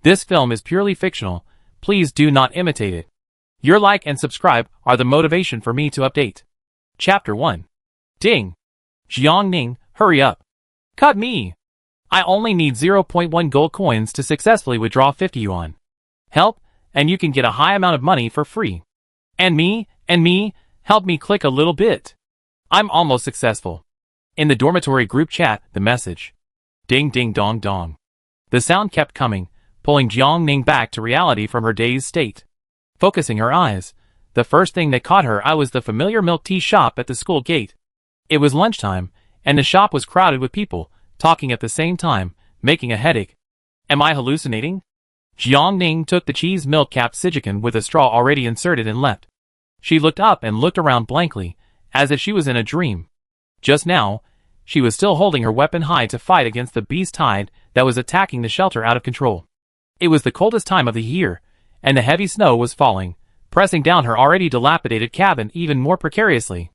This film is purely fictional. Please do not imitate it. Your like and subscribe are the motivation for me to update. Chapter 1. Ding! Jiangning, hurry up. Cut me! I only need 0.1 gold coins to successfully withdraw 50 yuan. Help, and you can get a high amount of money for free. And me, help me click a little bit. I'm almost successful. In the dormitory group chat, the message. Ding ding dong dong. The sound kept coming, pulling Jiangning back to reality from her dazed state. Focusing her eyes, the first thing that caught her eye was the familiar milk tea shop at the school gate. It was lunchtime, and the shop was crowded with people, talking at the same time, making a headache. Am I hallucinating? Jiangning took the cheese milk cap Sijikan with a straw already inserted and left. She looked up and looked around blankly, as if she was in a dream. Just now, she was still holding her weapon high to fight against the beast tide that was attacking the shelter out of control. It was the coldest time of the year, and the heavy snow was falling, pressing down her already dilapidated cabin even more precariously.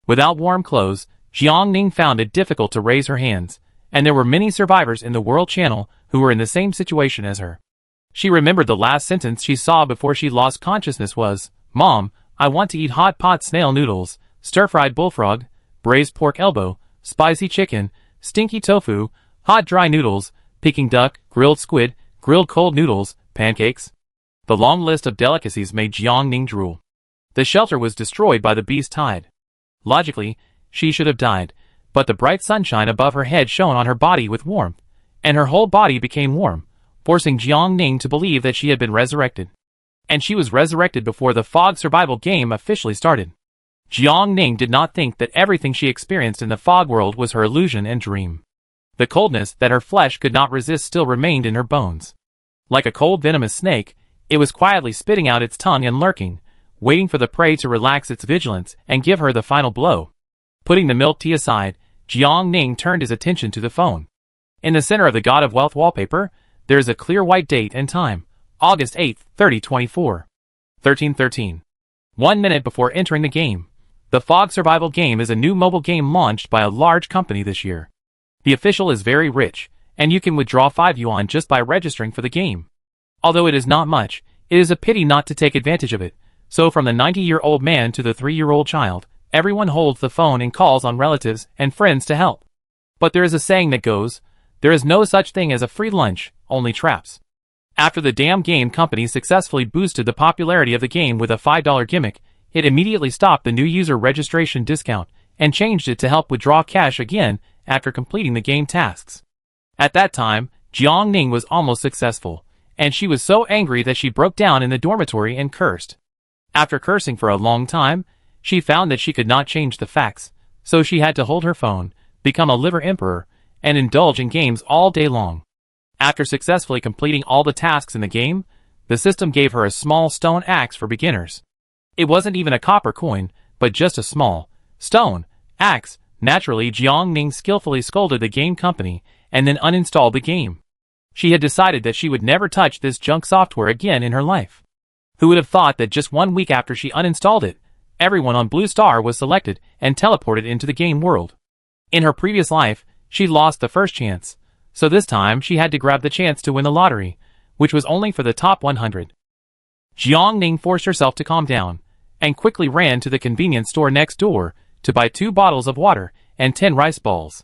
Without warm clothes, Jiangning found it difficult to raise her hands, and there were many survivors in the World Channel who were in the same situation as her. She remembered the last sentence she saw before she lost consciousness was, "Mom, I want to eat hot pot snail noodles, stir-fried bullfrog, braised pork elbow, spicy chicken, stinky tofu, hot dry noodles, Peking duck, grilled squid, grilled cold noodles, pancakes." The long list of delicacies made Jiangning drool. The shelter was destroyed by the beast tide. Logically, she should have died, but the bright sunshine above her head shone on her body with warmth, and her whole body became warm, forcing Jiangning to believe that she had been resurrected. And she was resurrected before the fog survival game officially started. Jiangning did not think that everything she experienced in the fog world was her illusion and dream. The coldness that her flesh could not resist still remained in her bones. Like a cold venomous snake, it was quietly spitting out its tongue and lurking, waiting for the prey to relax its vigilance and give her the final blow. Putting the milk tea aside, Jiangning turned his attention to the phone. In the center of the God of Wealth wallpaper, there is a clear white date and time, August 8, 2024. 13:13. 1 minute before entering the game. The Fog Survival game is a new mobile game launched by a large company this year. The official is very rich, and you can withdraw 5 yuan just by registering for the game. Although it is not much, it is a pity not to take advantage of it, so from the 90-year-old man to the 3-year-old child, everyone holds the phone and calls on relatives and friends to help. But there is a saying that goes, there is no such thing as a free lunch, only traps. After the damn game company successfully boosted the popularity of the game with a $5 gimmick, it immediately stopped the new user registration discount and changed it to help withdraw cash again after completing the game tasks. At that time, Jiangning was almost successful, and she was so angry that she broke down in the dormitory and cursed. After cursing for a long time, she found that she could not change the facts, so she had to hold her phone, become a liver emperor, and indulge in games all day long. After successfully completing all the tasks in the game, the system gave her a small stone axe for beginners. It wasn't even a copper coin, but just a small stone axe. Naturally, Jiangning skillfully scolded the game company and then uninstalled the game. She had decided that she would never touch this junk software again in her life. Who would have thought that just 1 week after she uninstalled it, everyone on Blue Star was selected and teleported into the game world. In her previous life, she lost the first chance, so this time she had to grab the chance to win the lottery, which was only for the top 100. Jiangning forced herself to calm down, and quickly ran to the convenience store next door to buy 2 bottles of water and 10 rice balls.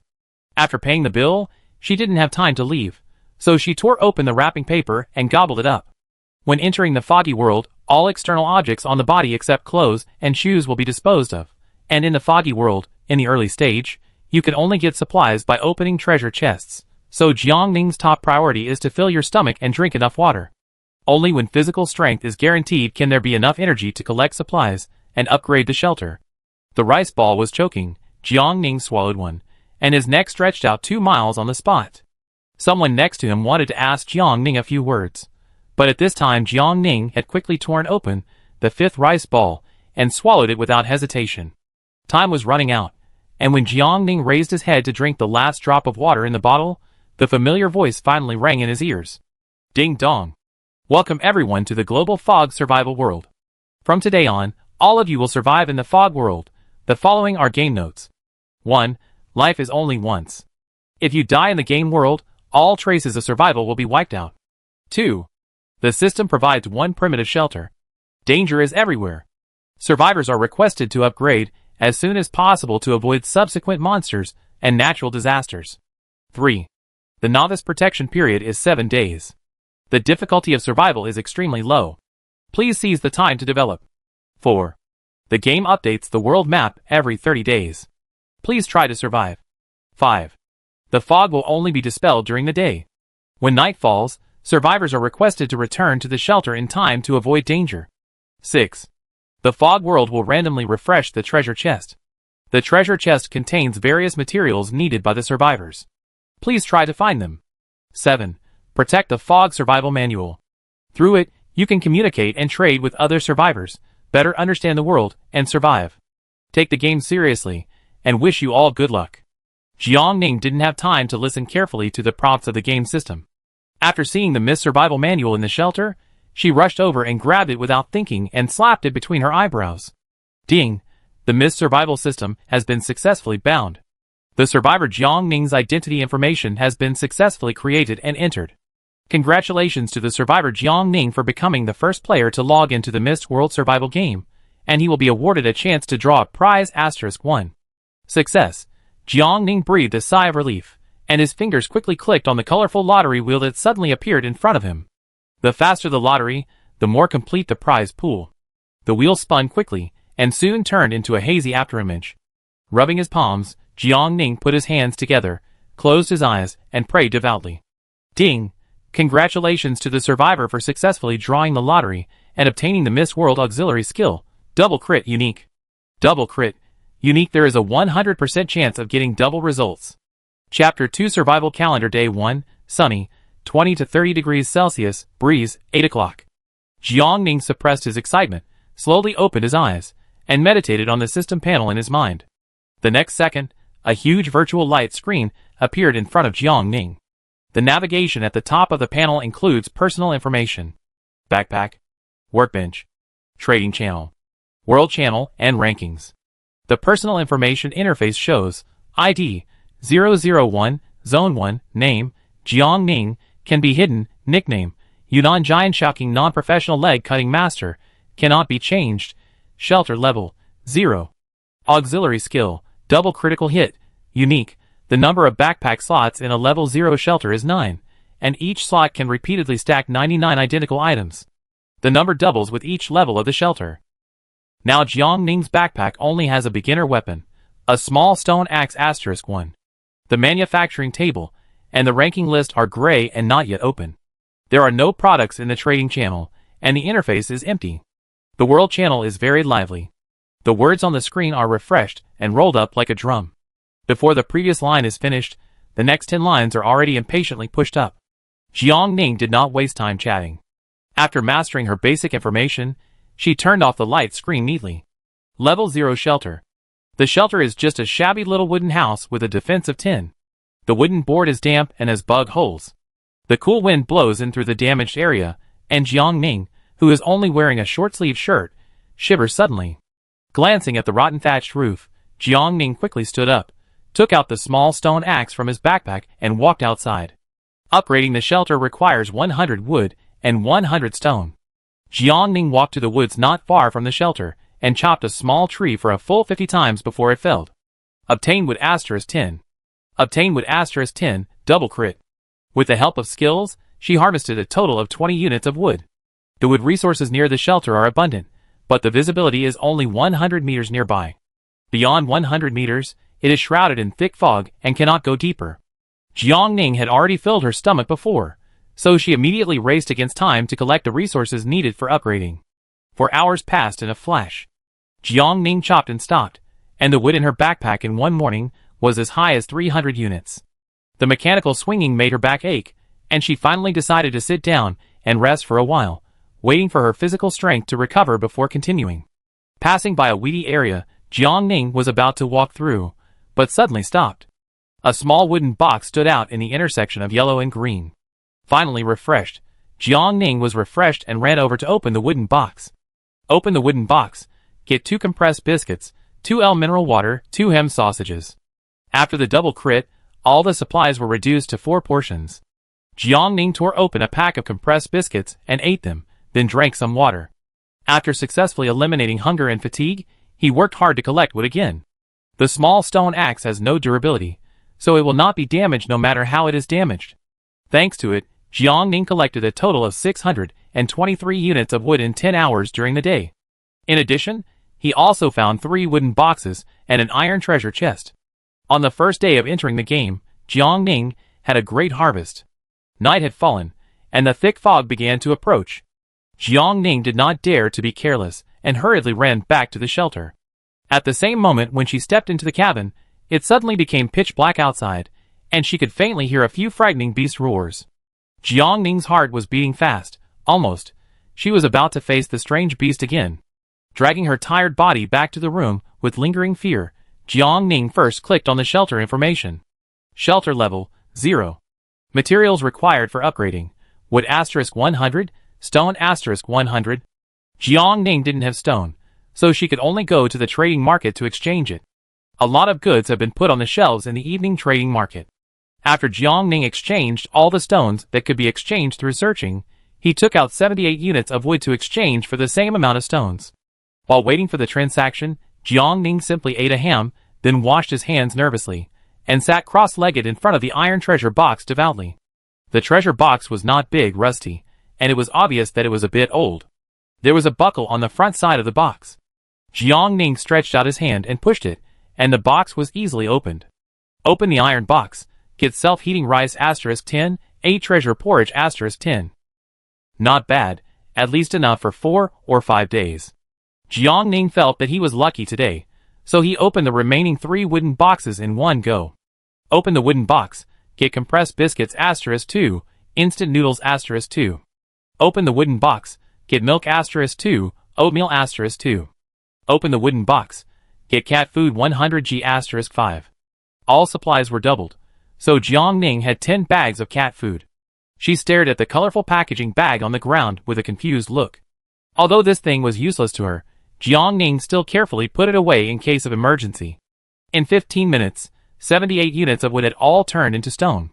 After paying the bill, she didn't have time to leave, so she tore open the wrapping paper and gobbled it up. When entering the foggy world, all external objects on the body except clothes and shoes will be disposed of, and in the foggy world, in the early stage, you can only get supplies by opening treasure chests, so Jiangning's top priority is to fill your stomach and drink enough water. Only when physical strength is guaranteed can there be enough energy to collect supplies and upgrade the shelter. The rice ball was choking, Jiangning swallowed one, and his neck stretched out 2 miles on the spot. Someone next to him wanted to ask Jiangning a few words, but at this time Jiangning had quickly torn open the 5th rice ball and swallowed it without hesitation. Time was running out, and when Jiangning raised his head to drink the last drop of water in the bottle, the familiar voice finally rang in his ears. Ding dong. Welcome everyone to the global fog survival world. From today on, all of you will survive in the fog world. The following are game notes. 1. Life is only once. If you die in the game world, all traces of survival will be wiped out. 2. The system provides one primitive shelter. Danger is everywhere. Survivors are requested to upgrade as soon as possible to avoid subsequent monsters and natural disasters. 3. The novice protection period is 7 days. The difficulty of survival is extremely low. Please seize the time to develop. 4. The game updates the world map every 30 days. Please try to survive. 5. The fog will only be dispelled during the day. When night falls, survivors are requested to return to the shelter in time to avoid danger. 6. The fog world will randomly refresh the treasure chest. The treasure chest contains various materials needed by the survivors. Please try to find them. 7. Protect the fog survival manual. Through it, you can communicate and trade with other survivors, better understand the world, and survive. Take the game seriously, and wish you all good luck. Jiangning didn't have time to listen carefully to the prompts of the game system. After seeing the Mist survival manual in the shelter, she rushed over and grabbed it without thinking and slapped it between her eyebrows. Ding! The Mist survival system has been successfully bound. The survivor Jiangning's identity information has been successfully created and entered. Congratulations to the survivor Jiangning for becoming the first player to log into the Mist World Survival game, and he will be awarded a chance to draw a prize *1. Success! Jiangning breathed a sigh of relief, and his fingers quickly clicked on the colorful lottery wheel that suddenly appeared in front of him. The faster the lottery, the more complete the prize pool. The wheel spun quickly, and soon turned into a hazy afterimage. Rubbing his palms, Jiangning put his hands together, closed his eyes, and prayed devoutly. Ding! Congratulations to the survivor for successfully drawing the lottery and obtaining the Miss World auxiliary skill, Double Crit Unique. Double Crit Unique. There is a 100% chance of getting double results. Chapter 2 Survival Calendar Day 1, Sunny, 20 to 30 degrees Celsius, breeze, 8 o'clock. Jiangning suppressed his excitement, slowly opened his eyes, and meditated on the system panel in his mind. The next second, a huge virtual light screen appeared in front of Jiangning. The navigation at the top of the panel includes personal information, backpack, workbench, trading channel, world channel, and rankings. The personal information interface shows ID 001, Zone 1, name, Jiangning, can be hidden, nickname, Yunnan Giant Shocking Non-Professional Leg Cutting Master, cannot be changed, shelter level, 0. Auxiliary skill, double critical hit, unique. The number of backpack slots in a level 0 shelter is 9, and each slot can repeatedly stack 99 identical items. The number doubles with each level of the shelter. Now Jiangning's backpack only has a beginner weapon, a small stone axe *1. The manufacturing table and the ranking list are gray and not yet open. There are no products in the trading channel, and the interface is empty. The world channel is very lively. The words on the screen are refreshed and rolled up like a drum. Before the previous line is finished, the next 10 lines are already impatiently pushed up. Jiangning did not waste time chatting. After mastering her basic information, she turned off the light screen neatly. Level 0 shelter. The shelter is just a shabby little wooden house with a defense of tin. The wooden board is damp and has bug holes. The cool wind blows in through the damaged area, and Jiangning, who is only wearing a short-sleeved shirt, shivers suddenly. Glancing at the rotten thatched roof, Jiangning quickly stood up, took out the small stone axe from his backpack, and walked outside. Upgrading the shelter requires 100 wood and 100 stone. Jiangning walked to the woods not far from the shelter, and chopped a small tree for a full 50 times before it felled. Obtain wood *10. Obtain wood *10, double crit. With the help of skills, she harvested a total of 20 units of wood. The wood resources near the shelter are abundant, but the visibility is only 100 meters nearby. Beyond 100 meters, it is shrouded in thick fog and cannot go deeper. Jiangning had already filled her stomach before, so she immediately raced against time to collect the resources needed for upgrading. 4 hours passed in a flash. Jiangning chopped and stopped, and the wood in her backpack in one morning was as high as 300 units. The mechanical swinging made her back ache, and she finally decided to sit down and rest for a while, waiting for her physical strength to recover before continuing. Passing by a weedy area, Jiangning was about to walk through, but suddenly stopped. A small wooden box stood out in the intersection of yellow and green. Finally refreshed, Jiangning was refreshed and ran over to open the wooden box. Open the wooden box, get 2 compressed biscuits, 2 L mineral water, 2 hem sausages. After the double crit, all the supplies were reduced to 4 portions. Jiangning tore open a pack of compressed biscuits and ate them, then drank some water. After successfully eliminating hunger and fatigue, he worked hard to collect wood again. The small stone axe has no durability, so it will not be damaged no matter how it is damaged. Thanks to it, Jiangning collected a total of 623 units of wood in 10 hours during the day. In addition, he also found 3 wooden boxes and an iron treasure chest. On the first day of entering the game, Jiangning had a great harvest. Night had fallen, and the thick fog began to approach. Jiangning did not dare to be careless and hurriedly ran back to the shelter. At the same moment when she stepped into the cabin, it suddenly became pitch black outside, and she could faintly hear a few frightening beast roars. Jiangning's heart was beating fast, almost. She was about to face the strange beast again. Dragging her tired body back to the room with lingering fear, Jiangning first clicked on the shelter information. Shelter level, 0. Materials required for upgrading. Wood *100, stone *100. Jiangning didn't have stone, so she could only go to the trading market to exchange it. A lot of goods have been put on the shelves in the evening trading market. After Jiangning exchanged all the stones that could be exchanged through searching, he took out 78 units of wood to exchange for the same amount of stones. While waiting for the transaction, Jiangning simply ate a ham, then washed his hands nervously, and sat cross-legged in front of the iron treasure box devoutly. The treasure box was not big, rusty, and it was obvious that it was a bit old. There was a buckle on the front side of the box. Jiangning stretched out his hand and pushed it, and the box was easily opened. Open the iron box. Get self-heating rice *10, 8 treasure porridge *10. Not bad, at least enough for 4 or 5 days. Jiangning felt that he was lucky today, so he opened the remaining 3 wooden boxes in one go. Open the wooden box. Get compressed biscuits *2, instant noodles *2. Open the wooden box. Get milk *2, oatmeal *2. Open the wooden box. Get cat food 100g *5. All supplies were doubled, so Jiangning had 10 bags of cat food. She stared at the colorful packaging bag on the ground with a confused look. Although this thing was useless to her, Jiangning still carefully put it away in case of emergency. In 15 minutes, 78 units of wood had all turned into stone.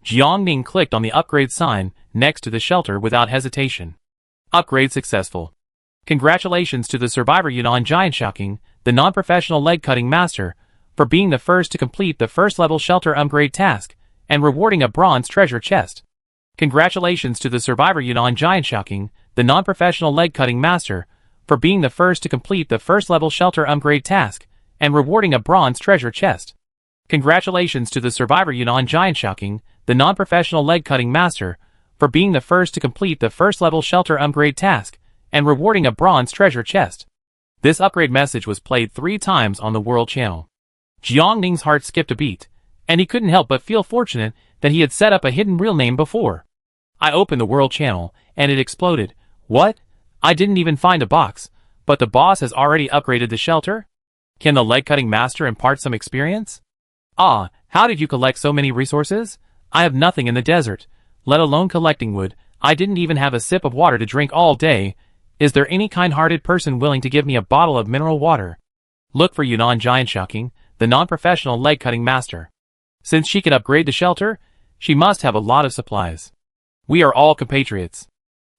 Jiangning clicked on the upgrade sign next to the shelter without hesitation. Upgrade successful. Congratulations to the survivor Yunnan Giant Shocking, the non-professional leg-cutting master, for being the first to complete the first-level shelter upgrade task, and rewarding a bronze treasure chest. Congratulations to the survivor Yunnan Giant Shocking, the non-professional leg-cutting master, for being the first to complete the first-level shelter upgrade task, and rewarding a bronze treasure chest. Congratulations to the survivor Yunnan Giant Shocking, the non-professional leg-cutting master, for being the first to complete the first-level shelter upgrade task, and rewarding a bronze treasure chest. This upgrade message was played 3 times on the World Channel. Jiangning's heart skipped a beat, and he couldn't help but feel fortunate that he had set up a hidden real name before. I opened the World Channel, and it exploded. What? I didn't even find a box, but the boss has already upgraded the shelter? Can the leg-cutting master impart some experience? Ah, how did you collect so many resources? I have nothing in the desert, let alone collecting wood. I didn't even have a sip of water to drink all day. Is there any kind-hearted person willing to give me a bottle of mineral water? Look for Yunnan Giant Shocking, the non-professional leg-cutting master. Since she can upgrade the shelter, she must have a lot of supplies. We are all compatriots.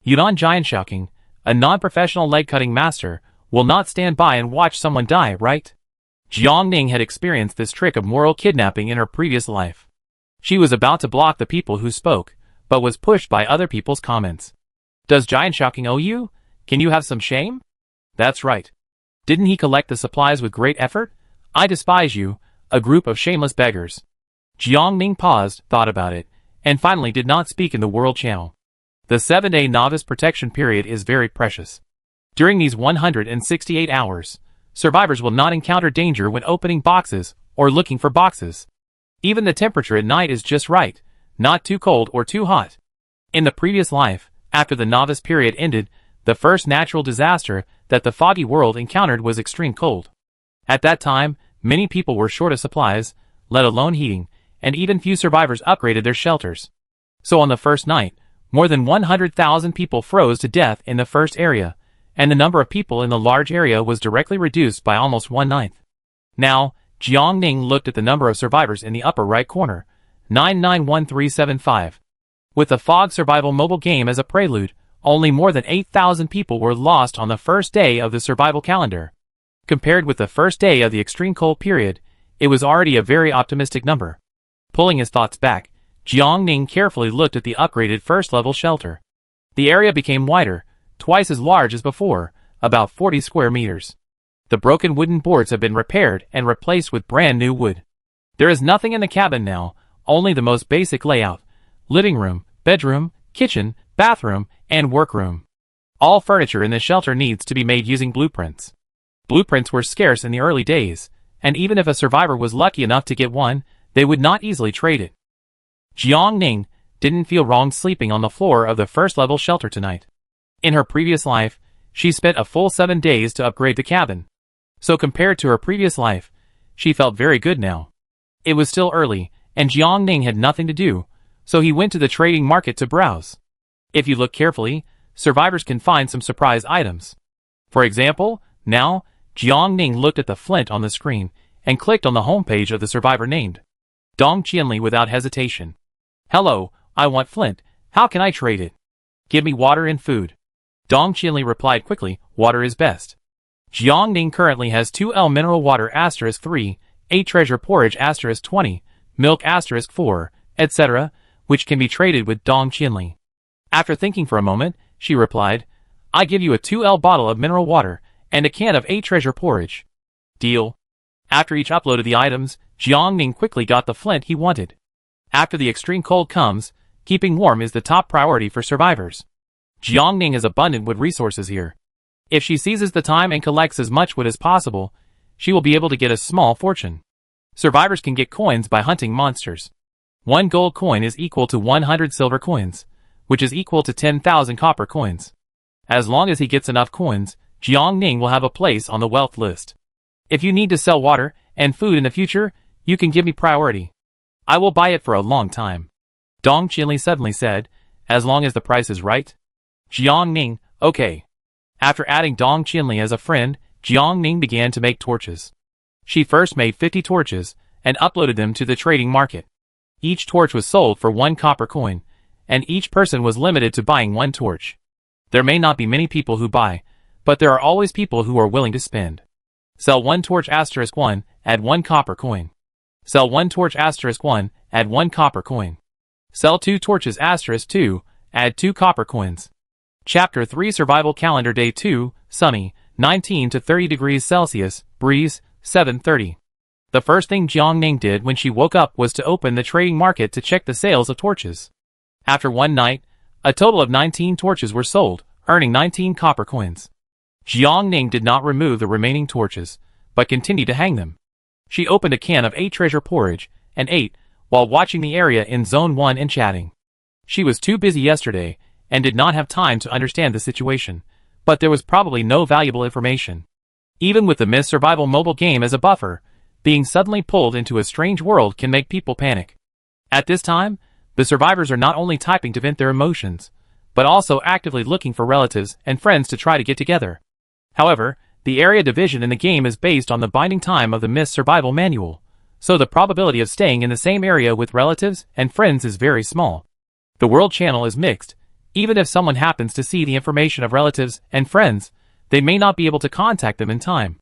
Yunnan Giant Shocking, a non-professional leg-cutting master, will not stand by and watch someone die, right? Jiangning had experienced this trick of moral kidnapping in her previous life. She was about to block the people who spoke, but was pushed by other people's comments. Does Giant Shocking owe you? Can you have some shame? That's right. Didn't he collect the supplies with great effort? I despise you, a group of shameless beggars. Jiangning paused, thought about it, and finally did not speak in the World Channel. The 7-day novice protection period is very precious. During these 168 hours, survivors will not encounter danger when opening boxes or looking for boxes. Even the temperature at night is just right, not too cold or too hot. In the previous life, after the novice period ended, the first natural disaster that the foggy world encountered was extreme cold. At that time, many people were short of supplies, let alone heating, and even few survivors upgraded their shelters. So on the first night, more than 100,000 people froze to death in the first area, and the number of people in the large area was directly reduced by almost 1/9. Now, Jiangning looked at the number of survivors in the upper right corner, 991375. With the Fog survival mobile game as a prelude, only more than 8,000 people were lost on the first day of the survival calendar. Compared with the first day of the extreme cold period, it was already a very optimistic number. Pulling his thoughts back, Jiangning carefully looked at the upgraded first-level shelter. The area became wider, twice as large as before, about 40 square meters. The broken wooden boards have been repaired and replaced with brand new wood. There is nothing in the cabin now, only the most basic layout: living room, bedroom, kitchen, bathroom, and workroom. All furniture in the shelter needs to be made using blueprints. Blueprints were scarce in the early days, and even if a survivor was lucky enough to get one, they would not easily trade it. Jiangning didn't feel wrong sleeping on the floor of the first-level shelter tonight. In her previous life, she spent a full 7 days to upgrade the cabin. So compared to her previous life, she felt very good now. It was still early, and Jiangning had nothing to do, so he went to the trading market to browse. If you look carefully, survivors can find some surprise items. For example, now, Jiangning looked at the flint on the screen and clicked on the homepage of the survivor named Dong Qianli without hesitation. "Hello, I want flint. How can I trade it?" "Give me water and food." Dong Qianli replied quickly, "Water is best." Jiangning currently has 2L mineral water *3, 8 treasure porridge *20, milk *4, etc., which can be traded with Dong Qianli. After thinking for a moment, she replied, "I give you a 2L bottle of mineral water and a can of 8 treasure porridge." "Deal." After each uploaded the items, Jiangning quickly got the flint he wanted. After the extreme cold comes, keeping warm is the top priority for survivors. Jiangning is abundant with resources here. If she seizes the time and collects as much wood as possible, she will be able to get a small fortune. Survivors can get coins by hunting monsters. 1 gold coin is equal to 100 silver coins, which is equal to 10,000 copper coins. As long as he gets enough coins, Jiangning will have a place on the wealth list. If you need to sell water and food in the future, you can give me priority. I will buy it for a long time. Dong Qianli suddenly said, as long as the price is right. Jiangning, okay. After adding Dong Qianli as a friend, Jiangning began to make torches. She first made 50 torches and uploaded them to the trading market. Each torch was sold for 1 copper coin, and each person was limited to buying 1 torch. There may not be many people who buy, but there are always people who are willing to spend. Sell 1 torch *1, add 1 copper coin. Sell 1 torch *1, add 1 copper coin. Sell 2 torches *2, add 2 copper coins. Chapter 3 Survival Calendar Day 2, Sunny, 19 to 30 degrees Celsius, breeze, 7:30. The first thing Jiangning did when she woke up was to open the trading market to check the sales of torches. After one night, a total of 19 torches were sold, earning 19 copper coins. Jiangning did not remove the remaining torches, but continued to hang them. She opened a can of 8 treasure porridge, and ate, while watching the area in Zone 1 and chatting. She was too busy yesterday, and did not have time to understand the situation, but there was probably no valuable information. Even with the Myth survival mobile game as a buffer, being suddenly pulled into a strange world can make people panic. At this time, the survivors are not only typing to vent their emotions, but also actively looking for relatives and friends to try to get together. However, the area division in the game is based on the binding time of the Myth survival manual, so the probability of staying in the same area with relatives and friends is very small. The world channel is mixed. Even if someone happens to see the information of relatives and friends, they may not be able to contact them in time.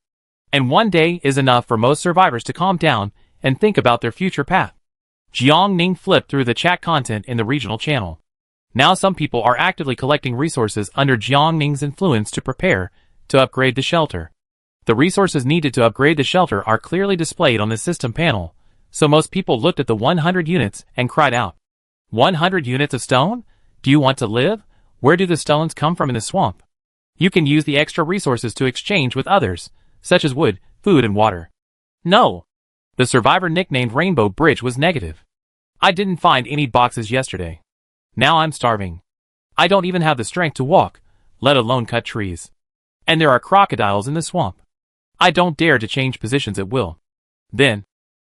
And one day is enough for most survivors to calm down and think about their future path. Jiangning flipped through the chat content in the regional channel. Now some people are actively collecting resources under Jiangning's influence to prepare to upgrade the shelter. The resources needed to upgrade the shelter are clearly displayed on the system panel, so most people looked at the 100 units and cried out, 100 units of stone? Do you want to live? Where do the stones come from in the swamp? You can use the extra resources to exchange with others, such as wood, food and water. No. The survivor nicknamed Rainbow Bridge was negative. I didn't find any boxes yesterday. Now I'm starving. I don't even have the strength to walk, let alone cut trees. And there are crocodiles in the swamp. I don't dare to change positions at will. Then,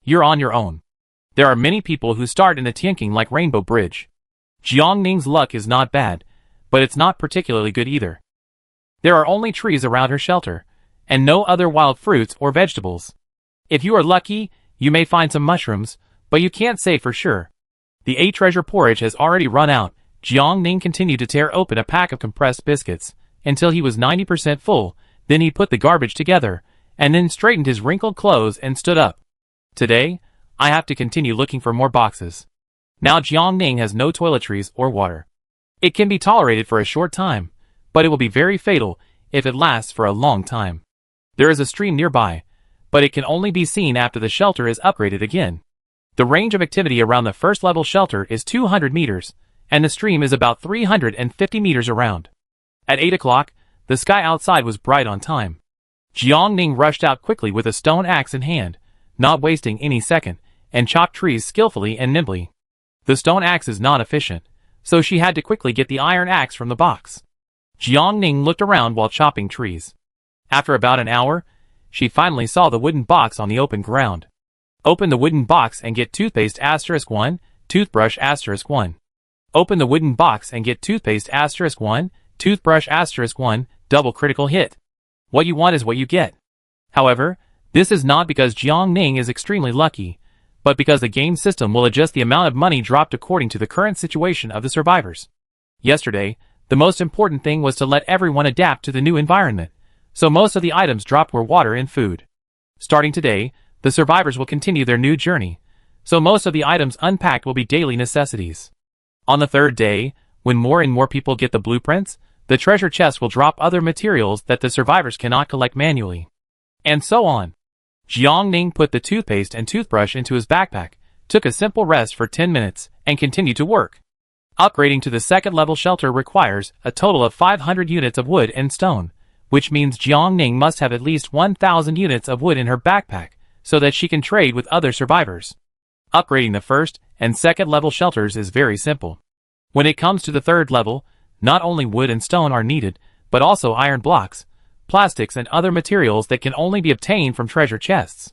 you're on your own. There are many people who start in the Tianqing like Rainbow Bridge. Jiangning's luck is not bad, but it's not particularly good either. There are only trees around her shelter, and no other wild fruits or vegetables. If you are lucky, you may find some mushrooms, but you can't say for sure. The 8 treasure porridge has already run out. Jiang Ning continued to tear open a pack of compressed biscuits until he was 90% full. Then he put the garbage together and then straightened his wrinkled clothes and stood up. Today, I have to continue looking for more boxes. Now Jiang Ning has no toiletries or water. It can be tolerated for a short time, but it will be very fatal if it lasts for a long time. There is a stream nearby, but it can only be seen after the shelter is upgraded again. The range of activity around the first level shelter is 200 meters, and the stream is about 350 meters around. At 8 o'clock, the sky outside was bright on time. Jiang Ning rushed out quickly with a stone axe in hand, not wasting any second, and chopped trees skillfully and nimbly. The stone axe is not efficient, so she had to quickly get the iron axe from the box. Jiang Ning looked around while chopping trees. After about an hour, she finally saw the wooden box on the open ground. Open the wooden box and get toothpaste *1, toothbrush *1. Open the wooden box and get toothpaste *1, toothbrush *1, double critical hit. What you want is what you get. However, this is not because Jiang Ning is extremely lucky, but because the game system will adjust the amount of money dropped according to the current situation of the survivors. Yesterday, the most important thing was to let everyone adapt to the new environment, so most of the items dropped were water and food. Starting today, the survivors will continue their new journey, so most of the items unpacked will be daily necessities. On the third day, when more and more people get the blueprints, the treasure chest will drop other materials that the survivors cannot collect manually. And so on. Jiang Ning put the toothpaste and toothbrush into his backpack, took a simple rest for 10 minutes, and continued to work. Upgrading to the second level shelter requires a total of 500 units of wood and stone, which means Jiang Ning must have at least 1,000 units of wood in her backpack, so that she can trade with other survivors. Upgrading the first and second level shelters is very simple. When it comes to the third level, not only wood and stone are needed, but also iron blocks, plastics and other materials that can only be obtained from treasure chests.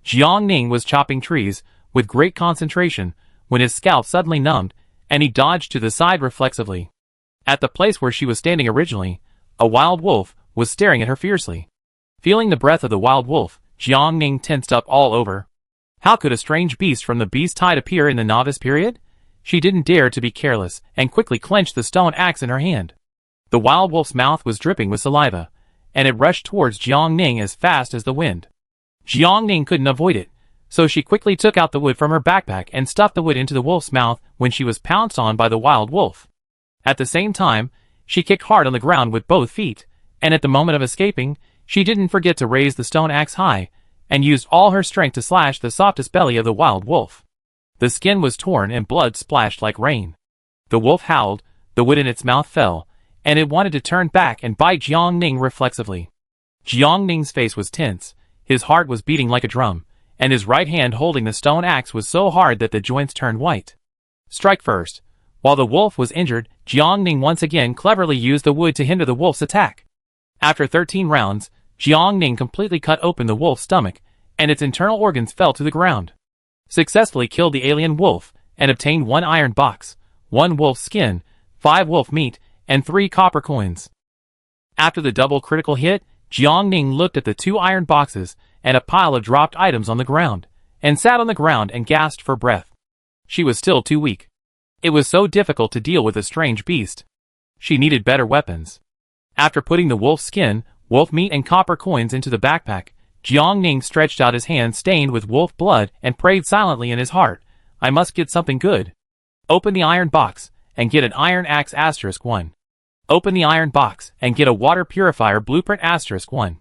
Jiang Ning was chopping trees with great concentration when his scalp suddenly numbed, and he dodged to the side reflexively. At the place where she was standing originally, a wild wolf was staring at her fiercely. Feeling the breath of the wild wolf, Jiang Ning tensed up all over. How could a strange beast from the beast tide appear in the novice period? She didn't dare to be careless and quickly clenched the stone axe in her hand. The wild wolf's mouth was dripping with saliva, and it rushed towards Jiang Ning as fast as the wind. Jiang Ning couldn't avoid it, so she quickly took out the wood from her backpack and stuffed the wood into the wolf's mouth when she was pounced on by the wild wolf. At the same time, she kicked hard on the ground with both feet, and at the moment of escaping, she didn't forget to raise the stone axe high, and used all her strength to slash the softest belly of the wild wolf. The skin was torn and blood splashed like rain. The wolf howled, the wood in its mouth fell, and it wanted to turn back and bite Jiang Ning reflexively. Jiang Ning's face was tense, his heart was beating like a drum, and his right hand holding the stone axe was so hard that the joints turned white. Strike first. While the wolf was injured, Jiang Ning once again cleverly used the wood to hinder the wolf's attack. After 13 rounds, Jiang Ning completely cut open the wolf's stomach, and its internal organs fell to the ground. Successfully killed the alien wolf, and obtained 1 iron box, 1 wolf skin, 5 wolf meat, and 3 copper coins. After the double critical hit, Jiang Ning looked at the 2 iron boxes and a pile of dropped items on the ground, and sat on the ground and gasped for breath. She was still too weak. It was so difficult to deal with a strange beast. She needed better weapons. After putting the wolf skin, wolf meat and copper coins into the backpack, Jiang Ning stretched out his hand stained with wolf blood and prayed silently in his heart, I must get something good. Open the iron box, and get an iron axe *1. Open the iron box, and get a water purifier blueprint *1.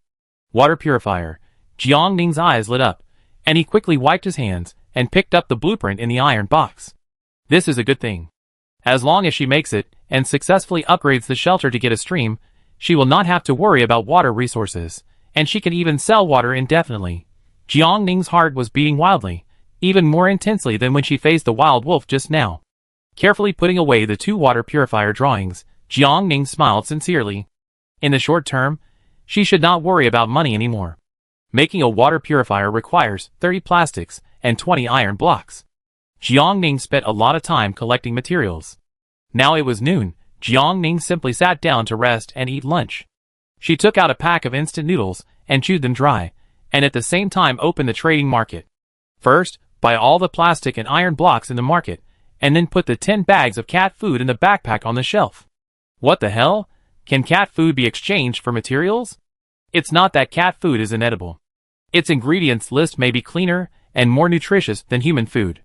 Water purifier. Jiang Ning's eyes lit up, and he quickly wiped his hands, and picked up the blueprint in the iron box. This is a good thing. As long as she makes it, and successfully upgrades the shelter to get a stream, she will not have to worry about water resources, and she can even sell water indefinitely. Jiang Ning's heart was beating wildly, even more intensely than when she faced the wild wolf just now. Carefully putting away the 2 water purifier drawings, Jiang Ning smiled sincerely. In the short term, she should not worry about money anymore. Making a water purifier requires 30 plastics and 20 iron blocks. Jiang Ning spent a lot of time collecting materials. Now it was noon. Jiang Ning simply sat down to rest and eat lunch. She took out a pack of instant noodles and chewed them dry, and at the same time opened the trading market. First, buy all the plastic and iron blocks in the market, and then put the 10 bags of cat food in the backpack on the shelf. What the hell? Can cat food be exchanged for materials? It's not that cat food is inedible. Its ingredients list may be cleaner and more nutritious than human food.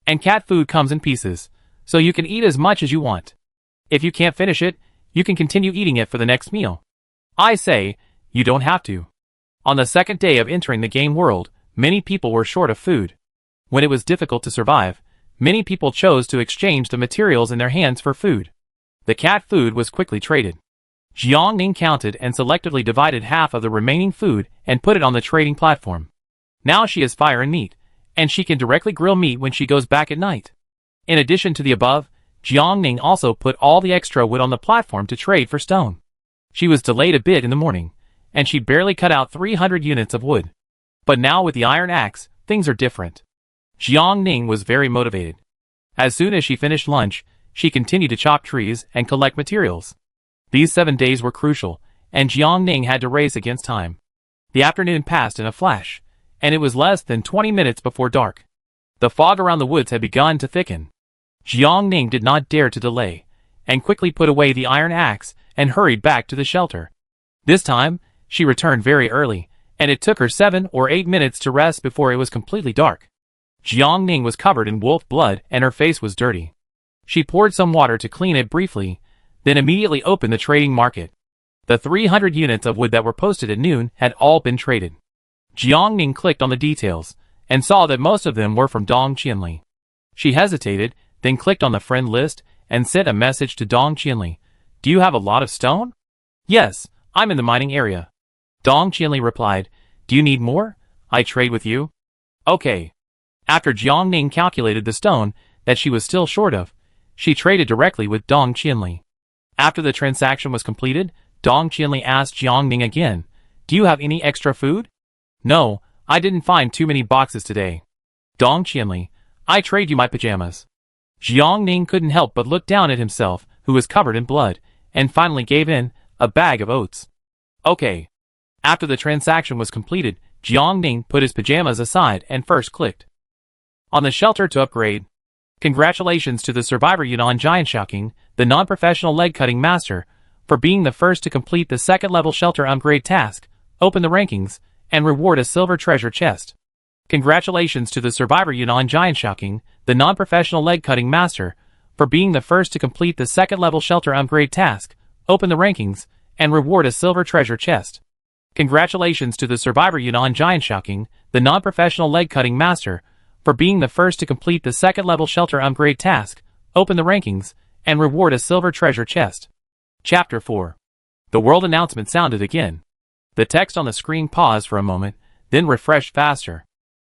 And cat food comes in pieces, so you can eat as much as you want. If you can't finish it, you can continue eating it for the next meal. I say, you don't have to. On the second day of entering the game world, many people were short of food. When it was difficult to survive, many people chose to exchange the materials in their hands for food. The cat food was quickly traded. Jiangning counted and selectively divided half of the remaining food and put it on the trading platform. Now she has fire and meat, and she can directly grill meat when she goes back at night. In addition to the above, Jiangning also put all the extra wood on the platform to trade for stone. She was delayed a bit in the morning, and she barely cut out 300 units of wood. But now with the iron axe, things are different. Jiangning was very motivated. As soon as she finished lunch, she continued to chop trees and collect materials. These 7 days were crucial, and Jiangning had to race against time. The afternoon passed in a flash, and it was less than 20 minutes before dark. The fog around the woods had begun to thicken. Jiangning did not dare to delay, and quickly put away the iron axe and hurried back to the shelter. This time, she returned very early, and it took her 7 or 8 minutes to rest before it was completely dark. Jiangning was covered in wolf blood and her face was dirty. She poured some water to clean it briefly, then immediately opened the trading market. The 300 units of wood that were posted at noon had all been traded. Jiangning clicked on the details, and saw that most of them were from Dong Qianli. She hesitated, then clicked on the friend list, and sent a message to Dong Qianli. Do you have a lot of stone? Yes, I'm in the mining area. Dong Qianli replied, do you need more? I trade with you. Okay. After Jiangning calculated the stone that she was still short of, she traded directly with Dong Qianli. After the transaction was completed, Dong Qianli asked Jiangning again, do you have any extra food? No, I didn't find too many boxes today. Dong Qianli, I trade you my pajamas. Jiangning couldn't help but look down at himself, who was covered in blood, and finally gave in, a bag of oats. Okay. After the transaction was completed, Jiangning put his pajamas aside and first clicked on the shelter to upgrade. Congratulations to the survivor Yunnan Giant Shaoqing, the non-professional leg-cutting master, for being the first to complete the second-level shelter upgrade task, open the rankings, and reward a silver treasure chest. Congratulations to the survivor Yunnan Giant Shaoqing, the non-professional leg-cutting master, for being the first to complete the second-level shelter upgrade task, open the rankings, and reward a silver treasure chest. Congratulations to the survivor Yunnan Giant Shaoqing, the non-professional leg-cutting master, for being the first to complete the second-level shelter upgrade task, open the rankings, and reward a silver treasure chest. Chapter 4. The world announcement sounded again. The text on the screen paused for a moment, then refreshed faster.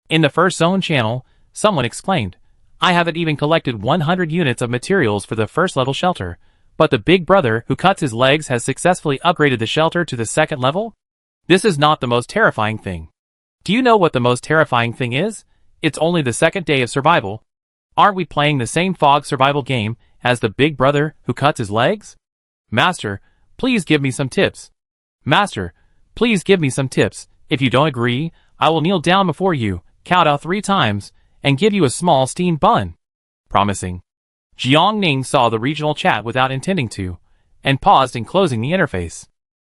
In the first zone channel, someone exclaimed, I haven't even collected 100 units of materials for the first level shelter, but the big brother who cuts his legs has successfully upgraded the shelter to the second level? This is not the most terrifying thing. Do you know what the most terrifying thing is? It's only the second day of survival. Aren't we playing the same fog survival game as the big brother who cuts his legs? Master, please give me some tips. Master, please give me some tips. If you don't agree, I will kneel down before you, count out 3 times, and give you a small steamed bun. Promising. Jiangning saw the regional chat without intending to, and paused in closing the interface.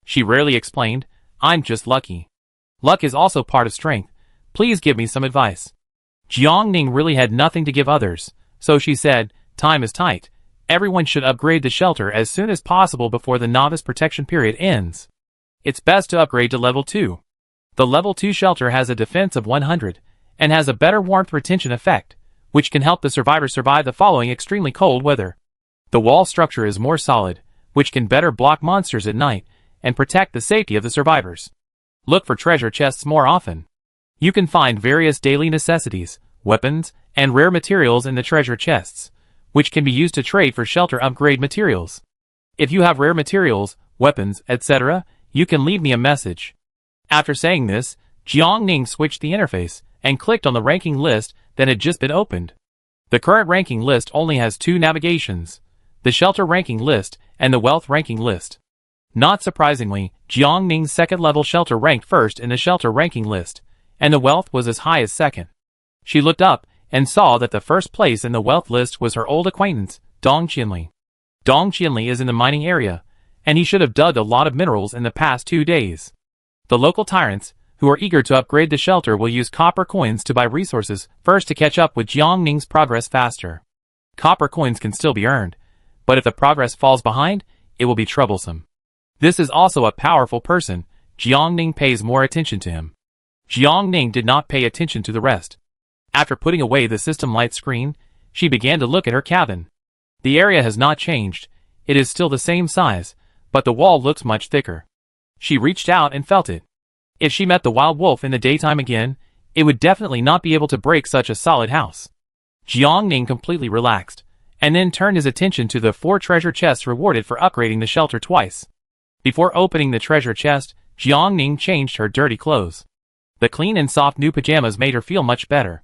She rarely explained, I'm just lucky. Luck is also part of strength. Please give me some advice. Jiangning really had nothing to give others, so she said, time is tight. Everyone should upgrade the shelter as soon as possible before the novice protection period ends. It's best to upgrade to level 2. The level 2 shelter has a defense of 100, and has a better warmth retention effect, which can help the survivor survive the following extremely cold weather. The wall structure is more solid, which can better block monsters at night, and protect the safety of the survivors. Look for treasure chests more often. You can find various daily necessities, weapons, and rare materials in the treasure chests, which can be used to trade for shelter upgrade materials. If you have rare materials, weapons, etc., you can leave me a message. After saying this, Jiangning switched the interface, and clicked on the ranking list that had just been opened. The current ranking list only has 2 navigations, the shelter ranking list and the wealth ranking list. Not surprisingly, Jiangning's second-level shelter ranked first in the shelter ranking list, and the wealth was as high as second. She looked up and saw that the first place in the wealth list was her old acquaintance, Dong Qianli. Dong Qianli is in the mining area, and he should have dug a lot of minerals in the past 2 days. The local tyrants, who are eager to upgrade the shelter, will use copper coins to buy resources first to catch up with Jiang Ning's progress faster. Copper coins can still be earned, but if the progress falls behind, it will be troublesome. This is also a powerful person. Jiang Ning pays more attention to him. Jiang Ning did not pay attention to the rest. After putting away the system light screen, she began to look at her cabin. The area has not changed. It is still the same size, but the wall looks much thicker. She reached out and felt it. If she met the wild wolf in the daytime again, it would definitely not be able to break such a solid house. Jiang Ning completely relaxed, and then turned his attention to the 4 treasure chests rewarded for upgrading the shelter twice. Before opening the treasure chest, Jiang Ning changed her dirty clothes. The clean and soft new pajamas made her feel much better.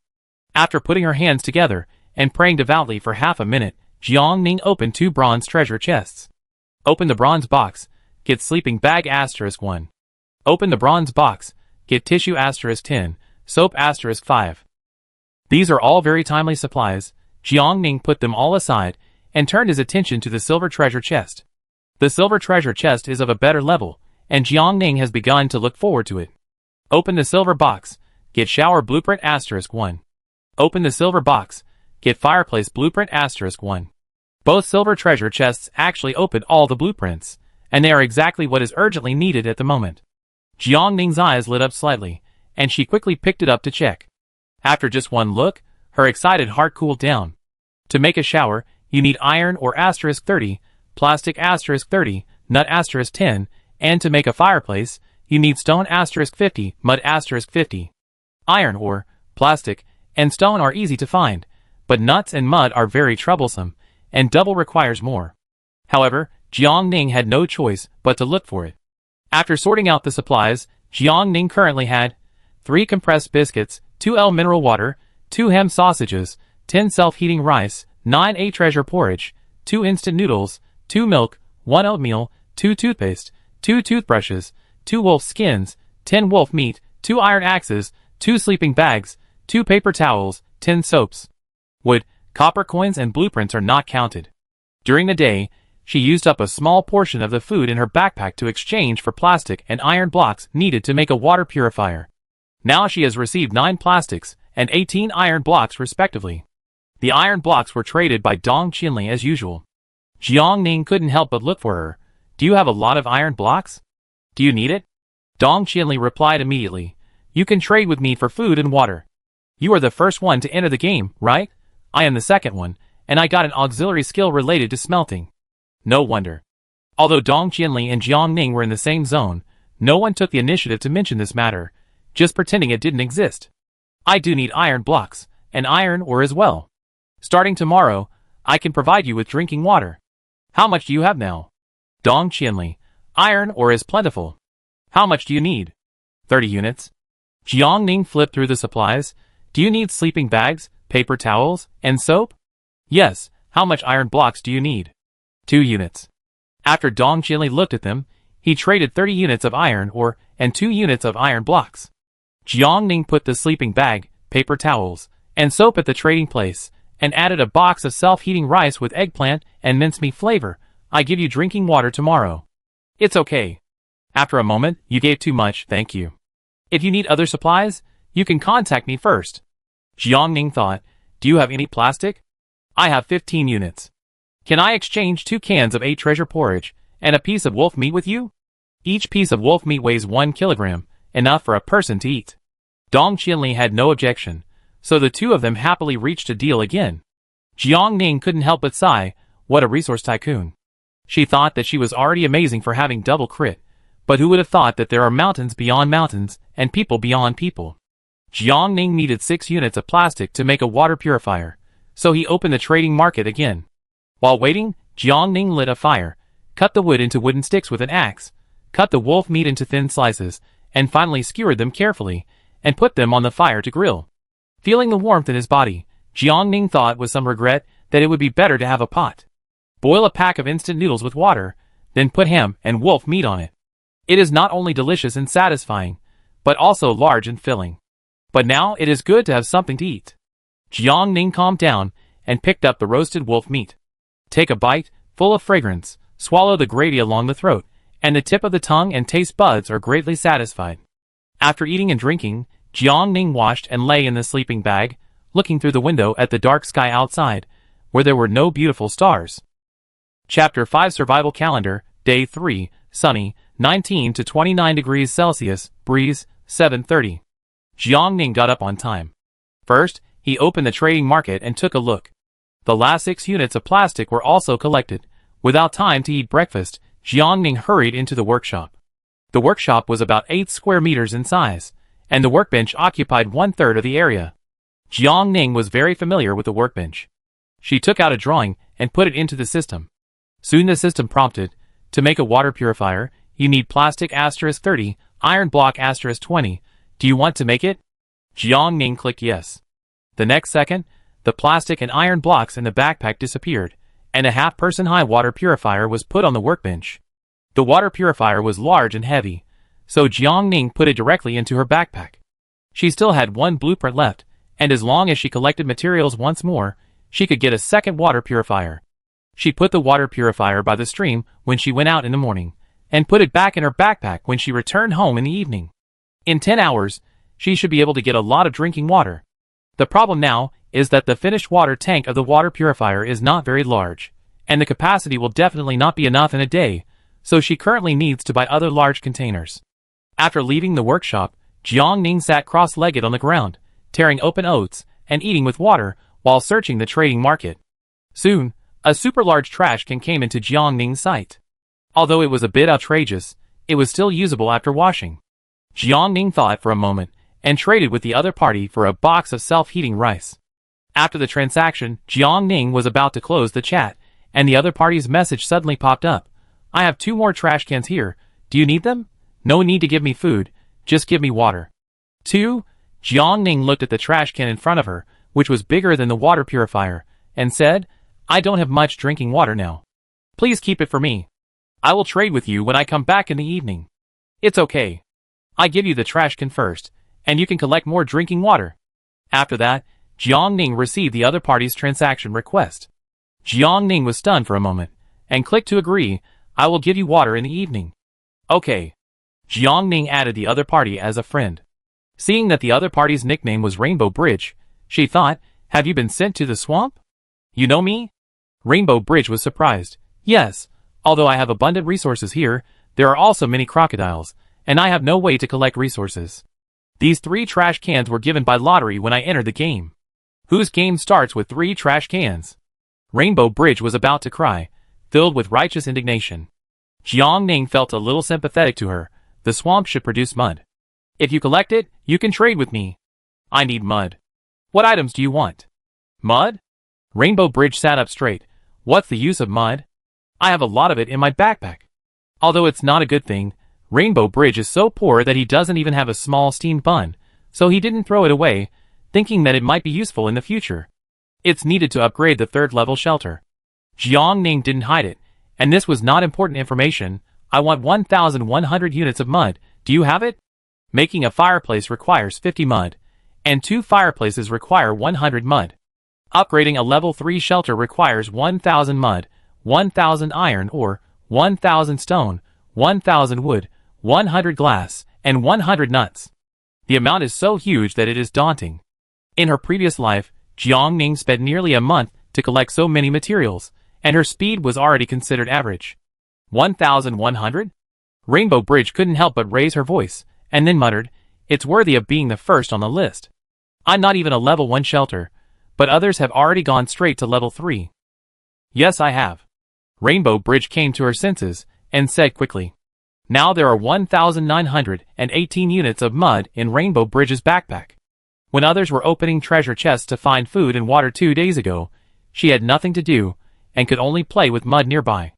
After putting her hands together and praying devoutly for half a minute, Jiang Ning opened 2 bronze treasure chests. Open the bronze box, get sleeping bag *1. Open the bronze box, get tissue *10, soap *5. These are all very timely supplies. Jiang Ning put them all aside and turned his attention to the silver treasure chest. The silver treasure chest is of a better level, and Jiang Ning has begun to look forward to it. Open the silver box, get shower blueprint *1. Open the silver box, get fireplace blueprint *1. Both silver treasure chests actually opened all the blueprints, and they are exactly what is urgently needed at the moment. Jiang Ning's eyes lit up slightly, and she quickly picked it up to check. After just one look, her excited heart cooled down. To make a shower, you need iron or *30, plastic *30, nut *10, and to make a fireplace, you need stone *50, mud *50. Iron ore, plastic, and stone are easy to find, but nuts and mud are very troublesome, and double requires more. However, Jiang Ning had no choice but to look for it. After sorting out the supplies, Jiang Ning currently had 3 compressed biscuits, 2 L mineral water, 2 ham sausages, 10 self-heating rice, 9 A treasure porridge, 2 instant noodles, 2 milk, 1 oatmeal, 2 toothpaste, 2 toothbrushes, 2 wolf skins, 10 wolf meat, 2 iron axes, 2 sleeping bags, 2 paper towels, 10 soaps. Wood, copper coins and blueprints are not counted. During the day, she used up a small portion of the food in her backpack to exchange for plastic and iron blocks needed to make a water purifier. Now she has received 9 plastics and 18 iron blocks respectively. The iron blocks were traded by Dong Qianli as usual. Jiang Ning couldn't help but look for her. Do you have a lot of iron blocks? Do you need it? Dong Qianli replied immediately. You can trade with me for food and water. You are the first one to enter the game, right? I am the second one, and I got an auxiliary skill related to smelting. No wonder. Although Dong Qianli and Jiang Ning were in the same zone, no one took the initiative to mention this matter, just pretending it didn't exist. I do need iron blocks, and iron ore as well. Starting tomorrow, I can provide you with drinking water. How much do you have now? Dong Qianli. Iron ore is plentiful. How much do you need? 30 units. Jiang Ning flipped through the supplies. Do you need sleeping bags, paper towels, and soap? Yes. How much iron blocks do you need? 2 units. After Dong Qianli looked at them, he traded 30 units of iron ore and 2 units of iron blocks. Jiang Ning put the sleeping bag, paper towels, and soap at the trading place, and added a box of self-heating rice with eggplant and mincemeat flavor. I give you drinking water tomorrow. It's okay. After a moment, you gave too much, thank you. If you need other supplies, you can contact me first. Jiang Ning thought, do you have any plastic? I have 15 units. Can I exchange 2 cans of 8 treasure porridge and a piece of wolf meat with you? Each piece of wolf meat weighs 1 kilogram, enough for a person to eat. Dong Qianli had no objection, so the 2 of them happily reached a deal again. Jiang Ning couldn't help but sigh, what a resource tycoon. She thought that she was already amazing for having double crit, but who would have thought that there are mountains beyond mountains and people beyond people. Jiang Ning needed 6 units of plastic to make a water purifier, so he opened the trading market again. While waiting, Jiang Ning lit a fire, cut the wood into wooden sticks with an axe, cut the wolf meat into thin slices, and finally skewered them carefully, and put them on the fire to grill. Feeling the warmth in his body, Jiang Ning thought with some regret that it would be better to have a pot. Boil a pack of instant noodles with water, then put ham and wolf meat on it. It is not only delicious and satisfying, but also large and filling. But now it is good to have something to eat. Jiang Ning calmed down and picked up the roasted wolf meat. Take a bite, full of fragrance, swallow the gravy along the throat, and the tip of the tongue and taste buds are greatly satisfied. After eating and drinking, Jiang Ning washed and lay in the sleeping bag, looking through the window at the dark sky outside, where there were no beautiful stars. Chapter 5 Survival Calendar, Day 3, Sunny, 19 to 29 degrees Celsius, breeze, 7:30. Jiang Ning got up on time. First, he opened the trading market and took a look. The last 6 units of plastic were also collected. Without time to eat breakfast, Jiang Ning hurried into the workshop. The workshop was about 8 square meters in size, and the workbench occupied 1/3 of the area. Jiang Ning was very familiar with the workbench. She took out a drawing and put it into the system. Soon the system prompted, to make a water purifier, you need plastic *30, iron block *20. Do you want to make it? Jiang Ning clicked yes. The next second, the plastic and iron blocks in the backpack disappeared, and a half-person-high water purifier was put on the workbench. The water purifier was large and heavy, so Jiang Ning put it directly into her backpack. She still had 1 blueprint left, and as long as she collected materials once more, she could get a second water purifier. She put the water purifier by the stream when she went out in the morning, and put it back in her backpack when she returned home in the evening. In 10 hours, she should be able to get a lot of drinking water. The problem now is that the finished water tank of the water purifier is not very large, and the capacity will definitely not be enough in a day, so she currently needs to buy other large containers. After leaving the workshop, Jiang Ning sat cross-legged on the ground, tearing open oats and eating with water while searching the trading market. Soon, a super large trash can came into Jiang Ning's sight. Although it was a bit outrageous, it was still usable after washing. Jiang Ning thought for a moment and traded with the other party for a box of self-heating rice. After the transaction, Jiang Ning was about to close the chat, and the other party's message suddenly popped up. I have 2 more trash cans here. Do you need them? No need to give me food, just give me water. 2. Jiang Ning looked at the trash can in front of her, which was bigger than the water purifier, and said, I don't have much drinking water now. Please keep it for me. I will trade with you when I come back in the evening. It's okay. I give you the trash can first, and you can collect more drinking water. After that, Jiang Ning received the other party's transaction request. Jiang Ning was stunned for a moment, and clicked to agree. I will give you water in the evening. Okay. Jiang Ning added the other party as a friend. Seeing that the other party's nickname was Rainbow Bridge, she thought, have you been sent to the swamp? You know me? Rainbow Bridge was surprised. Yes, although I have abundant resources here, there are also many crocodiles, and I have no way to collect resources. These 3 trash cans were given by lottery when I entered the game. Whose game starts with 3 trash cans? Rainbow Bridge was about to cry, filled with righteous indignation. Jiang Ning felt a little sympathetic to her. The swamp should produce mud. If you collect it, you can trade with me. I need mud. What items do you want? Mud? Rainbow Bridge sat up straight. What's the use of mud? I have a lot of it in my backpack. Although it's not a good thing, Rainbow Bridge is so poor that he doesn't even have a small steamed bun, so he didn't throw it away, thinking that it might be useful in the future. It's needed to upgrade the 3rd level shelter. Jiang Ning didn't hide it, and this was not important information. I want 1,100 units of mud. Do you have it? Making a fireplace requires 50 mud, and 2 fireplaces require 100 mud. Upgrading a level 3 shelter requires 1,000 mud, 1,000 iron ore, 1,000 stone, 1,000 wood, 100 glass, and 100 nuts. The amount is so huge that it is daunting. In her previous life, Jiang Ning spent nearly a month to collect so many materials, and her speed was already considered average. 1,100? Rainbow Bridge couldn't help but raise her voice, and then muttered, it's worthy of being the first on the list. I'm not even a level 1 shelter, but others have already gone straight to level 3. Yes, I have. Rainbow Bridge came to her senses, and said quickly. Now there are 1,918 units of mud in Rainbow Bridge's backpack. When others were opening treasure chests to find food and water 2 days ago, she had nothing to do, and could only play with mud nearby.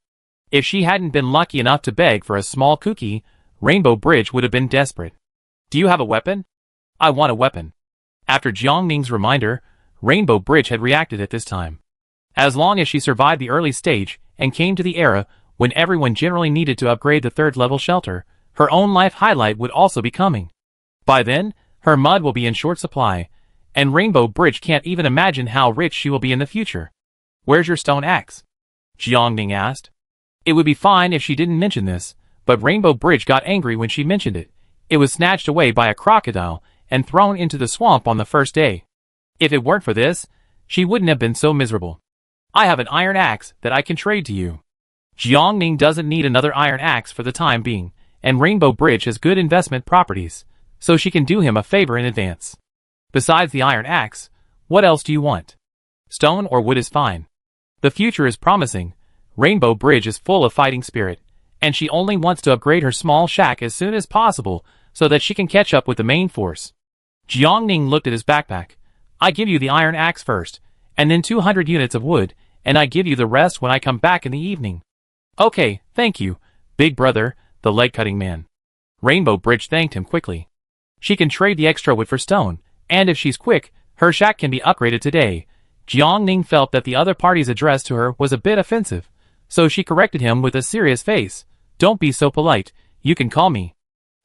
If she hadn't been lucky enough to beg for a small cookie, Rainbow Bridge would have been desperate. Do you have a weapon? I want a weapon. After Jiang Ning's reminder, Rainbow Bridge had reacted at this time. As long as she survived the early stage and came to the era when everyone generally needed to upgrade the 3rd level shelter, her own life highlight would also be coming. By then, her mud will be in short supply, And Rainbow Bridge can't even imagine how rich she will be in the future. Where's your stone axe? Jiangning asked. It would be fine if she didn't mention this, but Rainbow Bridge got angry when she mentioned it. It was snatched away by a crocodile and thrown into the swamp on the first day. If it weren't for this, she wouldn't have been so miserable. I have an iron axe that I can trade to you. Jiangning doesn't need another iron axe for the time being, and Rainbow Bridge has good investment properties, so she can do him a favor in advance. Besides the iron axe, what else do you want? Stone or wood is fine. The future is promising. Rainbow Bridge is full of fighting spirit, and she only wants to upgrade her small shack as soon as possible so that she can catch up with the main force. Jiangning looked at his backpack. I give you the iron axe first, and then 200 units of wood, and I give you the rest when I come back in the evening. Okay, thank you, big brother, the leg-cutting man. Rainbow Bridge thanked him quickly. She can trade the extra wood for stone, and if she's quick, her shack can be upgraded today. Jiangning felt that the other party's address to her was a bit offensive, so she corrected him with a serious face. Don't be so polite, you can call me.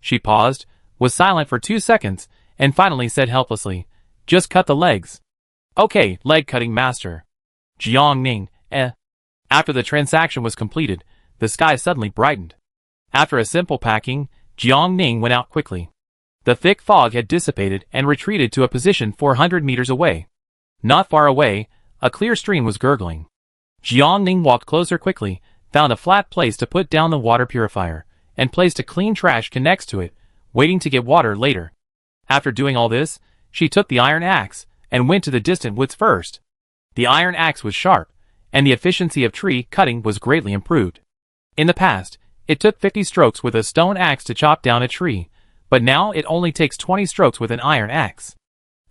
She paused, was silent for 2 seconds, and finally said helplessly, just cut the legs. Okay, leg-cutting master. Jiangning, After the transaction was completed, the sky suddenly brightened. After a simple packing, Jiangning went out quickly. The thick fog had dissipated and retreated to a position 400 meters away. Not far away, a clear stream was gurgling. Jiangning walked closer quickly, found a flat place to put down the water purifier, and placed a clean trash can next to it, waiting to get water later. After doing all this, she took the iron axe and went to the distant woods first. The iron axe was sharp, and the efficiency of tree cutting was greatly improved. In the past, it took 50 strokes with a stone axe to chop down a tree, but now it only takes 20 strokes with an iron axe.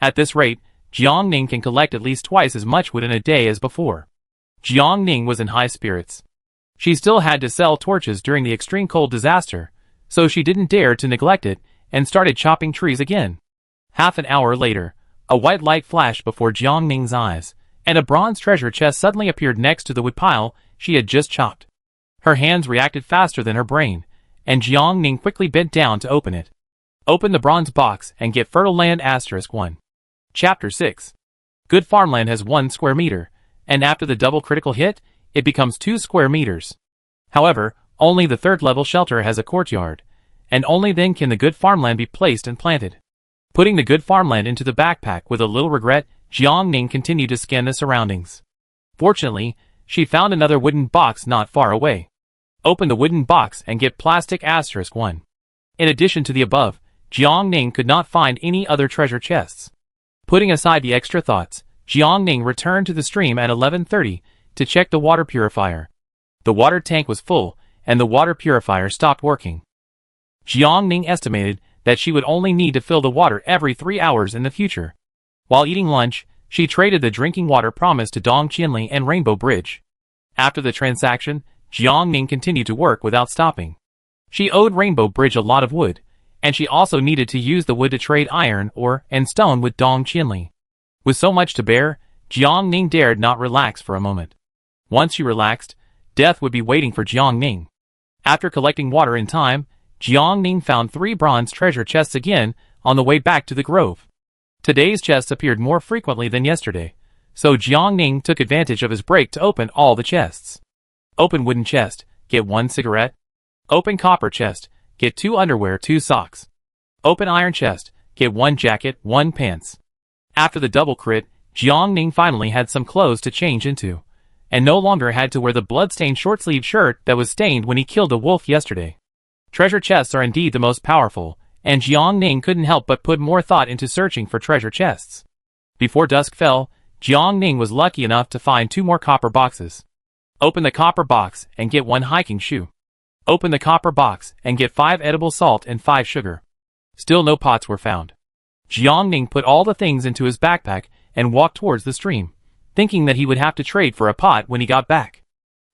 At this rate, Jiangning can collect at least twice as much wood in a day as before. Jiangning was in high spirits. She still had to sell torches during the extreme cold disaster, so she didn't dare to neglect it and started chopping trees again. Half an hour later, a white light flashed before Jiangning's eyes, and a bronze treasure chest suddenly appeared next to the wood pile she had just chopped. Her hands reacted faster than her brain, and Jiangning quickly bent down to open it. Open the bronze box and get fertile land *1. Chapter 6. Good farmland has 1 square meter, and after the double critical hit, it becomes 2 square meters. However, only the 3rd level shelter has a courtyard, and only then can the good farmland be placed and planted. Putting the good farmland into the backpack with a little regret, Jiangning continued to scan the surroundings. Fortunately, she found another wooden box not far away. Open the wooden box and get plastic *1. In addition to the above, Jiangning could not find any other treasure chests. Putting aside the extra thoughts, Jiangning returned to the stream at 11:30 to check the water purifier. The water tank was full, and the water purifier stopped working. Jiangning estimated that she would only need to fill the water every 3 hours in the future. While eating lunch, she traded the drinking water promised to Dong Qianli and Rainbow Bridge. After the transaction, Jiangning continued to work without stopping. She owed Rainbow Bridge a lot of wood, and she also needed to use the wood to trade iron ore and stone with Dong Qianli. With so much to bear, Jiangning dared not relax for a moment. Once she relaxed, death would be waiting for Jiangning. After collecting water in time, Jiangning found 3 bronze treasure chests again on the way back to the grove. Today's chests appeared more frequently than yesterday, so Jiangning took advantage of his break to open all the chests. Open wooden chest, get 1 cigarette. Open copper chest, get 2 underwear, 2 socks. Open iron chest, get 1 jacket, 1 pants. After the double crit, Jiangning finally had some clothes to change into, and no longer had to wear the blood-stained short-sleeved shirt that was stained when he killed a wolf yesterday. Treasure chests are indeed the most powerful, and Jiangning couldn't help but put more thought into searching for treasure chests. Before dusk fell, Jiangning was lucky enough to find 2 more copper boxes. Open the copper box and get 1 hiking shoe. Open the copper box and get 5 edible salt and 5 sugar. Still no pots were found. Jiangning put all the things into his backpack and walked towards the stream, thinking that he would have to trade for a pot when he got back.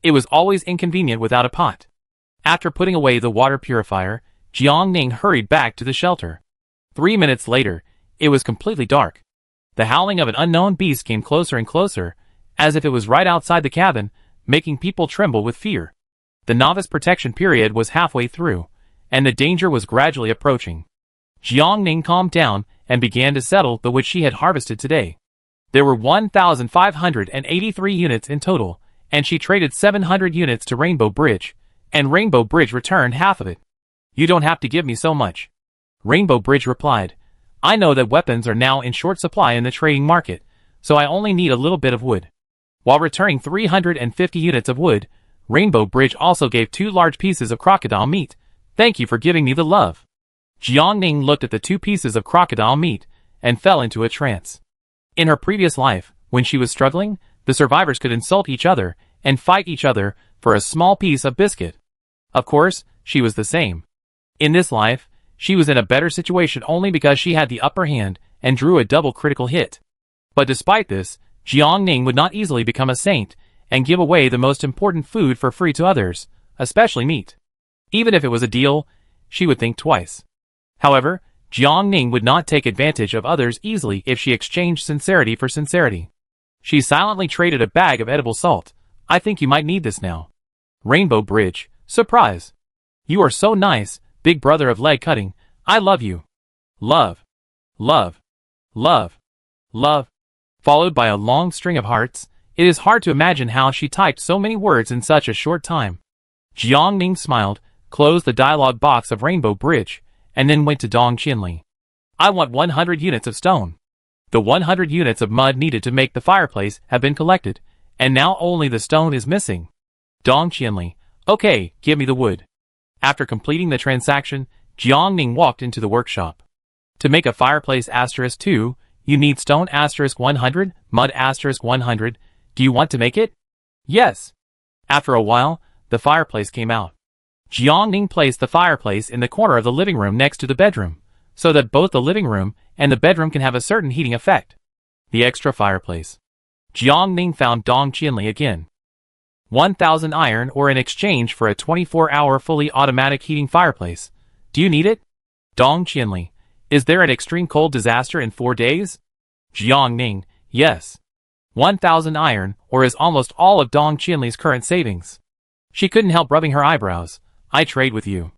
It was always inconvenient without a pot. After putting away the water purifier, Jiangning hurried back to the shelter. 3 minutes later, it was completely dark. The howling of an unknown beast came closer and closer, as if it was right outside the cabin, making people tremble with fear. The novice protection period was halfway through, and the danger was gradually approaching. Jiangning calmed down and began to settle the wood she had harvested today. There were 1,583 units in total, and she traded 700 units to Rainbow Bridge, and Rainbow Bridge returned half of it. "You don't have to give me so much," Rainbow Bridge replied. "I know that weapons are now in short supply in the trading market, so I only need a little bit of wood." While returning 350 units of wood, Rainbow Bridge also gave 2 large pieces of crocodile meat. "Thank you for giving me the love." Jiangning looked at the 2 pieces of crocodile meat and fell into a trance. In her previous life, when she was struggling, the survivors could insult each other and fight each other for a small piece of biscuit. Of course, she was the same. In this life, she was in a better situation only because she had the upper hand and drew a double critical hit. But despite this, Jiangning would not easily become a saint and give away the most important food for free to others, especially meat. Even if it was a deal, she would think twice. However, Jiangning would not take advantage of others easily if she exchanged sincerity for sincerity. She silently traded a bag of edible salt. "I think you might need this now." Rainbow Bridge, surprise. "You are so nice, big brother of leg cutting. I love you. Love. Love. Love. Love." Followed by a long string of hearts. It is hard to imagine how she typed so many words in such a short time. Jiangning smiled, closed the dialogue box of Rainbow Bridge, and then went to Dong Qinli. "I want 100 units of stone." The 100 units of mud needed to make the fireplace have been collected, and now only the stone is missing. Dong Qinli, "Okay, give me the wood." After completing the transaction, Jiangning walked into the workshop. To make a fireplace *2, you need stone *100, mud *100. Do you want to make it? Yes. After a while, the fireplace came out. Jiangning placed the fireplace in the corner of the living room next to the bedroom, so that both the living room and the bedroom can have a certain heating effect. The extra fireplace. Jiangning found Dong Qinli again. 1,000 iron ore in exchange for a 24-hour fully automatic heating fireplace. Do you need it? Dong Qinli, is there an extreme cold disaster in 4 days? Jiangning, yes. 1,000 iron ore is almost all of Dong Qinli's current savings. She couldn't help rubbing her eyebrows. I trade with you.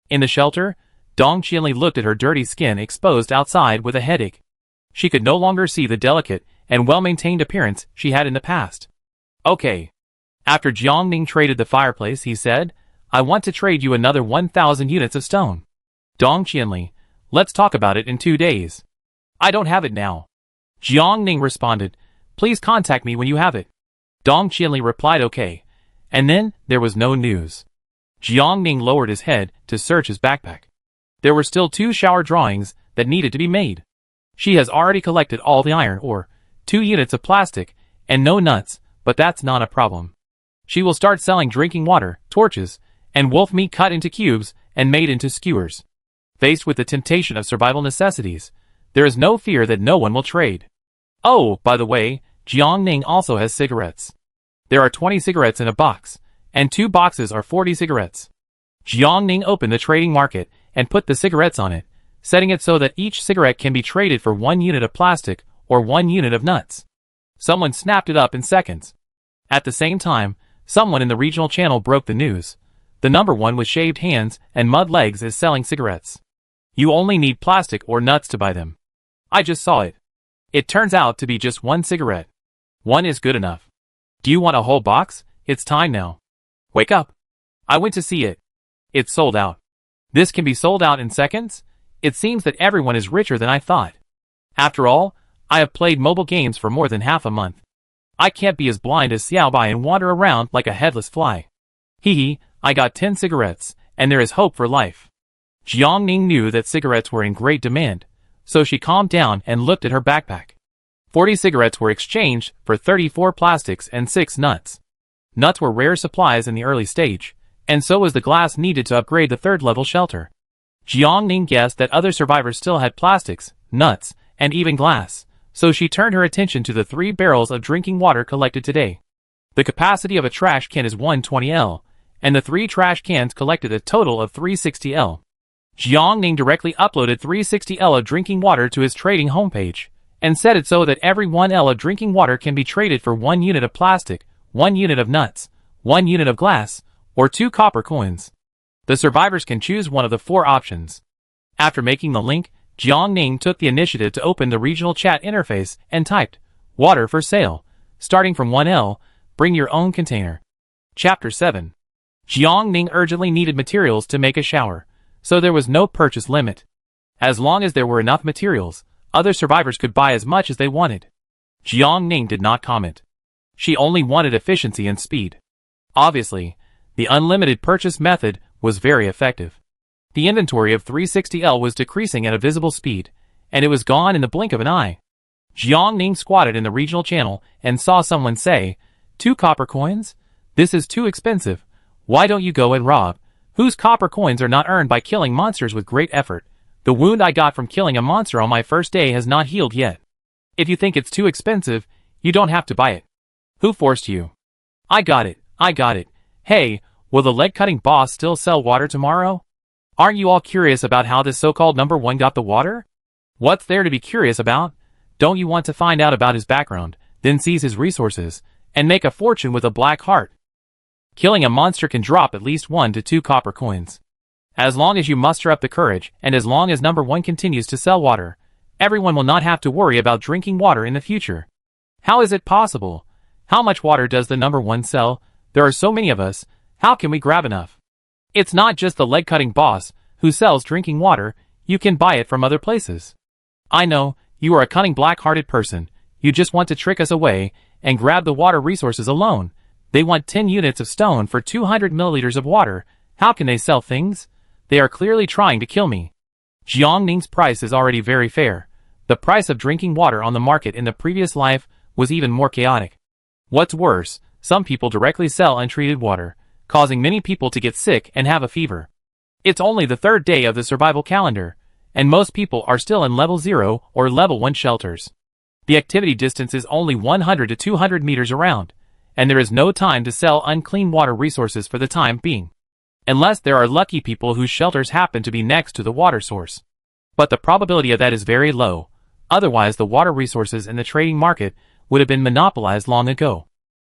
In the shelter, Dong Qinli looked at her dirty skin exposed outside with a headache. She could no longer see the delicate and well-maintained appearance she had in the past. Okay. After Jiangning traded the fireplace, he said, "I want to trade you another 1,000 units of stone." Dong Qinli, "Let's talk about it in 2 days." "I don't have it now." Jiangning responded, "Please contact me when you have it." Dong Qinli replied okay, and then there was no news. Jiangning lowered his head to search his backpack. There were still 2 shower drawings that needed to be made. She has already collected all the iron ore, 2 units of plastic, and no nuts, but that's not a problem. She will start selling drinking water, torches, and wolf meat cut into cubes and made into skewers. Faced with the temptation of survival necessities, there is no fear that no one will trade. Oh, by the way, Jiangning also has cigarettes. There are 20 cigarettes in a box, and 2 boxes are 40 cigarettes. Jiangning opened the trading market and put the cigarettes on it, setting it so that each cigarette can be traded for 1 unit of plastic or 1 unit of nuts. Someone snapped it up in seconds. At the same time, someone in the regional channel broke the news. The number 1 with shaved hands and mud legs is selling cigarettes. You only need plastic or nuts to buy them. I just saw it. It turns out to be just 1 cigarette. 1 is good enough. Do you want a whole box? It's time now. Wake up. I went to see it. It's sold out. This can be sold out in seconds? It seems that everyone is richer than I thought. After all, I have played mobile games for more than half a month. I can't be as blind as Xiaobai and wander around like a headless fly. Hee, I got 10 cigarettes, and there is hope for life. Jiangning knew that cigarettes were in great demand, so she calmed down and looked at her backpack. 40 cigarettes were exchanged for 34 plastics and 6 nuts. Nuts were rare supplies in the early stage, and so was the glass needed to upgrade the 3rd-level shelter. Jiangning guessed that other survivors still had plastics, nuts, and even glass, so she turned her attention to the 3 barrels of drinking water collected today. The capacity of a trash can is 120 L, and the 3 trash cans collected a total of 360 L. Jiangning directly uploaded 360 L of drinking water to his trading homepage, and set it so that every 1 L of drinking water can be traded for 1 unit of plastic, 1 unit of nuts, 1 unit of glass, or 2 copper coins. The survivors can choose one of the 4 options. After making the link, Jiang Ning took the initiative to open the regional chat interface and typed, "Water for sale, starting from 1L, bring your own container." Chapter 7. Jiang Ning urgently needed materials to make a shower, so there was no purchase limit. As long as there were enough materials, other survivors could buy as much as they wanted. Jiang Ning did not comment. She only wanted efficiency and speed. Obviously, the unlimited purchase method was very effective. The inventory of 360L was decreasing at a visible speed, and it was gone in the blink of an eye. Jiang Ning squatted in the regional channel and saw someone say, "2 copper coins? This is too expensive. Why don't you go and rob? Whose copper coins are not earned by killing monsters with great effort? The wound I got from killing a monster on my first day has not healed yet. If you think it's too expensive, you don't have to buy it. Who forced you?" I got it. Hey, will the leg-cutting boss still sell water tomorrow? Aren't you all curious about how this so-called number 1 got the water? What's there to be curious about? Don't you want to find out about his background, then seize his resources, and make a fortune with a black heart? Killing a monster can drop at least 1 to 2 copper coins. As long as you muster up the courage, and as long as number 1 continues to sell water, everyone will not have to worry about drinking water in the future. How is it possible? How much water does the number 1 sell? There are so many of us, how can we grab enough? It's not just the leg-cutting boss who sells drinking water, you can buy it from other places. I know, you are a cunning black-hearted person, you just want to trick us away and grab the water resources alone. They want 10 units of stone for 200 milliliters of water. How can they sell things? They are clearly trying to kill me. Jiang Ning's price is already very fair. The price of drinking water on the market in the previous life was even more chaotic. What's worse, some people directly sell untreated water, causing many people to get sick and have a fever. It's only the 3rd day of the survival calendar, and most people are still in level 0 or level 1 shelters. The activity distance is only 100 to 200 meters around, and there is no time to sell unclean water resources for the time being. Unless there are lucky people whose shelters happen to be next to the water source. But the probability of that is very low, otherwise the water resources in the trading market would have been monopolized long ago.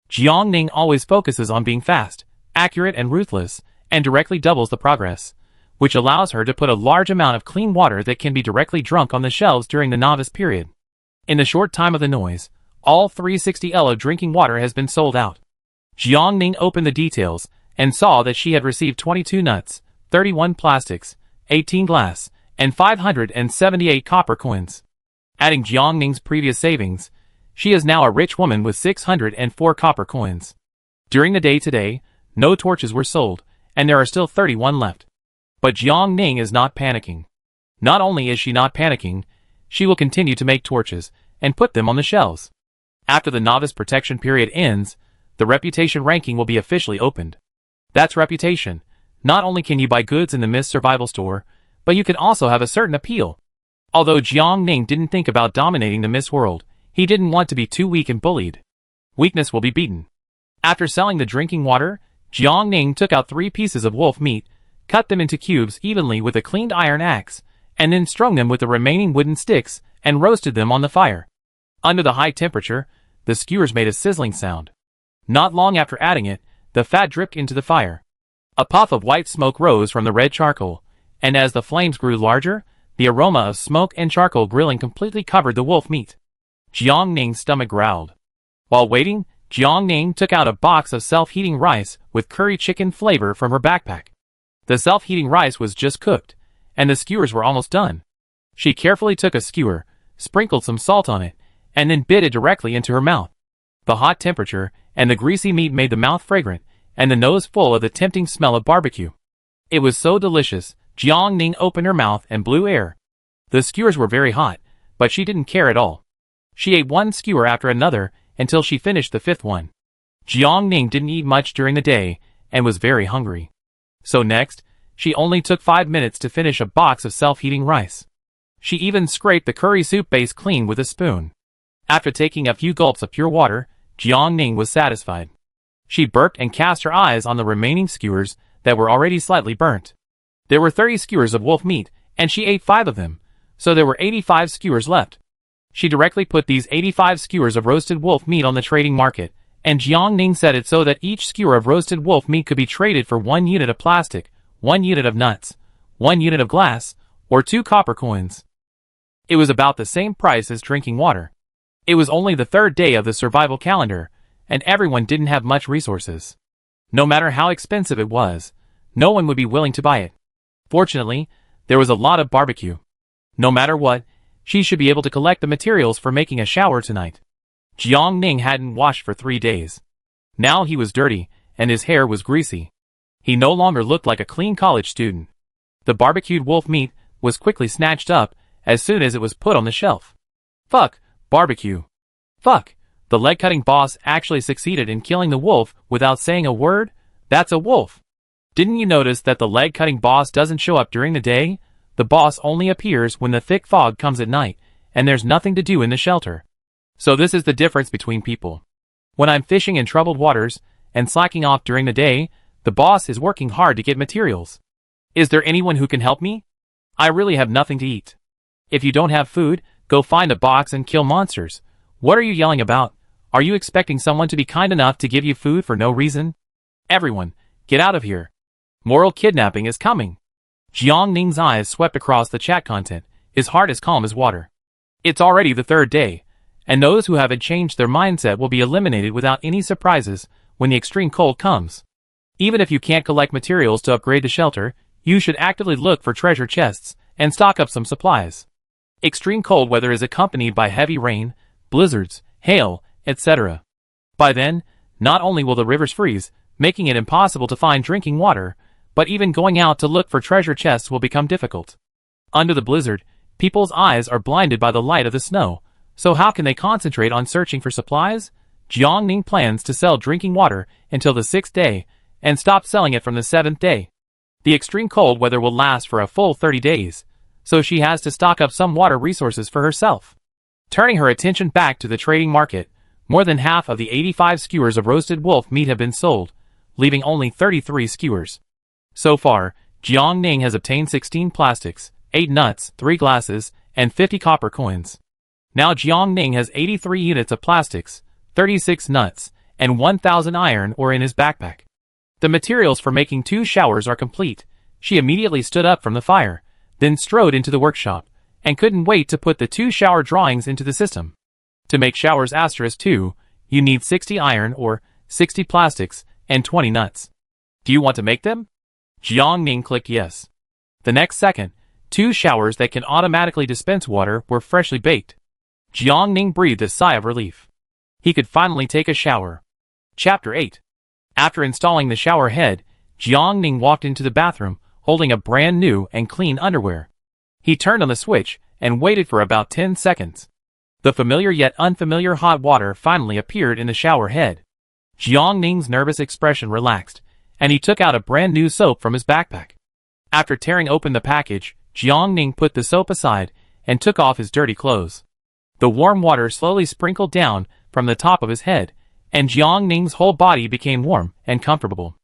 Jiang Ning always focuses on being fast, accurate and ruthless, and directly doubles the progress, which allows her to put a large amount of clean water that can be directly drunk on the shelves during the novice period. In the short time of the noise, all 360L of drinking water has been sold out. Jiang Ning opened the details and saw that she had received 22 nuts, 31 plastics, 18 glass, and 578 copper coins. Adding Jiang Ning's previous savings, she is now a rich woman with 604 copper coins. During the day today, no torches were sold, and there are still 31 left. But Jiang Ning is not panicking. Not only is she not panicking, she will continue to make torches and put them on the shelves. After the novice protection period ends, the reputation ranking will be officially opened. That's reputation. Not only can you buy goods in the Mist Survival Store, but you can also have a certain appeal. Although Jiang Ning didn't think about dominating the Mist world, he didn't want to be too weak and bullied. Weakness will be beaten. After selling the drinking water, Jiang Ning took out 3 pieces of wolf meat, cut them into cubes evenly with a cleaned iron axe, and then strung them with the remaining wooden sticks and roasted them on the fire. Under the high temperature, the skewers made a sizzling sound. Not long after adding it, the fat dripped into the fire. A puff of white smoke rose from the red charcoal, and as the flames grew larger, the aroma of smoke and charcoal grilling completely covered the wolf meat. Jiang Ning's stomach growled. While waiting, Jiang Ning took out a box of self-heating rice with curry chicken flavor from her backpack. The self-heating rice was just cooked, and the skewers were almost done. She carefully took a skewer, sprinkled some salt on it, and then bit it directly into her mouth. The hot temperature and the greasy meat made the mouth fragrant, and the nose full of the tempting smell of barbecue. It was so delicious, Jiang Ning opened her mouth and blew air. The skewers were very hot, but she didn't care at all. She ate one skewer after another until she finished the 5th one. Jiang Ning didn't eat much during the day and was very hungry. So next, she only took 5 minutes to finish a box of self-heating rice. She even scraped the curry soup base clean with a spoon. After taking a few gulps of pure water, Jiang Ning was satisfied. She burped and cast her eyes on the remaining skewers that were already slightly burnt. There were 30 skewers of wolf meat, and she ate 5 of them, so there were 85 skewers left. She directly put these 85 skewers of roasted wolf meat on the trading market, and Jiang Ning set it so that each skewer of roasted wolf meat could be traded for 1 unit of plastic, 1 unit of nuts, 1 unit of glass, or 2 copper coins. It was about the same price as drinking water. It was only the third day of the survival calendar, and everyone didn't have much resources. No matter how expensive it was, no one would be willing to buy it. Fortunately, there was a lot of barbecue. No matter what, she should be able to collect the materials for making a shower tonight. Jiang Ning hadn't washed for 3 days. Now he was dirty, and his hair was greasy. He no longer looked like a clean college student. The barbecued wolf meat was quickly snatched up as soon as it was put on the shelf. Fuck, barbecue. Fuck, the leg-cutting boss actually succeeded in killing the wolf without saying a word? That's a wolf. Didn't you notice that the leg-cutting boss doesn't show up during the day? The boss only appears when the thick fog comes at night, and there's nothing to do in the shelter. So this is the difference between people. When I'm fishing in troubled waters, and slacking off during the day, the boss is working hard to get materials. Is there anyone who can help me? I really have nothing to eat. If you don't have food, go find a box and kill monsters. What are you yelling about? Are you expecting someone to be kind enough to give you food for no reason? Everyone, get out of here. Moral kidnapping is coming. Jiang Ning's eyes swept across the chat content, his heart as calm as water. It's already the third day, and those who haven't changed their mindset will be eliminated without any surprises when the extreme cold comes. Even if you can't collect materials to upgrade the shelter, you should actively look for treasure chests and stock up some supplies. Extreme cold weather is accompanied by heavy rain, blizzards, hail, etc. By then, not only will the rivers freeze, making it impossible to find drinking water, but even going out to look for treasure chests will become difficult. Under the blizzard, people's eyes are blinded by the light of the snow, so how can they concentrate on searching for supplies? Jiang Ning plans to sell drinking water until the 6th day, and stop selling it from the 7th day. The extreme cold weather will last for a full 30 days, so she has to stock up some water resources for herself. Turning her attention back to the trading market, more than half of the 85 skewers of roasted wolf meat have been sold, leaving only 33 skewers. So far, Jiang Ning has obtained 16 plastics, 8 nuts, 3 glasses, and 50 copper coins. Now Jiang Ning has 83 units of plastics, 36 nuts, and 1,000 iron ore in his backpack. The materials for making 2 showers are complete. She immediately stood up from the fire, then strode into the workshop, and couldn't wait to put the 2 shower drawings into the system. To make showers *2, you need 60 iron ore, 60 plastics, and 20 nuts. Do you want to make them? Jiang Ning clicked yes. The next second, 2 showers that can automatically dispense water were freshly baked. Jiang Ning breathed a sigh of relief. He could finally take a shower. Chapter 8. After installing the shower head, Jiang Ning walked into the bathroom, holding a brand new and clean underwear. He turned on the switch and waited for about 10 seconds. The familiar yet unfamiliar hot water finally appeared in the shower head. Jiang Ning's nervous expression relaxed, and he took out a brand new soap from his backpack. After tearing open the package, Jiang Ning put the soap aside and took off his dirty clothes. The warm water slowly sprinkled down from the top of his head, and Jiang Ning's whole body became warm and comfortable.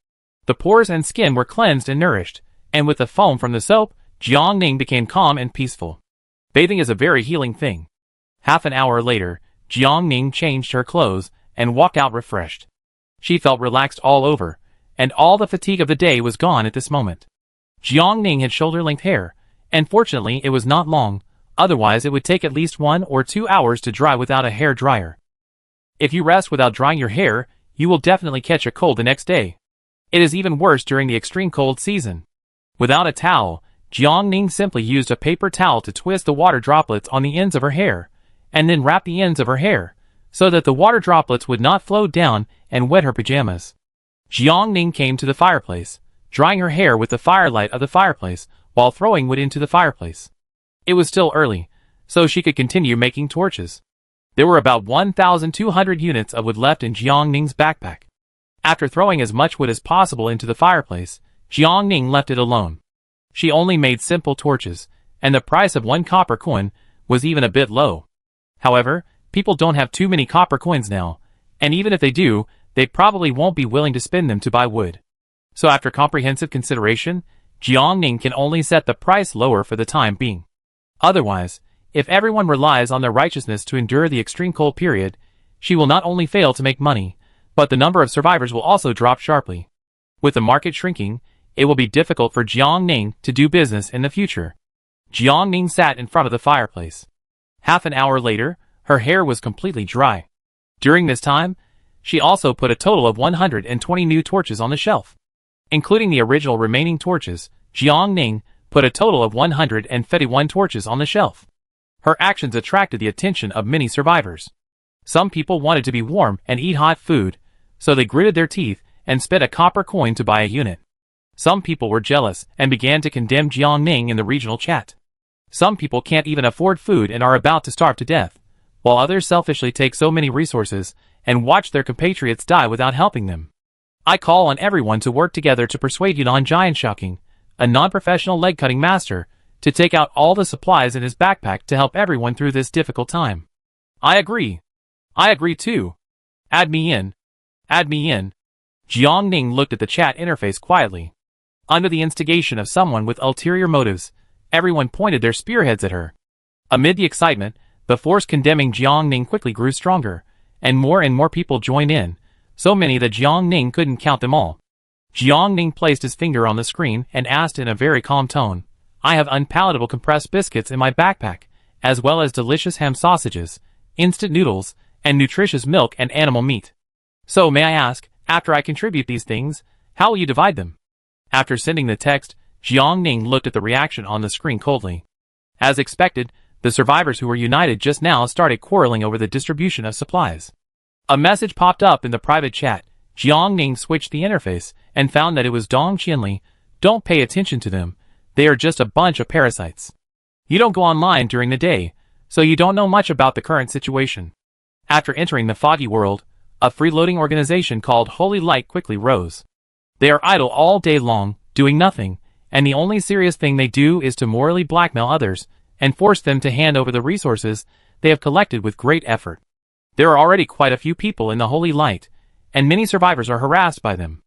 The pores and skin were cleansed and nourished, and with the foam from the soap, Jiang Ning became calm and peaceful. Bathing is a very healing thing. Half an hour later, Jiang Ning changed her clothes and walked out refreshed. She felt relaxed all over, and all the fatigue of the day was gone at this moment. Jiang Ning had shoulder-length hair, and fortunately it was not long, otherwise it would take at least 1 or 2 hours to dry without a hair dryer. If you rest without drying your hair, you will definitely catch a cold the next day. It is even worse during the extreme cold season. Without a towel, Jiang Ning simply used a paper towel to twist the water droplets on the ends of her hair, and then wrap the ends of her hair, so that the water droplets would not flow down and wet her pajamas. Jiang Ning came to the fireplace, drying her hair with the firelight of the fireplace while throwing wood into the fireplace. It was still early, so she could continue making torches. There were about 1,200 units of wood left in Jiang Ning's backpack. After throwing as much wood as possible into the fireplace, Jiang Ning left it alone. She only made simple torches, and the price of 1 copper coin was even a bit low. However, people don't have too many copper coins now, and even if they do, they probably won't be willing to spend them to buy wood. So after comprehensive consideration, Jiang Ning can only set the price lower for the time being. Otherwise, if everyone relies on their righteousness to endure the extreme cold period, she will not only fail to make money, but the number of survivors will also drop sharply. With the market shrinking, it will be difficult for Jiang Ning to do business in the future. Jiang Ning sat in front of the fireplace. Half an hour later, her hair was completely dry. During this time, she also put a total of 120 new torches on the shelf. Including the original remaining torches, Jiang Ning put a total of 151 torches on the shelf. Her actions attracted the attention of many survivors. Some people wanted to be warm and eat hot food, so they gritted their teeth and spent a copper coin to buy a unit. Some people were jealous and began to condemn Jiang Ning in the regional chat. Some people can't even afford food and are about to starve to death, while others selfishly take so many resources and watch their compatriots die without helping them. I call on everyone to work together to persuade Yunnan Giant Shocking, a non-professional leg-cutting master, to take out all the supplies in his backpack to help everyone through this difficult time. I agree. I agree too. Add me in. Add me in. Jiang Ning looked at the chat interface quietly. Under the instigation of someone with ulterior motives, everyone pointed their spearheads at her. Amid the excitement, the force condemning Jiang Ning quickly grew stronger, and more people joined in, so many that Jiang Ning couldn't count them all. Jiang Ning placed his finger on the screen and asked in a very calm tone, I have unpalatable compressed biscuits in my backpack, as well as delicious ham sausages, instant noodles, and nutritious milk and animal meat. So may I ask, after I contribute these things, how will you divide them? After sending the text, Jiang Ning looked at the reaction on the screen coldly. As expected, the survivors who were united just now started quarreling over the distribution of supplies. A message popped up in the private chat. Jiang Ning switched the interface and found that it was Dong Qianli. Don't pay attention to them. They are just a bunch of parasites. You don't go online during the day, so you don't know much about the current situation. After entering the foggy world, a freeloading organization called Holy Light quickly rose. They are idle all day long, doing nothing, and the only serious thing they do is to morally blackmail others and force them to hand over the resources they have collected with great effort. There are already quite a few people in the Holy Light, and many survivors are harassed by them.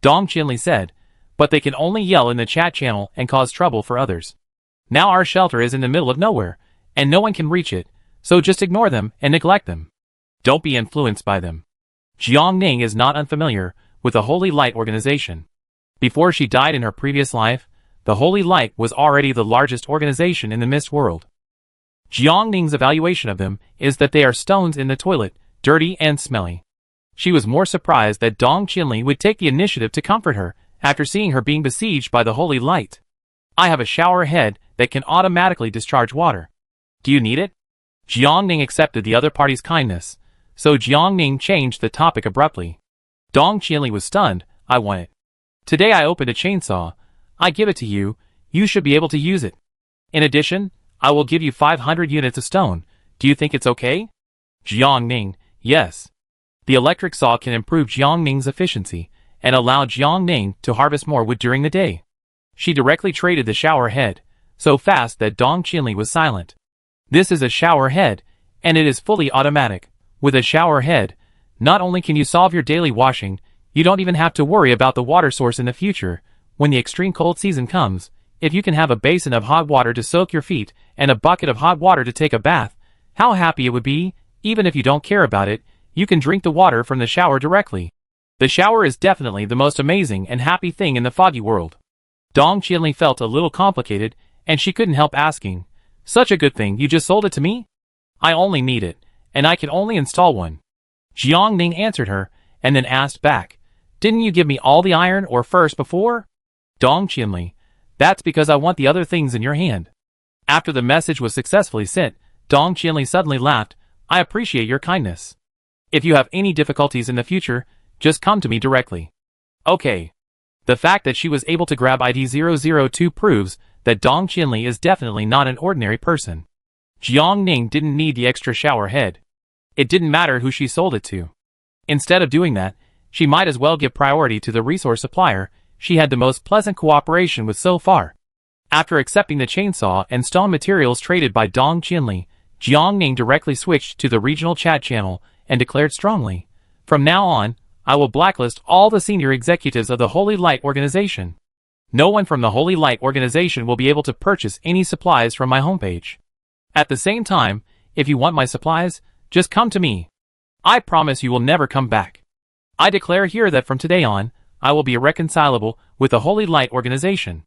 Dong Qianli said, but they can only yell in the chat channel and cause trouble for others. Now our shelter is in the middle of nowhere, and no one can reach it, so just ignore them and neglect them. Don't be influenced by them. Jiang Ning is not unfamiliar with the Holy Light organization. Before she died in her previous life, the Holy Light was already the largest organization in the Mist world. Jiang Ning's evaluation of them is that they are stones in the toilet, dirty and smelly. She was more surprised that Dong Qianli would take the initiative to comfort her after seeing her being besieged by the Holy Light. I have a shower head that can automatically discharge water. Do you need it? Jiang Ning accepted the other party's kindness, so Jiang Ning changed the topic abruptly. Dong Qianli was stunned. I want it. Today I opened a chainsaw. I give it to you. You should be able to use it. In addition, I will give you 500 units of stone. Do you think it's okay? Jiang Ning, yes. The electric saw can improve Jiang Ning's efficiency and allow Jiang Ning to harvest more wood during the day. She directly traded the shower head, so fast that Dong Qianli was silent. This is a shower head, and it is fully automatic. With a shower head, not only can you solve your daily washing, you don't even have to worry about the water source in the future. When the extreme cold season comes, if you can have a basin of hot water to soak your feet and a bucket of hot water to take a bath, how happy it would be. Even if you don't care about it, you can drink the water from the shower directly. The shower is definitely the most amazing and happy thing in the foggy world. Dong Qianli felt a little complicated, and she couldn't help asking, such a good thing, you just sold it to me? I only need it, and I can only install one. Jiang Ning answered her, and then asked back, didn't you give me all the iron ore first before? Dong Qianli, that's because I want the other things in your hand. After the message was successfully sent, Dong Qianli suddenly laughed, I appreciate your kindness. If you have any difficulties in the future, just come to me directly. Okay. The fact that she was able to grab ID 002 proves that Dong Qianli is definitely not an ordinary person. Jiang Ning didn't need the extra shower head. It didn't matter who she sold it to. Instead of doing that, she might as well give priority to the resource supplier she had the most pleasant cooperation with so far. After accepting the chainsaw and stone materials traded by Dong Qianli, Jiang Ning directly switched to the regional chat channel and declared strongly, from now on, I will blacklist all the senior executives of the Holy Light organization. No one from the Holy Light organization will be able to purchase any supplies from my homepage. At the same time, if you want my supplies, just come to me. I promise you will never come back. I declare here that from today on, I will be irreconcilable with the Holy Light organization.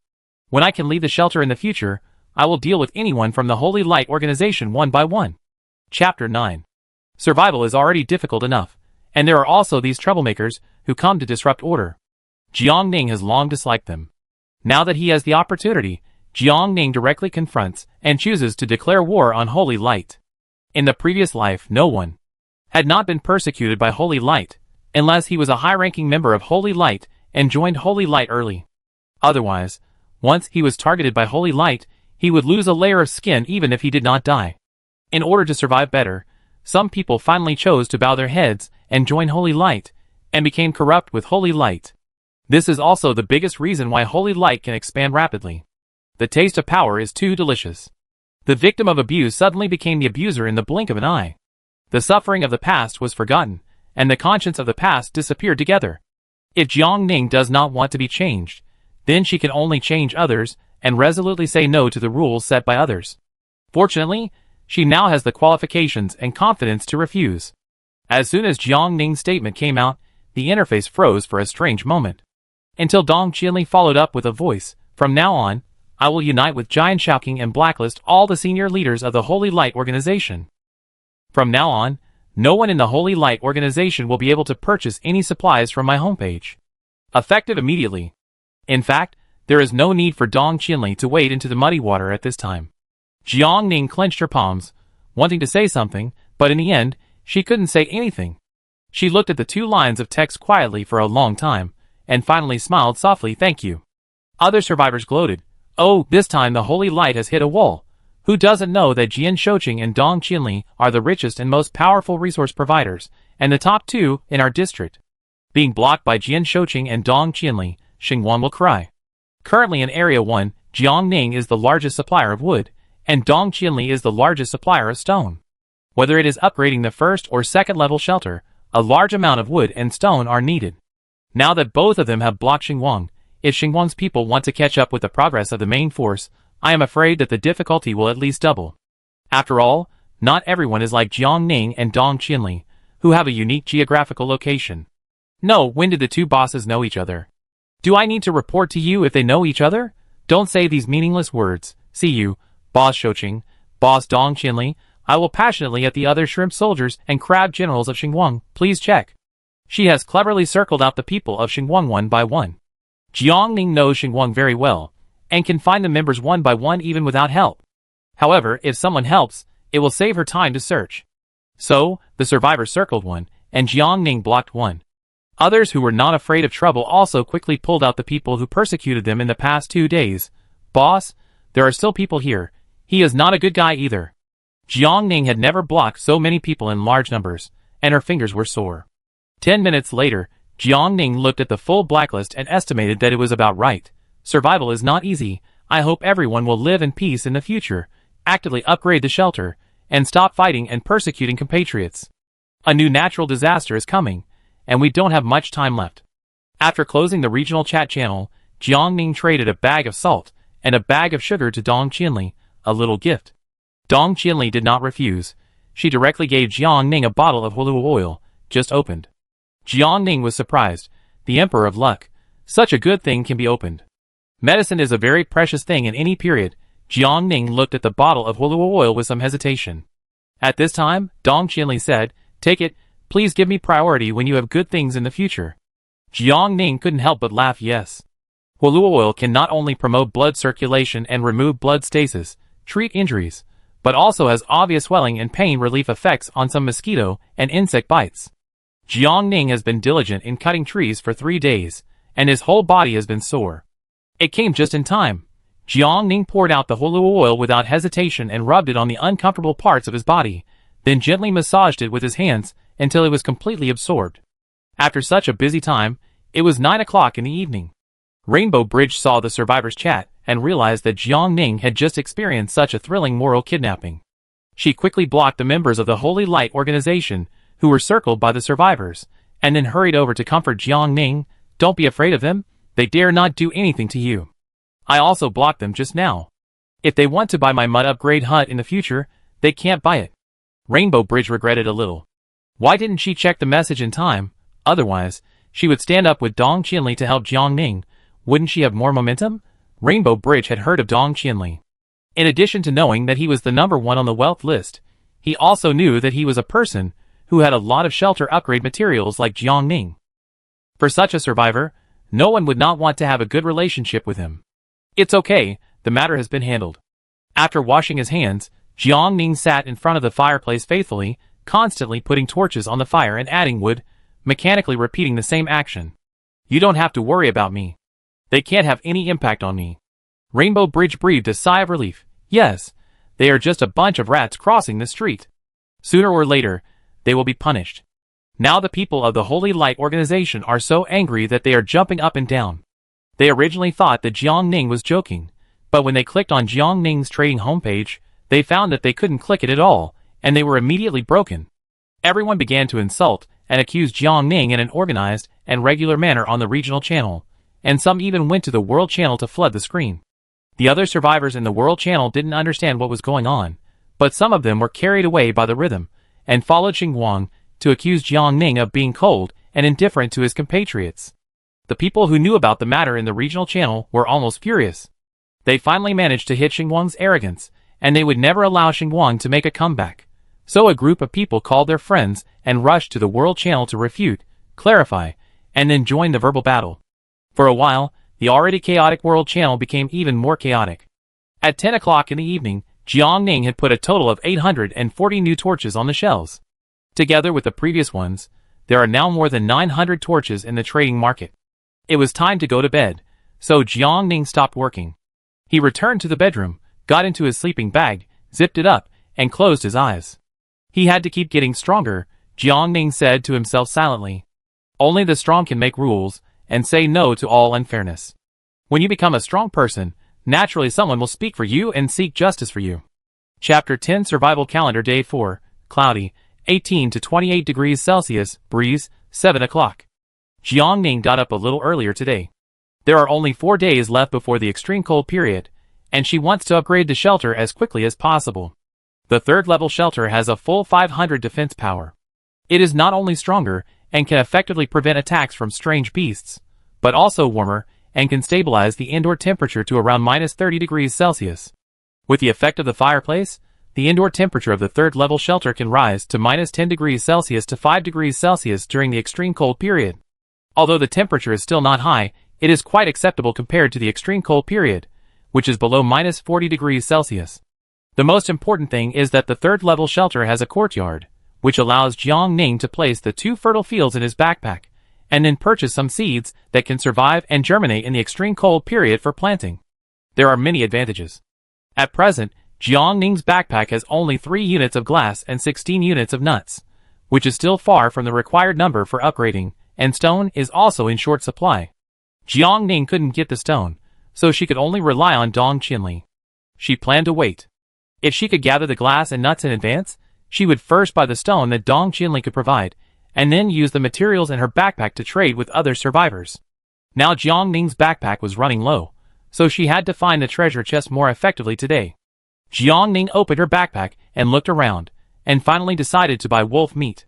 When I can leave the shelter in the future, I will deal with anyone from the Holy Light Organization one by one. Chapter 9. Survival is already difficult enough, and there are also these troublemakers who come to disrupt order. Jiang Ning has long disliked them. Now that he has the opportunity, Jiang Ning directly confronts and chooses to declare war on Holy Light. In the previous life, no one had not been persecuted by Holy Light, unless he was a high-ranking member of Holy Light and joined Holy Light early. Otherwise, once he was targeted by Holy Light, he would lose a layer of skin even if he did not die. In order to survive better, some people finally chose to bow their heads and join Holy Light, and became corrupt with Holy Light. This is also the biggest reason why Holy Light can expand rapidly. The taste of power is too delicious. The victim of abuse suddenly became the abuser in the blink of an eye. The suffering of the past was forgotten, and the conscience of the past disappeared together. If Jiang Ning does not want to be changed, then she can only change others and resolutely say no to the rules set by others. Fortunately, she now has the qualifications and confidence to refuse. As soon as Jiang Ning's statement came out, the interface froze for a strange moment. Until Dong Qianli followed up with a voice, "From now on, I will unite with Jian Shaoqing and blacklist all the senior leaders of the Holy Light Organization. From now on, no one in the Holy Light Organization will be able to purchase any supplies from my homepage." Effective immediately. In fact, there is no need for Dong Qianli to wade into the muddy water at this time. Jiang Ning clenched her palms, wanting to say something, but in the end, she couldn't say anything. She looked at the 2 lines of text quietly for a long time, and finally smiled softly, "Thank you." Other survivors gloated. "Oh, this time the Holy Light has hit a wall. Who doesn't know that Jian Shaoqing and Dong Qianli are the richest and most powerful resource providers, and the top 2 in our district? Being blocked by Jian Shaoqing and Dong Qianli, Xingguang will cry." Currently in Area 1, Jiang Ning is the largest supplier of wood, and Dong Qianli is the largest supplier of stone. Whether it is upgrading the 1st or 2nd level shelter, a large amount of wood and stone are needed. Now that both of them have blocked Xingguang, if Xingguang's people want to catch up with the progress of the main force, I am afraid that the difficulty will at least double. After all, not everyone is like Jiang Ning and Dong Qianli, who have a unique geographical location. No, when did the 2 bosses know each other? Do I need to report to you if they know each other? Don't say these meaningless words. See you, Boss Shaoqing, Boss Dong Qianli. I will passionately at the other shrimp soldiers and crab generals of Xingguang. Please check. She has cleverly circled out the people of Xingguang one by one. Jiang Ning knows Xingguang very well, and can find the members one by one even without help. However, if someone helps, it will save her time to search. So, the survivors circled one, and Jiang Ning blocked one. Others who were not afraid of trouble also quickly pulled out the people who persecuted them in the past 2 days. "Boss, there are still people here. He is not a good guy either." Jiang Ning had never blocked so many people in large numbers, and her fingers were sore. 10 minutes later, Jiang Ning looked at the full blacklist and estimated that it was about right. Survival is not easy. I hope everyone will live in peace in the future, actively upgrade the shelter, and stop fighting and persecuting compatriots. A new natural disaster is coming, and we don't have much time left. After closing the regional chat channel, Jiang Ning traded a bag of salt and a bag of sugar to Dong Qianli, a little gift. Dong Qianli did not refuse. She directly gave Jiang Ning a bottle of hulua oil, just opened. Jiang Ning was surprised. The Emperor of Luck. Such a good thing can be opened. Medicine is a very precious thing in any period. Jiang Ning looked at the bottle of hulua oil with some hesitation. At this time, Dong Qianli said, "Take it. Please give me priority when you have good things in the future." Jiang Ning couldn't help but laugh. Yes. Hulua oil can not only promote blood circulation and remove blood stasis, treat injuries, but also has obvious swelling and pain relief effects on some mosquito and insect bites. Jiang Ning has been diligent in cutting trees for 3 days, and his whole body has been sore. It came just in time. Jiang Ning poured out the hulua oil without hesitation and rubbed it on the uncomfortable parts of his body, then gently massaged it with his hands until it was completely absorbed. After such a busy time, it was 9 o'clock in the evening. Rainbow Bridge saw the survivors' chat and realized that Jiang Ning had just experienced such a thrilling moral kidnapping. She quickly blocked the members of the Holy Light Organization, who were circled by the survivors, and then hurried over to comfort Jiang Ning. "Don't be afraid of them. They dare not do anything to you. I also blocked them just now. If they want to buy my mud upgrade hut in the future, they can't buy it." Rainbow Bridge regretted a little. Why didn't she check the message in time? Otherwise, she would stand up with Dong Qianli to help Jiang Ning. Wouldn't she have more momentum? Rainbow Bridge had heard of Dong Qianli. In addition to knowing that he was the #1 on the wealth list, he also knew that he was a person who had a lot of shelter upgrade materials like Jiangning. For such a survivor, no one would not want to have a good relationship with him. It's okay, the matter has been handled. After washing his hands, Jiangning sat in front of the fireplace faithfully, constantly putting torches on the fire and adding wood, mechanically repeating the same action. You don't have to worry about me. They can't have any impact on me. Rainbow Bridge breathed a sigh of relief. Yes, they are just a bunch of rats crossing the street. Sooner or later, they will be punished. Now the people of the Holy Light organization are so angry that they are jumping up and down. They originally thought that Jiangning was joking, but when they clicked on Jiangning's trading homepage, they found that they couldn't click it at all, and they were immediately broken. Everyone began to insult and accuse Jiangning in an organized and regular manner on the regional channel, and some even went to the world channel to flood the screen. The other survivors in the world channel didn't understand what was going on, but some of them were carried away by the rhythm, and followed Xinguang to accuse Jiangning of being cold and indifferent to his compatriots. The people who knew about the matter in the regional channel were almost furious. They finally managed to hit Xinguang's arrogance, and they would never allow Xinguang to make a comeback. So a group of people called their friends and rushed to the world channel to refute, clarify, and then join the verbal battle. For a while, the already chaotic world channel became even more chaotic. At 10 o'clock in the evening, Jiangning had put a total of 840 new torches on the shelves. Together with the previous ones, there are now more than 900 torches in the trading market. It was time to go to bed, so Jiangning stopped working. He returned to the bedroom, got into his sleeping bag, zipped it up, and closed his eyes. He had to keep getting stronger, Jiangning said to himself silently. Only the strong can make rules, and say no to all unfairness. When you become a strong person, naturally someone will speak for you and seek justice for you. Chapter 10 Survival Calendar Day 4, Cloudy, 18 to 28 degrees Celsius, breeze, 7 o'clock. Jiangning got up a little earlier today. There are only 4 days left before the extreme cold period, and she wants to upgrade the shelter as quickly as possible. The third level shelter has a full 500 defense power. It is not only stronger and can effectively prevent attacks from strange beasts, but also warmer and can stabilize the indoor temperature to around -30 degrees Celsius. With the effect of the fireplace, the indoor temperature of the third level shelter can rise to -10 degrees Celsius to 5 degrees Celsius during the extreme cold period. Although the temperature is still not high, it is quite acceptable compared to the extreme cold period, which is below -40 degrees Celsius. The most important thing is that the third level shelter has a courtyard, which allows Jiangning to place the 2 fertile fields in his backpack, and then purchase some seeds that can survive and germinate in the extreme cold period for planting. There are many advantages. At present, Jiangning's backpack has only 3 units of glass and 16 units of nuts, which is still far from the required number for upgrading, and stone is also in short supply. Jiangning couldn't get the stone, so she could only rely on Dong Qinli. She planned to wait. If she could gather the glass and nuts in advance, she would first buy the stone that Dong Qinli could provide, and then use the materials in her backpack to trade with other survivors. Now Jiangning's backpack was running low, so she had to find the treasure chest more effectively today. Jiangning opened her backpack and looked around, and finally decided to buy wolf meat.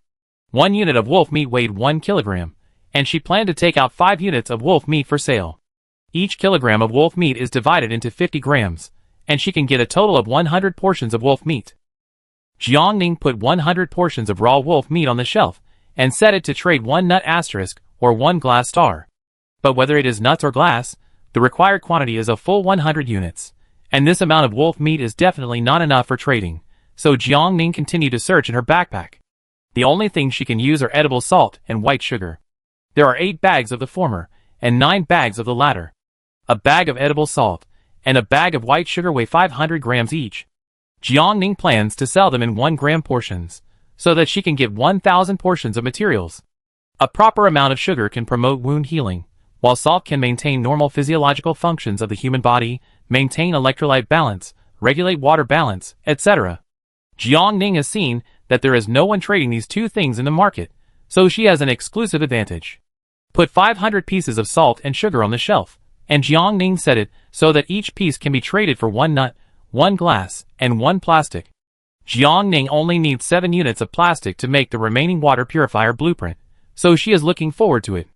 1 unit of wolf meat weighed 1 kilogram, and she planned to take out 5 units of wolf meat for sale. Each kilogram of wolf meat is divided into 50 grams, and she can get a total of 100 portions of wolf meat. Jiangning put 100 portions of raw wolf meat on the shelf, and set it to trade 1 nut asterisk or 1 glass star. But whether it is nuts or glass, the required quantity is a full 100 units, and this amount of wolf meat is definitely not enough for trading, so Jiangning continued to search in her backpack. The only things she can use are edible salt and white sugar. There are 8 bags of the former, and 9 bags of the latter. A bag of edible salt and a bag of white sugar weigh 500 grams each. Jiangning plans to sell them in 1-gram portions, so that she can get 1,000 portions of materials. A proper amount of sugar can promote wound healing, while salt can maintain normal physiological functions of the human body, maintain electrolyte balance, regulate water balance, etc. Jiangning has seen that there is no one trading these 2 things in the market, so she has an exclusive advantage. Put 500 pieces of salt and sugar on the shelf, and Jiangning set it so that each piece can be traded for 1 nut, 1 glass, and 1 plastic. Jiangning only needs 7 units of plastic to make the remaining water purifier blueprint, so she is looking forward to it.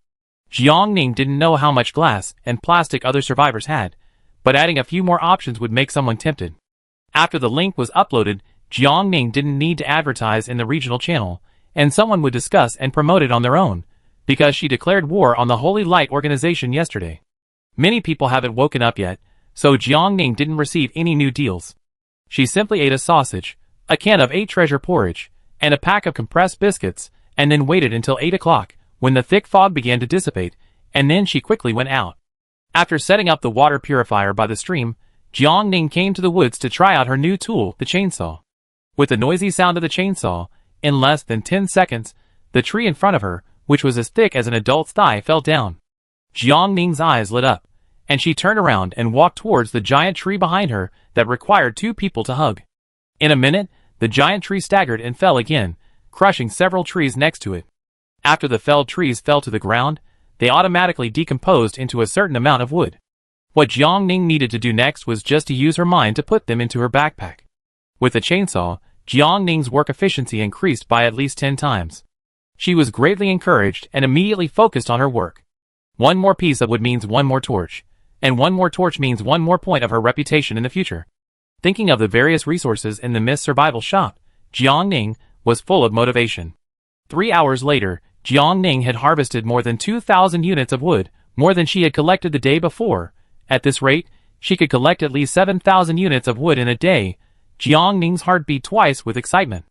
Jiangning didn't know how much glass and plastic other survivors had, but adding a few more options would make someone tempted. After the link was uploaded, Jiangning didn't need to advertise in the regional channel, and someone would discuss and promote it on their own, because she declared war on the Holy Light organization yesterday. Many people haven't woken up yet, so Jiangning didn't receive any new deals. She simply ate a sausage, a can of 8 treasure porridge, and a pack of compressed biscuits, and then waited until 8 o'clock, when the thick fog began to dissipate, and then she quickly went out. After setting up the water purifier by the stream, Jiangning came to the woods to try out her new tool, the chainsaw. With the noisy sound of the chainsaw, in less than 10 seconds, the tree in front of her, which was as thick as an adult's thigh, fell down. Jiangning's eyes lit up, and she turned around and walked towards the giant tree behind her that required 2 people to hug. In a minute, the giant tree staggered and fell again, crushing several trees next to it. After the felled trees fell to the ground, they automatically decomposed into a certain amount of wood. What Jiangning needed to do next was just to use her mind to put them into her backpack. With the chainsaw, Jiangning's work efficiency increased by at least 10 times. She was greatly encouraged and immediately focused on her work. One more piece of wood means one more torch, and one more torch means one more point of her reputation in the future. Thinking of the various resources in the Miss Survival shop, Jiangning was full of motivation. 3 hours later, Jiangning had harvested more than 2,000 units of wood, more than she had collected the day before. At this rate, she could collect at least 7,000 units of wood in a day. Jiangning's heart beat twice with excitement.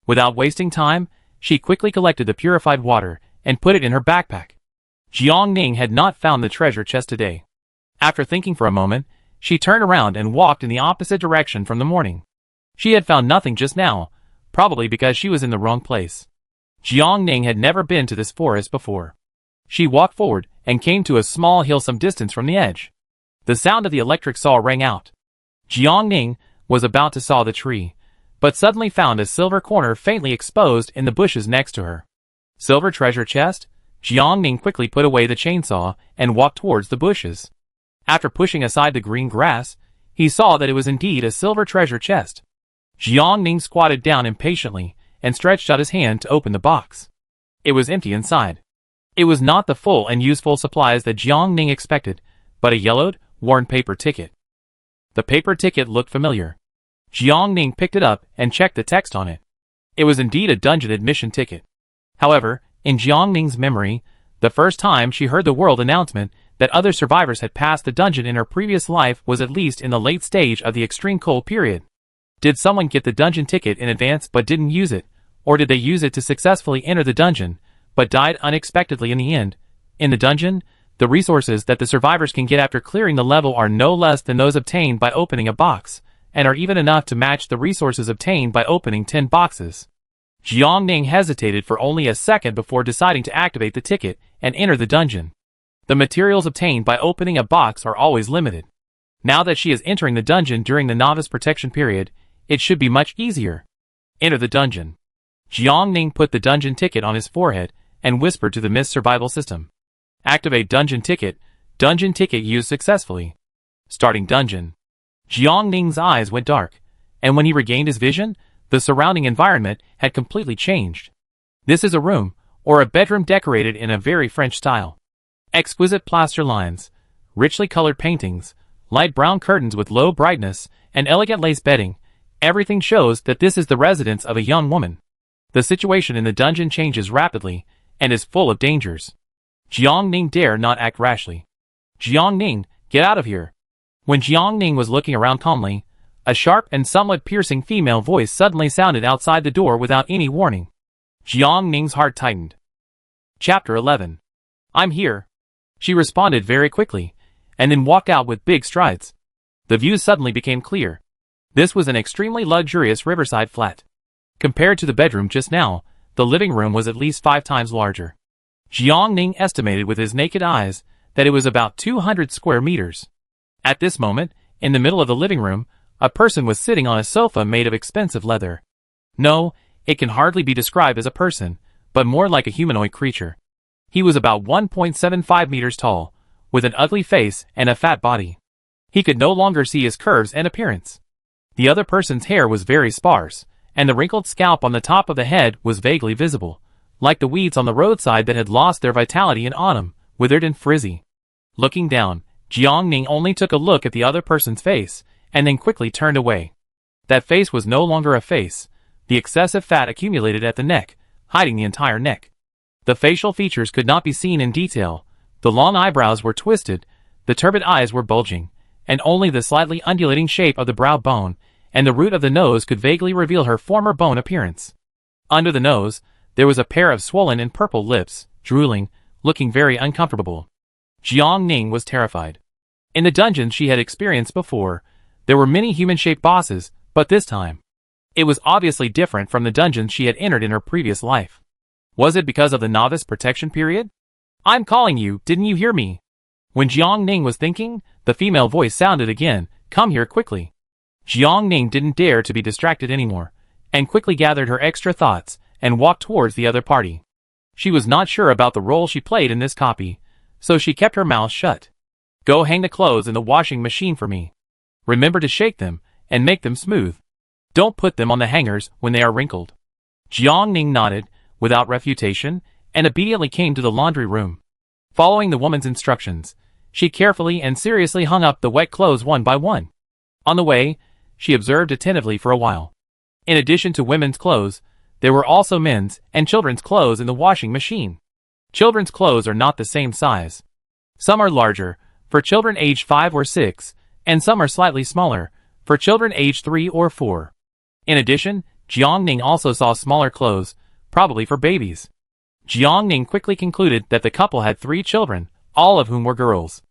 Without wasting time, she quickly collected the purified water and put it in her backpack. Jiangning had not found the treasure chest today. After thinking for a moment, she turned around and walked in the opposite direction from the morning. She had found nothing just now, probably because she was in the wrong place. Jiangning had never been to this forest before. She walked forward and came to a small hill some distance from the edge. The sound of the electric saw rang out. Jiangning was about to saw the tree, but suddenly found a silver corner faintly exposed in the bushes next to her. Silver treasure chest? Jiangning quickly put away the chainsaw and walked towards the bushes. After pushing aside the green grass, he saw that it was indeed a silver treasure chest. Jiangning squatted down impatiently and stretched out his hand to open the box. It was empty inside. It was not the full and useful supplies that Jiangning expected, but a yellowed, worn paper ticket. The paper ticket looked familiar. Jiangning picked it up and checked the text on it. It was indeed a dungeon admission ticket. However, in Jiangning's memory, the first time she heard the world announcement that other survivors had passed the dungeon in her previous life was at least in the late stage of the extreme cold period. Did someone get the dungeon ticket in advance but didn't use it, or did they use it to successfully enter the dungeon, but died unexpectedly in the end? In the dungeon, the resources that the survivors can get after clearing the level are no less than those obtained by opening a box, and are even enough to match the resources obtained by opening 10 boxes. Jiangning hesitated for only a second before deciding to activate the ticket and enter the dungeon. The materials obtained by opening a box are always limited. Now that she is entering the dungeon during the novice protection period, it should be much easier. Enter the dungeon. Jiangning put the dungeon ticket on his forehead and whispered to the Miss Survival system. Activate dungeon ticket used successfully. Starting dungeon. Jiangning's eyes went dark, and when he regained his vision, the surrounding environment had completely changed. This is a room, or a bedroom decorated in a very French style. Exquisite plaster lines, richly colored paintings, light brown curtains with low brightness, and elegant lace bedding. Everything shows that this is the residence of a young woman. The situation in the dungeon changes rapidly, and is full of dangers. Jiangning dare not act rashly. Jiangning, get out of here. When Jiangning was looking around calmly, a sharp and somewhat piercing female voice suddenly sounded outside the door without any warning. Jiangning's heart tightened. Chapter 11. I'm here. She responded very quickly, and then walked out with big strides. The view suddenly became clear. This was an extremely luxurious riverside flat. Compared to the bedroom just now, the living room was at least 5 times larger. Jiangning estimated with his naked eyes that it was about 200 square meters. At this moment, in the middle of the living room, a person was sitting on a sofa made of expensive leather. No, it can hardly be described as a person, but more like a humanoid creature. He was about 1.75 meters tall, with an ugly face and a fat body. He could no longer see his curves and appearance. The other person's hair was very sparse, and the wrinkled scalp on the top of the head was vaguely visible, like the weeds on the roadside that had lost their vitality in autumn, withered and frizzy. Looking down, Jiangning only took a look at the other person's face, and then quickly turned away. That face was no longer a face. The excessive fat accumulated at the neck, hiding the entire neck. The facial features could not be seen in detail. The long eyebrows were twisted, the turbid eyes were bulging, and only the slightly undulating shape of the brow bone and the root of the nose could vaguely reveal her former bone appearance. Under the nose, there was a pair of swollen and purple lips, drooling, looking very uncomfortable. Jiang Ning was terrified. In the dungeons she had experienced before, there were many human-shaped bosses, but this time, it was obviously different from the dungeons she had entered in her previous life. Was it because of the novice protection period? "I'm calling you, didn't you hear me?" When Jiang Ning was thinking, the female voice sounded again, "Come here quickly." Jiang Ning didn't dare to be distracted anymore, and quickly gathered her extra thoughts and walked towards the other party. She was not sure about the role she played in this copy, so she kept her mouth shut. "Go hang the clothes in the washing machine for me. Remember to shake them and make them smooth. Don't put them on the hangers when they are wrinkled." Jiang Ning nodded, without refutation, and obediently came to the laundry room. Following the woman's instructions, she carefully and seriously hung up the wet clothes one by one. On the way, she observed attentively for a while. In addition to women's clothes, there were also men's and children's clothes in the washing machine. Children's clothes are not the same size. Some are larger, for children aged 5 or 6, and some are slightly smaller, for children aged 3 or 4. In addition, Jiang Ning also saw smaller clothes, probably for babies. Jiang Ning quickly concluded that the couple had 3 children, all of whom were girls.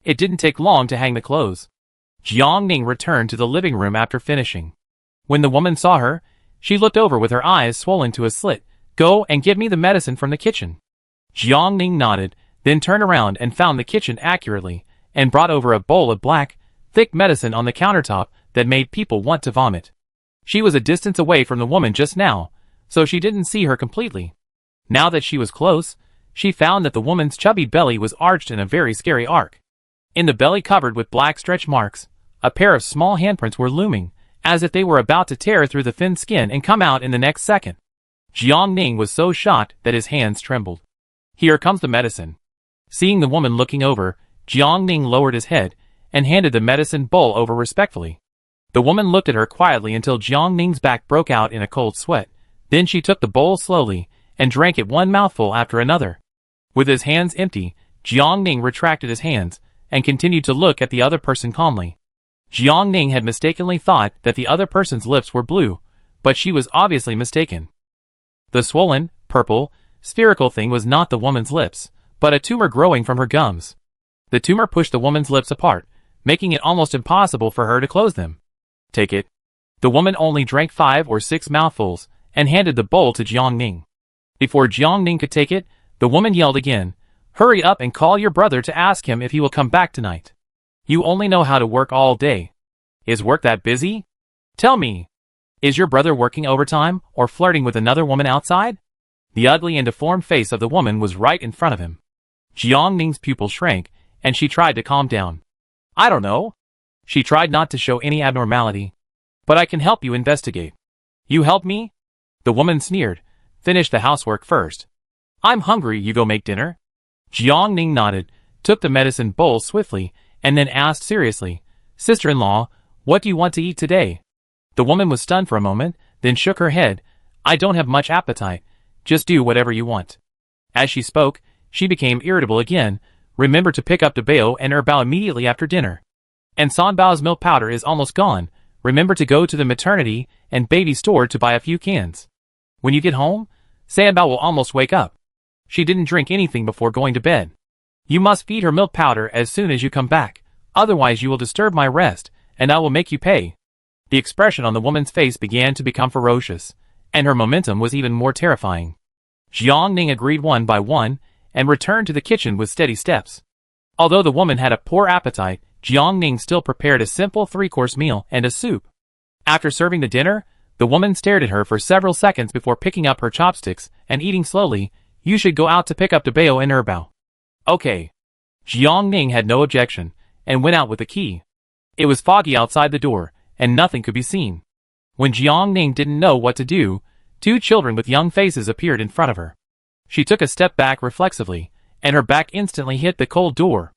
It didn't take long to hang the clothes. Jiang Ning returned to the living room after finishing. When the woman saw her, she looked over with her eyes swollen to a slit. "Go and get me the medicine from the kitchen." Jiang Ning nodded, then turned around and found the kitchen accurately, and brought over a bowl of black, thick medicine on the countertop that made people want to vomit. She was a distance away from the woman just now, so she didn't see her completely. Now that she was close, she found that the woman's chubby belly was arched in a very scary arc. In the belly covered with black stretch marks, a pair of small handprints were looming, as if they were about to tear through the thin skin and come out in the next second. Jiang Ning was so shocked that his hands trembled. "Here comes the medicine." Seeing the woman looking over, Jiang Ning lowered his head and handed the medicine bowl over respectfully. The woman looked at her quietly until Jiang Ning's back broke out in a cold sweat. Then she took the bowl slowly and drank it one mouthful after another. With his hands empty, Jiang Ning retracted his hands and continued to look at the other person calmly. Jiang Ning had mistakenly thought that the other person's lips were blue, but she was obviously mistaken. The swollen, purple, spherical thing was not the woman's lips, but a tumor growing from her gums. The tumor pushed the woman's lips apart, making it almost impossible for her to close them. "Take it." The woman only drank 5 or 6 mouthfuls, and handed the bowl to Jiang Ning. Before Jiang Ning could take it, the woman yelled again, "Hurry up and call your brother to ask him if he will come back tonight. You only know how to work all day. Is work that busy? Tell me, is your brother working overtime or flirting with another woman outside?" The ugly and deformed face of the woman was right in front of him. Jiang Ning's pupil shrank, and she tried to calm down. "I don't know." She tried not to show any abnormality. "But I can help you investigate." "You help me?" The woman sneered. "Finish the housework first." "I'm hungry, you go make dinner." Jiang Ning nodded, took the medicine bowl swiftly, and then asked seriously, "Sister-in-law, what do you want to eat today?" The woman was stunned for a moment, then shook her head. "I don't have much appetite. Just do whatever you want." As she spoke, she became irritable again. "Remember to pick up Dabao and Erbao immediately after dinner. And Sanbao's milk powder is almost gone. Remember to go to the maternity and baby store to buy a few cans. When you get home, Sanbao will almost wake up. She didn't drink anything before going to bed. You must feed her milk powder as soon as you come back, otherwise you will disturb my rest, and I will make you pay." The expression on the woman's face began to become ferocious, and her momentum was even more terrifying. Jiang Ning agreed one by one, and returned to the kitchen with steady steps. Although the woman had a poor appetite, Jiang Ning still prepared a simple 3-course meal and a soup. After serving the dinner, the woman stared at her for several seconds before picking up her chopsticks and eating slowly. "You should go out to pick up Dabao and Erbao." "Okay." Jiang Ning had no objection, and went out with the key. It was foggy outside the door, and nothing could be seen. When Jiang Ning didn't know what to do, 2 children with young faces appeared in front of her. She took a step back reflexively, and her back instantly hit the cold door.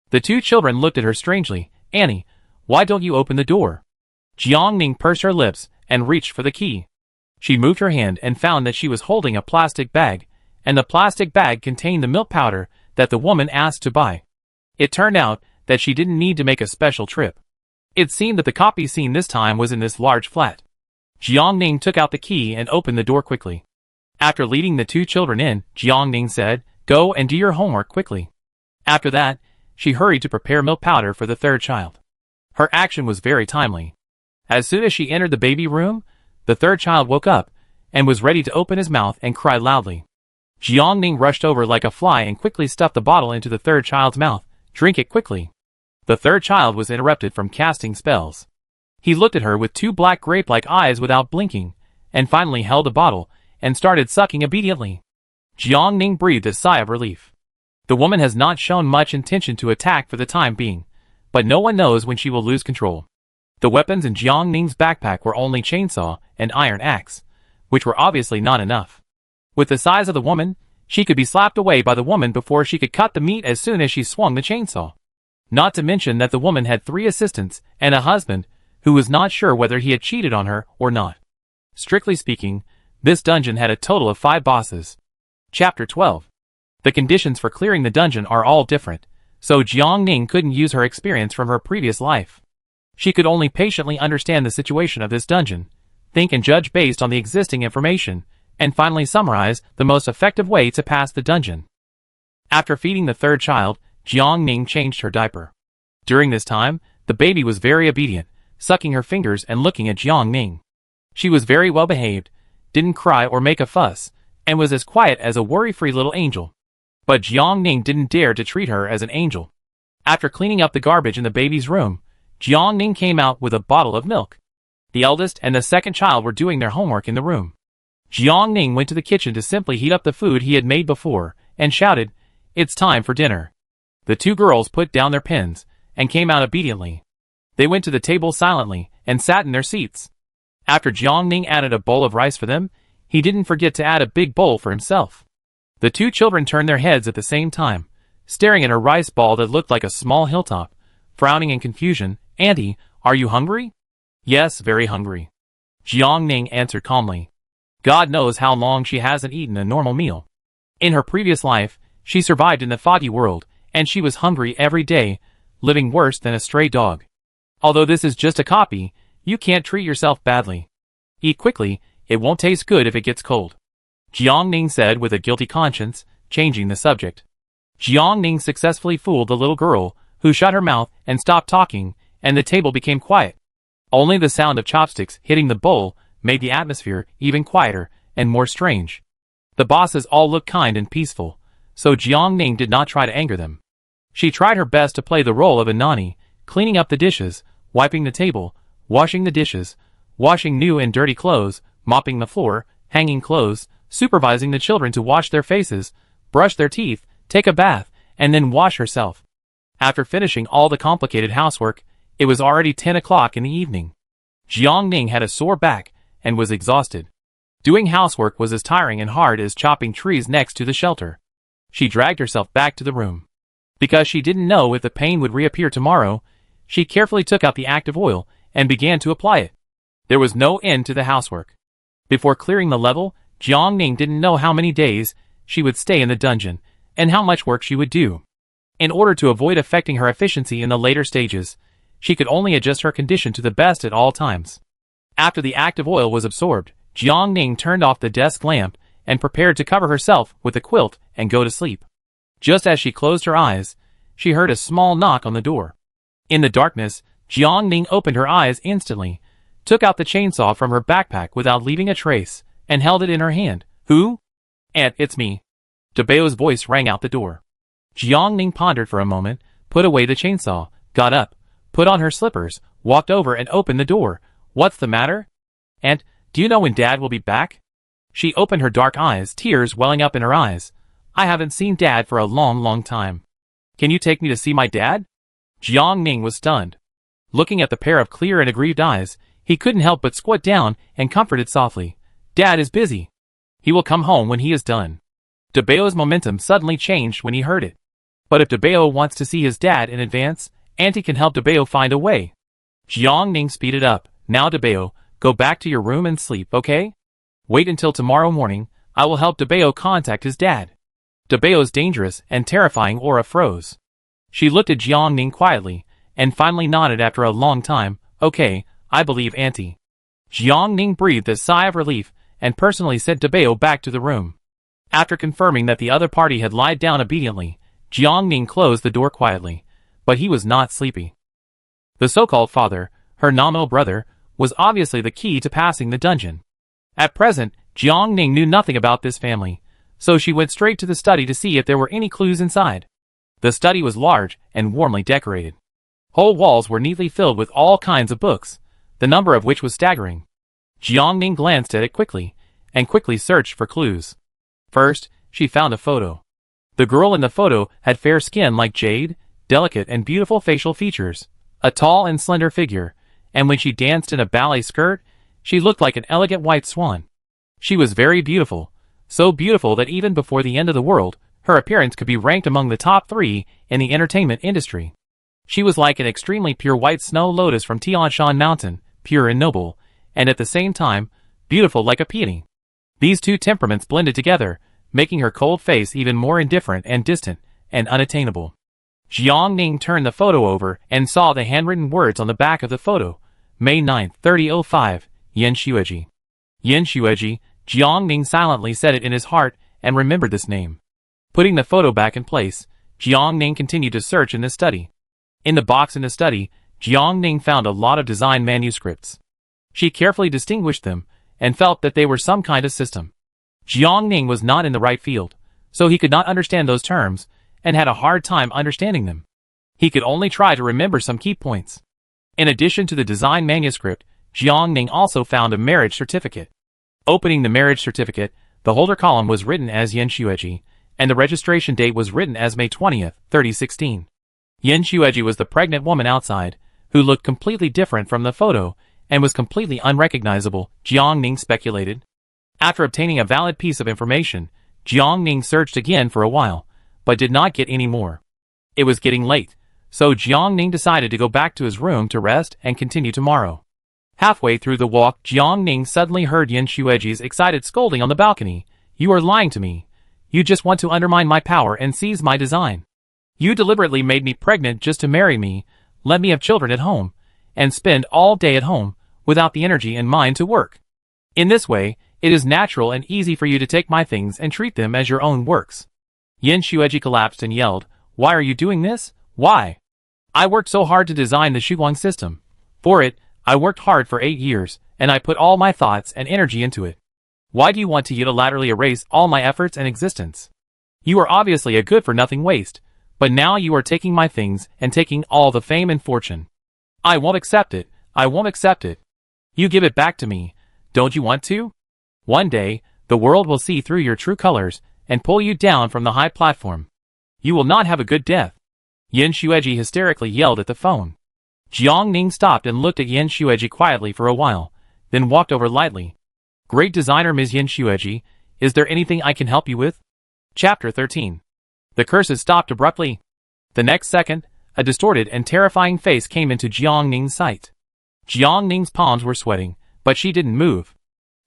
The 2 children looked at her strangely. "Annie, why don't you open the door?" Jiangning pursed her lips and reached for the key. She moved her hand and found that she was holding a plastic bag, and the plastic bag contained the milk powder that the woman asked to buy. It turned out that she didn't need to make a special trip. It seemed that the copy scene this time was in this large flat. Jiangning took out the key and opened the door quickly. After leading the two children in, Jiangning said, "Go and do your homework quickly." After that, she hurried to prepare milk powder for the third child. Her action was very timely. As soon as she entered the baby room, the third child woke up and was ready to open his mouth and cry loudly. Jiangning rushed over like a fly and quickly stuffed the bottle into the third child's mouth. "Drink it quickly." The third child was interrupted from casting spells. He looked at her with two black grape-like eyes without blinking, and finally held the bottle and started sucking obediently. Jiangning breathed a sigh of relief. The woman has not shown much intention to attack for the time being, but no one knows when she will lose control. The weapons in Jiangning's backpack were only chainsaw and iron axe, which were obviously not enough. With the size of the woman, she could be slapped away by the woman before she could cut the meat as soon as she swung the chainsaw. Not to mention that the woman had 3 assistants and a husband who was not sure whether he had cheated on her or not. Strictly speaking, this dungeon had a total of 5 bosses. Chapter 12. The conditions for clearing the dungeon are all different, so Jiangning couldn't use her experience from her previous life. She could only patiently understand the situation of this dungeon, think and judge based on the existing information, and finally summarize the most effective way to pass the dungeon. After feeding the third child, Jiangning changed her diaper. During this time, the baby was very obedient, sucking her fingers and looking at Jiangning. She was very well behaved, didn't cry or make a fuss, and was as quiet as a worry-free little angel. But Jiangning didn't dare to treat her as an angel. After cleaning up the garbage in the baby's room, Jiangning came out with a bottle of milk. The eldest and the second child were doing their homework in the room. Jiangning went to the kitchen to simply heat up the food he had made before, and shouted, "It's time for dinner." The 2 girls put down their pens, and came out obediently. They went to the table silently, and sat in their seats. After Jiangning added a bowl of rice for them, he didn't forget to add a big bowl for himself. The 2 children turned their heads at the same time, staring at a rice ball that looked like a small hilltop, frowning in confusion. "Auntie, are you hungry?" "Yes, very hungry," Jiangning answered calmly. God knows how long she hasn't eaten a normal meal. In her previous life, she survived in the foggy world, and she was hungry every day, living worse than a stray dog. Although this is just a copy, you can't treat yourself badly. Eat quickly, it won't taste good if it gets cold, Jiangning said with a guilty conscience, changing the subject. Jiangning successfully fooled the little girl, who shut her mouth and stopped talking, and the table became quiet. Only the sound of chopsticks hitting the bowl made the atmosphere even quieter and more strange. The bosses all looked kind and peaceful, so Jiangning did not try to anger them. She tried her best to play the role of a nanny, cleaning up the dishes, wiping the table, washing the dishes, washing new and dirty clothes, mopping the floor, hanging clothes, supervising the children to wash their faces, brush their teeth, take a bath, and then wash herself. After finishing all the complicated housework, it was already 10 o'clock in the evening. Jiangning had a sore back and was exhausted. Doing housework was as tiring and hard as chopping trees next to the shelter. She dragged herself back to the room. Because she didn't know if the pain would reappear tomorrow, she carefully took out the active oil and began to apply it. There was no end to the housework. Before clearing the level, Jiangning didn't know how many days she would stay in the dungeon, and how much work she would do. In order to avoid affecting her efficiency in the later stages, she could only adjust her condition to the best at all times. After the active oil was absorbed, Jiangning turned off the desk lamp and prepared to cover herself with a quilt and go to sleep. Just as she closed her eyes, she heard a small knock on the door. In the darkness, Jiangning opened her eyes instantly, took out the chainsaw from her backpack without leaving a trace, and held it in her hand. "Who?" "Aunt, it's me." Debao's voice rang out the door. Jiangning pondered for a moment, put away the chainsaw, got up, put on her slippers, walked over and opened the door. "What's the matter?" "Aunt, do you know when Dad will be back?" She opened her dark eyes, tears welling up in her eyes. "I haven't seen Dad for a long time. Can you take me to see my dad?" Jiangning was stunned. Looking at the pair of clear and aggrieved eyes, he couldn't help but squat down and comforted softly. "Dad is busy. He will come home when he is done." Debao's momentum suddenly changed when he heard it. But if Debao wants to see his dad in advance, Auntie can help Debao find a way. Jiangning speeded up, Now Debeo, go back to your room and sleep, okay? Wait until tomorrow morning, I will help Debeo contact his dad. Debeo's dangerous and terrifying aura froze. She looked at Jiangning quietly, and finally nodded after a long time. Okay, I believe Auntie. Jiangning breathed a sigh of relief, and personally sent Debeo back to the room. After confirming that the other party had lied down obediently, Jiangning closed the door quietly, but he was not sleepy. The so-called father, her nominal brother, was obviously the key to passing the dungeon. At present, Jiangning knew nothing about this family, so she went straight to the study to see if there were any clues inside. The study was large and warmly decorated. Whole walls were neatly filled with all kinds of books, the number of which was staggering. Jiangning glanced at it quickly, and quickly searched for clues. First, she found a photo. The girl in the photo had fair skin like jade, delicate and beautiful facial features, a tall and slender figure, and when she danced in a ballet skirt, she looked like an elegant white swan. She was very beautiful, so beautiful that even before the end of the world, her appearance could be ranked among the top 3 in the entertainment industry. She was like an extremely pure white snow lotus from Tianshan Mountain, pure and noble, and at the same time, beautiful like a peony. These two temperaments blended together, making her cold face even more indifferent and distant and unattainable. Jiangning turned the photo over and saw the handwritten words on the back of the photo. May 9, 3005, Yen Shueji. Yen Shueji, Jiangning silently said it in his heart and remembered this name. Putting the photo back in place, Jiangning continued to search in the study. In the box in the study, Jiangning found a lot of design manuscripts. She carefully distinguished them and felt that they were some kind of system. Jiangning was not in the right field, so he could not understand those terms and had a hard time understanding them. He could only try to remember some key points. In addition to the design manuscript, Jiangning also found a marriage certificate. Opening the marriage certificate, the holder column was written as Yen Shueji, and the registration date was written as May 20th, 3016. Yen Shueji was the pregnant woman outside, who looked completely different from the photo, and was completely unrecognizable, Jiangning speculated. After obtaining a valid piece of information, Jiangning searched again for a while, but did not get any more. It was getting late, so Jiangning decided to go back to his room to rest and continue tomorrow. Halfway through the walk, Jiangning suddenly heard Yen Shueji's excited scolding on the balcony. You are lying to me. You just want to undermine my power and seize my design. You deliberately made me pregnant just to marry me, let me have children at home, and spend all day at home, without the energy and mind to work. In this way, it is natural and easy for you to take my things and treat them as your own works. Yen Shueji collapsed and yelled, Why are you doing this? Why? I worked so hard to design the Shuguang system. For it, I worked hard for 8 years, and I put all my thoughts and energy into it. Why do you want to unilaterally erase all my efforts and existence? You are obviously a good-for-nothing waste, but now you are taking my things and taking all the fame and fortune. I won't accept it. I won't accept it. You give it back to me. Don't you want to? One day, the world will see through your true colors and pull you down from the high platform. You will not have a good death. Yen Shueji hysterically yelled at the phone. Jiangning stopped and looked at Yen Shueji quietly for a while, then walked over lightly. Great designer Ms. Yen Shueji, is there anything I can help you with? Chapter 13. The curses stopped abruptly. The next second, a distorted and terrifying face came into Jiangning's sight. Jiangning's palms were sweating, but she didn't move.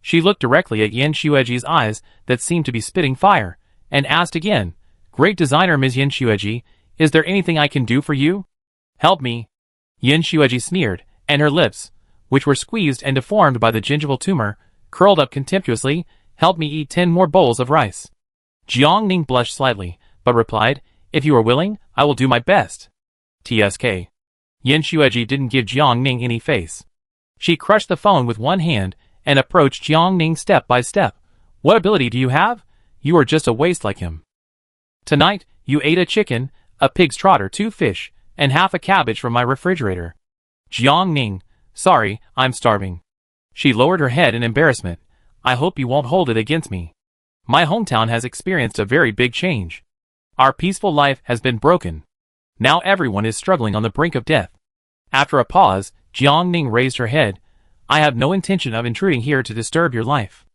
She looked directly at Yen Shueji's eyes that seemed to be spitting fire, and asked again, Great designer Ms. Yen Shueji, is there anything I can do for you? Help me. Yen Shueji sneered, and her lips, which were squeezed and deformed by the gingival tumor, curled up contemptuously. Help me eat 10 more bowls of rice. Jiangning blushed slightly, but replied, If you are willing, I will do my best. TSK. Yen Shueji didn't give Jiangning any face. She crushed the phone with one hand and approached Jiangning step by step. What ability do you have? You are just a waste like him. Tonight, you ate a chicken, a pig's trotter, 2 fish, and half a cabbage from my refrigerator. Jiangning, sorry, I'm starving. She lowered her head in embarrassment. I hope you won't hold it against me. My hometown has experienced a very big change. Our peaceful life has been broken. Now everyone is struggling on the brink of death. After a pause, Jiangning raised her head. I have no intention of intruding here to disturb your life.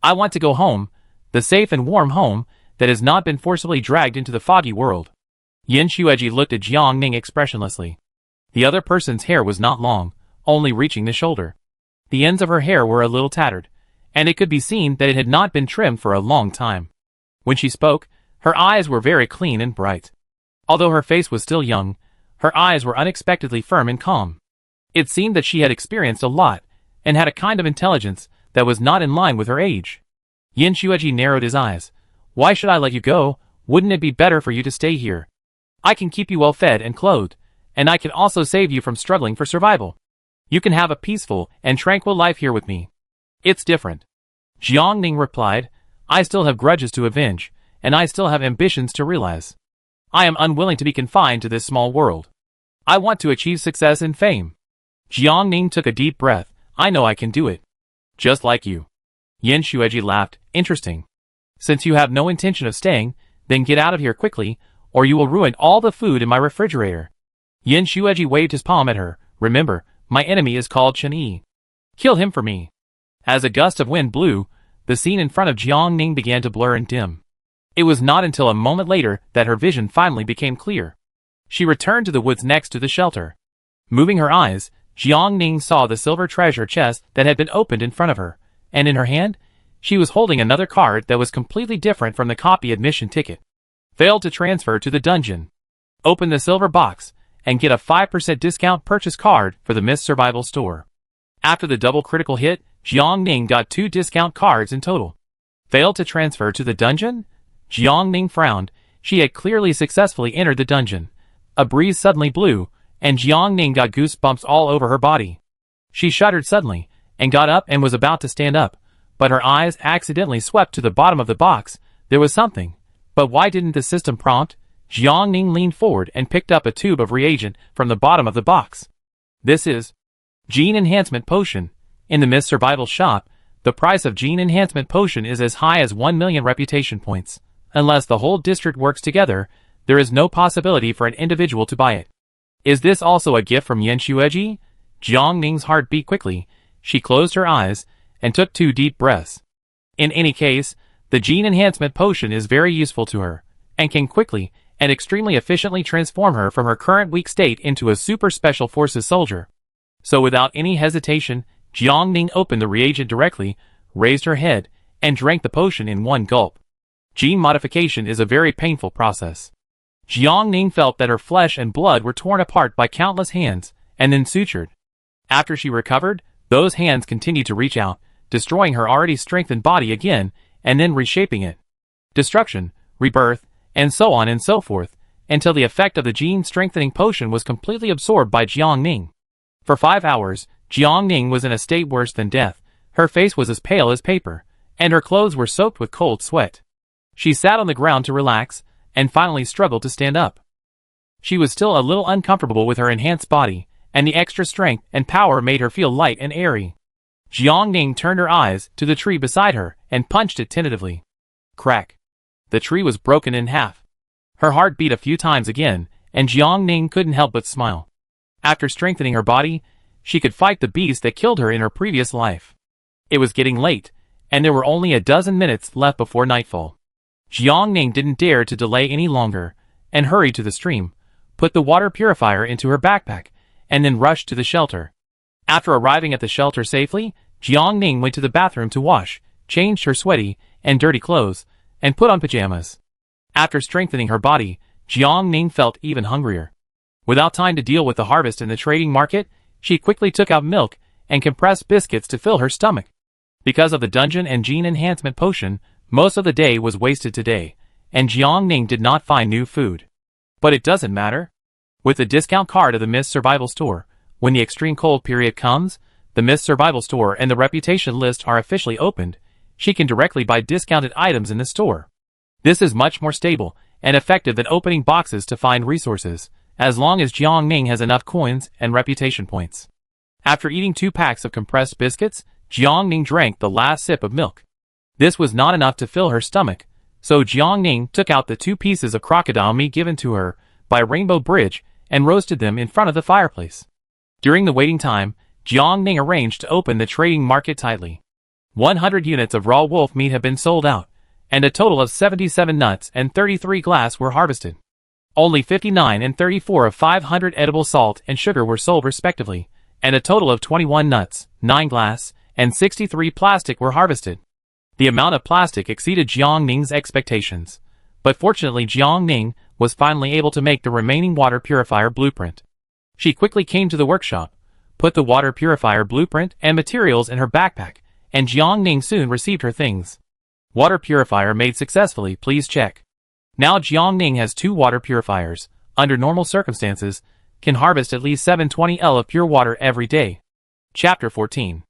I want to go home, the safe and warm home that has not been forcibly dragged into the foggy world. Yen Shueji looked at Jiangning expressionlessly. The other person's hair was not long, only reaching the shoulder. The ends of her hair were a little tattered, and it could be seen that it had not been trimmed for a long time. When she spoke, her eyes were very clean and bright. Although her face was still young, her eyes were unexpectedly firm and calm. It seemed that she had experienced a lot, and had a kind of intelligence that was not in line with her age. Yin Xueji narrowed his eyes. Why should I let you go? Wouldn't it be better for you to stay here? I can keep you well fed and clothed, and I can also save you from struggling for survival. You can have a peaceful and tranquil life here with me. It's different. Jiang Ning replied, I still have grudges to avenge, and I still have ambitions to realize. I am unwilling to be confined to this small world. I want to achieve success and fame. Jiang Ning took a deep breath. I know I can do it. Just like you. Yin Xueji laughed. Interesting. Since you have no intention of staying, then get out of here quickly, or you will ruin all the food in my refrigerator. Yin Xueji waved his palm at her. Remember, my enemy is called Chen Yi. Kill him for me. As a gust of wind blew, the scene in front of Jiang Ning began to blur and dim. It was not until a moment later that her vision finally became clear. She returned to the woods next to the shelter. Moving her eyes, Jiang Ning saw the silver treasure chest that had been opened in front of her, and in her hand, she was holding another card that was completely different from the copy admission ticket. Failed to transfer to the dungeon. Open the silver box, and get a 5% discount purchase card for the Miss Survival store. After the double critical hit, Jiang Ning got 2 discount cards in total. Failed to transfer to the dungeon? Jiang Ning frowned. She had clearly successfully entered the dungeon. A breeze suddenly blew, and Jiang Ning got goosebumps all over her body. She shuddered suddenly, and got up and was about to stand up, but her eyes accidentally swept to the bottom of the box. There was something. But why didn't the system prompt? Jiang Ning leaned forward and picked up a tube of reagent from the bottom of the box. This is Gene Enhancement Potion. In the Miss Survival shop, the price of Gene Enhancement Potion is as high as 1 million reputation points. Unless the whole district works together, there is no possibility for an individual to buy it. Is this also a gift from Yin Xueji? Jiang Ning's heart beat quickly. She closed her eyes and took 2 deep breaths. In any case, the Gene Enhancement Potion is very useful to her, and can quickly and extremely efficiently transform her from her current weak state into a super special forces soldier. So without any hesitation, Jiang Ning opened the reagent directly, raised her head, and drank the potion in one gulp. Gene modification is a very painful process. Jiang Ning felt that her flesh and blood were torn apart by countless hands, and then sutured. After she recovered, those hands continued to reach out, destroying her already strengthened body again, and then reshaping it. Destruction, rebirth, and so on and so forth, until the effect of the gene-strengthening potion was completely absorbed by Jiang Ning. For 5 hours, Jiang Ning was in a state worse than death. Her face was as pale as paper, and her clothes were soaked with cold sweat. She sat on the ground to relax, and finally struggled to stand up. She was still a little uncomfortable with her enhanced body, and the extra strength and power made her feel light and airy. Jiang Ning turned her eyes to the tree beside her, and punched it tentatively. Crack. The tree was broken in half. Her heart beat a few times again, and Jiang Ning couldn't help but smile. After strengthening her body, she could fight the beast that killed her in her previous life. It was getting late, and there were only a dozen minutes left before nightfall. Jiang Ning didn't dare to delay any longer, and hurried to the stream, put the water purifier into her backpack, and then rushed to the shelter. After arriving at the shelter safely, Jiang Ning went to the bathroom to wash, changed her sweaty and dirty clothes, and put on pajamas. After strengthening her body, Jiang Ning felt even hungrier. Without time to deal with the harvest in the trading market, she quickly took out milk and compressed biscuits to fill her stomach. Because of the dungeon and gene enhancement potion, most of the day was wasted today, and Jiang Ning did not find new food. But it doesn't matter. With the discount card of the Miss Survival store, when the extreme cold period comes, the Miss Survival store and the reputation list are officially opened. She can directly buy discounted items in the store. This is much more stable and effective than opening boxes to find resources, as long as Jiang Ning has enough coins and reputation points. After eating 2 packs of compressed biscuits, Jiang Ning drank the last sip of milk. This was not enough to fill her stomach, so Jiang Ning took out the 2 pieces of crocodile meat given to her by Rainbow Bridge and roasted them in front of the fireplace. During the waiting time, Jiang Ning arranged to open the trading market tightly. 100 units of raw wolf meat have been sold out, and a total of 77 nuts and 33 glass were harvested. Only 59 and 34 of 500 edible salt and sugar were sold respectively, and a total of 21 nuts, 9 glass, and 63 plastic were harvested. The amount of plastic exceeded Jiang Ning's expectations, but fortunately Jiang Ning was finally able to make the remaining water purifier blueprint. She quickly came to the workshop, put the water purifier blueprint and materials in her backpack, and Jiang Ning soon received her things. Water purifier made successfully, please check. Now Jiang Ning has 2 water purifiers, under normal circumstances, can harvest at least 720 L of pure water every day. Chapter 14.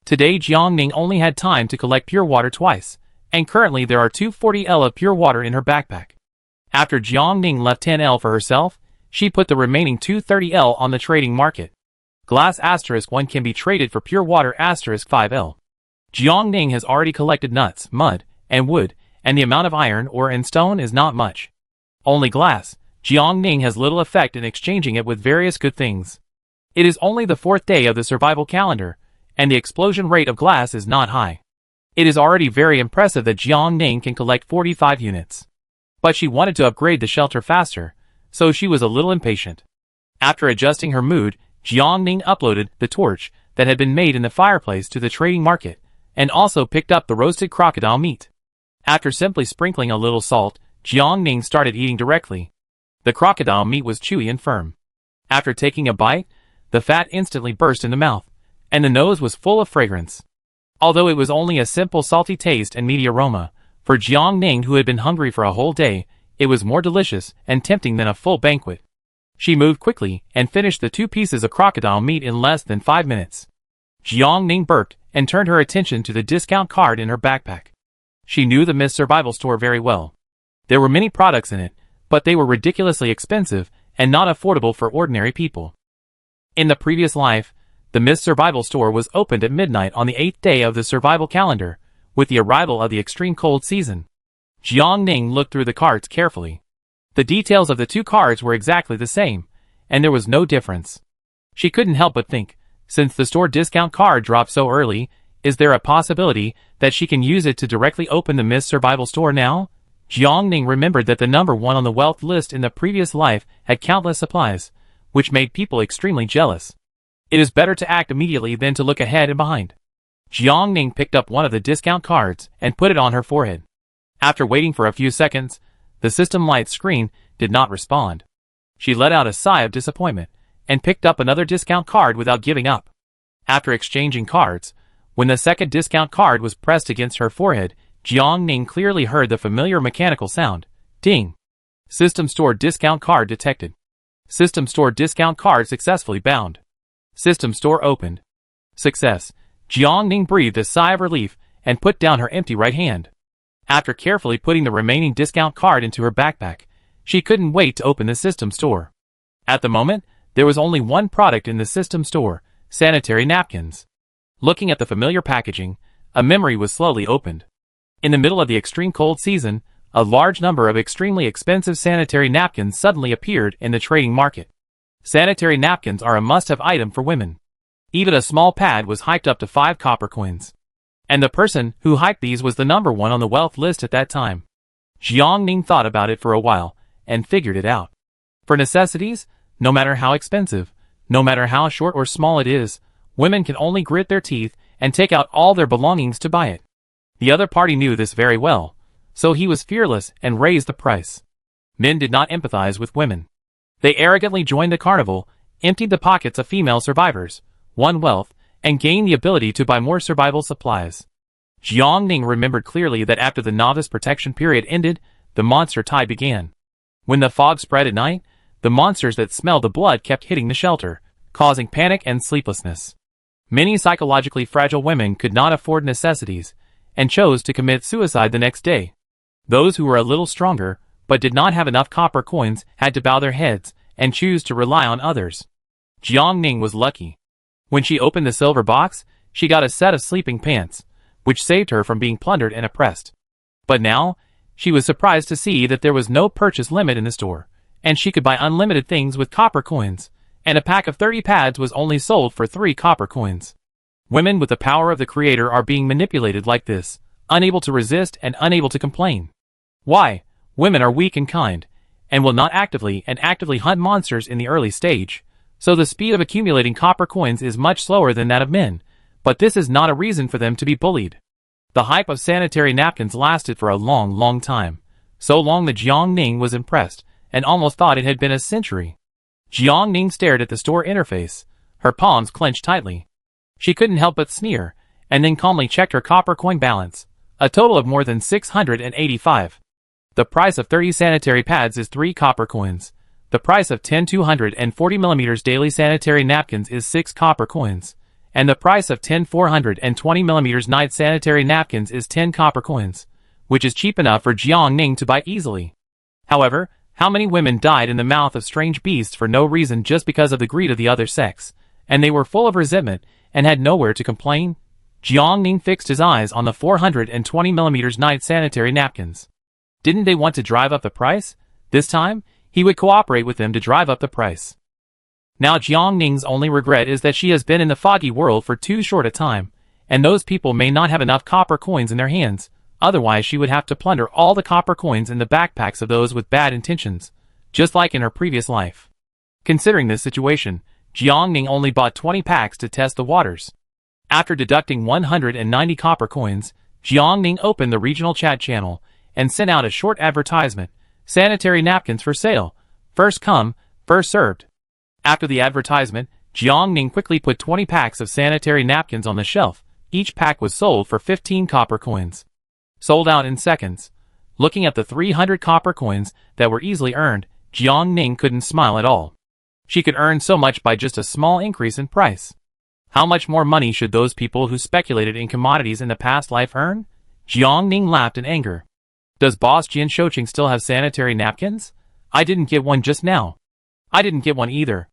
Today Jiang Ning only had time to collect pure water twice, and currently there are 240 L of pure water in her backpack. After Jiang Ning left 10 L for herself, she put the remaining 230 L on the trading market. Glass *1 can be traded for pure water *5 L. Jiang Ning has already collected nuts, mud, and wood, and the amount of iron ore and stone is not much. Only glass. Jiang Ning has little effect in exchanging it with various good things. It is only the 4th day of the survival calendar, and the explosion rate of glass is not high. It is already very impressive that Jiang Ning can collect 45 units. But she wanted to upgrade the shelter faster, so she was a little impatient. After adjusting her mood, Jiang Ning uploaded the torch that had been made in the fireplace to the trading market, and also picked up the roasted crocodile meat. After simply sprinkling a little salt, Jiang Ning started eating directly. The crocodile meat was chewy and firm. After taking a bite, the fat instantly burst in the mouth, and the nose was full of fragrance. Although it was only a simple salty taste and meaty aroma, for Jiang Ning who had been hungry for a whole day, it was more delicious and tempting than a full banquet. She moved quickly and finished the 2 pieces of crocodile meat in less than 5 minutes. Jiang Ning burped and turned her attention to the discount card in her backpack. She knew the Miss Survival store very well. There were many products in it, but they were ridiculously expensive and not affordable for ordinary people. In the previous life, the Miss Survival store was opened at midnight on the 8th day of the survival calendar, with the arrival of the extreme cold season. Jiang Ning looked through the cards carefully. The details of the 2 cards were exactly the same, and there was no difference. She couldn't help but think, since the store discount card dropped so early, is there a possibility that she can use it to directly open the Miss Survival store now? Jiang Ning remembered that the number 1 on the wealth list in the previous life had countless supplies, which made people extremely jealous. It is better to act immediately than to look ahead and behind. Jiang Ning picked up one of the discount cards and put it on her forehead. After waiting for a few seconds, the system light screen did not respond. She let out a sigh of disappointment and picked up another discount card without giving up. After exchanging cards, when the second discount card was pressed against her forehead, Jiang Ning clearly heard the familiar mechanical sound. Ding! System store discount card detected. System store discount card successfully bound. System store opened. Success. Jiang Ning breathed a sigh of relief and put down her empty right hand. After carefully putting the remaining discount card into her backpack, she couldn't wait to open the system store. At the moment, there was only one product in the system store: sanitary napkins. Looking at the familiar packaging, a memory was slowly opened. In the middle of the extreme cold season, a large number of extremely expensive sanitary napkins suddenly appeared in the trading market. Sanitary napkins are a must-have item for women. Even a small pad was hiked up to 5 copper coins. And the person who hiked these was the number 1 on the wealth list at that time. Jiang Ning thought about it for a while, and figured it out. For necessities, no matter how expensive, no matter how short or small it is, women can only grit their teeth and take out all their belongings to buy it. The other party knew this very well, so he was fearless and raised the price. Men did not empathize with women. They arrogantly joined the carnival, emptied the pockets of female survivors, won wealth, and gained the ability to buy more survival supplies. Jiang Ning remembered clearly that after the novice protection period ended, the monster tide began. When the fog spread at night, the monsters that smelled the blood kept hitting the shelter, causing panic and sleeplessness. Many psychologically fragile women could not afford necessities, and chose to commit suicide the next day. Those who were a little stronger, but did not have enough copper coins, had to bow their heads and choose to rely on others. Jiang Ning was lucky. When she opened the silver box, she got a set of sleeping pants, which saved her from being plundered and oppressed. But now, she was surprised to see that there was no purchase limit in the store, and she could buy unlimited things with copper coins, and a pack of 30 pads was only sold for 3 copper coins. Women with the power of the Creator are being manipulated like this, unable to resist and unable to complain. Why? Women are weak and kind, and will not actively hunt monsters in the early stage, so the speed of accumulating copper coins is much slower than that of men, but this is not a reason for them to be bullied. The hype of sanitary napkins lasted for a long time, so long that Jiang Ning was impressed, and almost thought it had been a century. Jiang Ning stared at the store interface, her palms clenched tightly. She couldn't help but sneer, and then calmly checked her copper coin balance, a total of more than 685. The price of 30 sanitary pads is 3 copper coins. The price of 10 240mm daily sanitary napkins is 6 copper coins, and the price of 10 420mm night sanitary napkins is 10 copper coins, which is cheap enough for Jiang Ning to buy easily. However, how many women died in the mouth of strange beasts for no reason just because of the greed of the other sex, and they were full of resentment and had nowhere to complain? Jiang Ning fixed his eyes on the 420mm night sanitary napkins. Didn't they want to drive up the price? This time, he would cooperate with them to drive up the price. Now Jiang Ning's only regret is that she has been in the foggy world for too short a time, and those people may not have enough copper coins in their hands, otherwise she would have to plunder all the copper coins in the backpacks of those with bad intentions, just like in her previous life. Considering this situation, Jiang Ning only bought 20 packs to test the waters. After deducting 190 copper coins, Jiang Ning opened the regional chat channel and sent out a short advertisement: sanitary napkins for sale, first come, first served. After the advertisement, Jiang Ning quickly put 20 packs of sanitary napkins on the shelf. Each pack was sold for 15 copper coins. Sold out in seconds. Looking at the 300 copper coins that were easily earned, Jiang Ning couldn't smile at all. She could earn so much by just a small increase in price. How much more money should those people who speculated in commodities in the past life earn? Jiang Ning laughed in anger. Does Boss Jian Shouqing still have sanitary napkins? I didn't get one just now. I didn't get one either.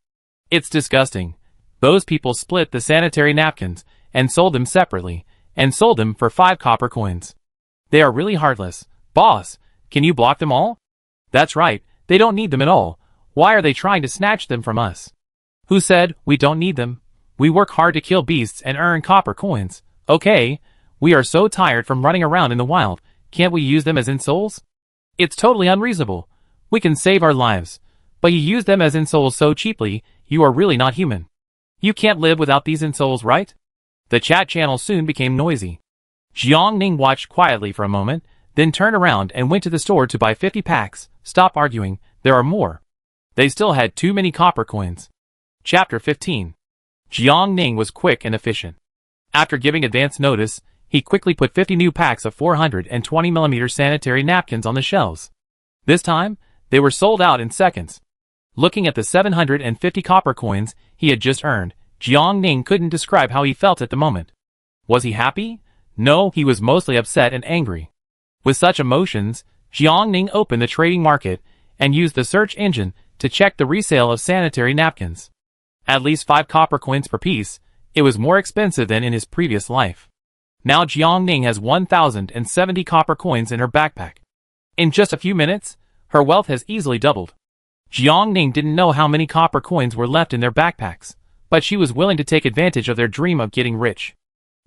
It's disgusting. Those people split the sanitary napkins and sold them separately, and sold them for 5 copper coins. They are really heartless. Boss, can you block them all? That's right, they don't need them at all. Why are they trying to snatch them from us? Who said we don't need them? We work hard to kill beasts and earn copper coins. Okay, we are so tired from running around in the wild. Can't we use them as insoles? It's totally unreasonable. We can save our lives, but you use them as insoles so cheaply. You are really not human. You can't live without these insoles, right? The chat channel soon became noisy. Jiang Ning watched quietly for a moment, then turned around and went to the store to buy 50 packs. Stop arguing, there are more. They still had too many copper coins. Chapter 15. Jiang Ning was quick and efficient. After giving advance notice, he quickly put 50 new packs of 420mm sanitary napkins on the shelves. This time, they were sold out in seconds. Looking at the 750 copper coins he had just earned, Jiang Ning couldn't describe how he felt at the moment. Was he happy? No, he was mostly upset and angry. With such emotions, Jiang Ning opened the trading market and used the search engine to check the resale of sanitary napkins. At least 5 copper coins per piece, it was more expensive than in his previous life. Now Jiang Ning has 1,070 copper coins in her backpack. In just a few minutes, her wealth has easily doubled. Jiang Ning didn't know how many copper coins were left in their backpacks, but she was willing to take advantage of their dream of getting rich.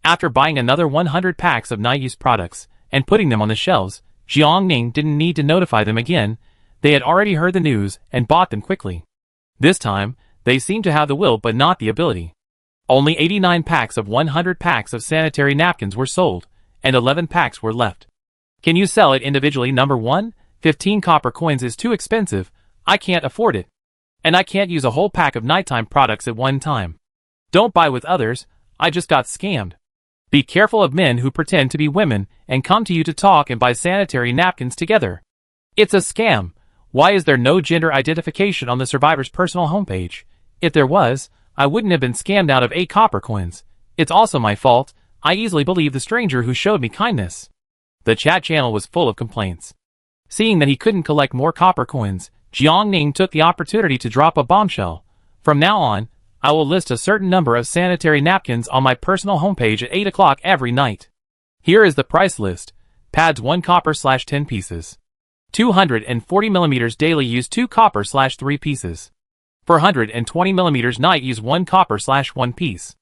After buying another 100 packs of night-use products and putting them on the shelves, Jiang Ning didn't need to notify them again. They had already heard the news and bought them quickly. This time, they seemed to have the will but not the ability. Only 89 packs of 100 packs of sanitary napkins were sold, and 11 packs were left. Can you sell it individually? Number 1, 15 copper coins is too expensive. I can't afford it. And I can't use a whole pack of nighttime products at one time. Don't buy with others. I just got scammed. Be careful of men who pretend to be women and come to you to talk and buy sanitary napkins together. It's a scam. Why is there no gender identification on the survivor's personal homepage? If there was, I wouldn't have been scammed out of 8 copper coins. It's also my fault. I easily believed the stranger who showed me kindness. The chat channel was full of complaints. Seeing that he couldn't collect more copper coins, Jiang Ning took the opportunity to drop a bombshell. From now on, I will list a certain number of sanitary napkins on my personal homepage at 8 o'clock every night. Here is the price list. Pads 1 copper/10 pieces. 240mm daily use 2 copper/3 pieces. 420mm night use 1 copper/1 piece.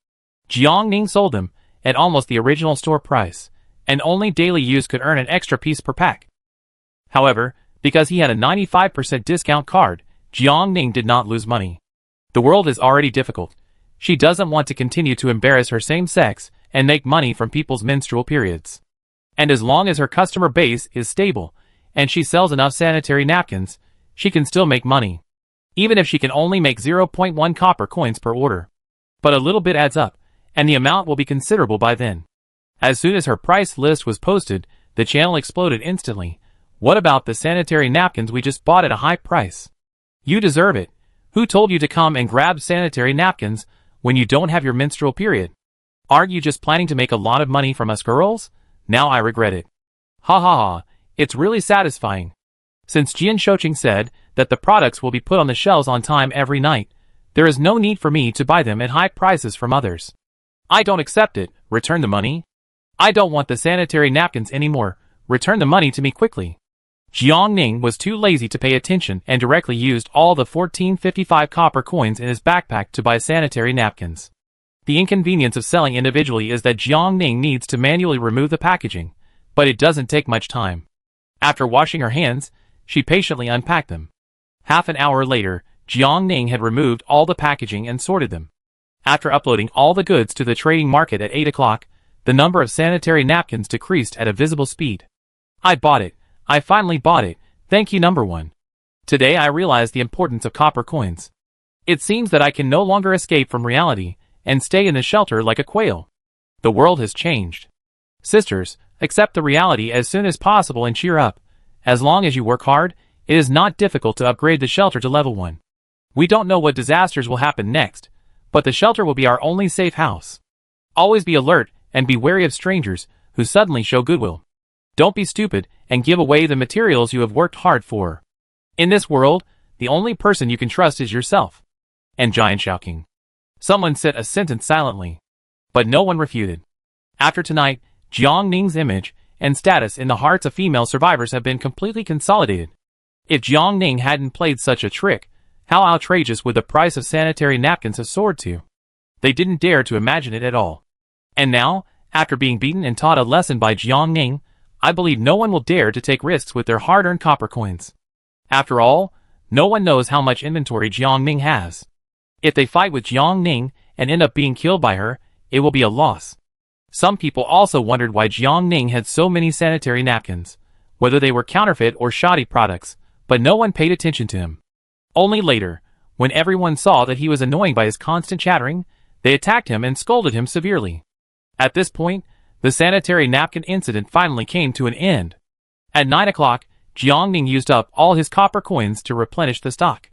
Jiang Ning sold them at almost the original store price, and only daily use could earn an extra piece per pack. However, because he had a 95% discount card, Jiang Ning did not lose money. The world is already difficult. She doesn't want to continue to embarrass her same sex and make money from people's menstrual periods. And as long as her customer base is stable, and she sells enough sanitary napkins, she can still make money. Even if she can only make 0.1 copper coins per order. But a little bit adds up, and the amount will be considerable by then. As soon as her price list was posted, the channel exploded instantly. What about the sanitary napkins we just bought at a high price? You deserve it. Who told you to come and grab sanitary napkins when you don't have your menstrual period? Aren't you just planning to make a lot of money from us girls? Now I regret it. Ha ha ha, it's really satisfying. Since Jian Shouqing said that the products will be put on the shelves on time every night, there is no need for me to buy them at high prices from others. I don't accept it, return the money. I don't want the sanitary napkins anymore, return the money to me quickly. Jiang Ning was too lazy to pay attention and directly used all the 1455 copper coins in his backpack to buy sanitary napkins. The inconvenience of selling individually is that Jiang Ning needs to manually remove the packaging, but it doesn't take much time. After washing her hands, she patiently unpacked them. Half an hour later, Jiang Ning had removed all the packaging and sorted them. After uploading all the goods to the trading market at 8 o'clock, the number of sanitary napkins decreased at a visible speed. I bought it. I finally bought it. Thank you, number one. Today I realized the importance of copper coins. It seems that I can no longer escape from reality and stay in the shelter like a quail. The world has changed. Sisters, accept the reality as soon as possible and cheer up. As long as you work hard, it is not difficult to upgrade the shelter to level 1. We don't know what disasters will happen next, but the shelter will be our only safe house. Always be alert and be wary of strangers who suddenly show goodwill. Don't be stupid and give away the materials you have worked hard for. In this world, the only person you can trust is yourself. And Jian Shouqing. Someone said a sentence silently, but no one refuted. After tonight, Jiang Ning's image and status in the hearts of female survivors have been completely consolidated. If Jiang Ning hadn't played such a trick, how outrageous would the price of sanitary napkins have soared to? They didn't dare to imagine it at all. And now, after being beaten and taught a lesson by Jiang Ning, I believe no one will dare to take risks with their hard-earned copper coins. After all, no one knows how much inventory Jiang Ning has. If they fight with Jiang Ning and end up being killed by her, it will be a loss. Some people also wondered why Jiang Ning had so many sanitary napkins, whether they were counterfeit or shoddy products, but no one paid attention to him. Only later, when everyone saw that he was annoying by his constant chattering, they attacked him and scolded him severely. At this point, the sanitary napkin incident finally came to an end. At 9 o'clock, Jiang Ning used up all his copper coins to replenish the stock.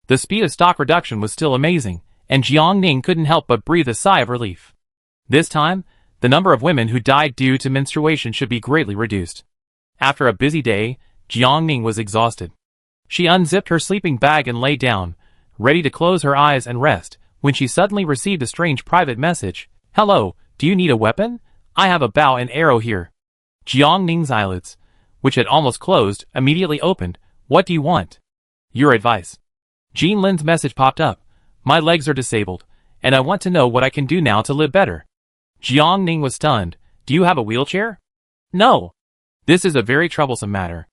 The speed of stock reduction was still amazing, and Jiang Ning couldn't help but breathe a sigh of relief. This time, the number of women who died due to menstruation should be greatly reduced. After a busy day, Jiang Ning was exhausted. She unzipped her sleeping bag and lay down, ready to close her eyes and rest, when she suddenly received a strange private message. Hello, do you need a weapon? I have a bow and arrow here. Jiang Ning's eyelids, which had almost closed, immediately opened. What do you want? Your advice. Jean Lin's message popped up. My legs are disabled, and I want to know what I can do now to live better. Jiang Ning was stunned. Do you have a wheelchair? No. This is a very troublesome matter.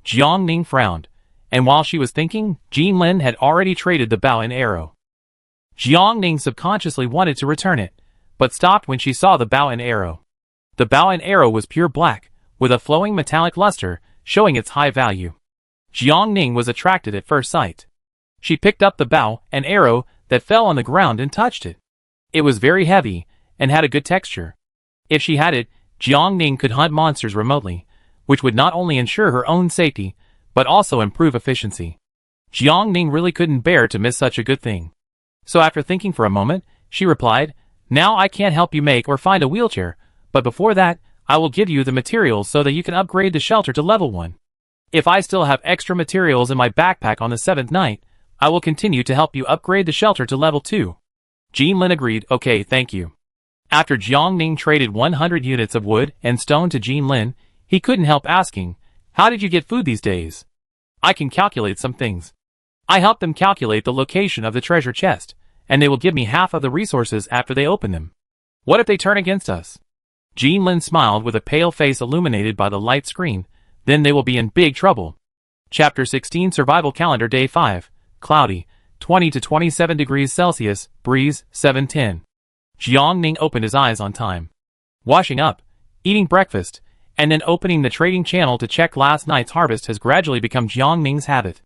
Jiang Ning frowned, and while she was thinking, Jean Lin had already traded the bow and arrow. Jiang Ning subconsciously wanted to return it, but stopped when she saw the bow and arrow. The bow and arrow was pure black, with a flowing metallic luster, showing its high value. Jiang Ning was attracted at first sight. She picked up the bow and arrow that fell on the ground and touched it. It was very heavy, and had a good texture. If she had it, Jiang Ning could hunt monsters remotely, which would not only ensure her own safety, but also improve efficiency. Jiang Ning really couldn't bear to miss such a good thing. So after thinking for a moment, she replied, Now I can't help you make or find a wheelchair, but before that, I will give you the materials so that you can upgrade the shelter to level 1. If I still have extra materials in my backpack on the 7th night, I will continue to help you upgrade the shelter to level 2. Jean Lin agreed, okay, thank you. After Jiang Ning traded 100 units of wood and stone to Jean Lin, he couldn't help asking, How did you get food these days? I can calculate some things. I helped them calculate the location of the treasure chest, and they will give me half of the resources after they open them. What if they turn against us? Jean Lin smiled with a pale face illuminated by the light screen. Then they will be in big trouble. Chapter 16 Survival Calendar Day 5. Cloudy. 20 to 27 degrees Celsius, breeze, 710. Jiang Ning opened his eyes on time. Washing up, eating breakfast, and then opening the trading channel to check last night's harvest has gradually become Jiang Ning's habit.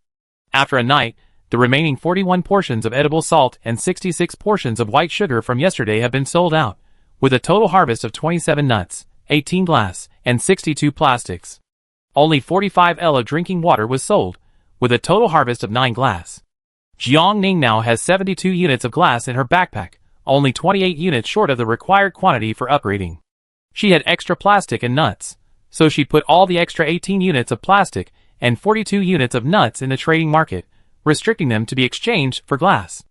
After a night, the remaining 41 portions of edible salt and 66 portions of white sugar from yesterday have been sold out, with a total harvest of 27 nuts, 18 glass, and 62 plastics. Only 45 L of drinking water was sold, with a total harvest of 9 glass. Jiang Ning now has 72 units of glass in her backpack, only 28 units short of the required quantity for upgrading. She had extra plastic and nuts, so she put all the extra 18 units of plastic and 42 units of nuts in the trading market, restricting them to be exchanged for glass.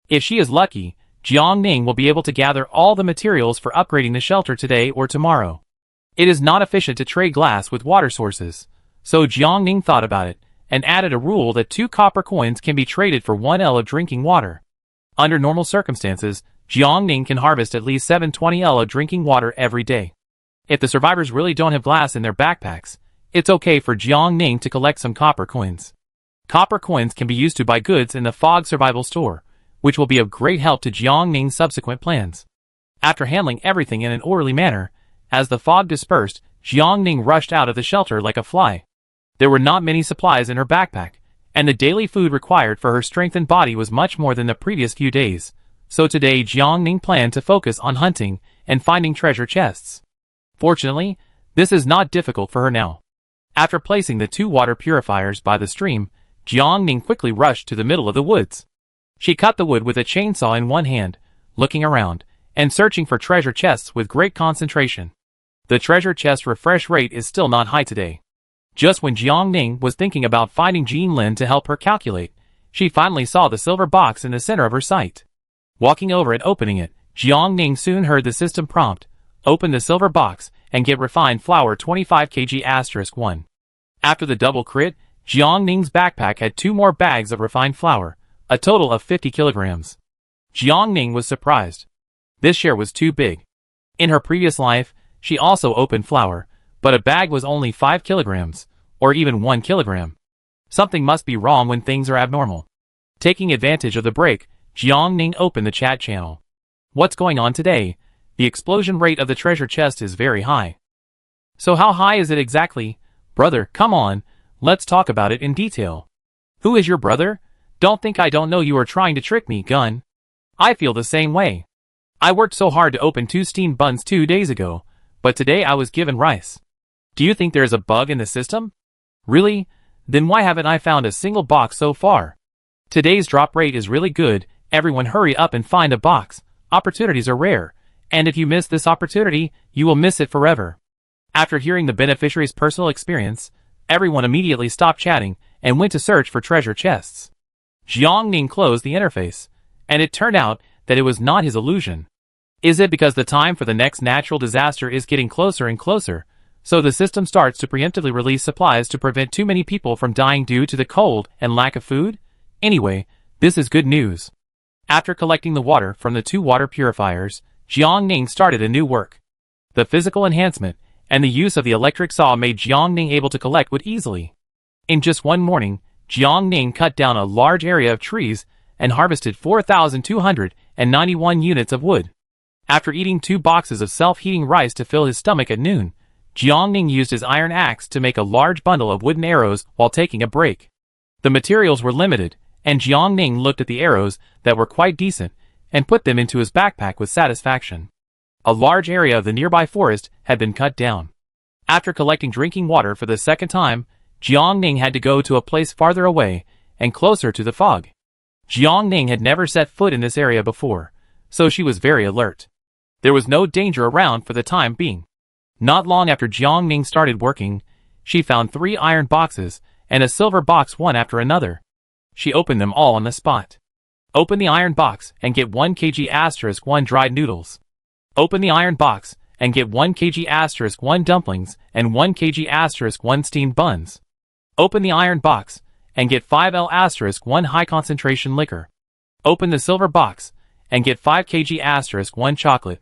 If she is lucky, Jiang Ning will be able to gather all the materials for upgrading the shelter today or tomorrow. It is not efficient to trade glass with water sources, so Jiang Ning thought about it and added a rule that 2 copper coins can be traded for 1 L of drinking water. Under normal circumstances, Jiang Ning can harvest at least 720 L of drinking water every day. If the survivors really don't have glass in their backpacks, it's okay for Jiang Ning to collect some copper coins. Copper coins can be used to buy goods in the Fog Survival Store, which will be of great help to Jiang Ning's subsequent plans. After handling everything in an orderly manner, as the fog dispersed, Jiang Ning rushed out of the shelter like a fly. There were not many supplies in her backpack, and the daily food required for her strengthened body was much more than the previous few days, so today Jiang Ning planned to focus on hunting and finding treasure chests. Fortunately, this is not difficult for her now. After placing the 2 water purifiers by the stream, Jiang Ning quickly rushed to the middle of the woods. She cut the wood with a chainsaw in one hand, looking around, and searching for treasure chests with great concentration. The treasure chest refresh rate is still not high today. Just when Jiang Ning was thinking about finding Jean Lin to help her calculate, she finally saw the silver box in the center of her sight. Walking over and opening it, Jiang Ning soon heard the system prompt, open the silver box, and get refined flour 25 kg *1. After the double crit, Jiang Ning's backpack had 2 more bags of refined flour, a total of 50 kilograms. Jiang Ning was surprised. This share was too big. In her previous life, she also opened flour, but a bag was only 5 kilograms, or even 1 kilogram. Something must be wrong when things are abnormal. Taking advantage of the break, Jiang Ning opened the chat channel. What's going on today? The explosion rate of the treasure chest is very high. So how high is it exactly? Brother, come on, let's talk about it in detail. Who is your brother? Don't think I don't know you are trying to trick me, Gun. I feel the same way. I worked so hard to open 2 steamed buns 2 days ago, but today I was given rice. Do you think there is a bug in the system? Really? Then why haven't I found a single box so far? Today's drop rate is really good, everyone hurry up and find a box. Opportunities are rare, and if you miss this opportunity, you will miss it forever. After hearing the beneficiary's personal experience, everyone immediately stopped chatting and went to search for treasure chests. Jiang Ning closed the interface, and it turned out that it was not his illusion. Is it because the time for the next natural disaster is getting closer and closer, so the system starts to preemptively release supplies to prevent too many people from dying due to the cold and lack of food? Anyway, this is good news. After collecting the water from the 2 water purifiers, Jiang Ning started a new work. The physical enhancement and the use of the electric saw made Jiang Ning able to collect wood easily. In just one morning, Jiang Ning cut down a large area of trees and harvested 4,291 units of wood. After eating 2 boxes of self-heating rice to fill his stomach at noon, Jiang Ning used his iron axe to make a large bundle of wooden arrows while taking a break. The materials were limited, and Jiang Ning looked at the arrows that were quite decent and put them into his backpack with satisfaction. A large area of the nearby forest had been cut down. After collecting drinking water for the second time, Jiang Ning had to go to a place farther away and closer to the fog. Jiang Ning had never set foot in this area before, so she was very alert. There was no danger around for the time being. Not long after Jiang Ning started working, she found 3 iron boxes and a silver box one after another. She opened them all on the spot. Open the iron box and get 1 kg *1 dried noodles. Open the iron box and get 1 kg *1 dumplings and 1 kg *1 steamed buns. Open the iron box and get 5 L *1 high concentration liquor. Open the silver box and get 5 kg *1 chocolate.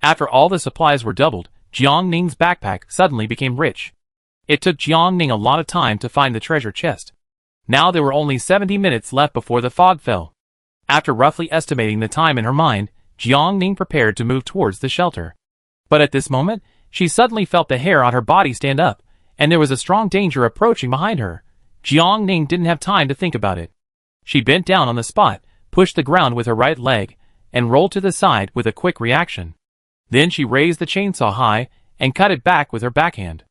After all the supplies were doubled, Jiang Ning's backpack suddenly became rich. It took Jiang Ning a lot of time to find the treasure chest. Now there were only 70 minutes left before the fog fell. After roughly estimating the time in her mind, Jiang Ning prepared to move towards the shelter. But at this moment, she suddenly felt the hair on her body stand up, and there was a strong danger approaching behind her. Jiang Ning didn't have time to think about it. She bent down on the spot, pushed the ground with her right leg, and rolled to the side with a quick reaction. Then she raised the chainsaw high and cut it back with her backhand.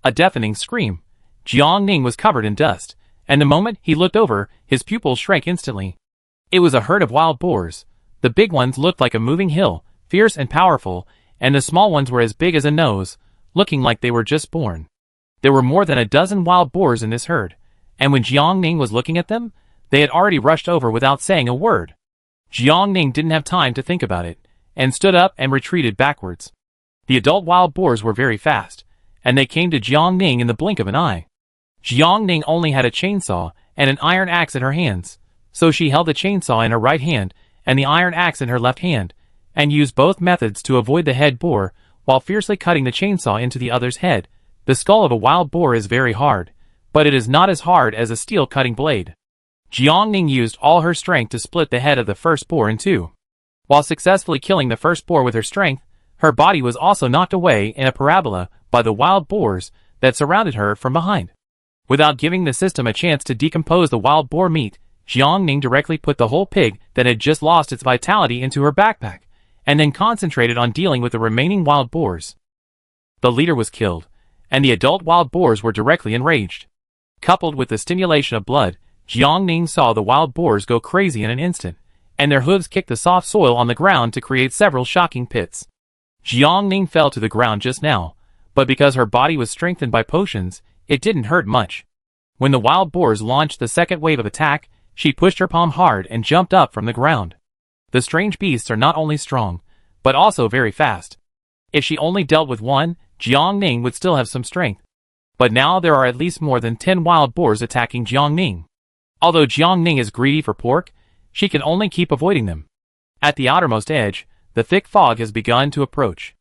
A deafening scream. Jiang Ning was covered in dust, and the moment he looked over, his pupils shrank instantly. It was a herd of wild boars. The big ones looked like a moving hill, fierce and powerful, and the small ones were as big as a nose, looking like they were just born. There were more than a dozen wild boars in this herd, and when Jiang Ning was looking at them, they had already rushed over without saying a word. Jiang Ning didn't have time to think about it, and stood up and retreated backwards. The adult wild boars were very fast, and they came to Jiang Ning in the blink of an eye. Jiang Ning only had a chainsaw and an iron axe in her hands, so she held the chainsaw in her right hand and the iron axe in her left hand, and used both methods to avoid the head boar while fiercely cutting the chainsaw into the other's head. The skull of a wild boar is very hard, but it is not as hard as a steel cutting blade. Jiang Ning used all her strength to split the head of the first boar in two. While successfully killing the first boar with her strength, her body was also knocked away in a parabola by the wild boars that surrounded her from behind. Without giving the system a chance to decompose the wild boar meat, Jiang Ning directly put the whole pig that had just lost its vitality into her backpack, and then concentrated on dealing with the remaining wild boars. The leader was killed, and the adult wild boars were directly enraged. Coupled with the stimulation of blood, Jiang Ning saw the wild boars go crazy in an instant, and their hooves kicked the soft soil on the ground to create several shocking pits. Jiang Ning fell to the ground just now, but because her body was strengthened by potions, it didn't hurt much. When the wild boars launched the second wave of attack, she pushed her palm hard and jumped up from the ground. The strange beasts are not only strong, but also very fast. If she only dealt with one, Jiang Ning would still have some strength. But now there are at least more than 10 wild boars attacking Jiang Ning. Although Jiang Ning is greedy for pork, she can only keep avoiding them. At the outermost edge, the thick fog has begun to approach.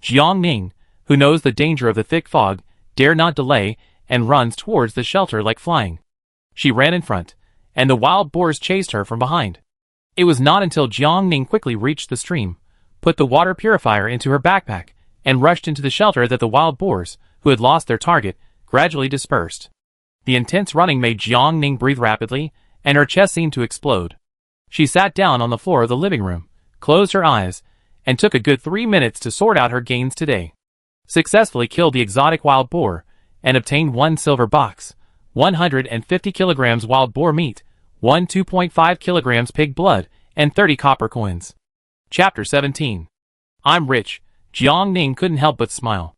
Jiang Ning, who knows the danger of the thick fog, dare not delay, and runs towards the shelter like flying. She ran in front, and the wild boars chased her from behind. It was not until Jiang Ning quickly reached the stream, put the water purifier into her backpack, and rushed into the shelter that the wild boars, who had lost their target, gradually dispersed. The intense running made Jiang Ning breathe rapidly, and her chest seemed to explode. She sat down on the floor of the living room, closed her eyes, and took a good 3 minutes to sort out her gains today. Successfully killed the exotic wild boar, and obtained 1 silver box, 150 kilograms wild boar meat, 2.5 kilograms pig blood, and 30 copper coins. Chapter 17. I'm rich. Jiang Ning couldn't help but smile.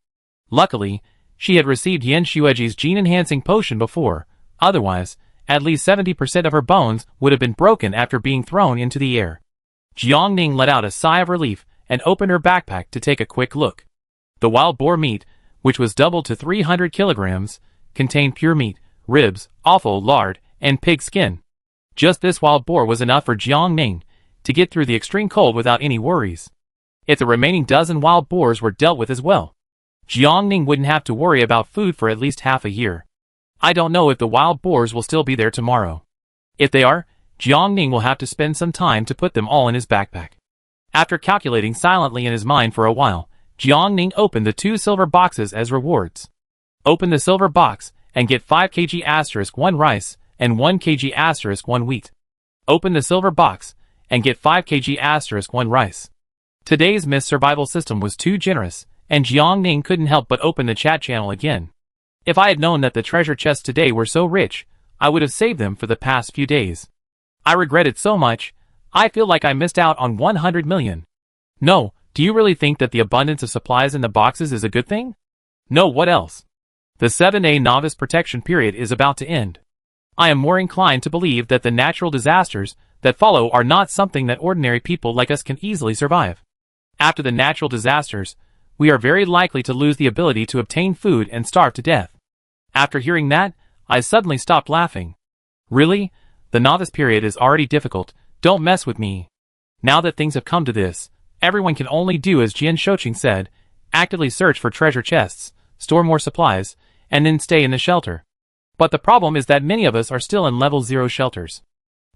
Luckily, she had received Yan Shueji's gene-enhancing potion before, otherwise, at least 70% of her bones would have been broken after being thrown into the air. Jiang Ning let out a sigh of relief and opened her backpack to take a quick look. The wild boar meat, which was doubled to 300 kilograms, contained pure meat, ribs, offal, lard, and pig skin. Just this wild boar was enough for Jiang Ning to get through the extreme cold without any worries. If the remaining dozen wild boars were dealt with as well, Jiang Ning wouldn't have to worry about food for at least half a year. I don't know if the wild boars will still be there tomorrow. If they are, Jiang Ning will have to spend some time to put them all in his backpack. After calculating silently in his mind for a while, Jiang Ning opened the 2 silver boxes as rewards. Open the silver box and get 5 kg *1 rice and 1 kg *1 wheat. Open the silver box and get 5 kg *1 rice. Today's Miss Survival system was too generous, and Jiang Ning couldn't help but open the chat channel again. If I had known that the treasure chests today were so rich, I would have saved them for the past few days. I regret it so much. I feel like I missed out on 100 million. No, do you really think that the abundance of supplies in the boxes is a good thing? No, what else? The 7A novice protection period is about to end. I am more inclined to believe that the natural disasters that follow are not something that ordinary people like us can easily survive. After the natural disasters, we are very likely to lose the ability to obtain food and starve to death. After hearing that, I suddenly stopped laughing. Really? The novice period is already difficult. Don't mess with me. Now that things have come to this, everyone can only do as Jian Shouqing said, actively search for treasure chests, store more supplies, and then stay in the shelter. But the problem is that many of us are still in level 0 shelters.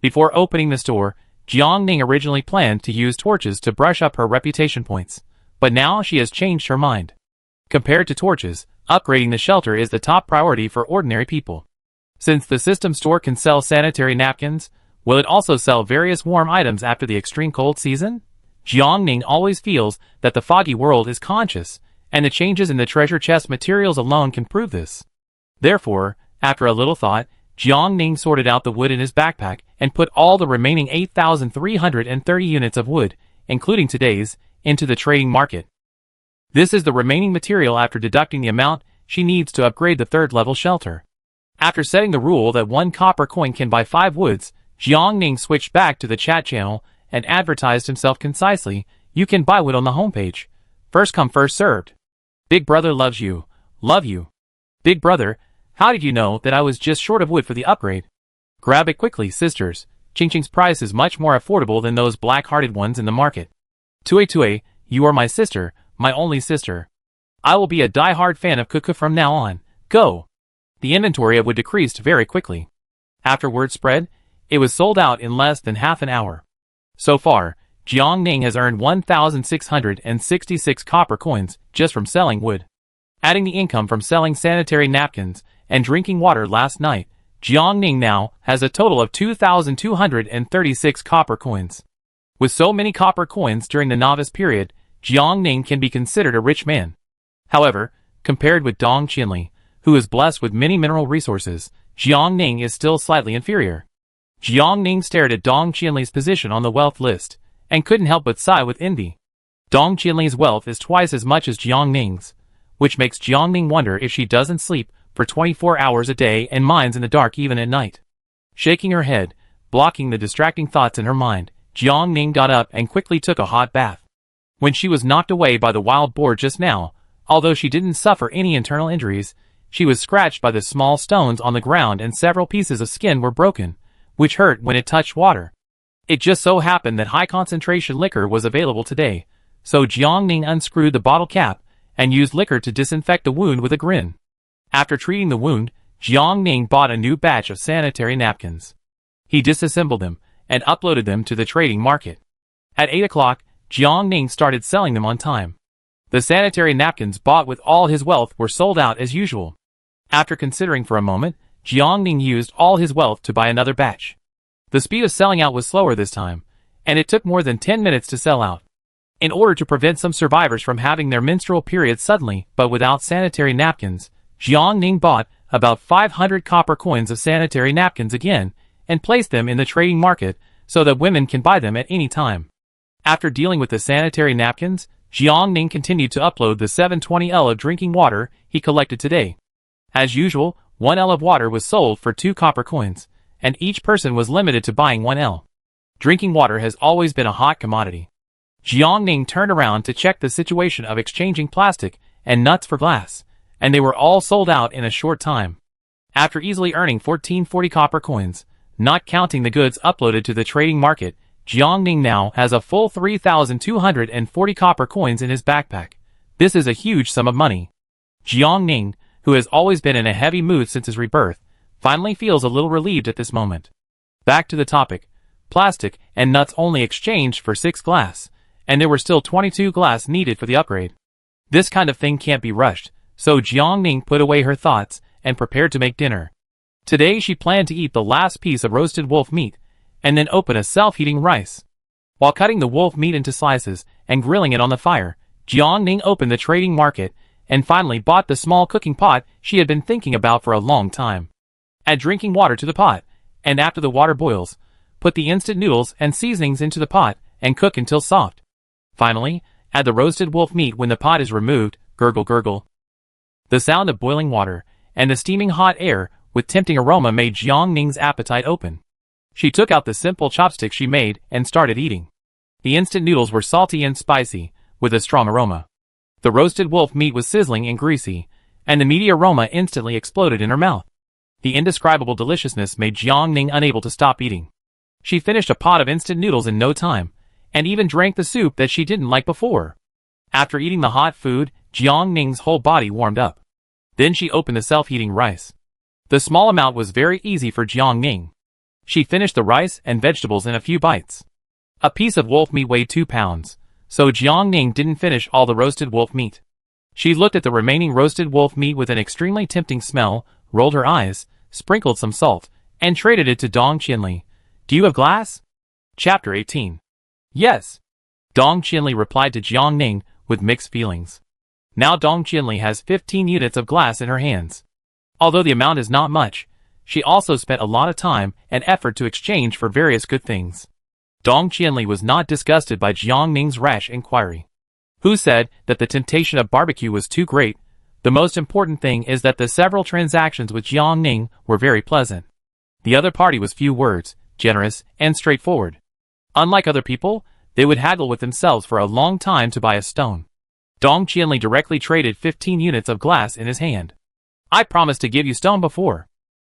Before opening the store, Jiang Ning originally planned to use torches to brush up her reputation points, but now she has changed her mind. Compared to torches, upgrading the shelter is the top priority for ordinary people. Since the system store can sell sanitary napkins, will it also sell various warm items after the extreme cold season? Jiang Ning always feels that the foggy world is conscious, and the changes in the treasure chest materials alone can prove this. Therefore, after a little thought, Jiang Ning sorted out the wood in his backpack and put all the remaining 8,330 units of wood, including today's, into the trading market. This is the remaining material after deducting the amount she needs to upgrade the third-level shelter. After setting the rule that 1 copper coin can buy 5 woods, Jiang Ning switched back to the chat channel and advertised himself concisely. You can buy wood on the homepage. First come first served. Big brother loves you. Love you. Big brother, how did you know that I was just short of wood for the upgrade? Grab it quickly, sisters. Ching Ching's price is much more affordable than those black-hearted ones in the market. Tue, you are my sister, my only sister. I will be a die-hard fan of Cuckoo from now on. Go! The inventory of wood decreased very quickly. After word spread, it was sold out in less than half an hour. So far, Jiang Ning has earned 1,666 copper coins just from selling wood. Adding the income from selling sanitary napkins and drinking water last night, Jiang Ning now has a total of 2,236 copper coins. With so many copper coins during the novice period, Jiang Ning can be considered a rich man. However, compared with Dong Qinli, who is blessed with many mineral resources, Jiang Ning is still slightly inferior. Jiang Ning stared at Dong Qinli's position on the wealth list, and couldn't help but sigh with envy. Dong Qinli's wealth is twice as much as Jiang Ning's, which makes Jiang Ning wonder if she doesn't sleep for 24 hours a day and mines in the dark even at night. Shaking her head, blocking the distracting thoughts in her mind, Jiang Ning got up and quickly took a hot bath. When she was knocked away by the wild boar just now, although she didn't suffer any internal injuries, she was scratched by the small stones on the ground and several pieces of skin were broken, which hurt when it touched water. It just so happened that high-concentration liquor was available today, so Jiang Ning unscrewed the bottle cap and used liquor to disinfect the wound with a grin. After treating the wound, Jiang Ning bought a new batch of sanitary napkins. He disassembled them and uploaded them to the trading market. At 8 o'clock, Jiang Ning started selling them on time. The sanitary napkins bought with all his wealth were sold out as usual. After considering for a moment, Jiang Ning used all his wealth to buy another batch. The speed of selling out was slower this time, and it took more than 10 minutes to sell out. In order to prevent some survivors from having their menstrual period suddenly but without sanitary napkins, Jiang Ning bought about 500 copper coins of sanitary napkins again and placed them in the trading market so that women can buy them at any time. After dealing with the sanitary napkins, Jiang Ning continued to upload the 720 L of drinking water he collected today. As usual, 1 L of water was sold for 2 copper coins, and each person was limited to buying 1 L. Drinking water has always been a hot commodity. Jiang Ning turned around to check the situation of exchanging plastic and nuts for glass, and they were all sold out in a short time. After easily earning 1440 copper coins, not counting the goods uploaded to the trading market, Jiang Ning now has a full 3,240 copper coins in his backpack. This is a huge sum of money. Jiang Ning, who has always been in a heavy mood since his rebirth, finally feels a little relieved at this moment. Back to the topic. Plastic and nuts only exchanged for 6 glass, and there were still 22 glass needed for the upgrade. This kind of thing can't be rushed, so Jiang Ning put away her thoughts and prepared to make dinner. Today she planned to eat the last piece of roasted wolf meat, and then open a self-heating rice. While cutting the wolf meat into slices and grilling it on the fire, Jiang Ning opened the trading market and finally bought the small cooking pot she had been thinking about for a long time. Add drinking water to the pot, and after the water boils, put the instant noodles and seasonings into the pot and cook until soft. Finally, add the roasted wolf meat when the pot is removed. Gurgle gurgle. The sound of boiling water and the steaming hot air with tempting aroma made Jiang Ning's appetite open. She took out the simple chopsticks she made and started eating. The instant noodles were salty and spicy, with a strong aroma. The roasted wolf meat was sizzling and greasy, and the meaty aroma instantly exploded in her mouth. The indescribable deliciousness made Jiang Ning unable to stop eating. She finished a pot of instant noodles in no time, and even drank the soup that she didn't like before. After eating the hot food, Jiang Ning's whole body warmed up. Then she opened the self-heating rice. The small amount was very easy for Jiang Ning. She finished the rice and vegetables in a few bites. A piece of wolf meat weighed 2 pounds, so Jiang Ning didn't finish all the roasted wolf meat. She looked at the remaining roasted wolf meat with an extremely tempting smell, rolled her eyes, sprinkled some salt, and traded it to Dong Qinli. Do you have glass? Chapter 18. Yes. Dong Qinli replied to Jiang Ning with mixed feelings. Now Dong Qinli has 15 units of glass in her hands. Although the amount is not much, she also spent a lot of time and effort to exchange for various good things. Dong Qinli was not disgusted by Jiang Ning's rash inquiry. Who said that the temptation of barbecue was too great? The most important thing is that the several transactions with Jiang Ning were very pleasant. The other party was few words, generous, and straightforward. Unlike other people, they would haggle with themselves for a long time to buy a stone. Dong Qinli directly traded 15 units of glass in his hand. I promised to give you stone before.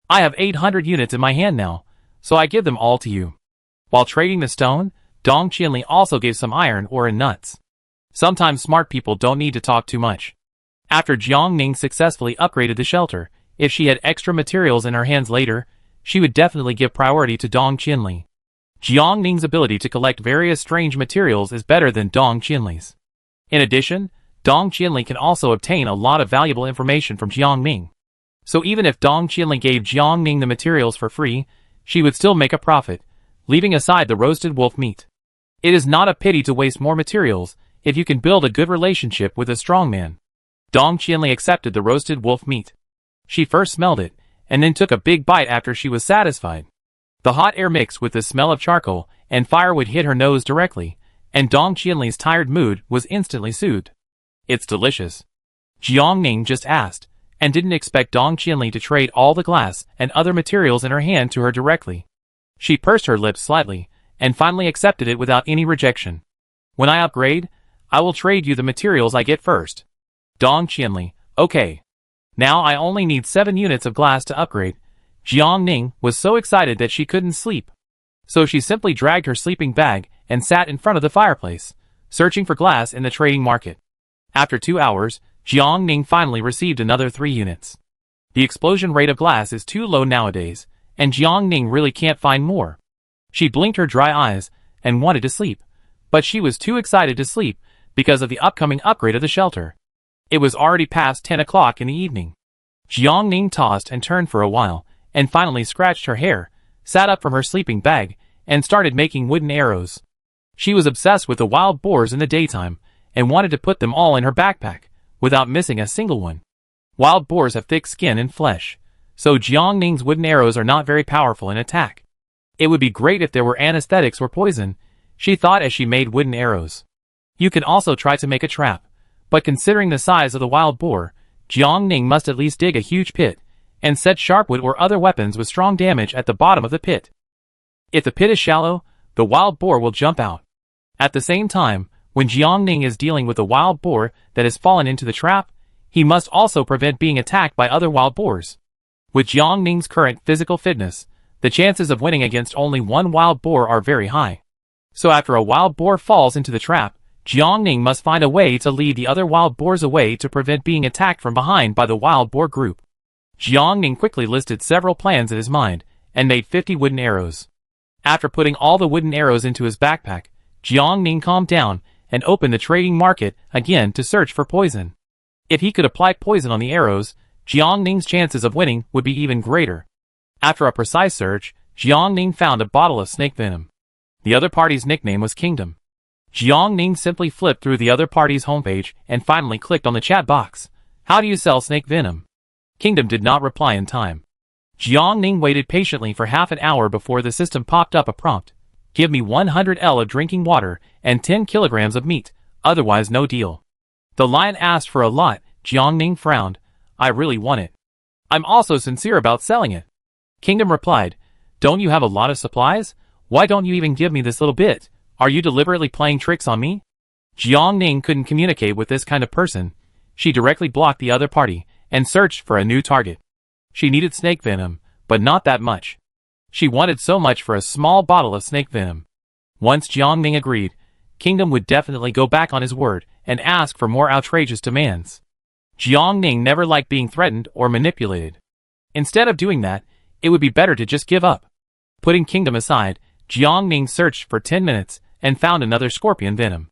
I have 800 units in my hand now, so I give them all to you. While trading the stone, Dong Qinli also gave some iron ore and nuts. Sometimes smart people don't need to talk too much. After Jiang Ning successfully upgraded the shelter, if she had extra materials in her hands later, she would definitely give priority to Dong Qinli. Jiang Ning's ability to collect various strange materials is better than Dong Qinli's. In addition, Dong Qinli can also obtain a lot of valuable information from Jiang Ning. So even if Dong Qinli gave Jiang Ning the materials for free, she would still make a profit, leaving aside the roasted wolf meat. It is not a pity to waste more materials if you can build a good relationship with a strong man. Dong Qinli accepted the roasted wolf meat. She first smelled it, and then took a big bite after she was satisfied. The hot air mixed with the smell of charcoal and firewood hit her nose directly, and Dong Qinli's tired mood was instantly soothed. It's delicious. Jiang Ning just asked, and didn't expect Dong Qinli to trade all the glass and other materials in her hand to her directly. She pursed her lips slightly, and finally accepted it without any rejection. When I upgrade, I will trade you the materials I get first. Dong Qinli, okay. Now I only need 7 units of glass to upgrade. Jiang Ning was so excited that she couldn't sleep. So she simply dragged her sleeping bag and sat in front of the fireplace, searching for glass in the trading market. After 2 hours, Jiang Ning finally received another 3 units. The explosion rate of glass is too low nowadays, and Jiang Ning really can't find more. She blinked her dry eyes and wanted to sleep, but she was too excited to sleep because of the upcoming upgrade of the shelter. It was already past 10 o'clock in the evening. Jiang Ning tossed and turned for a while, and finally scratched her hair, sat up from her sleeping bag, and started making wooden arrows. She was obsessed with the wild boars in the daytime, and wanted to put them all in her backpack, without missing a single one. Wild boars have thick skin and flesh, so Jiang Ning's wooden arrows are not very powerful in attack. It would be great if there were anesthetics or poison, she thought as she made wooden arrows. You can also try to make a trap, but considering the size of the wild boar, Jiang Ning must at least dig a huge pit, and set sharpwood or other weapons with strong damage at the bottom of the pit. If the pit is shallow, the wild boar will jump out. At the same time, when Jiang Ning is dealing with a wild boar that has fallen into the trap, he must also prevent being attacked by other wild boars. With Jiang Ning's current physical fitness, the chances of winning against only one wild boar are very high. So after a wild boar falls into the trap, Jiang Ning must find a way to lead the other wild boars away to prevent being attacked from behind by the wild boar group. Jiang Ning quickly listed several plans in his mind, and made 50 wooden arrows. After putting all the wooden arrows into his backpack, Jiang Ning calmed down, and opened the trading market again to search for poison. If he could apply poison on the arrows, Jiang Ning's chances of winning would be even greater. After a precise search, Jiang Ning found a bottle of snake venom. The other party's nickname was Kingdom. Jiang Ning simply flipped through the other party's homepage and finally clicked on the chat box. How do you sell snake venom? Kingdom did not reply in time. Jiang Ning waited patiently for half an hour before the system popped up a prompt. Give me 100 L of drinking water and 10 kilograms of meat, otherwise no deal. The lion asked for a lot. Jiang Ning frowned. I really want it. I'm also sincere about selling it. Kingdom replied, don't you have a lot of supplies? Why don't you even give me this little bit? Are you deliberately playing tricks on me? Jiang Ning couldn't communicate with this kind of person. She directly blocked the other party, and searched for a new target. She needed snake venom, but not that much. She wanted so much for a small bottle of snake venom. Once Jiang Ning agreed, Kingdom would definitely go back on his word, and ask for more outrageous demands. Jiang Ning never liked being threatened or manipulated. Instead of doing that, it would be better to just give up. Putting Kingdom aside, Jiang Ning searched for 10 minutes, and found another scorpion venom.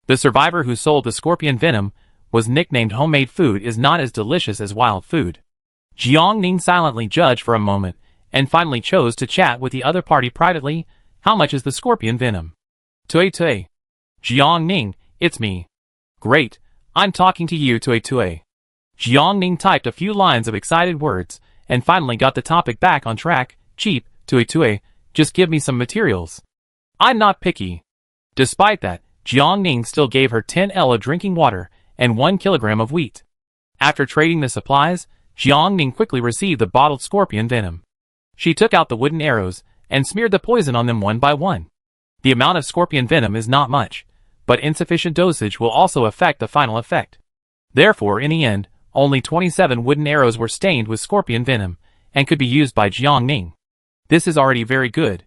The survivor who sold the scorpion venom was nicknamed homemade food is not as delicious as wild food. Jiangning silently judged for a moment, and finally chose to chat with the other party privately. How much is the scorpion venom? Tui Tui. Jiangning, it's me. Great, I'm talking to you Tui Tui. Jiangning typed a few lines of excited words, and finally got the topic back on track. Cheap, Tui Tui, just give me some materials. I'm not picky. Despite that, Jiangning still gave her 10 L of drinking water and 1 kilogram of wheat. After trading the supplies, Jiangning quickly received the bottled scorpion venom. She took out the wooden arrows and smeared the poison on them one by one. The amount of scorpion venom is not much, but insufficient dosage will also affect the final effect. Therefore, in the end, only 27 wooden arrows were stained with scorpion venom and could be used by Jiangning. This is already very good.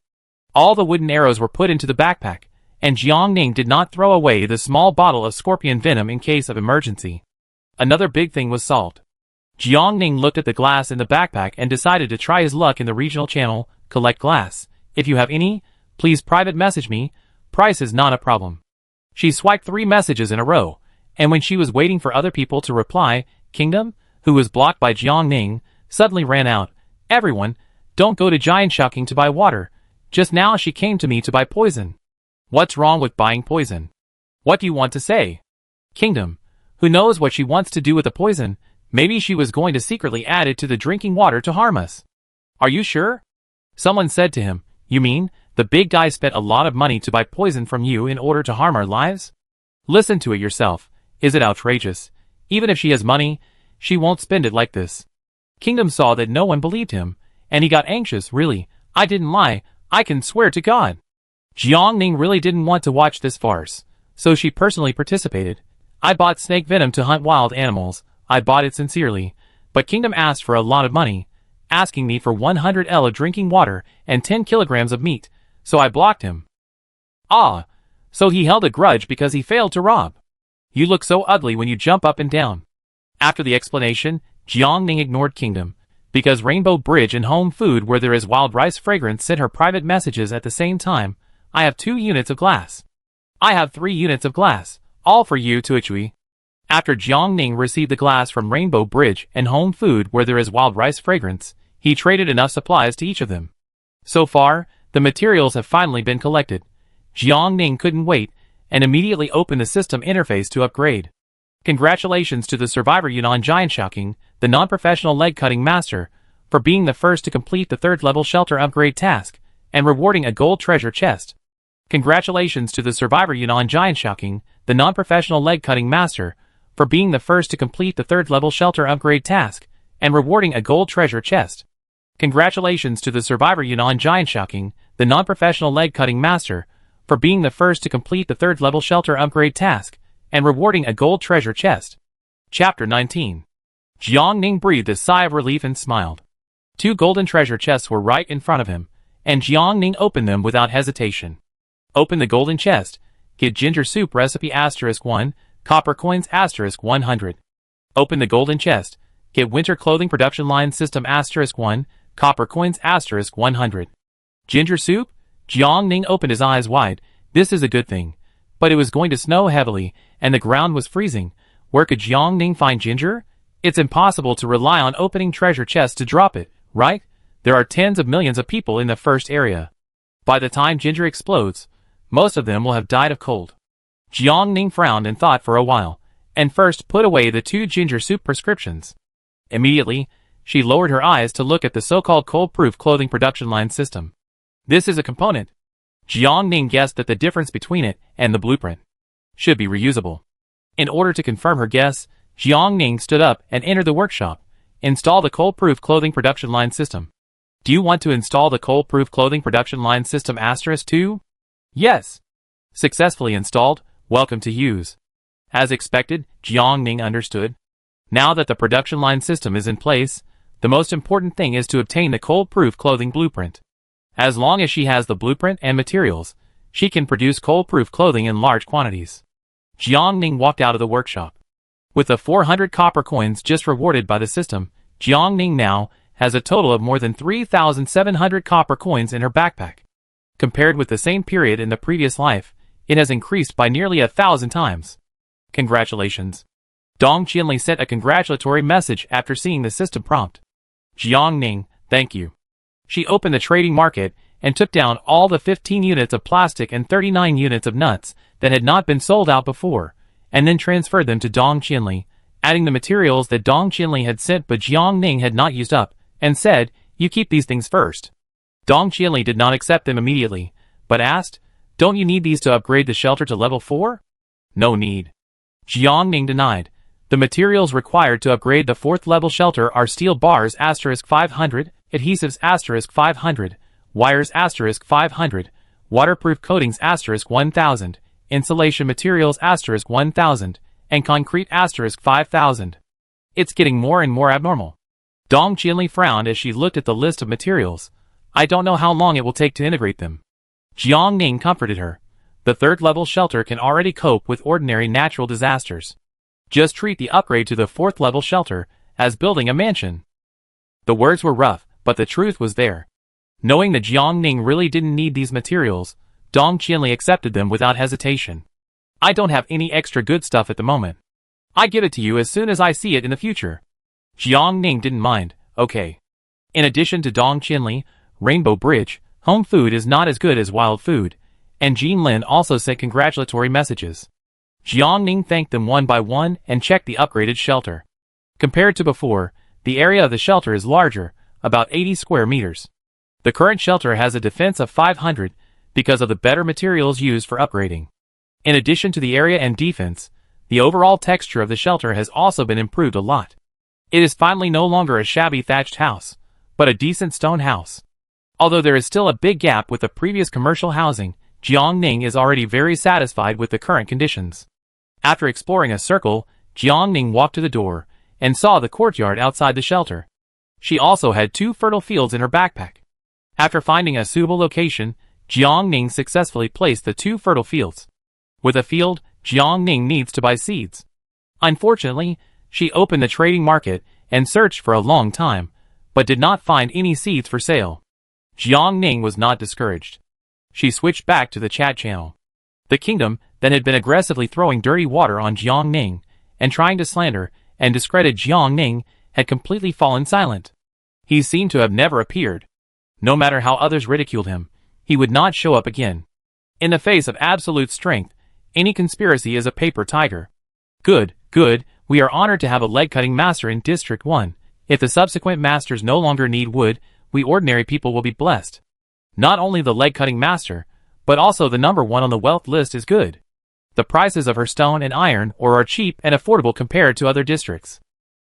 All the wooden arrows were put into the backpack, and Jiangning did not throw away the small bottle of scorpion venom in case of emergency. Another big thing was salt. Jiangning looked at the glass in the backpack and decided to try his luck in the regional channel. Collect glass. If you have any, please private message me. Price is not a problem. She swiped 3 messages in a row, and when she was waiting for other people to reply, Kingdom, who was blocked by Jiangning, suddenly ran out. Everyone, don't go to Giant Shocking to buy water. Just now she came to me to buy poison. What's wrong with buying poison? What do you want to say? Kingdom, who knows what she wants to do with the poison? Maybe she was going to secretly add it to the drinking water to harm us. Are you sure? Someone said to him, you mean, the big guy spent a lot of money to buy poison from you in order to harm our lives? Listen to it yourself. Is it outrageous? Even if she has money, she won't spend it like this. Kingdom saw that no one believed him, and he got anxious. Really, I didn't lie, I can swear to God. Jiangning really didn't want to watch this farce, so she personally participated. I bought snake venom to hunt wild animals. I bought it sincerely, but Kingdom asked for a lot of money, asking me for 100 L of drinking water and 10 kilograms of meat, so I blocked him. Ah, so he held a grudge because he failed to rob. You look so ugly when you jump up and down. After the explanation, Jiangning ignored Kingdom, because Rainbow Bridge and Home Food where there is wild rice fragrance sent her private messages at the same time. I have 2 units of glass. I have 3 units of glass, all for you Tuichui. After Jiangning received the glass from Rainbow Bridge and Home Food where there is wild rice fragrance, he traded enough supplies to each of them. So far, the materials have finally been collected. Jiangning couldn't wait, and immediately opened the system interface to upgrade. Congratulations to the survivor Yunnan Giant Shocking, the non-professional leg-cutting master, for being the first to complete the 3rd level shelter upgrade task, and rewarding a gold treasure chest. Congratulations to the survivor Yunnan Giant Shocking, the non-professional leg-cutting master, for being the first to complete the 3rd level shelter upgrade task, and rewarding a gold treasure chest. Congratulations to the survivor Yunnan Giant Shocking, the non-professional leg-cutting master, for being the first to complete the 3rd level shelter upgrade task, and rewarding a gold treasure chest. Chapter 19. Jiangning breathed a sigh of relief and smiled. 2 golden treasure chests were right in front of him, and Jiangning opened them without hesitation. Open the golden chest. Get ginger soup recipe *1, copper coins *100. Open the golden chest. Get winter clothing production line system *1, copper coins *100. Ginger soup? Jiangning opened his eyes wide. This is a good thing. But it was going to snow heavily, and the ground was freezing. Where could Jiangning find ginger? It's impossible to rely on opening treasure chests to drop it, right? There are tens of millions of people in the first area. By the time ginger explodes, most of them will have died of cold. Jiangning frowned and thought for a while, and first put away the 2 ginger soup prescriptions. Immediately, she lowered her eyes to look at the so-called cold-proof clothing production line system. This is a component. Jiangning guessed that the difference between it and the blueprint should be reusable. In order to confirm her guess, Jiangning stood up and entered the workshop. Install the cold-proof clothing production line system. Do you want to install the cold-proof clothing production line system *2? Yes. Successfully installed. Welcome to use. As expected, Jiangning understood. Now that the production line system is in place, the most important thing is to obtain the cold-proof clothing blueprint. As long as she has the blueprint and materials, she can produce cold-proof clothing in large quantities. Jiangning walked out of the workshop. With the 400 copper coins just rewarded by the system, Jiangning now has a total of more than 3,700 copper coins in her backpack. Compared with the same period in the previous life, It has increased by nearly 1,000 times. Congratulations. Dong Qianli sent a congratulatory message after seeing the system prompt. Jiang Ning, thank you. She opened the trading market and took down all the 15 units of plastic and 39 units of nuts that had not been sold out before, and then transferred them to Dong Qianli, adding the materials that Dong Qianli had sent but Jiang Ning had not used up, and said, "You keep these things first." Dong Qianli did not accept them immediately, but asked, "Don't you need these to upgrade the shelter to level 4? No need." Jiang Ning denied. The materials required to upgrade the 4th level shelter are steel bars *500, adhesives *500, wires *500, waterproof coatings *1000, insulation materials *1000, and concrete *5000. It's getting more and more abnormal. Dong Qianli frowned as she looked at the list of materials. I don't know how long it will take to integrate them. Jiang Ning comforted her. The 3rd level shelter can already cope with ordinary natural disasters. Just treat the upgrade to the 4th level shelter as building a mansion. The words were rough, but the truth was there. Knowing that Jiang Ning really didn't need these materials, Dong Qianli accepted them without hesitation. I don't have any extra good stuff at the moment. I give it to you as soon as I see it in the future. Jiang Ning didn't mind. Okay. In addition to Dong Qianli, Rainbow Bridge, home food is not as good as wild food, and Jean Lin also sent congratulatory messages. Jiang Ning thanked them one by one and checked the upgraded shelter. Compared to before, the area of the shelter is larger, about 80 square meters. The current shelter has a defense of 500 because of the better materials used for upgrading. In addition to the area and defense, the overall texture of the shelter has also been improved a lot. It is finally no longer a shabby thatched house, but a decent stone house. Although there is still a big gap with the previous commercial housing, Jiang Ning is already very satisfied with the current conditions. After exploring a circle, Jiang Ning walked to the door and saw the courtyard outside the shelter. She also had 2 fertile fields in her backpack. After finding a suitable location, Jiang Ning successfully placed the 2 fertile fields. With a field, Jiang Ning needs to buy seeds. Unfortunately, she opened the trading market and searched for a long time, but did not find any seeds for sale. Jiang Ning was not discouraged. She switched back to the chat channel. The kingdom that had been aggressively throwing dirty water on Jiang Ning and trying to slander and discredit Jiang Ning had completely fallen silent. He seemed to have never appeared. No matter how others ridiculed him, he would not show up again. In the face of absolute strength, any conspiracy is a paper tiger. Good, good, we are honored to have a leg-cutting master in District 1. If the subsequent masters no longer need wood, we ordinary people will be blessed. Not only the leg-cutting master, but also the number 1 on the wealth list is good. The prices of her stone and iron ore are cheap and affordable compared to other districts.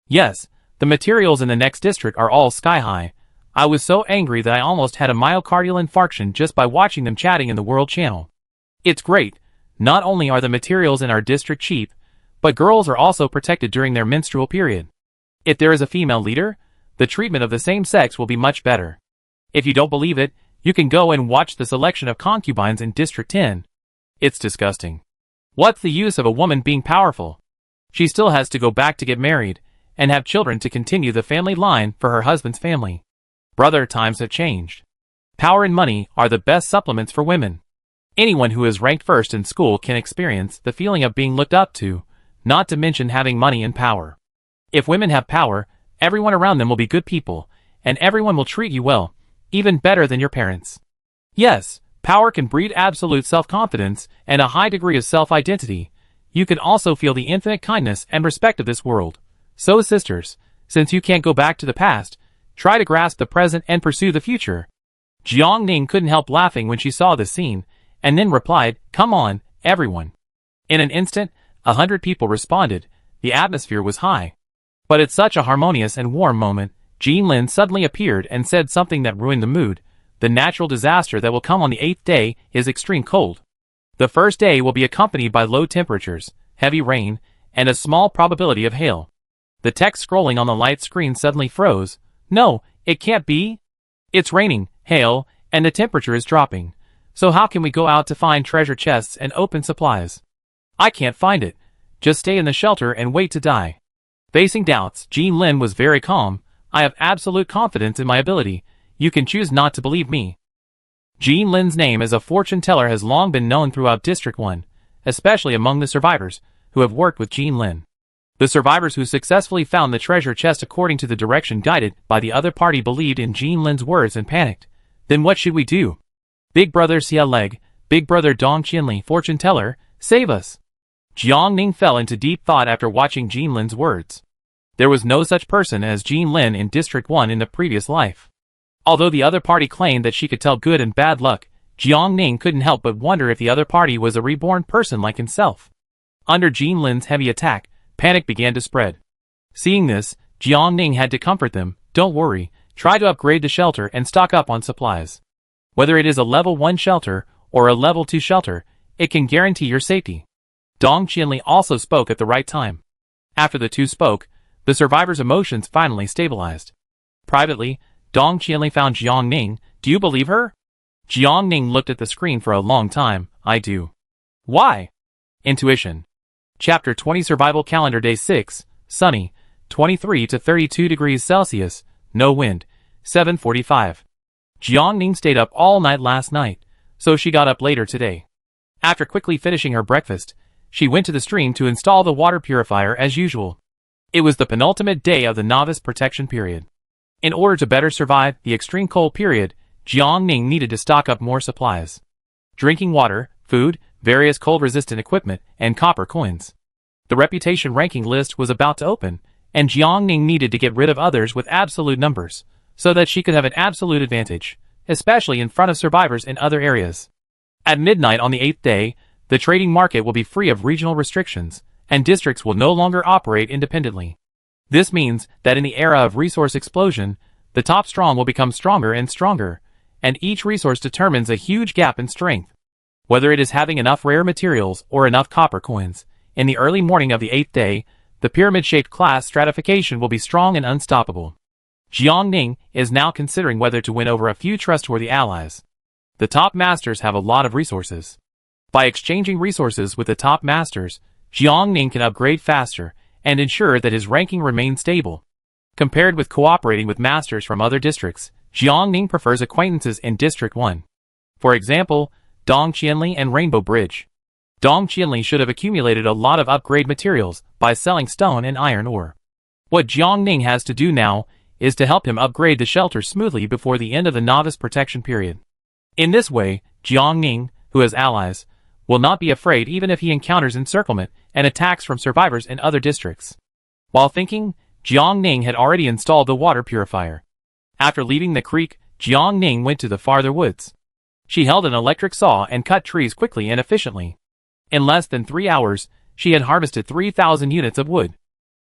Yes, the materials in the next district are all sky-high. I was so angry that I almost had a myocardial infarction just by watching them chatting in the World Channel. It's great. Not only are the materials in our district cheap, but girls are also protected during their menstrual period. If there is a female leader, the treatment of the same sex will be much better. If you don't believe it, you can go and watch the selection of concubines in District 10. It's disgusting. What's the use of a woman being powerful? She still has to go back to get married and have children to continue the family line for her husband's family. Brother, times have changed. Power and money are the best supplements for women. Anyone who is ranked first in school can experience the feeling of being looked up to, not to mention having money and power. If women have power, everyone around them will be good people, and everyone will treat you well, even better than your parents. Yes, power can breed absolute self-confidence and a high degree of self-identity. You can also feel the infinite kindness and respect of this world. So sisters, since you can't go back to the past, try to grasp the present and pursue the future. Jiang Ning couldn't help laughing when she saw this scene, and then replied, "Come on, everyone." In an instant, 100 people responded. The atmosphere was high. But at such a harmonious and warm moment, Jean Lin suddenly appeared and said something that ruined the mood. The natural disaster that will come on the 8th day is extreme cold. The first day will be accompanied by low temperatures, heavy rain, and a small probability of hail. The text scrolling on the light screen suddenly froze. No, it can't be. It's raining, hail, and the temperature is dropping. So how can we go out to find treasure chests and open supplies? I can't find it. Just stay in the shelter and wait to die. Facing doubts, Jean Lin was very calm. I have absolute confidence in my ability. You can choose not to believe me. Jean Lin's name as a fortune teller has long been known throughout District 1, especially among the survivors who have worked with Jean Lin. The survivors who successfully found the treasure chest according to the direction guided by the other party believed in Jean Lin's words and panicked. Then what should we do? Big brother Xia Leg, big brother Dong Qianli, fortune teller, save us. Jiang Ning fell into deep thought after watching Jean Lin's words. There was no such person as Jean Lin in District 1 in the previous life. Although the other party claimed that she could tell good and bad luck, Jiang Ning couldn't help but wonder if the other party was a reborn person like himself. Under Jean Lin's heavy attack, panic began to spread. Seeing this, Jiang Ning had to comfort them. Don't worry, try to upgrade the shelter and stock up on supplies. Whether it is a level 1 shelter or a level 2 shelter, it can guarantee your safety. Dong Qianli also spoke at the right time. After the two spoke, the survivors' emotions finally stabilized. Privately, Dong Qianli found Jiang Ning. Do you believe her? Jiang Ning looked at the screen for a long time. I do. Why? Intuition. Chapter 20 Survival Calendar Day 6, sunny, 23 to 32 degrees Celsius, no wind, 7:45. Jiang Ning stayed up all night last night, so she got up later today. After quickly finishing her breakfast, she went to the stream to install the water purifier as usual. It was the penultimate day of the novice protection period. In order to better survive the extreme cold period, Jiang Ning needed to stock up more supplies. Drinking water, food, various cold-resistant equipment, and copper coins. The reputation ranking list was about to open, and Jiang Ning needed to get rid of others with absolute numbers, so that she could have an absolute advantage, especially in front of survivors in other areas. At midnight on the 8th day, the trading market will be free of regional restrictions, and districts will no longer operate independently. This means that in the era of resource explosion, the top strong will become stronger and stronger, and each resource determines a huge gap in strength. Whether it is having enough rare materials or enough copper coins, in the early morning of the 8th day, the pyramid-shaped class stratification will be strong and unstoppable. Jiang Ning is now considering whether to win over a few trustworthy allies. The top masters have a lot of resources. By exchanging resources with the top masters, Jiang Ning can upgrade faster and ensure that his ranking remains stable. Compared with cooperating with masters from other districts, Jiang Ning prefers acquaintances in District 1. For example, Dong Qianli and Rainbow Bridge. Dong Qianli should have accumulated a lot of upgrade materials by selling stone and iron ore. What Jiang Ning has to do now is to help him upgrade the shelter smoothly before the end of the novice protection period. In this way, Jiang Ning, who has allies, will not be afraid even if he encounters encirclement and attacks from survivors in other districts. While thinking, Jiang Ning had already installed the water purifier. After leaving the creek, Jiang Ning went to the farther woods. She held an electric saw and cut trees quickly and efficiently. In less than 3 hours, she had harvested 3,000 units of wood.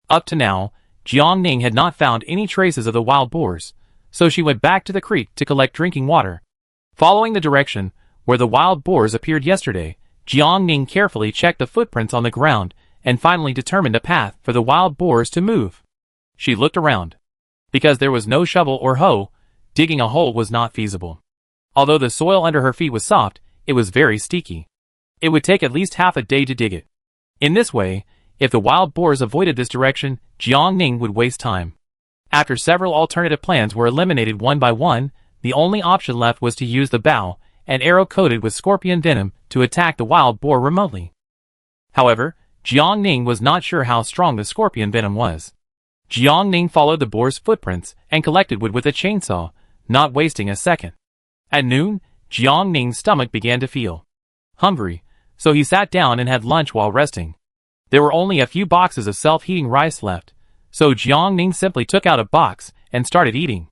Up to now, Jiang Ning had not found any traces of the wild boars, so she went back to the creek to collect drinking water. Following the direction where the wild boars appeared yesterday, Jiang Ning carefully checked the footprints on the ground and finally determined a path for the wild boars to move. She looked around. Because there was no shovel or hoe, digging a hole was not feasible. Although the soil under her feet was soft, it was very sticky. It would take at least half a day to dig it. In this way, if the wild boars avoided this direction, Jiang Ning would waste time. After several alternative plans were eliminated one by one, the only option left was to use the bow, an arrow coated with scorpion venom, to attack the wild boar remotely. However, Jiang Ning was not sure how strong the scorpion venom was. Jiang Ning followed the boar's footprints and collected wood with a chainsaw, not wasting a second. At noon, Jiang Ning's stomach began to feel hungry, so he sat down and had lunch while resting. There were only a few boxes of self-heating rice left, so Jiang Ning simply took out a box and started eating.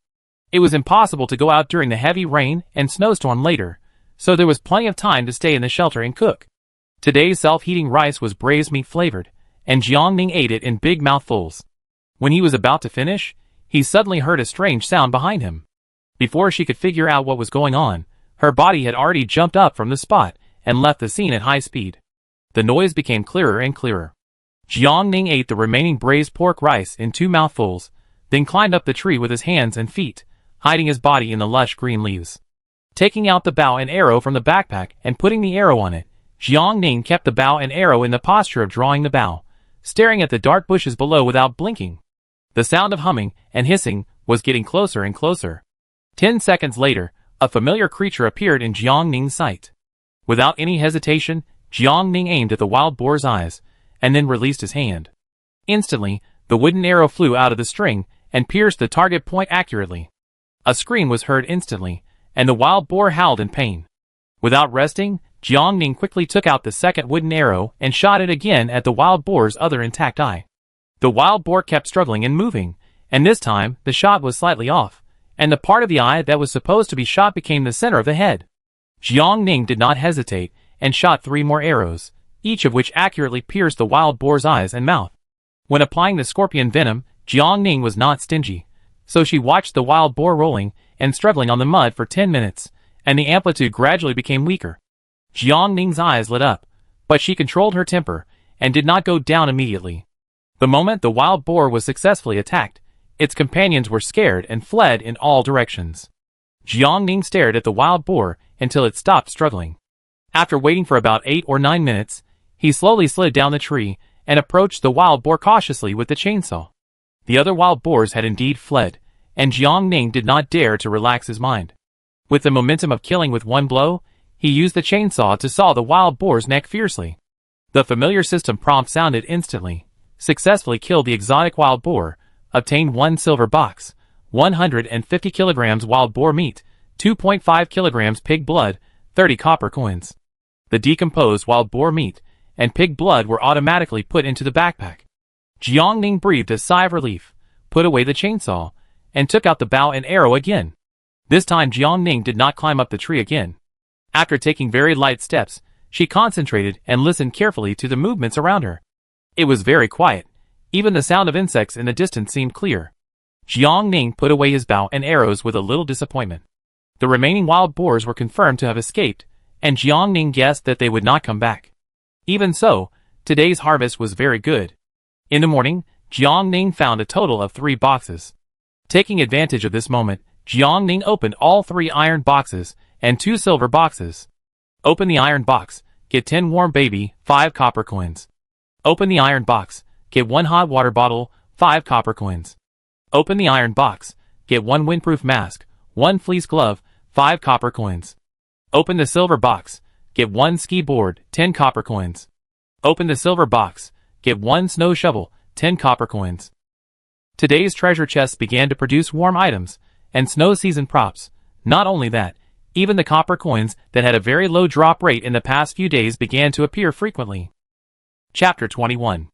It was impossible to go out during the heavy rain and snowstorm later, so there was plenty of time to stay in the shelter and cook. Today's self-heating rice was braised meat flavored, and Jiang Ning ate it in big mouthfuls. When he was about to finish, he suddenly heard a strange sound behind him. Before she could figure out what was going on, her body had already jumped up from the spot and left the scene at high speed. The noise became clearer and clearer. Jiang Ning ate the remaining braised pork rice in 2 mouthfuls, then climbed up the tree with his hands and feet, hiding his body in the lush green leaves. Taking out the bow and arrow from the backpack and putting the arrow on it, Jiang Ning kept the bow and arrow in the posture of drawing the bow, staring at the dark bushes below without blinking. The sound of humming and hissing was getting closer and closer. 10 seconds later, A familiar creature appeared in Jiang Ning's sight. Without any hesitation, Jiang Ning aimed at the wild boar's eyes, and then released his hand. Instantly, the wooden arrow flew out of the string and pierced the target point accurately. A scream was heard instantly, and the wild boar howled in pain. Without resting, Jiang Ning quickly took out the second wooden arrow and shot it again at the wild boar's other intact eye. The wild boar kept struggling and moving, and this time the shot was slightly off, and the part of the eye that was supposed to be shot became the center of the head. Jiang Ning did not hesitate and shot 3 more arrows, each of which accurately pierced the wild boar's eyes and mouth. When applying the scorpion venom, Jiang Ning was not stingy, so she watched the wild boar rolling and struggling on the mud for 10 minutes, and the amplitude gradually became weaker. Jiang Ning's eyes lit up, but she controlled her temper and did not go down immediately. The moment the wild boar was successfully attacked, its companions were scared and fled in all directions. Jiang Ning stared at the wild boar until it stopped struggling. After waiting for about 8 or 9 minutes, he slowly slid down the tree and approached the wild boar cautiously with the chainsaw. The other wild boars had indeed fled, and Jiang Ning did not dare to relax his mind. With the momentum of killing with one blow, he used the chainsaw to saw the wild boar's neck fiercely. The familiar system prompt sounded instantly, successfully killed the exotic wild boar, obtained 1 silver box, 150 kilograms wild boar meat, 2.5 kilograms pig blood, 30 copper coins. The decomposed wild boar meat and pig blood were automatically put into the backpack. Jiang Ning breathed a sigh of relief, put away the chainsaw, and took out the bow and arrow again. This time Jiang Ning did not climb up the tree again. After taking very light steps, she concentrated and listened carefully to the movements around her. It was very quiet. Even the sound of insects in the distance seemed clear. Jiang Ning put away his bow and arrows with a little disappointment. The remaining wild boars were confirmed to have escaped, and Jiang Ning guessed that they would not come back. Even so, today's harvest was very good. In the morning, Jiang Ning found a total of 3 boxes. Taking advantage of this moment, Jiang Ning opened all 3 iron boxes and 2 silver boxes. Open the iron box, get 10 warm baby, 5 copper coins. Open the iron box, get 1 hot water bottle, 5 copper coins. Open the iron box, get 1 windproof mask, 1 fleece glove, 5 copper coins. Open the silver box, get 1 ski board, 10 copper coins. Open the silver box, get 1 snow shovel, 10 copper coins. Today's treasure chests began to produce warm items and snow season props. Not only that, even the copper coins that had a very low drop rate in the past few days began to appear frequently. Chapter 21.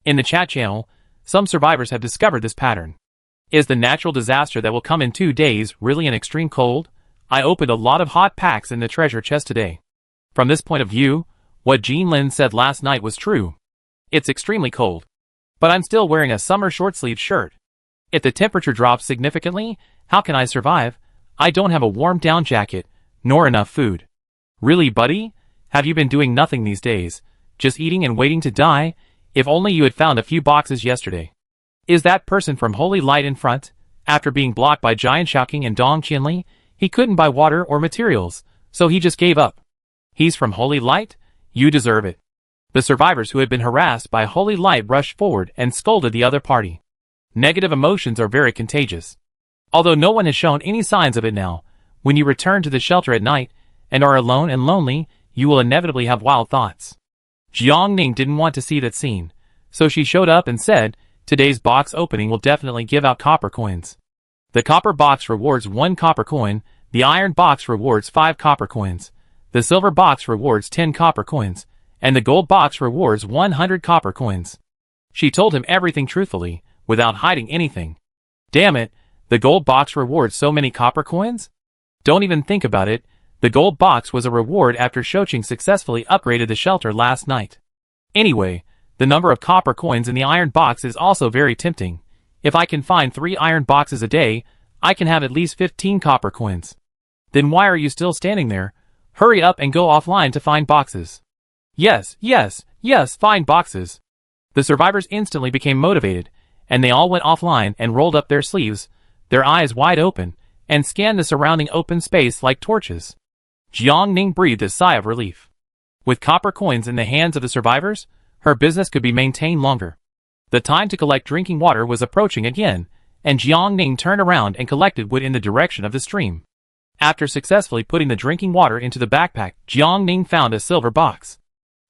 In the chat channel, some survivors have discovered this pattern. Is the natural disaster that will come in 2 days really an extreme cold? I opened a lot of hot packs in the treasure chest today. From this point of view, what Jean Lin said last night was true. It's extremely cold. But I'm still wearing a summer short-sleeved shirt. If the temperature drops significantly, how can I survive? I don't have a warm down jacket, nor enough food. Really, buddy? Have you been doing nothing these days? Just eating and waiting to die? If only you had found a few boxes yesterday. Is that person from Holy Light in front? After being blocked by Giant Shaoqing and Dong Qinli, he couldn't buy water or materials, so he just gave up. He's from Holy Light? You deserve it. The survivors who had been harassed by Holy Light rushed forward and scolded the other party. Negative emotions are very contagious. Although no one has shown any signs of it now, when you return to the shelter at night and are alone and lonely, you will inevitably have wild thoughts. Jiang Ning didn't want to see that scene, so she showed up and said, today's box opening will definitely give out copper coins. The copper box rewards 1 copper coin, the iron box rewards 5 copper coins, the silver box rewards 10 copper coins, and the gold box rewards 100 copper coins. She told him everything truthfully, without hiding anything. Damn it, the gold box rewards so many copper coins? Don't even think about it, the gold box was a reward after Shoqing successfully upgraded the shelter last night. Anyway, the number of copper coins in the iron box is also very tempting. If I can find 3 iron boxes a day, I can have at least 15 copper coins. Then why are you still standing there? Hurry up and go offline to find boxes. Yes, find boxes. The survivors instantly became motivated, and they all went offline and rolled up their sleeves, their eyes wide open, and scanned the surrounding open space like torches. Jiang Ning breathed a sigh of relief. With copper coins in the hands of the survivors, her business could be maintained longer. The time to collect drinking water was approaching again, and Jiang Ning turned around and collected wood in the direction of the stream. After successfully putting the drinking water into the backpack, Jiang Ning found a silver box.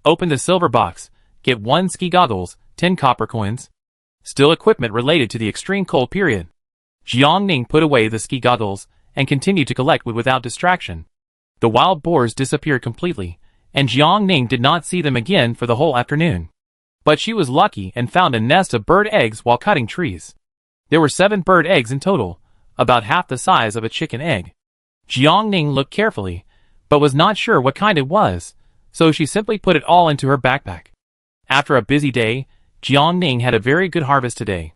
Open the silver box, get 1 ski goggles, 10 copper coins. Still equipment related to the extreme cold period. Jiang Ning put away the ski goggles and continued to collect wood without distraction. The wild boars disappeared completely, and Jiang Ning did not see them again for the whole afternoon. But she was lucky and found a nest of bird eggs while cutting trees. There were 7 bird eggs in total, about half the size of a chicken egg. Jiang Ning looked carefully, but was not sure what kind it was, so she simply put it all into her backpack. After a busy day, Jiang Ning had a very good harvest today.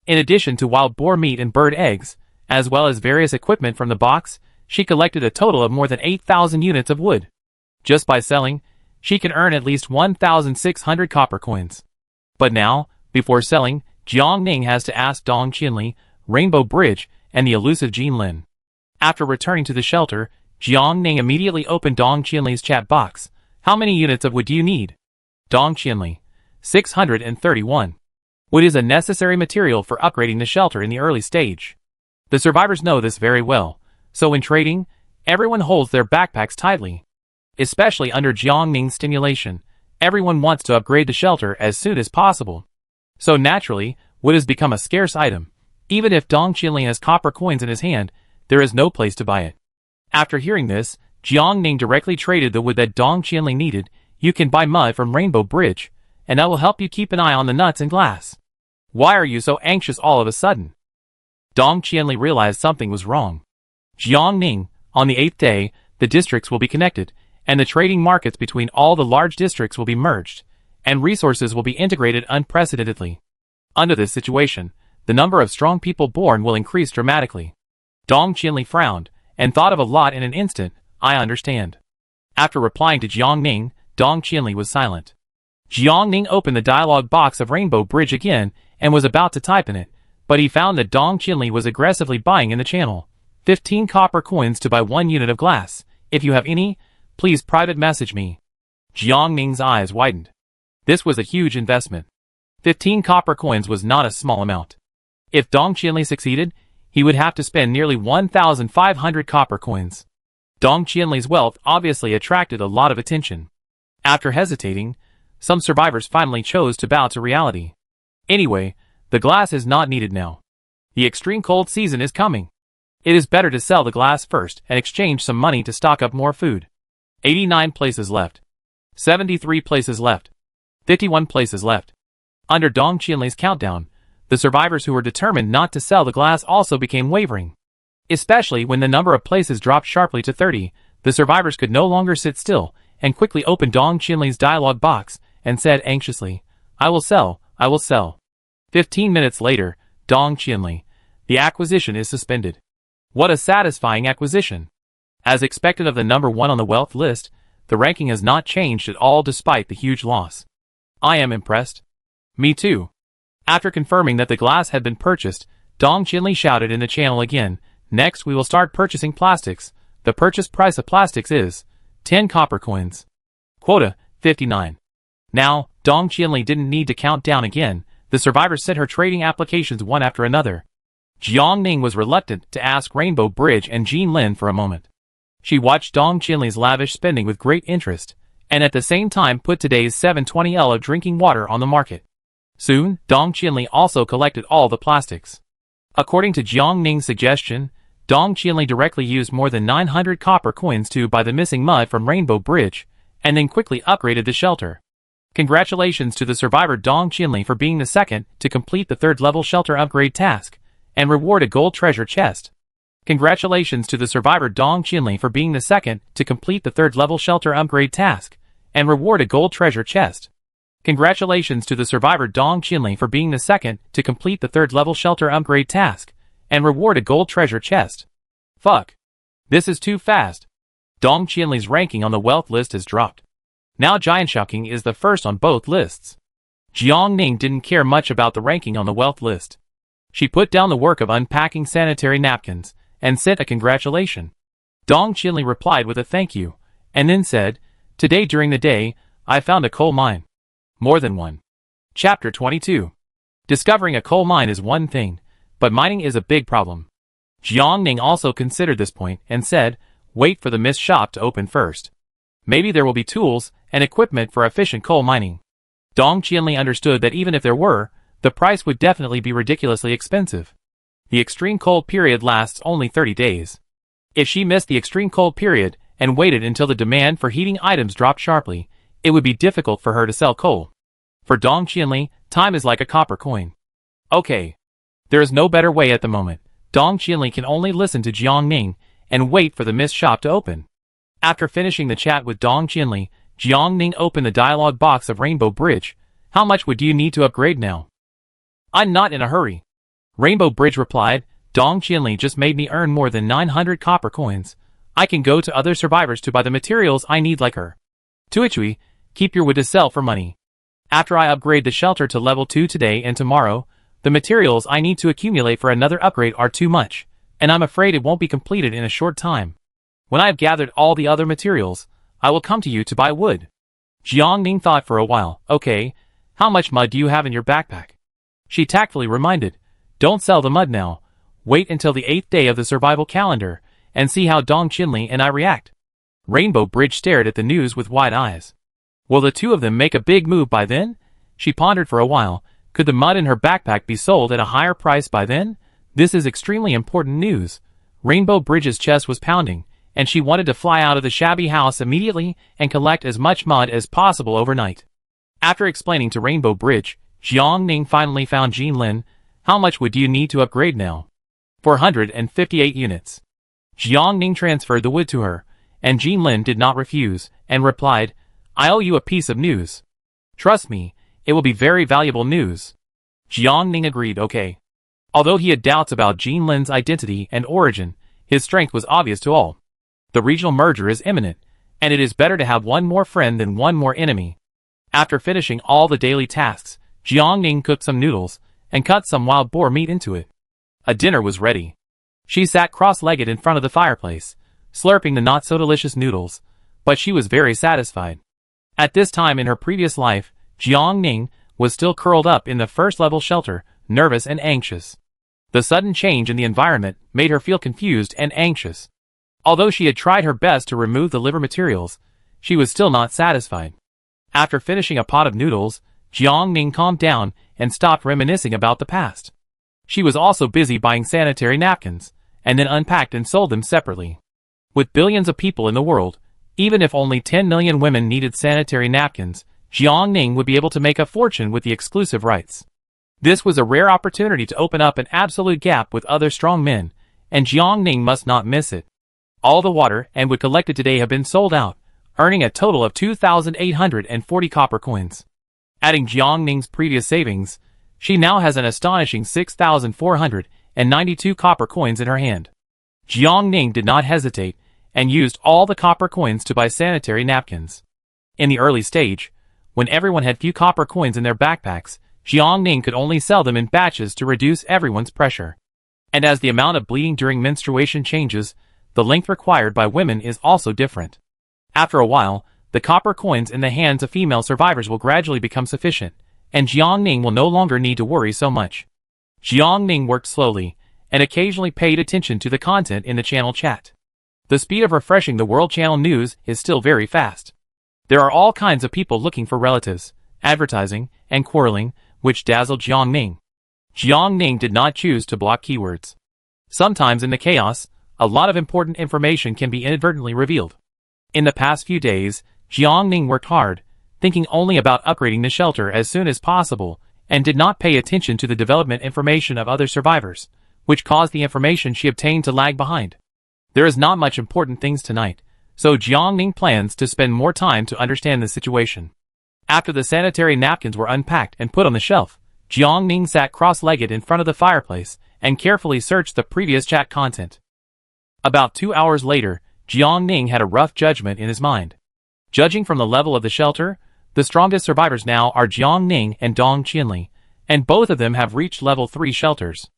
In addition to wild boar meat and bird eggs, as well as various equipment from the box, she collected a total of more than 8,000 units of wood. Just by selling, she can earn at least 1,600 copper coins. But now, before selling, Jiang Ning has to ask Dong Qianli, Rainbow Bridge, and the elusive Jin Lin. After returning to the shelter, Jiang Ning immediately opened Dong Qianli's chat box. How many units of wood do you need? Dong Qianli, 631. Wood is a necessary material for upgrading the shelter in the early stage. The survivors know this very well, so in trading, everyone holds their backpacks tightly. Especially under Jiang Ning's stimulation, everyone wants to upgrade the shelter as soon as possible. So naturally, wood has become a scarce item. Even if Dong Qianli has copper coins in his hand, there is no place to buy it. After hearing this, Jiang Ning directly traded the wood that Dong Qianli needed. You can buy mud from Rainbow Bridge, and that will help you keep an eye on the nuts and glass. Why are you so anxious all of a sudden? Dong Qianli realized something was wrong. Jiang Ning, on the 8th day, the districts will be connected, and the trading markets between all the large districts will be merged, and resources will be integrated unprecedentedly. Under this situation, the number of strong people born will increase dramatically. Dong Qianli frowned, and thought of a lot in an instant. I understand. After replying to Jiang Ning, Dong Qianli was silent. Jiang Ning opened the dialog box of Rainbow Bridge again, and was about to type in it, but he found that Dong Qianli was aggressively buying in the channel. 15 copper coins to buy 1 unit of glass. If you have any, please private message me. Jiang Ning's eyes widened. This was a huge investment. 15 copper coins was not a small amount. If Dong Qianli succeeded, he would have to spend nearly 1,500 copper coins. Dong Qianli's wealth obviously attracted a lot of attention. After hesitating, some survivors finally chose to bow to reality. Anyway, the glass is not needed now. The extreme cold season is coming. It is better to sell the glass first and exchange some money to stock up more food. 89 places left. 73 places left. 51 places left. Under Dong Qianli's countdown, the survivors who were determined not to sell the glass also became wavering. Especially when the number of places dropped sharply to 30, the survivors could no longer sit still, and quickly opened Dong Qianli's dialog box, and said anxiously, I will sell, I will sell. 15 minutes later, Dong Qianli, the acquisition is suspended. What a satisfying acquisition. As expected of the number 1 on the wealth list, the ranking has not changed at all despite the huge loss. I am impressed. Me too. After confirming that the glass had been purchased, Dong Qianli shouted in the channel again, next we will start purchasing plastics. The purchase price of plastics is 10 copper coins. Quota, 59. Now, Dong Qianli didn't need to count down again. The survivors sent her trading applications one after another. Jiang Ning was reluctant to ask Rainbow Bridge and Jin Lin for a moment. She watched Dong Qianli's lavish spending with great interest, and at the same time put today's 720L of drinking water on the market. Soon, Dong Qianli also collected all the plastics. According to Jiang Ning's suggestion, Dong Qianli directly used more than 900 copper coins to buy the missing mud from Rainbow Bridge, and then quickly upgraded the shelter. Congratulations to the survivor Dong Qianli for being the second to complete the 3rd level shelter upgrade task, and reward a gold treasure chest. Congratulations to the survivor Dong Qianli for being the second to complete the 3rd level shelter upgrade task, and reward a gold treasure chest. Congratulations to the survivor Dong Qianli for being the second to complete the 3rd level shelter upgrade task, and reward a gold treasure chest. Fuck. This is too fast. Dong Qianli's ranking on the wealth list has dropped. Now Giant Shocking is the first on both lists. Jiang Ning didn't care much about the ranking on the wealth list. She put down the work of unpacking sanitary napkins, and sent a congratulation. Dong Qianli replied with a thank you, and then said, Today during the day, I found a coal mine. More than one. Chapter 22. Discovering a coal mine is one thing, but mining is a big problem. Jiang Ning also considered this point and said, wait for the mist shop to open first. Maybe there will be tools and equipment for efficient coal mining. Dong Qianli understood that even if there were, the price would definitely be ridiculously expensive. The extreme cold period lasts only 30 days. If she missed the extreme cold period and waited until the demand for heating items dropped sharply, it would be difficult for her to sell coal. For Dong Qianli, time is like a copper coin. Okay. There is no better way at the moment. Dong Qianli can only listen to Jiang Ning and wait for the mist shop to open. After finishing the chat with Dong Qianli, Jiang Ning opened the dialogue box of Rainbow Bridge. How much would you need to upgrade now? I'm not in a hurry. Rainbow Bridge replied, Dong Qianli just made me earn more than 900 copper coins. I can go to other survivors to buy the materials I need like her. Tuichui, keep your wood to sell for money. After I upgrade the shelter to level 2 today and tomorrow, the materials I need to accumulate for another upgrade are too much, and I'm afraid it won't be completed in a short time. When I have gathered all the other materials, I will come to you to buy wood. Jiang Ning thought for a while. Okay, how much mud do you have in your backpack? She tactfully reminded, don't sell the mud now. Wait until the 8th day of the survival calendar, and see how Dong Qianli and I react. Rainbow Bridge stared at the news with wide eyes. Will the two of them make a big move by then? She pondered for a while. Could the mud in her backpack be sold at a higher price by then? This is extremely important news. Rainbow Bridge's chest was pounding, and she wanted to fly out of the shabby house immediately and collect as much mud as possible overnight. After explaining to Rainbow Bridge, Jiang Ning finally found Jean Lin. How much would you need to upgrade now? 458 units. Jiang Ning transferred the wood to her, and Jean Lin did not refuse, and replied, I owe you a piece of news. Trust me, it will be very valuable news. Jiang Ning agreed, okay. Although he had doubts about Jean Lin's identity and origin, his strength was obvious to all. The regional merger is imminent, and it is better to have one more friend than one more enemy. After finishing all the daily tasks, Jiang Ning cooked some noodles and cut some wild boar meat into it. A dinner was ready. She sat cross-legged in front of the fireplace, slurping the not-so-delicious noodles, but she was very satisfied. At this time in her previous life, Jiang Ning was still curled up in the first-level shelter, nervous and anxious. The sudden change in the environment made her feel confused and anxious. Although she had tried her best to remove the liver materials, she was still not satisfied. After finishing a pot of noodles, Jiang Ning calmed down and stopped reminiscing about the past. She was also busy buying sanitary napkins, and then unpacked and sold them separately. With billions of people in the world, even if only 10 million women needed sanitary napkins, Jiang Ning would be able to make a fortune with the exclusive rights. This was a rare opportunity to open up an absolute gap with other strong men, and Jiang Ning must not miss it. All the water and wood collected today have been sold out, earning a total of 2,840 copper coins. Adding Jiang Ning's previous savings, she now has an astonishing 6,492 copper coins in her hand. Jiang Ning did not hesitate, and used all the copper coins to buy sanitary napkins. In the early stage, when everyone had few copper coins in their backpacks, Jiang Ning could only sell them in batches to reduce everyone's pressure. And as the amount of bleeding during menstruation changes, the length required by women is also different. After a while, the copper coins in the hands of female survivors will gradually become sufficient, and Jiang Ning will no longer need to worry so much. Jiang Ning worked slowly, and occasionally paid attention to the content in the channel chat. The speed of refreshing the world channel news is still very fast. There are all kinds of people looking for relatives, advertising, and quarreling, which dazzled Jiang Ning. Jiang Ning did not choose to block keywords. Sometimes in the chaos, a lot of important information can be inadvertently revealed. In the past few days, Jiang Ning worked hard, thinking only about upgrading the shelter as soon as possible, and did not pay attention to the development information of other survivors, which caused the information she obtained to lag behind. There is not much important things tonight, so Jiang Ning plans to spend more time to understand the situation. After the sanitary napkins were unpacked and put on the shelf, Jiang Ning sat cross-legged in front of the fireplace and carefully searched the previous chat content. About 2 hours later, Jiang Ning had a rough judgment in his mind. Judging from the level of the shelter, the strongest survivors now are Jiang Ning and Dong Qianli, and both of them have reached level 3 shelters.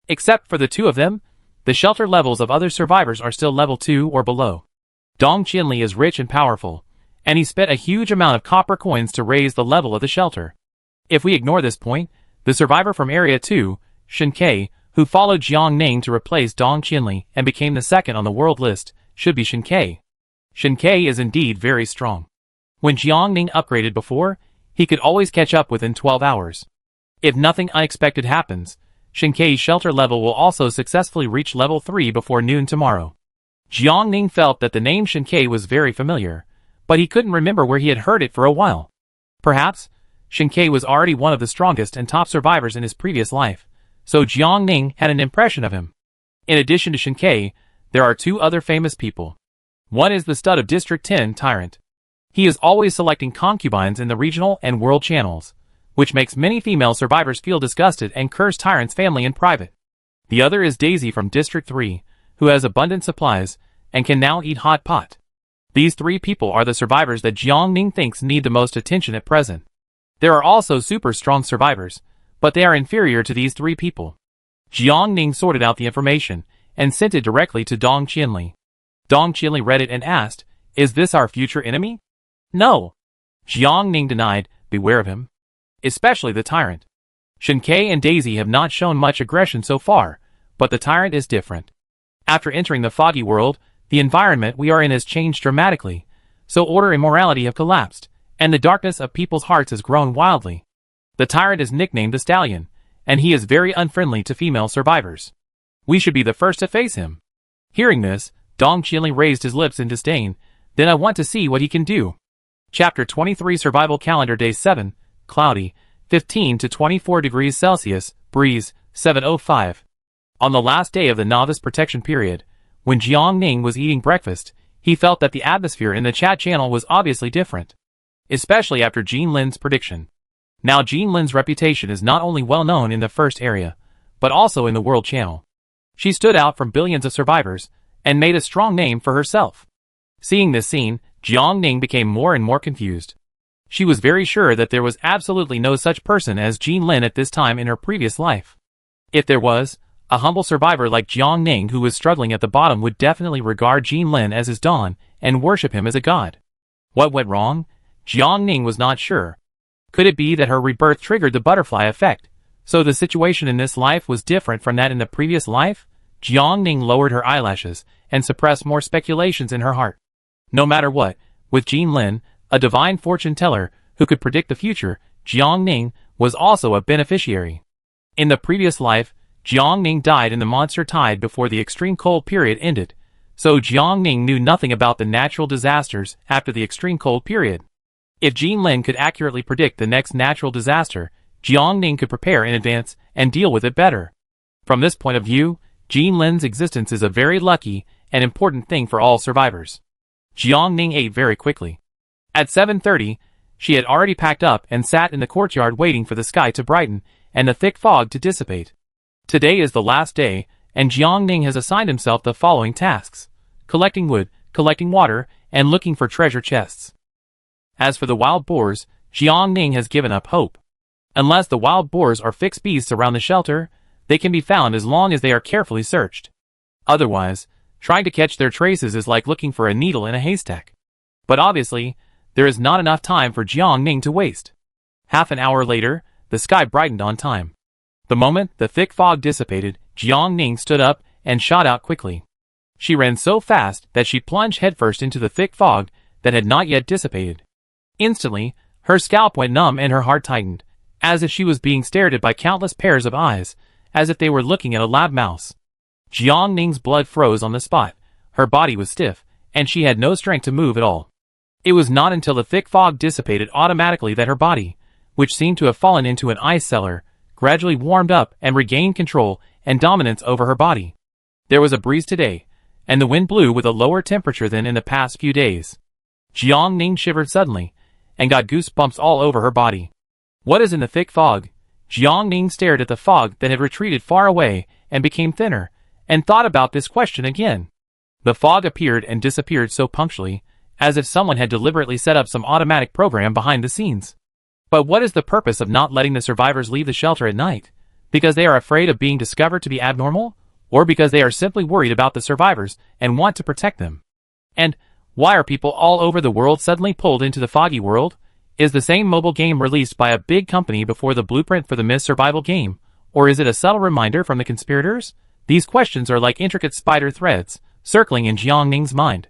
Except for the two of them, the shelter levels of other survivors are still level 2 or below. Dong Qianli is rich and powerful, and he spent a huge amount of copper coins to raise the level of the shelter. If we ignore this point, the survivor from Area 2, Shen Ke, who followed Jiang Ning to replace Dong Qinli and became the second on the world list, should be Shen-Kai. Shen-Kai is indeed very strong. When Jiang Ning upgraded before, he could always catch up within 12 hours. If nothing unexpected happens, Shen-Kai's shelter level will also successfully reach level 3 before noon tomorrow. Jiang Ning felt that the name Shen-Kai was very familiar, but he couldn't remember where he had heard it for a while. Perhaps, Shen-Kai was already one of the strongest and top survivors in his previous life, so Jiang Ning had an impression of him. In addition to Shen-Kai, there are two other famous people. One is the stud of District 10 Tyrant. He is always selecting concubines in the regional and world channels, which makes many female survivors feel disgusted and curse Tyrant's family in private. The other is Daisy from District 3, who has abundant supplies and can now eat hot pot. These three people are the survivors that Jiang Ning thinks need the most attention at present. There are also super strong survivors, but they are inferior to these three people. Jiang Ning sorted out the information and sent it directly to Dong Qinli. Dong Qinli read it and asked, "Is this our future enemy?" "No." Jiang Ning denied, "Beware of him. Especially the Tyrant. Shen-Kai and Daisy have not shown much aggression so far, but the Tyrant is different. After entering the foggy world, the environment we are in has changed dramatically, so order and morality have collapsed, and the darkness of people's hearts has grown wildly. The Tyrant is nicknamed the Stallion, and he is very unfriendly to female survivors. We should be the first to face him." Hearing this, Dong Qinli raised his lips in disdain. "Then I want to see what he can do." Chapter 23 Survival Calendar Day 7, Cloudy, 15 to 24 degrees Celsius, breeze, 7:05. On the last day of the novice protection period, when Jiang Ning was eating breakfast, he felt that the atmosphere in the chat channel was obviously different. Especially after Jean Lin's prediction. Now Jean Lin's reputation is not only well known in the first area, but also in the world channel. She stood out from billions of survivors, and made a strong name for herself. Seeing this scene, Jiang Ning became more and more confused. She was very sure that there was absolutely no such person as Jean Lin at this time in her previous life. If there was, a humble survivor like Jiang Ning who was struggling at the bottom would definitely regard Jean Lin as his dawn, and worship him as a god. What went wrong? Jiang Ning was not sure. Could it be that her rebirth triggered the butterfly effect, so the situation in this life was different from that in the previous life? Jiang Ning lowered her eyelashes, and suppressed more speculations in her heart. No matter what, with Jean Lin, a divine fortune teller, who could predict the future, Jiang Ning was also a beneficiary. In the previous life, Jiang Ning died in the monster tide before the extreme cold period ended, so Jiang Ning knew nothing about the natural disasters after the extreme cold period. If Jean Lin could accurately predict the next natural disaster, Jiang Ning could prepare in advance and deal with it better. From this point of view, Jean Lin's existence is a very lucky and important thing for all survivors. Jiang Ning ate very quickly. At 7:30, she had already packed up and sat in the courtyard waiting for the sky to brighten and the thick fog to dissipate. Today is the last day, and Jiang Ning has assigned himself the following tasks: collecting wood, collecting water, and looking for treasure chests. As for the wild boars, Jiang Ning has given up hope. Unless the wild boars are fixed beasts around the shelter, they can be found as long as they are carefully searched. Otherwise, trying to catch their traces is like looking for a needle in a haystack. But obviously, there is not enough time for Jiang Ning to waste. Half an hour later, the sky brightened on time. The moment the thick fog dissipated, Jiang Ning stood up and shot out quickly. She ran so fast that she plunged headfirst into the thick fog that had not yet dissipated. Instantly, her scalp went numb and her heart tightened, as if she was being stared at by countless pairs of eyes, as if they were looking at a lab mouse. Jiang Ning's blood froze on the spot, her body was stiff, and she had no strength to move at all. It was not until the thick fog dissipated automatically that her body, which seemed to have fallen into an ice cellar, gradually warmed up and regained control and dominance over her body. There was a breeze today, and the wind blew with a lower temperature than in the past few days. Jiang Ning shivered suddenly, and got goosebumps all over her body. What is in the thick fog? Jiang Ning stared at the fog that had retreated far away and became thinner, and thought about this question again. The fog appeared and disappeared so punctually, as if someone had deliberately set up some automatic program behind the scenes. But what is the purpose of not letting the survivors leave the shelter at night? Because they are afraid of being discovered to be abnormal? Or because they are simply worried about the survivors and want to protect them? And why are people all over the world suddenly pulled into the foggy world? Is the same mobile game released by a big company before the blueprint for the Myth survival game, Or is it a subtle reminder from the conspirators? These questions are like intricate spider threads, circling in Jiang Ning's mind.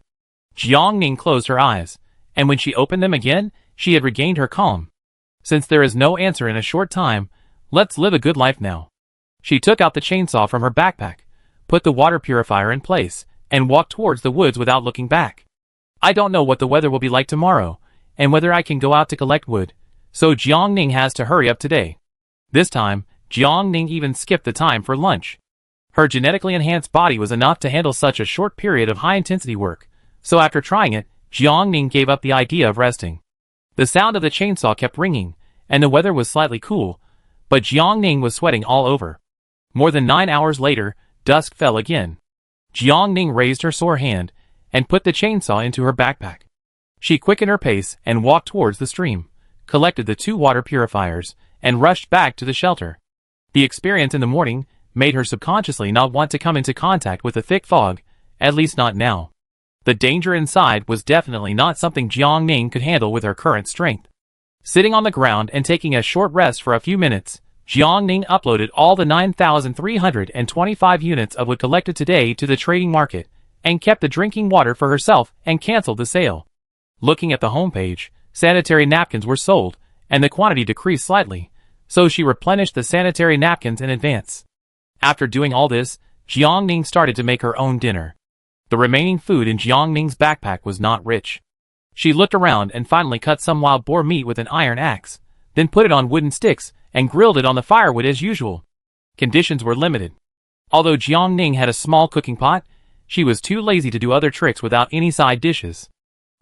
Jiang Ning closed her eyes, and when she opened them again, she had regained her calm. Since there is no answer in a short time, let's live a good life now. She took out the chainsaw from her backpack, put the water purifier in place, and walked towards the woods without looking back. I don't know what the weather will be like tomorrow, and whether I can go out to collect wood, so Jiang Ning has to hurry up today. This time, Jiang Ning even skipped the time for lunch. Her genetically enhanced body was enough to handle such a short period of high-intensity work, so after trying it, Jiang Ning gave up the idea of resting. The sound of the chainsaw kept ringing, and the weather was slightly cool, but Jiang Ning was sweating all over. More than 9 hours later, dusk fell again. Jiang Ning raised her sore hand and put the chainsaw into her backpack. She quickened her pace and walked towards the stream, collected the 2 water purifiers, and rushed back to the shelter. The experience in the morning made her subconsciously not want to come into contact with the thick fog, at least not now. The danger inside was definitely not something Jiang Ning could handle with her current strength. Sitting on the ground and taking a short rest for a few minutes, Jiang Ning uploaded all the 9,325 units of wood collected today to the trading market, and kept the drinking water for herself and cancelled the sale. Looking at the homepage, sanitary napkins were sold, and the quantity decreased slightly, so she replenished the sanitary napkins in advance. After doing all this, Jiang Ning started to make her own dinner. The remaining food in Jiang Ning's backpack was not rich. She looked around and finally cut some wild boar meat with an iron axe, then put it on wooden sticks and grilled it on the firewood as usual. Conditions were limited. Although Jiang Ning had a small cooking pot, she was too lazy to do other tricks without any side dishes.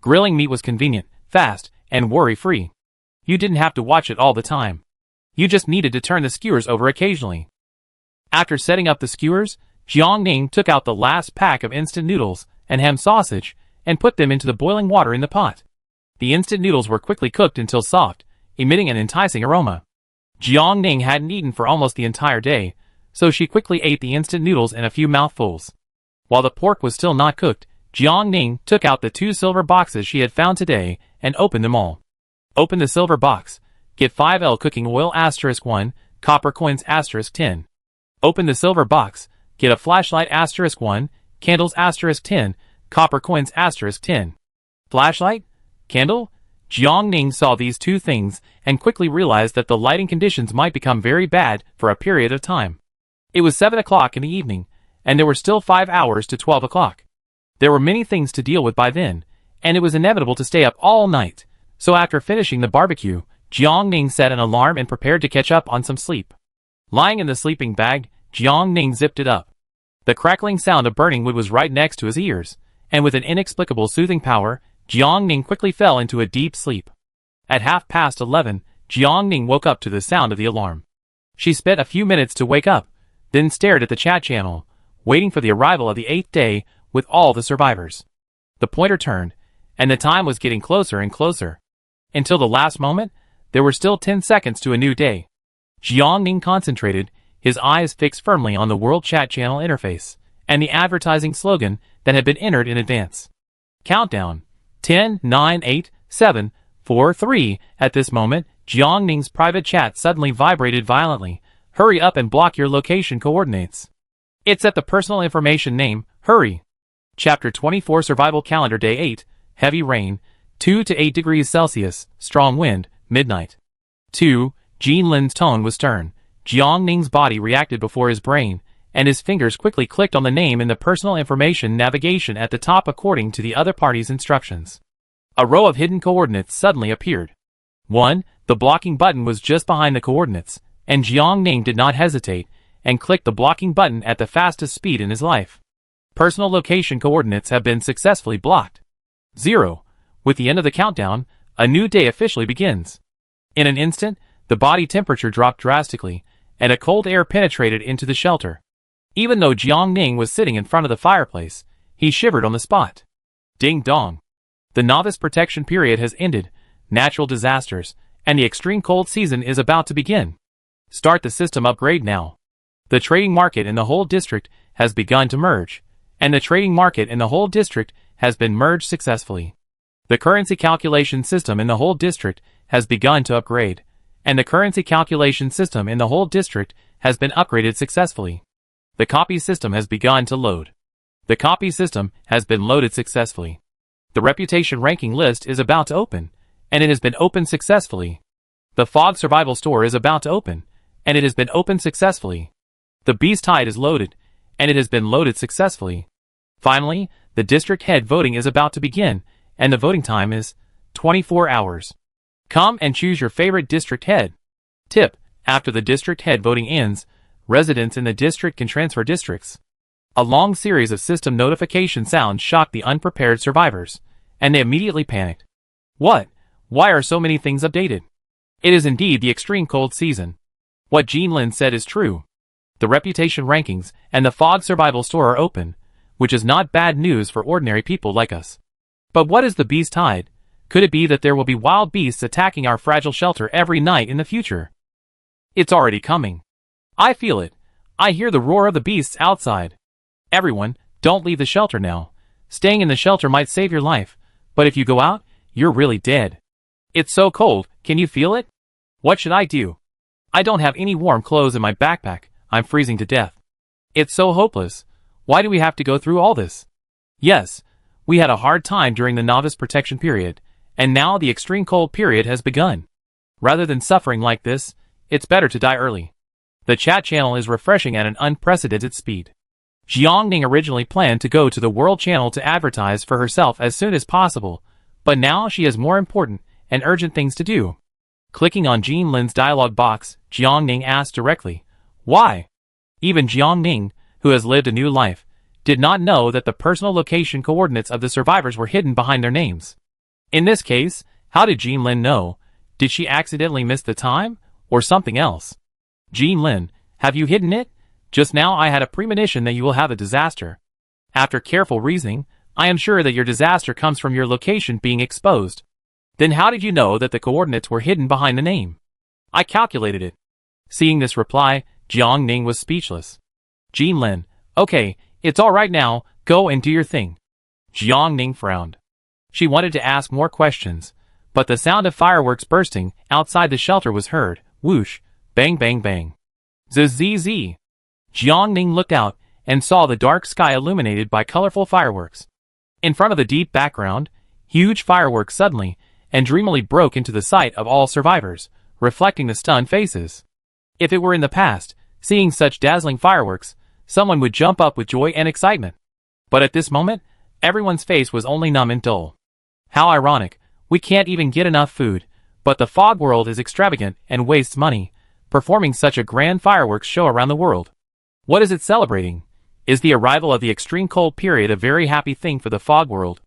Grilling meat was convenient, fast, and worry-free. You didn't have to watch it all the time. You just needed to turn the skewers over occasionally. After setting up the skewers, Jiang Ning took out the last pack of instant noodles and ham sausage and put them into the boiling water in the pot. The instant noodles were quickly cooked until soft, emitting an enticing aroma. Jiang Ning hadn't eaten for almost the entire day, so she quickly ate the instant noodles in a few mouthfuls. While the pork was still not cooked, Jiang Ning took out the 2 silver boxes she had found today and opened them all. Open the silver box. Get 5L cooking oil *1, copper coins *10. Open the silver box. Get a flashlight *1, candles *10, copper coins *10. Flashlight? Candle? Jiang Ning saw these 2 things and quickly realized that the lighting conditions might become very bad for a period of time. It was 7 o'clock in the evening, and there were still 5 hours to 12 o'clock. There were many things to deal with by then, and it was inevitable to stay up all night, so after finishing the barbecue, Jiang Ning set an alarm and prepared to catch up on some sleep. Lying in the sleeping bag, Jiang Ning zipped it up. The crackling sound of burning wood was right next to his ears, and with an inexplicable soothing power, Jiang Ning quickly fell into a deep sleep. At 11:30, Jiang Ning woke up to the sound of the alarm. She spent a few minutes to wake up, then stared at the chat channel, waiting for the arrival of the 8th day with all the survivors. The pointer turned, and the time was getting closer and closer. Until the last moment, there were still 10 seconds to a new day. Jiang Ning concentrated, his eyes fixed firmly on the World Chat Channel interface, and the advertising slogan that had been entered in advance. Countdown. 10, 9, 8, 7, 4, 3. At this moment, Jiang Ning's private chat suddenly vibrated violently. Hurry up and block your location coordinates. It's at the personal information name. Hurry. Chapter 24 Survival Calendar Day 8. Heavy rain. 2 to 8 degrees Celsius. Strong wind. Midnight. 2. Jean Lin's tone was stern. Jiang Ning's body reacted before his brain, and his fingers quickly clicked on the name in the personal information navigation at the top according to the other party's instructions. A row of hidden coordinates suddenly appeared. 1. The blocking button was just behind the coordinates, and Jiang Ning did not hesitate, and clicked the blocking button at the fastest speed in his life. Personal location coordinates have been successfully blocked. 0. With the end of the countdown, a new day officially begins. In an instant, the body temperature dropped drastically, and a cold air penetrated into the shelter. Even though Jiang Ning was sitting in front of the fireplace, he shivered on the spot. Ding dong. The novice protection period has ended, natural disasters, and the extreme cold season is about to begin. Start the system upgrade now. The trading market in the whole district has begun to merge, and the trading market in the whole district has been merged successfully. The currency calculation system in the whole district has begun to upgrade, and the currency calculation system in the whole district has been upgraded successfully. The copy system has begun to load. The copy system has been loaded successfully. The reputation ranking list is about to open, and it has been opened successfully. The fog survival store is about to open, and it has been opened successfully. The beast hide is loaded, and it has been loaded successfully. Finally, the district head voting is about to begin, and the voting time is 24 hours. Come and choose your favorite district head. Tip: after the district head voting ends, residents in the district can transfer districts. A long series of system notification sounds shocked the unprepared survivors, and they immediately panicked. What? Why are so many things updated? It is indeed the extreme cold season. What Jean Lin said is true. The reputation rankings and the fog survival store are open, which is not bad news for ordinary people like us. But what is the beast hide? Could it be that there will be wild beasts attacking our fragile shelter every night in the future? It's already coming. I feel it. I hear the roar of the beasts outside. Everyone, don't leave the shelter now. Staying in the shelter might save your life, but if you go out, you're really dead. It's so cold, can you feel it? What should I do? I don't have any warm clothes in my backpack, I'm freezing to death. It's so hopeless. Why do we have to go through all this? Yes, we had a hard time during the novice protection period, and now the extreme cold period has begun. Rather than suffering like this, it's better to die early. The chat channel is refreshing at an unprecedented speed. Jiangning originally planned to go to the World Channel to advertise for herself as soon as possible, but now she has more important and urgent things to do. Clicking on Jean Lin's dialog box, Jiangning asked directly, "Why?" Even Jiangning, who has lived a new life, did not know that the personal location coordinates of the survivors were hidden behind their names. In this case, how did Jean Lin know? Did she accidentally miss the time, or something else? Jean Lin, have you hidden it? Just now I had a premonition that you will have a disaster. After careful reasoning, I am sure that your disaster comes from your location being exposed. Then how did you know that the coordinates were hidden behind the name? I calculated it. Seeing this reply, Jiangning was speechless. Jean Lin, okay, it's all right now, go and do your thing. Jiangning frowned. She wanted to ask more questions, but the sound of fireworks bursting outside the shelter was heard. Whoosh, bang bang bang. Zzz. Jiangning looked out and saw the dark sky illuminated by colorful fireworks. In front of the deep background, huge fireworks suddenly and dreamily broke into the sight of all survivors, reflecting the stunned faces. If it were in the past, seeing such dazzling fireworks, someone would jump up with joy and excitement. But at this moment, everyone's face was only numb and dull. How ironic, we can't even get enough food, but the fog world is extravagant and wastes money, performing such a grand fireworks show around the world. What is it celebrating? Is the arrival of the extreme cold period a very happy thing for the fog world?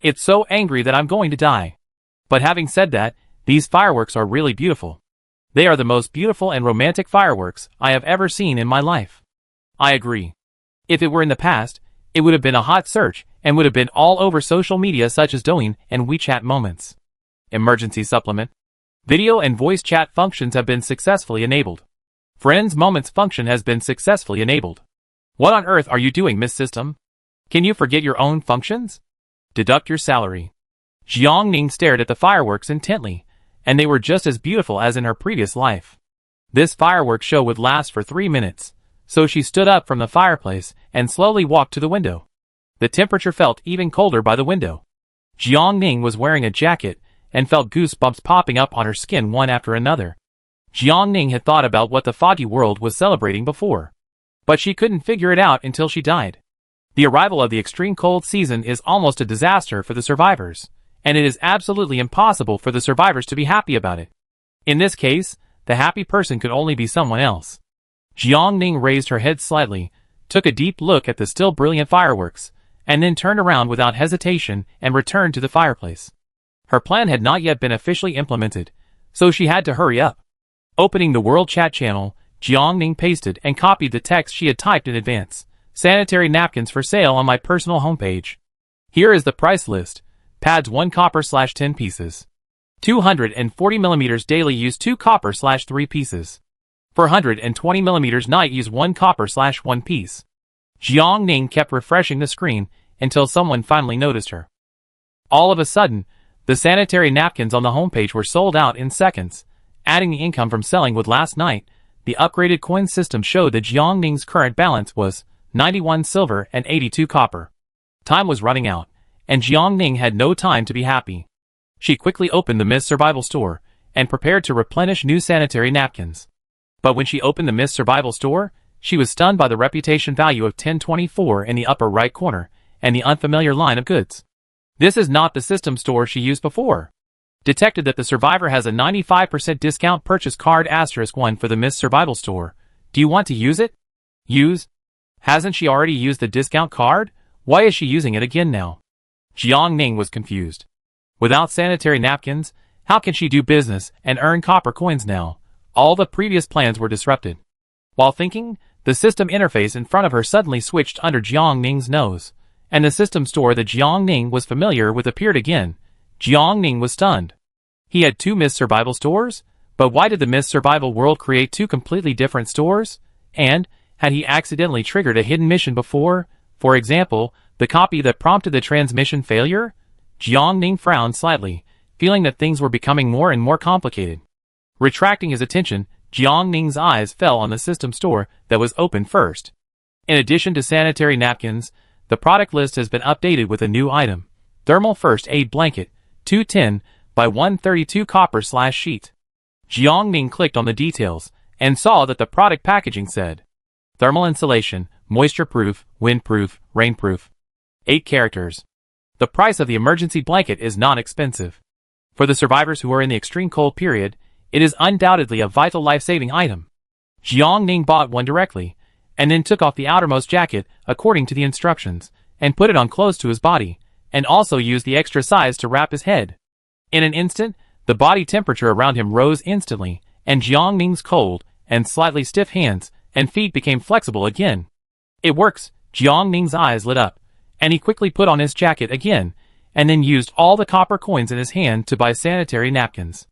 It's so angry that I'm going to die. But having said that, these fireworks are really beautiful. They are the most beautiful and romantic fireworks I have ever seen in my life. I agree. If it were in the past, it would have been a hot search and would have been all over social media such as Douyin and WeChat Moments. Emergency supplement. Video and voice chat functions have been successfully enabled. Friends Moments function has been successfully enabled. What on earth are you doing, Miss System? Can you forget your own functions? Deduct your salary. Jiangning stared at the fireworks intently, and they were just as beautiful as in her previous life. This fireworks show would last for 3 minutes, so she stood up from the fireplace and slowly walked to the window. The temperature felt even colder by the window. Jiangning was wearing a jacket and felt goosebumps popping up on her skin one after another. Jiangning had thought about what the foggy world was celebrating before, but she couldn't figure it out until she died. The arrival of the extreme cold season is almost a disaster for the survivors, and it is absolutely impossible for the survivors to be happy about it. In this case, the happy person could only be someone else. Jiangning raised her head slightly, took a deep look at the still brilliant fireworks, and then turned around without hesitation and returned to the fireplace. Her plan had not yet been officially implemented, so she had to hurry up. Opening the World Chat channel, Jiangning pasted and copied the text she had typed in advance. Sanitary napkins for sale on my personal homepage. Here is the price list. Pads 1 copper/10 pieces. 240 mm daily use 2 copper/3 pieces. 420 mm night use 1 copper/1 piece. Jiangning kept refreshing the screen until someone finally noticed her. All of a sudden, the sanitary napkins on the homepage were sold out in seconds, Adding the income from selling with last night, the upgraded coin system showed that Jiang Ning's current balance was 91 silver and 82 copper. Time was running out, and Jiang Ning had no time to be happy. She quickly opened the Miss Survival store and prepared to replenish new sanitary napkins. But when she opened the Miss Survival store, she was stunned by the reputation value of 1024 in the upper right corner and the unfamiliar line of goods. This is not the system store she used before. Detected that the survivor has a 95% discount purchase card *1 for the Miss Survival store. Do you want to use it? Use? Hasn't she already used the discount card? Why is she using it again now? Jiang Ning was confused. Without sanitary napkins, how can she do business and earn copper coins now? All the previous plans were disrupted. While thinking, the system interface in front of her suddenly switched under Jiang Ning's nose, and the system store that Jiang Ning was familiar with appeared again. Jiang Ning was stunned. He had two Miss Survival stores? But why did the Miss Survival world create two completely different stores? And, had he accidentally triggered a hidden mission before? For example, the copy that prompted the transmission failure? Jiang Ning frowned slightly, feeling that things were becoming more and more complicated. Retracting his attention, Jiang Ning's eyes fell on the system store that was open first. In addition to sanitary napkins, the product list has been updated with a new item. Thermal First Aid Blanket, 210 by 132 copper/sheet. Jiang Ning clicked on the details and saw that the product packaging said, Thermal Insulation, Moisture-Proof, Wind-Proof, Rain-Proof. 8 characters. The price of the emergency blanket is not expensive. For the survivors who are in the extreme cold period, it is undoubtedly a vital life-saving item. Jiang Ning bought one directly, and then took off the outermost jacket according to the instructions, and put it on close to his body, and also used the extra size to wrap his head. In an instant, the body temperature around him rose instantly, and Jiang Ning's cold and slightly stiff hands and feet became flexible again. It works. Jiang Ning's eyes lit up, and he quickly put on his jacket again, and then used all the copper coins in his hand to buy sanitary napkins.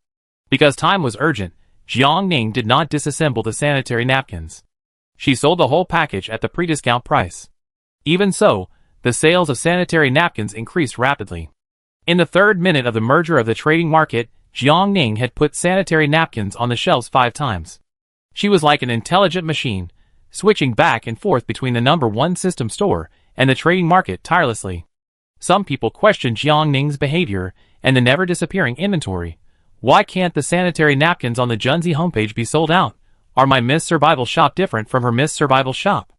Because time was urgent, Jiang Ning did not disassemble the sanitary napkins. She sold the whole package at the pre-discount price. Even so, the sales of sanitary napkins increased rapidly. In the third minute of the merger of the trading market, Jiang Ning had put sanitary napkins on the shelves 5 times. She was like an intelligent machine, switching back and forth between the #1 system store and the trading market tirelessly. Some people questioned Jiang Ning's behavior and the never-disappearing inventory. Why can't the sanitary napkins on the Junzi homepage be sold out? Are my Miss Survival shop different from her Miss Survival shop?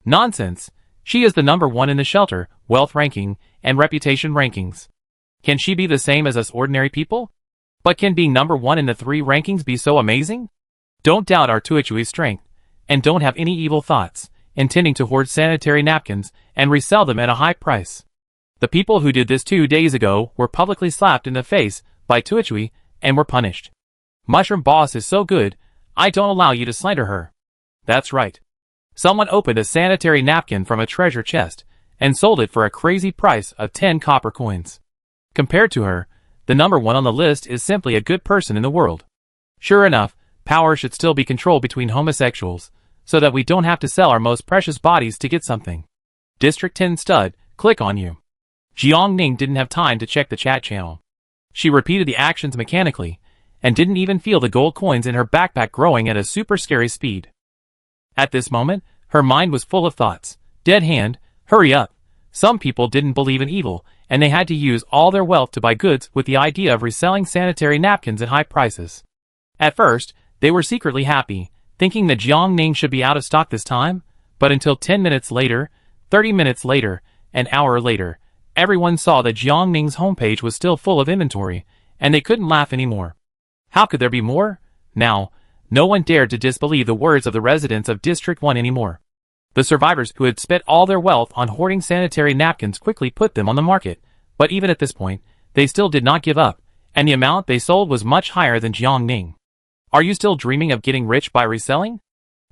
Nonsense. She is the #1 in the shelter, wealth ranking, and reputation rankings. Can she be the same as us ordinary people? But can being #1 in the 3 rankings be so amazing? Don't doubt our Tuichui's strength, and don't have any evil thoughts, intending to hoard sanitary napkins and resell them at a high price. The people who did this 2 days ago were publicly slapped in the face by Tuichui and were punished. Mushroom Boss is so good, I don't allow you to slander her. That's right. Someone opened a sanitary napkin from a treasure chest and sold it for a crazy price of 10 copper coins. Compared to her, the #1 on the list is simply a good person in the world. Sure enough, power should still be controlled between homosexuals, so that we don't have to sell our most precious bodies to get something. District 10 Stud, click on you. Jiang Ning didn't have time to check the chat channel. She repeated the actions mechanically, and didn't even feel the gold coins in her backpack growing at a super scary speed. At this moment, her mind was full of thoughts. Dead hand, hurry up. Some people didn't believe in evil, and they had to use all their wealth to buy goods with the idea of reselling sanitary napkins at high prices. At first, they were secretly happy, thinking that Jiang Ning should be out of stock this time, but until 10 minutes later, 30 minutes later, an hour later, everyone saw that Jiang Ning's homepage was still full of inventory, and they couldn't laugh anymore. How could there be more? Now, no one dared to disbelieve the words of the residents of District 1 anymore. The survivors who had spent all their wealth on hoarding sanitary napkins quickly put them on the market, but even at this point, they still did not give up, and the amount they sold was much higher than Jiang Ning. Are you still dreaming of getting rich by reselling?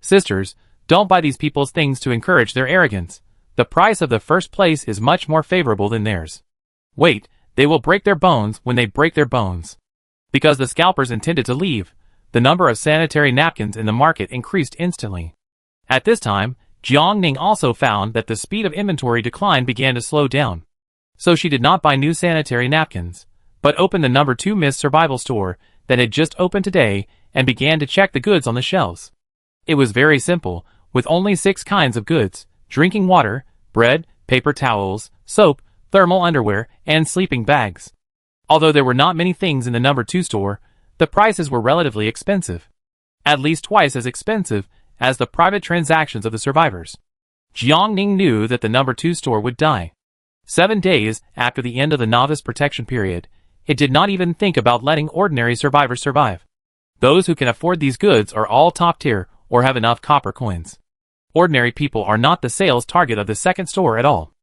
Sisters, don't buy these people's things to encourage their arrogance. The price of the first place is much more favorable than theirs. Wait, they will break their bones when they break their bones. Because the scalpers intended to leave, the number of sanitary napkins in the market increased instantly. At this time, Jiang Ning also found that the speed of inventory decline began to slow down. So she did not buy new sanitary napkins, but opened the #2 Miss Survival store that had just opened today and began to check the goods on the shelves. It was very simple, with only 6 kinds of goods: drinking water, bread, paper towels, soap, thermal underwear, and sleeping bags. Although there were not many things in the number 2 store, the prices were relatively expensive. At least twice as expensive as the private transactions of the survivors. Jiangning knew that the number 2 store would die. 7 days after the end of the novice protection period, it did not even think about letting ordinary survivors survive. Those who can afford these goods are all top tier or have enough copper coins. Ordinary people are not the sales target of the second store at all.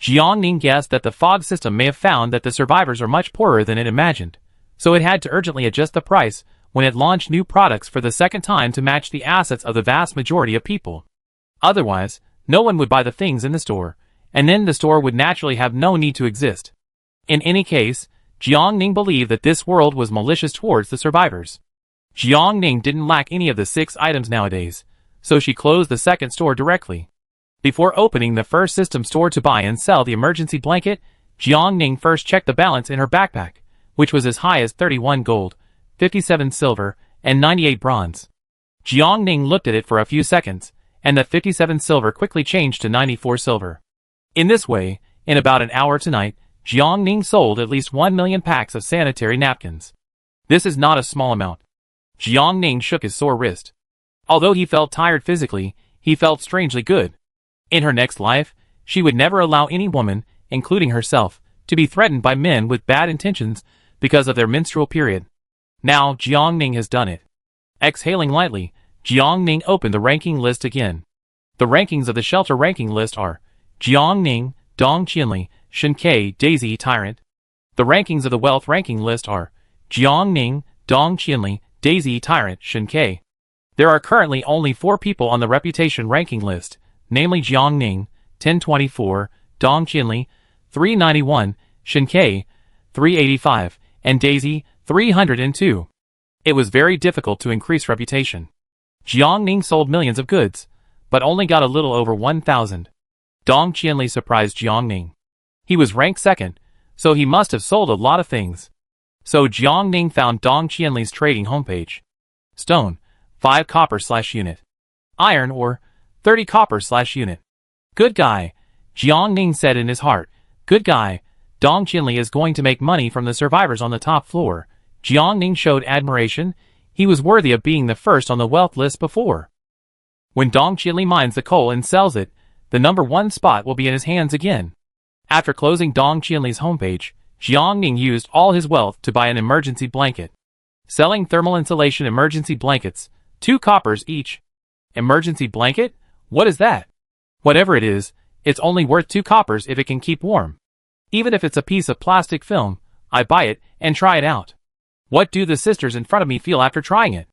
Jiangning guessed that the fog system may have found that the survivors are much poorer than it imagined, so it had to urgently adjust the price when it launched new products for the second time to match the assets of the vast majority of people. Otherwise, no one would buy the things in the store, and then the store would naturally have no need to exist. In any case, Jiangning believed that this world was malicious towards the survivors. Jiangning didn't lack any of the 6 items nowadays, so she closed the second store directly. Before opening the first system store to buy and sell the emergency blanket, Jiangning first checked the balance in her backpack, which was as high as 31 gold, 57 silver, and 98 bronze. Jiangning looked at it for a few seconds, and the 57 silver quickly changed to 94 silver. In this way, in about an hour tonight, Jiangning sold at least 1 million packs of sanitary napkins. This is not a small amount. Jiangning shook his sore wrist. Although he felt tired physically, he felt strangely good. In her next life, she would never allow any woman, including herself, to be threatened by men with bad intentions because of their menstrual period. Now Jiangning has done it. Exhaling lightly, Jiangning opened the ranking list again. The rankings of the shelter ranking list are Jiangning, Dong Qianli, Shinkei, Daisy, Tyrant. The rankings of the wealth ranking list are Jiangning, Dong Qianli, Daisy, Tyrant, Shinkei. There are currently only 4 people on the reputation ranking list, namely Jiangning, 1024, Dong Qianli, 391, Shinkei, 385, and Daisy, 302. It was very difficult to increase reputation. Jiangning sold millions of goods, but only got a little over 1,000. Dong Qianli surprised Jiangning. He was ranked second, so he must have sold a lot of things. So Jiangning found Dong Qianli's trading homepage. Stone, 5 copper/unit. Iron ore, 30 copper/unit. Good guy, Jiangning said in his heart. Good guy, Dong Qianli is going to make money from the survivors on the top floor. Jiangning showed admiration. He was worthy of being the first on the wealth list before. When Dong Qianli mines the coal and sells it, the number 1 spot will be in his hands again. After closing Dong Qianli's homepage, Jiangning used all his wealth to buy an emergency blanket. Selling thermal insulation emergency blankets, 2 coppers each. Emergency blanket? What is that? Whatever it is, it's only worth 2 coppers if it can keep warm. Even if it's a piece of plastic film, I buy it and try it out. What do the sisters in front of me feel after trying it?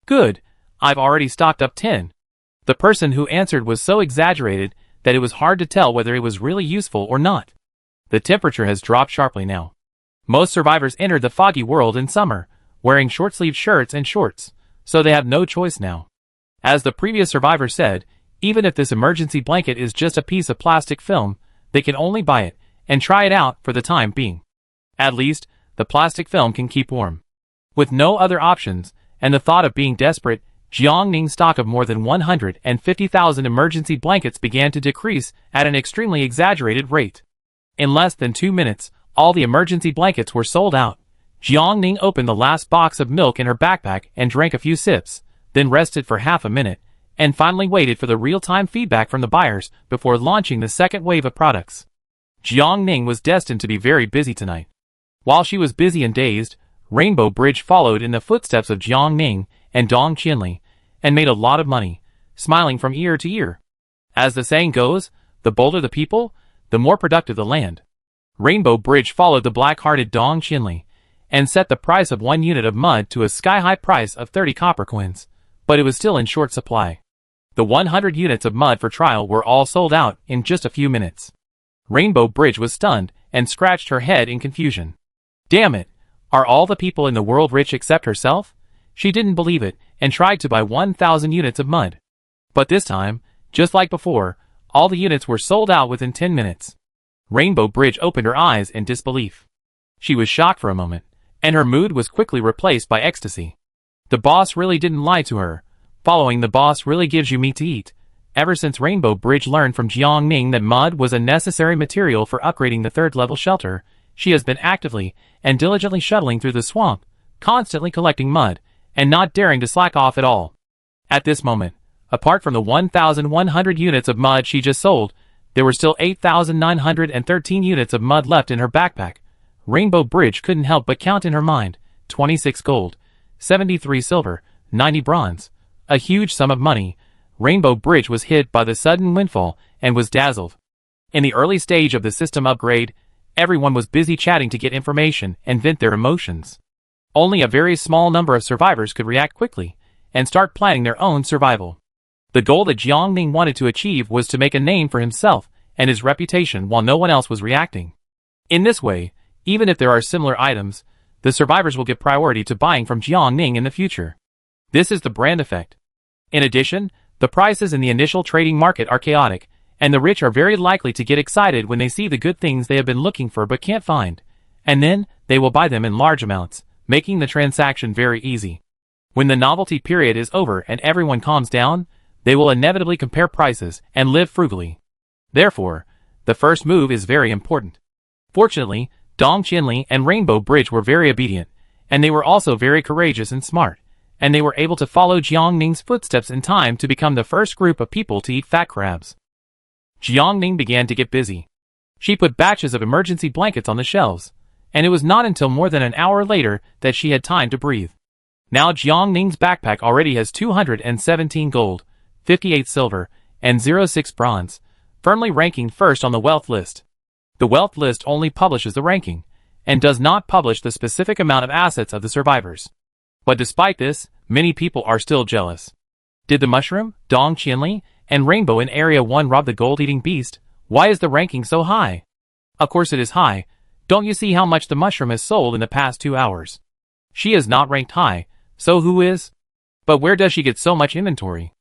Good, I've already stocked up 10. The person who answered was so exaggerated that it was hard to tell whether it was really useful or not. The temperature has dropped sharply now. Most survivors entered the foggy world in summer, wearing short-sleeved shirts and shorts, so they have no choice now. As the previous survivor said, even if this emergency blanket is just a piece of plastic film, they can only buy it and try it out for the time being. At least, the plastic film can keep warm. With no other options, and the thought of being desperate, Jiangning's stock of more than 150,000 emergency blankets began to decrease at an extremely exaggerated rate. In less than 2 minutes, all the emergency blankets were sold out. Jiangning opened the last box of milk in her backpack and drank a few sips, then rested for half a minute, and finally waited for the real-time feedback from the buyers before launching the second wave of products. Jiangning was destined to be very busy tonight. While she was busy and dazed, Rainbow Bridge followed in the footsteps of Jiangning and Dong Qianli, and made a lot of money, smiling from ear to ear. As the saying goes, the bolder the people, the more productive the land. Rainbow Bridge followed the black-hearted Dong Qianli, and set the price of 1 unit of mud to a sky-high price of 30 copper coins, but it was still in short supply. The 100 units of mud for trial were all sold out in just a few minutes. Rainbow Bridge was stunned and scratched her head in confusion. Damn it! Are all the people in the world rich except herself? She didn't believe it and tried to buy 1,000 units of mud. But this time, just like before, all the units were sold out within 10 minutes. Rainbow Bridge opened her eyes in disbelief. She was shocked for a moment, and her mood was quickly replaced by ecstasy. The boss really didn't lie to her. Following the boss really gives you meat to eat. Ever since Rainbow Bridge learned from Jiang Ning that mud was a necessary material for upgrading the third-level shelter, she has been actively and diligently shuttling through the swamp, constantly collecting mud, and not daring to slack off at all. At this moment, apart from the 1,100 units of mud she just sold, there were still 8,913 units of mud left in her backpack. Rainbow Bridge couldn't help but count in her mind, 26 gold, 73 silver, 90 bronze, a huge sum of money. Rainbow Bridge was hit by the sudden windfall and was dazzled. In the early stage of the system upgrade, everyone was busy chatting to get information and vent their emotions. Only a very small number of survivors could react quickly and start planning their own survival. The goal that Jiang Ning wanted to achieve was to make a name for himself and his reputation while no one else was reacting. In this way, even if there are similar items, the survivors will get priority to buying from Jiang Ning in the future. This is the brand effect. In addition, the prices in the initial trading market are chaotic, and the rich are very likely to get excited when they see the good things they have been looking for but can't find, and then they will buy them in large amounts, making the transaction very easy. When the novelty period is over and everyone calms down, they will inevitably compare prices and live frugally. Therefore, the first move is very important. Fortunately, Dong Qinli and Rainbow Bridge were very obedient, and they were also very courageous and smart, and they were able to follow Jiang Ning's footsteps in time to become the first group of people to eat fat crabs. Jiang Ning began to get busy. She put batches of emergency blankets on the shelves, and it was not until more than an hour later that she had time to breathe. Now Jiang Ning's backpack already has 217 gold, 58 silver, and 06 bronze, firmly ranking first on the wealth list. The wealth list only publishes the ranking, and does not publish the specific amount of assets of the survivors. But despite this, many people are still jealous. Did the mushroom, Dong Qinli, and Rainbow in Area 1 rob the gold-eating beast? Why is the ranking so high? Of course it is high. Don't you see how much the mushroom has sold in the past 2 hours? She is not ranked high, so who is? But where does she get so much inventory?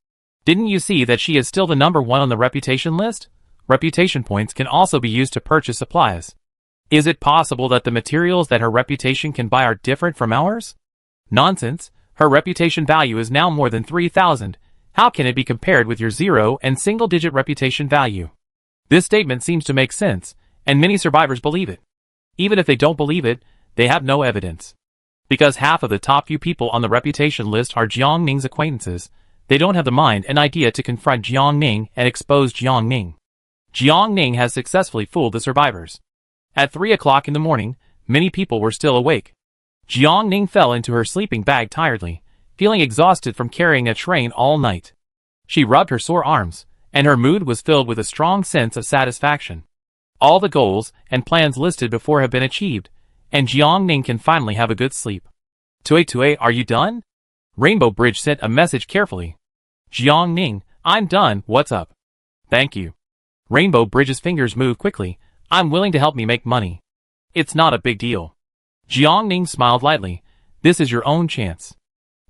Didn't you see that she is still the number 1 on the reputation list? Reputation points can also be used to purchase supplies. Is it possible that the materials that her reputation can buy are different from ours? Nonsense. Her reputation value is now more than 3,000. How can it be compared with your 0 and single-digit reputation value? This statement seems to make sense, and many survivors believe it. Even if they don't believe it, they have no evidence. Because half of the top few people on the reputation list are Jiang Ning's acquaintances, they don't have the mind and idea to confront Jiang Ning and expose Jiang Ning. Jiang Ning has successfully fooled the survivors. At 3 o'clock in the morning, many people were still awake. Jiang Ning fell into her sleeping bag tiredly, feeling exhausted from carrying a train all night. She rubbed her sore arms, and her mood was filled with a strong sense of satisfaction. All the goals and plans listed before have been achieved, and Jiang Ning can finally have a good sleep. Tue, are you done? Rainbow Bridge sent a message carefully. Jiang Ning, I'm done, what's up? Thank you. Rainbow Bridge's fingers moved quickly. I'm willing to help me make money. It's not a big deal. Jiang Ning smiled lightly. This is your own chance.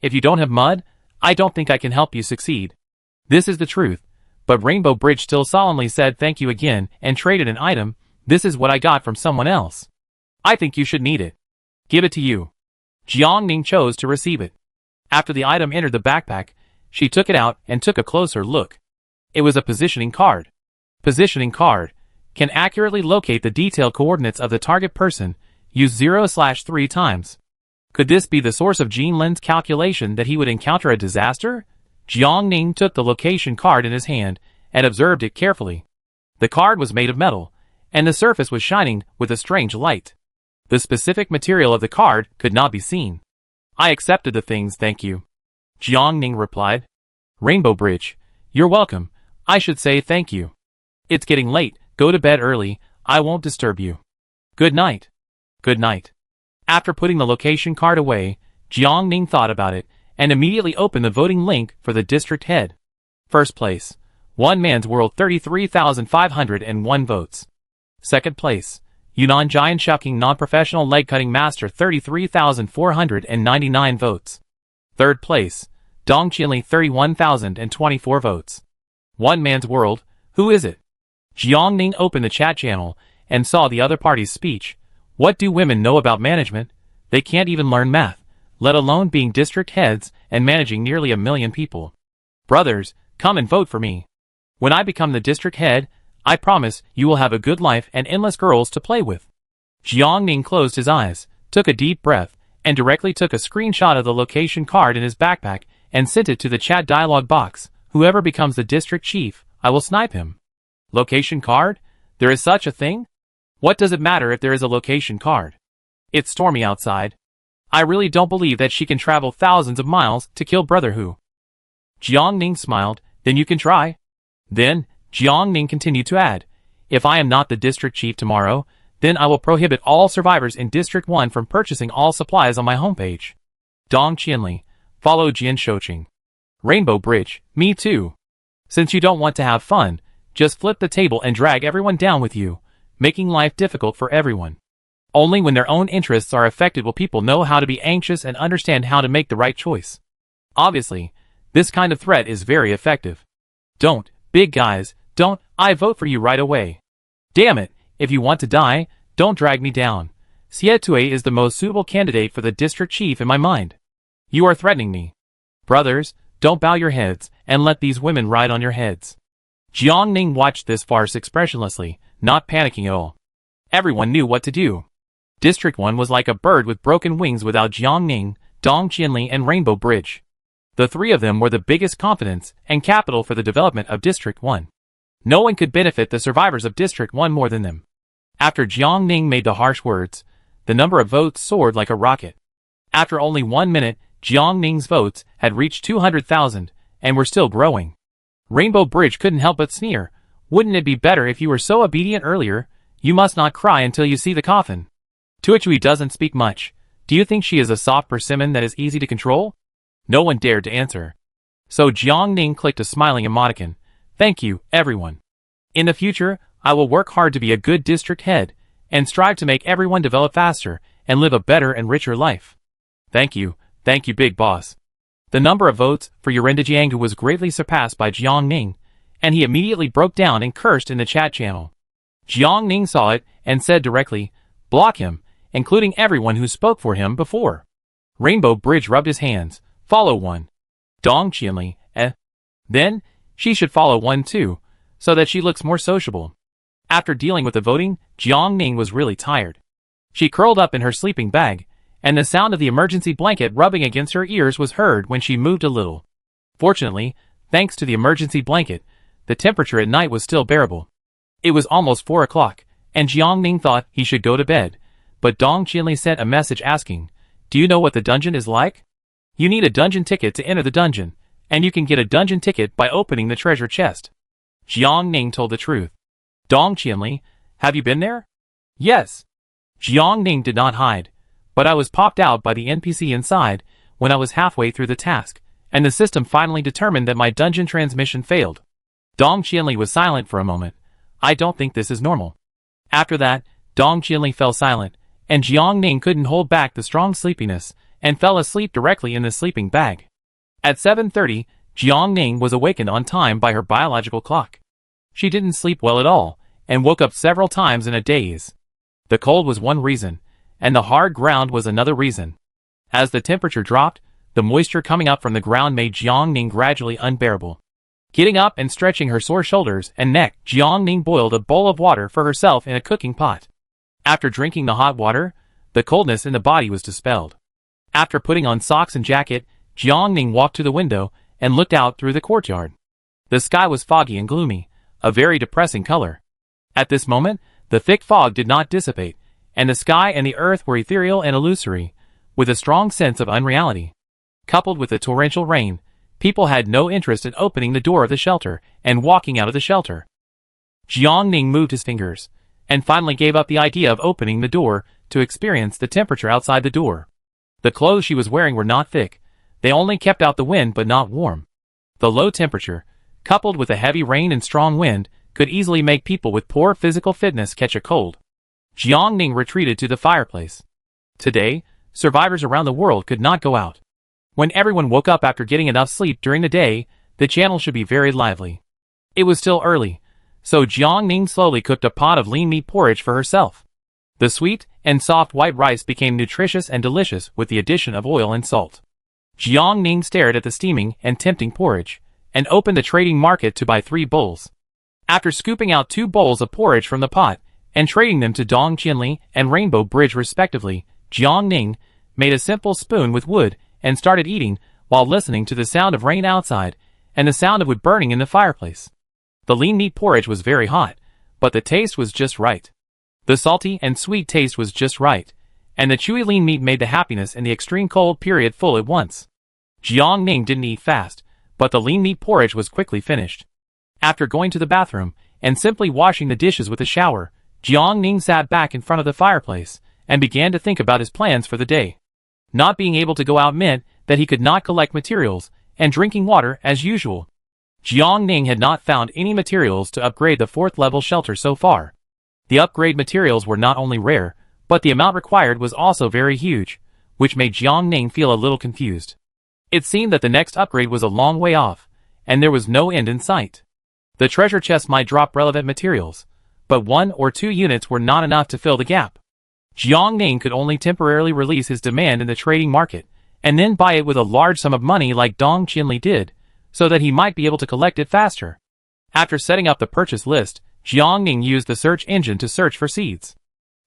If you don't have mud, I don't think I can help you succeed. This is the truth, but Rainbow Bridge still solemnly said thank you again and traded an item. This is what I got from someone else. I think you should need it. Give it to you. Jiang Ning chose to receive it. After the item entered the backpack, she took it out and took a closer look. It was a positioning card. Positioning card can accurately locate the detailed coordinates of the target person. Use 0/3 times. Could this be the source of Jean Lin's calculation that he would encounter a disaster? Jiang Ning took the location card in his hand and observed it carefully. The card was made of metal, and the surface was shining with a strange light. The specific material of the card could not be seen. I accepted the things, thank you. Jiang Ning replied. Rainbow Bridge, you're welcome. I should say thank you. It's getting late, go to bed early, I won't disturb you. Good night. Good night. After putting the location card away, Jiang Ning thought about it, and immediately opened the voting link for the district head. First place, One Man's World 33,501 votes. Second place, Yunnan Giant Shucking Non-Professional Leg Cutting Master 33,499 votes. Third place, Dong Qinli 31,024 votes. One Man's World, who is it? Jiang Ning opened the chat channel and saw the other party's speech. What do women know about management? They can't even learn math, let alone being district heads and managing nearly 1 million people. Brothers, come and vote for me. When I become the district head, I promise you will have a good life and endless girls to play with. Jiang Ning closed his eyes, took a deep breath, and directly took a screenshot of the location card in his backpack and sent it to the chat dialog box. Whoever becomes the district chief, I will snipe him. Location card? There is such a thing? What does it matter if there is a location card? It's stormy outside. I really don't believe that she can travel thousands of miles to kill Brother Hu. Jiang Ning smiled. Then you can try. Then, Jiang Ning continued to add, if I am not the district chief tomorrow, then I will prohibit all survivors in District 1 from purchasing all supplies on my homepage. Dong Qianli, follow Jian Shouqing. Rainbow Bridge, me too. Since you don't want to have fun, just flip the table and drag everyone down with you, making life difficult for everyone. Only when their own interests are affected will people know how to be anxious and understand how to make the right choice. Obviously, this kind of threat is very effective. Don't, big guys, don't, I vote for you right away. Damn it, if you want to die, don't drag me down. Xie Tui is the most suitable candidate for the district chief in my mind. You are threatening me. Brothers, don't bow your heads, and let these women ride on your heads. Jiang Ning watched this farce expressionlessly, not panicking at all. Everyone knew what to do. District 1 was like a bird with broken wings without Jiang Ning, Dong Qianli and Rainbow Bridge. The three of them were the biggest confidence and capital for the development of District 1. No one could benefit the survivors of District 1 more than them. After Jiang Ning made the harsh words, the number of votes soared like a rocket. After only 1 minute, Jiang Ning's votes had reached 200,000 and were still growing. Rainbow Bridge couldn't help but sneer. Wouldn't it be better if you were so obedient earlier? You must not cry until you see the coffin. Tuichui doesn't speak much. Do you think she is a soft persimmon that is easy to control? No one dared to answer. So Jiang Ning clicked a smiling emoticon. Thank you, everyone. In the future, I will work hard to be a good district head, and strive to make everyone develop faster, and live a better and richer life. Thank you, big boss. The number of votes for Yorinda Jianghu was greatly surpassed by Jiang Ning, and he immediately broke down and cursed in the chat channel. Jiang Ning saw it, and said directly, block him, including everyone who spoke for him before. Rainbow Bridge rubbed his hands. Follow one. Dong Qianli, Then, she should follow one too, so that she looks more sociable. After dealing with the voting, Jiang Ning was really tired. She curled up in her sleeping bag, and the sound of the emergency blanket rubbing against her ears was heard when she moved a little. Fortunately, thanks to the emergency blanket, the temperature at night was still bearable. It was almost 4 o'clock, and Jiang Ning thought he should go to bed, but Dong Qianli sent a message asking, do you know what the dungeon is like? You need a dungeon ticket to enter the dungeon, and you can get a dungeon ticket by opening the treasure chest. Jiang Ning told the truth. Dong Qianli, have you been there? Yes. Jiang Ning did not hide, but I was popped out by the NPC inside when I was halfway through the task, and the system finally determined that my dungeon transmission failed. Dong Qianli was silent for a moment. I don't think this is normal. After that, Dong Qianli fell silent, and Jiang Ning couldn't hold back the strong sleepiness, and fell asleep directly in the sleeping bag. At 7:30, Jiang Ning was awakened on time by her biological clock. She didn't sleep well at all, and woke up several times in a daze. The cold was one reason, and the hard ground was another reason. As the temperature dropped, the moisture coming up from the ground made Jiang Ning gradually unbearable. Getting up and stretching her sore shoulders and neck, Jiang Ning boiled a bowl of water for herself in a cooking pot. After drinking the hot water, the coldness in the body was dispelled. After putting on socks and jacket, Jiang Ning walked to the window and looked out through the courtyard. The sky was foggy and gloomy, a very depressing color. At this moment, the thick fog did not dissipate, and the sky and the earth were ethereal and illusory, with a strong sense of unreality. Coupled with the torrential rain, people had no interest in opening the door of the shelter and walking out of the shelter. Jiang Ning moved his fingers, and finally gave up the idea of opening the door to experience the temperature outside the door. The clothes she was wearing were not thick, they only kept out the wind but not warm. The low temperature, coupled with the heavy rain and strong wind, could easily make people with poor physical fitness catch a cold. Jiang Ning retreated to the fireplace. Today, survivors around the world could not go out. When everyone woke up after getting enough sleep during the day, the channel should be very lively. It was still early, so Jiang Ning slowly cooked a pot of lean meat porridge for herself. The sweet and soft white rice became nutritious and delicious with the addition of oil and salt. Jiang Ning stared at the steaming and tempting porridge, and opened the trading market to buy 3 bowls. After scooping out 2 bowls of porridge from the pot, and trading them to Dong Qianli and Rainbow Bridge respectively, Jiang Ning made a simple spoon with wood and started eating while listening to the sound of rain outside and the sound of wood burning in the fireplace. The lean meat porridge was very hot, but the taste was just right. The salty and sweet taste was just right, and the chewy lean meat made the happiness in the extreme cold period full at once. Jiang Ning didn't eat fast, but the lean meat porridge was quickly finished. After going to the bathroom and simply washing the dishes with a shower, Jiang Ning sat back in front of the fireplace and began to think about his plans for the day. Not being able to go out meant that he could not collect materials and drinking water as usual. Jiang Ning had not found any materials to upgrade the 4th level shelter so far. The upgrade materials were not only rare, but the amount required was also very huge, which made Jiang Ning feel a little confused. It seemed that the next upgrade was a long way off, and there was no end in sight. The treasure chest might drop relevant materials, but 1 or 2 units were not enough to fill the gap. Jiang Ning could only temporarily release his demand in the trading market, and then buy it with a large sum of money like Dong Qianli did, so that he might be able to collect it faster. After setting up the purchase list, Jiang Ning used the search engine to search for seeds.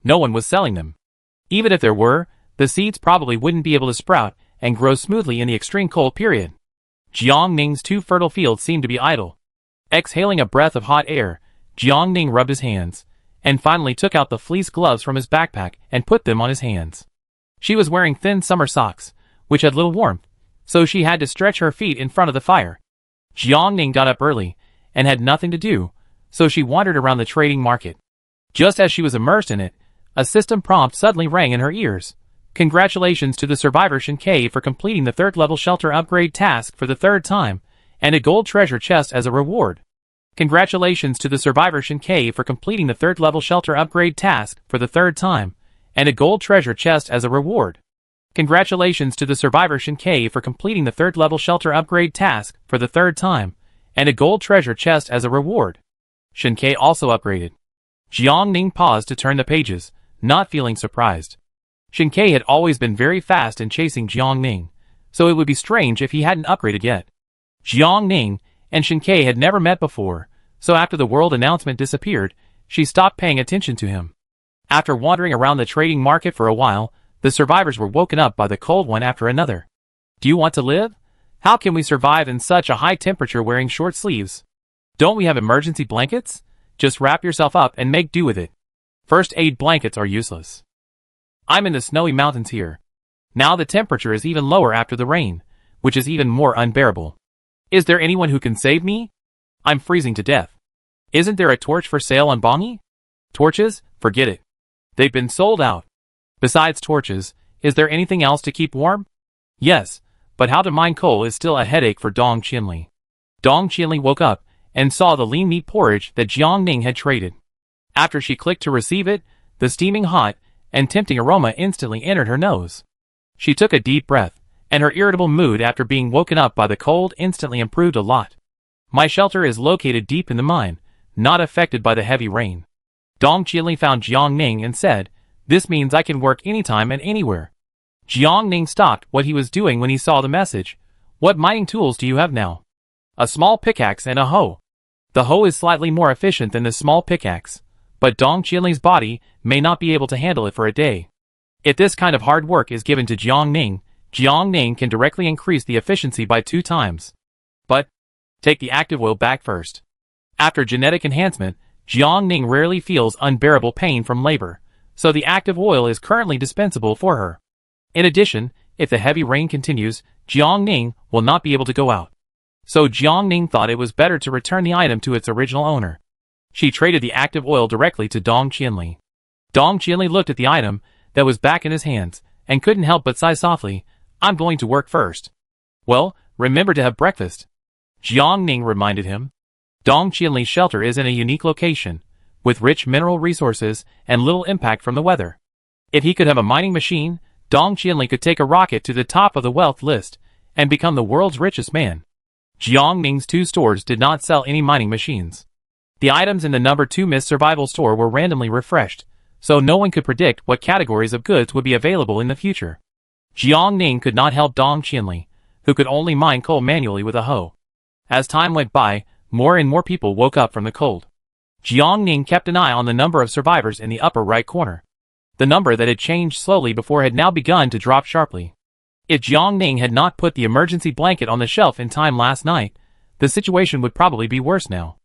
No one was selling them. Even if there were, the seeds probably wouldn't be able to sprout and grow smoothly in the extreme cold period. Jiang Ning's 2 fertile fields seemed to be idle. Exhaling a breath of hot air, Jiang Ning rubbed his hands, and finally took out the fleece gloves from his backpack and put them on his hands. She was wearing thin summer socks, which had little warmth, so she had to stretch her feet in front of the fire. Jiang Ning got up early, and had nothing to do, so she wandered around the trading market. Just as she was immersed in it, a system prompt suddenly rang in her ears. Congratulations to the survivor Shen Ke for completing the 3rd level shelter upgrade task for the 3rd time, and a gold treasure chest as a reward. Congratulations to the survivor Shen Ke for completing the 3rd level shelter upgrade task for the 3rd time, and a gold treasure chest as a reward. Congratulations to the survivor Shen Ke for completing the 3rd level shelter upgrade task for the 3rd time, and a gold treasure chest as a reward. Shen Ke also upgraded. Jiang Ning paused to turn the pages, not feeling surprised. Shen Ke had always been very fast in chasing Jiang Ning, so it would be strange if he hadn't upgraded yet. Jiang Ning and Shen Ke had never met before, so after the world announcement disappeared, she stopped paying attention to him. After wandering around the trading market for a while, the survivors were woken up by the cold one after another. Do you want to live? How can we survive in such a high temperature wearing short sleeves? Don't we have emergency blankets? Just wrap yourself up and make do with it. First aid blankets are useless. I'm in the snowy mountains here. Now the temperature is even lower after the rain, which is even more unbearable. Is there anyone who can save me? I'm freezing to death. Isn't there a torch for sale on Bongi? Torches? Forget it. They've been sold out. Besides torches, is there anything else to keep warm? Yes, but how to mine coal is still a headache for Dong Qianli. Dong Qianli woke up and saw the lean meat porridge that Jiang Ning had traded. After she clicked to receive it, the steaming hot and tempting aroma instantly entered her nose. She took a deep breath, and her irritable mood after being woken up by the cold instantly improved a lot. My shelter is located deep in the mine, not affected by the heavy rain. Dong Qianli found Jiang Ning and said, "This means I can work anytime and anywhere." Jiang Ning stopped what he was doing when he saw the message. "What mining tools do you have now?" "A small pickaxe and a hoe." The hoe is slightly more efficient than the small pickaxe, but Dong Qianli's body may not be able to handle it for a day. If this kind of hard work is given to Jiang Ning can directly increase the efficiency by 2 times. But, take the active oil back first. After genetic enhancement, Jiang Ning rarely feels unbearable pain from labor, so the active oil is currently dispensable for her. In addition, if the heavy rain continues, Jiang Ning will not be able to go out. So Jiang Ning thought it was better to return the item to its original owner. She traded the active oil directly to Dong Qianli. Dong Qianli looked at the item that was back in his hands, and couldn't help but sigh softly. "I'm going to work first." "Well, remember to have breakfast," Jiang Ning reminded him. Dong Qianli's shelter is in a unique location, with rich mineral resources and little impact from the weather. If he could have a mining machine, Dong Qianli could take a rocket to the top of the wealth list, and become the world's richest man. Jiang Ning's 2 stores did not sell any mining machines. The items in the number 2 Miss Survival store were randomly refreshed, so no one could predict what categories of goods would be available in the future. Jiang Ning could not help Dong Qinli, who could only mine coal manually with a hoe. As time went by, more and more people woke up from the cold. Jiang Ning kept an eye on the number of survivors in the upper right corner. The number that had changed slowly before had now begun to drop sharply. If Jiang Ning had not put the emergency blanket on the shelf in time last night, the situation would probably be worse now.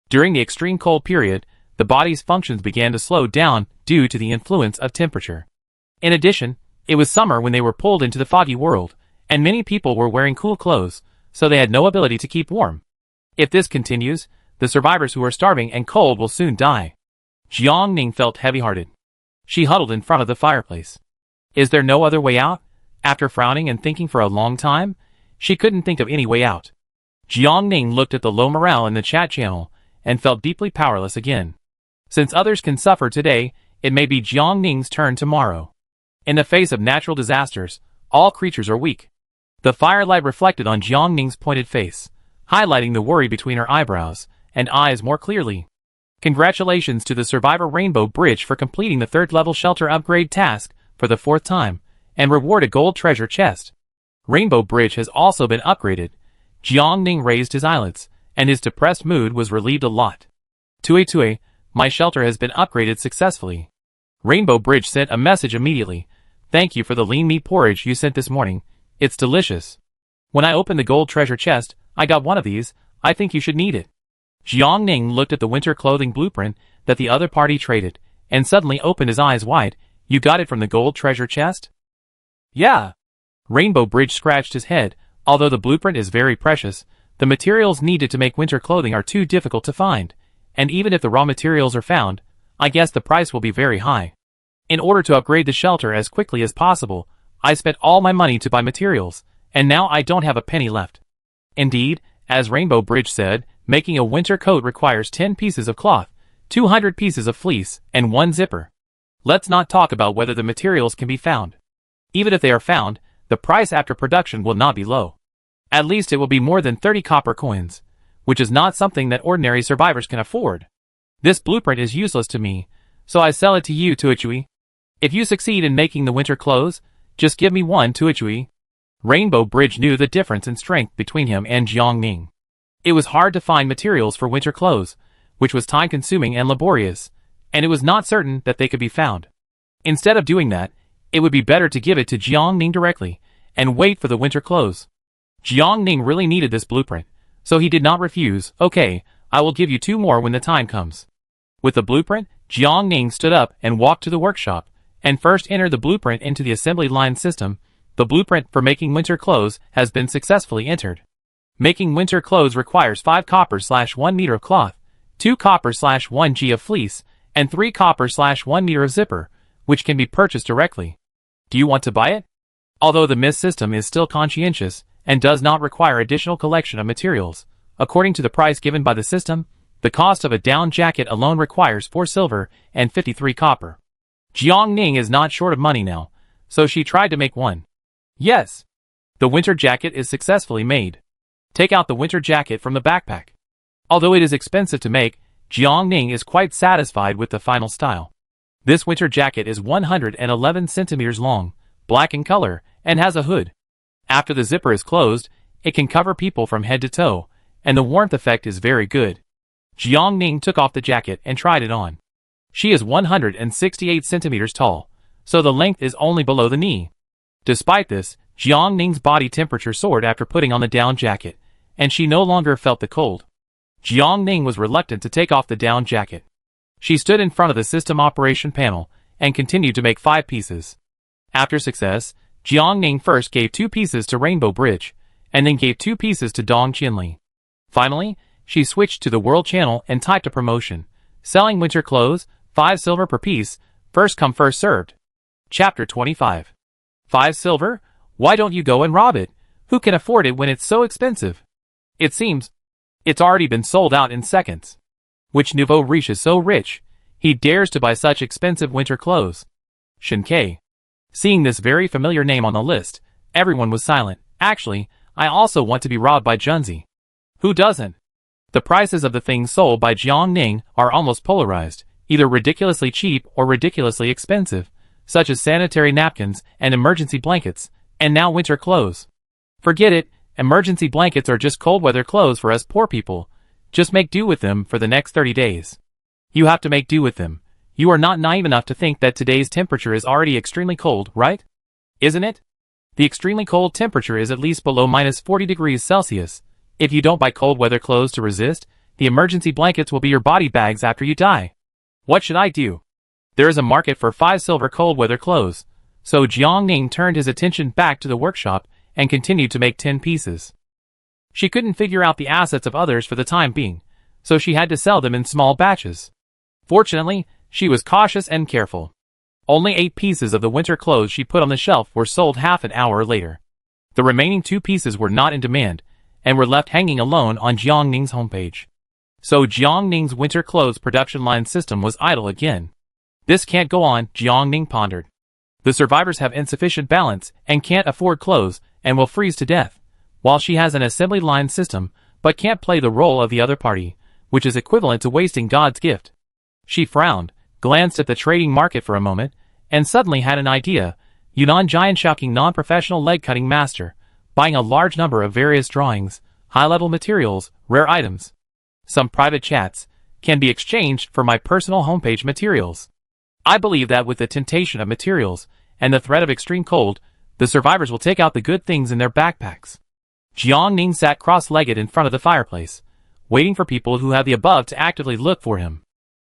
During the extreme cold period, the body's functions began to slow down due to the influence of temperature. In addition, it was summer when they were pulled into the foggy world, and many people were wearing cool clothes, so they had no ability to keep warm. If this continues, the survivors who are starving and cold will soon die. Jiang Ning felt heavy-hearted. She huddled in front of the fireplace. Is there no other way out? After frowning and thinking for a long time, she couldn't think of any way out. Jiang Ning looked at the low morale in the chat channel and felt deeply powerless again. Since others can suffer today, it may be Jiang Ning's turn tomorrow. In the face of natural disasters, all creatures are weak. The firelight reflected on Jiang Ning's pointed face, highlighting the worry between her eyebrows and eyes more clearly. Congratulations to the survivor Rainbow Bridge for completing the 3rd level shelter upgrade task for the 4th time, and reward a gold treasure chest. Rainbow Bridge has also been upgraded. Jiang Ning raised his eyelids, and his depressed mood was relieved a lot. Tue, my shelter has been upgraded successfully. Rainbow Bridge sent a message immediately. Thank you for the lean meat porridge you sent this morning. It's delicious. When I opened the gold treasure chest, I got one of these. I think you should need it. Jiang Ning looked at the winter clothing blueprint that the other party traded, and suddenly opened his eyes wide. You got it from the gold treasure chest? Yeah. Rainbow Bridge scratched his head. Although the blueprint is very precious, the materials needed to make winter clothing are too difficult to find, and even if the raw materials are found, I guess the price will be very high. In order to upgrade the shelter as quickly as possible, I spent all my money to buy materials, and now I don't have a penny left. Indeed, as Rainbow Bridge said, making a winter coat requires 10 pieces of cloth, 200 pieces of fleece, and 1 zipper. Let's not talk about whether the materials can be found. Even if they are found, the price after production will not be low. At least it will be more than 30 copper coins, which is not something that ordinary survivors can afford. This blueprint is useless to me, so I sell it to you, Tuichui. If you succeed in making the winter clothes, just give me one, Tuichui. Rainbow Bridge knew the difference in strength between him and Jiang Ning. It was hard to find materials for winter clothes, which was time-consuming and laborious, and it was not certain that they could be found. Instead of doing that, it would be better to give it to Jiang Ning directly, and wait for the winter clothes. Jiang Ning really needed this blueprint, so he did not refuse. Okay, I will give you 2 more when the time comes. With the blueprint, Jiang Ning stood up and walked to the workshop, and first entered the blueprint into the assembly line system. The blueprint for making winter clothes has been successfully entered. Making winter clothes requires 5 copper/1 meter of cloth, 2 copper/1 g of fleece, and 3 copper/1 meter of zipper, which can be purchased directly. Do you want to buy it? Although the MIS system is still conscientious and does not require additional collection of materials, according to the price given by the system, the cost of a down jacket alone requires 4 silver and 53 copper. Jiang Ning is not short of money now, so she tried to make one. Yes. The winter jacket is successfully made. Take out the winter jacket from the backpack. Although it is expensive to make, Jiang Ning is quite satisfied with the final style. This winter jacket is 111 centimeters long, black in color, and has a hood. After the zipper is closed, it can cover people from head to toe, and the warmth effect is very good. Jiang Ning took off the jacket and tried it on. She is 168 centimeters tall, so the length is only below the knee. Despite this, Jiang Ning's body temperature soared after putting on the down jacket, and she no longer felt the cold. Jiang Ning was reluctant to take off the down jacket. She stood in front of the system operation panel and continued to make 5 pieces. After success, Jiang Ning first gave 2 pieces to Rainbow Bridge, and then gave 2 pieces to Dong Qinli. Finally, she switched to the World Channel and typed a promotion. Selling winter clothes, 5 silver per piece, first come first served. Chapter 25. 5 silver? Why don't you go and rob it? Who can afford it when it's so expensive? It seems it's already been sold out in seconds. Which nouveau riche is so rich, he dares to buy such expensive winter clothes? Shinkei. Seeing this very familiar name on the list, everyone was silent. Actually, I also want to be robbed by Junzi. Who doesn't? The prices of the things sold by Jiang Ning are almost polarized. either ridiculously cheap or ridiculously expensive, such as sanitary napkins and emergency blankets, and now winter clothes. Forget it, emergency blankets are just cold weather clothes for us poor people. Just make do with them for the next 30 days. You have to make do with them. You are not naive enough to think that today's temperature is already extremely cold, right? Isn't it? The extremely cold temperature is at least below minus 40 degrees Celsius. If you don't buy cold weather clothes to resist, the emergency blankets will be your body bags after you die. What should I do? There is a market for 5 silver cold weather clothes. So Jiangning turned his attention back to the workshop and continued to make 10 pieces. She couldn't figure out the assets of others for the time being, so she had to sell them in small batches. Fortunately, she was cautious and careful. Only 8 pieces of the winter clothes she put on the shelf were sold half an hour later. The remaining 2 pieces were not in demand, and were left hanging alone on Jiangning's homepage. So Jiangning's winter clothes production line system was idle again. This can't go on, Jiangning pondered. The survivors have insufficient balance and can't afford clothes and will freeze to death, while she has an assembly line system but can't play the role of the other party, which is equivalent to wasting God's gift. She frowned, glanced at the trading market for a moment, and suddenly had an idea. Yunnan Giant Shocking non-professional leg-cutting master, buying a large number of various drawings, high-level materials, rare items. Some private chats can be exchanged for my personal homepage materials. I believe that with the temptation of materials and the threat of extreme cold, the survivors will take out the good things in their backpacks. Jiangning sat cross-legged in front of the fireplace, waiting for people who had the above to actively look for him.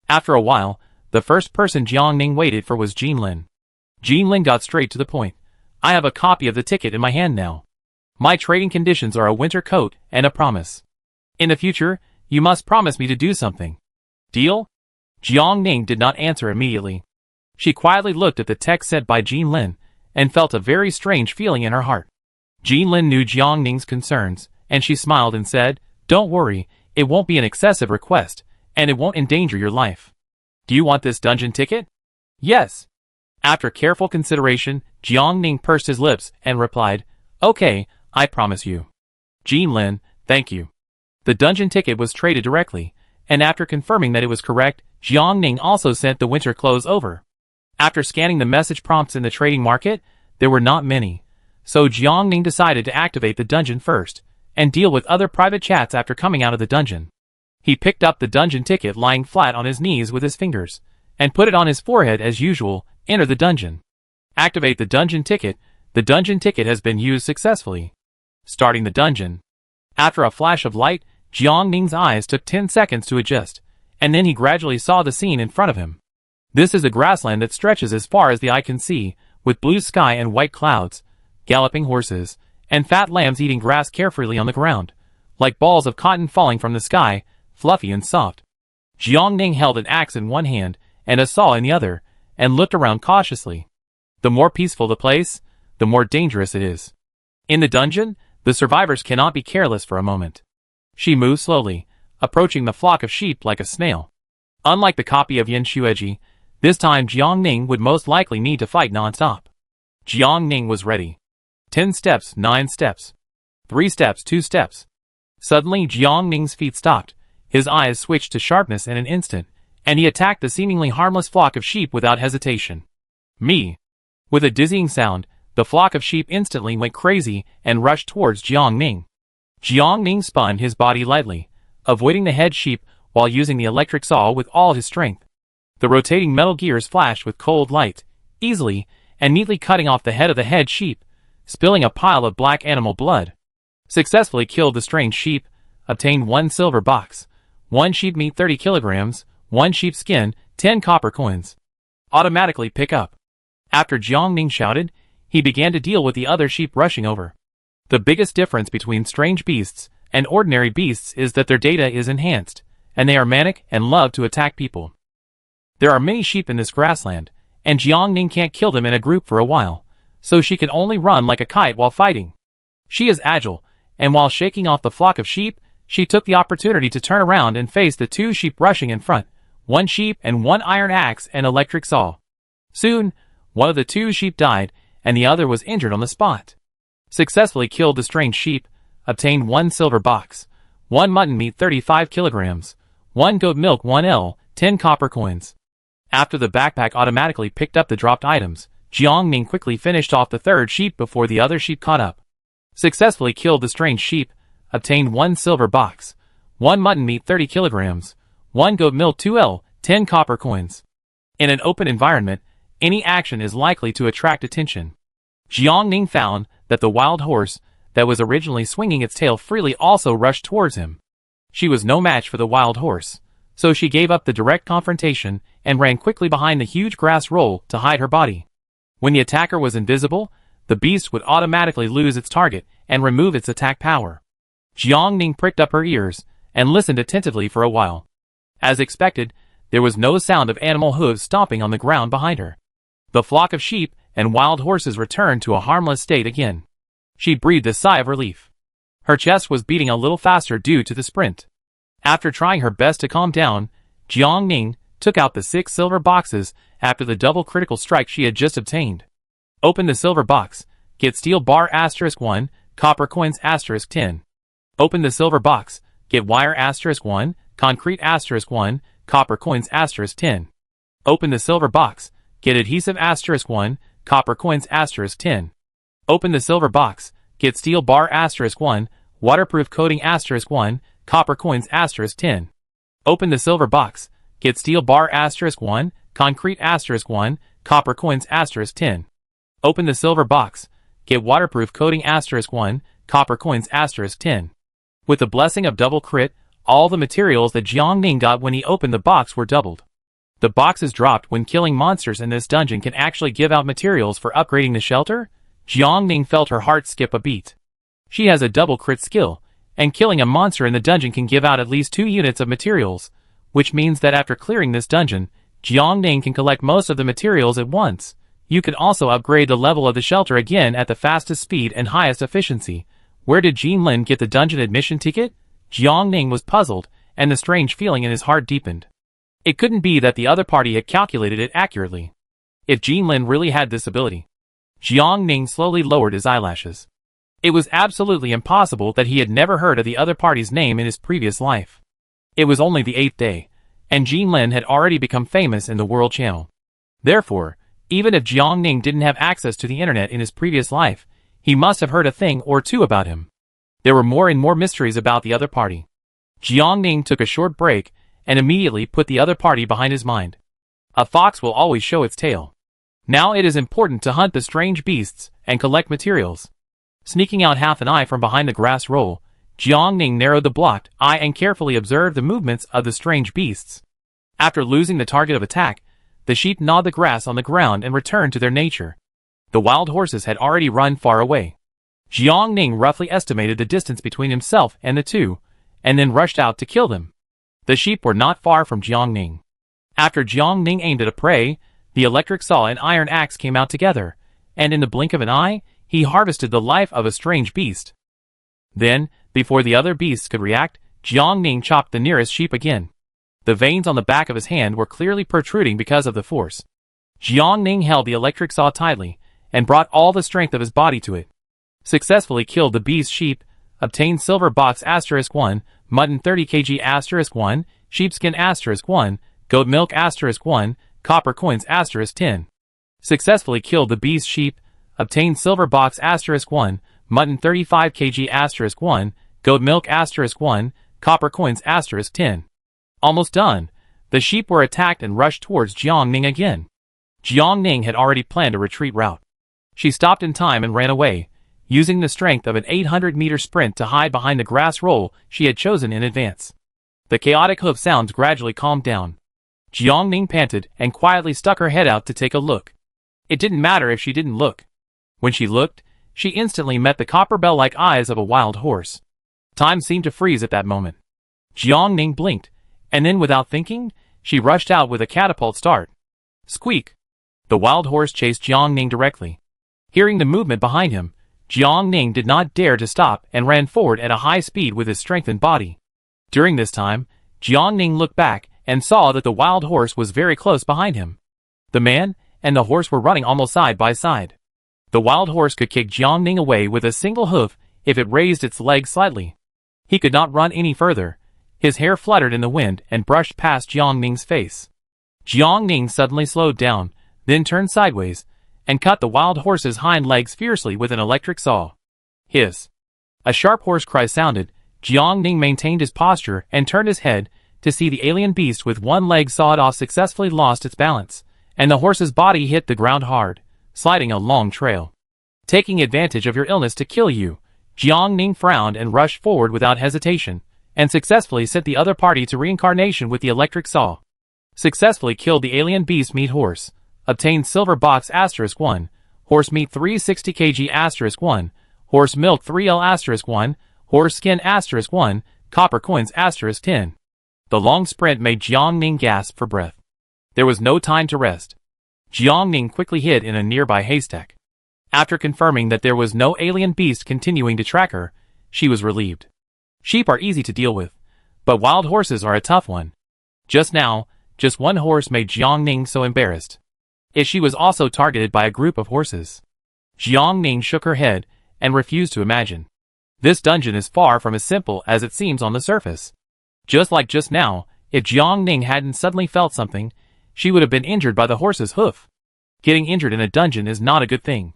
After a while, the first person Jiangning waited for was Jinlin. Jinlin got straight to the point. I have a copy of the ticket in my hand now. My trading conditions are a winter coat and a promise. In the future, you must promise me to do something. Deal? Jiangning did not answer immediately. She quietly looked at the text sent by Jinlin and felt a very strange feeling in her heart. Jinlin knew Jiangning's concerns, and she smiled and said, "Don't worry, it won't be an excessive request, and it won't endanger your life. Do you want this dungeon ticket?" "Yes." After careful consideration, Jiangning pursed his lips and replied, "Okay, I promise you." Jinlin, thank you. The dungeon ticket was traded directly, and after confirming that it was correct, Jiangning also sent the winter clothes over. After scanning the message prompts in the trading market, there were not many, so Jiangning decided to activate the dungeon first, and deal with other private chats after coming out of the dungeon. He picked up the dungeon ticket lying flat on his knees with his fingers, and put it on his forehead as usual. Enter the dungeon. Activate the dungeon ticket. The dungeon ticket has been used successfully. Starting the dungeon. After a flash of light, Jiangning's eyes took 10 seconds to adjust, and then he gradually saw the scene in front of him. This is a grassland that stretches as far as the eye can see, with blue sky and white clouds, galloping horses, and fat lambs eating grass carefreely on the ground, like balls of cotton falling from the sky, fluffy and soft. Jiangning held an axe in one hand and a saw in the other, and looked around cautiously. The more peaceful the place, the more dangerous it is. In the dungeon, the survivors cannot be careless for a moment. She moved slowly, approaching the flock of sheep like a snail. Unlike the copy of Yin Shueji, this time Jiangning would most likely need to fight non-stop. Jiangning was ready. 10 steps, 9 steps. 3 steps, 2 steps. Suddenly Jiangning's feet stopped, his eyes switched to sharpness in an instant, and he attacked the seemingly harmless flock of sheep without hesitation. Me. With a dizzying sound, the flock of sheep instantly went crazy and rushed towards Jiangning. Jiangning spun his body lightly, avoiding the head sheep while using the electric saw with all his strength. The rotating metal gears flashed with cold light, easily and neatly cutting off the head of the head sheep, spilling a pile of black animal blood. Successfully killed the strange sheep, obtained 1 silver box, 1 sheep meat 30 kilograms, 1 sheep skin, 10 copper coins. Automatically pick up. After Jiangning shouted, he began to deal with the other sheep rushing over. The biggest difference between strange beasts and ordinary beasts is that their data is enhanced, and they are manic and love to attack people. There are many sheep in this grassland, and Jiangning can't kill them in a group for a while, so she can only run like a kite while fighting. She is agile, and while shaking off the flock of sheep, she took the opportunity to turn around and face the 2 sheep rushing in front, 1 sheep and 1 iron axe and electric saw. Soon, one of the 2 sheep died, and the other was injured on the spot. Successfully killed the strange sheep, obtained 1 silver box, 1 mutton meat 35 kilograms, 1 goat milk 1 L, 10 copper coins. After the backpack automatically picked up the dropped items, Jiangning quickly finished off the third sheep before the other sheep caught up. Successfully killed the strange sheep, obtained 1 silver box, 1 mutton meat 30 kilograms, 1 goat milk 2L, 10 copper coins. In an open environment, any action is likely to attract attention. Jiangning found that the wild horse that was originally swinging its tail freely also rushed towards him. She was no match for the wild horse, so she gave up the direct confrontation and ran quickly behind the huge grass roll to hide her body. When the attacker was invisible, the beast would automatically lose its target and remove its attack power. Jiangning pricked up her ears and listened attentively for a while. As expected, there was no sound of animal hooves stomping on the ground behind her. The flock of sheep and wild horses returned to a harmless state again. She breathed a sigh of relief. Her chest was beating a little faster due to the sprint. After trying her best to calm down, Jiangning took out the 6 silver boxes after the double critical strike she had just obtained. Open the silver box, get steel bar *1, copper coins *10. Open the silver box, get wire *1, concrete *1, copper coins *10. Open the silver box, get adhesive *1, copper coins *10. Open the silver box, get steel bar *1, waterproof coating *1, copper coins *10. Open the silver box, get steel bar *1, concrete *1, copper coins *10. Open the silver box, get waterproof coating *1, copper coins *10. With the blessing of double crit, all the materials that Jiangning got when he opened the box were doubled. The boxes dropped when killing monsters in this dungeon can actually give out materials for upgrading the shelter. Jiangning felt her heart skip a beat. She has a double crit skill, and killing a monster in the dungeon can give out at least 2 units of materials, which means that after clearing this dungeon, Jiangning can collect most of the materials at once. You can also upgrade the level of the shelter again at the fastest speed and highest efficiency. Where did Jinlin get the dungeon admission ticket? Jiangning was puzzled, and the strange feeling in his heart deepened. It couldn't be that the other party had calculated it accurately. If Jinlin really had this ability. Jiangning slowly lowered his eyelashes. It was absolutely impossible that he had never heard of the other party's name in his previous life. It was only the 8th day, and Jinlin had already become famous in the world channel. Therefore, even if Jiangning didn't have access to the internet in his previous life, he must have heard a thing or two about him. There were more and more mysteries about the other party. Jiangning took a short break and immediately put the other party behind his mind. A fox will always show its tail. Now it is important to hunt the strange beasts and collect materials. Sneaking out half an eye from behind the grass roll, Jiangning narrowed the blocked eye and carefully observed the movements of the strange beasts. After losing the target of attack, the sheep gnawed the grass on the ground and returned to their nature. The wild horses had already run far away. Jiangning roughly estimated the distance between himself and the two, and then rushed out to kill them. The sheep were not far from Jiangning. After Jiangning aimed at a prey, the electric saw and iron axe came out together, and in the blink of an eye, he harvested the life of a strange beast. Then, before the other beasts could react, Jiangning chopped the nearest sheep again. The veins on the back of his hand were clearly protruding because of the force. Jiangning held the electric saw tightly, and brought all the strength of his body to it. Successfully killed the beast sheep, obtained silver box *1, mutton 30 kg *1, sheepskin *1, goat milk *1, copper coins *10. Successfully killed the beast sheep, obtained silver box *1, mutton 35 kg *1, goat milk *1, copper coins *10. Almost done. The sheep were attacked and rushed towards Jiangning again. Jiangning had already planned a retreat route. She stopped in time and ran away, using the strength of an 800-meter sprint to hide behind the grass roll she had chosen in advance. The chaotic hoof sounds gradually calmed down. Jiangning panted and quietly stuck her head out to take a look. It didn't matter if she didn't look. When she looked, she instantly met the copper bell-like eyes of a wild horse. Time seemed to freeze at that moment. Jiangning blinked, and then without thinking, she rushed out with a catapult start. Squeak! The wild horse chased Jiangning directly. Hearing the movement behind him, Jiangning did not dare to stop and ran forward at a high speed with his strengthened body. During this time, Jiangning looked back and saw that the wild horse was very close behind him. The man and the horse were running almost side by side. The wild horse could kick Jiangning away with a single hoof if it raised its leg slightly. He could not run any further. His hair fluttered in the wind and brushed past Jiangning's face. Jiang Ning suddenly slowed down, then turned sideways, and cut the wild horse's hind legs fiercely with an electric saw. Hiss. A sharp horse cry sounded. Jiang Ning maintained his posture and turned his head to see the alien beast with one leg sawed off successfully lost its balance, and the horse's body hit the ground hard, sliding a long trail. Taking advantage of your illness to kill you, Jiang Ning frowned and rushed forward without hesitation, and successfully sent the other party to reincarnation with the electric saw. Successfully killed the alien beast meat horse. Obtained silver box *1, horse meat 360 kg *1, horse milk 3L *1, horse skin *1, copper coins *10. The long sprint made Jiang Ning gasp for breath. There was no time to rest. Jiang Ning quickly hid in a nearby haystack. After confirming that there was no alien beast continuing to track her, she was relieved. Sheep are easy to deal with, but wild horses are a tough one. Just now, just one horse made Jiang Ning so embarrassed. If she was also targeted by a group of horses. Jiang Ning shook her head and refused to imagine. This dungeon is far from as simple as it seems on the surface. Just like just now, if Jiang Ning hadn't suddenly felt something, she would have been injured by the horse's hoof. Getting injured in a dungeon is not a good thing.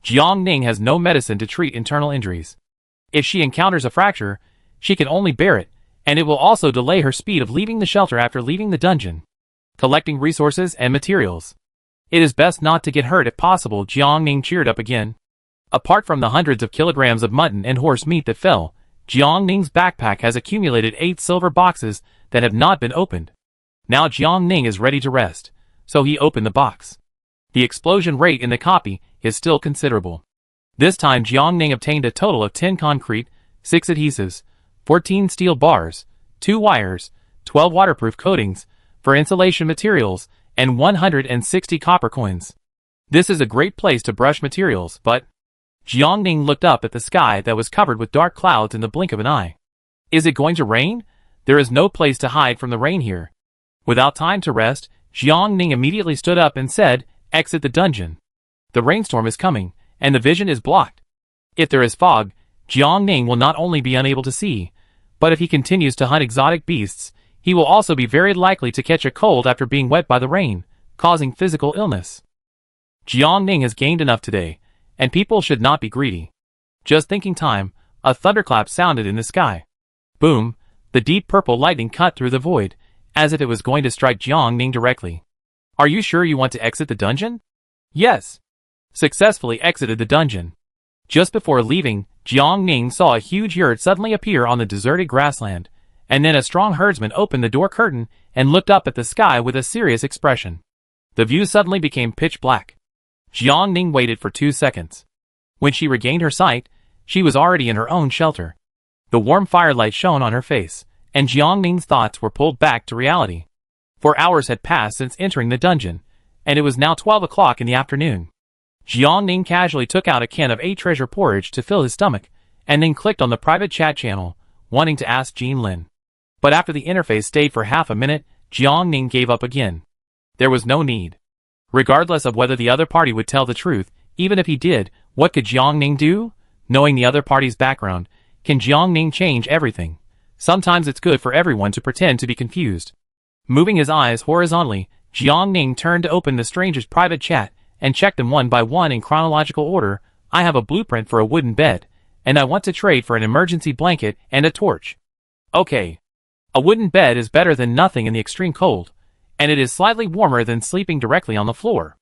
Jiang Ning has no medicine to treat internal injuries. If she encounters a fracture, she can only bear it, and it will also delay her speed of leaving the shelter after leaving the dungeon. Collecting resources and materials. It is best not to get hurt if possible. Jiang Ning cheered up again. Apart from the hundreds of kilograms of mutton and horse meat that fell, Jiang Ning's backpack has accumulated 8 silver boxes that have not been opened. Now Jiang Ning is ready to rest, so he opened the box. The explosion rate in the copy is still considerable. This time Jiang Ning obtained a total of 10 concrete, 6 adhesives, 14 steel bars, 2 wires, 12 waterproof coatings for insulation materials, and 160 copper coins. This is a great place to brush materials, but Jiang Ning looked up at the sky that was covered with dark clouds in the blink of an eye. Is it going to rain? There is no place to hide from the rain here. Without time to rest, Jiang Ning immediately stood up and said, "Exit the dungeon. The rainstorm is coming, and the vision is blocked." If there is fog, Jiang Ning will not only be unable to see, but if he continues to hunt exotic beasts, he will also be very likely to catch a cold after being wet by the rain, causing physical illness. Jiang Ning has gained enough today, and people should not be greedy. Just thinking time, a thunderclap sounded in the sky. Boom, the deep purple lightning cut through the void, as if it was going to strike Jiang Ning directly. Are you sure you want to exit the dungeon? Yes. Successfully exited the dungeon. Just before leaving, Jiang Ning saw a huge yurt suddenly appear on the deserted grassland, and then a strong herdsman opened the door curtain and looked up at the sky with a serious expression. The view suddenly became pitch black. Jiang Ning waited for 2 seconds. When she regained her sight, she was already in her own shelter. The warm firelight shone on her face, and Jiang Ning's thoughts were pulled back to reality. 4 hours had passed since entering the dungeon, and it was now 12 o'clock in the afternoon. Jiang Ning casually took out a can of 8 treasure porridge to fill his stomach, and then clicked on the private chat channel, wanting to ask Jean Lin. But after the interface stayed for half a minute, Jiang Ning gave up again. There was no need. Regardless of whether the other party would tell the truth, even if he did, what could Jiang Ning do? Knowing the other party's background, can Jiang Ning change everything? Sometimes it's good for everyone to pretend to be confused. Moving his eyes horizontally, Jiang Ning turned to open the stranger's private chat and checked them one by one in chronological order. I have a blueprint for a wooden bed, and I want to trade for an emergency blanket and a torch. Okay. A wooden bed is better than nothing in the extreme cold, and it is slightly warmer than sleeping directly on the floor.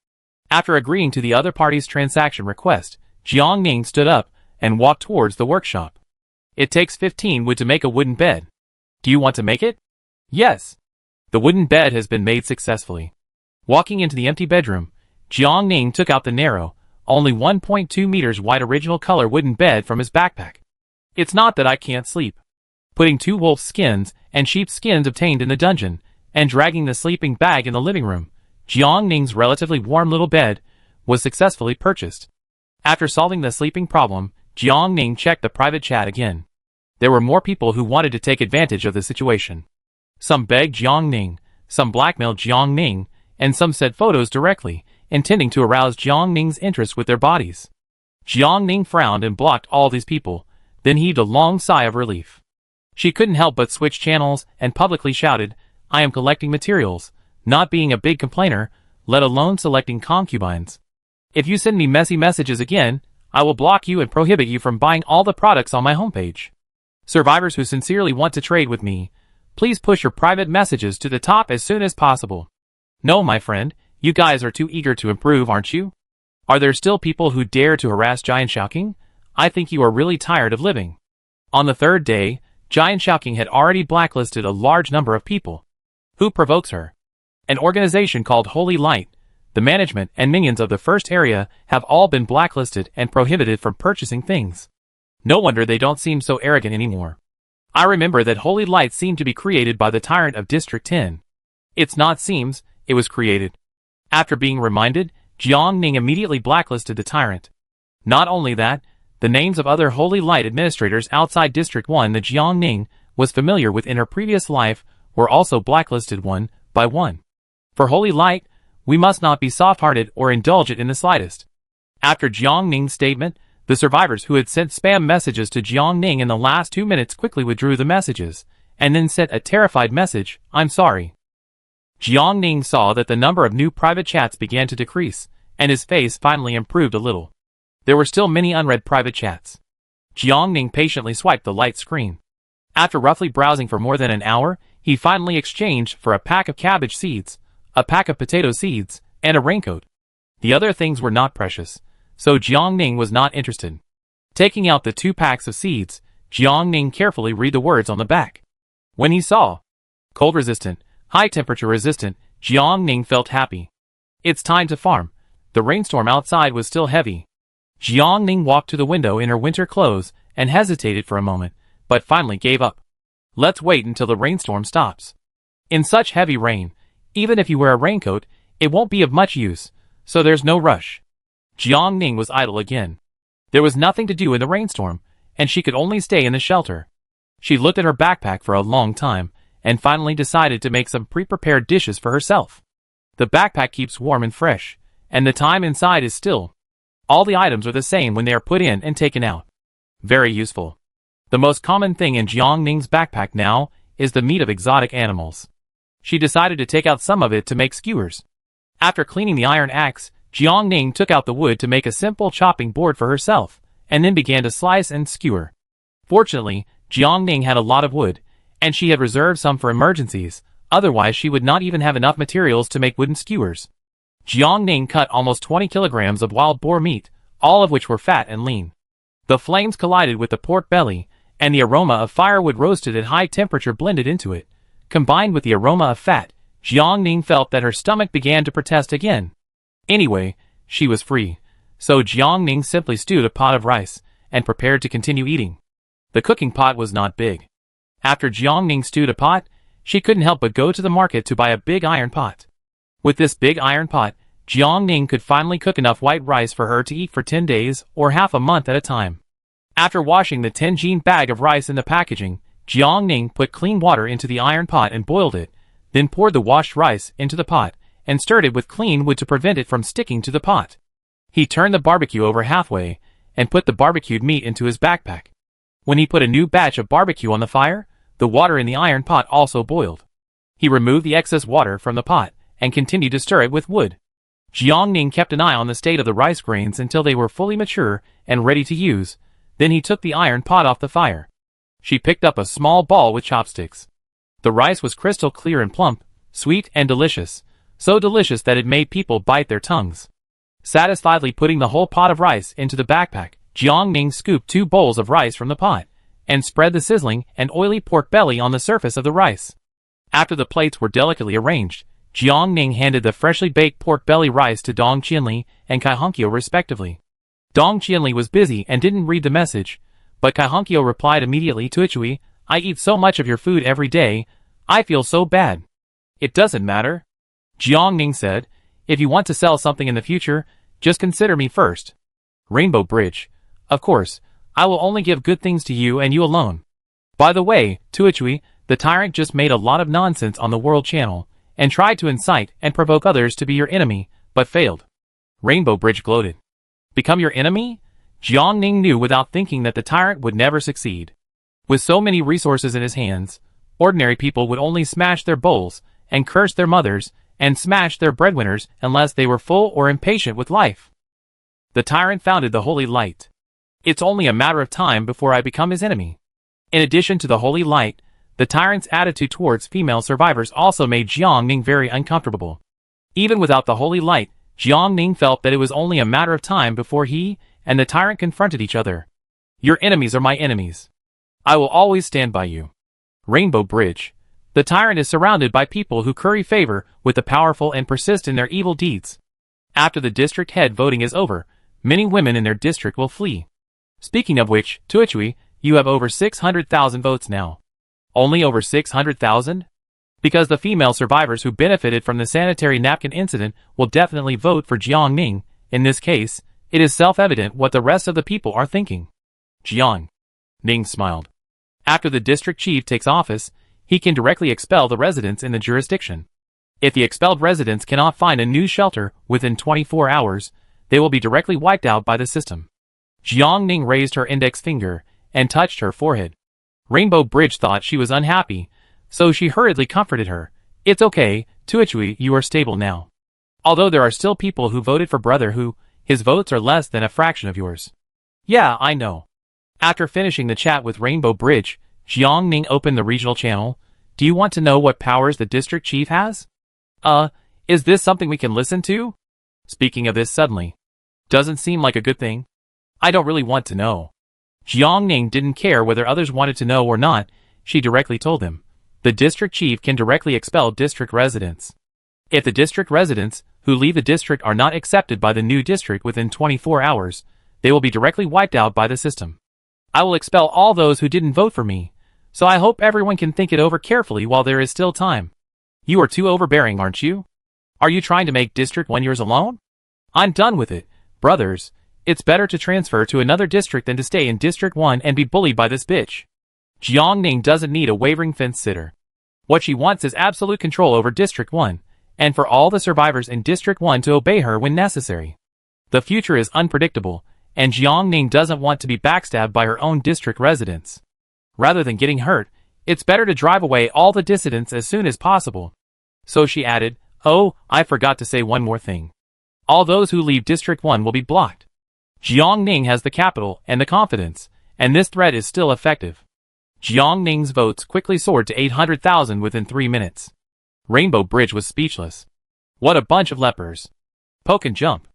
After agreeing to the other party's transaction request, Jiang Ning stood up and walked towards the workshop. It takes 15 wood to make a wooden bed. Do you want to make it? Yes. The wooden bed has been made successfully. Walking into the empty bedroom, Jiang Ning took out the narrow, only 1.2 meters wide original color wooden bed from his backpack. It's not that I can't sleep. Putting 2 wolf skins and sheep skins obtained in the dungeon, and dragging the sleeping bag in the living room, Jiang Ning's relatively warm little bed was successfully purchased. After solving the sleeping problem, Jiang Ning checked the private chat again. There were more people who wanted to take advantage of the situation. Some begged Jiang Ning, some blackmailed Jiang Ning, and some sent photos directly, intending to arouse Jiang Ning's interest with their bodies. Jiang Ning frowned and blocked all these people, then heaved a long sigh of relief. She couldn't help but switch channels and publicly shouted, "I am collecting materials. not being a big complainer, let alone selecting concubines. If you send me messy messages again, I will block you and prohibit you from buying all the products on my homepage. Survivors who sincerely want to trade with me, please push your private messages to the top as soon as possible. No, my friend, you guys are too eager to improve, aren't you? Are there still people who dare to harass Giant Shaoking? I think you are really tired of living. On the third day, Giant Shaoking had already blacklisted a large number of people. Who provokes her? An organization called Holy Light. The management and minions of the first area have all been blacklisted and prohibited from purchasing things. No wonder they don't seem so arrogant anymore. I remember that Holy Light seemed to be created by the tyrant of District 10. It's not seems, it was created. After being reminded, Jiang Ning immediately blacklisted the tyrant. Not only that, the names of other Holy Light administrators outside District 1 that Jiang Ning was familiar with in her previous life were also blacklisted one by one. For Holy Light, we must not be soft-hearted or indulge it in the slightest. After Jiang Ning's statement, the survivors who had sent spam messages to Jiang Ning in the last 2 minutes quickly withdrew the messages, and then sent a terrified message, "I'm sorry." Jiang Ning saw that the number of new private chats began to decrease, and his face finally improved a little. There were still many unread private chats. Jiang Ning patiently swiped the light screen. After roughly browsing for more than an hour, he finally exchanged for a pack of cabbage seeds, a pack of potato seeds, and a raincoat. The other things were not precious, so Jiang Ning was not interested. Taking out the 2 packs of seeds, Jiang Ning carefully read the words on the back. When he saw cold resistant, high temperature resistant, Jiang Ning felt happy. It's time to farm. The rainstorm outside was still heavy. Jiang Ning walked to the window in her winter clothes and hesitated for a moment, but finally gave up. Let's wait until the rainstorm stops. In such heavy rain, even if you wear a raincoat, it won't be of much use, so there's no rush. Jiang Ning was idle again. There was nothing to do in the rainstorm, and she could only stay in the shelter. She looked at her backpack for a long time, and finally decided to make some pre-prepared dishes for herself. The backpack keeps warm and fresh, and the time inside is still. All the items are the same when they are put in and taken out. Very useful. The most common thing in Jiang Ning's backpack now is the meat of exotic animals. She decided to take out some of it to make skewers. After cleaning the iron axe, Jiang Ning took out the wood to make a simple chopping board for herself, and then began to slice and skewer. Fortunately, Jiang Ning had a lot of wood, and she had reserved some for emergencies, otherwise she would not even have enough materials to make wooden skewers. Jiang Ning cut almost 20 kilograms of wild boar meat, all of which were fat and lean. The flames collided with the pork belly, and the aroma of firewood roasted at high temperature blended into it. Combined with the aroma of fat, Jiang Ning felt that her stomach began to protest again. Anyway, she was free, so Jiang Ning simply stewed a pot of rice, and prepared to continue eating. The cooking pot was not big. After Jiang Ning stewed a pot, she couldn't help but go to the market to buy a big iron pot. With this big iron pot, Jiang Ning could finally cook enough white rice for her to eat for 10 days or half a month at a time. After washing the 10-jean bag of rice in the packaging, Jiang Ning put clean water into the iron pot and boiled it, then poured the washed rice into the pot, and stirred it with clean wood to prevent it from sticking to the pot. He turned the barbecue over halfway, and put the barbecued meat into his backpack. When he put a new batch of barbecue on the fire, the water in the iron pot also boiled. He removed the excess water from the pot, and continued to stir it with wood. Jiang Ning kept an eye on the state of the rice grains until they were fully mature and ready to use, then he took the iron pot off the fire. She picked up a small ball with chopsticks. The rice was crystal clear and plump, sweet and delicious, so delicious that it made people bite their tongues. Satisfiedly putting the whole pot of rice into the backpack, Jiang Ning scooped 2 bowls of rice from the pot, and spread the sizzling and oily pork belly on the surface of the rice. After the plates were delicately arranged, Jiang Ning handed the freshly baked pork belly rice to Dong Qianli and Kai Honkyo respectively. Dong Qianli was busy and didn't read the message, but Kai Honkyo replied immediately to Ichui, "I eat so much of your food every day, I feel so bad." "It doesn't matter," Jiang Ning said. "If you want to sell something in the future, just consider me first." Rainbow Bridge. Of course, I will only give good things to you and you alone. By the way, to Ichui, the tyrant just made a lot of nonsense on the World Channel, and tried to incite and provoke others to be your enemy, but failed. Rainbow Bridge gloated. Become your enemy? Jiang Ning knew without thinking that the tyrant would never succeed. With so many resources in his hands, ordinary people would only smash their bowls, and curse their mothers, and smash their breadwinners unless they were full or impatient with life. The tyrant founded the holy light. It's only a matter of time before I become his enemy. In addition to the holy light, the tyrant's attitude towards female survivors also made Jiang Ning very uncomfortable. Even without the holy light, Jiang Ning felt that it was only a matter of time before he and the tyrant confronted each other. Your enemies are my enemies. I will always stand by you. Rainbow Bridge. The tyrant is surrounded by people who curry favor with the powerful and persist in their evil deeds. After the district head voting is over, many women in their district will flee. Speaking of which, Tuichui, you have over 600,000 votes now. Only over 600,000? Because the female survivors who benefited from the sanitary napkin incident will definitely vote for Jiang Ning. In this case, it is self-evident what the rest of the people are thinking. Jiang Ning smiled. After the district chief takes office, he can directly expel the residents in the jurisdiction. If the expelled residents cannot find a new shelter within 24 hours, they will be directly wiped out by the system. Jiang Ning raised her index finger and touched her forehead. Rainbow Bridge thought she was unhappy, so she hurriedly comforted her. It's okay, Tuichui, you are stable now. Although there are still people who voted for brother who, his votes are less than a fraction of yours. Yeah, I know. After finishing the chat with Rainbow Bridge, Jiang Ning opened the regional channel. Do you want to know what powers the district chief has? Is this something we can listen to? Speaking of this suddenly. Doesn't seem like a good thing. I don't really want to know. Jiang Ning didn't care whether others wanted to know or not, she directly told him. The district chief can directly expel district residents. If the district residents who leave the district are not accepted by the new district within 24 hours, they will be directly wiped out by the system. I will expel all those who didn't vote for me, so I hope everyone can think it over carefully while there is still time. You are too overbearing, aren't you? Are you trying to make District 1 yours alone? I'm done with it, brothers. It's better to transfer to another district than to stay in District 1 and be bullied by this bitch. Jiang Ning doesn't need a wavering fence sitter. What she wants is absolute control over District 1, and for all the survivors in District 1 to obey her when necessary. The future is unpredictable, and Jiang Ning doesn't want to be backstabbed by her own district residents. Rather than getting hurt, it's better to drive away all the dissidents as soon as possible. So she added, oh, I forgot to say one more thing. All those who leave District 1 will be blocked. Jiang Ning has the capital and the confidence, and this threat is still effective. Jiang Ning's votes quickly soared to 800,000 within 3 minutes. Rainbow Bridge was speechless. What a bunch of lepers. Poke and jump.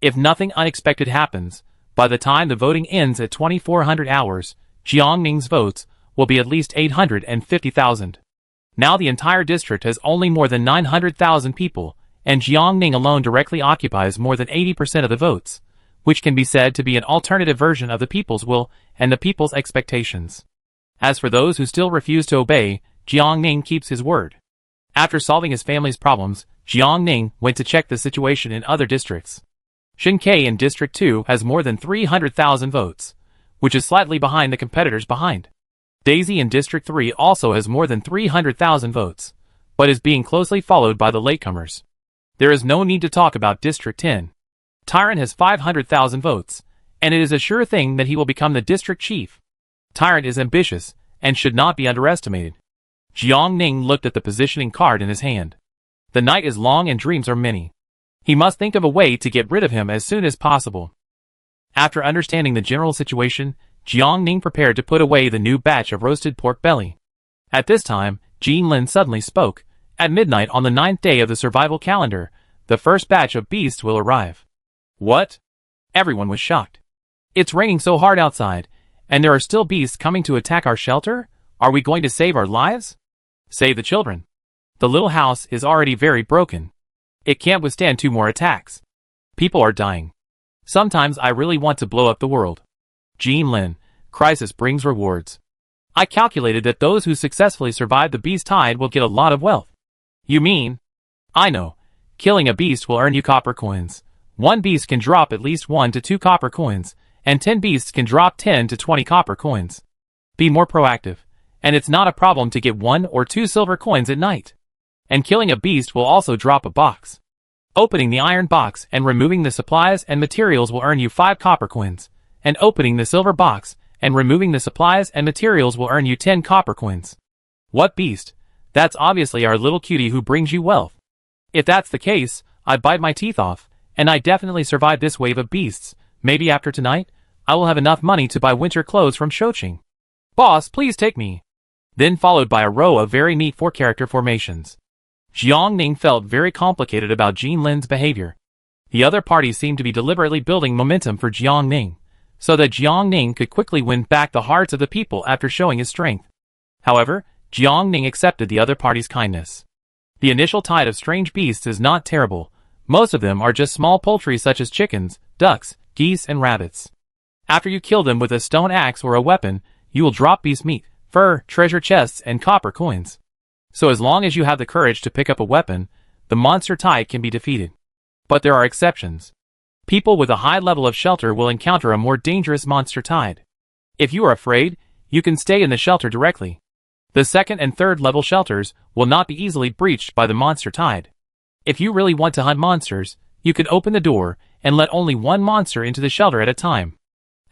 If nothing unexpected happens, by the time the voting ends at 2400 hours, Jiang Ning's votes will be at least 850,000. Now the entire district has only more than 900,000 people, and Jiang Ning alone directly occupies more than 80% of the votes, which can be said to be an alternative version of the people's will and the people's expectations. As for those who still refuse to obey, Jiang Ning keeps his word. After solving his family's problems, Jiang Ning went to check the situation in other districts. Shinkei in District 2 has more than 300,000 votes, which is slightly behind the competitors behind. Daisy in District 3 also has more than 300,000 votes, but is being closely followed by the latecomers. There is no need to talk about District 10. Tyrant has 500,000 votes, and it is a sure thing that he will become the district chief. Tyrant is ambitious, and should not be underestimated. Jiang Ning looked at the positioning card in his hand. The night is long and dreams are many. He must think of a way to get rid of him as soon as possible. After understanding the general situation, Jiang Ning prepared to put away the new batch of roasted pork belly. At this time, Jean Lin suddenly spoke. At midnight on the 9th day of the survival calendar, the first batch of beasts will arrive. What? Everyone was shocked. It's raining so hard outside, and there are still beasts coming to attack our shelter? Are we going to save our lives? Save the children. The little house is already very broken. It can't withstand 2 more attacks. People are dying. Sometimes I really want to blow up the world. Jean Lin, crisis brings rewards. I calculated that those who successfully survive the beast tide will get a lot of wealth. You mean? I know. Killing a beast will earn you copper coins. 1 beast can drop at least 1 to 2 copper coins, and 10 beasts can drop 10 to 20 copper coins. Be more proactive, and it's not a problem to get 1 or 2 silver coins at night. And killing a beast will also drop a box. Opening the iron box and removing the supplies and materials will earn you 5 copper coins, and opening the silver box and removing the supplies and materials will earn you 10 copper coins. What beast? That's obviously our little cutie who brings you wealth. If that's the case, I'd bite my teeth off, and I definitely survive this wave of beasts. Maybe after tonight, I will have enough money to buy winter clothes from Shoching. Boss, please take me. Then followed by a row of very neat 4-character formations. Jiang Ning felt very complicated about Jin Lin's behavior. The other parties seemed to be deliberately building momentum for Jiang Ning, so that Jiang Ning could quickly win back the hearts of the people after showing his strength. However, Jiang Ning accepted the other party's kindness. The initial tide of strange beasts is not terrible. Most of them are just small poultry such as chickens, ducks, geese, and rabbits. After you kill them with a stone axe or a weapon, you will drop beast meat, fur, treasure chests, and copper coins. So as long as you have the courage to pick up a weapon, the monster tide can be defeated. But there are exceptions. People with a high level of shelter will encounter a more dangerous monster tide. If you are afraid, you can stay in the shelter directly. The second and third level shelters will not be easily breached by the monster tide. If you really want to hunt monsters, you can open the door and let only one monster into the shelter at a time.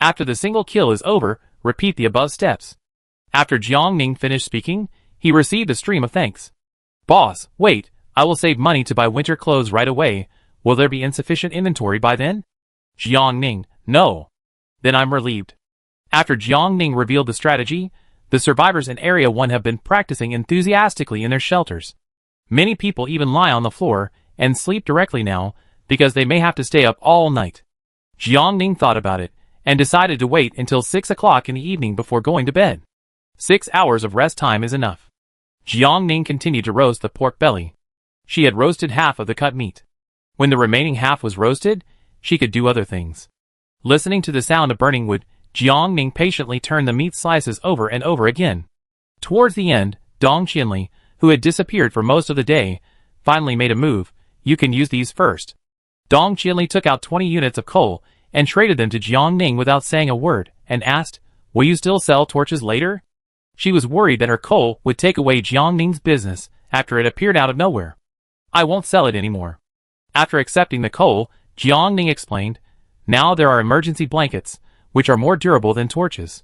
After the single kill is over, repeat the above steps. After Jiang Ning finished speaking, he received a stream of thanks. Boss, wait, I will save money to buy winter clothes right away. Will there be insufficient inventory by then? Jiang Ning, no. Then I'm relieved. After Jiang Ning revealed the strategy, the survivors in Area 1 have been practicing enthusiastically in their shelters. Many people even lie on the floor and sleep directly now, because they may have to stay up all night. Jiang Ning thought about it, and decided to wait until 6 o'clock in the evening before going to bed. 6 hours of rest time is enough. Jiang Ning continued to roast the pork belly. She had roasted half of the cut meat. When the remaining half was roasted, she could do other things. Listening to the sound of burning wood, Jiang Ning patiently turned the meat slices over and over again. Towards the end, Dong Qianli, who had disappeared for most of the day, finally made a move. You can use these first. Dong Qianli took out 20 units of coal and traded them to Jiang Ning without saying a word, and asked, "Will you still sell torches later?" She was worried that her coal would take away Jiang Ning's business after it appeared out of nowhere. "I won't sell it anymore." After accepting the coal, Jiang Ning explained, "Now there are emergency blankets, which are more durable than torches."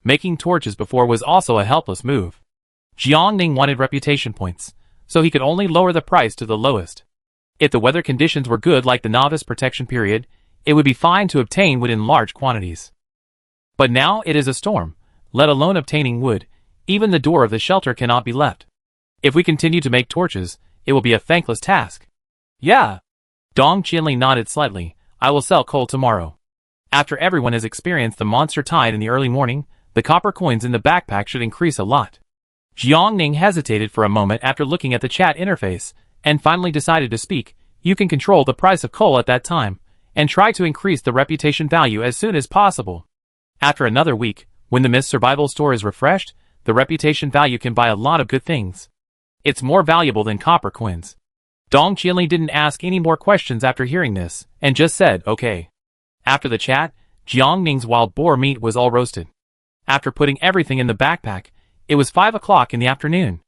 Making torches before was also a helpless move. Jiang Ning wanted reputation points, so he could only lower the price to the lowest. If the weather conditions were good like the novice protection period, it would be fine to obtain wood in large quantities. But now it is a storm, let alone obtaining wood. Even the door of the shelter cannot be left. If we continue to make torches, it will be a thankless task. Yeah. Dong Qianli nodded slightly. I will sell coal tomorrow. After everyone has experienced the monster tide in the early morning, the copper coins in the backpack should increase a lot. Jiang Ning hesitated for a moment after looking at the chat interface, and finally decided to speak. You can control the price of coal at that time, and try to increase the reputation value as soon as possible. After another week, when the Mist Survival store is refreshed, the reputation value can buy a lot of good things. It's more valuable than copper coins. Dong Qianli didn't ask any more questions after hearing this, and just said, okay. After the chat, Jiang Ning's wild boar meat was all roasted. After putting everything in the backpack, it was 5 o'clock in the afternoon.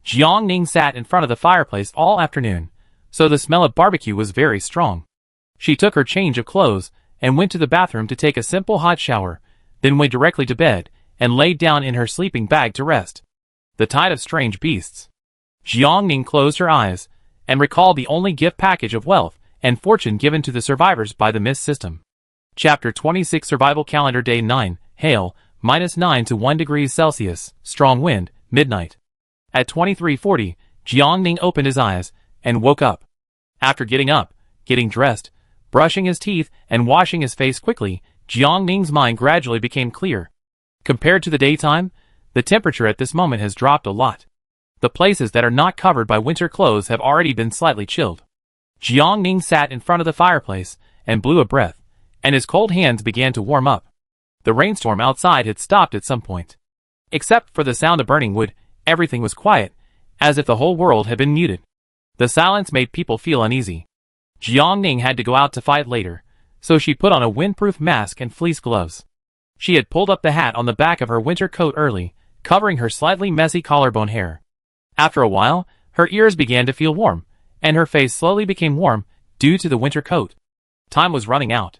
Jiang Ning sat in front of the fireplace all afternoon, so the smell of barbecue was very strong. She took her change of clothes, and went to the bathroom to take a simple hot shower, then went directly to bed, and laid down in her sleeping bag to rest. The tide of strange beasts. Jiang Ning closed her eyes, and recalled the only gift package of wealth and fortune given to the survivors by the Mist system. Chapter 26 Survival Calendar Day 9, Hail, -9 to 1 degrees Celsius, strong wind, midnight. At 23:40, Jiang Ning opened his eyes, and woke up. After getting up, getting dressed, brushing his teeth, and washing his face quickly, Jiang Ning's mind gradually became clear. Compared to the daytime, the temperature at this moment has dropped a lot. The places that are not covered by winter clothes have already been slightly chilled. Jiang Ning sat in front of the fireplace, and blew a breath, and his cold hands began to warm up. The rainstorm outside had stopped at some point. Except for the sound of burning wood, everything was quiet, as if the whole world had been muted. The silence made people feel uneasy. Jiang Ning had to go out to fight later, so she put on a windproof mask and fleece gloves. She had pulled up the hat on the back of her winter coat early, covering her slightly messy collarbone hair. After a while, her ears began to feel warm, and her face slowly became warm, due to the winter coat. Time was running out.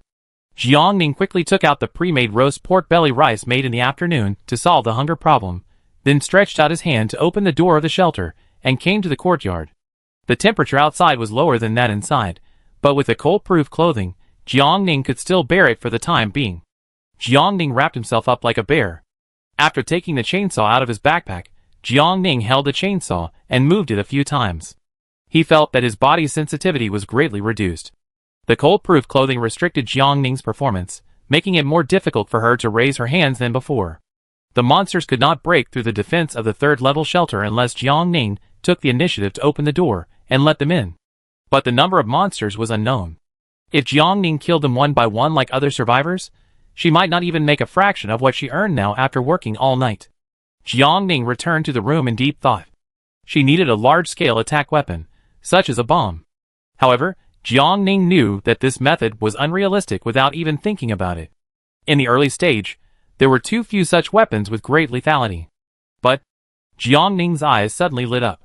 Jiang Ning quickly took out the pre-made roast pork belly rice made in the afternoon to solve the hunger problem, then stretched out his hand to open the door of the shelter, and came to the courtyard. The temperature outside was lower than that inside, but with the cold-proof clothing, Jiang Ning could still bear it for the time being. Jiang Ning wrapped himself up like a bear. After taking the chainsaw out of his backpack, Jiang Ning held the chainsaw and moved it a few times. He felt that his body's sensitivity was greatly reduced. The cold-proof clothing restricted Jiang Ning's performance, making it more difficult for her to raise her hands than before. The monsters could not break through the defense of the third-level shelter unless Jiang Ning took the initiative to open the door and let them in. But the number of monsters was unknown. If Jiang Ning killed them one by one like other survivors, she might not even make a fraction of what she earned now after working all night. Jiang Ning returned to the room in deep thought. She needed a large-scale attack weapon, such as a bomb. However, Jiang Ning knew that this method was unrealistic without even thinking about it. In the early stage, there were too few such weapons with great lethality. But Jiang Ning's eyes suddenly lit up.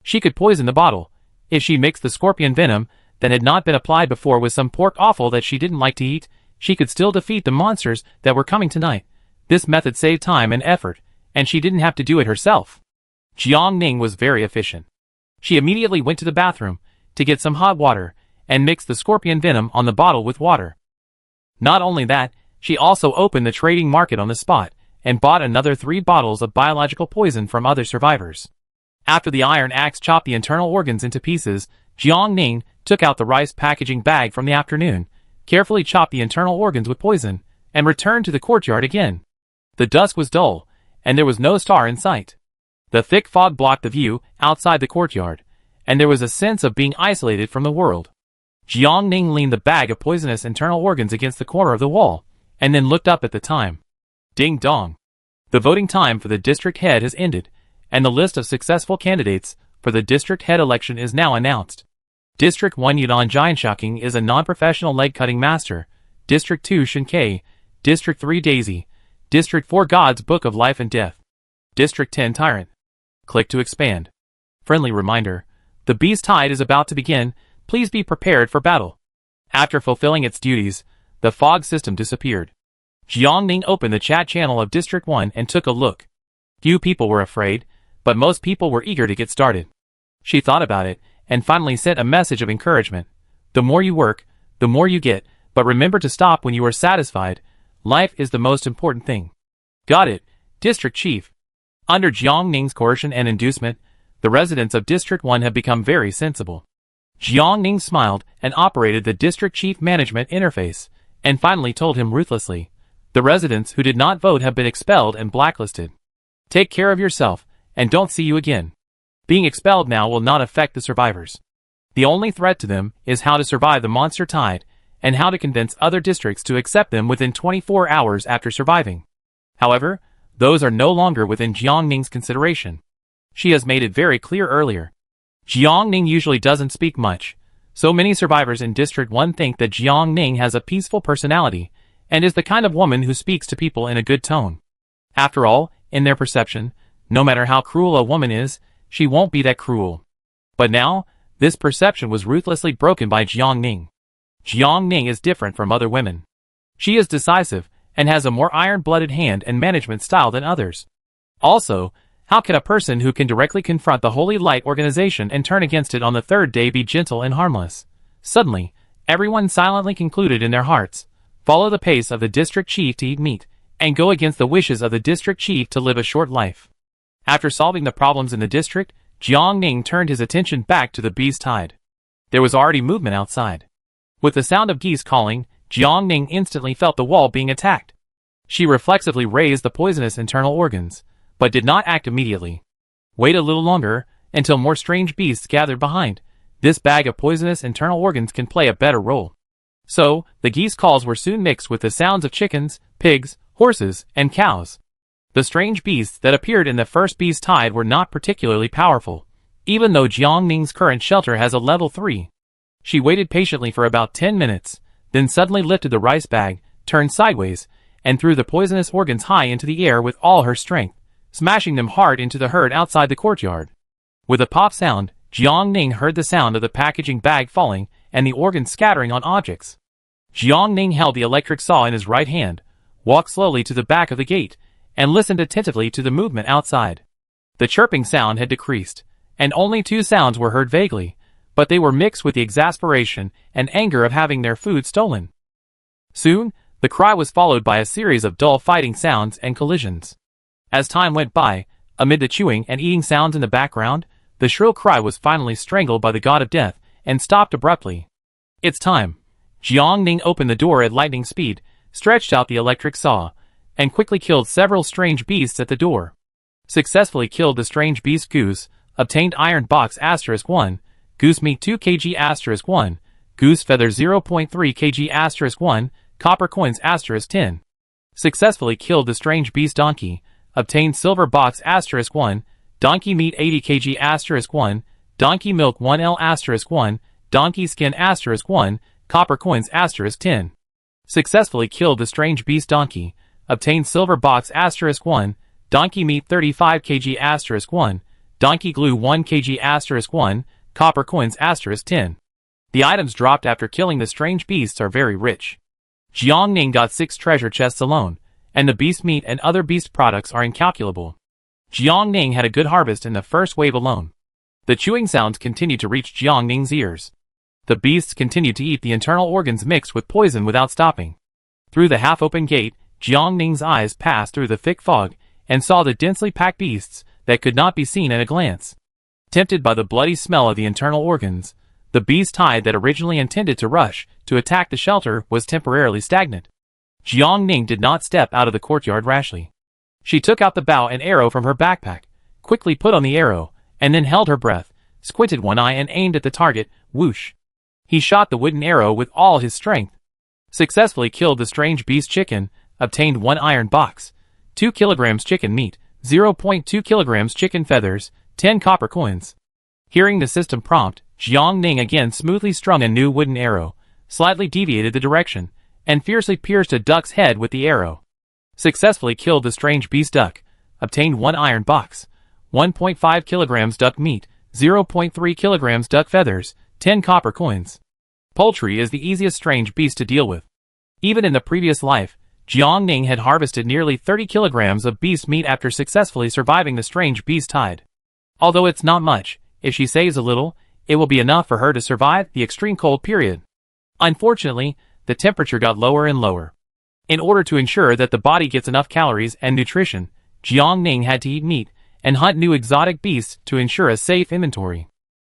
She could poison the bottle, if she mixed the scorpion venom that had not been applied before with some pork offal that she didn't like to eat. She could still defeat the monsters that were coming tonight. This method saved time and effort, and she didn't have to do it herself. Jiang Ning was very efficient. She immediately went to the bathroom to get some hot water and mixed the scorpion venom on the bottle with water. Not only that, she also opened the trading market on the spot and bought another 3 bottles of biological poison from other survivors. After the iron axe chopped the internal organs into pieces, Jiang Ning took out the rice packaging bag from the afternoon, carefully chopped the internal organs with poison, and returned to the courtyard again. The dusk was dull, and there was no star in sight. The thick fog blocked the view outside the courtyard, and there was a sense of being isolated from the world. Jiang Ning leaned the bag of poisonous internal organs against the corner of the wall, and then looked up at the time. Ding dong. The voting time for the district head has ended, and the list of successful candidates for the district head election is now announced. District 1 Yudon Jianshaking is a non-professional leg-cutting master. District 2 Shinkei. District 3 Daisy. District 4 God's Book of Life and Death. District 10 Tyrant. Click to expand. Friendly reminder. The Beast Tide is about to begin. Please be prepared for battle. After fulfilling its duties, the fog system disappeared. Jiang Ning opened the chat channel of District 1 and took a look. Few people were afraid, but most people were eager to get started. She thought about it, and finally sent a message of encouragement. The more you work, the more you get, but remember to stop when you are satisfied. Life is the most important thing. Got it, District Chief. Under Jiang Ning's coercion and inducement, the residents of District 1 have become very sensible. Jiang Ning smiled and operated the District Chief Management interface, and finally told him ruthlessly, the residents who did not vote have been expelled and blacklisted. Take care of yourself, and don't see you again. Being expelled now will not affect the survivors. The only threat to them is how to survive the monster tide, and how to convince other districts to accept them within 24 hours after surviving. However, those are no longer within Jiang Ning's consideration. She has made it very clear earlier. Jiang Ning usually doesn't speak much, so many survivors in District 1 think that Jiang Ning has a peaceful personality, and is the kind of woman who speaks to people in a good tone. After all, in their perception, no matter how cruel a woman is, she won't be that cruel. But now, this perception was ruthlessly broken by Jiang Ning. Jiang Ning is different from other women. She is decisive, and has a more iron-blooded hand and management style than others. Also, how can a person who can directly confront the Holy Light organization and turn against it on the third day be gentle and harmless? Suddenly, everyone silently concluded in their hearts, follow the pace of the district chief to eat meat, and go against the wishes of the district chief to live a short life. After solving the problems in the district, Jiang Ning turned his attention back to the Beast Tide. There was already movement outside. With the sound of geese calling, Jiang Ning instantly felt the wall being attacked. She reflexively raised the poisonous internal organs, but did not act immediately. Wait a little longer, until more strange beasts gathered behind. This bag of poisonous internal organs can play a better role. So, the geese calls were soon mixed with the sounds of chickens, pigs, horses, and cows. The strange beasts that appeared in the first Beast Tide were not particularly powerful, even though Jiang Ning's current shelter has a level 3. She waited patiently for about 10 minutes, then suddenly lifted the rice bag, turned sideways, and threw the poisonous organs high into the air with all her strength, smashing them hard into the herd outside the courtyard. With a pop sound, Jiang Ning heard the sound of the packaging bag falling and the organs scattering on objects. Jiang Ning held the electric saw in his right hand, walked slowly to the back of the gate, and listened attentively to the movement outside. The chirping sound had decreased, and only 2 sounds were heard vaguely, but they were mixed with the exasperation and anger of having their food stolen. Soon, the cry was followed by a series of dull fighting sounds and collisions. As time went by, amid the chewing and eating sounds in the background, the shrill cry was finally strangled by the god of death and stopped abruptly. It's time. Jiang Ning opened the door at lightning speed, stretched out the electric saw, and quickly killed several strange beasts at the door. Successfully killed the strange beast goose, obtained iron box *1, goose meat 2 kg *1, goose feather 0.3 kg *1, copper coins *10. Successfully killed the strange beast donkey, obtained silver box *1, donkey meat 80 kg *1, donkey milk 1 L *1, donkey skin *1, copper coins *10. Successfully killed the strange beast donkey, obtained silver box *1, donkey meat 35 kg *1, donkey glue 1 kg *1, copper coins *10. The items dropped after killing the strange beasts are very rich. Jiang Ning got 6 treasure chests alone, and the beast meat and other beast products are incalculable. Jiang Ning had a good harvest in the first wave alone. The chewing sounds continued to reach Jiang Ning's ears. The beasts continued to eat the internal organs mixed with poison without stopping. Through the half-open gate, Jiang Ning's eyes passed through the thick fog and saw the densely packed beasts that could not be seen at a glance. Tempted by the bloody smell of the internal organs, the beast tide that originally intended to rush to attack the shelter was temporarily stagnant. Jiang Ning did not step out of the courtyard rashly. She took out the bow and arrow from her backpack, quickly put on the arrow, and then held her breath, squinted one eye and aimed at the target. Whoosh! He shot the wooden arrow with all his strength. Successfully killed the strange beast chicken, obtained 1 iron box, 2 kilograms chicken meat, 0.2 kilograms chicken feathers, 10 copper coins. Hearing the system prompt, Jiang Ning again smoothly strung a new wooden arrow, slightly deviated the direction, and fiercely pierced a duck's head with the arrow. Successfully killed the strange beast duck, obtained 1 iron box, 1.5 kilograms duck meat, 0.3 kilograms duck feathers, 10 copper coins. Poultry is the easiest strange beast to deal with. Even in the previous life, Jiang Ning had harvested nearly 30 kilograms of beast meat after successfully surviving the strange beast tide. Although it's not much, if she saves a little, it will be enough for her to survive the extreme cold period. Unfortunately, the temperature got lower and lower. In order to ensure that the body gets enough calories and nutrition, Jiang Ning had to eat meat and hunt new exotic beasts to ensure a safe inventory.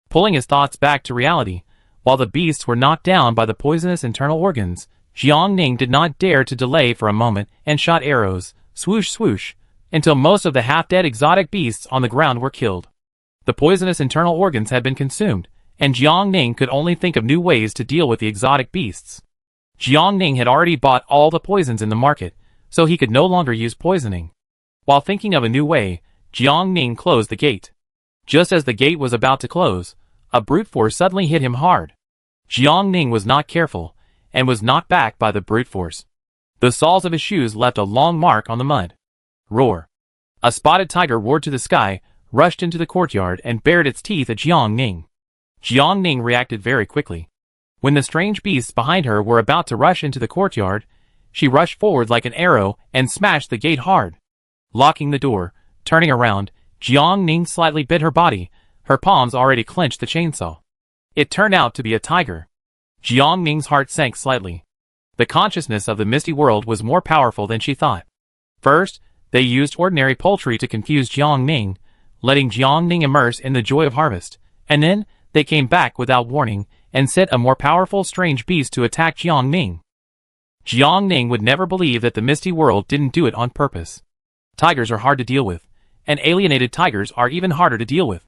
Pulling his thoughts back to reality, while the beasts were knocked down by the poisonous internal organs, Jiang Ning did not dare to delay for a moment and shot arrows, swoosh swoosh, until most of the half-dead exotic beasts on the ground were killed. The poisonous internal organs had been consumed, and Jiang Ning could only think of new ways to deal with the exotic beasts. Jiang Ning had already bought all the poisons in the market, so he could no longer use poisoning. While thinking of a new way, Jiang Ning closed the gate. Just as the gate was about to close, a brute force suddenly hit him hard. Jiang Ning was not careful, and was knocked back by the brute force. The soles of his shoes left a long mark on the mud. Roar! A spotted tiger roared to the sky, rushed into the courtyard and bared its teeth at Jiang Ning. Jiang Ning reacted very quickly. When the strange beasts behind her were about to rush into the courtyard, she rushed forward like an arrow and smashed the gate hard. Locking the door, turning around, Jiang Ning slightly bit her body, her palms already clenched the chainsaw. It turned out to be a tiger. Jiang Ning's heart sank slightly. The consciousness of the misty world was more powerful than she thought. First, they used ordinary poultry to confuse Jiang Ning, letting Jiang Ning immerse in the joy of harvest, and then they came back without warning and sent a more powerful strange beast to attack Jiang Ning. Jiang Ning would never believe that the misty world didn't do it on purpose. Tigers are hard to deal with, and alienated tigers are even harder to deal with.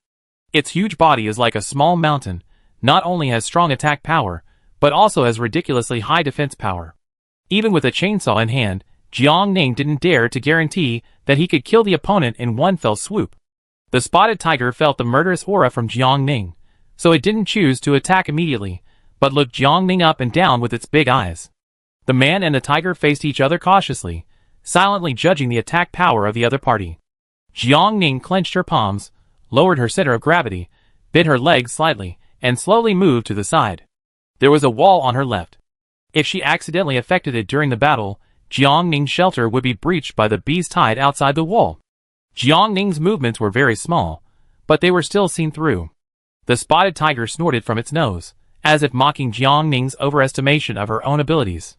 Its huge body is like a small mountain, not only has strong attack power, but also has ridiculously high defense power. Even with a chainsaw in hand, Jiang Ning didn't dare to guarantee that he could kill the opponent in one fell swoop. The spotted tiger felt the murderous aura from Jiang Ning, so it didn't choose to attack immediately, but looked Jiang Ning up and down with its big eyes. The man and the tiger faced each other cautiously, silently judging the attack power of the other party. Jiang Ning clenched her palms, lowered her center of gravity, bit her legs slightly, and slowly moved to the side. There was a wall on her left. If she accidentally affected it during the battle, Jiang Ning's shelter would be breached by the beast hide outside the wall. Jiang Ning's movements were very small, but they were still seen through. The spotted tiger snorted from its nose, as if mocking Jiang Ning's overestimation of her own abilities.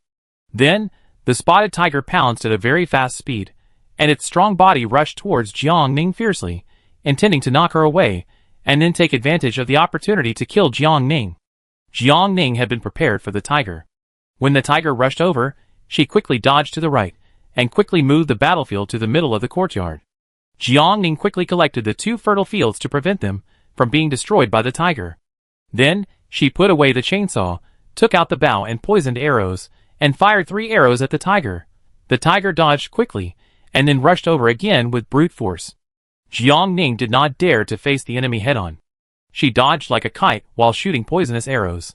Then, the spotted tiger pounced at a very fast speed, and its strong body rushed towards Jiang Ning fiercely, intending to knock her away, and then take advantage of the opportunity to kill Jiang Ning. Jiang Ning had been prepared for the tiger. When the tiger rushed over, she quickly dodged to the right, and quickly moved the battlefield to the middle of the courtyard. Jiang Ning quickly collected the 2 fertile fields to prevent them from being destroyed by the tiger. Then, she put away the chainsaw, took out the bow and poisoned arrows, and fired 3 arrows at the tiger. The tiger dodged quickly, and then rushed over again with brute force. Jiang Ning did not dare to face the enemy head-on. She dodged like a kite while shooting poisonous arrows.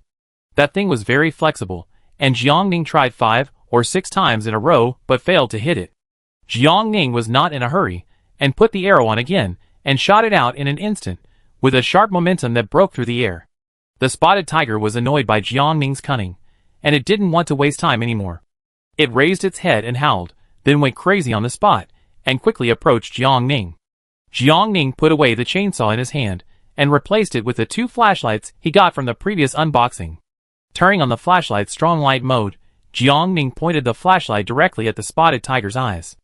That thing was very flexible, and Jiang Ning tried 5 or 6 times in a row but failed to hit it. Jiang Ning was not in a hurry, and put the arrow on again, and shot it out in an instant, with a sharp momentum that broke through the air. The spotted tiger was annoyed by Jiang Ning's cunning, and it didn't want to waste time anymore. It raised its head and howled, then went crazy on the spot, and quickly approached Jiang Ning. Jiang Ning put away the chainsaw in his hand, and replaced it with the 2 flashlights he got from the previous unboxing. Turning on the flashlight's strong light mode, Jiang Ning pointed the flashlight directly at the spotted tiger's eyes.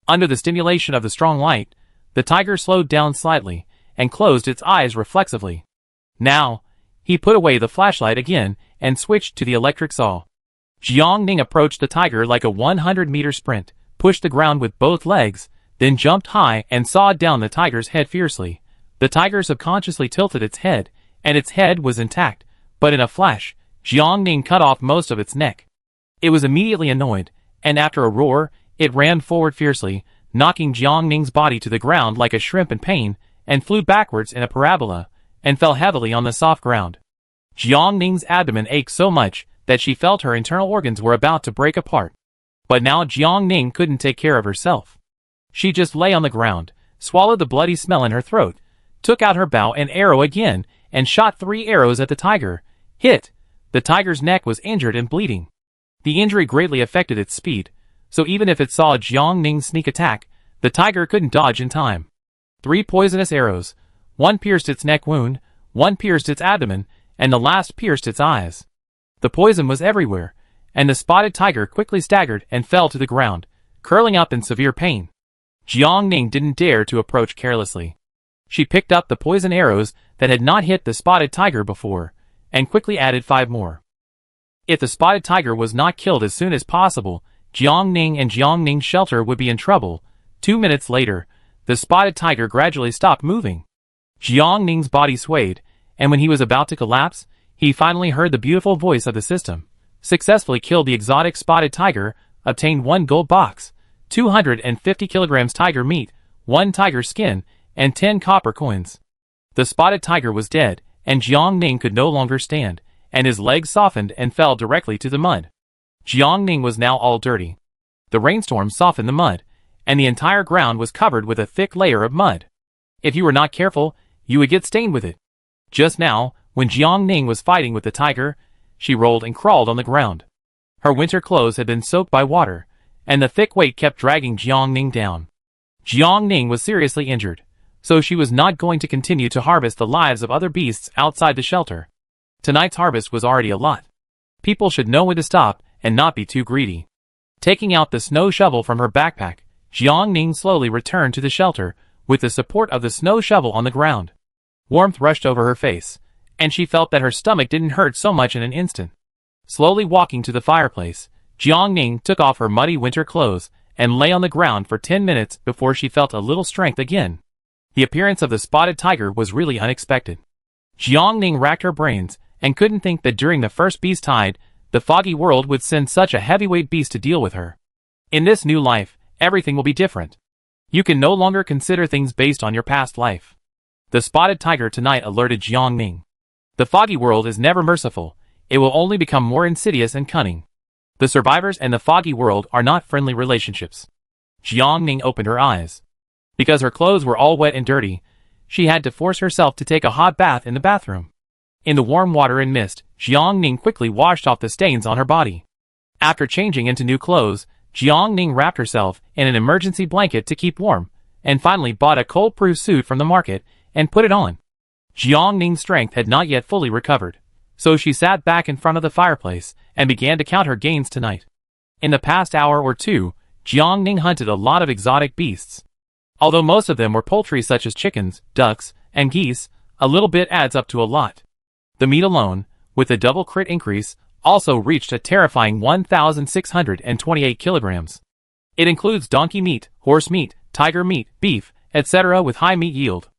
Under the stimulation of the strong light, the tiger slowed down slightly, and closed its eyes reflexively. Now, he put away the flashlight again, and switched to the electric saw. Jiang Ning approached the tiger like a 100-meter sprint, pushed the ground with both legs, then jumped high and sawed down the tiger's head fiercely. The tiger subconsciously tilted its head, and its head was intact, but in a flash, Jiang Ning cut off most of its neck. It was immediately annoyed, and after a roar, it ran forward fiercely, knocking Jiang Ning's body to the ground like a shrimp in pain, and flew backwards in a parabola, and fell heavily on the soft ground. Jiang Ning's abdomen ached so much that she felt her internal organs were about to break apart. But now Jiang Ning couldn't take care of herself. She just lay on the ground, swallowed the bloody smell in her throat, took out her bow and arrow again, and shot 3 arrows at the tiger. Hit! The tiger's neck was injured and bleeding. The injury greatly affected its speed, so even if it saw Jiang Ning's sneak attack, the tiger couldn't dodge in time. 3 poisonous arrows, 1 pierced its neck wound, 1 pierced its abdomen, and the last pierced its eyes. The poison was everywhere, and the spotted tiger quickly staggered and fell to the ground, curling up in severe pain. Jiang Ning didn't dare to approach carelessly. She picked up the poison arrows that had not hit the spotted tiger before, and quickly added 5 more. If the spotted tiger was not killed as soon as possible, Jiang Ning and Jiang Ning's shelter would be in trouble. 2 minutes later, the spotted tiger gradually stopped moving. Jiang Ning's body swayed, and when he was about to collapse, he finally heard the beautiful voice of the system. Successfully killed the exotic spotted tiger, obtained 1 gold box, 250 kilograms tiger meat, 1 tiger skin, and 10 copper coins. The spotted tiger was dead, and Jiang Ning could no longer stand, and his legs softened and fell directly to the mud. Jiang Ning was now all dirty. The rainstorm softened the mud, and the entire ground was covered with a thick layer of mud. If you were not careful, you would get stained with it. Just now, when Jiang Ning was fighting with the tiger, she rolled and crawled on the ground. Her winter clothes had been soaked by water, and the thick weight kept dragging Jiang Ning down. Jiang Ning was seriously injured, so she was not going to continue to harvest the lives of other beasts outside the shelter. Tonight's harvest was already a lot. People should know when to stop and not be too greedy. Taking out the snow shovel from her backpack, Jiang Ning slowly returned to the shelter, with the support of the snow shovel on the ground. Warmth rushed over her face, and she felt that her stomach didn't hurt so much in an instant. Slowly walking to the fireplace, Jiang Ning took off her muddy winter clothes and lay on the ground for 10 minutes before she felt a little strength again. The appearance of the spotted tiger was really unexpected. Jiang Ning racked her brains and couldn't think that during the first beast tide, the foggy world would send such a heavyweight beast to deal with her. In this new life, everything will be different. You can no longer consider things based on your past life. The spotted tiger tonight alerted Jiang Ning. The foggy world is never merciful. It will only become more insidious and cunning. The survivors and the foggy world are not friendly relationships. Jiang Ning opened her eyes. Because her clothes were all wet and dirty, she had to force herself to take a hot bath in the bathroom. In the warm water and mist, Jiang Ning quickly washed off the stains on her body. After changing into new clothes, Jiang Ning wrapped herself in an emergency blanket to keep warm, and finally bought a cold-proof suit from the market and put it on. Jiang Ning's strength had not yet fully recovered, so she sat back in front of the fireplace and began to count her gains tonight. In the past hour or two, Jiang Ning hunted a lot of exotic beasts. Although most of them were poultry such as chickens, ducks, and geese, a little bit adds up to a lot. The meat alone, with a double crit increase, also reached a terrifying 1,628 kilograms. It includes donkey meat, horse meat, tiger meat, beef, etc. with high meat yield.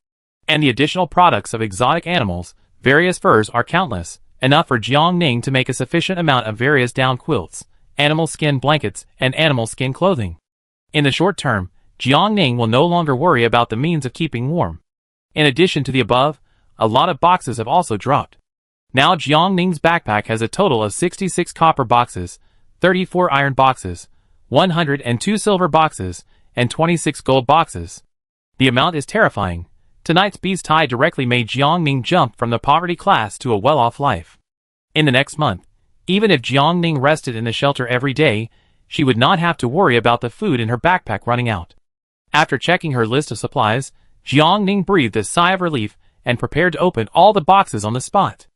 And the additional products of exotic animals, various furs are countless, enough for Jiang Ning to make a sufficient amount of various down quilts, animal skin blankets, and animal skin clothing. In the short term, Jiang Ning will no longer worry about the means of keeping warm. In addition to the above, a lot of boxes have also dropped. Now Jiang Ning's backpack has a total of 66 copper boxes, 34 iron boxes, 102 silver boxes, and 26 gold boxes. The amount is terrifying. Tonight's beast tide directly made Jiang Ning jump from the poverty class to a well-off life. In the next month, even if Jiang Ning rested in the shelter every day, she would not have to worry about the food in her backpack running out. After checking her list of supplies, Jiang Ning breathed a sigh of relief and prepared to open all the boxes on the spot.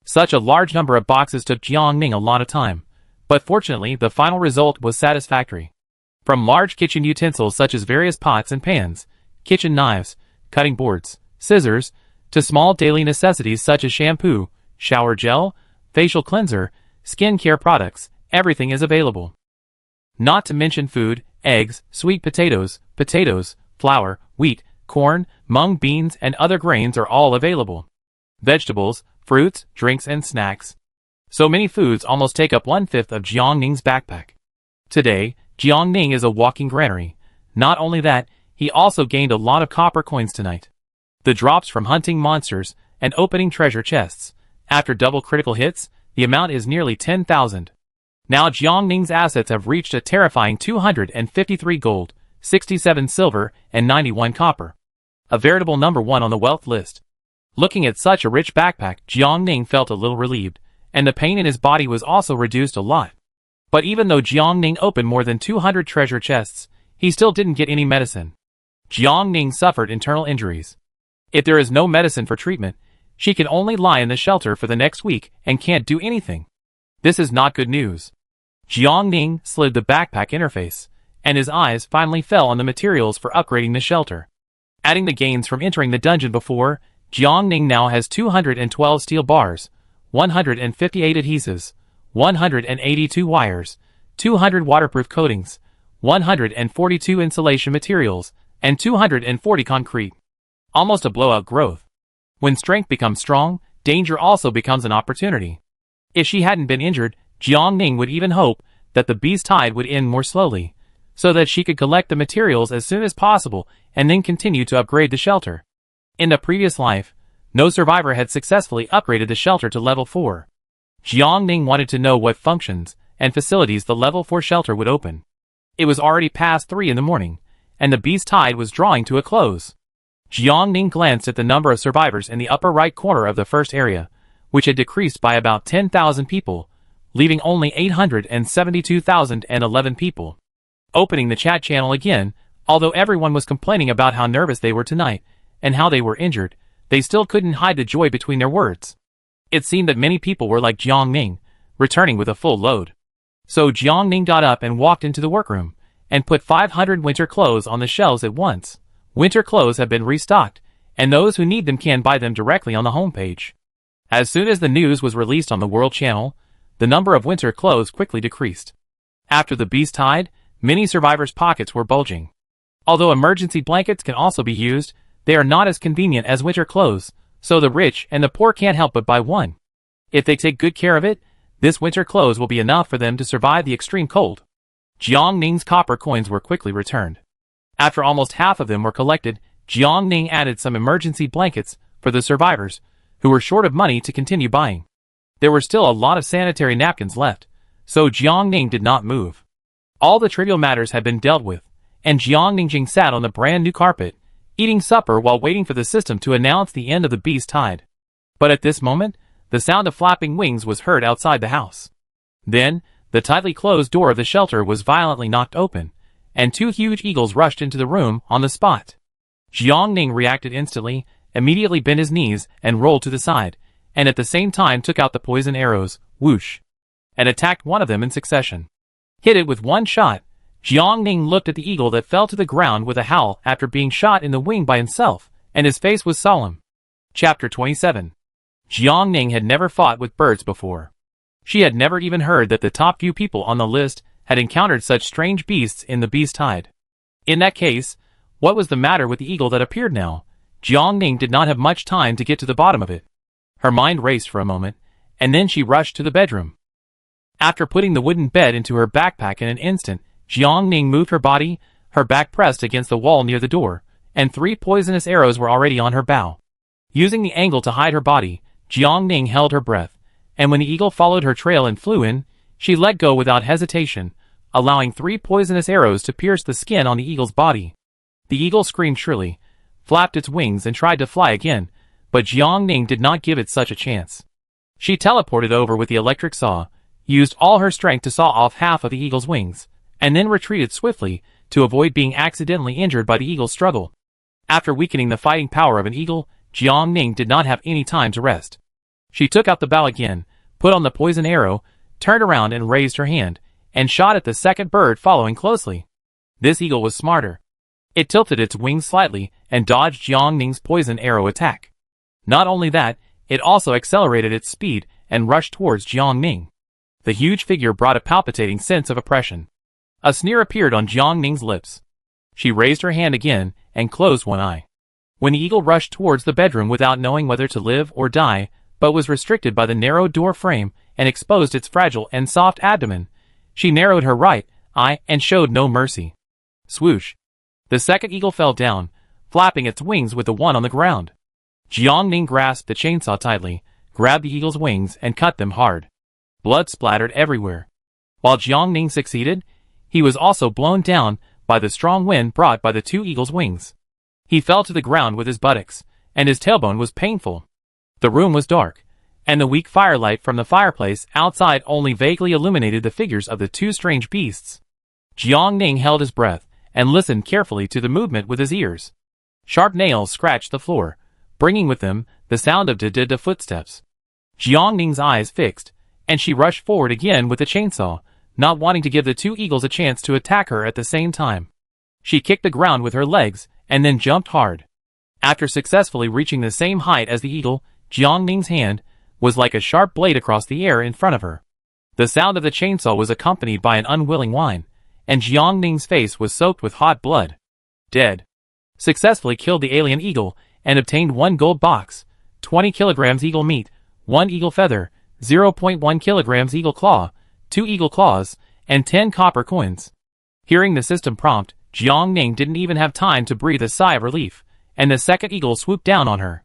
Such a large number of boxes took Jiang Ning a lot of time, but fortunately the final result was satisfactory. From large kitchen utensils such as various pots and pans, kitchen knives, cutting boards, scissors, to small daily necessities such as shampoo, shower gel, facial cleanser, skincare products, everything is available. Not to mention food, eggs, sweet potatoes, flour, wheat, corn, mung beans, and other grains are all available. Vegetables, fruits, drinks, and snacks. So many foods almost take up 1/5 of Jiang Ning's backpack. Today, Jiang Ning is a walking granary. Not only that, he also gained a lot of copper coins tonight. The drops from hunting monsters and opening treasure chests. After double critical hits, the amount is nearly 10,000. Now Jiang Ning's assets have reached a terrifying 253 gold, 67 silver, and 91 copper. A veritable number one on the wealth list. Looking at such a rich backpack, Jiang Ning felt a little relieved, and the pain in his body was also reduced a lot. But even though Jiang Ning opened more than 200 treasure chests, he still didn't get any medicine. Jiang Ning suffered internal injuries. If there is no medicine for treatment, she can only lie in the shelter for the next week and can't do anything. This is not good news. Jiang Ning slid the backpack interface, and his eyes finally fell on the materials for upgrading the shelter. Adding the gains from entering the dungeon before, Jiang Ning now has 212 steel bars, 158 adhesives, 182 wires, 200 waterproof coatings, 142 insulation materials, and 240 concrete. Almost a blowout growth. When strength becomes strong, danger also becomes an opportunity. If she hadn't been injured, Jiang Ning would even hope that the beast tide would end more slowly, so that she could collect the materials as soon as possible and then continue to upgrade the shelter. In the previous life, no survivor had successfully upgraded the shelter to level 4. Jiang Ning wanted to know what functions and facilities the level 4 shelter would open. It was already past 3 in the morning, and the beast tide was drawing to a close. Jiang Ning glanced at the number of survivors in the upper right corner of the first area, which had decreased by about 10,000 people, leaving only 872,011 people. Opening the chat channel again, although everyone was complaining about how nervous they were tonight, and how they were injured, they still couldn't hide the joy between their words. It seemed that many people were like Jiang Ning, returning with a full load. So Jiang Ning got up and walked into the workroom, and put 500 winter clothes on the shelves at once. Winter clothes have been restocked, and those who need them can buy them directly on the homepage. As soon as the news was released on the World Channel, the number of winter clothes quickly decreased. After the beast tide, many survivors' pockets were bulging. Although emergency blankets can also be used, they are not as convenient as winter clothes, so the rich and the poor can't help but buy one. If they take good care of it, this winter clothes will be enough for them to survive the extreme cold. Jiang Ning's copper coins were quickly returned. After almost half of them were collected, Jiang Ning added some emergency blankets for the survivors, who were short of money to continue buying. There were still a lot of sanitary napkins left, so Jiang Ning did not move. All the trivial matters had been dealt with, and Jiang Ningjing sat on the brand new carpet, eating supper while waiting for the system to announce the end of the beast tide. But at this moment, the sound of flapping wings was heard outside the house. Then, the tightly closed door of the shelter was violently knocked open, and 2 huge eagles rushed into the room on the spot. Jiang Ning reacted instantly, immediately bent his knees and rolled to the side, and at the same time took out the poison arrows, whoosh, and attacked one of them in succession. Hit it with one shot. Jiang Ning looked at the eagle that fell to the ground with a howl after being shot in the wing by himself, and his face was solemn. Chapter 27. Jiang Ning had never fought with birds before. She had never even heard that the top few people on the list had encountered such strange beasts in the beast tide. In that case, what was the matter with the eagle that appeared now? Jiang Ning did not have much time to get to the bottom of it. Her mind raced for a moment, and then she rushed to the bedroom. After putting the wooden bed into her backpack in an instant, Jiang Ning moved her body, her back pressed against the wall near the door, and 3 poisonous arrows were already on her bow. Using the angle to hide her body, Jiang Ning held her breath, and when the eagle followed her trail and flew in, she let go without hesitation, allowing 3 poisonous arrows to pierce the skin on the eagle's body. The eagle screamed shrilly, flapped its wings and tried to fly again, but Jiang Ning did not give it such a chance. She teleported over with the electric saw, used all her strength to saw off half of the eagle's wings, and then retreated swiftly to avoid being accidentally injured by the eagle's struggle. After weakening the fighting power of an eagle, Jiang Ning did not have any time to rest. She took out the bow again, put on the poison arrow, turned around and raised her hand, and shot at the second bird following closely. This eagle was smarter. It tilted its wings slightly and dodged Jiang Ning's poison arrow attack. Not only that, it also accelerated its speed and rushed towards Jiang Ning. The huge figure brought a palpitating sense of oppression. A sneer appeared on Jiang Ning's lips. She raised her hand again and closed one eye. When the eagle rushed towards the bedroom without knowing whether to live or die, but was restricted by the narrow door frame and exposed its fragile and soft abdomen, she narrowed her right eye and showed no mercy. Swoosh! The second eagle fell down, flapping its wings with the one on the ground. Jiang Ning grasped the chainsaw tightly, grabbed the eagle's wings and cut them hard. Blood splattered everywhere. While Jiang Ning succeeded, he was also blown down by the strong wind brought by the 2 eagles' wings. He fell to the ground with his buttocks, and his tailbone was painful. The room was dark, and the weak firelight from the fireplace outside only vaguely illuminated the figures of the 2 strange beasts. Jiang Ning held his breath and listened carefully to the movement with his ears. Sharp nails scratched the floor, bringing with them the sound of da-da-da footsteps. Jiang Ning's eyes fixed, and she rushed forward again with the chainsaw, not wanting to give the 2 eagles a chance to attack her at the same time. She kicked the ground with her legs, and then jumped hard. After successfully reaching the same height as the eagle, Jiang Ning's hand was like a sharp blade across the air in front of her. The sound of the chainsaw was accompanied by an unwilling whine, and Jiang Ning's face was soaked with hot blood. Dead. Successfully killed the alien eagle, and obtained 1 gold box, 20 kilograms eagle meat, 1 eagle feather, 0.1 kilograms eagle claw, 2 eagle claws, and 10 copper coins. Hearing the system prompt, Jiang Ning didn't even have time to breathe a sigh of relief, and the second eagle swooped down on her.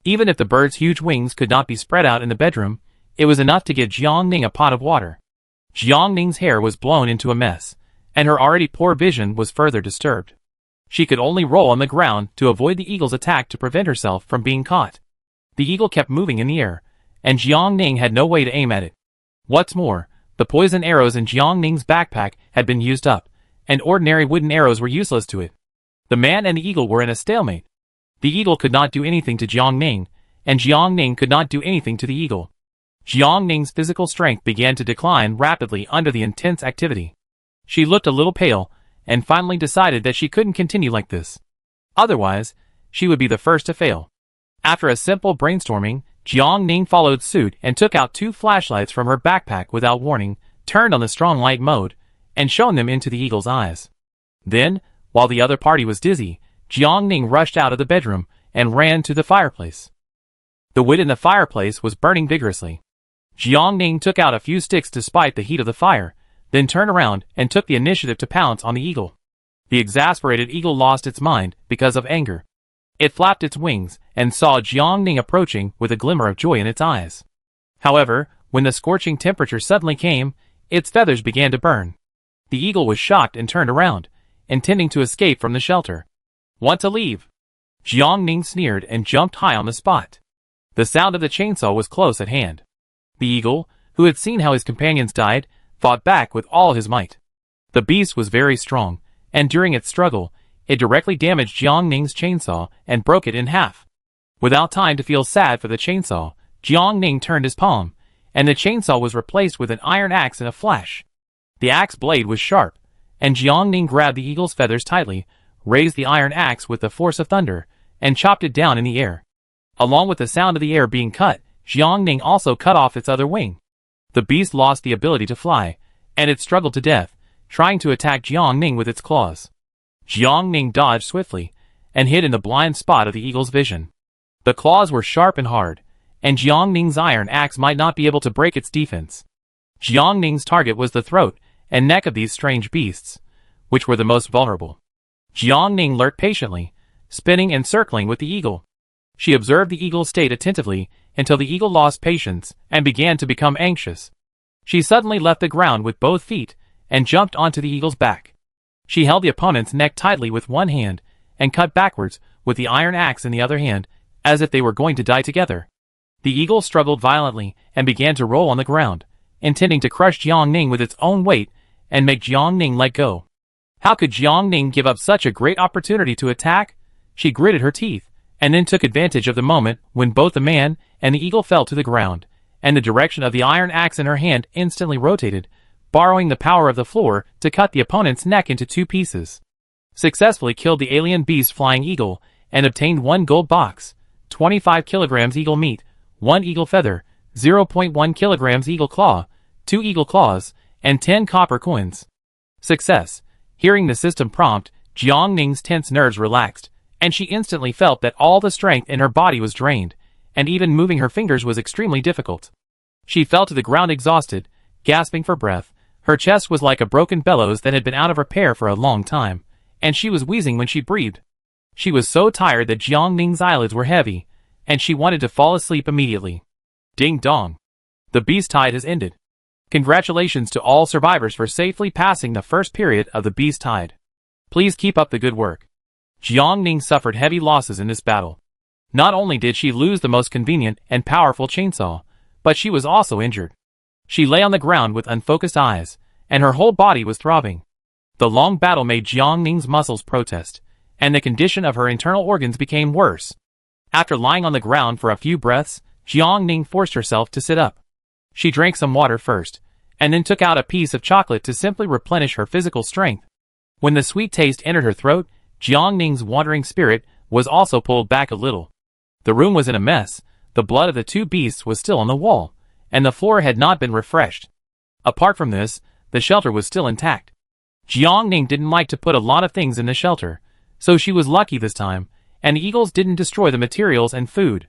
Even if the bird's huge wings could not be spread out in the bedroom, it was enough to give Jiang Ning a pot of water. Jiang Ning's hair was blown into a mess, and her already poor vision was further disturbed. She could only roll on the ground to avoid the eagle's attack to prevent herself from being caught. The eagle kept moving in the air, and Jiang Ning had no way to aim at it. What's more, the poison arrows in Jiang Ning's backpack had been used up, and ordinary wooden arrows were useless to it. The man and the eagle were in a stalemate. The eagle could not do anything to Jiang Ning, and Jiang Ning could not do anything to the eagle. Jiang Ning's physical strength began to decline rapidly under the intense activity. She looked a little pale, and finally decided that she couldn't continue like this. Otherwise, she would be the first to fail. After a simple brainstorming, Jiang Ning followed suit and took out 2 flashlights from her backpack without warning, turned on the strong light mode, and shone them into the eagle's eyes. Then, while the other party was dizzy, Jiang Ning rushed out of the bedroom and ran to the fireplace. The wood in the fireplace was burning vigorously. Jiang Ning took out a few sticks despite the heat of the fire, then turned around and took the initiative to pounce on the eagle. The exasperated eagle lost its mind because of anger. It flapped its wings and saw Jiang Ning approaching with a glimmer of joy in its eyes. However, when the scorching temperature suddenly came, its feathers began to burn. The eagle was shocked and turned around, intending to escape from the shelter. Want to leave? Jiang Ning sneered and jumped high on the spot. The sound of the chainsaw was close at hand. The eagle, who had seen how his companions died, fought back with all his might. The beast was very strong, and during its struggle, it directly damaged Jiang Ning's chainsaw and broke it in half. Without time to feel sad for the chainsaw, Jiang Ning turned his palm, and the chainsaw was replaced with an iron axe in a flash. The axe blade was sharp, and Jiang Ning grabbed the eagle's feathers tightly, raised the iron axe with the force of thunder, and chopped it down in the air. Along with the sound of the air being cut, Jiang Ning also cut off its other wing. The beast lost the ability to fly, and it struggled to death, trying to attack Jiang Ning with its claws. Jiang Ning dodged swiftly, and hid in the blind spot of the eagle's vision. The claws were sharp and hard, and Jiang Ning's iron axe might not be able to break its defense. Jiang Ning's target was the throat and neck of these strange beasts, which were the most vulnerable. Jiang Ning lurked patiently, spinning and circling with the eagle. She observed the eagle's state attentively until the eagle lost patience and began to become anxious. She suddenly left the ground with both feet and jumped onto the eagle's back. She held the opponent's neck tightly with one hand and cut backwards with the iron axe in the other hand, as if they were going to die together. The eagle struggled violently and began to roll on the ground, intending to crush Jiang Ning with its own weight and make Jiang Ning let go. How could Jiang Ning give up such a great opportunity to attack? She gritted her teeth, and then took advantage of the moment when both the man and the eagle fell to the ground, and the direction of the iron axe in her hand instantly rotated, borrowing the power of the floor to cut the opponent's neck into two pieces. Successfully killed the alien beast flying eagle, and obtained 1 gold box, 25 kilograms eagle meat, 1 eagle feather, 0.1 kilograms eagle claw, 2 eagle claws, and 10 copper coins. Success. Hearing the system prompt, Jiang Ning's tense nerves relaxed, and she instantly felt that all the strength in her body was drained, and even moving her fingers was extremely difficult. She fell to the ground exhausted, gasping for breath. Her chest was like a broken bellows that had been out of repair for a long time, and she was wheezing when she breathed. She was so tired that Jiang Ning's eyelids were heavy, and she wanted to fall asleep immediately. Ding dong. The beast tide has ended. Congratulations to all survivors for safely passing the first period of the beast tide. Please keep up the good work. Jiang Ning suffered heavy losses in this battle. Not only did she lose the most convenient and powerful chainsaw, but she was also injured. She lay on the ground with unfocused eyes, and her whole body was throbbing. The long battle made Jiang Ning's muscles protest, and the condition of her internal organs became worse. After lying on the ground for a few breaths, Jiang Ning forced herself to sit up. She drank some water first, and then took out a piece of chocolate to simply replenish her physical strength. When the sweet taste entered her throat, Jiang Ning's wandering spirit was also pulled back a little. The room was in a mess, the blood of the two beasts was still on the wall, and the floor had not been refreshed. Apart from this, the shelter was still intact. Jiang Ning didn't like to put a lot of things in the shelter, so she was lucky this time, and the eagles didn't destroy the materials and food.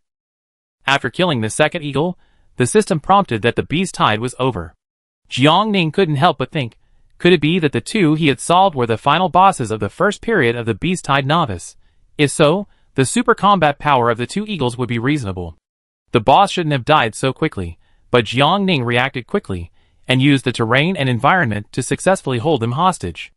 After killing the second eagle, the system prompted that the beast tide was over. Jiang Ning couldn't help but think, could it be that the two he had solved were the final bosses of the first period of the beast tide novice? If so, the super combat power of the two eagles would be reasonable. The boss shouldn't have died so quickly, but Jiang Ning reacted quickly, and used the terrain and environment to successfully hold them hostage.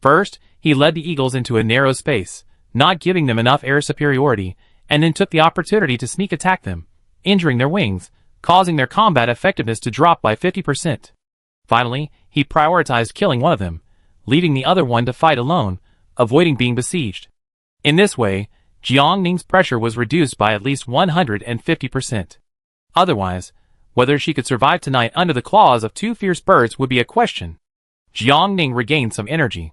First, he led the eagles into a narrow space, not giving them enough air superiority, and then took the opportunity to sneak attack them, injuring their wings, causing their combat effectiveness to drop by 50%. Finally, he prioritized killing one of them, leaving the other one to fight alone, avoiding being besieged. In this way, Jiang Ning's pressure was reduced by at least 150%. Otherwise, whether she could survive tonight under the claws of two fierce birds would be a question. Jiang Ning regained some energy.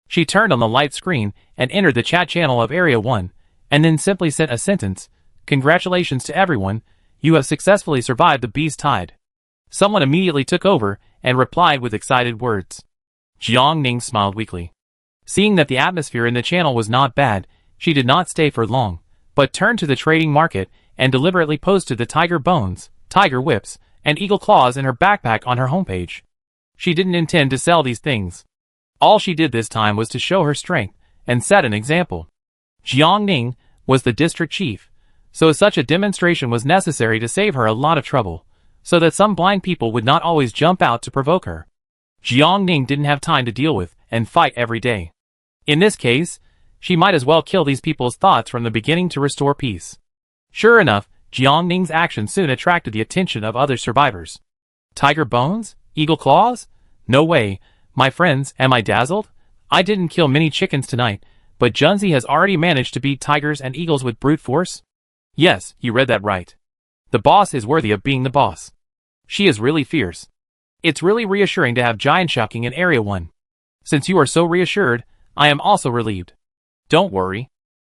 She turned on the light screen and entered the chat channel of Area 1, and then simply sent a sentence, "Congratulations to everyone, you have successfully survived the beast tide." Someone immediately took over and replied with excited words. Jiang Ning smiled weakly. Seeing that the atmosphere in the channel was not bad, she did not stay for long, but turned to the trading market and deliberately posted the tiger bones, tiger whips, and eagle claws in her backpack on her homepage. She didn't intend to sell these things. All she did this time was to show her strength and set an example. Jiang Ning was the district chief, so such a demonstration was necessary to save her a lot of trouble, so that some blind people would not always jump out to provoke her. Jiang Ning didn't have time to deal with and fight every day. In this case, she might as well kill these people's thoughts from the beginning to restore peace. Sure enough, Jiang Ning's action soon attracted the attention of other survivors. Tiger bones? Eagle claws? No way. My friends, am I dazzled? I didn't kill many chickens tonight, but Junzi has already managed to beat tigers and eagles with brute force. Yes, you read that right. The boss is worthy of being the boss. She is really fierce. It's really reassuring to have giant shocking in Area 1. Since you are so reassured, I am also relieved. Don't worry.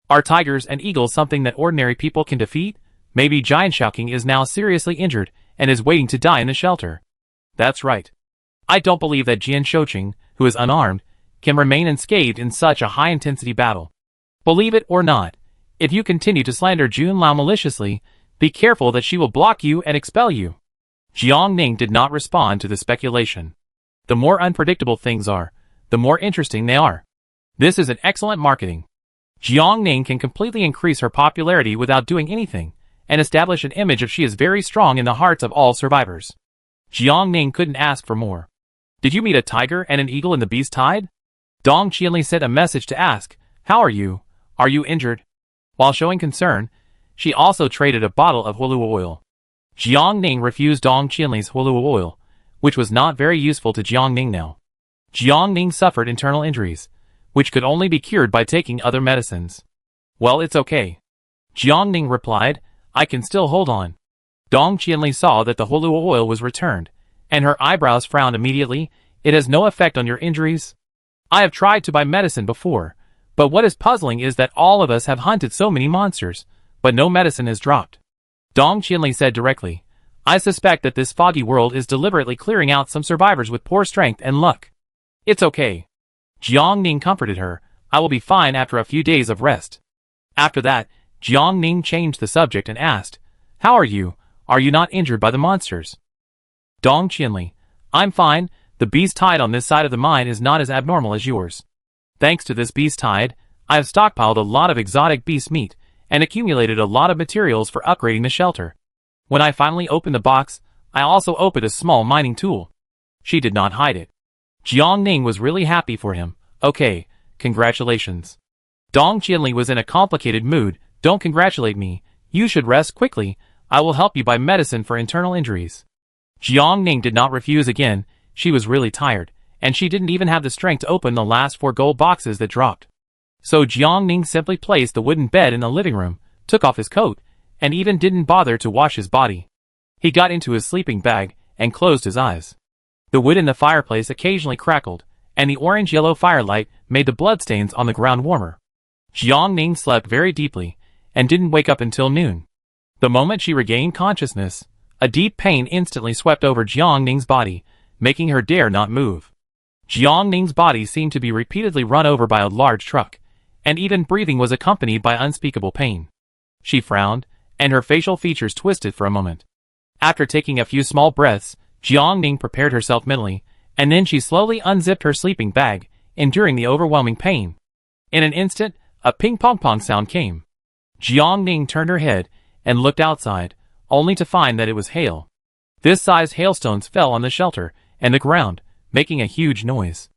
Are tigers and eagles something that ordinary people can defeat? Maybe giant shocking is now seriously injured and is waiting to die in the shelter. That's right. I don't believe that Jian Shouqing, who is unarmed, can remain unscathed in such a high-intensity battle. Believe it or not, if you continue to slander Jun Lao maliciously, be careful that she will block you and expel you. Jiang Ning did not respond to the speculation. The more unpredictable things are, the more interesting they are. This is an excellent marketing. Jiang Ning can completely increase her popularity without doing anything, and establish an image of she is very strong in the hearts of all survivors. Jiang Ning couldn't ask for more. Did you meet a tiger and an eagle in the beast tide? Dong Qianli sent a message to ask, how are you? Are you injured? While showing concern, she also traded a bottle of Hulua oil. Jiang Ning refused Dong Qianli's Hulua oil, which was not very useful to Jiang Ning now. Jiang Ning suffered internal injuries, which could only be cured by taking other medicines. Well, it's okay. Jiang Ning replied, I can still hold on. Dong Qianli saw that the Hulua oil was returned, and her eyebrows frowned immediately. It has no effect on your injuries. I have tried to buy medicine before, but what is puzzling is that all of us have hunted so many monsters, but no medicine has dropped. Dong Qianli said directly, I suspect that this foggy world is deliberately clearing out some survivors with poor strength and luck. It's okay. Jiang Ning comforted her, I will be fine after a few days of rest. After that, Jiang Ning changed the subject and asked, how are you? Are you not injured by the monsters? Dong Qianli, I'm fine. The beast tide on this side of the mine is not as abnormal as yours. Thanks to this beast tide, I have stockpiled a lot of exotic beast meat and accumulated a lot of materials for upgrading the shelter. When I finally opened the box, I also opened a small mining tool. She did not hide it. Jiang Ning was really happy for him. Okay, congratulations. Dong Qianli was in a complicated mood. Don't congratulate me. You should rest quickly. I will help you buy medicine for internal injuries. Jiang Ning did not refuse again. She was really tired, and she didn't even have the strength to open the last 4 gold boxes that dropped. So Jiang Ning simply placed the wooden bed in the living room, took off his coat, and even didn't bother to wash his body. He got into his sleeping bag and closed his eyes. The wood in the fireplace occasionally crackled, and the orange-yellow firelight made the bloodstains on the ground warmer. Jiang Ning slept very deeply, and didn't wake up until noon. The moment she regained consciousness, a deep pain instantly swept over Jiang Ning's body, making her dare not move. Jiang Ning's body seemed to be repeatedly run over by a large truck, and even breathing was accompanied by unspeakable pain. She frowned, and her facial features twisted for a moment. After taking a few small breaths, Jiang Ning prepared herself mentally, and then she slowly unzipped her sleeping bag, enduring the overwhelming pain. In an instant, a ping-pong-pong sound came. Jiang Ning turned her head and looked outside, only to find that it was hail. This sized hailstones fell on the shelter and the ground, making a huge noise.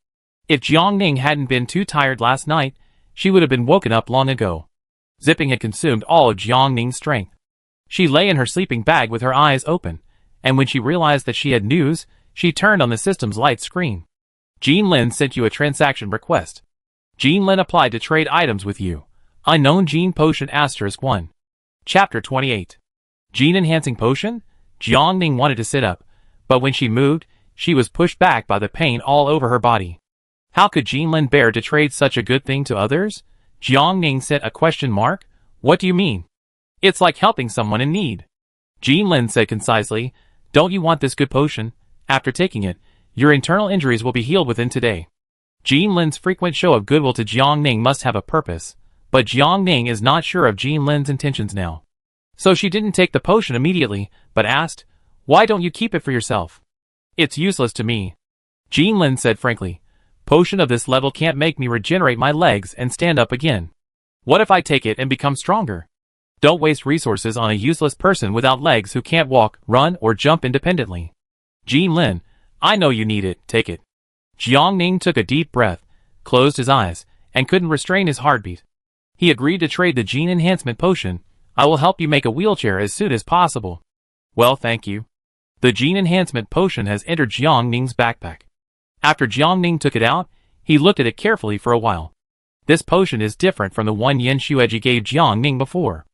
If Jiang Ning hadn't been too tired last night, she would have been woken up long ago. Zipping had consumed all of Jiang Ning's strength. She lay in her sleeping bag with her eyes open, and when she realized that she had news, she turned on the system's light screen. Jean Lin sent you a transaction request. Jean Lin applied to trade items with you. Unknown Gene Potion *1. Chapter 28. Gene Enhancing Potion? Jiang Ning wanted to sit up, but when she moved, she was pushed back by the pain all over her body. How could Jean Lin bear to trade such a good thing to others? Jiang Ning sent a question mark. What do you mean? It's like helping someone in need. Jean Lin said concisely, don't you want this good potion? After taking it, your internal injuries will be healed within today. Jean Lin's frequent show of goodwill to Jiang Ning must have a purpose, but Jiang Ning is not sure of Jean Lin's intentions now. So she didn't take the potion immediately, but asked, why don't you keep it for yourself? It's useless to me. Jean Lin said frankly, potion of this level can't make me regenerate my legs and stand up again. What if I take it and become stronger? Don't waste resources on a useless person without legs who can't walk, run, or jump independently. Jean Lin, I know you need it, take it. Jiang Ning took a deep breath, closed his eyes, and couldn't restrain his heartbeat. He agreed to trade the Gene Enhancement Potion. I will help you make a wheelchair as soon as possible. Well, thank you. The Gene Enhancement Potion has entered Jiang Ning's backpack. After Jiang Ning took it out, he looked at it carefully for a while. This potion is different from the one Yen Shueji gave Jiang Ning before.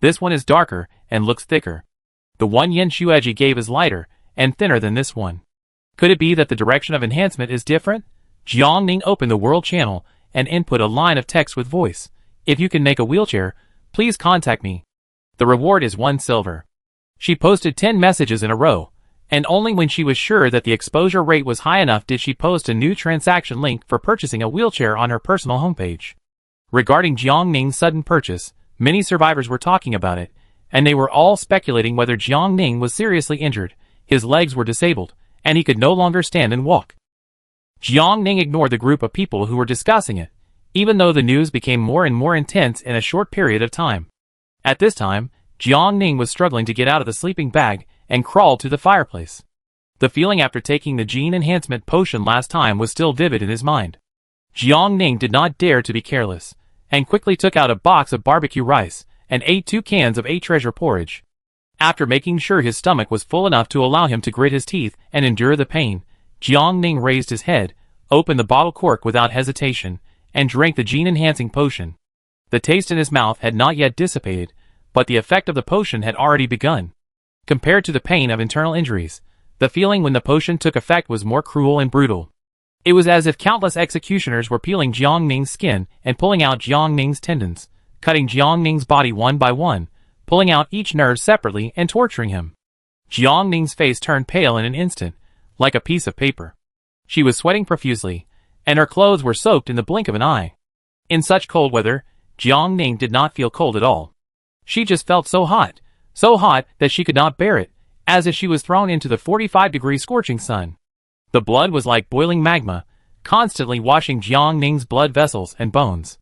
This one is darker and looks thicker. The one Yen Shueji gave is lighter and thinner than this one. Could it be that the direction of enhancement is different? Jiangning opened the world channel and input a line of text with voice. If you can make a wheelchair, please contact me. The reward is 1 silver. She posted 10 messages in a row, and only when she was sure that the exposure rate was high enough did she post a new transaction link for purchasing a wheelchair on her personal homepage. Regarding Jiangning's sudden purchase, many survivors were talking about it, and they were all speculating whether Jiangning was seriously injured, his legs were disabled, and he could no longer stand and walk. Jiangning ignored the group of people who were discussing it, even though the news became more and more intense in a short period of time. At this time, Jiangning was struggling to get out of the sleeping bag and crawled to the fireplace. The feeling after taking the gene enhancement potion last time was still vivid in his mind. Jiangning did not dare to be careless, and quickly took out a box of barbecue rice and ate 2 cans of 8 treasure porridge. After making sure his stomach was full enough to allow him to grit his teeth and endure the pain, Jiangning raised his head, opened the bottle cork without hesitation, and drank the gene-enhancing potion. The taste in his mouth had not yet dissipated, but the effect of the potion had already begun. Compared to the pain of internal injuries, the feeling when the potion took effect was more cruel and brutal. It was as if countless executioners were peeling Jiangning's skin and pulling out Jiangning's tendons, cutting Jiangning's body one by one, pulling out each nerve separately and torturing him. Jiangning's face turned pale in an instant, like a piece of paper. She was sweating profusely, and her clothes were soaked in the blink of an eye. In such cold weather, Jiangning did not feel cold at all. She just felt so hot that she could not bear it, as if she was thrown into the 45-degree scorching sun. The blood was like boiling magma, constantly washing Jiangning's blood vessels and bones.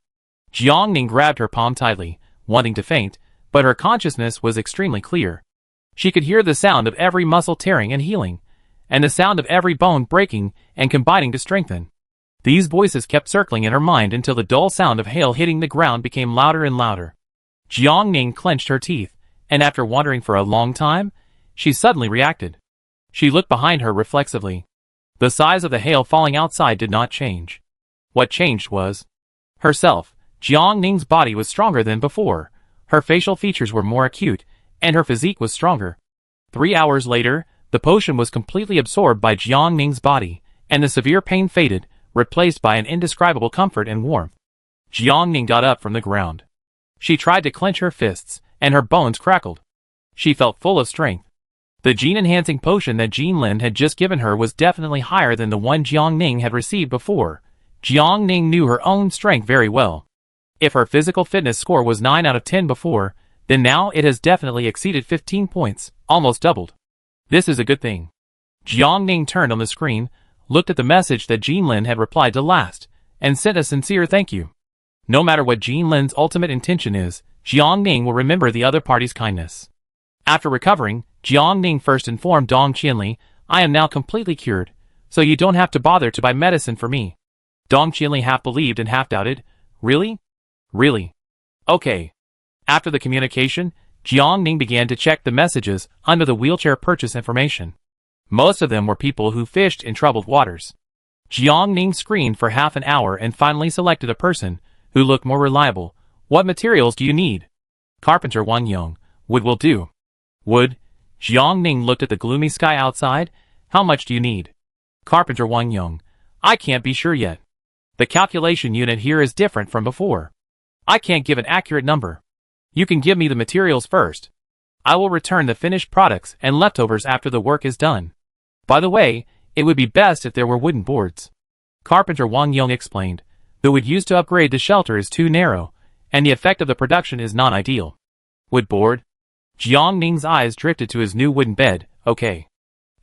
Jiangning grabbed her palm tightly, wanting to faint, but her consciousness was extremely clear. She could hear the sound of every muscle tearing and healing, and the sound of every bone breaking and combining to strengthen. These voices kept circling in her mind until the dull sound of hail hitting the ground became louder and louder. Jiangning clenched her teeth, and after wondering for a long time, she suddenly reacted. She looked behind her reflexively. The size of the hail falling outside did not change. What changed was herself. Jiangning's body was stronger than before. Her facial features were more acute, and her physique was stronger. 3 hours later, the potion was completely absorbed by Jiangning's body, and the severe pain faded, replaced by an indescribable comfort and warmth. Jiangning got up from the ground. She tried to clench her fists, and her bones crackled. She felt full of strength. The gene-enhancing potion that Jinlin had just given her was definitely higher than the one Jiangning had received before. Jiangning knew her own strength very well. If her physical fitness score was 9 out of 10 before, then now it has definitely exceeded 15 points, almost doubled. This is a good thing. Jiangning turned on the screen, looked at the message that Jinlin had replied to last, and sent a sincere thank you. No matter what Jinlin's ultimate intention is, Jiangning will remember the other party's kindness. After recovering, Jiangning first informed Dong Qianli, "I am now completely cured, so you don't have to bother to buy medicine for me." Dong Qianli half believed and half doubted. Really? Really? Okay. After the communication, Jiangning began to check the messages under the wheelchair purchase information. Most of them were people who fished in troubled waters. Jiangning screened for half an hour and finally selected a person who looked more reliable. "What materials do you need?" "Carpenter Wang Yong. Wood will do." "Wood?" Jiangning looked at the gloomy sky outside. "How much do you need?" "Carpenter Wang Yong. I can't be sure yet. The calculation unit here is different from before. I can't give an accurate number. You can give me the materials first. I will return the finished products and leftovers after the work is done. By the way, it would be best if there were wooden boards." Carpenter Wang Yong explained. "The wood used to upgrade the shelter is too narrow, and the effect of the production is not ideal." "Wood board?" Jiangning's eyes drifted to his new wooden bed. "Okay."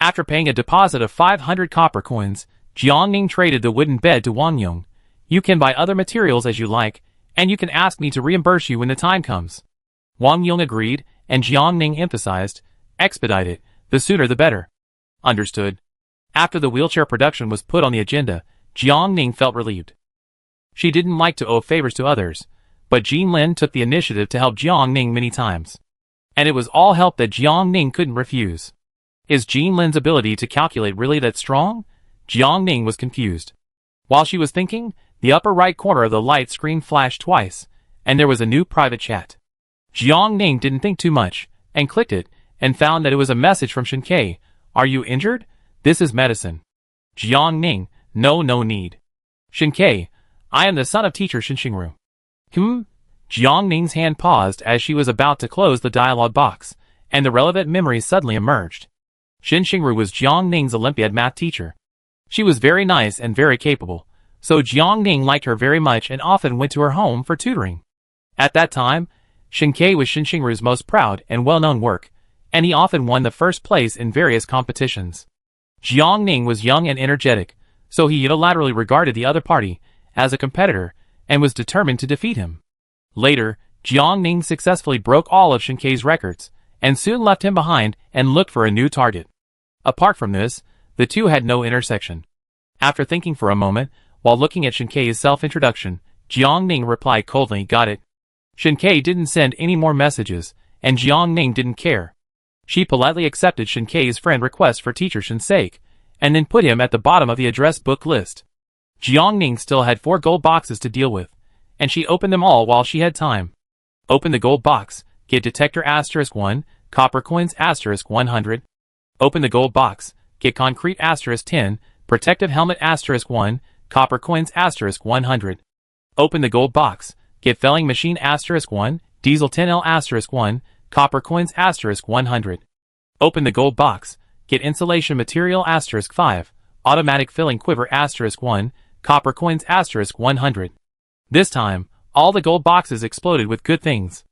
After paying a deposit of 500 copper coins, Jiangning traded the wooden bed to Wang Yong. "You can buy other materials as you like, and you can ask me to reimburse you when the time comes." Wang Yong agreed, and Jiangning emphasized, "Expedite it, the sooner the better." "Understood." After the wheelchair production was put on the agenda, Jiangning felt relieved. She didn't like to owe favors to others, but Jinlin took the initiative to help Jiangning many times. And it was all help that Jiangning couldn't refuse. Is Jinlin's ability to calculate really that strong? Jiangning was confused. While she was thinking, the upper right corner of the light screen flashed twice, and there was a new private chat. Jiang Ning didn't think too much, and clicked it, and found that it was a message from Shinkei. Are you injured? This is medicine. Jiang Ning, no need. Shinkei, I am the son of teacher Shinshingru. Jiang Ning's hand paused as she was about to close the dialogue box, and the relevant memories suddenly emerged. Shinshingru was Jiang Ning's Olympiad math teacher. She was very nice and very capable, so Jiang Ning liked her very much and often went to her home for tutoring. At that time, Shinkei was Shinshingru's most proud and well-known work, and he often won the first place in various competitions. Jiang Ning was young and energetic, so he unilaterally regarded the other party as a competitor and was determined to defeat him. Later, Jiang Ning successfully broke all of Shinkei's records, and soon left him behind and looked for a new target. Apart from this, the two had no intersection. After thinking for a moment, while looking at Shinkei's self-introduction, Jiang Ning replied coldly, got it. Shinkei didn't send any more messages, and Jiang Ning didn't care. She politely accepted Shinkei's friend request for teacher Shin's sake, and then put him at the bottom of the address book list. Jiang Ning still had 4 gold boxes to deal with, and she opened them all while she had time. Open the gold box, get detector *1, copper coins *100. Open the gold box, get concrete *10, protective helmet *1, copper coins *100. Open the gold box, get felling machine *1, diesel 10L *1, copper coins *100. Open the gold box, get insulation material *5, automatic filling quiver *1, copper coins *100. This time, all the gold boxes exploded with good things.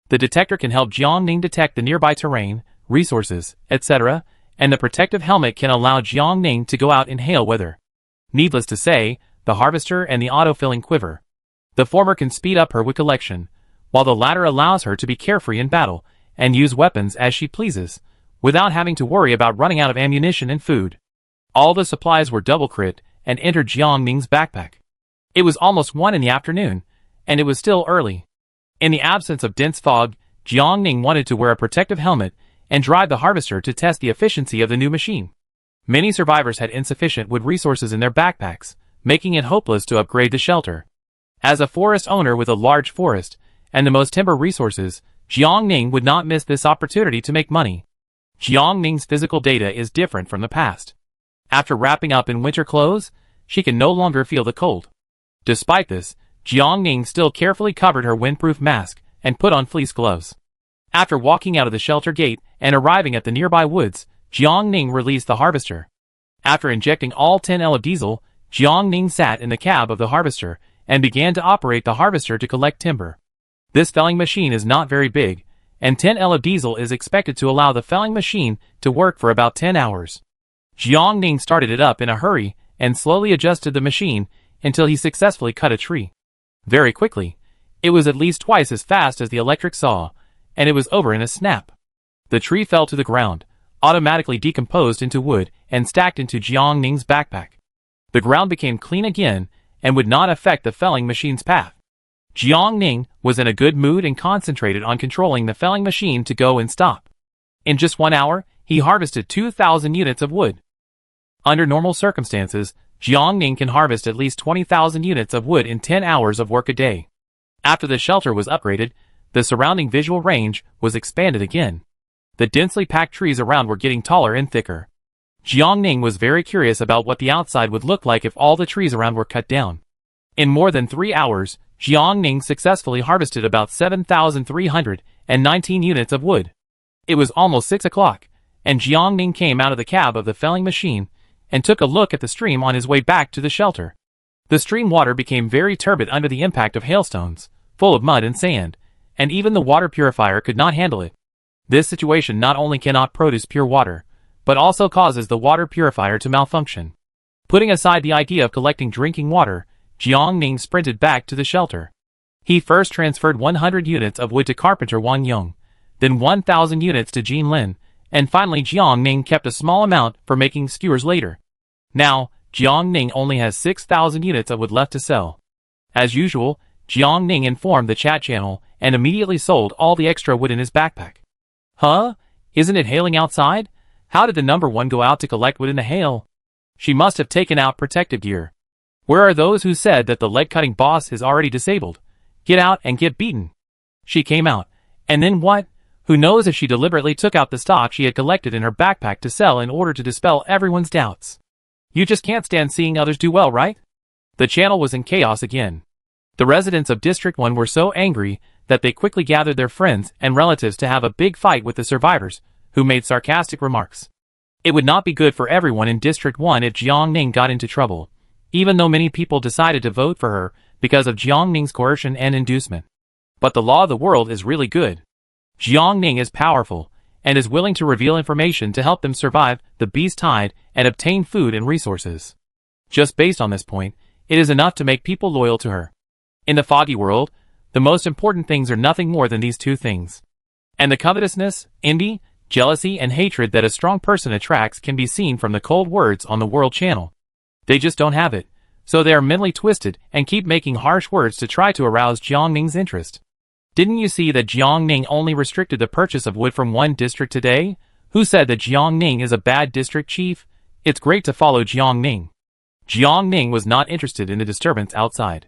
The detector can help Jiang Ning detect the nearby terrain, resources, etc., and the protective helmet can allow Jiang Ning to go out in hail weather. Needless to say, the harvester and the auto-filling quiver. The former can speed up her wood collection, while the latter allows her to be carefree in battle and use weapons as she pleases, without having to worry about running out of ammunition and food. All the supplies were double crit and entered Jiang Ning's backpack. It was almost 1 in the afternoon, and it was still early. In the absence of dense fog, Jiang Ning wanted to wear a protective helmet and drive the harvester to test the efficiency of the new machine. Many survivors had insufficient wood resources in their backpacks, making it hopeless to upgrade the shelter. As a forest owner with a large forest and the most timber resources, Jiang Ning would not miss this opportunity to make money. Jiang Ning's physical data is different from the past. After wrapping up in winter clothes, she can no longer feel the cold. Despite this, Jiang Ning still carefully covered her windproof mask and put on fleece gloves. After walking out of the shelter gate and arriving at the nearby woods, Jiang Ning released the harvester. After injecting all 10L of diesel, Jiang Ning sat in the cab of the harvester and began to operate the harvester to collect timber. This felling machine is not very big, and 10L of diesel is expected to allow the felling machine to work for about 10 hours. Jiang Ning started it up in a hurry and slowly adjusted the machine until he successfully cut a tree. Very quickly, it was at least twice as fast as the electric saw, and it was over in a snap. The tree fell to the ground, automatically decomposed into wood and stacked into Jiang Ning's backpack. The ground became clean again and would not affect the felling machine's path. Jiang Ning was in a good mood and concentrated on controlling the felling machine to go and stop. In just 1 hour, he harvested 2,000 units of wood. Under normal circumstances, Jiang Ning can harvest at least 20,000 units of wood in 10 hours of work a day. After the shelter was upgraded, the surrounding visual range was expanded again. The densely packed trees around were getting taller and thicker. Jiang Ning was very curious about what the outside would look like if all the trees around were cut down. In more than 3 hours, Jiang Ning successfully harvested about 7,319 units of wood. It was almost 6 o'clock, and Jiang Ning came out of the cab of the felling machine and took a look at the stream on his way back to the shelter. The stream water became very turbid under the impact of hailstones, full of mud and sand, and even the water purifier could not handle it. This situation not only cannot produce pure water, but also causes the water purifier to malfunction. Putting aside the idea of collecting drinking water, Jiang Ning sprinted back to the shelter. He first transferred 100 units of wood to carpenter Wang Yong, then 1,000 units to Jin Lin, and finally Jiang Ning kept a small amount for making skewers later. Now, Jiang Ning only has 6,000 units of wood left to sell. As usual, Jiang Ning informed the chat channel and immediately sold all the extra wood in his backpack. Huh? Isn't it hailing outside? How did the number 1 go out to collect wood in the hail? She must have taken out protective gear. Where are those who said that the leg-cutting boss is already disabled? Get out and get beaten. She came out, And then what? Who knows if she deliberately took out the stock she had collected in her backpack to sell in order to dispel everyone's doubts. You just can't stand seeing others do well, right? The channel was in chaos again. The residents of District 1 were so angry that they quickly gathered their friends and relatives to have a big fight with the survivors, who made sarcastic remarks. It would not be good for everyone in District 1 if Jiang Ning got into trouble, even though many people decided to vote for her because of Jiang Ning's coercion and inducement. But the law of the world is really good. Jiang Ning is powerful, and is willing to reveal information to help them survive the beast tide and obtain food and resources. Just based on this point, it is enough to make people loyal to her. In the foggy world, the most important things are nothing more than these two things. And the covetousness, envy, jealousy, and hatred that a strong person attracts can be seen from the cold words on the world channel. They just don't have it, so they are mentally twisted and keep making harsh words to try to arouse Jiang Ning's interest. Didn't you see that Jiang Ning only restricted the purchase of wood from one district today? Who said that Jiang Ning is a bad district chief? It's great to follow Jiang Ning. Jiang Ning was not interested in the disturbance outside.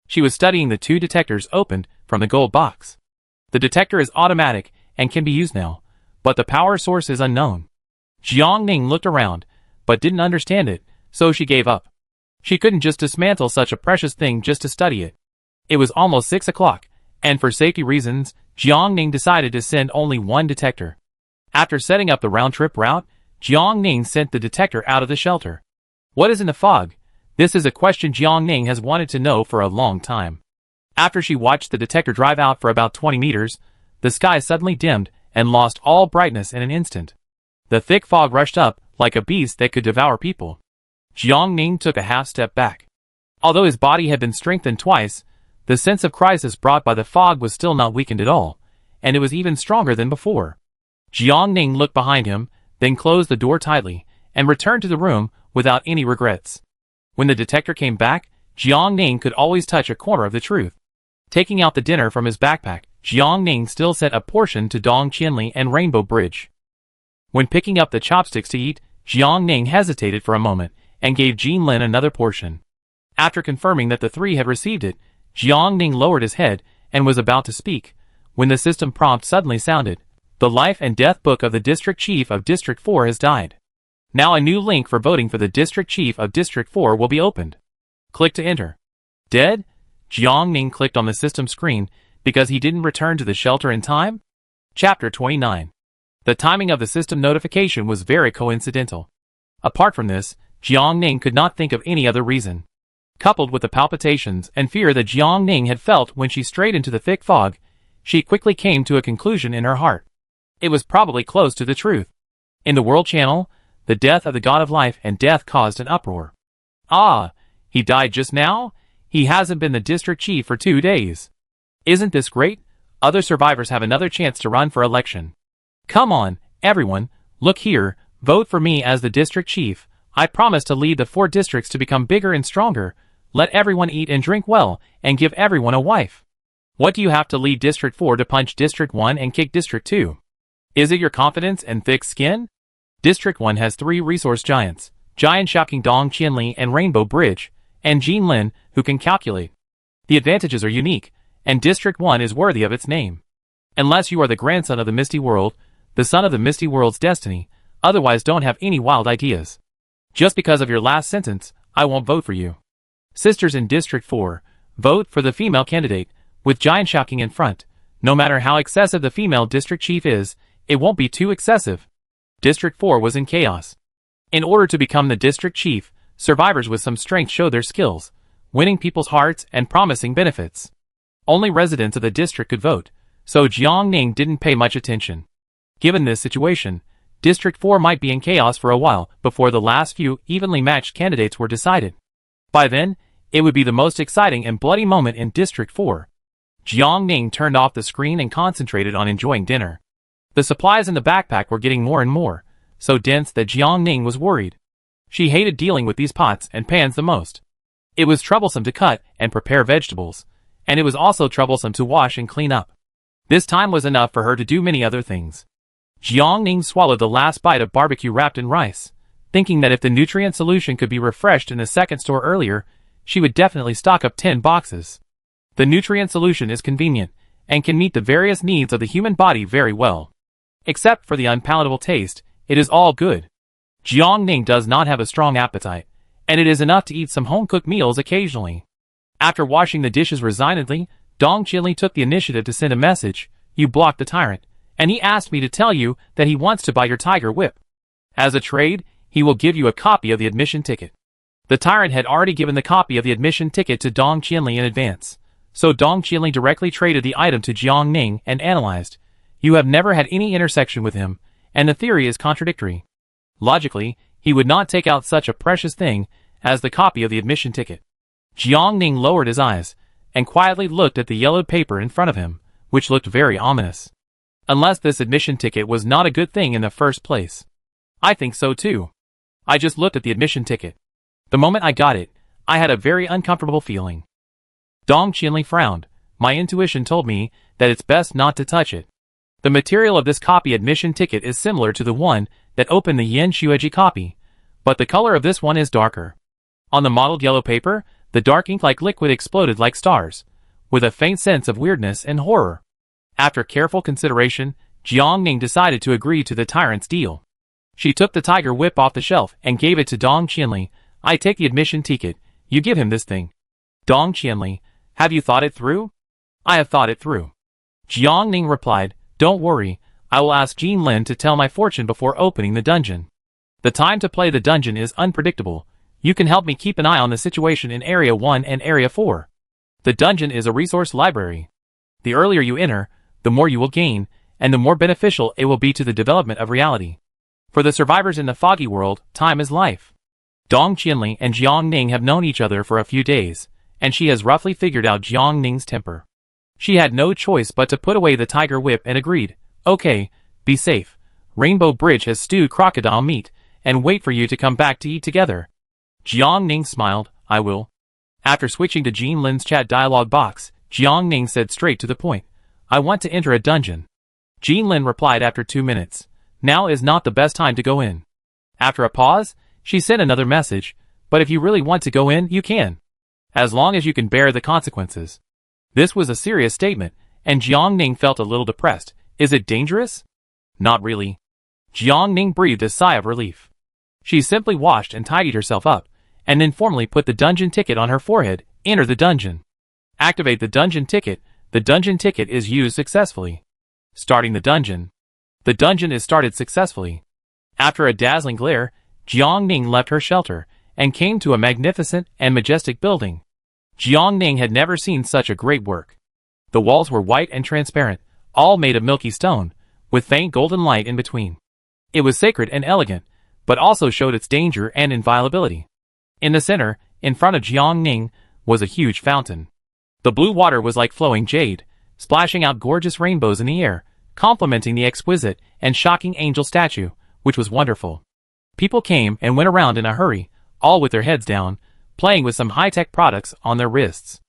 She was studying the two detectors opened from the gold box. The detector is automatic and can be used now, but the power source is unknown. Jiang Ning looked around, but didn't understand it, so she gave up. She couldn't just dismantle such a precious thing just to study it. It was almost 6 o'clock, and for safety reasons, Jiang Ning decided to send only one detector. After setting up the round-trip route, Jiang Ning sent the detector out of the shelter. What is in the fog? This is a question Jiang Ning has wanted to know for a long time. After she watched the detector drive out for about 20 meters, the sky suddenly dimmed and lost all brightness in an instant. The thick fog rushed up like a beast that could devour people. Jiang Ning took a half step back. Although his body had been strengthened twice, the sense of crisis brought by the fog was still not weakened at all, and it was even stronger than before. Jiang Ning looked behind him, then closed the door tightly, and returned to the room without any regrets. When the detector came back, Jiang Ning could always touch a corner of the truth. Taking out the dinner from his backpack, Jiang Ning still sent a portion to Dong Qianli and Rainbow Bridge. When picking up the chopsticks to eat, Jiang Ning hesitated for a moment, and gave Jin Lin another portion. After confirming that the three had received it, Jiang Ning lowered his head and was about to speak, when the system prompt suddenly sounded. The life and death book of the District Chief of District 4 has died. Now a new link for voting for the District Chief of District 4 will be opened. Click to enter. Dead? Jiang Ning clicked on the system screen because he didn't return to the shelter in time? Chapter 29. The timing of the system notification was very coincidental. Apart from this, Jiang Ning could not think of any other reason. Coupled with the palpitations and fear that Jiang Ning had felt when she strayed into the thick fog, she quickly came to a conclusion in her heart. It was probably close to the truth. In the World Channel, the death of the God of Life and Death caused an uproar. Ah, he died just now? He hasn't been the district chief for 2 days. Isn't this great? Other survivors have another chance to run for election. Come on, everyone, look here, vote for me as the district chief. I promise to lead the 4 districts to become bigger and stronger. Let everyone eat and drink well, and give everyone a wife. What do you have to lead District 4 to punch District 1 and kick District 2? Is it your confidence and thick skin? District 1 has 3 resource giants, Giant Shocking Dong Qianli and Rainbow Bridge, and Jin Lin, who can calculate. The advantages are unique, and District 1 is worthy of its name. Unless you are the grandson of the Misty World, the son of the Misty World's destiny, otherwise don't have any wild ideas. Just because of your last sentence, I won't vote for you. Sisters in District 4, vote for the female candidate, with Giant Shocking in front. No matter how excessive the female district chief is, it won't be too excessive. District 4 was in chaos. In order to become the district chief, survivors with some strength showed their skills, winning people's hearts and promising benefits. Only residents of the district could vote, so Jiang Ning didn't pay much attention. Given this situation, District 4 might be in chaos for a while before the last few evenly matched candidates were decided. By then, it would be the most exciting and bloody moment in District 4. Jiang Ning turned off the screen and concentrated on enjoying dinner. The supplies in the backpack were getting more and more, so dense that Jiang Ning was worried. She hated dealing with these pots and pans the most. It was troublesome to cut and prepare vegetables, and it was also troublesome to wash and clean up. This time was enough for her to do many other things. Jiang Ning swallowed the last bite of barbecue wrapped in rice, thinking that if the nutrient solution could be refreshed in the second store earlier, she would definitely stock up 10 boxes. The nutrient solution is convenient, and can meet the various needs of the human body very well. Except for the unpalatable taste, it is all good. Jiang Ning does not have a strong appetite, and it is enough to eat some home-cooked meals occasionally. After washing the dishes resignedly, Dong Qinli took the initiative to send a message. You blocked the tyrant, and he asked me to tell you that he wants to buy your tiger whip. As a trade, he will give you a copy of the admission ticket. The tyrant had already given the copy of the admission ticket to Dong Qinli in advance, so Dong Qinli directly traded the item to Jiang Ning and analyzed. You have never had any intersection with him, and the theory is contradictory. Logically, he would not take out such a precious thing as the copy of the admission ticket. Jiang Ning lowered his eyes and quietly looked at the yellowed paper in front of him, which looked very ominous. Unless this admission ticket was not a good thing in the first place. I think so too. I just looked at the admission ticket. The moment I got it, I had a very uncomfortable feeling. Dong Qinli frowned. My intuition told me that it's best not to touch it. The material of this copy admission ticket is similar to the one that opened the Yen Shueji copy, but the color of this one is darker. On the mottled yellow paper, the dark ink-like liquid exploded like stars, with a faint sense of weirdness and horror. After careful consideration, Jiang Ning decided to agree to the tyrant's deal. She took the tiger whip off the shelf and gave it to Dong Qinli. I take the admission ticket, you give him this thing. Dong Qinli, have you thought it through? I have thought it through. Jiang Ning replied, don't worry, I will ask Jin Lin to tell my fortune before opening the dungeon. The time to play the dungeon is unpredictable. You can help me keep an eye on the situation in Area 1 and Area 4. The dungeon is a resource library. The earlier you enter, the more you will gain, and the more beneficial it will be to the development of reality. For the survivors in the foggy world, time is life. Dong Qinli and Jiang Ning have known each other for a few days, and she has roughly figured out Jiang Ning's temper. She had no choice but to put away the tiger whip and agreed, okay, be safe. Rainbow Bridge has stewed crocodile meat, and wait for you to come back to eat together. Jiang Ning smiled, I will. After switching to Jin Lin's chat dialogue box, Jiang Ning said straight to the point, I want to enter a dungeon. Jin Lin replied after 2 minutes, now is not the best time to go in. After a pause, she sent another message, but if you really want to go in, you can. As long as you can bear the consequences. This was a serious statement, and Jiang Ning felt a little depressed. Is it dangerous? Not really. Jiang Ning breathed a sigh of relief. She simply washed and tidied herself up, and then formally put the dungeon ticket on her forehead. Enter the dungeon. Activate the dungeon ticket. The dungeon ticket is used successfully. Starting the dungeon. The dungeon is started successfully. After a dazzling glare, Jiang Ning left her shelter and came to a magnificent and majestic building. Jiang Ning had never seen such a great work. The walls were white and transparent, all made of milky stone, with faint golden light in between. It was sacred and elegant, but also showed its danger and inviolability. In the center, in front of Jiang Ning, was a huge fountain. The blue water was like flowing jade, splashing out gorgeous rainbows in the air, complementing the exquisite and shocking angel statue, which was wonderful. People came and went around in a hurry, all with their heads down, playing with some high-tech products on their wrists.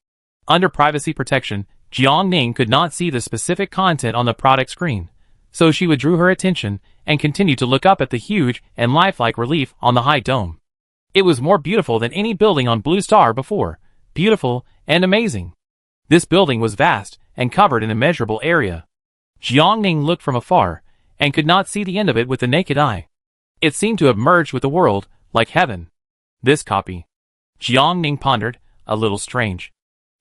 Under privacy protection, Jiang Ning could not see the specific content on the product screen, so she withdrew her attention and continued to look up at the huge and lifelike relief on the high dome. It was more beautiful than any building on Blue Star before, beautiful and amazing. This building was vast and covered an immeasurable area. Jiang Ning looked from afar and could not see the end of it with the naked eye. It seemed to have merged with the world, like heaven. This copy. Jiang Ning pondered, a little strange.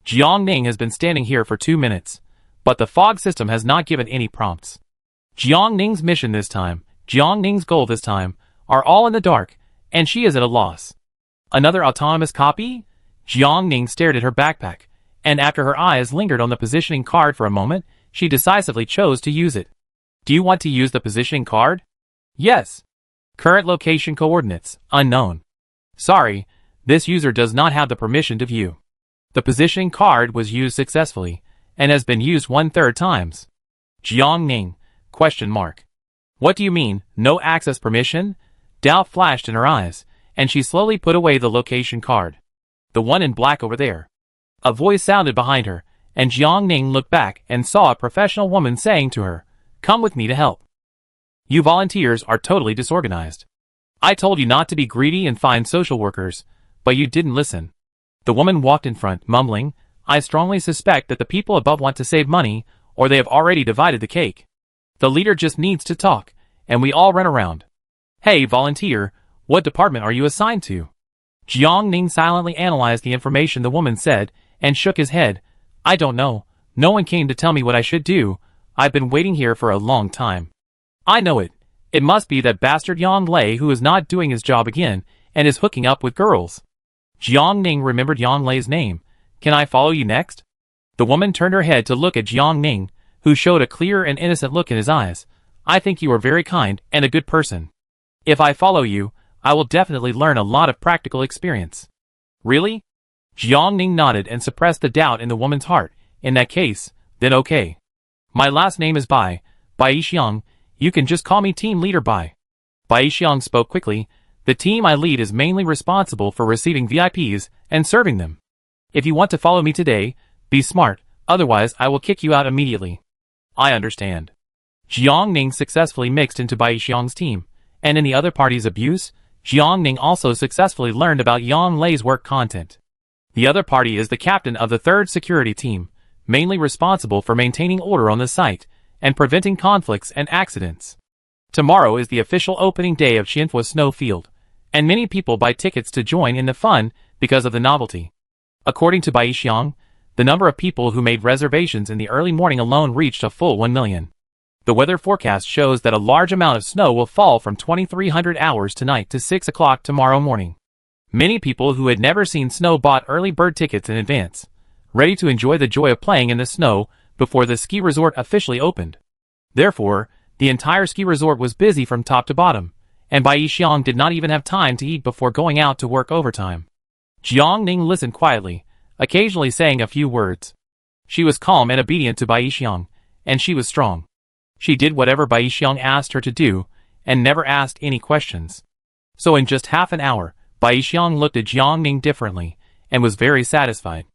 Jiang Ning has been standing here for 2 minutes, but the fog system has not given any prompts. Jiang Ning's mission this time, Jiang Ning's goal this time, are all in the dark, and she is at a loss. Another autonomous copy? Jiang Ning stared at her backpack, and after her eyes lingered on the positioning card for a moment, she decisively chose to use it. Do you want to use the positioning card? Yes. Current location coordinates, unknown. Sorry, this user does not have the permission to view. The positioning card was used successfully, and has been used 1/3 times. Jiang Ning, ? What do you mean, no access permission? Doubt flashed in her eyes, and she slowly put away the location card. The one in black over there. A voice sounded behind her, and Jiang Ning looked back and saw a professional woman saying to her, come with me to help. You volunteers are totally disorganized. I told you not to be greedy and find social workers, but you didn't listen. The woman walked in front, mumbling, I strongly suspect that the people above want to save money, or they have already divided the cake. The leader just needs to talk, and we all run around. Hey, volunteer, what department are you assigned to? Jiang Ning silently analyzed the information the woman said, and shook his head. I don't know. No one came to tell me what I should do. I've been waiting here for a long time. I know it. It must be that bastard Yang Lei who is not doing his job again, and is hooking up with girls. Jiang Ning remembered Yang Lei's name. Can I follow you next? The woman turned her head to look at Jiang Ning, who showed a clear and innocent look in his eyes. I think you are very kind and a good person. If I follow you, I will definitely learn a lot of practical experience. Really? Jiang Ning nodded and suppressed the doubt in the woman's heart. In that case, then okay. My last name is Bai Yixiang. You can just call me Team Leader Bai. Bai Yixiang spoke quickly. The team I lead is mainly responsible for receiving VIPs and serving them. If you want to follow me today, be smart, otherwise I will kick you out immediately. I understand. Jiang Ning successfully mixed into Bai Yixiang's team, and in the other party's abuse, Jiang Ning also successfully learned about Yang Lei's work content. The other party is the captain of the 3rd security team, mainly responsible for maintaining order on the site, and preventing conflicts and accidents. Tomorrow is the official opening day of Qianhua Snow Field, and many people buy tickets to join in the fun because of the novelty. According to Bai Yixiang, the number of people who made reservations in the early morning alone reached a full 1 million. The weather forecast shows that a large amount of snow will fall from 2300 hours tonight to 6 o'clock tomorrow morning. Many people who had never seen snow bought early bird tickets in advance, ready to enjoy the joy of playing in the snow before the ski resort officially opened. Therefore, the entire ski resort was busy from top to bottom, and Bai Yixiang did not even have time to eat before going out to work overtime. Jiang Ning listened quietly, occasionally saying a few words. She was calm and obedient to Bai Yixiang, and she was strong. She did whatever Bai Yixiang asked her to do, and never asked any questions. So in just half an hour, Bai Yixiang looked at Jiang Ning differently, and was very satisfied.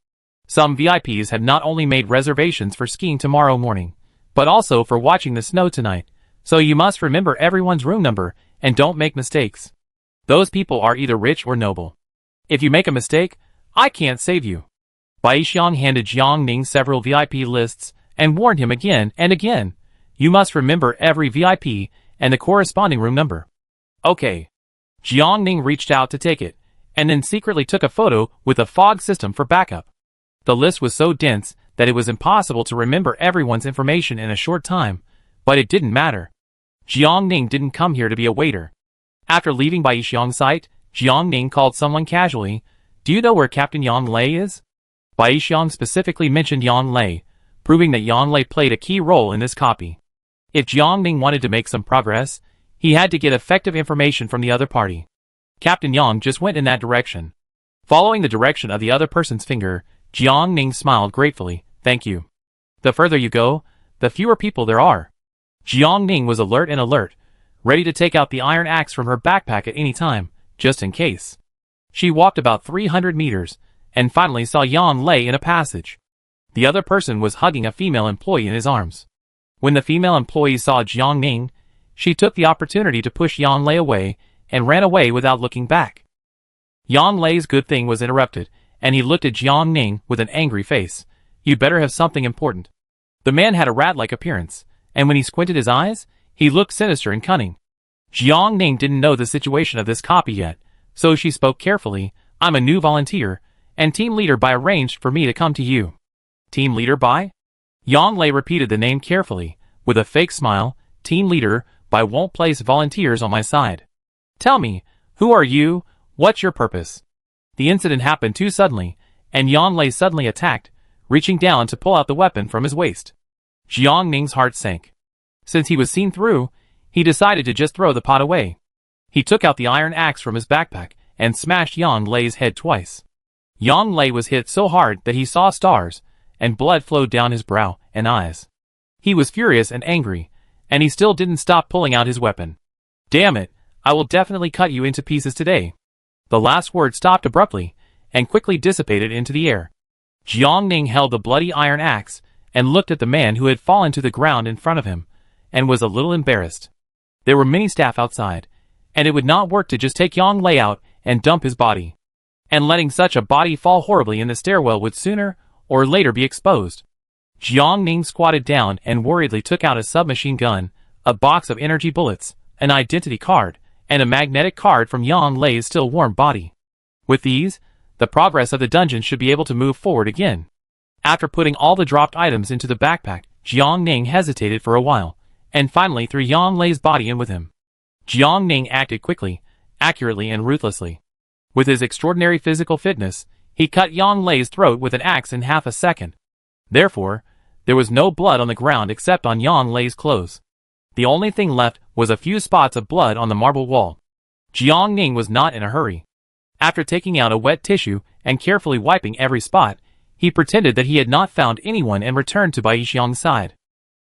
Some VIPs have not only made reservations for skiing tomorrow morning, but also for watching the snow tonight, so you must remember everyone's room number, and don't make mistakes. Those people are either rich or noble. If you make a mistake, I can't save you. Bai Yixiang handed Jiang Ning several VIP lists, and warned him again and again. You must remember every VIP and the corresponding room number. Okay. Jiang Ning reached out to take it, and then secretly took a photo with a fog system for backup. The list was so dense that it was impossible to remember everyone's information in a short time, but it didn't matter. Jiang Ning didn't come here to be a waiter. After leaving Bai Yixiang's site, Jiang Ning called someone casually. Do you know where Captain Yang Lei is? Bai Yixiang specifically mentioned Yang Lei, proving that Yang Lei played a key role in this copy. If Jiang Ning wanted to make some progress, he had to get effective information from the other party. Captain Yang just went in that direction. Following the direction of the other person's finger, Jiang Ning smiled gratefully. Thank you. The further you go, the fewer people there are. Jiang Ning was alert, ready to take out the iron axe from her backpack at any time, just in case. She walked about 300 meters, and finally saw Yang Lei in a passage. The other person was hugging a female employee in his arms. When the female employee saw Jiang Ning, she took the opportunity to push Yang Lei away, and ran away without looking back. Yang Lei's good thing was interrupted, and he looked at Jiang Ning with an angry face. You better have something important. The man had a rat-like appearance, and when he squinted his eyes, he looked sinister and cunning. Jiang Ning didn't know the situation of this copy yet, so she spoke carefully. I'm a new volunteer, and Team Leader Bai arranged for me to come to you. Team Leader Bai? Yang Lei repeated the name carefully, with a fake smile. Team Leader Bai won't place volunteers on my side. Tell me, who are you? What's your purpose? The incident happened too suddenly, and Yang Lei suddenly attacked, reaching down to pull out the weapon from his waist. Jiang Ning's heart sank. Since he was seen through, he decided to just throw the pot away. He took out the iron axe from his backpack, and smashed Yang Lei's head twice. Yang Lei was hit so hard that he saw stars, and blood flowed down his brow and eyes. He was furious and angry, and he still didn't stop pulling out his weapon. Damn it, I will definitely cut you into pieces today. The last word stopped abruptly, and quickly dissipated into the air. Jiang Ning held the bloody iron axe, and looked at the man who had fallen to the ground in front of him, and was a little embarrassed. There were many staff outside, and it would not work to just take Yang Lei out and dump his body. And letting such a body fall horribly in the stairwell would sooner or later be exposed. Jiang Ning squatted down and worriedly took out a submachine gun, a box of energy bullets, an identity card, and a magnetic card from Yang Lei's still warm body. With these, the progress of the dungeon should be able to move forward again. After putting all the dropped items into the backpack, Jiang Ning hesitated for a while, and finally threw Yang Lei's body in with him. Jiang Ning acted quickly, accurately and ruthlessly. With his extraordinary physical fitness, he cut Yang Lei's throat with an axe in half a second. Therefore, there was no blood on the ground except on Yang Lei's clothes. The only thing left was a few spots of blood on the marble wall. Jiang Ning was not in a hurry. After taking out a wet tissue and carefully wiping every spot, he pretended that he had not found anyone and returned to Bai Xiang's side.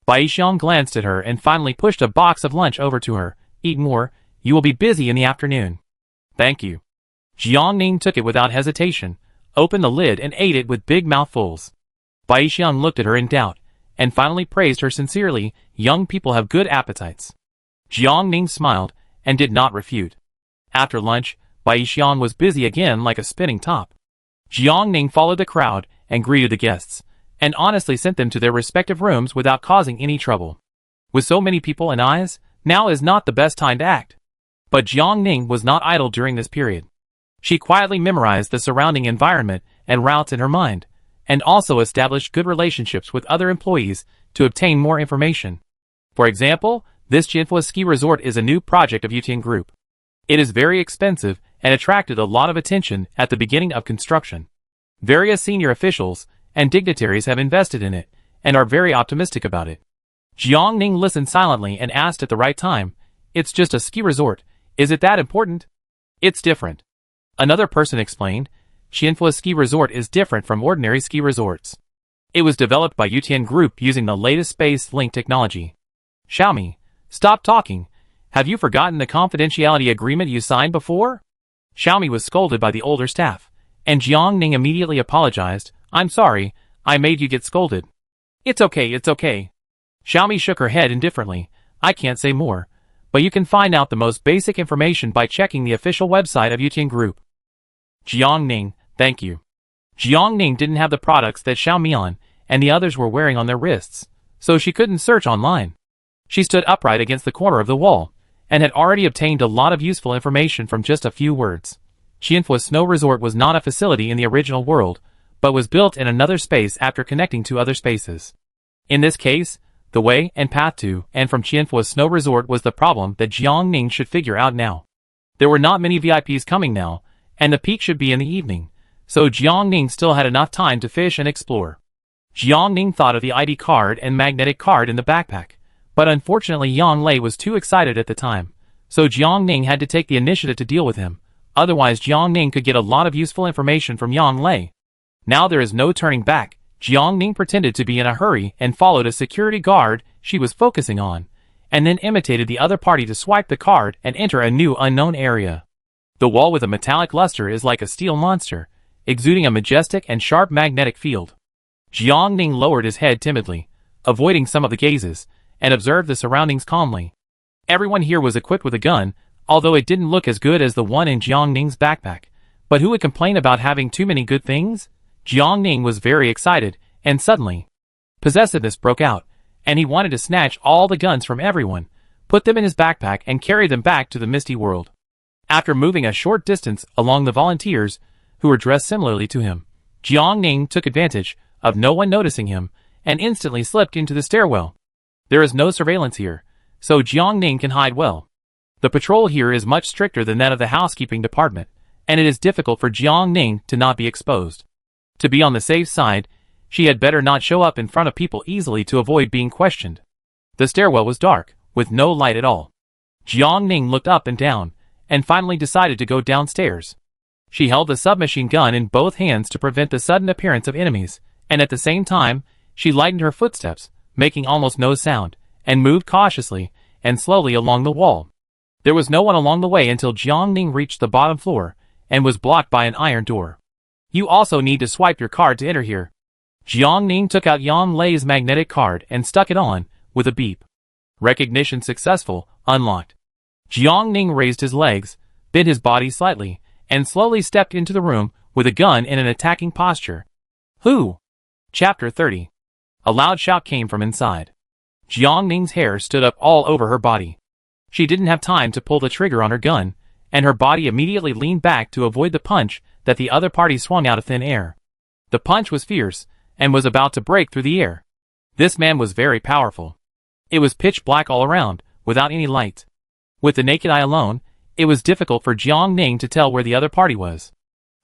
Bai Xiang glanced at her and finally pushed a box of lunch over to her. "Eat more, you will be busy in the afternoon." "Thank you." Jiang Ning took it without hesitation, opened the lid and ate it with big mouthfuls. Bai Xiang looked at her in doubt, and finally praised her sincerely. Young people have good appetites. Jiang Ning smiled, and did not refute. After lunch, Bai Xiang was busy again like a spinning top. Jiang Ning followed the crowd, and greeted the guests, and honestly sent them to their respective rooms without causing any trouble. With so many people and eyes, now is not the best time to act. But Jiang Ning was not idle during this period. She quietly memorized the surrounding environment and routes in her mind, and also established good relationships with other employees to obtain more information. For example, this Jinhua ski resort is a new project of Yutian Group. It is very expensive and attracted a lot of attention at the beginning of construction. Various senior officials and dignitaries have invested in it, and are very optimistic about it. Jiang Ning listened silently and asked at the right time, "It's just a ski resort, is it that important?" "It's different." Another person explained, "Jinhua ski resort is different from ordinary ski resorts. It was developed by Yutian Group using the latest space link technology." "Xiaomi, stop talking. Have you forgotten the confidentiality agreement you signed before?" Xiaomi was scolded by the older staff, and Jiang Ning immediately apologized. "I'm sorry, I made you get scolded." It's okay. Xiaomi shook her head indifferently. "I can't say more, but you can find out the most basic information by checking the official website of Yutian Group." Jiang Ning, thank you. Jiang Ning didn't have the products that Xiaomi and the others were wearing on their wrists, so she couldn't search online. She stood upright against the corner of the wall, and had already obtained a lot of useful information from just a few words. Jinhua Snow Resort was not a facility in the original world, but was built in another space after connecting to other spaces. In this case, the way and path to and from Jinhua Snow Resort was the problem that Jiang Ning should figure out now. There were not many VIPs coming now, and the peak should be in the evening, so Jiang Ning still had enough time to fish and explore. Jiang Ning thought of the ID card and magnetic card in the backpack, but unfortunately Yang Lei was too excited at the time, so Jiang Ning had to take the initiative to deal with him. Otherwise Jiang Ning could get a lot of useful information from Yang Lei. Now there is no turning back. Jiang Ning pretended to be in a hurry and followed a security guard she was focusing on, and then imitated the other party to swipe the card and enter a new unknown area. The wall with a metallic luster is like a steel monster, exuding a majestic and sharp magnetic field. Jiang Ning lowered his head timidly, avoiding some of the gazes, and observed the surroundings calmly. Everyone here was equipped with a gun, although it didn't look as good as the one in Jiang Ning's backpack. But who would complain about having too many good things? Jiang Ning was very excited, and suddenly, possessiveness broke out, and he wanted to snatch all the guns from everyone, put them in his backpack and carry them back to the misty world. After moving a short distance along the volunteers, who were dressed similarly to him, Jiang Ning took advantage of no one noticing him, and instantly slipped into the stairwell. There is no surveillance here, so Jiang Ning can hide well. The patrol here is much stricter than that of the housekeeping department, and it is difficult for Jiang Ning to not be exposed. To be on the safe side, she had better not show up in front of people easily to avoid being questioned. The stairwell was dark, with no light at all. Jiang Ning looked up and down, and finally decided to go downstairs. She held the submachine gun in both hands to prevent the sudden appearance of enemies, and at the same time, she lightened her footsteps, making almost no sound, and moved cautiously and slowly along the wall. There was no one along the way until Jiang Ning reached the bottom floor, and was blocked by an iron door. You also need to swipe your card to enter here. Jiang Ning took out Yang Lei's magnetic card and stuck it on, with a beep. Recognition successful, unlocked. Jiang Ning raised his legs, bent his body slightly, and slowly stepped into the room with a gun in an attacking posture. Who? Chapter 30. A loud shout came from inside. Jiang Ning's hair stood up all over her body. She didn't have time to pull the trigger on her gun, and her body immediately leaned back to avoid the punch that the other party swung out of thin air. The punch was fierce, and was about to break through the air. This man was very powerful. It was pitch black all around, without any light. With the naked eye alone, it was difficult for Jiang Ning to tell where the other party was.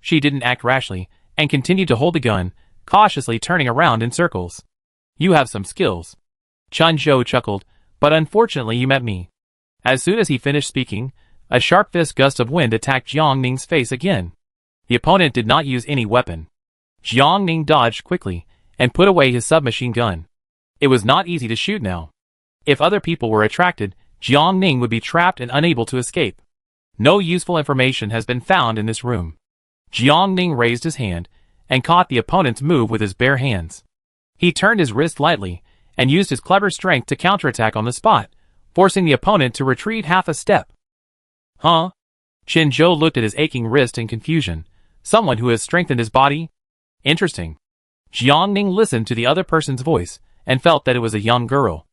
She didn't act rashly, and continued to hold the gun, cautiously turning around in circles. You have some skills. Chun Zhou chuckled, but unfortunately you met me. As soon as he finished speaking, a sharp fist gust of wind attacked Jiang Ning's face again. The opponent did not use any weapon. Jiang Ning dodged quickly, and put away his submachine gun. It was not easy to shoot now. If other people were attracted, Jiang Ning would be trapped and unable to escape. No useful information has been found in this room. Jiang Ning raised his hand, and caught the opponent's move with his bare hands. He turned his wrist lightly, and used his clever strength to counterattack on the spot, forcing the opponent to retreat half a step. Huh? Qin Zhou looked at his aching wrist in confusion. Someone who has strengthened his body? Interesting. Jiang Ning listened to the other person's voice, and felt that it was a young girl.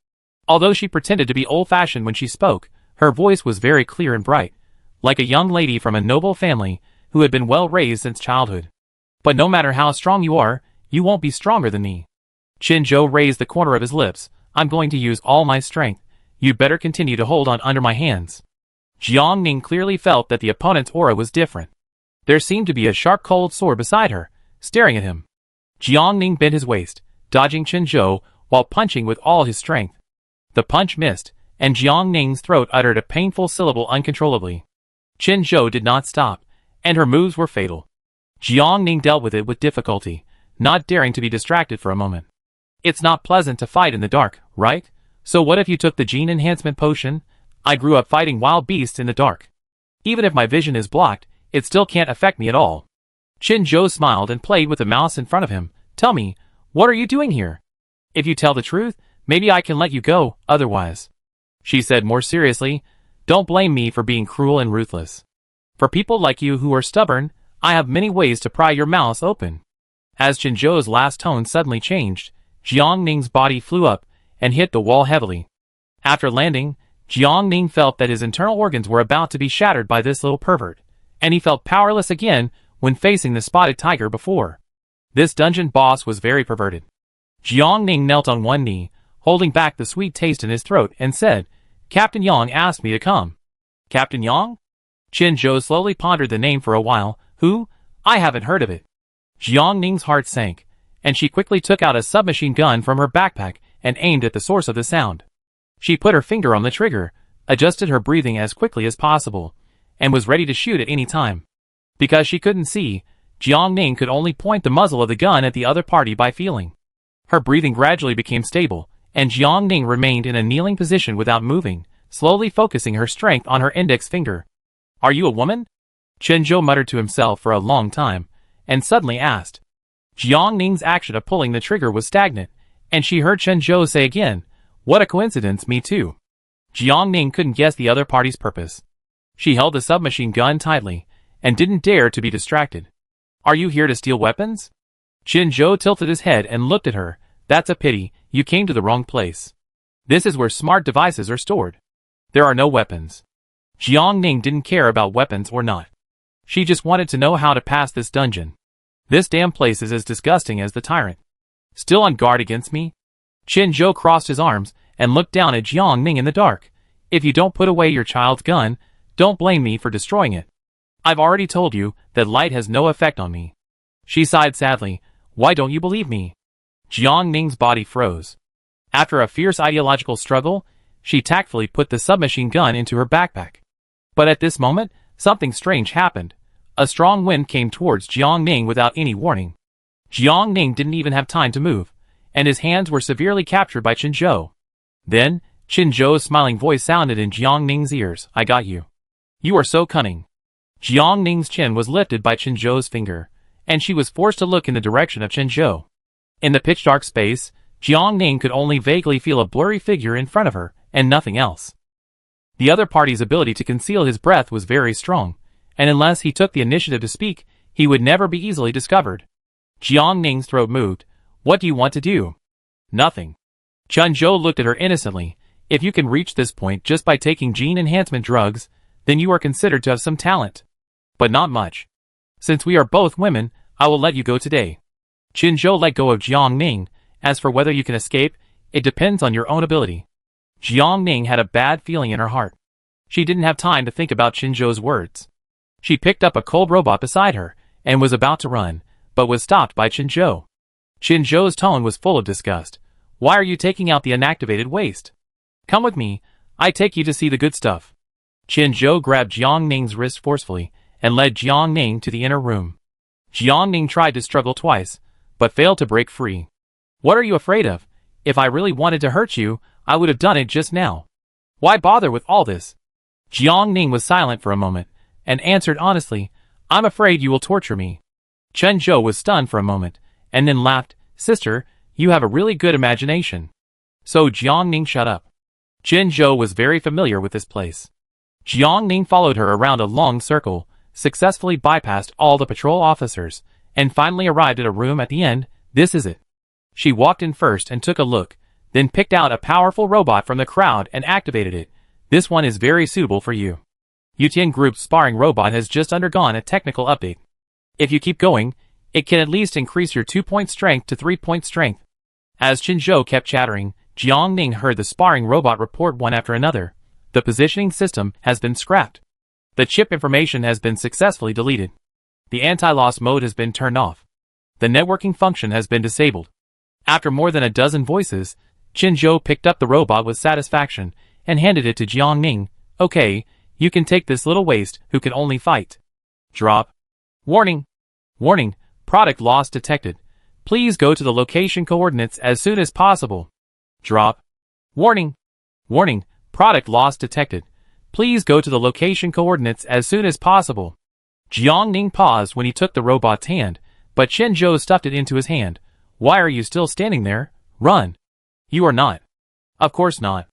Although she pretended to be old-fashioned when she spoke, her voice was very clear and bright, like a young lady from a noble family who had been well raised since childhood. But no matter how strong you are, you won't be stronger than me. Qin Zhou raised the corner of his lips. I'm going to use all my strength. You'd better continue to hold on under my hands. Jiang Ning clearly felt that the opponent's aura was different. There seemed to be a sharp cold sword beside her, staring at him. Jiang Ning bent his waist, dodging Qin Zhou while punching with all his strength. The punch missed, and Jiang Ning's throat uttered a painful syllable uncontrollably. Qin Zhou did not stop, and her moves were fatal. Jiang Ning dealt with it with difficulty, not daring to be distracted for a moment. It's not pleasant to fight in the dark, right? So what if you took the gene enhancement potion? I grew up fighting wild beasts in the dark. Even if my vision is blocked, it still can't affect me at all. Qin Zhou smiled and played with the mouse in front of him. Tell me, what are you doing here? If you tell the truth, maybe I can let you go, otherwise. She said more seriously, don't blame me for being cruel and ruthless. For people like you who are stubborn, I have many ways to pry your mouth open. As Qin Zhou's last tone suddenly changed, Jiang Ning's body flew up and hit the wall heavily. After landing, Jiang Ning felt that his internal organs were about to be shattered by this little pervert, and he felt powerless again when facing the spotted tiger before. This dungeon boss was very perverted. Jiang Ning knelt on one knee, holding back the sweet taste in his throat, and said, Captain Yang asked me to come. Captain Yang? Qin Zhou slowly pondered the name for a while. Who? I haven't heard of it. Jiang Ning's heart sank, and she quickly took out a submachine gun from her backpack and aimed at the source of the sound. She put her finger on the trigger, adjusted her breathing as quickly as possible, and was ready to shoot at any time. Because she couldn't see, Jiang Ning could only point the muzzle of the gun at the other party by feeling. Her breathing gradually became stable, and Jiang Ning remained in a kneeling position without moving, slowly focusing her strength on her index finger. Are you a woman? Qin Zhou muttered to himself for a long time, and suddenly asked. Jiang Ning's action of pulling the trigger was stagnant, and she heard Qin Zhou say again, what a coincidence, me too. Jiang Ning couldn't guess the other party's purpose. She held the submachine gun tightly, and didn't dare to be distracted. Are you here to steal weapons? Qin Zhou tilted his head and looked at her. That's a pity, you came to the wrong place. This is where smart devices are stored. There are no weapons. Jiang Ning didn't care about weapons or not. She just wanted to know how to pass this dungeon. This damn place is as disgusting as the tyrant. Still on guard against me? Qin Zhou crossed his arms and looked down at Jiang Ning in the dark. If you don't put away your child's gun, don't blame me for destroying it. I've already told you that light has no effect on me. She sighed sadly. Why don't you believe me? Jiang Ning's body froze. After a fierce ideological struggle, she tactfully put the submachine gun into her backpack. But at this moment, something strange happened. A strong wind came towards Jiang Ning without any warning. Jiang Ning didn't even have time to move, and his hands were severely captured by Qin Zhou. Then, Qin Zhou's smiling voice sounded in Jiang Ning's ears. I got you. You are so cunning. Jiang Ning's chin was lifted by Qin Zhou's finger, and she was forced to look in the direction of Qin Zhou. In the pitch-dark space, Jiang Ning could only vaguely feel a blurry figure in front of her, and nothing else. The other party's ability to conceal his breath was very strong, and unless he took the initiative to speak, he would never be easily discovered. Jiang Ning's throat moved. What do you want to do? Nothing. Chun-Jo looked at her innocently. If you can reach this point just by taking gene enhancement drugs, then you are considered to have some talent. But not much. Since we are both women, I will let you go today. Chun-Jo let go of Jiang Ning. As for whether you can escape, it depends on your own ability. Jiang Ning had a bad feeling in her heart. She didn't have time to think about Chun-Jo's words. She picked up a cold robot beside her, and was about to run, but was stopped by Chun-Jo. Chun-Jo's tone was full of disgust. Why are you taking out the inactivated waste? Come with me, I take you to see the good stuff. Chun-Jo grabbed Jiang Ning's wrist forcefully, and led Jiang Ning to the inner room. Jiang Ning tried to struggle twice, but failed to break free. What are you afraid of? If I really wanted to hurt you, I would have done it just now. Why bother with all this? Jiang Ning was silent for a moment, and answered honestly, I'm afraid you will torture me. Chun-Jo was stunned for a moment, and then laughed, Sister, you have a really good imagination. So Jiang Ning shut up. Chun-Jo was very familiar with this place. Jiang Ning followed her around a long circle, successfully bypassed all the patrol officers, and finally arrived at a room at the end. This is it. She walked in first and took a look, then picked out a powerful robot from the crowd and activated it. This one is very suitable for you. Yutian Group's sparring robot has just undergone a technical update. If you keep going, it can at least increase your 2-point strength to 3-point strength. As Chun-Jo kept chattering, Jiang Ning heard the sparring robot report one after another. The positioning system has been scrapped. The chip information has been successfully deleted. The anti-loss mode has been turned off. The networking function has been disabled. After more than a dozen voices, Chun-Jo picked up the robot with satisfaction and handed it to Jiang Ning. Okay, you can take this little waste who can only fight. Drop. Warning. Warning, product loss detected. Please go to the location coordinates as soon as possible. Drop. Warning. Warning, product loss detected. Please go to the location coordinates as soon as possible. Jiang Ning paused when he took the robot's hand, but Chun-Jo stuffed it into his hand. Why are you still standing there? Run. You are not. Of course not.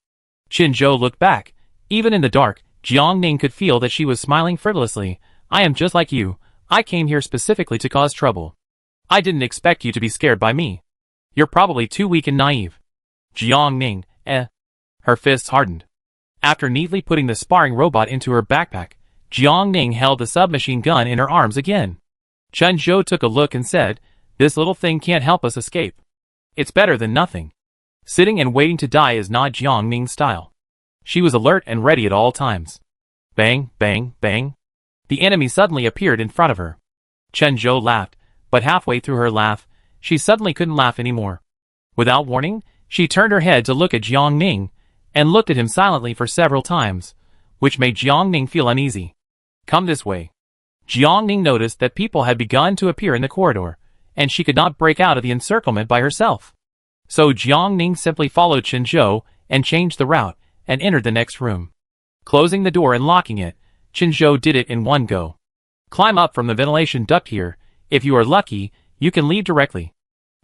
Chun-Jo looked back. Even in the dark, Jiang Ning could feel that she was smiling frivolously. I am just like you. I came here specifically to cause trouble. I didn't expect you to be scared by me. You're probably too weak and naive. Jiang Ning, Her fists hardened. After neatly putting the sparring robot into her backpack, Jiang Ning held the submachine gun in her arms again. Chun-Jo took a look and said, This little thing can't help us escape. It's better than nothing. Sitting and waiting to die is not Jiang Ning's style. She was alert and ready at all times. Bang, bang, bang. The enemy suddenly appeared in front of her. Chun-Jo laughed, but halfway through her laugh, she suddenly couldn't laugh anymore. Without warning, she turned her head to look at Jiang Ning, and looked at him silently for several times, which made Jiang Ning feel uneasy. Come this way. Jiang Ning noticed that people had begun to appear in the corridor, and she could not break out of the encirclement by herself. So Jiang Ning simply followed Chun-Jo and changed the route, and entered the next room. Closing the door and locking it, Chun-Jo did it in one go. Climb up from the ventilation duct here. If you are lucky, you can leave directly.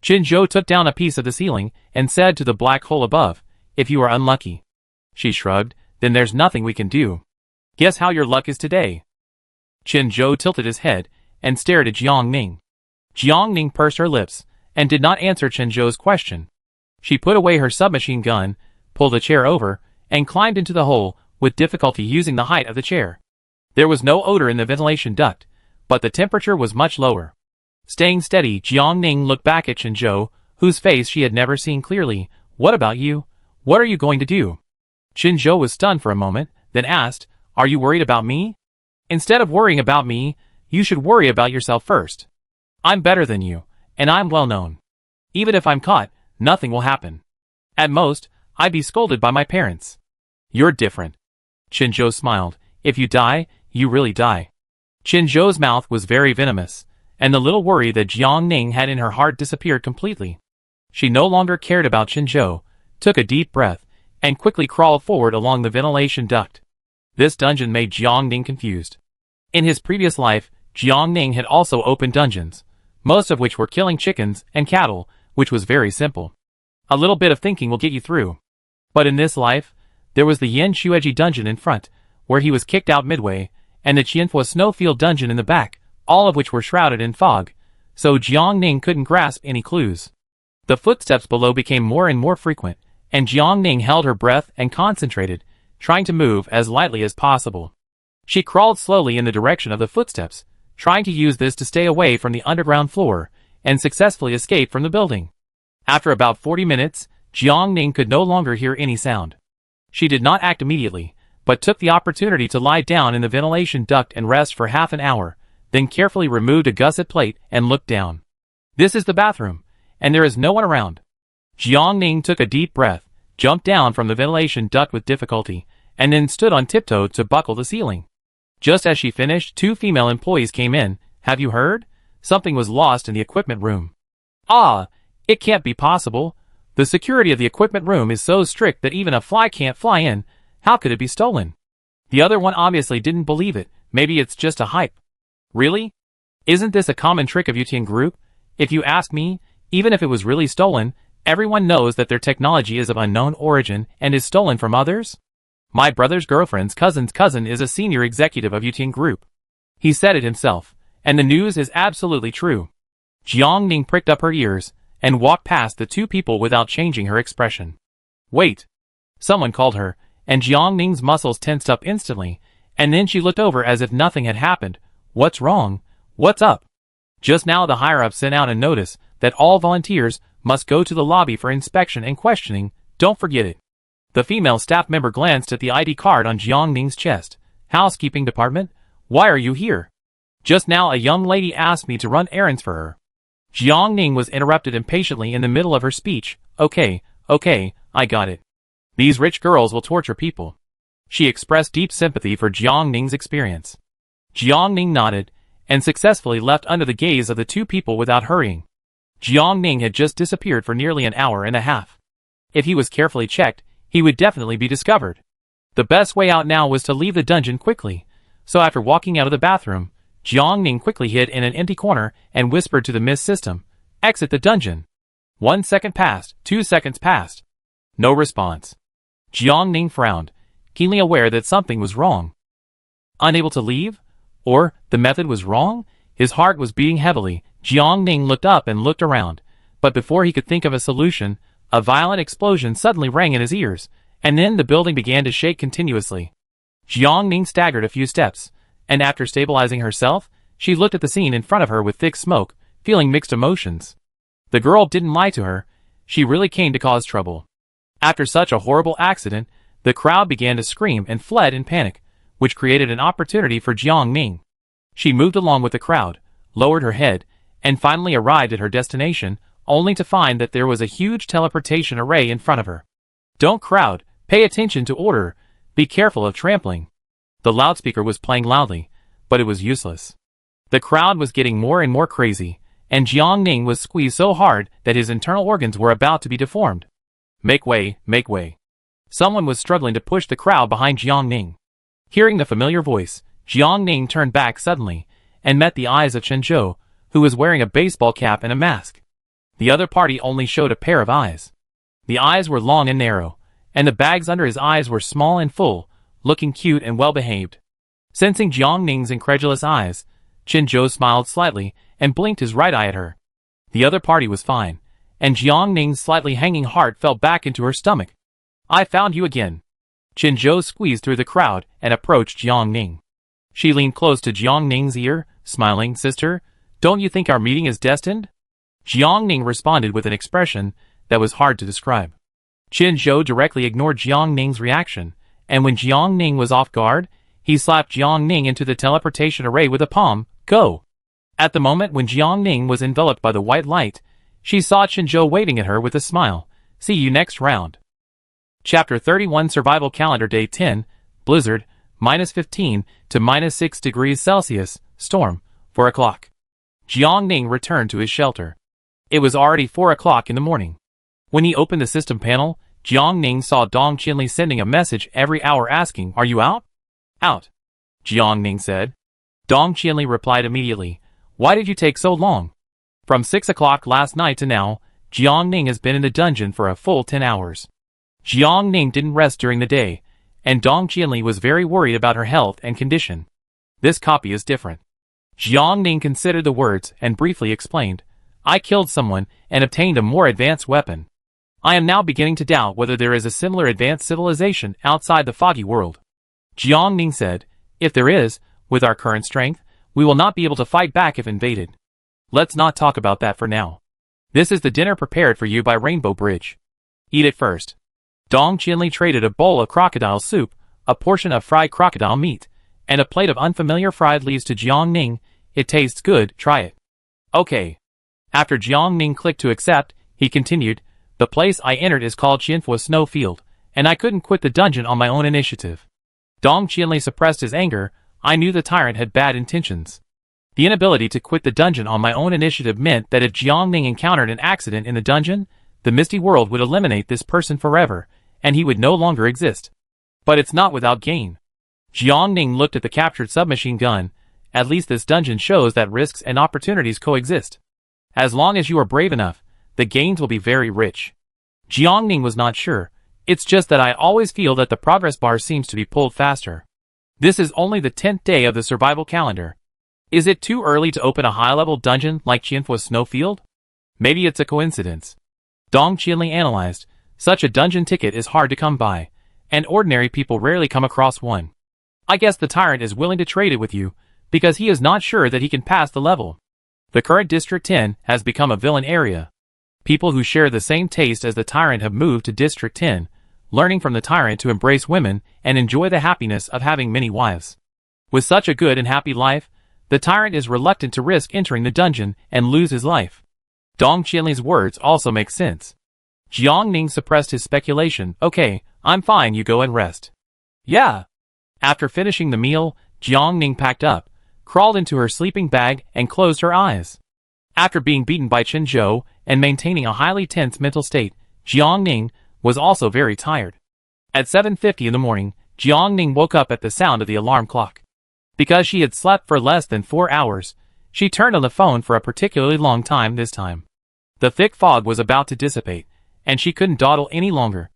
Chun-Jo took down a piece of the ceiling and said to the black hole above, If you are unlucky. She shrugged, Then there's nothing we can do. Guess how your luck is today. Chun-Jo tilted his head and stared at Jiang Ning. Jiang Ning pursed her lips and did not answer Chun-Jo's question. She put away her submachine gun, pulled a chair over, and climbed into the hole, with difficulty using the height of the chair. There was no odor in the ventilation duct, but the temperature was much lower. Staying steady, Jiang Ning looked back at Chun-Jo, whose face she had never seen clearly. What about you? What are you going to do? Chun-Jo was stunned for a moment, then asked, Are you worried about me? Instead of worrying about me, you should worry about yourself first. I'm better than you, and I'm well known. Even if I'm caught, nothing will happen. At most, I'd be scolded by my parents. You're different. Chun-Jo smiled. If you die, you really die. Chun-Jo's mouth was very venomous, and the little worry that Jiang Ning had in her heart disappeared completely. She no longer cared about Chun-Jo, took a deep breath, and quickly crawled forward along the ventilation duct. This dungeon made Jiang Ning confused. In his previous life, Jiang Ning had also opened dungeons, most of which were killing chickens and cattle, which was very simple. A little bit of thinking will get you through. But in this life, there was the Yin Shueji dungeon in front, where he was kicked out midway, and the Qianhua snowfield dungeon in the back, all of which were shrouded in fog, so Jiang Ning couldn't grasp any clues. The footsteps below became more and more frequent, and Jiang Ning held her breath and concentrated, trying to move as lightly as possible. She crawled slowly in the direction of the footsteps, trying to use this to stay away from the underground floor, and successfully escape from the building. After about 40 minutes, Jiang Ning could no longer hear any sound. She did not act immediately, but took the opportunity to lie down in the ventilation duct and rest for half an hour, then carefully removed a gusset plate and looked down. This is the bathroom, and there is no one around. Jiang Ning took a deep breath, jumped down from the ventilation duct with difficulty, and then stood on tiptoe to buckle the ceiling. Just as she finished, 2 female employees came in. Have you heard? Something was lost in the equipment room. Ah, it can't be possible. The security of the equipment room is so strict that even a fly can't fly in. How could it be stolen? The other one obviously didn't believe it. Maybe it's just a hype. Really? Isn't this a common trick of Yutian Group? If you ask me, even if it was really stolen, everyone knows that their technology is of unknown origin and is stolen from others. My brother's girlfriend's cousin's cousin is a senior executive of Yutian Group. He said it himself, and the news is absolutely true. Jiang Ning pricked up her ears and walked past the 2 people without changing her expression. Wait! Someone called her, and Jiang Ning's muscles tensed up instantly, and then she looked over as if nothing had happened. What's wrong? What's up? Just now the higher-ups sent out a notice that all volunteers must go to the lobby for inspection and questioning. Don't forget it. The female staff member glanced at the ID card on Jiang Ning's chest. Housekeeping department? Why are you here? Just now a young lady asked me to run errands for her. Jiang Ning was interrupted impatiently in the middle of her speech. Okay, I got it. These rich girls will torture people. She expressed deep sympathy for Jiang Ning's experience. Jiang Ning nodded, and successfully left under the gaze of the 2 people without hurrying. Jiang Ning had just disappeared for nearly an hour and a half. If he was carefully checked, he would definitely be discovered. The best way out now was to leave the dungeon quickly, so after walking out of the bathroom, Jiang Ning quickly hid in an empty corner and whispered to the mist system, "Exit the dungeon." 1 second passed, 2 seconds passed. No response. Jiang Ning frowned, keenly aware that something was wrong. Unable to leave? Or, the method was wrong? His heart was beating heavily. Jiang Ning looked up and looked around, but before he could think of a solution, a violent explosion suddenly rang in his ears, and then the building began to shake continuously. Jiang Ning staggered a few steps, and after stabilizing herself, she looked at the scene in front of her with thick smoke, feeling mixed emotions. The girl didn't lie to her. She really came to cause trouble. After such a horrible accident, the crowd began to scream and fled in panic, which created an opportunity for Jiang Ning. She moved along with the crowd, lowered her head, and finally arrived at her destination, only to find that there was a huge teleportation array in front of her. Don't crowd, pay attention to order, be careful of trampling. The loudspeaker was playing loudly, but it was useless. The crowd was getting more and more crazy, and Jiang Ning was squeezed so hard that his internal organs were about to be deformed. Make way, make way. Someone was struggling to push the crowd behind Jiang Ning. Hearing the familiar voice, Jiang Ning turned back suddenly, and met the eyes of Chen Zhou, who was wearing a baseball cap and a mask. The other party only showed a pair of eyes. The eyes were long and narrow, and the bags under his eyes were small and full, looking cute and well-behaved. Sensing Jiang Ning's incredulous eyes, Chen Zhou smiled slightly and blinked his right eye at her. The other party was fine, and Jiang Ning's slightly hanging heart fell back into her stomach. I found you again. Chen Zhou squeezed through the crowd and approached Jiang Ning. She leaned close to Jiang Ning's ear, smiling, Sister, don't you think our meeting is destined? Jiang Ning responded with an expression that was hard to describe. Chen Zhou directly ignored Jiang Ning's reaction, and when Jiang Ning was off guard, he slapped Jiang Ning into the teleportation array with a palm. Go! At the moment when Jiang Ning was enveloped by the white light, she saw Chen Zhou waving at her with a smile. See you next round. Chapter 31 Survival Calendar Day 10, Blizzard, -15 to -6 degrees Celsius, Storm, 4 o'clock. Jiang Ning returned to his shelter. It was already 4 o'clock in the morning. When he opened the system panel, Jiang Ning saw Dong Qinli sending a message every hour asking, Are you out? Out, Jiang Ning said. Dong Qinli replied immediately, Why did you take so long? From 6 o'clock last night to now, Jiang Ning has been in the dungeon for a full 10 hours. Jiang Ning didn't rest during the day, and Dong Qinli was very worried about her health and condition. This copy is different. Jiang Ning considered the words and briefly explained, I killed someone and obtained a more advanced weapon. I am now beginning to doubt whether there is a similar advanced civilization outside the foggy world. Jiang Ning said, if there is, with our current strength, we will not be able to fight back if invaded. Let's not talk about that for now. This is the dinner prepared for you by Rainbow Bridge. Eat it first. Dong Qianli traded a bowl of crocodile soup, a portion of fried crocodile meat, and a plate of unfamiliar fried leaves to Jiang Ning. It tastes good, try it. Okay. After Jiang Ning clicked to accept, he continued, the place I entered is called Qianfu Snowfield, and I couldn't quit the dungeon on my own initiative. Dong Qianli suppressed his anger. I knew the tyrant had bad intentions. The inability to quit the dungeon on my own initiative meant that if Jiang Ning encountered an accident in the dungeon, the misty world would eliminate this person forever, and he would no longer exist. But it's not without gain. Jiang Ning looked at the captured submachine gun. At least this dungeon shows that risks and opportunities coexist. As long as you are brave enough, the gains will be very rich. Jiang Ning was not sure. It's just that I always feel that the progress bar seems to be pulled faster. This is only the 10th day of the survival calendar. Is it too early to open a high-level dungeon like Qianfu Snowfield? Maybe it's a coincidence. Dong Qianli analyzed. Such a dungeon ticket is hard to come by, and ordinary people rarely come across one. I guess the tyrant is willing to trade it with you, because he is not sure that he can pass the level. The current District 10 has become a villain area. People who share the same taste as the tyrant have moved to District 10, learning from the tyrant to embrace women and enjoy the happiness of having many wives. With such a good and happy life, the tyrant is reluctant to risk entering the dungeon and lose his life. Dong Qianli's words also make sense. Jiang Ning suppressed his speculation. Okay, I'm fine, you go and rest. Yeah. After finishing the meal, Jiang Ning packed up, crawled into her sleeping bag, and closed her eyes. After being beaten by Chen Zhou and maintaining a highly tense mental state, Jiang Ning was also very tired. At 7:50 in the morning, Jiang Ning woke up at the sound of the alarm clock. Because she had slept for less than 4 hours, she turned on the phone for a particularly long time this time. The thick fog was about to dissipate, and she couldn't dawdle any longer.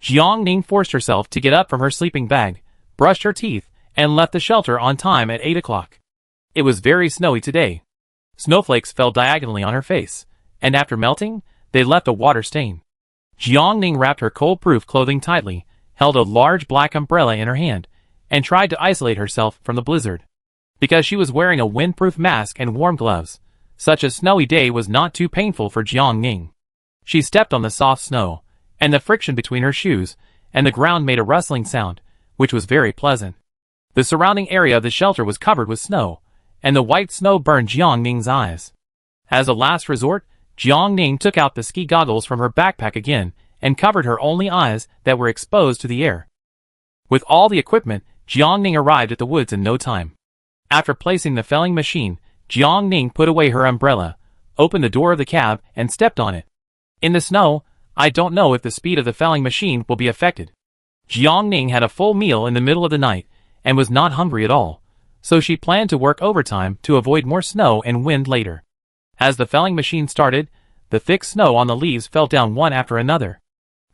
Jiang Ning forced herself to get up from her sleeping bag, brushed her teeth, and left the shelter on time at 8 o'clock. It was very snowy today. Snowflakes fell diagonally on her face, and after melting, they left a water stain. Jiang Ning wrapped her cold-proof clothing tightly, held a large black umbrella in her hand, and tried to isolate herself from the blizzard. Because she was wearing a windproof mask and warm gloves, such a snowy day was not too painful for Jiang Ning. She stepped on the soft snow, and the friction between her shoes and the ground made a rustling sound, which was very pleasant. The surrounding area of the shelter was covered with snow, and the white snow burned Jiang Ning's eyes. As a last resort, Jiang Ning took out the ski goggles from her backpack again and covered her only eyes that were exposed to the air. With all the equipment, Jiang Ning arrived at the woods in no time. After placing the felling machine, Jiang Ning put away her umbrella, opened the door of the cab, and stepped on it. In the snow, I don't know if the speed of the felling machine will be affected. Jiang Ning had a full meal in the middle of the night and was not hungry at all, so she planned to work overtime to avoid more snow and wind later. As the felling machine started, the thick snow on the leaves fell down one after another.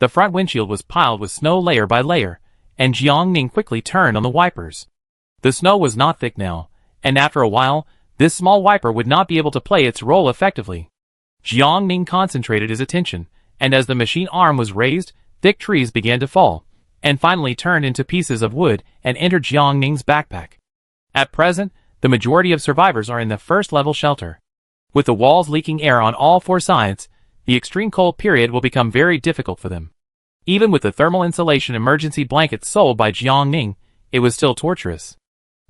The front windshield was piled with snow layer by layer, and Jiang Ning quickly turned on the wipers. The snow was not thick now, and after a while, this small wiper would not be able to play its role effectively. Jiang Ning concentrated his attention, and as the machine arm was raised, thick trees began to fall, and finally turned into pieces of wood and entered Jiang Ning's backpack. At present, the majority of survivors are in the first-level shelter. With the walls leaking air on all 4 sides, the extreme cold period will become very difficult for them. Even with the thermal insulation emergency blankets sold by Jiang Ning, it was still torturous.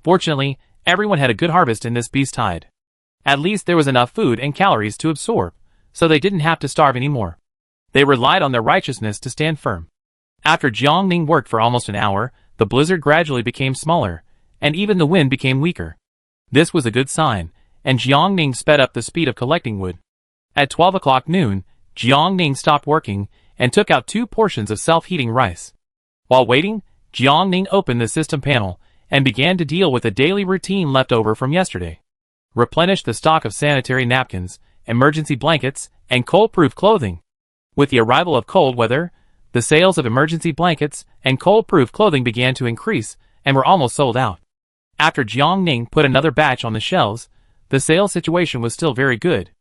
Fortunately, everyone had a good harvest in this beast tide. At least there was enough food and calories to absorb, so they didn't have to starve anymore. They relied on their righteousness to stand firm. After Jiang Ning worked for almost an hour, the blizzard gradually became smaller, and even the wind became weaker. This was a good sign, and Jiang Ning sped up the speed of collecting wood. At 12 o'clock noon, Jiang Ning stopped working and took out 2 portions of self-heating rice. While waiting, Jiang Ning opened the system panel and began to deal with the daily routine left over from yesterday. Replenish the stock of sanitary napkins, emergency blankets, and cold-proof clothing. With the arrival of cold weather, the sales of emergency blankets and cold-proof clothing began to increase and were almost sold out. After Jiang Ning put another batch on the shelves, the sales situation was still very good.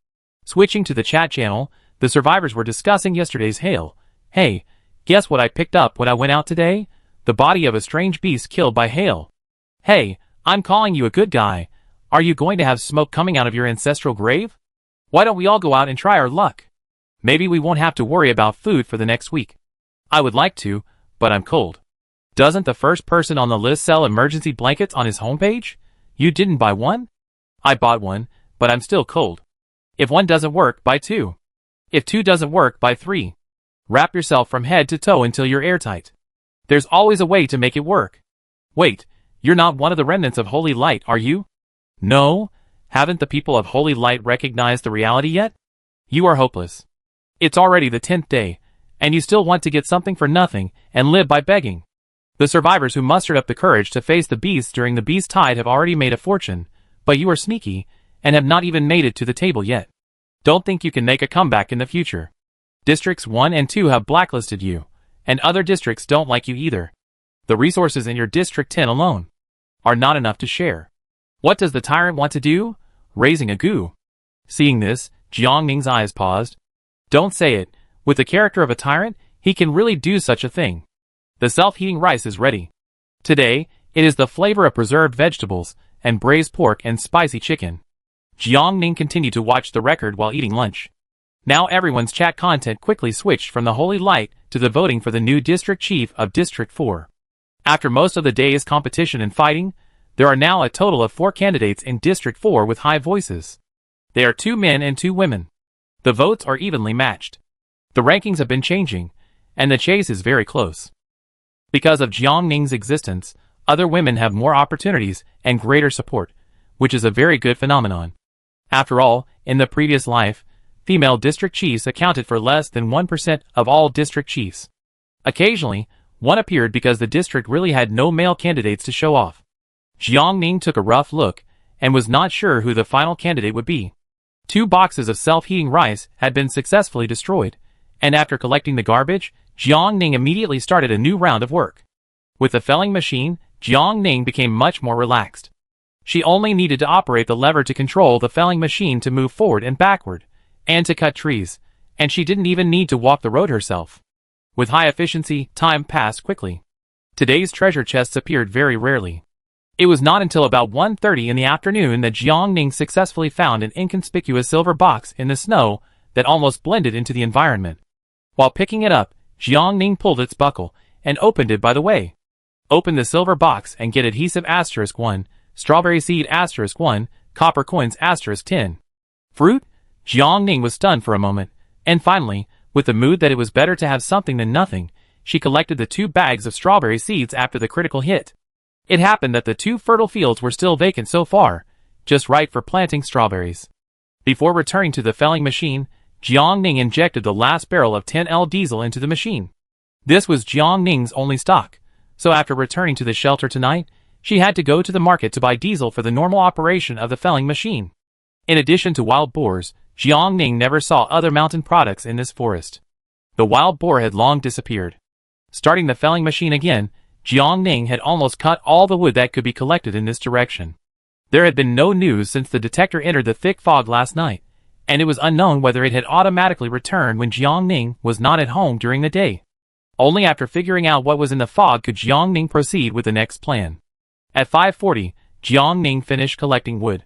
Switching to the chat channel, the survivors were discussing yesterday's hail. Hey, guess what I picked up when I went out today? The body of a strange beast killed by hail. Hey, I'm calling you a good guy. Are you going to have smoke coming out of your ancestral grave? Why don't we all go out and try our luck? Maybe we won't have to worry about food for the next week. I would like to, but I'm cold. Doesn't the first person on the list sell emergency blankets on his homepage? You didn't buy one? I bought one, but I'm still cold. If one doesn't work, buy two. If two doesn't work, buy three. Wrap yourself from head to toe until you're airtight. There's always a way to make it work. Wait, you're not one of the remnants of Holy Light, are you? No? Haven't the people of Holy Light recognized the reality yet? You are hopeless. It's already the 10th day, and you still want to get something for nothing and live by begging. The survivors who mustered up the courage to face the beasts during the beast tide have already made a fortune, but you are sneaky and have not even made it to the table yet. Don't think you can make a comeback in the future. Districts 1 and 2 have blacklisted you, and other districts don't like you either. The resources in your District 10 alone are not enough to share. What does the tyrant want to do? Raising a goo. Seeing this, Jiangning's eyes paused. Don't say it. With the character of a tyrant, he can really do such a thing. The self-heating rice is ready. Today, it is the flavor of preserved vegetables and braised pork and spicy chicken. Jiangning continued to watch the record while eating lunch. Now everyone's chat content quickly switched from the Holy Light to the voting for the new district chief of District 4. After most of the day's competition and fighting, there are now a total of 4 candidates in District 4 with high voices. They are 2 men and 2 women. The votes are evenly matched. The rankings have been changing, and the chase is very close. Because of Jiangning's existence, other women have more opportunities and greater support, which is a very good phenomenon. After all, in the previous life, female district chiefs accounted for less than 1% of all district chiefs. Occasionally, one appeared because the district really had no male candidates to show off. Jiangning took a rough look and was not sure who the final candidate would be. 2 boxes of self-heating rice had been successfully destroyed, and after collecting the garbage, Jiangning immediately started a new round of work. With the felling machine, Jiangning became much more relaxed. She only needed to operate the lever to control the felling machine to move forward and backward, and to cut trees, and she didn't even need to walk the road herself. With high efficiency, time passed quickly. Today's treasure chests appeared very rarely. It was not until about 1:30 in the afternoon that Jiangning successfully found an inconspicuous silver box in the snow that almost blended into the environment. While picking it up, Jiangning pulled its buckle and opened it by the way. Open the silver box and get adhesive *1, strawberry seed *1, copper coins *10. Fruit? Jiangning was stunned for a moment, and finally, with the mood that it was better to have something than nothing, she collected the 2 bags of strawberry seeds after the critical hit. It happened that the 2 fertile fields were still vacant so far, just right for planting strawberries. Before returning to the felling machine, Jiangning injected the last barrel of 10L diesel into the machine. This was Jiangning's only stock, so after returning to the shelter tonight, she had to go to the market to buy diesel for the normal operation of the felling machine. In addition to wild boars, Jiangning never saw other mountain products in this forest. The wild boar had long disappeared. Starting the felling machine again, Jiangning had almost cut all the wood that could be collected in this direction. There had been no news since the detector entered the thick fog last night, and it was unknown whether it had automatically returned when Jiangning was not at home during the day. Only after figuring out what was in the fog could Jiangning proceed with the next plan. At 5:40, Jiangning finished collecting wood.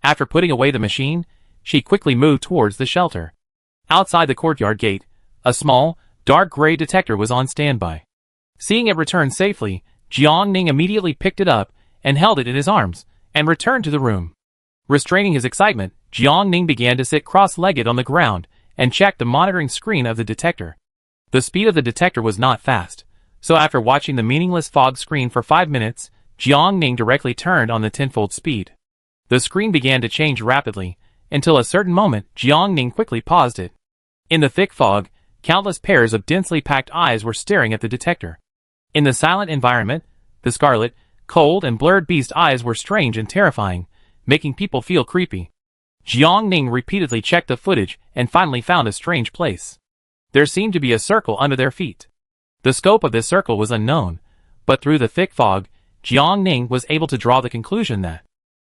After putting away the machine, she quickly moved towards the shelter. Outside the courtyard gate, a small, dark gray detector was on standby. Seeing it return safely, Jiangning immediately picked it up and held it in his arms, and returned to the room. Restraining his excitement, Jiangning began to sit cross-legged on the ground and check the monitoring screen of the detector. The speed of the detector was not fast, so after watching the meaningless fog screen for 5 minutes, Jiangning directly turned on the tenfold speed. The screen began to change rapidly, until a certain moment Jiangning quickly paused it. In the thick fog, countless pairs of densely packed eyes were staring at the detector. In the silent environment, the scarlet, cold and blurred beast eyes were strange and terrifying, making people feel creepy. Jiangning repeatedly checked the footage and finally found a strange place. There seemed to be a circle under their feet. The scope of this circle was unknown, but through the thick fog, Jiangning was able to draw the conclusion that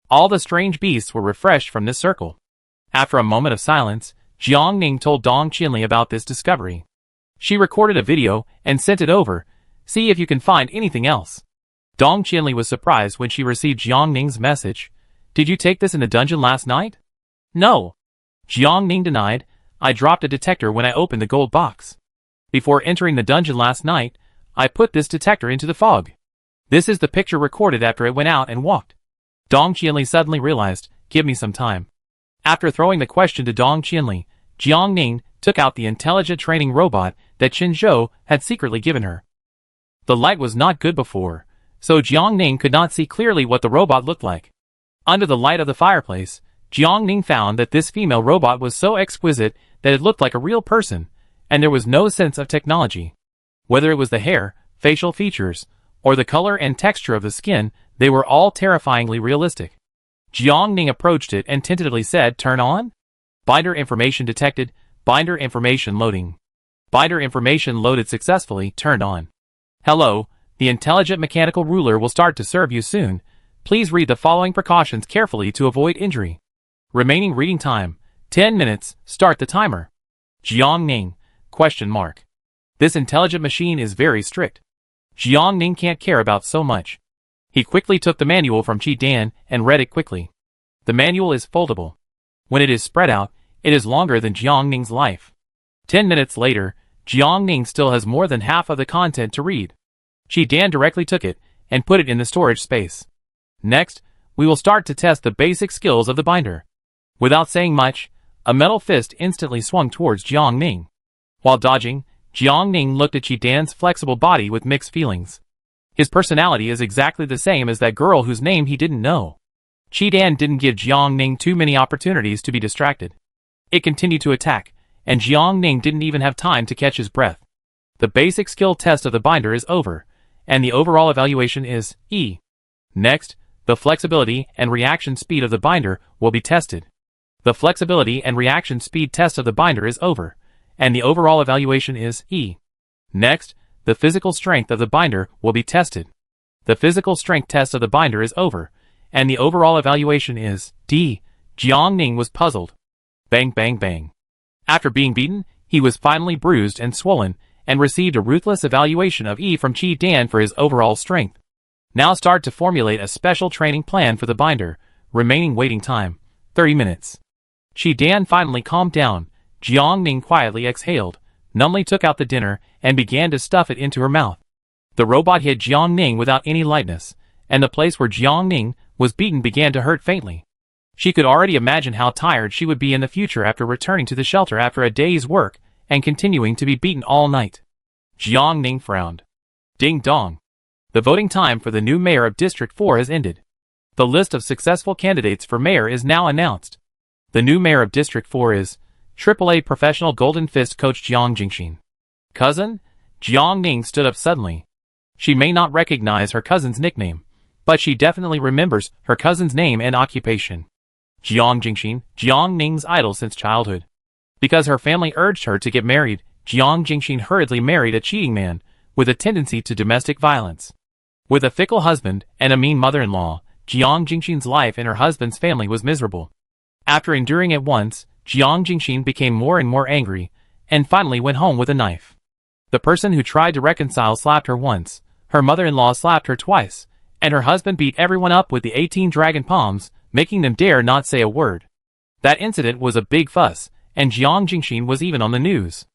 all the strange beasts were refreshed from this circle. After a moment of silence, Jiang Ning told Dong Qinli about this discovery. She recorded a video and sent it over. See if you can find anything else. Dong Qinli was surprised when she received Jiang Ning's message. Did you take this in the dungeon last night? No. Jiang Ning denied. I dropped a detector when I opened the gold box. Before entering the dungeon last night, I put this detector into the fog. This is the picture recorded after it went out and walked. Dong Qinli suddenly realized, give me some time. After throwing the question to Dong Qinli, Jiang Ning took out the intelligent training robot that Qin Zhou had secretly given her. The light was not good before, so Jiang Ning could not see clearly what the robot looked like. Under the light of the fireplace, Jiang Ning found that this female robot was so exquisite that it looked like a real person, and there was no sense of technology. Whether it was the hair, facial features, or the color and texture of the skin, they were all terrifyingly realistic. Jiang Ning approached it and tentatively said, turn on? Binder information detected, binder information loading. Binder information loaded successfully, turned on. Hello, the intelligent mechanical ruler will start to serve you soon. Please read the following precautions carefully to avoid injury. Remaining reading time, 10 minutes, start the timer. Jiang Ning, ? This intelligent machine is very strict. Jiang Ning can't care about so much. He quickly took the manual from Qi Dan and read it quickly. The manual is foldable. When it is spread out, it is longer than Jiang Ning's life. 10 minutes later, Jiang Ning still has more than half of the content to read. Qi Dan directly took it and put it in the storage space. Next, we will start to test the basic skills of the binder. Without saying much, a metal fist instantly swung towards Jiang Ning. While dodging, Jiang Ning looked at Qi Dan's flexible body with mixed feelings. His personality is exactly the same as that girl whose name he didn't know. Qi Dan didn't give Jiang Ning too many opportunities to be distracted. It continued to attack, and Jiang Ning didn't even have time to catch his breath. The basic skill test of the binder is over, and the overall evaluation is E. Next, the flexibility and reaction speed of the binder will be tested. The flexibility and reaction speed test of the binder is over, and the overall evaluation is E. Next, the physical strength of the binder will be tested. The physical strength test of the binder is over, and the overall evaluation is D. Jiang Ning was puzzled. Bang bang bang. After being beaten, he was finally bruised and swollen, and received a ruthless evaluation of E from Qi Dan for his overall strength. Now start to formulate a special training plan for the binder. Remaining waiting time, 30 minutes. Qi Dan finally calmed down. Jiang Ning quietly exhaled, numbly took out the dinner, and began to stuff it into her mouth. The robot hit Jiang Ning without any lightness, and the place where Jiang Ning was beaten began to hurt faintly. She could already imagine how tired she would be in the future after returning to the shelter after a day's work, and continuing to be beaten all night. Jiang Ning frowned. Ding dong. The voting time for the new mayor of District 4 has ended. The list of successful candidates for mayor is now announced. The new mayor of District 4 is AAA professional Golden Fist coach Jiang Jingxin. Cousin? Jiang Ning stood up suddenly. She may not recognize her cousin's nickname, but she definitely remembers her cousin's name and occupation. Jiang Jingxin, Jiang Ning's idol since childhood. Because her family urged her to get married, Jiang Jingxin hurriedly married a cheating man with a tendency to domestic violence. With a fickle husband and a mean mother-in-law, Jiang Jingxin's life in her husband's family was miserable. After enduring it once, Jiang Jingxin became more and more angry, and finally went home with a knife. The person who tried to reconcile slapped her once, her mother-in-law slapped her twice, and her husband beat everyone up with the 18 dragon palms, making them dare not say a word. That incident was a big fuss, and Jiang Jingxin was even on the news.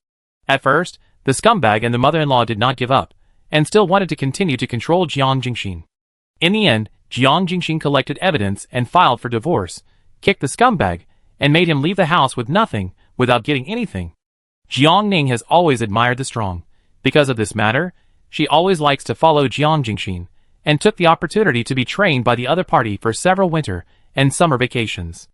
At first, the scumbag and the mother-in-law did not give up, and still wanted to continue to control Jiang Jingxin. In the end, Jiang Jingxin collected evidence and filed for divorce, kicked the scumbag, and made him leave the house with nothing, without getting anything. Jiang Ning has always admired the strong. Because of this matter, she always likes to follow Jiang Jingxin, and took the opportunity to be trained by the other party for several winter and summer vacations.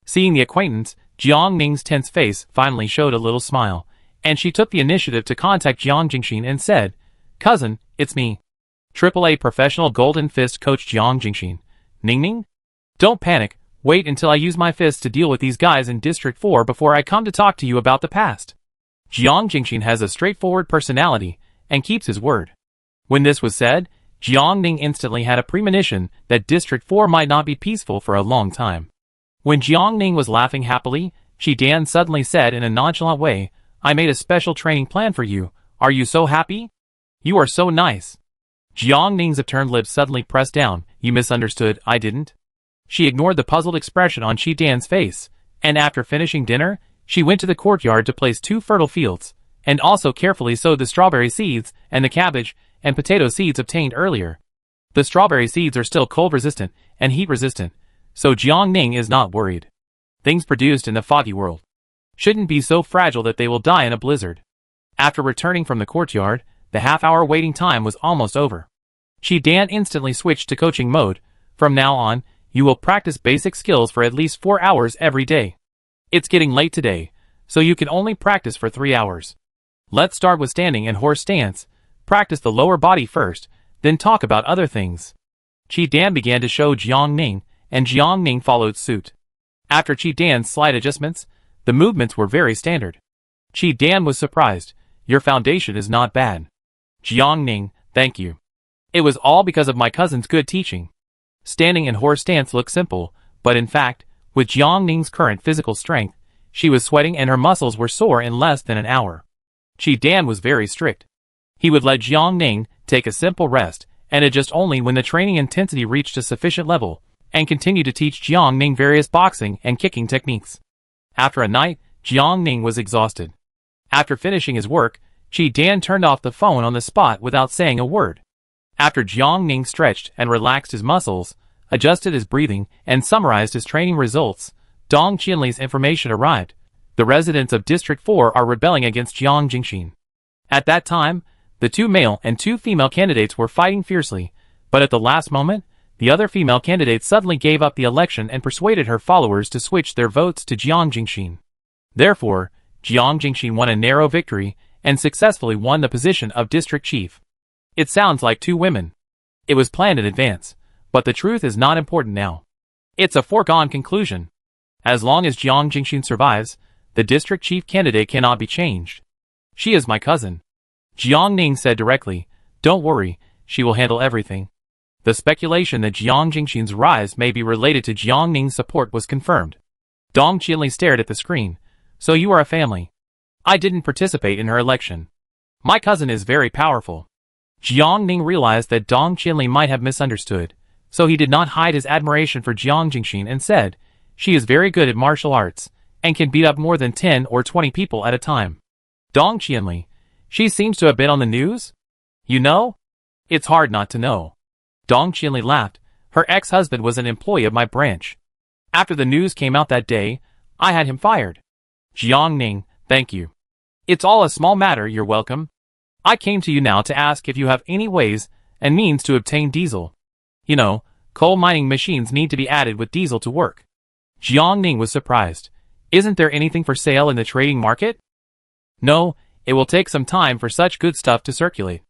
Seeing the acquaintance, Jiang Ning's tense face finally showed a little smile, and she took the initiative to contact Jiang Jingxin and said, "Cousin, it's me. AAA professional Golden Fist coach Jiang Jingxin. Ning Ning? Don't panic, wait until I use my fists to deal with these guys in District 4 before I come to talk to you about the past." Jiang Jingxin has a straightforward personality, and keeps his word. When this was said, Jiang Ning instantly had a premonition that District 4 might not be peaceful for a long time. When Jiangning was laughing happily, Dan suddenly said in a nonchalant way, I made a special training plan for you. Are you so happy? You are so nice. Jiangning's upturned lips suddenly pressed down. You misunderstood, I didn't. She ignored the puzzled expression on Dan's face, and after finishing dinner, she went to the courtyard to place 2 fertile fields, and also carefully sowed the strawberry seeds and the cabbage and potato seeds obtained earlier. The strawberry seeds are still cold-resistant and heat-resistant, so Jiangning is not worried. Things produced in the foggy world shouldn't be so fragile that they will die in a blizzard. After returning from the courtyard, the half-hour waiting time was almost over. Dan instantly switched to coaching mode. From now on, you will practice basic skills for at least 4 hours every day. It's getting late today, so you can only practice for 3 hours. Let's start with standing and horse stance. Practice the lower body first, then talk about other things. Dan began to show Jiangning, and Jiangning followed suit. After Dan's slight adjustments, the movements were very standard. Dan was surprised. Your foundation is not bad. Jiangning, thank you. It was all because of my cousin's good teaching. Standing and horse stance looked simple, but in fact, with Jiangning's current physical strength, she was sweating and her muscles were sore in less than an hour. Dan was very strict. He would let Jiangning take a simple rest and adjust only when the training intensity reached a sufficient level, and continue to teach Jiangning various boxing and kicking techniques. After a night, Jiangning was exhausted. After finishing his work, Dan turned off the phone on the spot without saying a word. After Jiangning stretched and relaxed his muscles, adjusted his breathing, and summarized his training results, Dong Qianli's information arrived. The residents of District 4 are rebelling against Jiang Jingxin. At that time, the 2 male and 2 female candidates were fighting fiercely, but at the last moment, the other female candidate suddenly gave up the election and persuaded her followers to switch their votes to Jiang Jingxin. Therefore, Jiang Jingxin won a narrow victory and successfully won the position of district chief. It sounds like 2 women. It was planned in advance, but the truth is not important now. It's a foregone conclusion. As long as Jiang Jingxin survives, the district chief candidate cannot be changed. She is my cousin. Jiangning said directly, don't worry, she will handle everything. The speculation that Jiang Jingxin's rise may be related to Jiangning's support was confirmed. Dong Qianli stared at the screen. So you are a family. I didn't participate in her election. My cousin is very powerful. Jiangning realized that Dong Qianli might have misunderstood, so he did not hide his admiration for Jiang Jingxin and said, she is very good at martial arts, and can beat up more than 10 or 20 people at a time. Dong Qianli, she seems to have been on the news? You know? It's hard not to know. Dong Qianli laughed. Her ex-husband was an employee of my branch. After the news came out that day, I had him fired. Jiangning, thank you. It's all a small matter, you're welcome. I came to you now to ask if you have any ways and means to obtain diesel. You know, coal mining machines need to be added with diesel to work. Jiangning was surprised. Isn't there anything for sale in the trading market? No, it will take some time for such good stuff to circulate.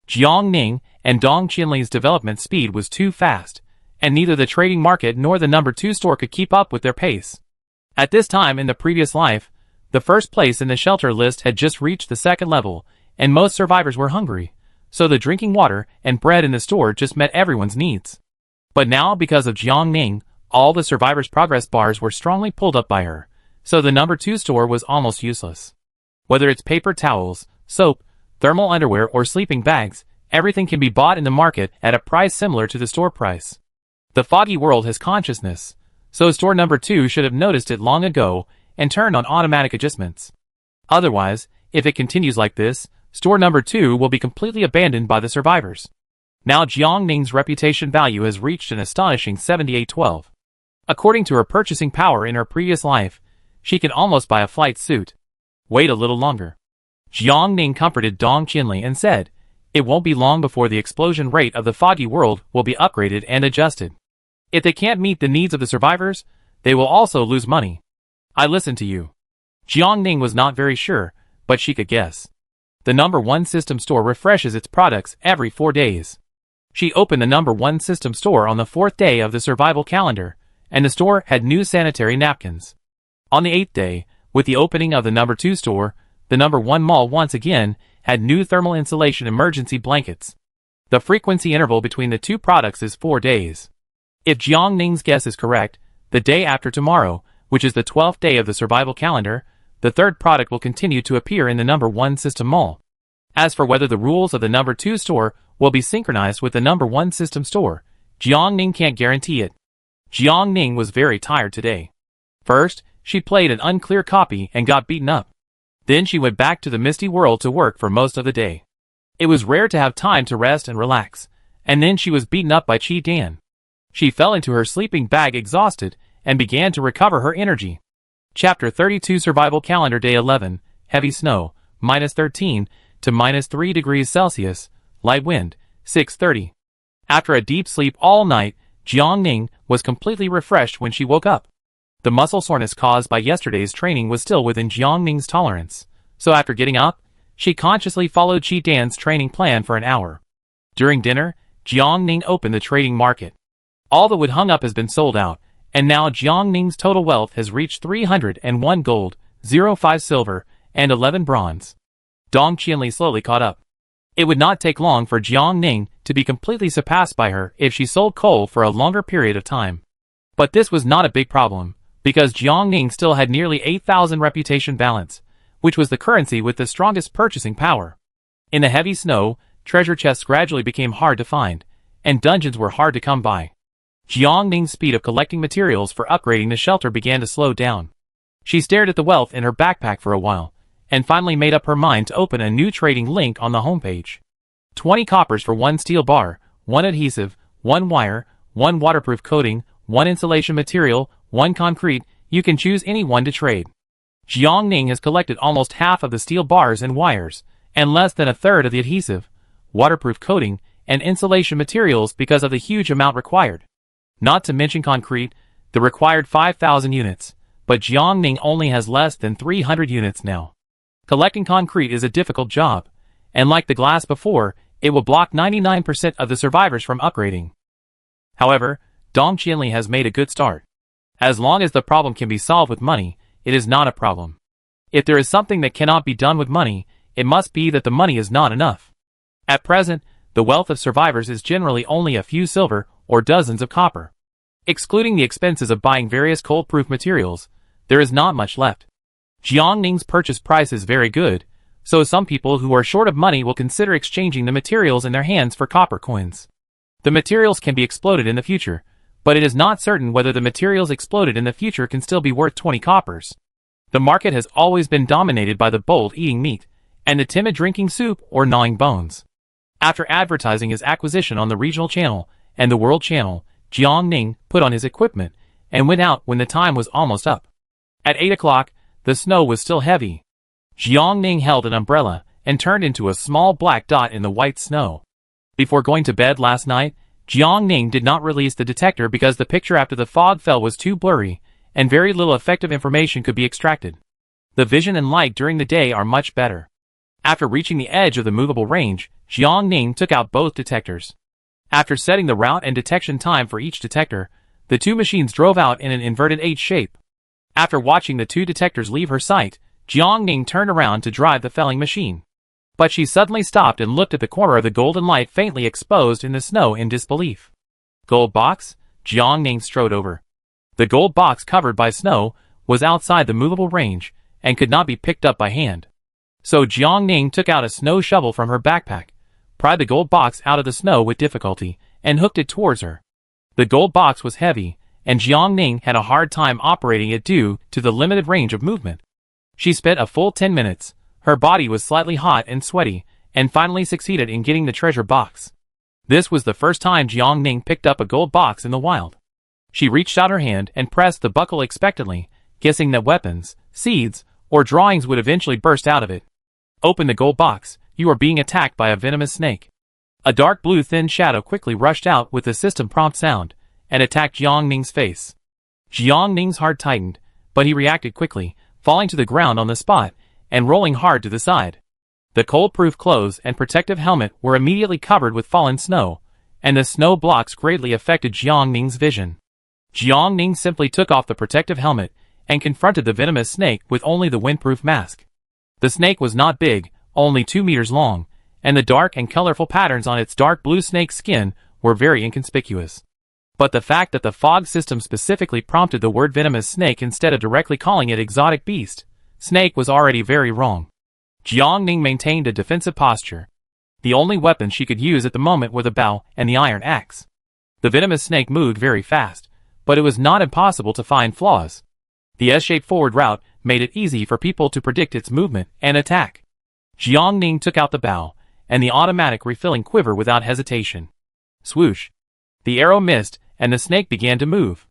Jiangning and Dong Qianli's development speed was too fast, and neither the trading market nor the number 2 store could keep up with their pace. At this time in the previous life, the first place in the shelter list had just reached the 2nd level, and most survivors were hungry, so the drinking water and bread in the store just met everyone's needs. But now, because of Jiangning, all the survivors' progress bars were strongly pulled up by her, so the number 2 store was almost useless. Whether it's paper towels, soap, thermal underwear or sleeping bags, everything can be bought in the market at a price similar to the store price. The foggy world has consciousness, so store number 2 should have noticed it long ago and turned on automatic adjustments. Otherwise, if it continues like this, store number 2 will be completely abandoned by the survivors. Now Jiangning's reputation value has reached an astonishing 7812. According to her purchasing power in her previous life, she can almost buy a flight suit. Wait a little longer. Jiangning comforted Dong Qianli and said, it won't be long before the explosion rate of the foggy world will be upgraded and adjusted. If they can't meet the needs of the survivors, they will also lose money. I listened to you. Jiangning was not very sure, but she could guess. The number 1 system store refreshes its products every 4 days. She opened the number 1 system store on the 4th day of the survival calendar, and the store had new sanitary napkins. On the 8th day, with the opening of the number 2 store, the number 1 mall once again had new thermal insulation emergency blankets. The frequency interval between the 2 products is 4 days. If Jiangning's guess is correct, The day after tomorrow, which is the 12th day of the survival calendar, the third product will continue to appear in the number 1 system mall. As for whether the rules of the number 2 store will be synchronized with the number 1 system store, Jiangning can't guarantee it. Jiangning was very tired today. First, she played an unclear copy and got beaten up. Then she went back to the misty world to work for most of the day. It was rare to have time to rest and relax, and then she was beaten up by Qi Dan. She fell into her sleeping bag exhausted and began to recover her energy. Chapter 32 Survival Calendar Day 11, Heavy Snow, -13 to -3 degrees Celsius, Light Wind, 6:30. After a deep sleep all night, Jiangning was completely refreshed when she woke up. The muscle soreness caused by yesterday's training was still within Jiangning's tolerance, so after getting up, she consciously followed Qi Dan's training plan for an hour. During dinner, Jiangning opened the trading market. All the wood hung up has been sold out, and now Jiangning's total wealth has reached 301 gold, 05 silver, and 11 bronze. Dong Qianli slowly caught up. It would not take long for Jiangning to be completely surpassed by her if she sold coal for a longer period of time. But this was not a big problem, because Jiangning still had nearly 8,000 reputation balance, which was the currency with the strongest purchasing power. In the heavy snow, treasure chests gradually became hard to find, and dungeons were hard to come by. Jiangning's speed of collecting materials for upgrading the shelter began to slow down. She stared at the wealth in her backpack for a while, and finally made up her mind to open a new trading link on the homepage. 20 coppers for 1 steel bar, 1 adhesive, 1 wire, 1 waterproof coating, 1 insulation material, 1 concrete. You can choose any one to trade. Jiangning has collected almost half of the steel bars and wires, and less than a third of the adhesive, waterproof coating, and insulation materials because of the huge amount required. Not to mention concrete, the required 5,000 units, but Jiangning only has less than 300 units now. Collecting concrete is a difficult job, and like the glass before, it will block 99% of the survivors from upgrading. However, Dong Qianli has made a good start. As long as the problem can be solved with money, it is not a problem. If there is something that cannot be done with money, it must be that the money is not enough. At present, the wealth of survivors is generally only a few silver or dozens of copper. Excluding the expenses of buying various cold-proof materials, there is not much left. Jiangning's purchase price is very good, so some people who are short of money will consider exchanging the materials in their hands for copper coins. The materials can be exploded in the future, but it is not certain whether the materials exploded in the future can still be worth 20 coppers. The market has always been dominated by the bold eating meat, and the timid drinking soup or gnawing bones. After advertising his acquisition on the regional channel and the world channel, Jiangning put on his equipment and went out when the time was almost up. At 8 o'clock, the snow was still heavy. Jiangning held an umbrella and turned into a small black dot in the white snow. Before going to bed last night, Jiangning did not release the detector because the picture after the fog fell was too blurry, and very little effective information could be extracted. The vision and light during the day are much better. After reaching the edge of the movable range, Jiangning took out both detectors. After setting the route and detection time for each detector, the two machines drove out in an inverted H shape. After watching the two detectors leave her sight, Jiangning turned around to drive the felling machine. But she suddenly stopped and looked at the corner of the golden light faintly exposed in the snow in disbelief. Gold box? Jiangning strode over. The gold box covered by snow was outside the movable range and could not be picked up by hand. So Jiangning took out a snow shovel from her backpack, pried the gold box out of the snow with difficulty, and hooked it towards her. The gold box was heavy, and Jiangning had a hard time operating it due to the limited range of movement. She spent a full 10 minutes, her body was slightly hot and sweaty, and finally succeeded in getting the treasure box. This was the first time Jiangning picked up a gold box in the wild. She reached out her hand and pressed the buckle expectantly, guessing that weapons, seeds, or drawings would eventually burst out of it. Open the gold box, you are being attacked by a venomous snake. A dark blue thin shadow quickly rushed out with the system prompt sound, and attacked Jiangning's face. Jiangning's heart tightened, but he reacted quickly, falling to the ground on the spot, and rolling hard to the side. The cold-proof clothes and protective helmet were immediately covered with fallen snow, and the snow blocks greatly affected Jiangning's vision. Jiangning simply took off the protective helmet, and confronted the venomous snake with only the windproof mask. The snake was not big, only 2 meters long, and the dark and colorful patterns on its dark blue snake skin were very inconspicuous. But the fact that the fog system specifically prompted the word venomous snake instead of directly calling it exotic beast, snake was already very wrong. Jiang Ning maintained a defensive posture. The only weapons she could use at the moment were the bow and the iron axe. The venomous snake moved very fast, but it was not impossible to find flaws. The S-shaped forward route made it easy for people to predict its movement and attack. Jiang Ning took out the bow and the automatic refilling quiver without hesitation. Swoosh! The arrow missed and the snake began to move.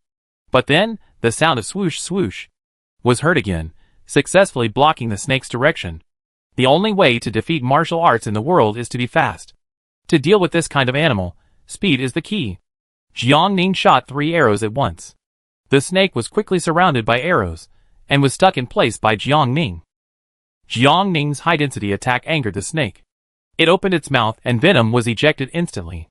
But then, the sound of swoosh swoosh was heard again, successfully blocking the snake's direction. The only way to defeat martial arts in the world is to be fast. To deal with this kind of animal, speed is the key. Jiang Ning shot 3 arrows at once. The snake was quickly surrounded by arrows, and was stuck in place by Jiang Ning. Jiang Ning's high-density attack angered the snake. It opened its mouth and venom was ejected instantly.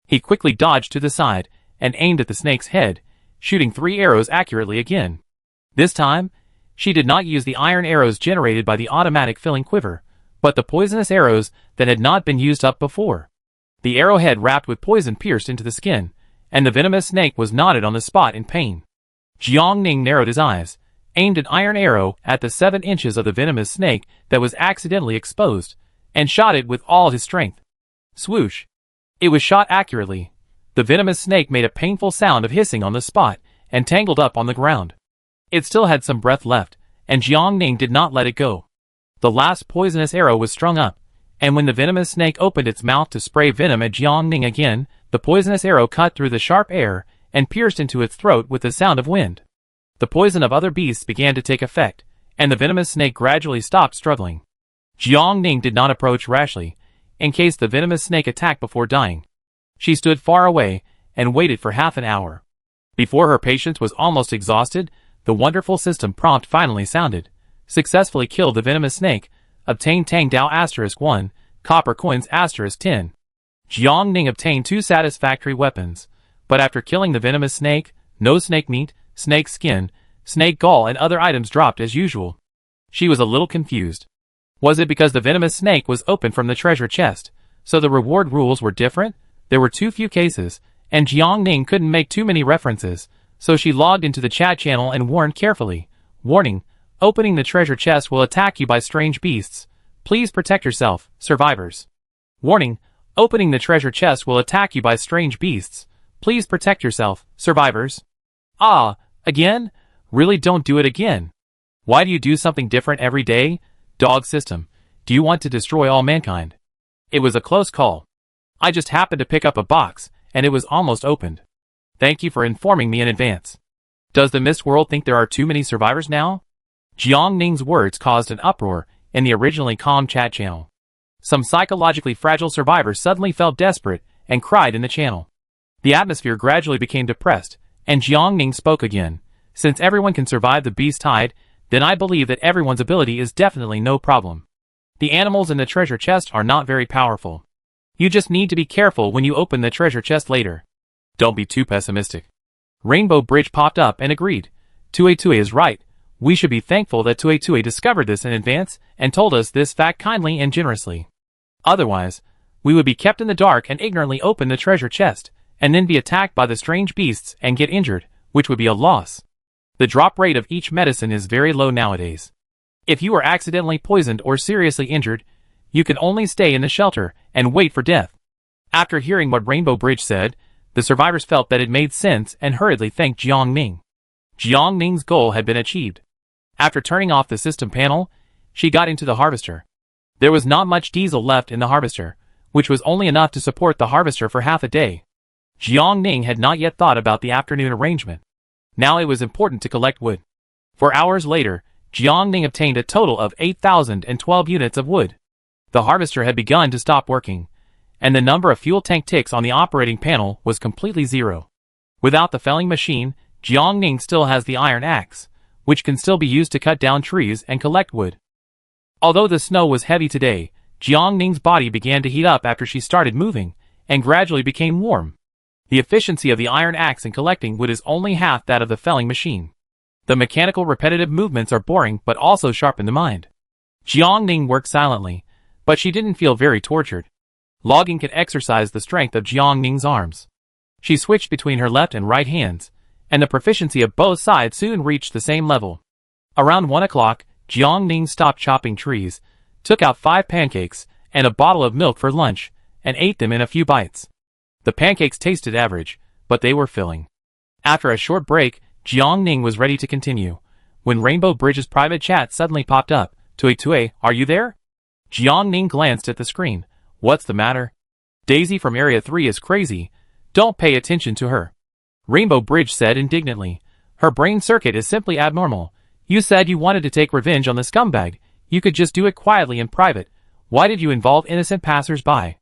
He quickly dodged to the side, and aimed at the snake's head, shooting 3 arrows accurately again. This time, she did not use the iron arrows generated by the automatic filling quiver, but the poisonous arrows that had not been used up before. The arrowhead wrapped with poison pierced into the skin, and the venomous snake was knotted on the spot in pain. Jiang Ning narrowed his eyes, aimed an iron arrow at the 7 inches of the venomous snake that was accidentally exposed, and shot it with all his strength. Swoosh! It was shot accurately. The venomous snake made a painful sound of hissing on the spot, and tangled up on the ground. It still had some breath left, and Jiang Ning did not let it go. The last poisonous arrow was strung up, and when the venomous snake opened its mouth to spray venom at Jiang Ning again, the poisonous arrow cut through the sharp air, and pierced into its throat with the sound of wind. The poison of other beasts began to take effect, and the venomous snake gradually stopped struggling. Jiang Ning did not approach rashly, in case the venomous snake attacked before dying. She stood far away, and waited for half an hour. Before her patience was almost exhausted, the wonderful system prompt finally sounded. Successfully killed the venomous snake, obtained Tang Dao *1, copper coins *10. Jiang Ning obtained 2 satisfactory weapons, but after killing the venomous snake, no snake meat, snake skin, snake gall and other items dropped as usual. She was a little confused. Was it because the venomous snake was open from the treasure chest, so the reward rules were different? There were too few cases, and Jiang Ning couldn't make too many references, so she logged into the chat channel and warned carefully. Warning, opening the treasure chest will attack you by strange beasts. Please protect yourself, survivors. Warning, opening the treasure chest will attack you by strange beasts. Please protect yourself, survivors. Ah, again? Really don't do it again. Why do you do something different every day? Dog system, do you want to destroy all mankind? It was a close call. I just happened to pick up a box, and it was almost opened. Thank you for informing me in advance. Does the Mist World think there are too many survivors now? Jiang Ning's words caused an uproar in the originally calm chat channel. Some psychologically fragile survivors suddenly felt desperate and cried in the channel. The atmosphere gradually became depressed, and Jiang Ning spoke again. Since everyone can survive the beast tide, then I believe that everyone's ability is definitely no problem. The animals in the treasure chest are not very powerful. You just need to be careful when you open the treasure chest later. Don't be too pessimistic. Rainbow Bridge popped up and agreed. Tue is right. We should be thankful that Tue discovered this in advance and told us this fact kindly and generously. Otherwise, we would be kept in the dark and ignorantly open the treasure chest, and then be attacked by the strange beasts and get injured, which would be a loss. The drop rate of each medicine is very low nowadays. If you are accidentally poisoned or seriously injured, you can only stay in the shelter and wait for death. After hearing what Rainbow Bridge said, the survivors felt that it made sense and hurriedly thanked Jiang Ning. Jiang Ning's goal had been achieved. After turning off the system panel, she got into the harvester. There was not much diesel left in the harvester, which was only enough to support the harvester for half a day. Jiang Ning had not yet thought about the afternoon arrangement. Now it was important to collect wood. 4 hours later, Jiang Ning obtained a total of 8,012 units of wood. The harvester had begun to stop working, and the number of fuel tank ticks on the operating panel was completely zero. Without the felling machine, Jiang Ning still has the iron axe, which can still be used to cut down trees and collect wood. Although the snow was heavy today, Jiang Ning's body began to heat up after she started moving, and gradually became warm. The efficiency of the iron axe in collecting wood is only half that of the felling machine. The mechanical repetitive movements are boring but also sharpen the mind. Jiang Ning worked silently, but she didn't feel very tortured. Logging can exercise the strength of Jiang Ning's arms. She switched between her left and right hands, and the proficiency of both sides soon reached the same level. Around 1 o'clock, Jiang Ning stopped chopping trees, took out 5 pancakes and a bottle of milk for lunch, and ate them in a few bites. The pancakes tasted average, but they were filling. After a short break, Jiang Ning was ready to continue, when Rainbow Bridge's private chat suddenly popped up. Tui Tui, are you there? Jiang Ning glanced at the screen. What's the matter? Daisy from Area 3 is crazy. Don't pay attention to her. Rainbow Bridge said indignantly. Her brain circuit is simply abnormal. You said you wanted to take revenge on the scumbag. You could just do it quietly in private. Why did you involve innocent passers-by?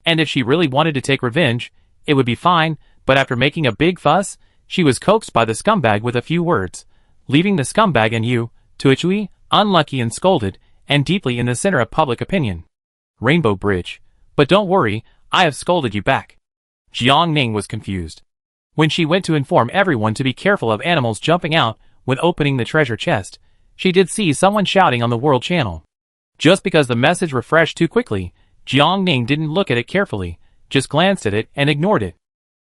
And if she really wanted to take revenge, it would be fine, but after making a big fuss, she was coaxed by the scumbag with a few words, leaving the scumbag and you, Tuichui, unlucky and scolded, and deeply in the center of public opinion. Rainbow Bridge. But don't worry, I have scolded you back. Jiang Ning was confused. When she went to inform everyone to be careful of animals jumping out when opening the treasure chest, she did see someone shouting on the World Channel. Just because the message refreshed too quickly, Jiang Ning didn't look at it carefully, just glanced at it and ignored it.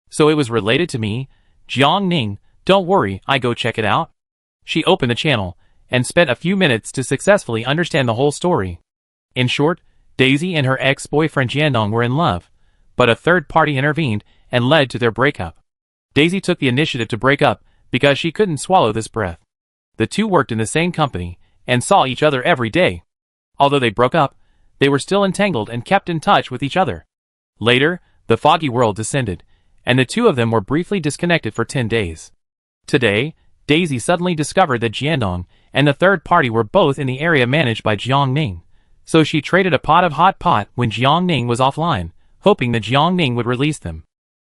So it was related to me? Jiang Ning, don't worry, I go check it out. She opened the channel, and spent a few minutes to successfully understand the whole story. In short, Daisy and her ex-boyfriend Jiandong were in love, but a third party intervened and led to their breakup. Daisy took the initiative to break up because she couldn't swallow this breath. The two worked in the same company and saw each other every day. Although they broke up, they were still entangled and kept in touch with each other. Later, the foggy world descended, and the two of them were briefly disconnected for 10 days. Today, Daisy suddenly discovered that Jiandong and the third party were both in the area managed by Jiang Ning, so she traded a pot of hot pot when Jiang Ning was offline, hoping that Jiang Ning would release them.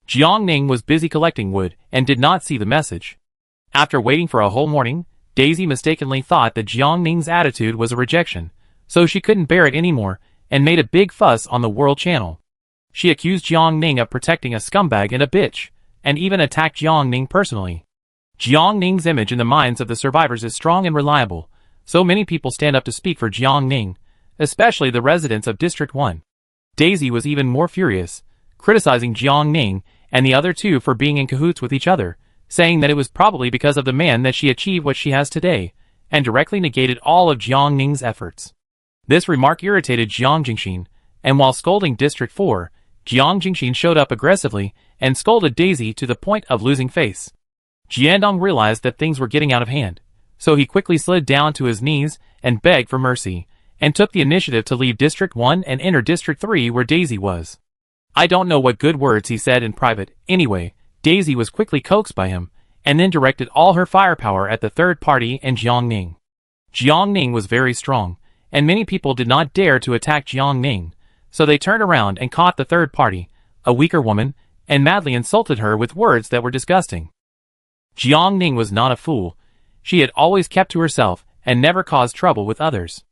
Jiang Ning was busy collecting wood and did not see the message. After waiting for a whole morning, Daisy mistakenly thought that Jiang Ning's attitude was a rejection, so she couldn't bear it anymore and made a big fuss on the World Channel. She accused Jiang Ning of protecting a scumbag and a bitch, and even attacked Jiang Ning personally. Jiang Ning's image in the minds of the survivors is strong and reliable, so many people stand up to speak for Jiang Ning, especially the residents of District 1. Daisy was even more furious, criticizing Jiang Ning and the other two for being in cahoots with each other, saying that it was probably because of the man that she achieved what she has today, and directly negated all of Jiang Ning's efforts. This remark irritated Jiang Jingxin, and while scolding District 4, Jiang Jingxin showed up aggressively and scolded Daisy to the point of losing face. Jiandong realized that things were getting out of hand, so he quickly slid down to his knees and begged for mercy, and took the initiative to leave District 1 and enter District 3 where Daisy was. I don't know what good words he said in private. Anyway, Daisy was quickly coaxed by him, and then directed all her firepower at the third party and Jiang Ning. Jiang Ning was very strong, and many people did not dare to attack Jiang Ning, so they turned around and caught the third party, a weaker woman, and madly insulted her with words that were disgusting. Jiang Ning was not a fool. She had always kept to herself and never caused trouble with others.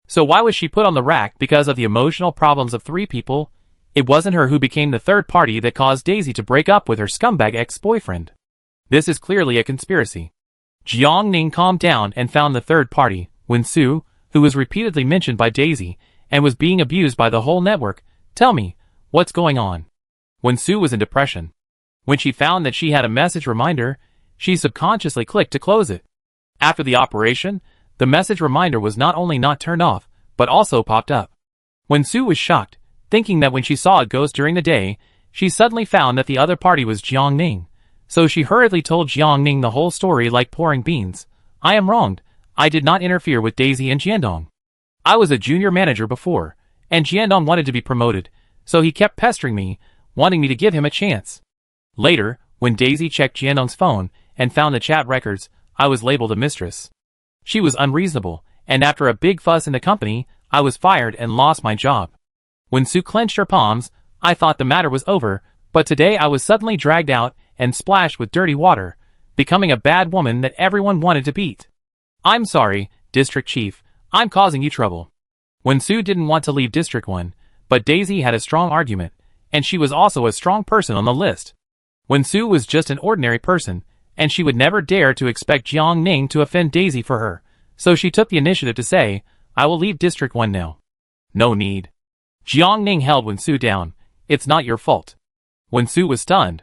So why was she put on the rack because of the emotional problems of 3 people? It wasn't her who became the third party that caused Daisy to break up with her scumbag ex-boyfriend. This is clearly a conspiracy. Jiang Ning calmed down and found the third party, Wen Su, who was repeatedly mentioned by Daisy and was being abused by the whole network. Tell me, what's going on? Wen Su was in depression. When she found that she had a message reminder, she subconsciously clicked to close it. After the operation, the message reminder was not only not turned off, but also popped up. Wen Su was shocked, thinking that when she saw a ghost during the day, she suddenly found that the other party was Jiang Ning. So she hurriedly told Jiang Ning the whole story like pouring beans. I am wronged. I did not interfere with Daisy and Jiandong. I was a junior manager before, and Jiandong wanted to be promoted, so he kept pestering me, wanting me to give him a chance. Later, when Daisy checked Jiandong's phone and found the chat records, I was labeled a mistress. She was unreasonable, and after a big fuss in the company, I was fired and lost my job. When Sue clenched her palms, I thought the matter was over, but today I was suddenly dragged out and splashed with dirty water, becoming a bad woman that everyone wanted to beat. I'm sorry, District Chief, I'm causing you trouble. When Sue didn't want to leave District 1, but Daisy had a strong argument, and she was also a strong person on the list. When Sue was just an ordinary person, and she would never dare to expect Jiang Ning to offend Daisy for her, so she took the initiative to say, I will leave District 1 now. No need. Jiang Ning held Wen Su down. It's not your fault. Wen Su was stunned.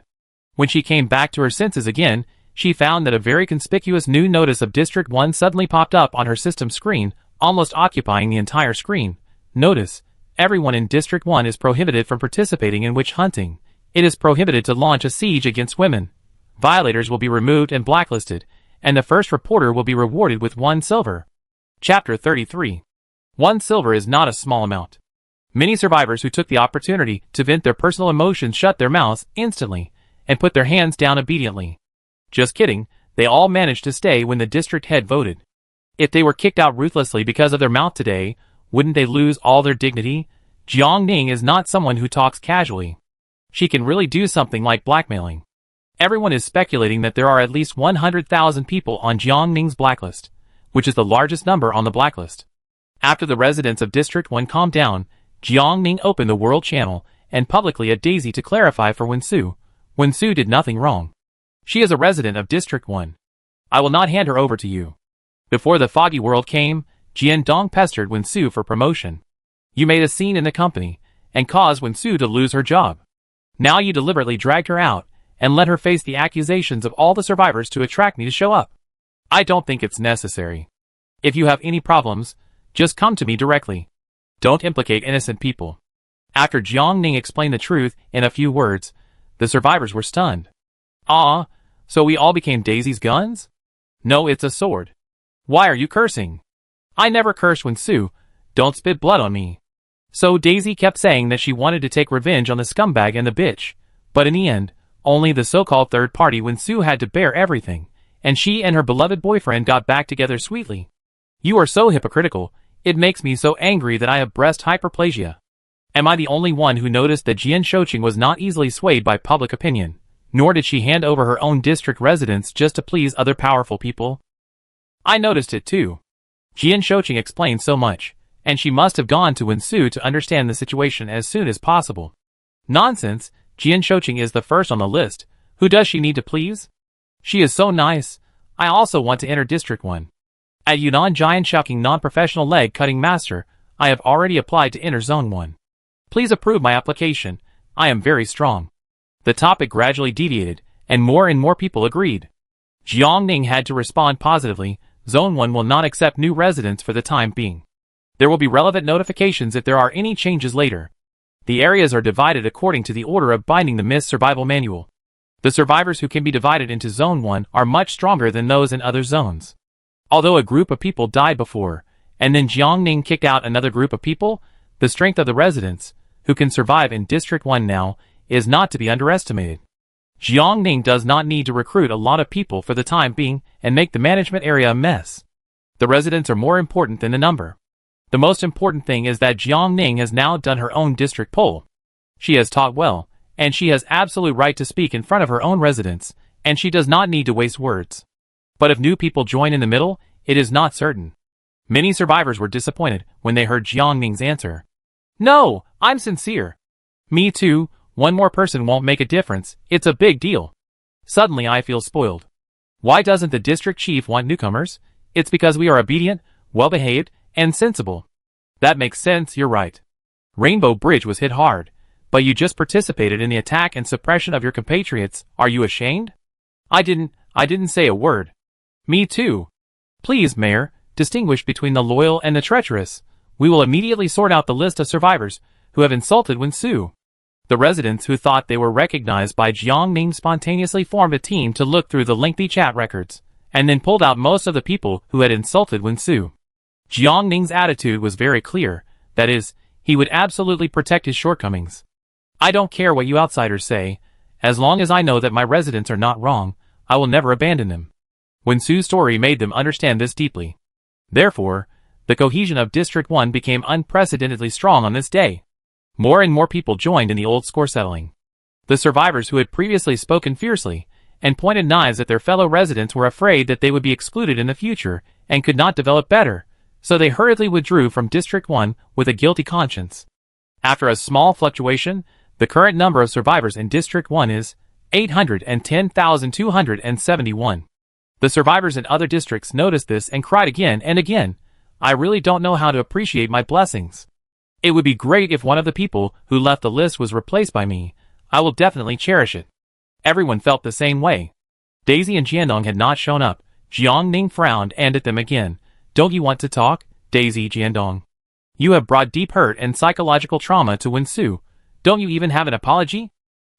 When she came back to her senses again, she found that a very conspicuous new notice of District 1 suddenly popped up on her system screen, almost occupying the entire screen. Notice: everyone in District 1 is prohibited from participating in witch hunting. It is prohibited to launch a siege against women. Violators will be removed and blacklisted, and the first reporter will be rewarded with 1 silver. Chapter 33. 1 silver is not a small amount. Many survivors who took the opportunity to vent their personal emotions shut their mouths instantly and put their hands down obediently. Just kidding, they all managed to stay when the district head voted. If they were kicked out ruthlessly because of their mouth today, wouldn't they lose all their dignity? Jiang Ning is not someone who talks casually. She can really do something like blackmailing. Everyone is speculating that there are at least 100,000 people on Jiang Ning's blacklist, which is the largest number on the blacklist. After the residents of District 1 calmed down, Jiang Ning opened the World Channel and publicly at Daisy to clarify for Wensu. Wensu did nothing wrong. She is a resident of District 1. I will not hand her over to you. Before the foggy world came, Jian Dong pestered Wensu for promotion. You made a scene in the company and caused Wensu to lose her job. Now you deliberately dragged her out and let her face the accusations of all the survivors to attract me to show up. I don't think it's necessary. If you have any problems, just come to me directly. Don't implicate innocent people. After Jiang Ning explained the truth in a few words, the survivors were stunned. Ah, so we all became Daisy's guns? No, it's a sword. Why are you cursing? I never cursed Wensu. Don't spit blood on me. So Daisy kept saying that she wanted to take revenge on the scumbag and the bitch, but in the end, only the so-called third party Wensu had to bear everything, and she and her beloved boyfriend got back together sweetly. You are so hypocritical, it makes me so angry that I have breast hyperplasia. Am I the only one who noticed that Jian Shoqing was not easily swayed by public opinion, nor did she hand over her own district residents just to please other powerful people? I noticed it too. Jian Shoqing explained so much, and she must have gone to Wensu to understand the situation as soon as possible. Nonsense, Jian Shoqing is the first on the list. Who does she need to please? She is so nice. I also want to enter District 1. At Yunnan Giant Shocking Non-Professional Leg Cutting Master, I have already applied to enter Zone 1. Please approve my application. I am very strong. The topic gradually deviated, and more people agreed. Jiang Ning had to respond positively. Zone 1 will not accept new residents for the time being. There will be relevant notifications if there are any changes later. The areas are divided according to the order of binding the Mist Survival Manual. The survivors who can be divided into Zone 1 are much stronger than those in other zones. Although a group of people died before, and then Jiang Ning kicked out another group of people, the strength of the residents, who can survive in District 1 now, is not to be underestimated. Jiang Ning does not need to recruit a lot of people for the time being and make the management area a mess. The residents are more important than the number. The most important thing is that Jiang Ning has now done her own district poll. She has taught well, and she has absolute right to speak in front of her own residents, and she does not need to waste words. But if new people join in the middle, it is not certain. Many survivors were disappointed when they heard Jiang Ning's answer. No, I'm sincere. Me too, one more person won't make a difference, it's a big deal. Suddenly I feel spoiled. Why doesn't the district chief want newcomers? It's because we are obedient, well-behaved, and sensible. That makes sense, you're right. Rainbow Bridge was hit hard, but you just participated in the attack and suppression of your compatriots. Are you ashamed? I didn't say a word. Me too. Please, Mayor, distinguish between the loyal and the treacherous. We will immediately sort out the list of survivors who have insulted Wensu. The residents who thought they were recognized by Jiang Ning spontaneously formed a team to look through the lengthy chat records, and then pulled out most of the people who had insulted Wensu. Jiang Ning's attitude was very clear, that is, he would absolutely protect his shortcomings. I don't care what you outsiders say, as long as I know that my residents are not wrong, I will never abandon them. Wensu's story made them understand this deeply. Therefore, the cohesion of District 1 became unprecedentedly strong on this day. More and more people joined in the old score settling. The survivors who had previously spoken fiercely and pointed knives at their fellow residents were afraid that they would be excluded in the future and could not develop better, so they hurriedly withdrew from District 1 with a guilty conscience. After a small fluctuation, the current number of survivors in District 1 is 810,271. The survivors in other districts noticed this and cried again and again, I really don't know how to appreciate my blessings. It would be great if one of the people who left the list was replaced by me. I will definitely cherish it. Everyone felt the same way. Daisy and Jiandong had not shown up. Jiang Ning frowned and at them again. Don't you want to talk, Daisy Jiandong? You have brought deep hurt and psychological trauma to Wensu. Don't you even have an apology?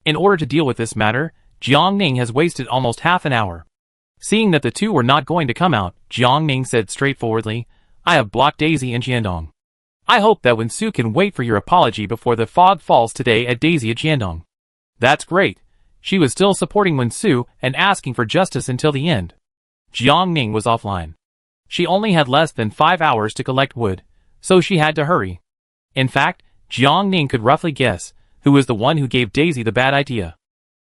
In order to deal with this matter, Jiang Ning has wasted almost half an hour. Seeing that the two were not going to come out, Jiang Ning said straightforwardly, I have blocked Daisy and Jiandong. I hope that Wensu can wait for your apology before the fog falls today at Daisy and Jiandong. That's great. She was still supporting Wensu and asking for justice until the end. Jiang Ning was offline. She only had less than 5 hours to collect wood, so she had to hurry. In fact, Jiang Ning could roughly guess who was the one who gave Daisy the bad idea.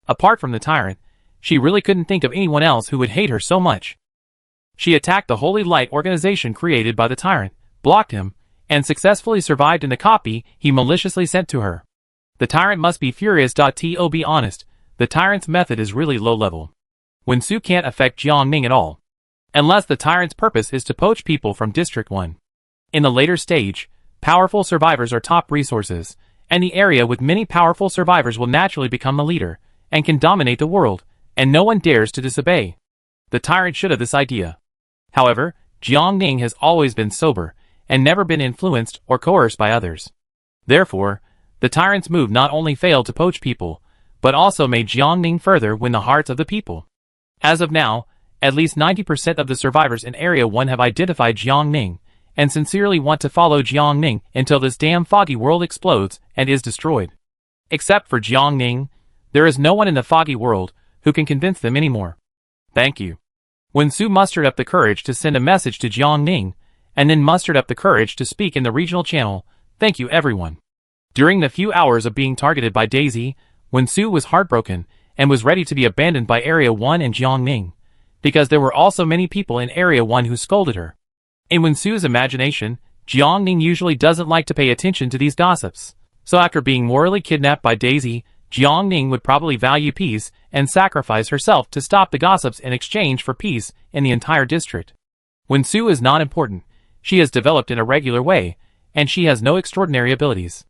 Apart from the tyrant, she really couldn't think of anyone else who would hate her so much. She attacked the Holy Light organization created by the tyrant, blocked him, and successfully survived in the copy he maliciously sent to her. The tyrant must be furious. To be honest, the tyrant's method is really low level. Wensu can't affect Jiang Ning at all. Unless the tyrant's purpose is to poach people from District 1. In the later stage, powerful survivors are top resources, and the area with many powerful survivors will naturally become the leader, and can dominate the world, and no one dares to disobey. The tyrant should have this idea. However, Jiang Ning has always been sober, and never been influenced or coerced by others. Therefore, the tyrant's move not only failed to poach people, but also made Jiang Ning further win the hearts of the people. As of now, at least 90% of the survivors in Area 1 have identified Jiang Ning, and sincerely want to follow Jiang Ning until this damn foggy world explodes and is destroyed. Except for Jiang Ning, there is no one in the foggy world who can convince them anymore. Thank you. Wensu mustered up the courage to send a message to Jiang Ning, and then mustered up the courage to speak in the regional channel, thank you everyone. During the few hours of being targeted by Daisy, Wensu was heartbroken, and was ready to be abandoned by Area 1 and Jiang Ning, because there were also many people in Area 1 who scolded her. In Wensu's imagination, Jiang Ning usually doesn't like to pay attention to these gossips, so after being morally kidnapped by Daisy, Jiang Ning would probably value peace and sacrifice herself to stop the gossips in exchange for peace in the entire district. Wensu is not important. She has developed in a regular way, and she has no extraordinary abilities.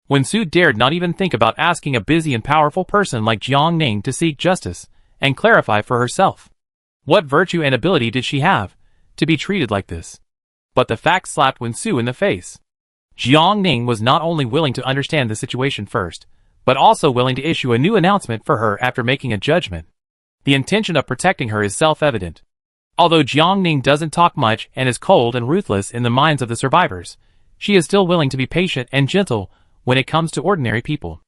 Wensu dared not even think about asking a busy and powerful person like Jiang Ning to seek justice and clarify for herself. What virtue and ability did she have to be treated like this? But the fact slapped Wensu in the face. Jiang Ning was not only willing to understand the situation first, but also willing to issue a new announcement for her after making a judgment. The intention of protecting her is self-evident. Although Jiang Ning doesn't talk much and is cold and ruthless in the minds of the survivors, she is still willing to be patient and gentle when it comes to ordinary people.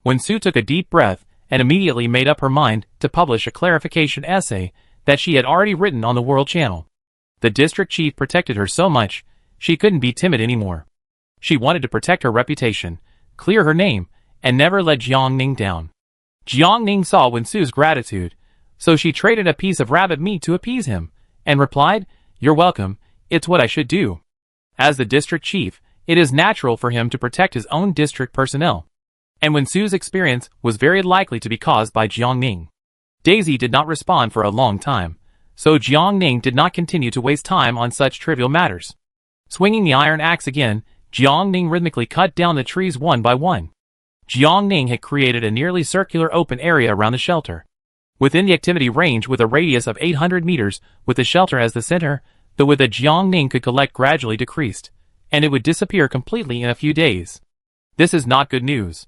Wensu took a deep breath and immediately made up her mind to publish a clarification essay that she had already written on the World Channel. The district chief protected her so much, she couldn't be timid anymore. She wanted to protect her reputation, clear her name, and never let Jiang Ning down. Jiang Ning saw Wensu's gratitude, so she traded a piece of rabbit meat to appease him, and replied, "You're welcome, it's what I should do." As the district chief, it is natural for him to protect his own district personnel. And Wensu's experience was very likely to be caused by Jiang Ning. Daisy did not respond for a long time, so Jiang Ning did not continue to waste time on such trivial matters. Swinging the iron axe again, Jiang Ning rhythmically cut down the trees one by one. Jiang Ning had created a nearly circular open area around the shelter. Within the activity range with a radius of 800 meters, with the shelter as the center, the wood that Jiang Ning could collect gradually decreased, and it would disappear completely in a few days. This is not good news.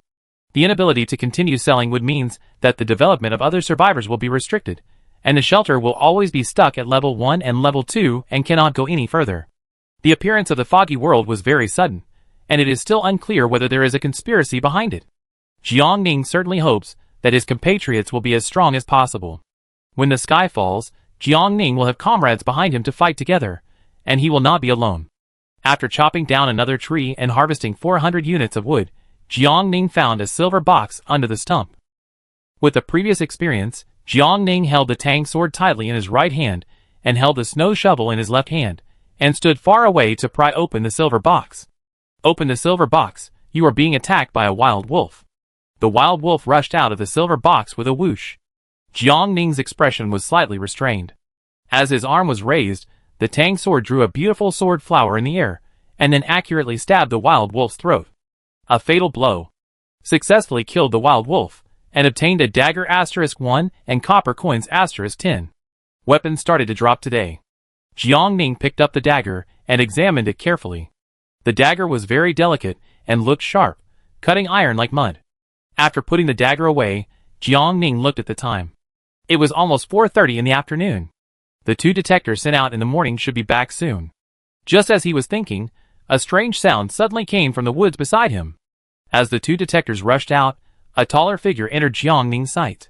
The inability to continue selling wood means that the development of other survivors will be restricted, and the shelter will always be stuck at level 1 and level 2 and cannot go any further. The appearance of the foggy world was very sudden, and it is still unclear whether there is a conspiracy behind it. Jiang Ning certainly hopes that his compatriots will be as strong as possible. When the sky falls, Jiang Ning will have comrades behind him to fight together, and he will not be alone. After chopping down another tree and harvesting 400 units of wood, Jiang Ning found a silver box under the stump. With the previous experience, Jiang Ning held the tang sword tightly in his right hand and held the snow shovel in his left hand, and stood far away to pry open the silver box. "Open the silver box, you are being attacked by a wild wolf." The wild wolf rushed out of the silver box with a whoosh. Jiang Ning's expression was slightly restrained. As his arm was raised, the tang sword drew a beautiful sword flower in the air, and then accurately stabbed the wild wolf's throat. A fatal blow. Successfully killed the wild wolf, and obtained a dagger *1 and copper coins *10. Weapons started to drop today. Jiang Ning picked up the dagger and examined it carefully. The dagger was very delicate and looked sharp, cutting iron like mud. After putting the dagger away, Jiang Ning looked at the time. It was almost 4:30 in the afternoon. The 2 detectors sent out in the morning should be back soon. Just as he was thinking, a strange sound suddenly came from the woods beside him. As the 2 detectives rushed out, a taller figure entered Jiang Ning's sight.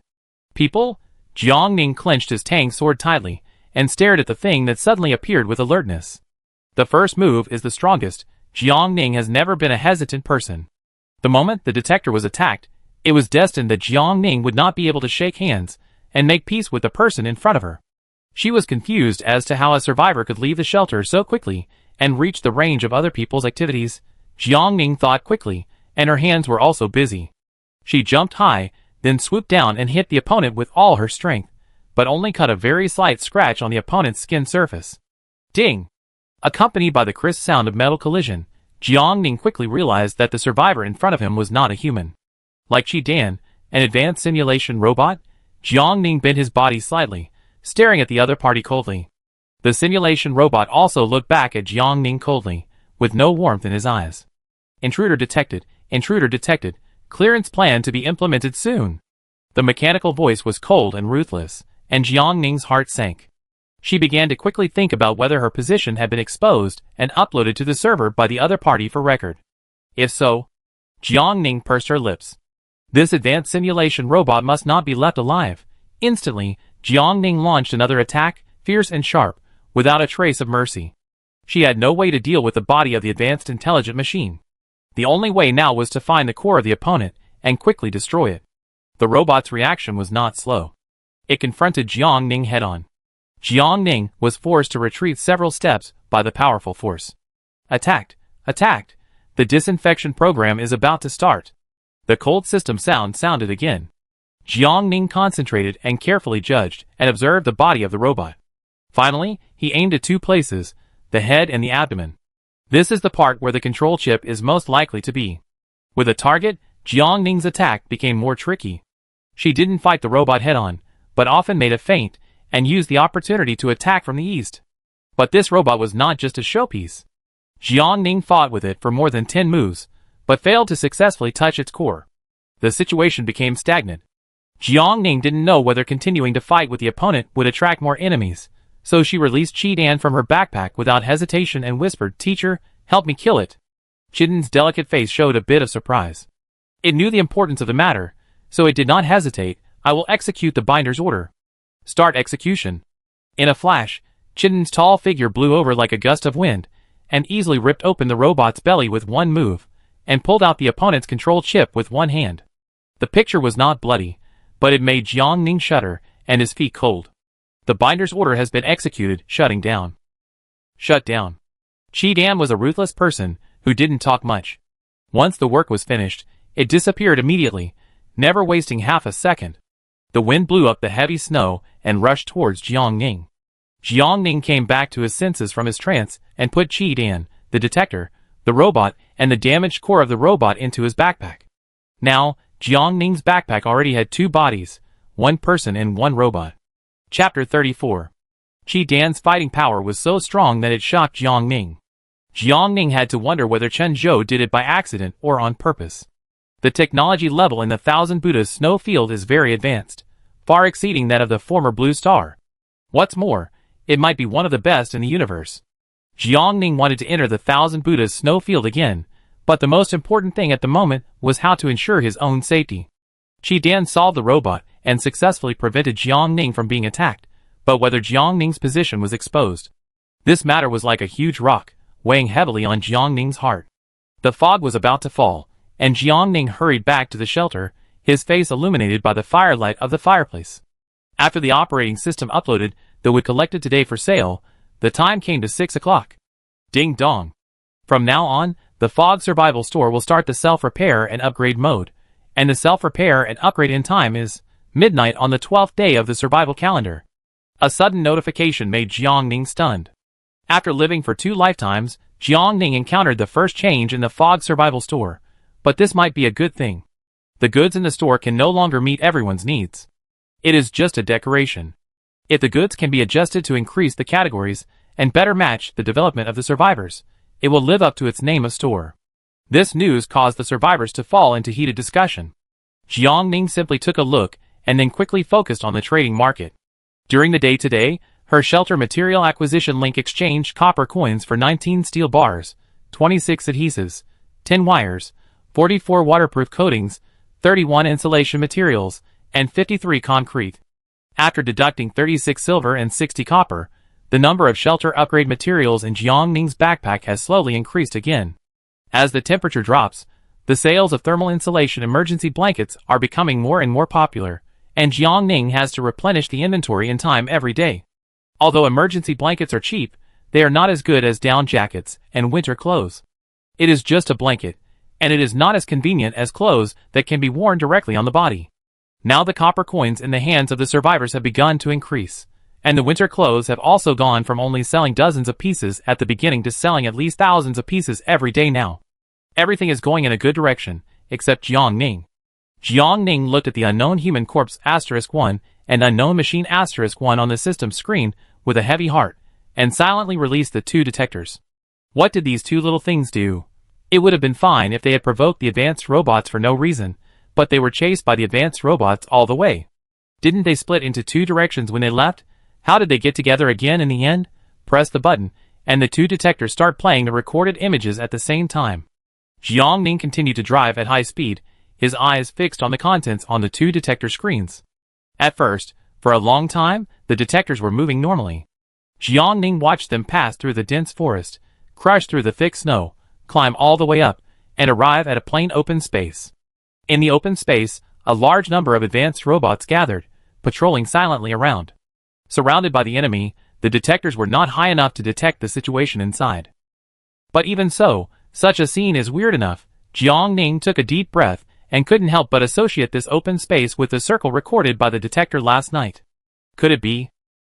People? Jiang Ning clenched his tang sword tightly and stared at the thing that suddenly appeared with alertness. The first move is the strongest. Jiang Ning has never been a hesitant person. The moment the detector was attacked, it was destined that Jiang Ning would not be able to shake hands and make peace with the person in front of her. She was confused as to how a survivor could leave the shelter so quickly and reach the range of other people's activities. Jiang Ning thought quickly, and her hands were also busy. She jumped high, then swooped down and hit the opponent with all her strength, but only cut a very slight scratch on the opponent's skin surface. Ding! Accompanied by the crisp sound of metal collision, Jiang Ning quickly realized that the survivor in front of him was not a human. Like Qi Dan, an advanced simulation robot, Jiang Ning bent his body slightly, staring at the other party coldly. The simulation robot also looked back at Jiang Ning coldly, with no warmth in his eyes. Intruder detected, clearance plan to be implemented soon. The mechanical voice was cold and ruthless, and Jiang Ning's heart sank. She began to quickly think about whether her position had been exposed and uploaded to the server by the other party for record. If so, Jiang Ning pursed her lips. This advanced simulation robot must not be left alive. Instantly, Jiang Ning launched another attack, fierce and sharp, without a trace of mercy. She had no way to deal with the body of the advanced intelligent machine. The only way now was to find the core of the opponent and quickly destroy it. The robot's reaction was not slow. It confronted Jiang Ning head-on. Jiang Ning was forced to retreat several steps by the powerful force. Attacked! The disinfection program is about to start. The cold system sounded again. Jiang Ning concentrated and carefully judged and observed the body of the robot. Finally, he aimed at 2 places, the head and the abdomen. This is the part where the control chip is most likely to be. With a target, Jiang Ning's attack became more tricky. She didn't fight the robot head-on, but often made a feint and used the opportunity to attack from the east. But this robot was not just a showpiece. Jiang Ning fought with it for more than 10 moves, but failed to successfully touch its core. The situation became stagnant. Jiang Ning didn't know whether continuing to fight with the opponent would attract more enemies, so she released Qi Dan from her backpack without hesitation and whispered, "Teacher, help me kill it." Qi Dan's delicate face showed a bit of surprise. It knew the importance of the matter, so it did not hesitate. "I will execute the binder's order." Start execution. In a flash, Qi Dan's tall figure blew over like a gust of wind, and easily ripped open the robot's belly with one move, and pulled out the opponent's control chip with one hand. The picture was not bloody, but it made Jiang Ning shudder, and his feet cold. The binder's order has been executed, shutting down. Shut down. Qi Dan was a ruthless person who didn't talk much. Once the work was finished, it disappeared immediately, never wasting half a second. The wind blew up the heavy snow and rushed towards Jiang Ning. Jiang Ning came back to his senses from his trance and put Qi Dan, the detector, the robot, and the damaged core of the robot into his backpack. Now, Jiang Ning's backpack already had 2 bodies, 1 person and 1 robot. Chapter 34. Qi Dan's fighting power was so strong that it shocked Jiang Ning. Jiang Ning had to wonder whether Chen Zhou did it by accident or on purpose. The technology level in the Thousand Buddhas snow field is very advanced, far exceeding that of the former Blue Star. What's more, it might be one of the best in the universe. Jiang Ning wanted to enter the Thousand Buddhas snow field again, but the most important thing at the moment was how to ensure his own safety. Qi Dan solved the robot and successfully prevented Jiang Ning from being attacked, but whether Jiang Ning's position was exposed. This matter was like a huge rock, weighing heavily on Jiang Ning's heart. The fog was about to fall, and Jiang Ning hurried back to the shelter, his face illuminated by the firelight of the fireplace. After the operating system uploaded that would collected today for sale, the time came to 6 o'clock. Ding dong. From now on, the Fog Survival Store will start the self-repair and upgrade mode, and the self-repair and upgrade in time is midnight on the 12th day of the survival calendar. A sudden notification made Jiang Ning stunned. After living for 2 lifetimes, Jiang Ning encountered the first change in the Fog Survival Store, but this might be a good thing. The goods in the store can no longer meet everyone's needs. It is just a decoration. If the goods can be adjusted to increase the categories and better match the development of the survivors, it will live up to its name of store. This news caused the survivors to fall into heated discussion. Jiangning simply took a look and then quickly focused on the trading market. During the day today, her shelter material acquisition link exchanged copper coins for 19 steel bars, 26 adhesives, 10 wires, 44 waterproof coatings, 31 insulation materials, and 53 concrete. After deducting 36 silver and 60 copper, the number of shelter upgrade materials in Jiangning's backpack has slowly increased again. As the temperature drops, the sales of thermal insulation emergency blankets are becoming more and more popular, and Jiangning has to replenish the inventory in time every day. Although emergency blankets are cheap, they are not as good as down jackets and winter clothes. It is just a blanket, and it is not as convenient as clothes that can be worn directly on the body. Now the copper coins in the hands of the survivors have begun to increase, and the winter clothes have also gone from only selling dozens of pieces at the beginning to selling at least thousands of pieces every day now. Everything is going in a good direction, except Jiangning. Jiangning looked at the unknown human corpse *1 and unknown machine *1 on the system screen with a heavy heart, and silently released the two detectors. What did these two little things do? It would have been fine if they had provoked the advanced robots for no reason, but they were chased by the advanced robots all the way. Didn't they split into two directions when they left? How did they get together again in the end? Press the button, and the two detectors start playing the recorded images at the same time. Jiangning continued to drive at high speed, his eyes fixed on the contents on the two detector screens. At first, for a long time, the detectors were moving normally. Jiangning watched them pass through the dense forest, crush through the thick snow, climb all the way up, and arrive at a plain open space. In the open space, a large number of advanced robots gathered, patrolling silently around. Surrounded by the enemy, the detectors were not high enough to detect the situation inside. But even so, such a scene is weird enough. Jiangning took a deep breath and couldn't help but associate this open space with the circle recorded by the detector last night. Could it be?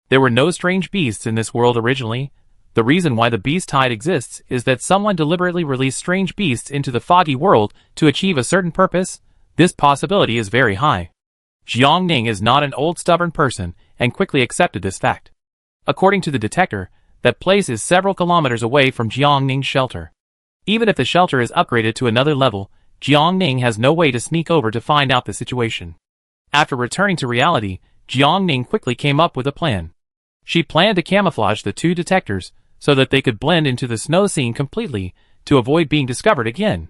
There were no strange beasts in this world originally. The reason why the beast tide exists is that someone deliberately released strange beasts into the foggy world to achieve a certain purpose. This possibility is very high. Jiangning is not an old stubborn person and quickly accepted this fact. According to the detector, that place is several kilometers away from Jiangning's shelter. Even if the shelter is upgraded to another level, Jiangning has no way to sneak over to find out the situation. After returning to reality, Jiangning quickly came up with a plan. She planned to camouflage the two detectors so that they could blend into the snow scene completely to avoid being discovered again.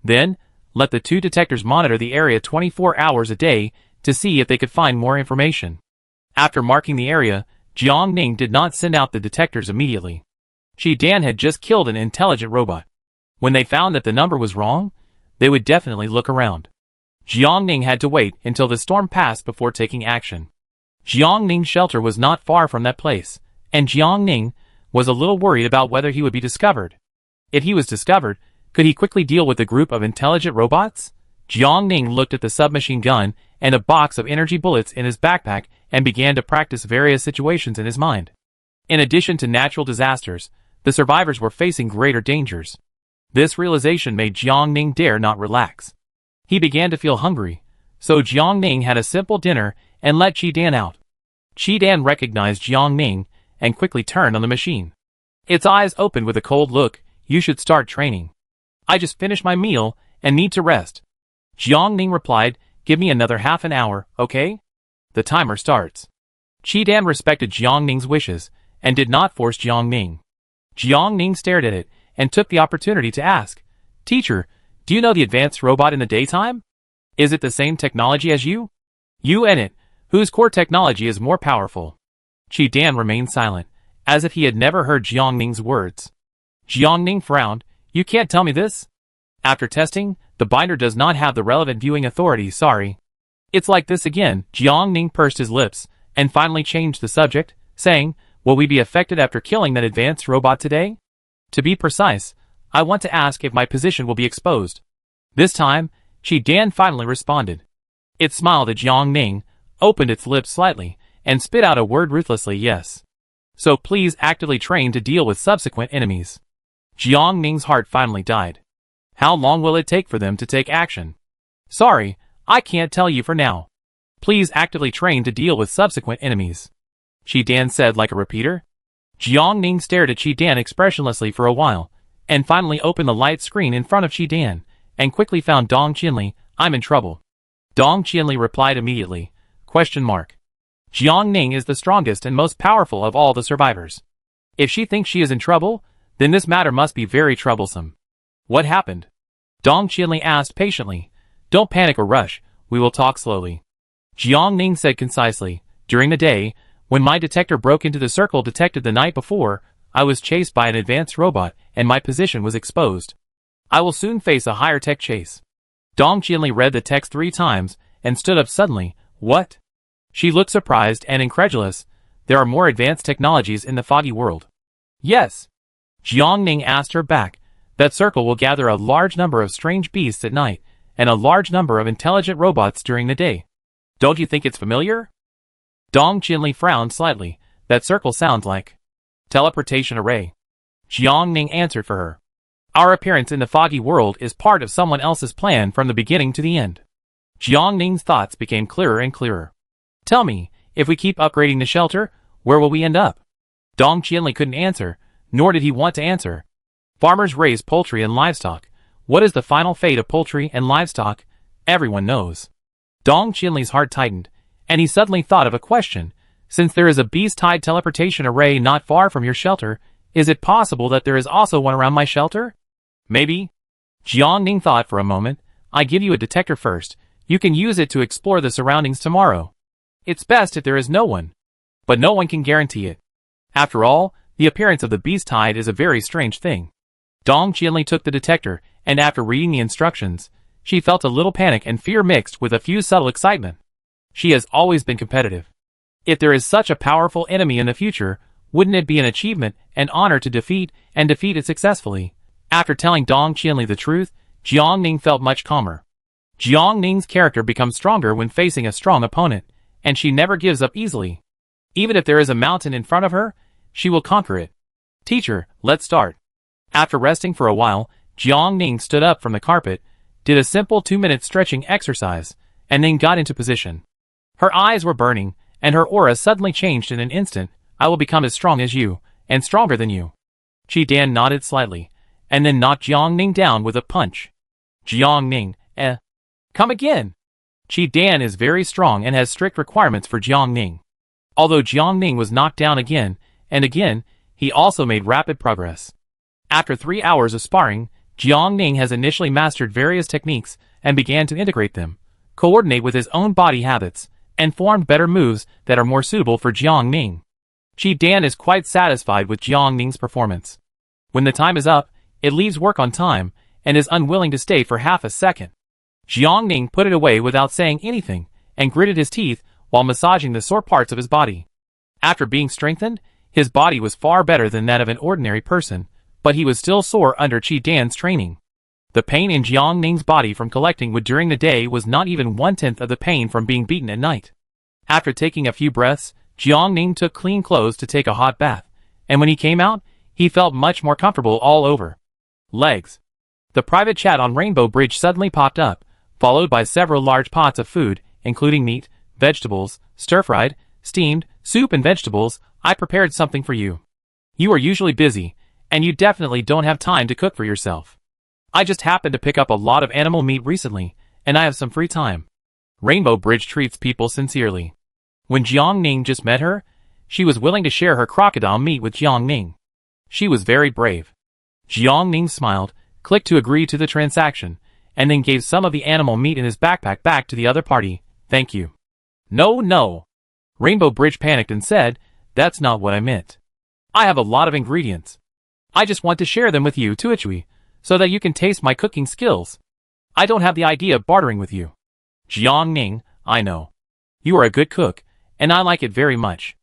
Then, let the two detectors monitor the area 24 hours a day to see if they could find more information. After marking the area, Jiangning did not send out the detectors immediately. Dan had just killed an intelligent robot. When they found that the number was wrong, they would definitely look around. Jiangning had to wait until the storm passed before taking action. Jiangning's shelter was not far from that place, and Jiangning was a little worried about whether he would be discovered. If he was discovered, could he quickly deal with the group of intelligent robots? Jiangning looked at the submachine gun and a box of energy bullets in his backpack and began to practice various situations in his mind. In addition to natural disasters, the survivors were facing greater dangers. This realization made Jiangning dare not relax. He began to feel hungry, so Jiangning had a simple dinner and let Dan out. Dan recognized Jiangning and quickly turned on the machine. Its eyes opened with a cold look. "You should start training." "I just finished my meal and need to rest." Jiangning replied, "Give me another half an hour, okay?" The timer starts. Dan respected Jiangning's wishes and did not force Jiangning. Jiangning stared at it and took the opportunity to ask, "Teacher, do you know the advanced robot in the daytime? Is it the same technology as you? You and it, whose core technology is more powerful?" Dan remained silent, as if he had never heard Jiangning's words. Jiangning frowned. "You can't tell me this? After testing, the binder does not have the relevant viewing authority, sorry." "It's like this again." Jiangning pursed his lips and finally changed the subject, saying, "Will we be affected after killing that advanced robot today? To be precise, I want to ask if my position will be exposed." This time, Dan finally responded. It smiled at Jiangning, opened its lips slightly, and spit out a word ruthlessly, "Yes. So please actively train to deal with subsequent enemies." Jiangning's heart finally died. How long will it take for them to take action? "Sorry, I can't tell you for now. Please actively train to deal with subsequent enemies. Qidan said like a repeater. Jiangning stared at Qidan expressionlessly for a while, and finally opened the light screen in front of Qidan, and quickly found Dong Qinli. I'm in trouble. Dong Qinli replied immediately. ? Jiangning is the strongest and most powerful of all the survivors. If she thinks she is in trouble, then this matter must be very troublesome. What happened? Dong Qinli asked patiently. Don't panic or rush, we will talk slowly. Jiangning said concisely. During the day, when my detector broke into the circle detected the night before, I was chased by an advanced robot and my position was exposed. I will soon face a higher tech chase. Dong Qinli read the text 3 times and stood up suddenly. What? She looked surprised and incredulous. There are more advanced technologies in the foggy world. Yes. Jiangning asked her back. That circle will gather a large number of strange beasts at night, and a large number of intelligent robots during the day. Don't you think it's familiar? Dong Qinli frowned slightly. That circle sounds like teleportation array. Jiangning answered for her. Our appearance in the foggy world is part of someone else's plan from the beginning to the end. Jiangning's thoughts became clearer and clearer. Tell me, if we keep upgrading the shelter, where will we end up? Dong Qinli couldn't answer, nor did he want to answer. Farmers raise poultry and livestock. What is the final fate of poultry and livestock? Everyone knows. Dong Qinli's heart tightened, and he suddenly thought of a question. Since there is a beast-tied teleportation array not far from your shelter, is it possible that there is also one around my shelter? Maybe. Jiangning thought for a moment. I give you a detector first. You can use it to explore the surroundings tomorrow. It's best if there is no one. But no one can guarantee it. After all, the appearance of the beast tide is a very strange thing. Dong Qinli took the detector, and after reading the instructions, she felt a little panic and fear mixed with a few subtle excitement. She has always been competitive. If there is such a powerful enemy in the future, wouldn't it be an achievement and honor to defeat it successfully? After telling Dong Qinli the truth, Jiangning felt much calmer. Jiangning's character becomes stronger when facing a strong opponent, and she never gives up easily. Even if there is a mountain in front of her, she will conquer it. Teacher, let's start. After resting for a while, Jiangning stood up from the carpet, did a simple 2-minute stretching exercise, and then got into position. Her eyes were burning, and her aura suddenly changed in an instant. I will become as strong as you, and stronger than you. Qidan nodded slightly, and then knocked Jiangning down with a punch. Jiangning, come again. Qidan is very strong and has strict requirements for Jiangning. Although Jiangning was knocked down again and again, he also made rapid progress. After 3 hours of sparring, Jiangning has initially mastered various techniques and began to integrate them, coordinate with his own body habits, and formed better moves that are more suitable for Jiangning. Qidan is quite satisfied with Jiangning's performance. When the time is up, it leaves work on time and is unwilling to stay for half a second. Jiangning put it away without saying anything and gritted his teeth while massaging the sore parts of his body. After being strengthened, his body was far better than that of an ordinary person, but he was still sore under Qidan's training. The pain in Jiangning's body from collecting wood during the day was not even 1/10 of the pain from being beaten at night. After taking a few breaths, Jiangning took clean clothes to take a hot bath, and when he came out, he felt much more comfortable all over. Legs. The private chat on Rainbow Bridge suddenly popped up, followed by several large pots of food, including meat, vegetables, stir-fried, steamed, soup and vegetables. I prepared something for you. You are usually busy, and you definitely don't have time to cook for yourself. I just happened to pick up a lot of animal meat recently, and I have some free time. Rainbow Bridge treats people sincerely. When Jiangning just met her, she was willing to share her crocodile meat with Jiangning. She was very brave. Jiangning smiled, clicked to agree to the transaction, and then gave some of the animal meat in his backpack back to the other party. Thank you. No. Rainbow Bridge panicked and said, that's not what I meant. I have a lot of ingredients. I just want to share them with you, Tuichui, so that you can taste my cooking skills. I don't have the idea of bartering with you. Jiangning, I know. You are a good cook, and I like it very much.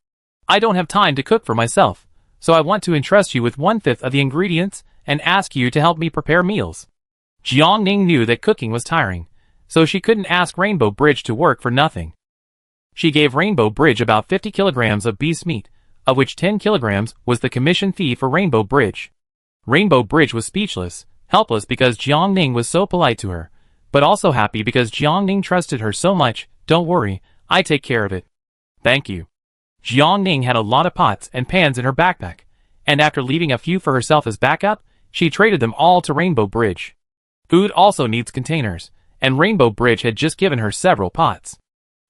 I don't have time to cook for myself, so I want to entrust you with 1/5 of the ingredients and ask you to help me prepare meals. Jiangning knew that cooking was tiring, so she couldn't ask Rainbow Bridge to work for nothing. She gave Rainbow Bridge about 50 kilograms of beast meat, of which 10 kilograms was the commission fee for Rainbow Bridge. Rainbow Bridge was speechless, helpless because Jiangning was so polite to her, but also happy because Jiangning trusted her so much. Don't worry, I take care of it. Thank you. Jiangning had a lot of pots and pans in her backpack, and after leaving a few for herself as backup, she traded them all to Rainbow Bridge. Food also needs containers, and Rainbow Bridge had just given her several pots.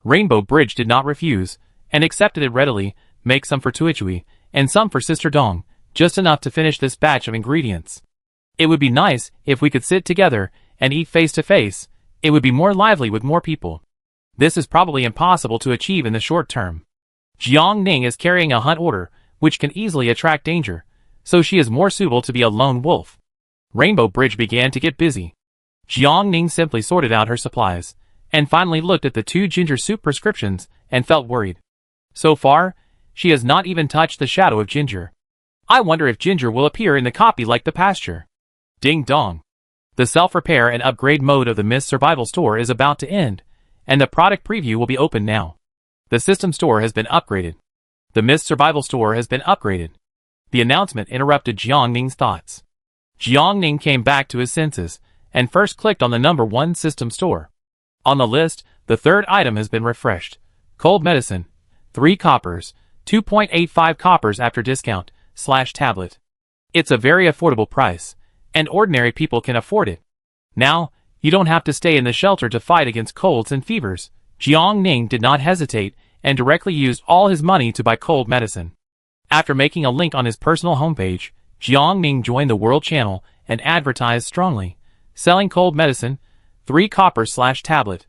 Rainbow Bridge did not refuse, and accepted it readily, make some for Tuichui, and some for Sister Dong, just enough to finish this batch of ingredients. It would be nice if we could sit together and eat face to face. It would be more lively with more people. This is probably impossible to achieve in the short term. Jiangning is carrying a hunt order, which can easily attract danger, so she is more suitable to be a lone wolf. Rainbow Bridge began to get busy. Jiangning simply sorted out her supplies, and finally looked at the 2 ginger soup prescriptions, and felt worried. So far, she has not even touched the shadow of Ginger. I wonder if Ginger will appear in the copy like the pasture. Ding dong. The self-repair and upgrade mode of the Mist Survival Store is about to end, and the product preview will be open now. The system store has been upgraded. The Mist Survival Store has been upgraded. The announcement interrupted Jiangning's thoughts. Jiangning came back to his senses, and first clicked on the number 1 system store. On the list, the 3rd item has been refreshed. Cold medicine, 3 coppers, 2.85 coppers after discount, /tablet. It's a very affordable price, and ordinary people can afford it. Now, you don't have to stay in the shelter to fight against colds and fevers. Jiangning did not hesitate, and directly used all his money to buy cold medicine. After making a link on his personal homepage, Jiangning joined the World Channel and advertised strongly, selling cold medicine, 3 coppers /tablet.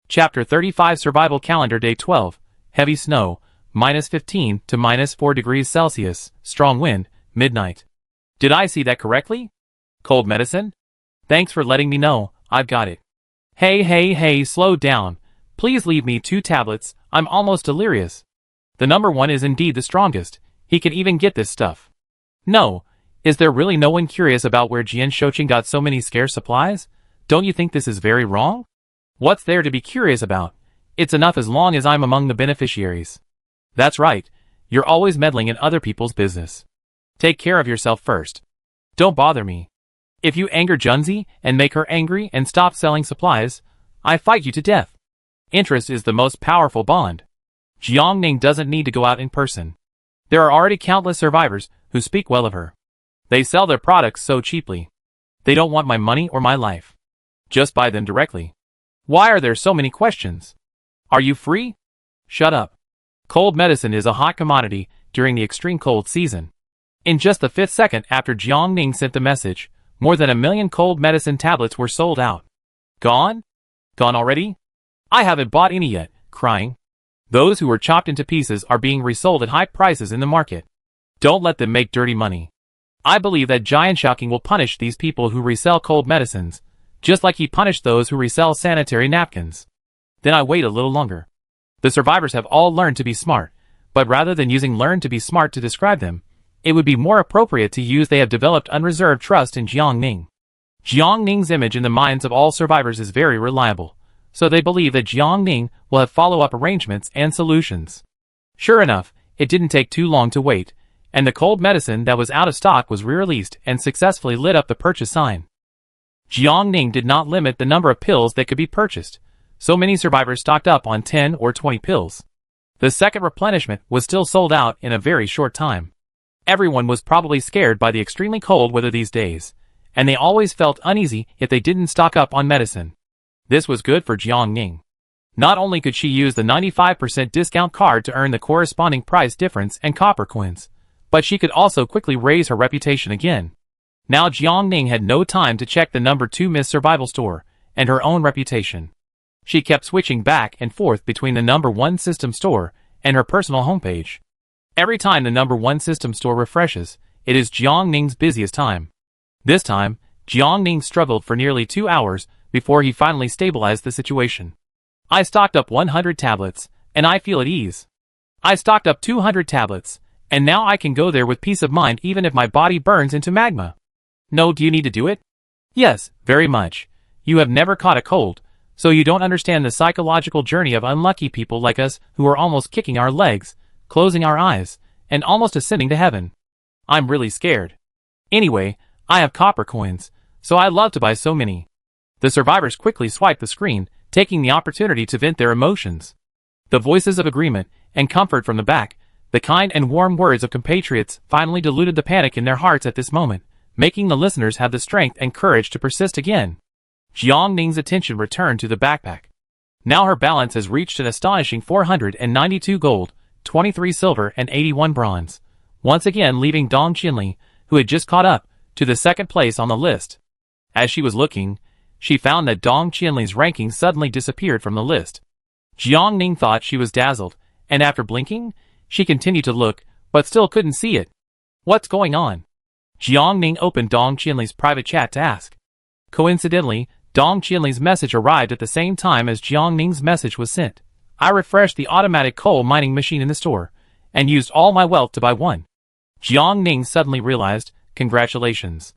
Chapter 35 Survival Calendar Day 12, Heavy Snow, -15 to -4 degrees Celsius, Strong Wind, Midnight. Did I see that correctly? Cold medicine? Thanks for letting me know, I've got it. Hey, slow down. Please leave me 2 tablets, I'm almost delirious. The number 1 is indeed the strongest, he can even get this stuff. No, is there really no one curious about where Jian Shouqing got so many scarce supplies? Don't you think this is very wrong? What's there to be curious about? It's enough as long as I'm among the beneficiaries. That's right, you're always meddling in other people's business. Take care of yourself first. Don't bother me. If you anger Junzi and make her angry and stop selling supplies, I fight you to death. Interest is the most powerful bond. Jiangning doesn't need to go out in person. There are already countless survivors who speak well of her. They sell their products so cheaply. They don't want my money or my life. Just buy them directly. Why are there so many questions? Are you free? Shut up. Cold medicine is a hot commodity during the extreme cold season. In just the 5th second after Jiangning sent the message, more than 1 million cold medicine tablets were sold out. Gone? Gone already? I haven't bought any yet, crying. Those who were chopped into pieces are being resold at high prices in the market. Don't let them make dirty money. I believe that Jian Shouqing will punish these people who resell cold medicines, just like he punished those who resell sanitary napkins. Then I wait a little longer. The survivors have all learned to be smart, but rather than using learn to be smart to describe them, it would be more appropriate to use they have developed unreserved trust in Jiangning. Jiangning's image in the minds of all survivors is very reliable, so they believe that Jiangning will have follow-up arrangements and solutions. Sure enough, it didn't take too long to wait, and the cold medicine that was out of stock was re-released and successfully lit up the purchase sign. Jiangning did not limit the number of pills that could be purchased, so many survivors stocked up on 10 or 20 pills. The second replenishment was still sold out in a very short time. Everyone was probably scared by the extremely cold weather these days, and they always felt uneasy if they didn't stock up on medicine. This was good for Jiangning. Not only could she use the 95% discount card to earn the corresponding price difference and copper coins, but she could also quickly raise her reputation again. Now Jiangning had no time to check the number 2 Mist Survival Store and her own reputation. She kept switching back and forth between the number 1 system store and her personal homepage. Every time the number 1 system store refreshes, it is Jiangning's busiest time. This time, Jiangning struggled for nearly 2 hours before he finally stabilized the situation. I stocked up 100 tablets, and I feel at ease. I stocked up 200 tablets, and now I can go there with peace of mind even if my body burns into magma. No, do you need to do it? Yes, very much. You have never caught a cold, so you don't understand the psychological journey of unlucky people like us who are almost kicking our legs, closing our eyes, and almost ascending to heaven. I'm really scared. Anyway, I have copper coins, so I love to buy so many. The survivors quickly swiped the screen, taking the opportunity to vent their emotions. The voices of agreement and comfort from the back, the kind and warm words of compatriots finally diluted the panic in their hearts at this moment, making the listeners have the strength and courage to persist again. Jiang Ning's attention returned to the backpack. Now her balance has reached an astonishing 492 gold, 23 silver and 81 bronze, once again leaving Dong Qinli, who had just caught up, to the second place on the list. As she was looking, she found that Dong Qinli's ranking suddenly disappeared from the list. Jiang Ning thought she was dazzled, and after blinking, she continued to look, but still couldn't see it. What's going on? Jiang Ning opened Dong Qinli's private chat to ask. Coincidentally, Dong Qinli's message arrived at the same time as Jiang Ning's message was sent. I refreshed the automatic coal mining machine in the store, and used all my wealth to buy one. Jiang Ning suddenly realized, congratulations.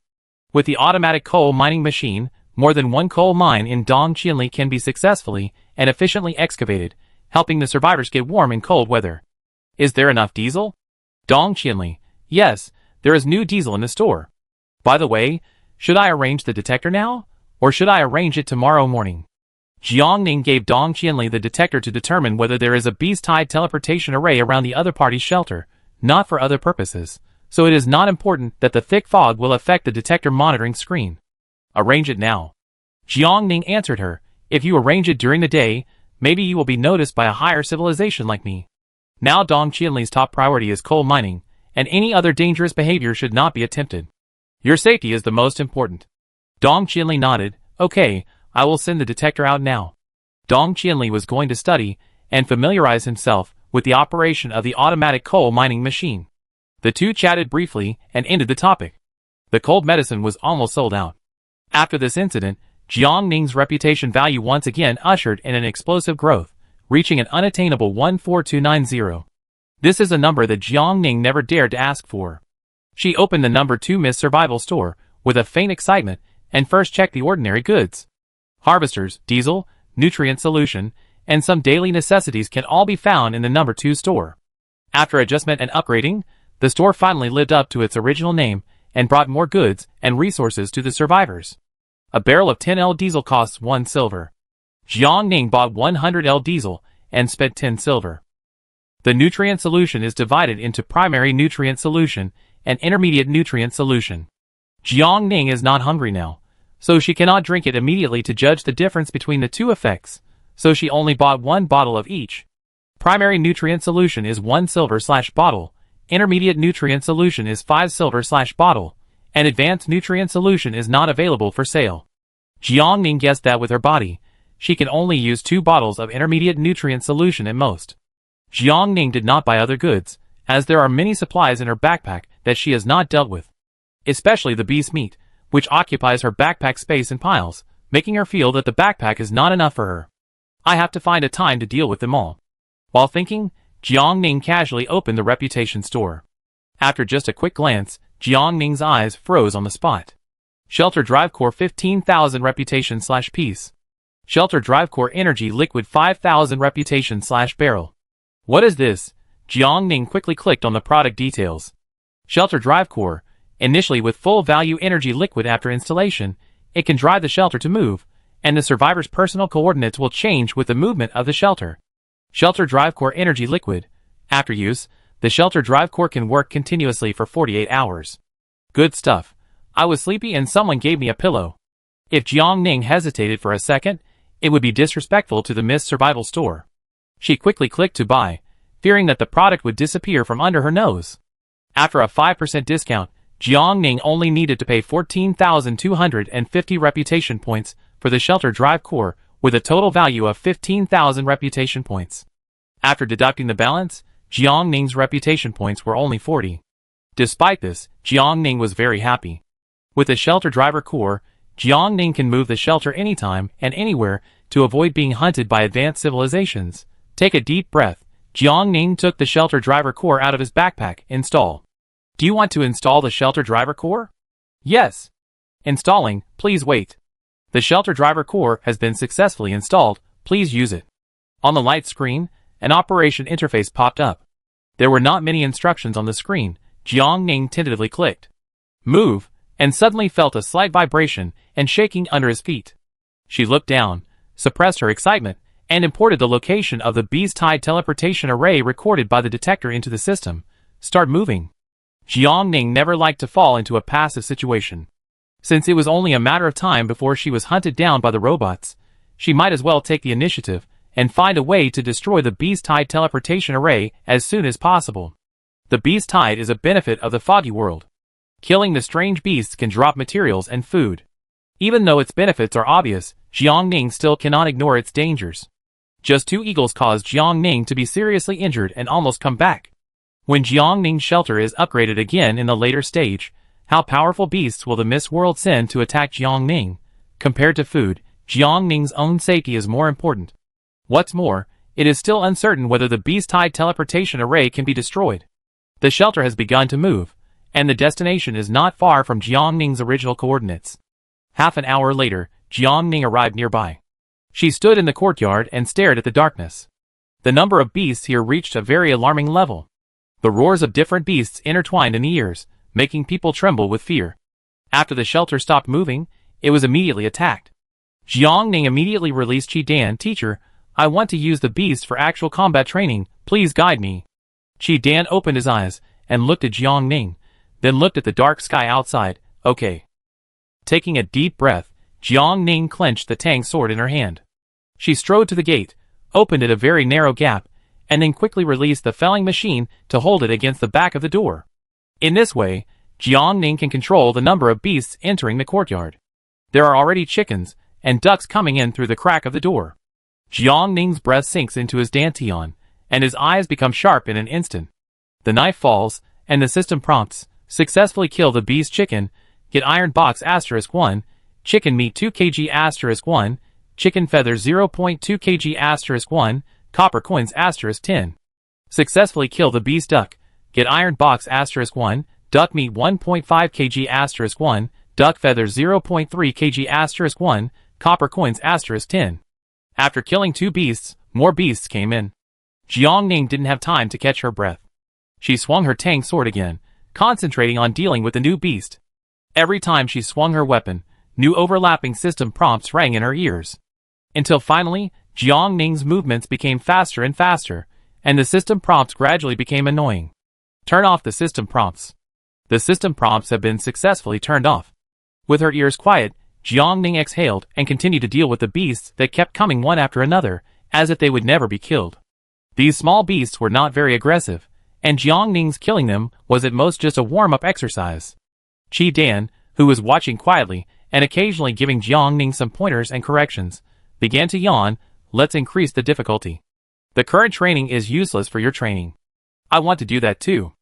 With the automatic coal mining machine, more than one coal mine in Dong Qinli can be successfully and efficiently excavated, helping the survivors get warm in cold weather. Is there enough diesel? Dong Qinli, yes, there is new diesel in the store. By the way, should I arrange the detector now, or should I arrange it tomorrow morning? Jiang Ning gave Dong Qinli the detector to determine whether there is a beast-tied teleportation array around the other party's shelter, not for other purposes, so it is not important that the thick fog will affect the detector monitoring screen. Arrange it now. Jiang Ning answered her, if you arrange it during the day, maybe you will be noticed by a higher civilization like me. Now Dong Qinli's top priority is coal mining, and any other dangerous behavior should not be attempted. Your safety is the most important. Dong Qinli nodded, okay, I will send the detector out now. Dong Qinli was going to study and familiarize himself with the operation of the automatic coal mining machine. The two chatted briefly and ended the topic. The cold medicine was almost sold out. After this incident, Jiang Ning's reputation value once again ushered in an explosive growth, reaching an unattainable 14290. This is a number that Jiang Ning never dared to ask for. She opened the number 2 Miss Survival store with a faint excitement and first checked the ordinary goods. Harvesters, diesel, nutrient solution, and some daily necessities can all be found in the number 2 store. After adjustment and upgrading, the store finally lived up to its original name and brought more goods and resources to the survivors. A barrel of 10L diesel costs 1 silver. Jiang Ning bought 100L diesel and spent 10 silver. The nutrient solution is divided into primary nutrient solution and intermediate nutrient solution. Jiang Ning is not hungry now, so she cannot drink it immediately to judge the difference between the two effects, so she only bought 1 bottle of each. Primary nutrient solution is 1 silver/bottle, intermediate nutrient solution is 5 silver/bottle, and advanced nutrient solution is not available for sale. Jiang Ning guessed that with her body, she can only use 2 bottles of intermediate nutrient solution at most. Jiang Ning did not buy other goods, as there are many supplies in her backpack that she has not dealt with. Especially the beast meat, which occupies her backpack space in piles, making her feel that the backpack is not enough for her. I have to find a time to deal with them all. While thinking, Jiang Ning casually opened the reputation store. After just a quick glance, Jiang Ning's eyes froze on the spot. Shelter Drive Core 15,000 reputation/piece. Shelter Drive Core Energy Liquid 5,000 reputation/barrel. What is this? Jiang Ning quickly clicked on the product details. Shelter Drive Core, initially with full value energy liquid after installation, it can drive the shelter to move, and the survivor's personal coordinates will change with the movement of the shelter. Shelter Drive Core Energy Liquid. After use, the Shelter Drive Core can work continuously for 48 hours. Good stuff. I was sleepy and someone gave me a pillow. If Jiang Ning hesitated for a second, it would be disrespectful to the Miss Survival store. She quickly clicked to buy, fearing that the product would disappear from under her nose. After a 5% discount, Jiang Ning only needed to pay 14,250 reputation points for the Shelter Drive Core, with a total value of 15,000 reputation points. After deducting the balance, Jiang Ning's reputation points were only 40. Despite this, Jiang Ning was very happy. With the Shelter Driver Core, Jiang Ning can move the shelter anytime and anywhere to avoid being hunted by advanced civilizations. Take a deep breath. Jiang Ning took the Shelter Driver Core out of his backpack. Install. Do you want to install the Shelter Driver Core? Yes. Installing, please wait. The Shelter Driver Core has been successfully installed, please use it. On the light screen, an operation interface popped up. There were not many instructions on the screen. Jiang Ning tentatively clicked. Move, and suddenly felt a slight vibration and shaking under his feet. She looked down, suppressed her excitement, and imported the location of the beast-tied teleportation array recorded by the detector into the system. Start moving. Jiangning never liked to fall into a passive situation. Since it was only a matter of time before she was hunted down by the robots, she might as well take the initiative and find a way to destroy the beast-tied teleportation array as soon as possible. The beast-tied is a benefit of the foggy world. Killing the strange beasts can drop materials and food. Even though its benefits are obvious, Jiangning still cannot ignore its dangers. Just 2 eagles caused Jiangning to be seriously injured and almost come back. When Jiangning's shelter is upgraded again in the later stage, how powerful beasts will the Mist World send to attack Jiangning? Compared to food, Jiangning's own safety is more important. What's more, it is still uncertain whether the beast-tied teleportation array can be destroyed. The shelter has begun to move, and the destination is not far from Jiangning's original coordinates. Half an hour later, Jiangning arrived nearby. She stood in the courtyard and stared at the darkness. The number of beasts here reached a very alarming level. The roars of different beasts intertwined in the ears, making people tremble with fear. After the shelter stopped moving, it was immediately attacked. Jiangning immediately released Qidan. Teacher, I want to use the beast for actual combat training, please guide me. Qidan opened his eyes and looked at Jiangning, then looked at the dark sky outside. Okay. Taking a deep breath, Jiangning clenched the Tang sword in her hand. She strode to the gate, opened it a very narrow gap, and then quickly released the felling machine to hold it against the back of the door. In this way, Jiangning can control the number of beasts entering the courtyard. There are already chickens and ducks coming in through the crack of the door. Jiangning's breath sinks into his dantian, and his eyes become sharp in an instant. The knife falls, and the system prompts, successfully kill the beast chicken, get iron box *1, chicken meat 2 kg *1, chicken feather 0.2 kg *1, copper coins *10. Successfully kill the beast duck, get iron box *1, duck meat 1.5 kg *1, duck feather 0.3 kg *1, copper coins *10. After killing 2 beasts, more beasts came in. Jiangning didn't have time to catch her breath. She swung her Tang sword again, concentrating on dealing with the new beast. Every time she swung her weapon, new overlapping system prompts rang in her ears. Until finally, Jiangning's movements became faster and faster, and the system prompts gradually became annoying. Turn off the system prompts. The system prompts have been successfully turned off. With her ears quiet, Jiangning exhaled and continued to deal with the beasts that kept coming one after another, as if they would never be killed. These small beasts were not very aggressive, and Jiangning's killing them was at most just a warm-up exercise. Qidan, who was watching quietly and occasionally giving Jiangning some pointers and corrections, began to yawn. Let's increase the difficulty. The current training is useless for your training. I want to do that too.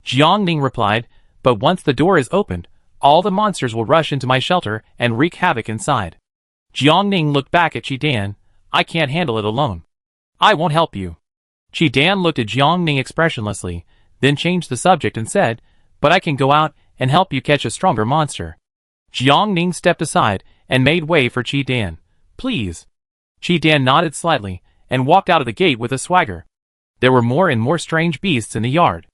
Jiangning replied, but once the door is opened, all the monsters will rush into my shelter and wreak havoc inside. Jiangning looked back at Qidan. I can't handle it alone. I won't help you. Qidan looked at Jiangning expressionlessly, then changed the subject and said, but I can go out and help you catch a stronger monster. Jiangning stepped aside and made way for Qidan. Please. Qidan nodded slightly and walked out of the gate with a swagger. There were more and more strange beasts in the yard.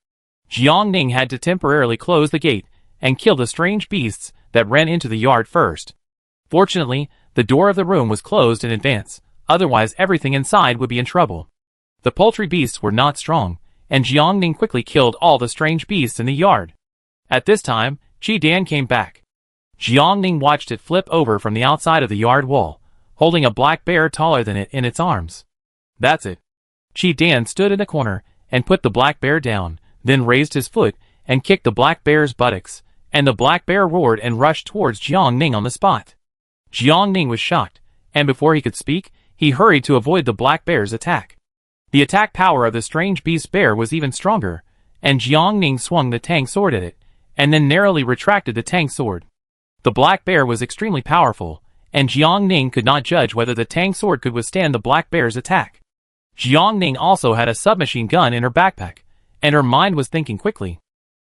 Jiangning had to temporarily close the gate and kill the strange beasts that ran into the yard first. Fortunately, the door of the room was closed in advance, otherwise everything inside would be in trouble. The poultry beasts were not strong, and Jiangning quickly killed all the strange beasts in the yard. At this time, Qidan came back. Jiangning watched it flip over from the outside of the yard wall, holding a black bear taller than it in its arms. That's it. Qidan stood in a corner and put the black bear down, then raised his foot and kicked the black bear's buttocks, and the black bear roared and rushed towards Jiangning on the spot. Jiangning was shocked, and before he could speak, he hurried to avoid the black bear's attack. The attack power of the strange beast bear was even stronger, and Jiangning swung the Tang sword at it, and then narrowly retracted the Tang sword. The black bear was extremely powerful, and Jiangning could not judge whether the Tang sword could withstand the black bear's attack. Jiangning also had a submachine gun in her backpack, and her mind was thinking quickly.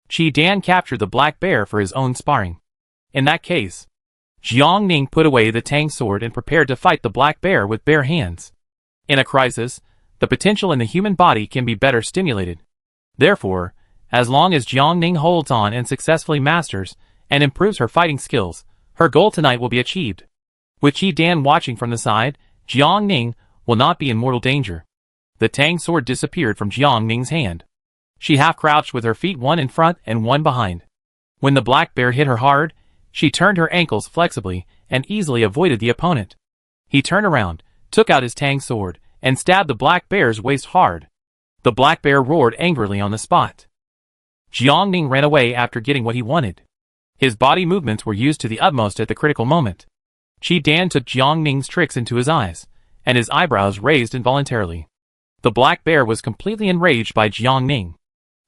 Qidan captured the black bear for his own sparring. In that case, Jiangning put away the Tang sword and prepared to fight the black bear with bare hands. In a crisis, the potential in the human body can be better stimulated. Therefore, as long as Jiangning holds on and successfully masters and improves her fighting skills, her goal tonight will be achieved. With Qi Dan watching from the side, Jiang Ning will not be in mortal danger. The Tang sword disappeared from Jiang Ning's hand. She half-crouched with her feet one in front and one behind. When the black bear hit her hard, she turned her ankles flexibly and easily avoided the opponent. He turned around, took out his Tang sword, and stabbed the black bear's waist hard. The black bear roared angrily on the spot. Jiang Ning ran away after getting what he wanted. His body movements were used to the utmost at the critical moment. Qi Dan took Jiang Ning's tricks into his eyes, and his eyebrows raised involuntarily. The black bear was completely enraged by Jiang Ning.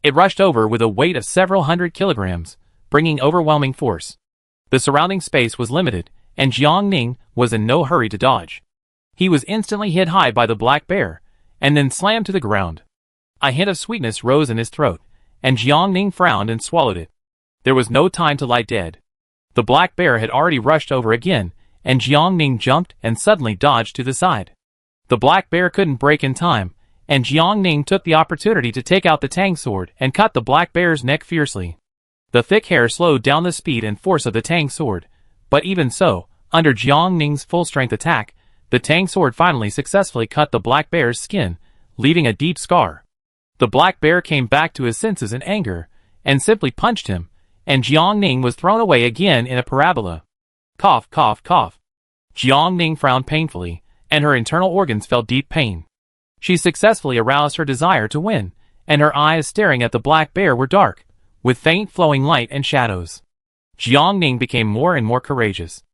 It rushed over with a weight of several hundred kilograms, bringing overwhelming force. The surrounding space was limited, and Jiang Ning was in no hurry to dodge. He was instantly hit high by the black bear, and then slammed to the ground. A hint of sweetness rose in his throat, and Jiang Ning frowned and swallowed it. There was no time to lie dead. The black bear had already rushed over again, and Jiang Ning jumped and suddenly dodged to the side. The black bear couldn't break in time, and Jiang Ning took the opportunity to take out the Tang sword and cut the black bear's neck fiercely. The thick hair slowed down the speed and force of the Tang sword, but even so, under Jiang Ning's full-strength attack, the Tang sword finally successfully cut the black bear's skin, leaving a deep scar. The black bear came back to his senses in anger, and simply punched him, and Jiang Ning was thrown away again in a parabola. Cough, cough, cough. Jiang Ning frowned painfully, and her internal organs felt deep pain. She successfully aroused her desire to win, and her eyes staring at the black bear were dark, with faint flowing light and shadows. Jiang Ning became more and more courageous.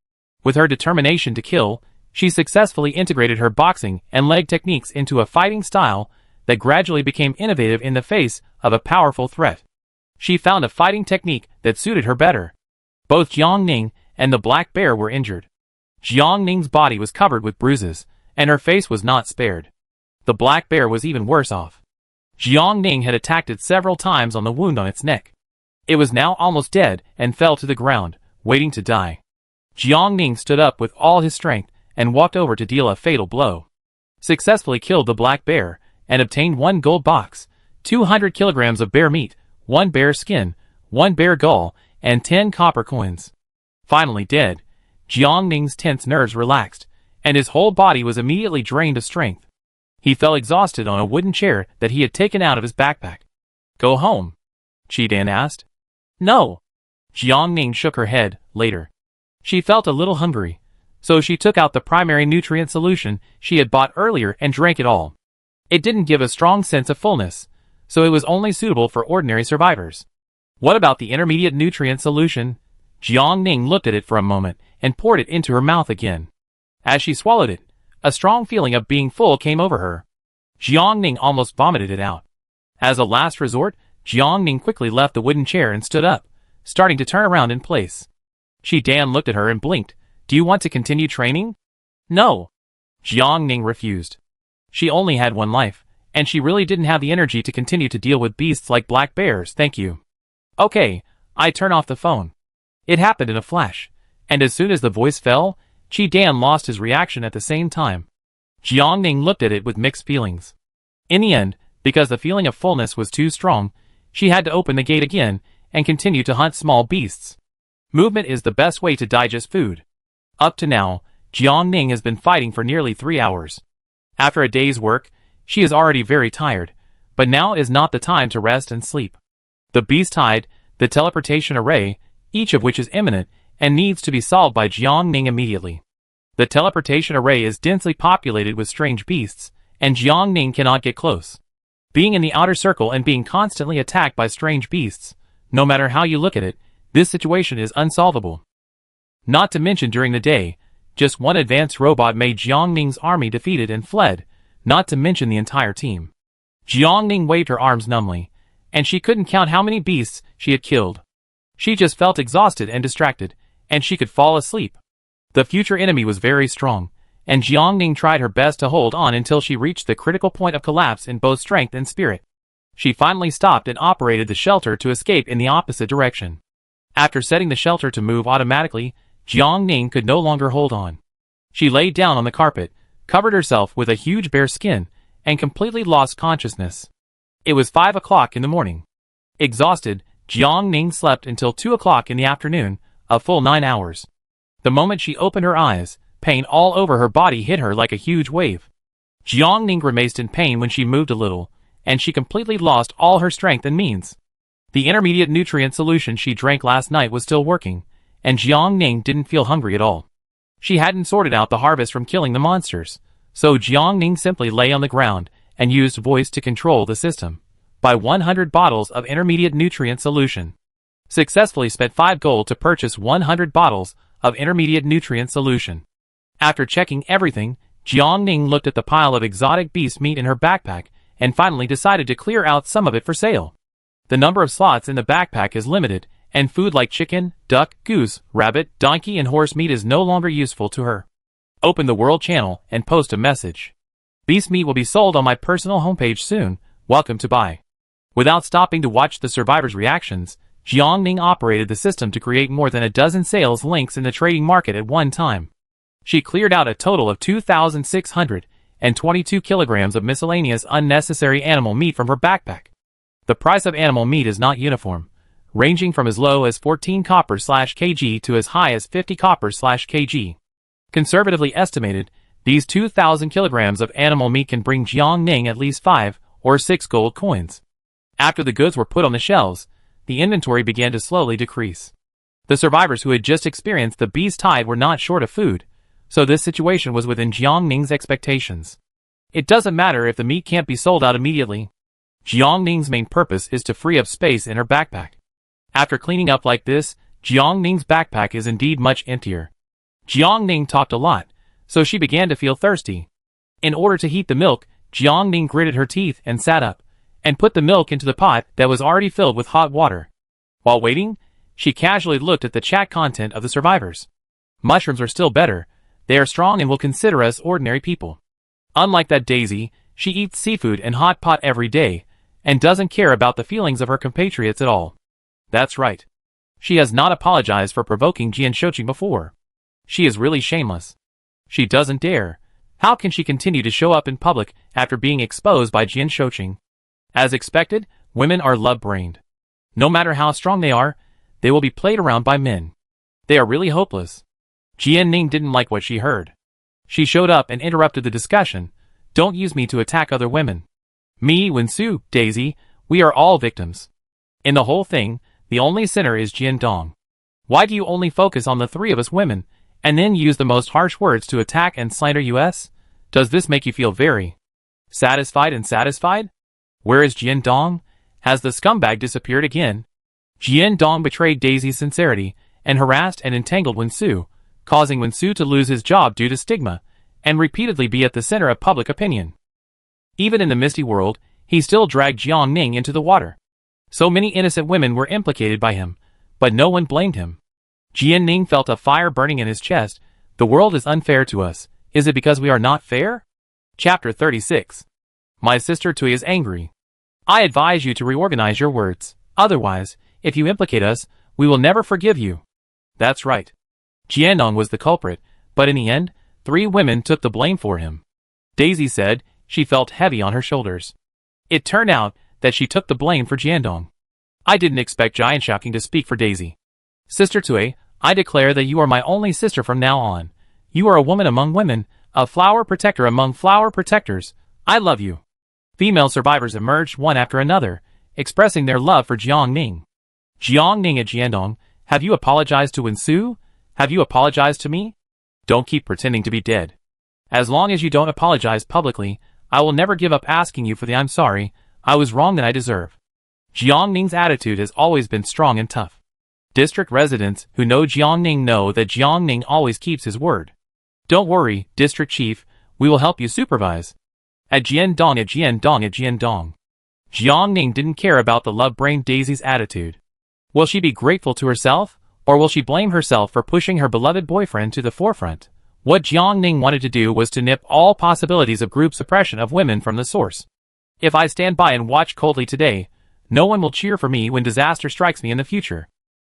With her determination to kill, she successfully integrated her boxing and leg techniques into a fighting style that gradually became innovative in the face of a powerful threat. She found a fighting technique that suited her better. Both Jiang Ning and the black bear were injured. Jiang Ning's body was covered with bruises, and her face was not spared. The black bear was even worse off. Jiang Ning had attacked it several times on the wound on its neck. It was now almost dead and fell to the ground, waiting to die. Jiang Ning stood up with all his strength and walked over to deal a fatal blow. Successfully killed the black bear and obtained 1 gold box, 200 kilograms of bear meat, 1 bear skin, 1 bear gull, and 10 copper coins. Finally dead, Jiang Ning's tense nerves relaxed, and his whole body was immediately drained of strength. He fell exhausted on a wooden chair that he had taken out of his backpack. Go home? Qi Dan asked. No. Jiang Ning shook her head, later. She felt a little hungry, so she took out the primary nutrient solution she had bought earlier and drank it all. It didn't give a strong sense of fullness, so it was only suitable for ordinary survivors. What about the intermediate nutrient solution? Jiang Ning looked at it for a moment and poured it into her mouth again. As she swallowed it, a strong feeling of being full came over her. Jiang Ning almost vomited it out. As a last resort, Jiang Ning quickly left the wooden chair and stood up, starting to turn around in place. Qi Dan looked at her and blinked. Do you want to continue training? No. Jiang Ning refused. She only had 1 life, and she really didn't have the energy to continue to deal with beasts like black bears, thank you. Okay, I turn off the phone. It happened in a flash, and as soon as the voice fell, Qi Dan lost his reaction at the same time. Jiang Ning looked at it with mixed feelings. In the end, because the feeling of fullness was too strong, she had to open the gate again and continue to hunt small beasts. Movement is the best way to digest food. Up to now, Jiang Ning has been fighting for nearly 3 hours. After a day's work, she is already very tired, but now is not the time to rest and sleep. The beast hide, the teleportation array, each of which is imminent and needs to be solved by Jiang Ning immediately. The teleportation array is densely populated with strange beasts, and Jiang Ning cannot get close. Being in the outer circle and being constantly attacked by strange beasts, no matter how you look at it, this situation is unsolvable. Not to mention during the day, just 1 advanced robot made Jiang Ning's army defeated and fled, not to mention the entire team. Jiang Ning waved her arms numbly, and she couldn't count how many beasts she had killed. She just felt exhausted and distracted, and she could fall asleep. The future enemy was very strong, and Jiang Ning tried her best to hold on until she reached the critical point of collapse in both strength and spirit. She finally stopped and operated the shelter to escape in the opposite direction. After setting the shelter to move automatically, Jiang Ning could no longer hold on. She laid down on the carpet, covered herself with a huge bear skin, and completely lost consciousness. It was 5 o'clock in the morning. Exhausted, Jiang Ning slept until 2 o'clock in the afternoon, a full 9 hours. The moment she opened her eyes, Pain all over her body hit her like a huge wave. Jiangning grimaced in pain when she moved a little, and she completely lost all her strength and means. The intermediate nutrient solution she drank last night was still working, and Jiangning didn't feel hungry at all. She hadn't sorted out the harvest from killing the monsters, so Jiangning simply lay on the ground and used voice to control the system. Buy 100 bottles of intermediate nutrient solution. Successfully spent 5 gold to purchase 100 bottles of intermediate nutrient solution. After checking everything, Jiangning looked at the pile of exotic beast meat in her backpack and finally decided to clear out some of it for sale. The number of slots in the backpack is limited, and food like chicken, duck, goose, rabbit, donkey and horse meat is no longer useful to her. Open the World channel and post a message. Beast meat will be sold on my personal homepage soon. Welcome to buy. Without stopping to watch the survivors' reactions, Jiangning operated the system to create more than a dozen sales links in the trading market at one time. She cleared out a total of 2,622 kilograms of miscellaneous unnecessary animal meat from her backpack. The price of animal meat is not uniform, ranging from as low as 14 copper/kg to as high as 50 copper/kg. Conservatively estimated, these 2,000 kilograms of animal meat can bring Jiangning at least 5 or 6 gold coins. After the goods were put on the shelves, the inventory began to slowly decrease. The survivors who had just experienced the beast tide were not short of food, so this situation was within Jiangning's expectations. It doesn't matter if the meat can't be sold out immediately. Jiangning's main purpose is to free up space in her backpack. After cleaning up like this, Jiangning's backpack is indeed much emptier. Jiangning talked a lot, so she began to feel thirsty. In order to heat the milk, Jiangning gritted her teeth and sat up, and put the milk into the pot that was already filled with hot water. While waiting, she casually looked at the chat content of the survivors. Mushrooms are still better. They are strong and will consider us ordinary people. Unlike that Daisy, she eats seafood and hot pot every day, and doesn't care about the feelings of her compatriots at all. That's right. She has not apologized for provoking Jian Shoqing before. She is really shameless. She doesn't dare. How can she continue to show up in public after being exposed by Jian Shoqing? As expected, women are love-brained. No matter how strong they are, they will be played around by men. They are really hopeless. Jianning didn't like what she heard. She showed up and interrupted the discussion. Don't use me to attack other women. Me, Wensu, Daisy, we are all victims. In the whole thing, the only sinner is Jiandong. Why do you only focus on the 3 of us women, and then use the most harsh words to attack and slander us? Does this make you feel very satisfied and satisfied? Where is Jiandong? Has the scumbag disappeared again? Jiandong betrayed Daisy's sincerity, and harassed and entangled Wensu, causing Wensu to lose his job due to stigma, and repeatedly be at the center of public opinion. Even in the misty world, he still dragged Jiangning into the water. So many innocent women were implicated by him, but no one blamed him. Jianning felt a fire burning in his chest. The world is unfair to us. Is it because we are not fair? Chapter 36. My sister Tui is angry. I advise you to reorganize your words. Otherwise, if you implicate us, we will never forgive you. That's right. Jiandong was the culprit, but in the end, 3 women took the blame for him. Daisy said she felt heavy on her shoulders. It turned out that she took the blame for Jiandong. I didn't expect Jian Shoqing to speak for Daisy. Sister Tui, I declare that you are my only sister from now on. You are a woman among women, a flower protector among flower protectors. I love you. Female survivors emerged one after another, expressing their love for Jiangning. Jiangning and Jiandong, have you apologized to Wensu? Have you apologized to me? Don't keep pretending to be dead. As long as you don't apologize publicly, I will never give up asking you for the I'm sorry, I was wrong than I deserve. Jiangning's attitude has always been strong and tough. District residents who know Jiangning know that Jiangning always keeps his word. Don't worry, District Chief, we will help you supervise. At Jiandong, at Jiandong, at Jiandong. Jiangning didn't care about the love-brained Daisy's attitude. Will she be grateful to herself, or will she blame herself for pushing her beloved boyfriend to the forefront? What Jiangning wanted to do was to nip all possibilities of group suppression of women from the source. If I stand by and watch coldly today, no one will cheer for me when disaster strikes me in the future.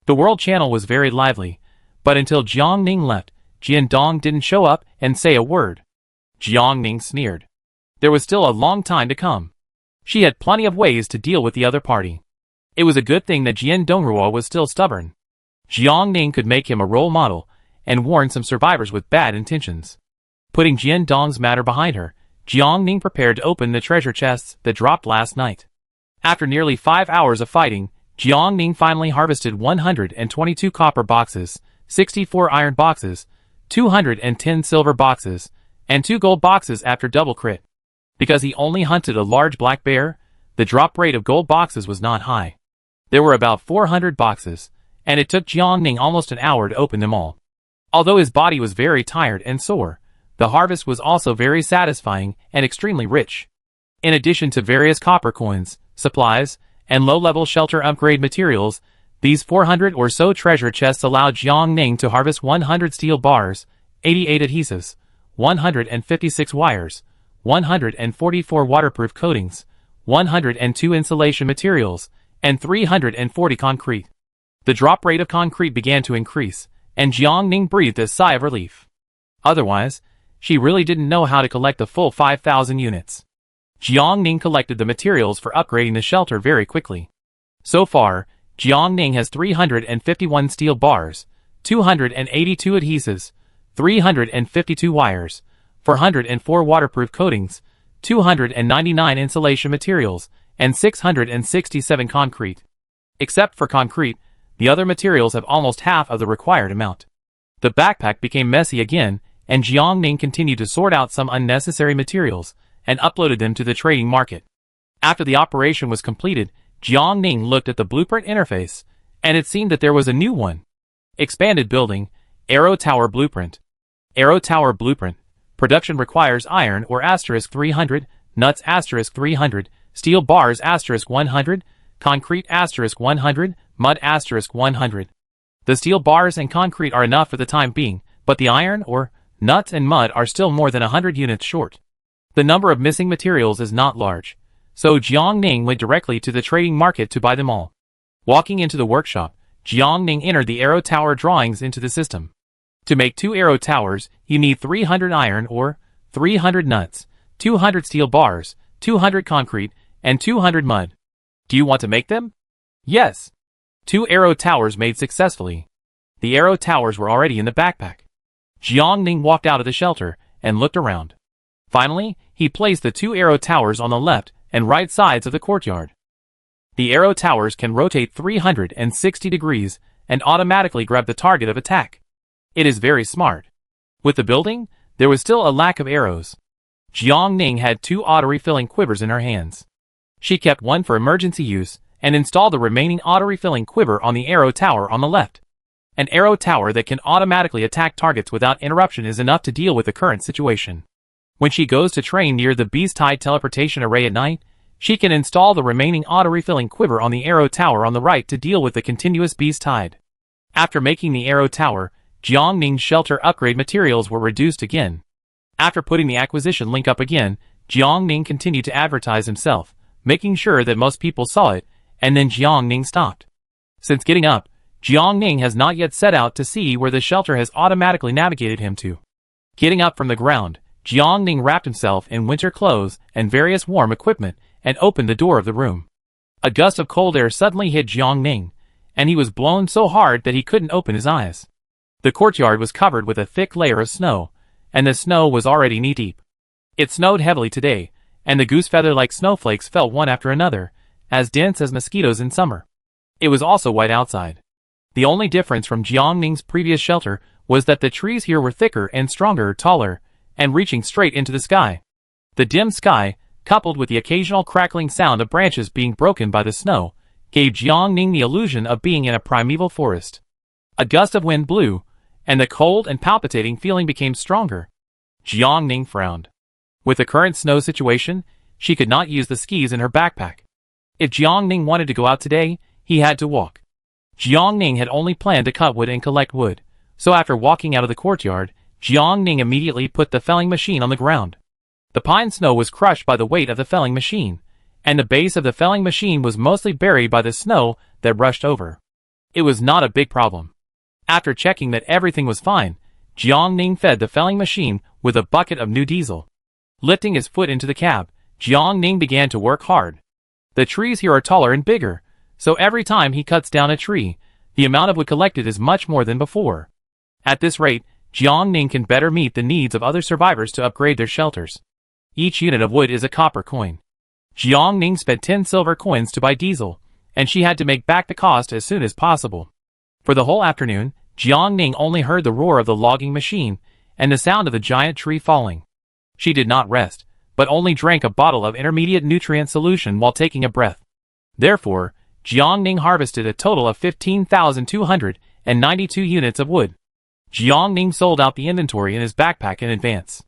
The World Channel was very lively, but until Jiangning left, Jiandong didn't show up and say a word. Jiangning sneered. There was still a long time to come. She had plenty of ways to deal with the other party. It was a good thing that Jiandong was still stubborn. Jiangning could make him a role model, and warned some survivors with bad intentions. Putting Jian Dong's matter behind her, Jiang Ning prepared to open the treasure chests that dropped last night. After nearly 5 hours of fighting, Jiang Ning finally harvested 122 copper boxes, 64 iron boxes, 210 silver boxes, and 2 gold boxes after double crit. Because he only hunted a large black bear, the drop rate of gold boxes was not high. There were about 400 boxes, and it took Jiang Ning almost an hour to open them all. Although his body was very tired and sore, the harvest was also very satisfying and extremely rich. In addition to various copper coins, supplies, and low-level shelter upgrade materials, these 400 or so treasure chests allowed Jiang Ning to harvest 100 steel bars, 88 adhesives, 156 wires, 144 waterproof coatings, 102 insulation materials, and 340 concrete. The drop rate of concrete began to increase, and Jiang Ning breathed a sigh of relief. Otherwise, she really didn't know how to collect the full 5,000 units. Jiang Ning collected the materials for upgrading the shelter very quickly. So far, Jiang Ning has 351 steel bars, 282 adhesives, 352 wires, 404 waterproof coatings, 299 insulation materials, and 667 concrete. Except for concrete, the other materials have almost half of the required amount. The backpack became messy again, and Jiang Ning continued to sort out some unnecessary materials and uploaded them to the trading market. After the operation was completed, Jiang Ning looked at the blueprint interface, and it seemed that there was a new one. Expanded building, Arrow Tower blueprint. Arrow Tower blueprint. Production requires iron or *300, nuts *300, steel bars *100, concrete *100, mud *100. The steel bars and concrete are enough for the time being, but the iron or nuts and mud are still more than 100 units short. The number of missing materials is not large, so Jiang Ning went directly to the trading market to buy them all. Walking into the workshop, Jiang Ning entered the arrow tower drawings into the system. To make 2 arrow towers, you need 300 iron ore, 300 nuts, 200 steel bars, 200 concrete, and 200 mud. Do you want to make them? Yes. 2 arrow towers made successfully. The arrow towers were already in the backpack. Jiang Ning walked out of the shelter and looked around. Finally, he placed the 2 arrow towers on the left and right sides of the courtyard. The arrow towers can rotate 360 degrees and automatically grab the target of attack. It is very smart. With the building, there was still a lack of arrows. Jiang Ning had 2 auto-refilling quivers in her hands. She kept one for emergency use and installed the remaining auto-refilling quiver on the arrow tower on the left. An arrow tower that can automatically attack targets without interruption is enough to deal with the current situation. When she goes to train near the Beast Tide teleportation array at night, she can install the remaining auto-refilling quiver on the arrow tower on the right to deal with the continuous Beast Tide. After making the arrow tower, Jiang Ning's shelter upgrade materials were reduced again. After putting the acquisition link up again, Jiang Ning continued to advertise himself, making sure that most people saw it, and then Jiang Ning stopped. Since getting up, Jiang Ning has not yet set out to see where the shelter has automatically navigated him to. Getting up from the ground, Jiang Ning wrapped himself in winter clothes and various warm equipment and opened the door of the room. A gust of cold air suddenly hit Jiang Ning, and he was blown so hard that he couldn't open his eyes. The courtyard was covered with a thick layer of snow, and the snow was already knee-deep. It snowed heavily today, and the goose feather-like snowflakes fell one after another, as dense as mosquitoes in summer. It was also white outside. The only difference from Jiang Ning's previous shelter was that the trees here were thicker and stronger, taller, and reaching straight into the sky. The dim sky, coupled with the occasional crackling sound of branches being broken by the snow, gave Jiang Ning the illusion of being in a primeval forest. A gust of wind blew, and the cold and palpitating feeling became stronger. Jiang Ning frowned. With the current snow situation, she could not use the skis in her backpack. If Jiang Ning wanted to go out today, he had to walk. Jiang Ning had only planned to cut wood and collect wood, so after walking out of the courtyard, Jiang Ning immediately put the felling machine on the ground. The pine snow was crushed by the weight of the felling machine, and the base of the felling machine was mostly buried by the snow that rushed over. It was not a big problem. After checking that everything was fine, Jiang Ning fed the felling machine with a bucket of new diesel. Lifting his foot into the cab, Jiang Ning began to work hard. The trees here are taller and bigger, so every time he cuts down a tree, the amount of wood collected is much more than before. At this rate, Jiangning can better meet the needs of other survivors to upgrade their shelters. Each unit of wood is a copper coin. Jiangning spent 10 silver coins to buy diesel, and she had to make back the cost as soon as possible. For the whole afternoon, Jiangning only heard the roar of the logging machine and the sound of the giant tree falling. She did not rest, but only drank a bottle of intermediate nutrient solution while taking a breath. Therefore, Jiangning harvested a total of 15,292 units of wood. Jiangning sold out the inventory in his backpack in advance.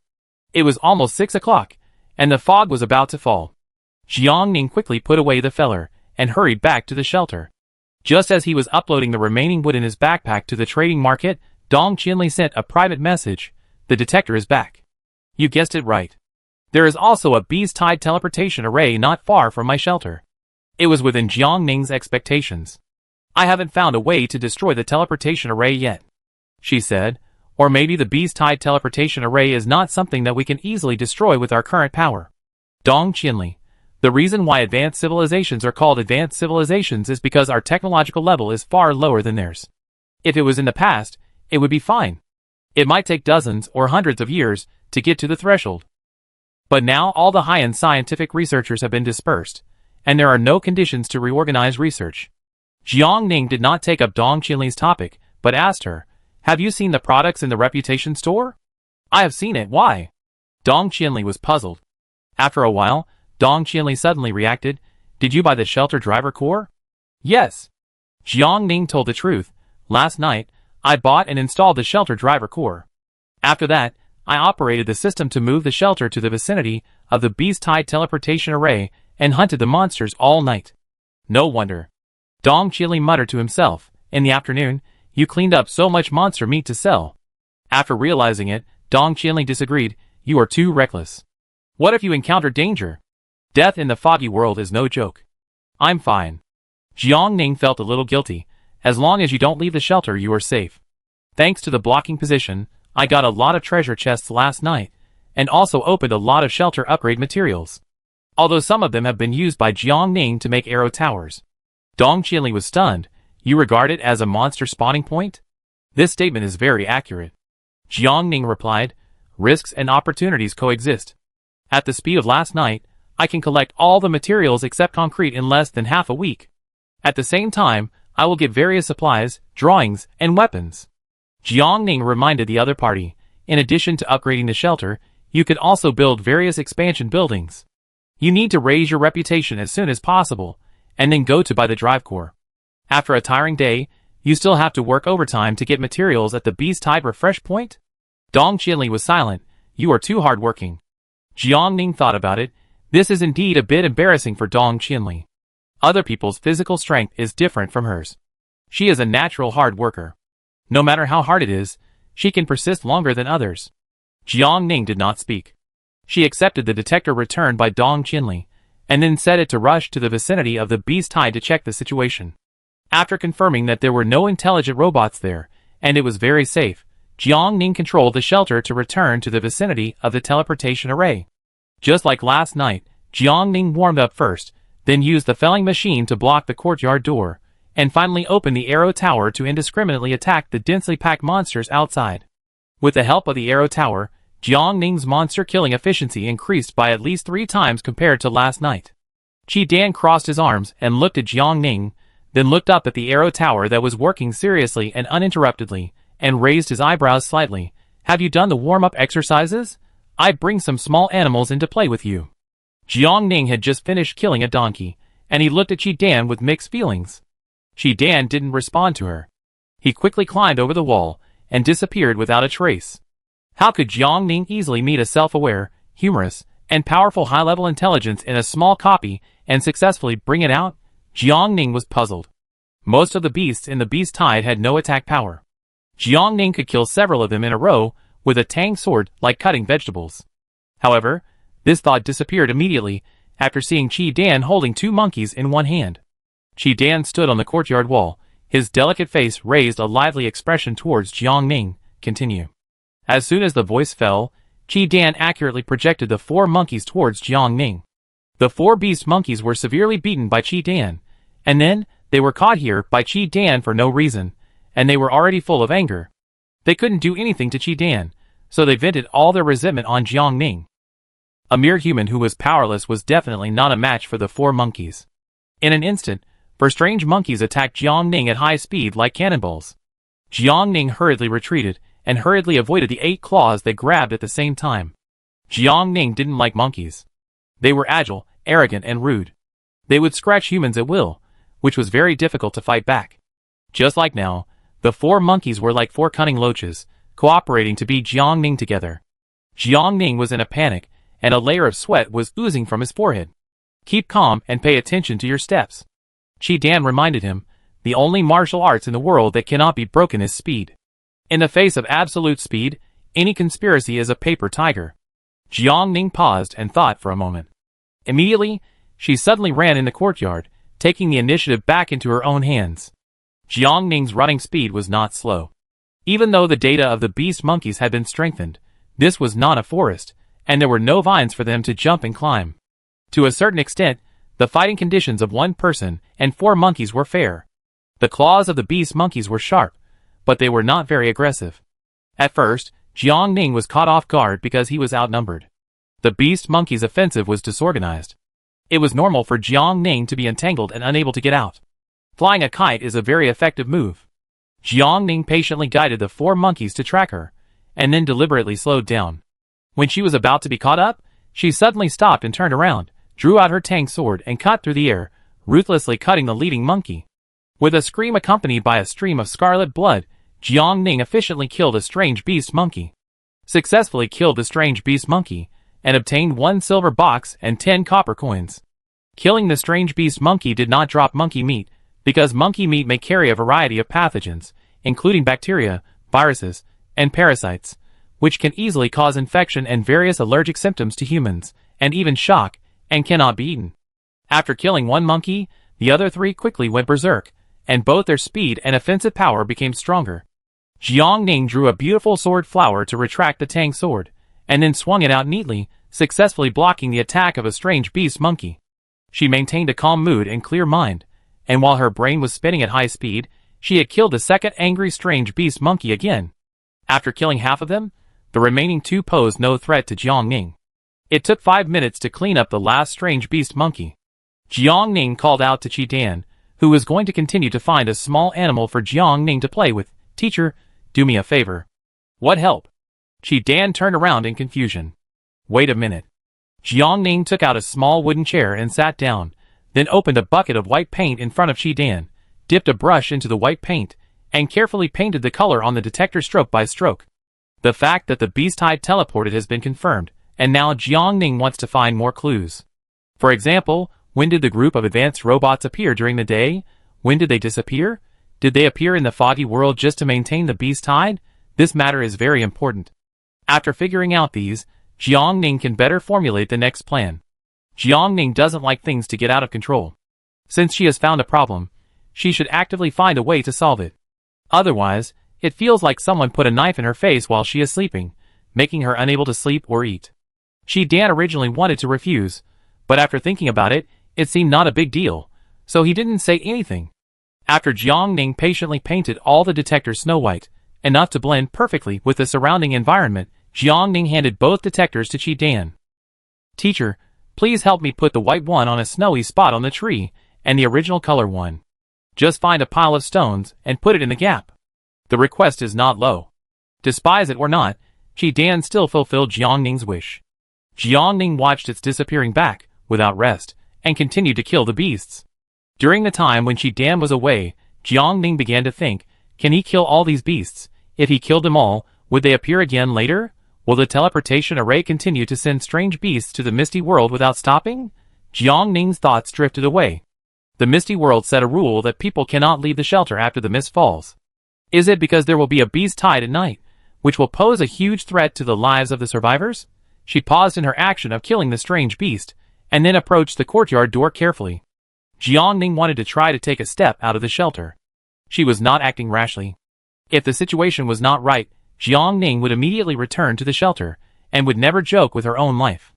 It was almost 6 o'clock, and the fog was about to fall. Jiangning quickly put away the feller and hurried back to the shelter. Just as he was uploading the remaining wood in his backpack to the trading market, Dong Qinli sent a private message. The detector is back. You guessed it right. There is also a bees-tied teleportation array not far from my shelter. It was within Jiangning's expectations. I haven't found a way to destroy the teleportation array yet, she said, or maybe the bees-tied teleportation array is not something that we can easily destroy with our current power. Dong Qinli, the reason why advanced civilizations are called advanced civilizations is because our technological level is far lower than theirs. If it was in the past, it would be fine. It might take dozens or hundreds of years to get to the threshold. But now all the high-end scientific researchers have been dispersed, and there are no conditions to reorganize research. Jiangning did not take up Dong Qinli's topic, but asked her, have you seen the products in the reputation store? I have seen it, why? Dong Qinli was puzzled. After a while, Dong Qinli suddenly reacted, did you buy the shelter driver core? Yes. Jiangning told the truth, last night, I bought and installed the shelter driver core. After that, I operated the system to move the shelter to the vicinity of the beast-tied teleportation array and hunted the monsters all night. No wonder. Dong Qinli muttered to himself, in the afternoon, you cleaned up so much monster meat to sell. After realizing it, Dong Qinli disagreed, you are too reckless. What if you encounter danger? Death in the foggy world is no joke. I'm fine. Jiangning felt a little guilty. As long as you don't leave the shelter, you are safe. Thanks to the blocking position, I got a lot of treasure chests last night, and also opened a lot of shelter upgrade materials. Although some of them have been used by Jiangning to make arrow towers. Dong Qinli was stunned. You regard it as a monster spawning point? This statement is very accurate. Jiangning replied, risks and opportunities coexist. At the speed of last night, I can collect all the materials except concrete in less than half a week. At the same time, I will get various supplies, drawings, and weapons. Jiangning reminded the other party, in addition to upgrading the shelter, you could also build various expansion buildings. You need to raise your reputation as soon as possible, and then go to buy the drive core. After a tiring day, you still have to work overtime to get materials at the beast-tied refresh point? Dong Qinli was silent, you are too hard-working. Jiangning thought about it, this is indeed a bit embarrassing for Dong Qinli. Other people's physical strength is different from hers. She is a natural hard worker. No matter how hard it is, she can persist longer than others. Jiangning did not speak. She accepted the detector returned by Dong Qinli, and then set it to rush to the vicinity of the beast-tied to check the situation. After confirming that there were no intelligent robots there, and it was very safe, Jiangning controlled the shelter to return to the vicinity of the teleportation array. Just like last night, Jiangning warmed up first, then used the felling machine to block the courtyard door, and finally opened the arrow tower to indiscriminately attack the densely packed monsters outside. With the help of the arrow tower, Jiangning's monster-killing efficiency increased by at least 3 times compared to last night. Qi Dan crossed his arms and looked at Jiangning, then looked up at the arrow tower that was working seriously and uninterruptedly, and raised his eyebrows slightly. Have you done the warm-up exercises? I'd bring some small animals into play with you. Jiangning had just finished killing a donkey, and he looked at Qi Dan with mixed feelings. Qi Dan didn't respond to her. He quickly climbed over the wall, and disappeared without a trace. How could Jiangning easily meet a self-aware, humorous, and powerful high-level intelligence in a small copy and successfully bring it out? Jiangning was puzzled. Most of the beasts in the beast-tied had no attack power. Jiangning could kill several of them in a row with a tang sword like cutting vegetables. However, this thought disappeared immediately after seeing Qi Dan holding 2 monkeys in one hand. Qi Dan stood on the courtyard wall, his delicate face raised a lively expression towards Jiangning. Continue. As soon as the voice fell, Qi Dan accurately projected the 4 monkeys towards Jiangning. The 4 beast monkeys were severely beaten by Qi Dan, and then they were caught here by Qi Dan for no reason, and they were already full of anger. They couldn't do anything to Qi Dan, so they vented all their resentment on Jiang Ning. A mere human who was powerless was definitely not a match for the 4 monkeys. In an instant, 4 strange monkeys attacked Jiang Ning at high speed like cannonballs. Jiang Ning hurriedly retreated and hurriedly avoided the 8 claws they grabbed at the same time. Jiang Ning didn't like monkeys. They were agile, arrogant, and rude. They would scratch humans at will, which was very difficult to fight back. Just like now, the 4 monkeys were like 4 cunning loaches, cooperating to beat Jiang Ning together. Jiang Ning was in a panic, and a layer of sweat was oozing from his forehead. Keep calm and pay attention to your steps. Qi Dan reminded him, the only martial arts in the world that cannot be broken is speed. In the face of absolute speed, any conspiracy is a paper tiger. Jiang Ning paused and thought for a moment. Immediately, she suddenly ran in the courtyard, taking the initiative back into her own hands. Jiang Ning's running speed was not slow. Even though the data of the beast monkeys had been strengthened, this was not a forest, and there were no vines for them to jump and climb. To a certain extent, the fighting conditions of 1 person and 4 monkeys were fair. The claws of the beast monkeys were sharp, but they were not very aggressive. At first, Jiang Ning was caught off guard because he was outnumbered. The beast monkey's offensive was disorganized. It was normal for Jiang Ning to be entangled and unable to get out. Flying a kite is a very effective move. Jiang Ning patiently guided the 4 monkeys to track her, and then deliberately slowed down. When she was about to be caught up, she suddenly stopped and turned around, drew out her tang sword and cut through the air, ruthlessly cutting the leading monkey. With a scream accompanied by a stream of scarlet blood, Jiang Ning efficiently killed a strange beast monkey. Successfully killed the strange beast monkey, and obtained 1 silver box and 10 copper coins. Killing the strange beast monkey did not drop monkey meat, because monkey meat may carry a variety of pathogens, including bacteria, viruses, and parasites, which can easily cause infection and various allergic symptoms to humans, and even shock, and cannot be eaten. After killing 1 monkey, the other 3 quickly went berserk, and both their speed and offensive power became stronger. Jiang Ning drew a beautiful sword flower to retract the tang sword, and then swung it out neatly, successfully blocking the attack of a strange beast monkey. She maintained a calm mood and clear mind, and while her brain was spinning at high speed, she had killed the second angry strange beast monkey again. After killing half of them, the remaining 2 posed no threat to Jiang Ning. It took 5 minutes to clean up the last strange beast monkey. Jiang Ning called out to Qi Dan, who was going to continue to find a small animal for Jiang Ning to play with. Teacher, do me a favor. What help? Qi Dan turned around in confusion. Wait a minute. Jiang Ning took out a small wooden chair and sat down, then opened a bucket of white paint in front of Qi Dan, dipped a brush into the white paint, and carefully painted the color on the detector stroke by stroke. The fact that the beast had teleported has been confirmed, and now Jiang Ning wants to find more clues. For example, when did the group of advanced robots appear during the day? When did they disappear? Did they appear in the foggy world just to maintain the beast tide? This matter is very important. After figuring out these, Jiang Ning can better formulate the next plan. Jiang Ning doesn't like things to get out of control. Since she has found a problem, she should actively find a way to solve it. Otherwise, it feels like someone put a knife in her face while she is sleeping, making her unable to sleep or eat. Qi Dan originally wanted to refuse, but after thinking about it, it seemed not a big deal, so he didn't say anything. After Jiang Ning patiently painted all the detectors snow white, enough to blend perfectly with the surrounding environment, Jiang Ning handed both detectors to Qi Dan. Teacher, please help me put the white one on a snowy spot on the tree, and the original color one. Just find a pile of stones and put it in the gap. The request is not low. Despise it or not, Qi Dan still fulfilled Jiang Ning's wish. Jiang Ning watched its disappearing back, without rest, and continued to kill the beasts. During the time when Qi Dan was away, Jiang Ning began to think, can he kill all these beasts? If he killed them all, would they appear again later? Will the teleportation array continue to send strange beasts to the misty world without stopping? Jiang Ning's thoughts drifted away. The misty world set a rule that people cannot leave the shelter after the mist falls. Is it because there will be a beast tide at night, which will pose a huge threat to the lives of the survivors? She paused in her action of killing the strange beast, and then approached the courtyard door carefully. Jiang Ning wanted to try to take a step out of the shelter. She was not acting rashly. If the situation was not right, Jiang Ning would immediately return to the shelter, and would never joke with her own life.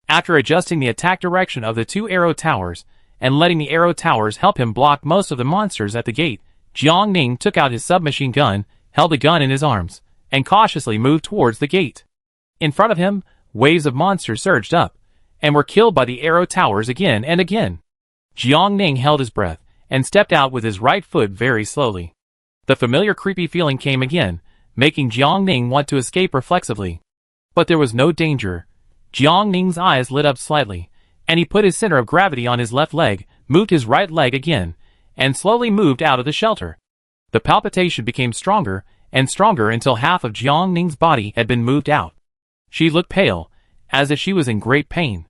After adjusting the attack direction of the 2 arrow towers, and letting the arrow towers help him block most of the monsters at the gate, Jiang Ning took out his submachine gun, held the gun in his arms, and cautiously moved towards the gate. In front of him, waves of monsters surged up, and were killed by the arrow towers again and again. Jiang Ning held his breath, and stepped out with his right foot very slowly. The familiar creepy feeling came again, making Jiang Ning want to escape reflexively. But there was no danger. Jiang Ning's eyes lit up slightly, and he put his center of gravity on his left leg, moved his right leg again, and slowly moved out of the shelter. The palpitation became stronger and stronger until half of Jiang Ning's body had been moved out. She looked pale, as if she was in great pain.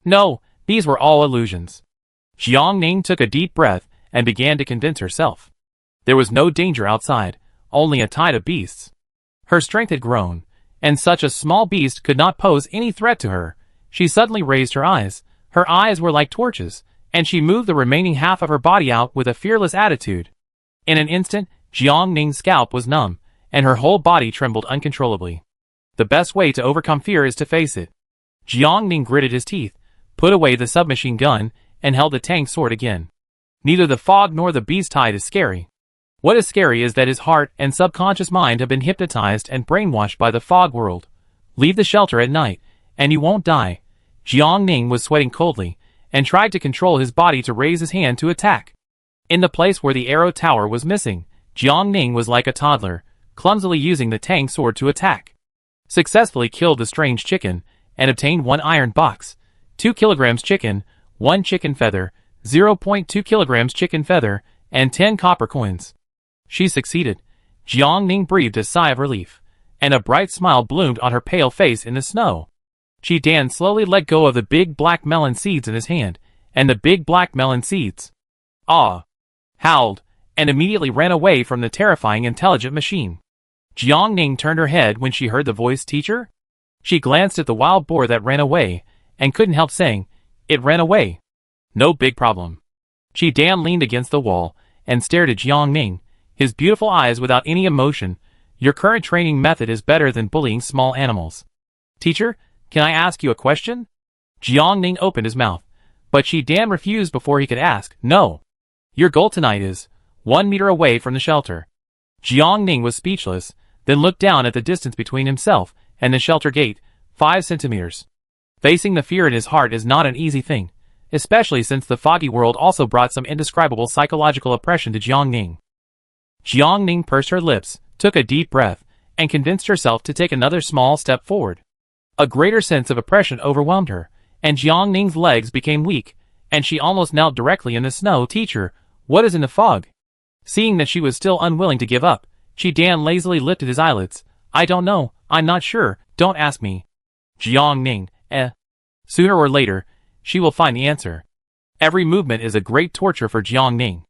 No, these were all illusions. Jiang Ning took a deep breath and began to convince herself. There was no danger outside, only a tide of beasts. Her strength had grown, and such a small beast could not pose any threat to her. She suddenly raised her eyes. Her eyes were like torches, and she moved the remaining half of her body out with a fearless attitude. In an instant, Jiang Ning's scalp was numb, and her whole body trembled uncontrollably. The best way to overcome fear is to face it. Jiang Ning gritted his teeth, put away the submachine gun, and held the tank sword again. Neither the fog nor the beast tide is scary. What is scary is that his heart and subconscious mind have been hypnotized and brainwashed by the fog world. Leave the shelter at night, and you won't die. Jiang Ning was sweating coldly, and tried to control his body to raise his hand to attack. In the place where the arrow tower was missing, Jiang Ning was like a toddler, clumsily using the tang sword to attack. Successfully killed the strange chicken, and obtained 1 iron box, 2 kilograms chicken, 1 chicken feather, 0.2 kilograms chicken feather, and 10 copper coins. She succeeded. Jiang Ning breathed a sigh of relief, and a bright smile bloomed on her pale face in the snow. Dan slowly let go of the big black melon seeds in his hand, and the big black melon seeds, howled, and immediately ran away from the terrifying intelligent machine. Jiang Ning turned her head when she heard the voice teacher. She glanced at the wild boar that ran away, and couldn't help saying, "It ran away. No big problem." Dan leaned against the wall, and stared at Jiang Ning, his beautiful eyes without any emotion. "Your current training method is better than bullying small animals. Teacher, can I ask you a question?" Jiang Ning opened his mouth, but Dan refused before he could ask. "No. Your goal tonight is 1 meter away from the shelter." Jiang Ning was speechless, then looked down at the distance between himself and the shelter gate, 5 centimeters. Facing the fear in his heart is not an easy thing, especially since the foggy world also brought some indescribable psychological oppression to Jiang Ning. Jiang Ning pursed her lips, took a deep breath, and convinced herself to take another small step forward. A greater sense of oppression overwhelmed her, and Jiang Ning's legs became weak, and she almost knelt directly in the snow. "Teacher, what is in the fog?" Seeing that she was still unwilling to give up, Dan lazily lifted his eyelids. "I don't know, I'm not sure, don't ask me." Jiang Ning, Sooner or later, she will find the answer. Every movement is a great torture for Jiang Ning.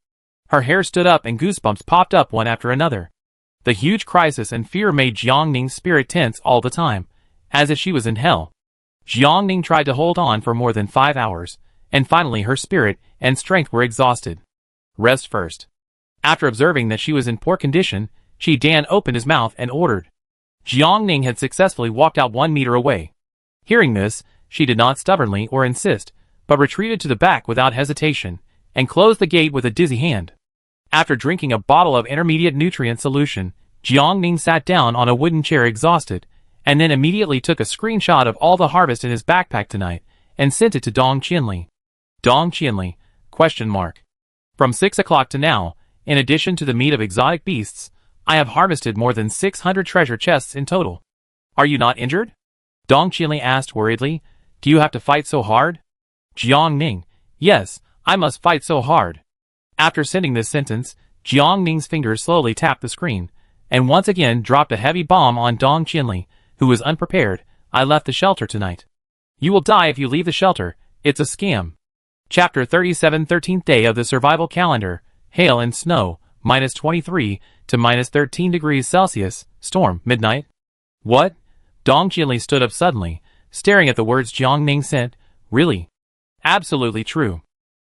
Her hair stood up and goosebumps popped up one after another. The huge crisis and fear made Jiang Ning's spirit tense all the time, as if she was in hell. Jiang Ning tried to hold on for more than 5 hours, and finally her spirit and strength were exhausted. Rest first. After observing that she was in poor condition, Dan opened his mouth and ordered. Jiang Ning had successfully walked out 1 meter away. Hearing this, she did not stubbornly or insist, but retreated to the back without hesitation, and closed the gate with a dizzy hand. After drinking a bottle of intermediate nutrient solution, Jiang Ning sat down on a wooden chair exhausted, and then immediately took a screenshot of all the harvest in his backpack tonight, and sent it to Dong Qianli. Dong Qianli, ? From 6 o'clock to now, in addition to the meat of exotic beasts, I have harvested more than 600 treasure chests in total. Are you not injured? Dong Qianli asked worriedly. Do you have to fight so hard? Jiang Ning, yes, I must fight so hard. After sending this sentence, Jiang Ning's fingers slowly tapped the screen, and once again dropped a heavy bomb on Dong Qianli, who was unprepared. I left the shelter tonight. You will die if you leave the shelter, it's a scam. Chapter 37, 13th day of the survival calendar, hail and snow, -23 to -13 degrees Celsius, storm, midnight. What? Dong Qianli stood up suddenly, staring at the words Jiang Ning sent. Really? Absolutely true.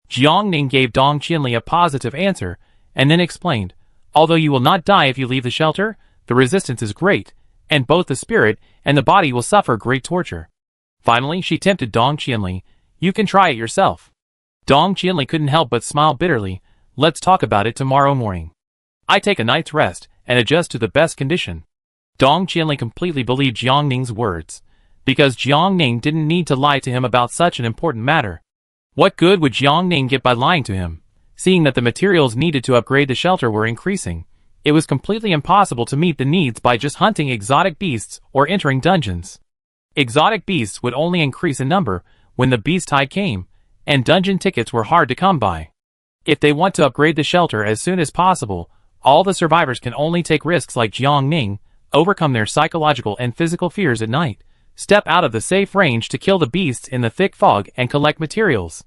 Jiang Ning gave Dong Qianli a positive answer, and then explained, although you will not die if you leave the shelter, the resistance is great, and both the spirit and the body will suffer great torture. Finally, she tempted Dong Qianli, you can try it yourself. Dong Qianli couldn't help but smile bitterly. Let's talk about it tomorrow morning. I take a night's rest and adjust to the best condition. Dong Qianli completely believed Jiang Ning's words, because Jiang Ning didn't need to lie to him about such an important matter. What good would Jiang Ning get by lying to him? Seeing that the materials needed to upgrade the shelter were increasing, it was completely impossible to meet the needs by just hunting exotic beasts or entering dungeons. Exotic beasts would only increase in number when the beast tide came, and dungeon tickets were hard to come by. If they want to upgrade the shelter as soon as possible, all the survivors can only take risks like Jiang Ning, overcome their psychological and physical fears at night, step out of the safe range to kill the beasts in the thick fog and collect materials.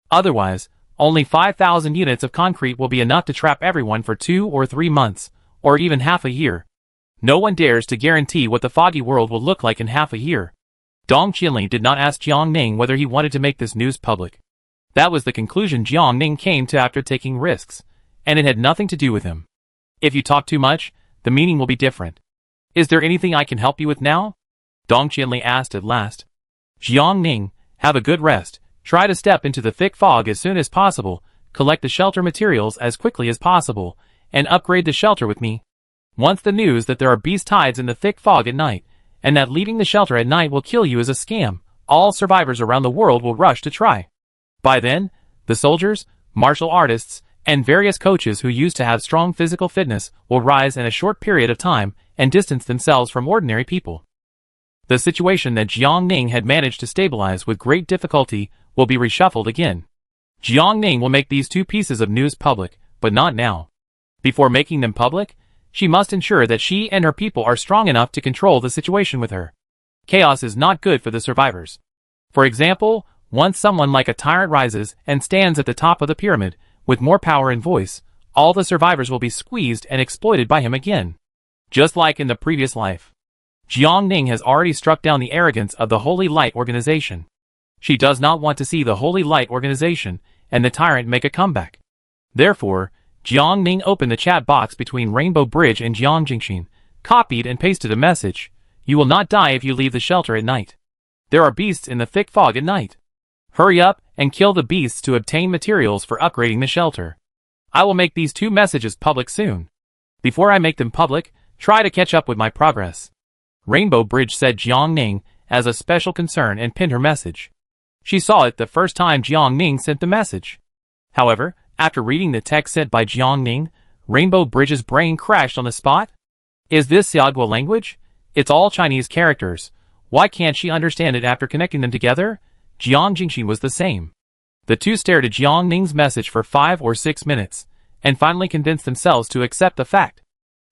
Otherwise, only 5,000 units of concrete will be enough to trap everyone for 2 or 3 months, or even half a year. No one dares to guarantee what the foggy world will look like in half a year. Dong Qianli did not ask Jiang Ning whether he wanted to make this news public. That was the conclusion Jiang Ning came to after taking risks, and it had nothing to do with him. If you talk too much, the meaning will be different. Is there anything I can help you with now? Dong Qianli asked at last. Jiang Ning, have a good rest, try to step into the thick fog as soon as possible, collect the shelter materials as quickly as possible, and upgrade the shelter with me. Once the news that there are beast tides in the thick fog at night, and that leaving the shelter at night will kill you is a scam, all survivors around the world will rush to try. By then, the soldiers, martial artists, and various coaches who used to have strong physical fitness will rise in a short period of time and distance themselves from ordinary people. The situation that Jiang Ning had managed to stabilize with great difficulty will be reshuffled again. Jiang Ning will make these 2 pieces of news public, but not now. Before making them public, she must ensure that she and her people are strong enough to control the situation with her. Chaos is not good for the survivors. For example, once someone like a tyrant rises and stands at the top of the pyramid, with more power and voice, all the survivors will be squeezed and exploited by him again. Just like in the previous life. Jiang Ning has already struck down the arrogance of the Holy Light Organization. She does not want to see the Holy Light Organization and the tyrant make a comeback. Therefore, Jiang Ning opened the chat box between Rainbow Bridge and Jiang Jingxin, copied and pasted a message: "You will not die if you leave the shelter at night. There are beasts in the thick fog at night. Hurry up and kill the beasts to obtain materials for upgrading the shelter. I will make these 2 messages public soon. Before I make them public, try to catch up with my progress." Rainbow Bridge said Jiang Ning as a special concern and pinned her message. She saw it the first time Jiang Ning sent the message. However, after reading the text sent by Jiang Ning, Rainbow Bridge's brain crashed on the spot. Is this Xiaoguo language? It's all Chinese characters. Why can't she understand it after connecting them together? Jiang Jingxin was the same. The 2 stared at Jiang Ning's message for 5 or 6 minutes, and finally convinced themselves to accept the fact.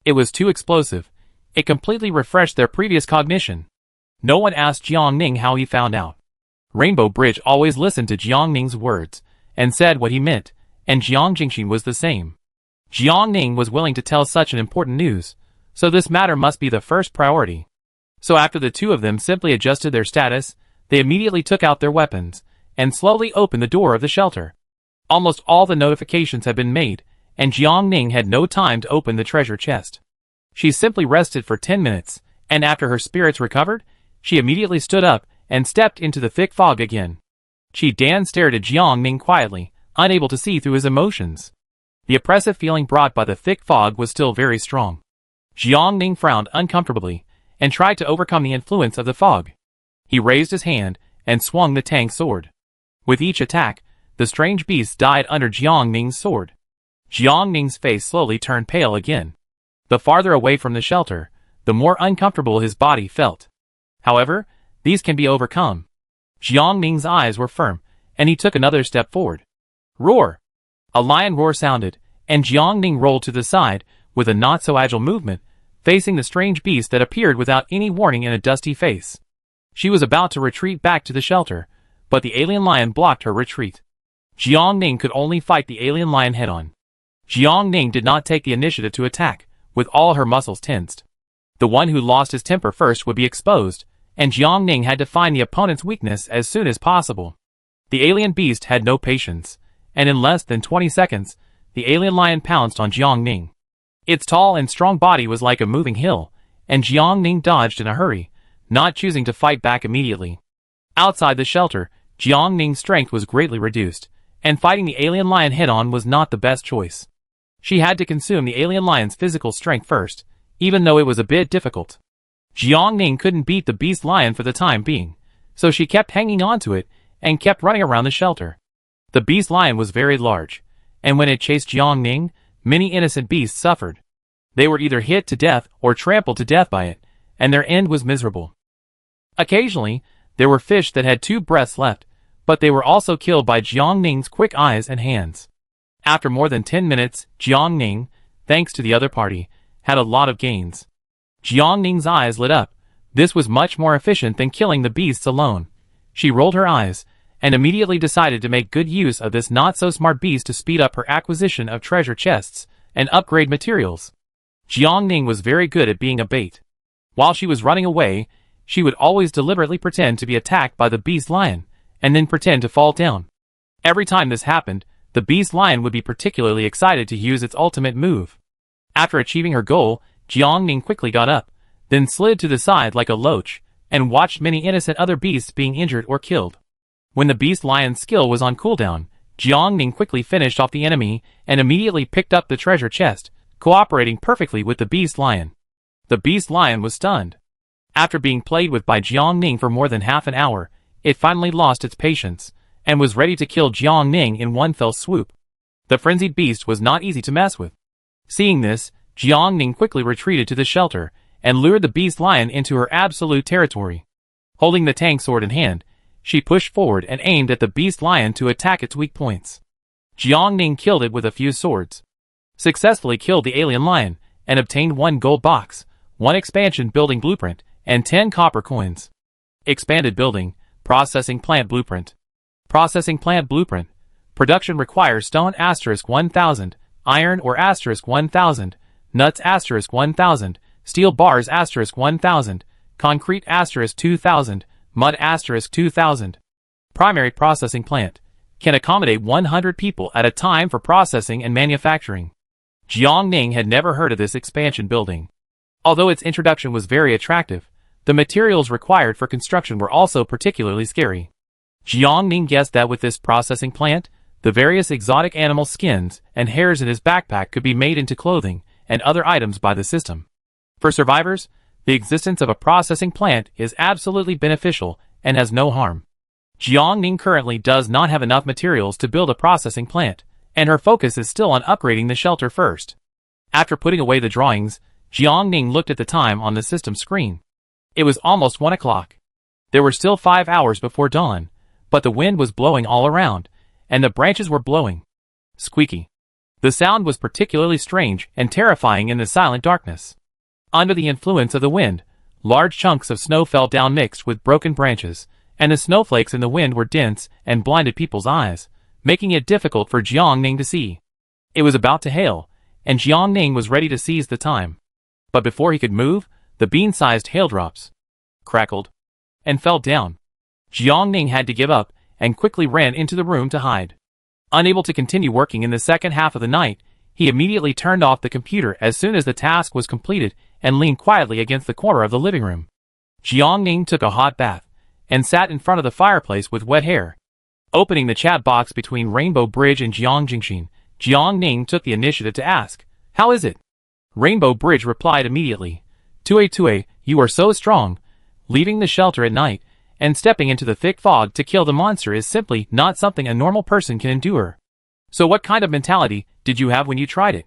It was too explosive. It completely refreshed their previous cognition. No one asked Jiang Ning how he found out. Rainbow Bridge always listened to Jiang Ning's words, and said what he meant, and Jiang Jingxin was the same. Jiang Ning was willing to tell such an important news, so this matter must be the first priority. So after the 2 of them simply adjusted their status, they immediately took out their weapons, and slowly opened the door of the shelter. Almost all the notifications had been made, and Jiang Ning had no time to open the treasure chest. She simply rested for 10 minutes, and after her spirits recovered, she immediately stood up and stepped into the thick fog again. Qi Dan stared at Jiang Ning quietly, unable to see through his emotions. The oppressive feeling brought by the thick fog was still very strong. Jiang Ning frowned uncomfortably, and tried to overcome the influence of the fog. He raised his hand, and swung the Tang sword. With each attack, the strange beast died under Jiang Ning's sword. Jiang Ning's face slowly turned pale again. The farther away from the shelter, the more uncomfortable his body felt. However, these can be overcome. Jiang Ning's eyes were firm, and he took another step forward. Roar! A lion roar sounded, and Jiang Ning rolled to the side, with a not-so-agile movement, facing the strange beast that appeared without any warning in a dusty face. She was about to retreat back to the shelter, but the alien lion blocked her retreat. Jiang Ning could only fight the alien lion head-on. Jiang Ning did not take the initiative to attack, with all her muscles tensed. The one who lost his temper first would be exposed, and Jiang Ning had to find the opponent's weakness as soon as possible. The alien beast had no patience, and in less than 20 seconds, the alien lion pounced on Jiang Ning. Its tall and strong body was like a moving hill, and Jiang Ning dodged in a hurry, not choosing to fight back immediately. Outside the shelter, Jiang Ning's strength was greatly reduced, and fighting the alien lion head-on was not the best choice. She had to consume the alien lion's physical strength first, even though it was a bit difficult. Jiang Ning couldn't beat the beast lion for the time being, so she kept hanging on to it and kept running around the shelter. The beast lion was very large, and when it chased Jiang Ning, many innocent beasts suffered. They were either hit to death or trampled to death by it, and their end was miserable. Occasionally, there were fish that had 2 breaths left, but they were also killed by Jiang Ning's quick eyes and hands. After more than 10 minutes, Jiang Ning, thanks to the other party, had a lot of gains. Jiang Ning's eyes lit up. This was much more efficient than killing the beasts alone. She rolled her eyes, and immediately decided to make good use of this not-so-smart beast to speed up her acquisition of treasure chests and upgrade materials. Jiang Ning was very good at being a bait. While she was running away, she would always deliberately pretend to be attacked by the beast lion, and then pretend to fall down. Every time this happened, the beast lion would be particularly excited to use its ultimate move. After achieving her goal, Jiang Ning quickly got up, then slid to the side like a loach, and watched many innocent other beasts being injured or killed. When the beast lion's skill was on cooldown, Jiang Ning quickly finished off the enemy and immediately picked up the treasure chest, cooperating perfectly with the beast lion. The beast lion was stunned. After being played with by Jiang Ning for more than half an hour, it finally lost its patience, and was ready to kill Jiang Ning in one fell swoop. The frenzied beast was not easy to mess with. Seeing this, Jiang Ning quickly retreated to the shelter, and lured the beast lion into her absolute territory. Holding the tang sword in hand, she pushed forward and aimed at the beast lion to attack its weak points. Jiang Ning killed it with a few swords. Successfully killed the alien lion, and obtained 1 gold box, 1 expansion building blueprint, and 10 copper coins. Expanded building, processing plant blueprint. Processing plant blueprint. Production requires stone *1000, iron or *1000, nuts *1000, steel bars *1000, concrete *2000, mud *2000. Primary processing plant. Can accommodate 100 people at a time for processing and manufacturing. Jiang Ning had never heard of this expansion building. Although its introduction was very attractive, the materials required for construction were also particularly scary. Jiang Ning guessed that with this processing plant, the various exotic animal skins and hairs in his backpack could be made into clothing and other items by the system. For survivors, the existence of a processing plant is absolutely beneficial and has no harm. Jiang Ning currently does not have enough materials to build a processing plant, and her focus is still on upgrading the shelter first. After putting away the drawings, Jiang Ning looked at the time on the system screen. It was almost 1 o'clock. There were still 5 hours before dawn, but the wind was blowing all around, and the branches were blowing. Squeaky. The sound was particularly strange and terrifying in the silent darkness. Under the influence of the wind, large chunks of snow fell down mixed with broken branches, and the snowflakes in the wind were dense and blinded people's eyes, making it difficult for Jiang Ning to see. It was about to hail, and Jiang Ning was ready to seize the time. But before he could move, the bean-sized hail drops crackled and fell down. Jiang Ning had to give up and quickly ran into the room to hide. Unable to continue working in the second half of the night, he immediately turned off the computer as soon as the task was completed and leaned quietly against the corner of the living room. Jiang Ning took a hot bath and sat in front of the fireplace with wet hair. Opening the chat box between Rainbow Bridge and Jiang Jingxin, Jiang Ning took the initiative to ask, "How is it?" Rainbow Bridge replied immediately, Tue, you are so strong. Leaving the shelter at night and stepping into the thick fog to kill the monster is simply not something a normal person can endure. So what kind of mentality did you have when you tried it?"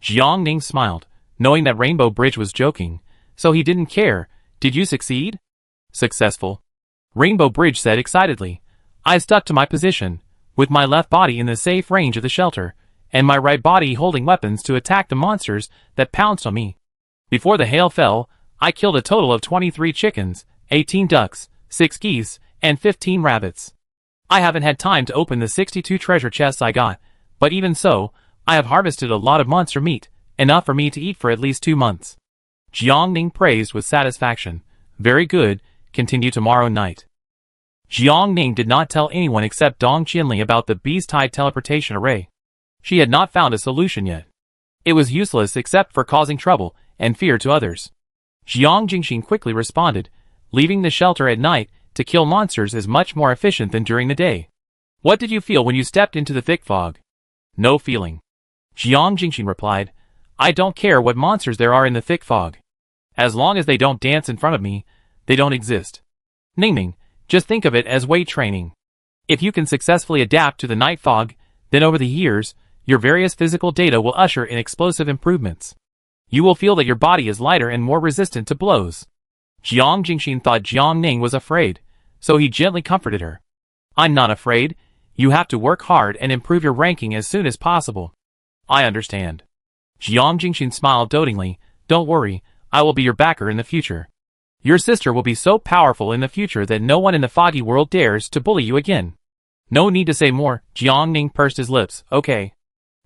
Jiang Ning smiled, knowing that Rainbow Bridge was joking, so he didn't care. "Did you succeed?" "Successful," Rainbow Bridge said excitedly. "I stuck to my position, with my left body in the safe range of the shelter, and my right body holding weapons to attack the monsters that pounced on me. Before the hail fell, I killed a total of 23 chickens, 18 ducks, 6 geese, and 15 rabbits. I haven't had time to open the 62 treasure chests I got, but even so, I have harvested a lot of monster meat, enough for me to eat for at least 2 months." Jiang Ning praised with satisfaction. "Very good, continue tomorrow night." Jiang Ning did not tell anyone except Dong Qianli about the beast-tied teleportation array. She had not found a solution yet. It was useless except for causing trouble and fear to others. Jiang Jingxin quickly responded, "Leaving the shelter at night to kill monsters is much more efficient than during the day. What did you feel when you stepped into the thick fog?" "No feeling," Jiang Jingxin replied. "I don't care what monsters there are in the thick fog. As long as they don't dance in front of me, they don't exist. Ning Ning, just think of it as weight training. If you can successfully adapt to the night fog, then over the years, your various physical data will usher in explosive improvements. You will feel that your body is lighter and more resistant to blows. Jiang Jingxin thought Jiang Ning was afraid, so he gently comforted her. I'm not afraid. You have to work hard and improve your ranking as soon as possible. I understand. Jiang Jingxin smiled dotingly. Don't worry, I will be your backer in the future. Your sister will be so powerful in the future that no one in the foggy world dares to bully you again. No need to say more. Jiang Ning pursed his lips. Okay.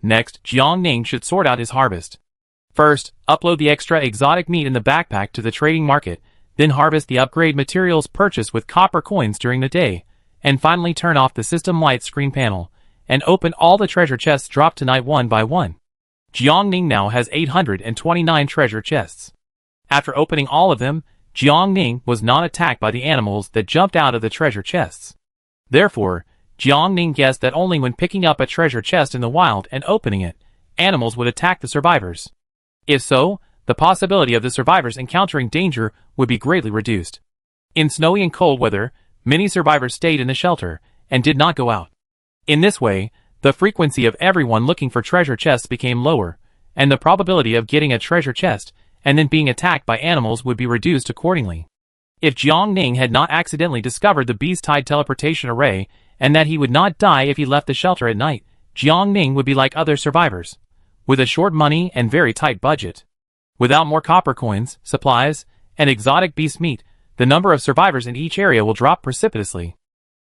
Next, Jiang Ning should sort out his harvest. First, upload the extra exotic meat in the backpack to the trading market, then harvest the upgrade materials purchased with copper coins during the day, and finally turn off the system light screen panel, and open all the treasure chests dropped tonight one by one. Jiang Ning now has 829 treasure chests. After opening all of them, Jiang Ning was not attacked by the animals that jumped out of the treasure chests. Therefore, Jiang Ning guessed that only when picking up a treasure chest in the wild and opening it, animals would attack the survivors. If so, the possibility of the survivors encountering danger would be greatly reduced. In snowy and cold weather, many survivors stayed in the shelter and did not go out. In this way, the frequency of everyone looking for treasure chests became lower, and the probability of getting a treasure chest and then being attacked by animals would be reduced accordingly. If Jiang Ning had not accidentally discovered the beast-tied teleportation array and that he would not die if he left the shelter at night, Jiang Ning would be like other survivors, with a short money and very tight budget. Without more copper coins, supplies, and exotic beast meat, the number of survivors in each area will drop precipitously.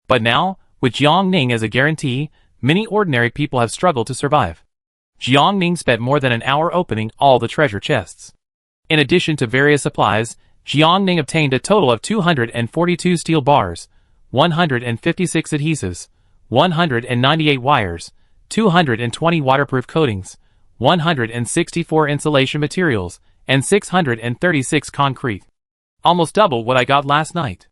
But now, with Jiang Ning as a guarantee, many ordinary people have struggled to survive. Jiang Ning spent more than an hour opening all the treasure chests. In addition to various supplies, Jiang Ning obtained a total of 242 steel bars, 156 adhesives, 198 wires, 220 waterproof coatings, 164 insulation materials, and 636 concrete. Almost double what I got last night.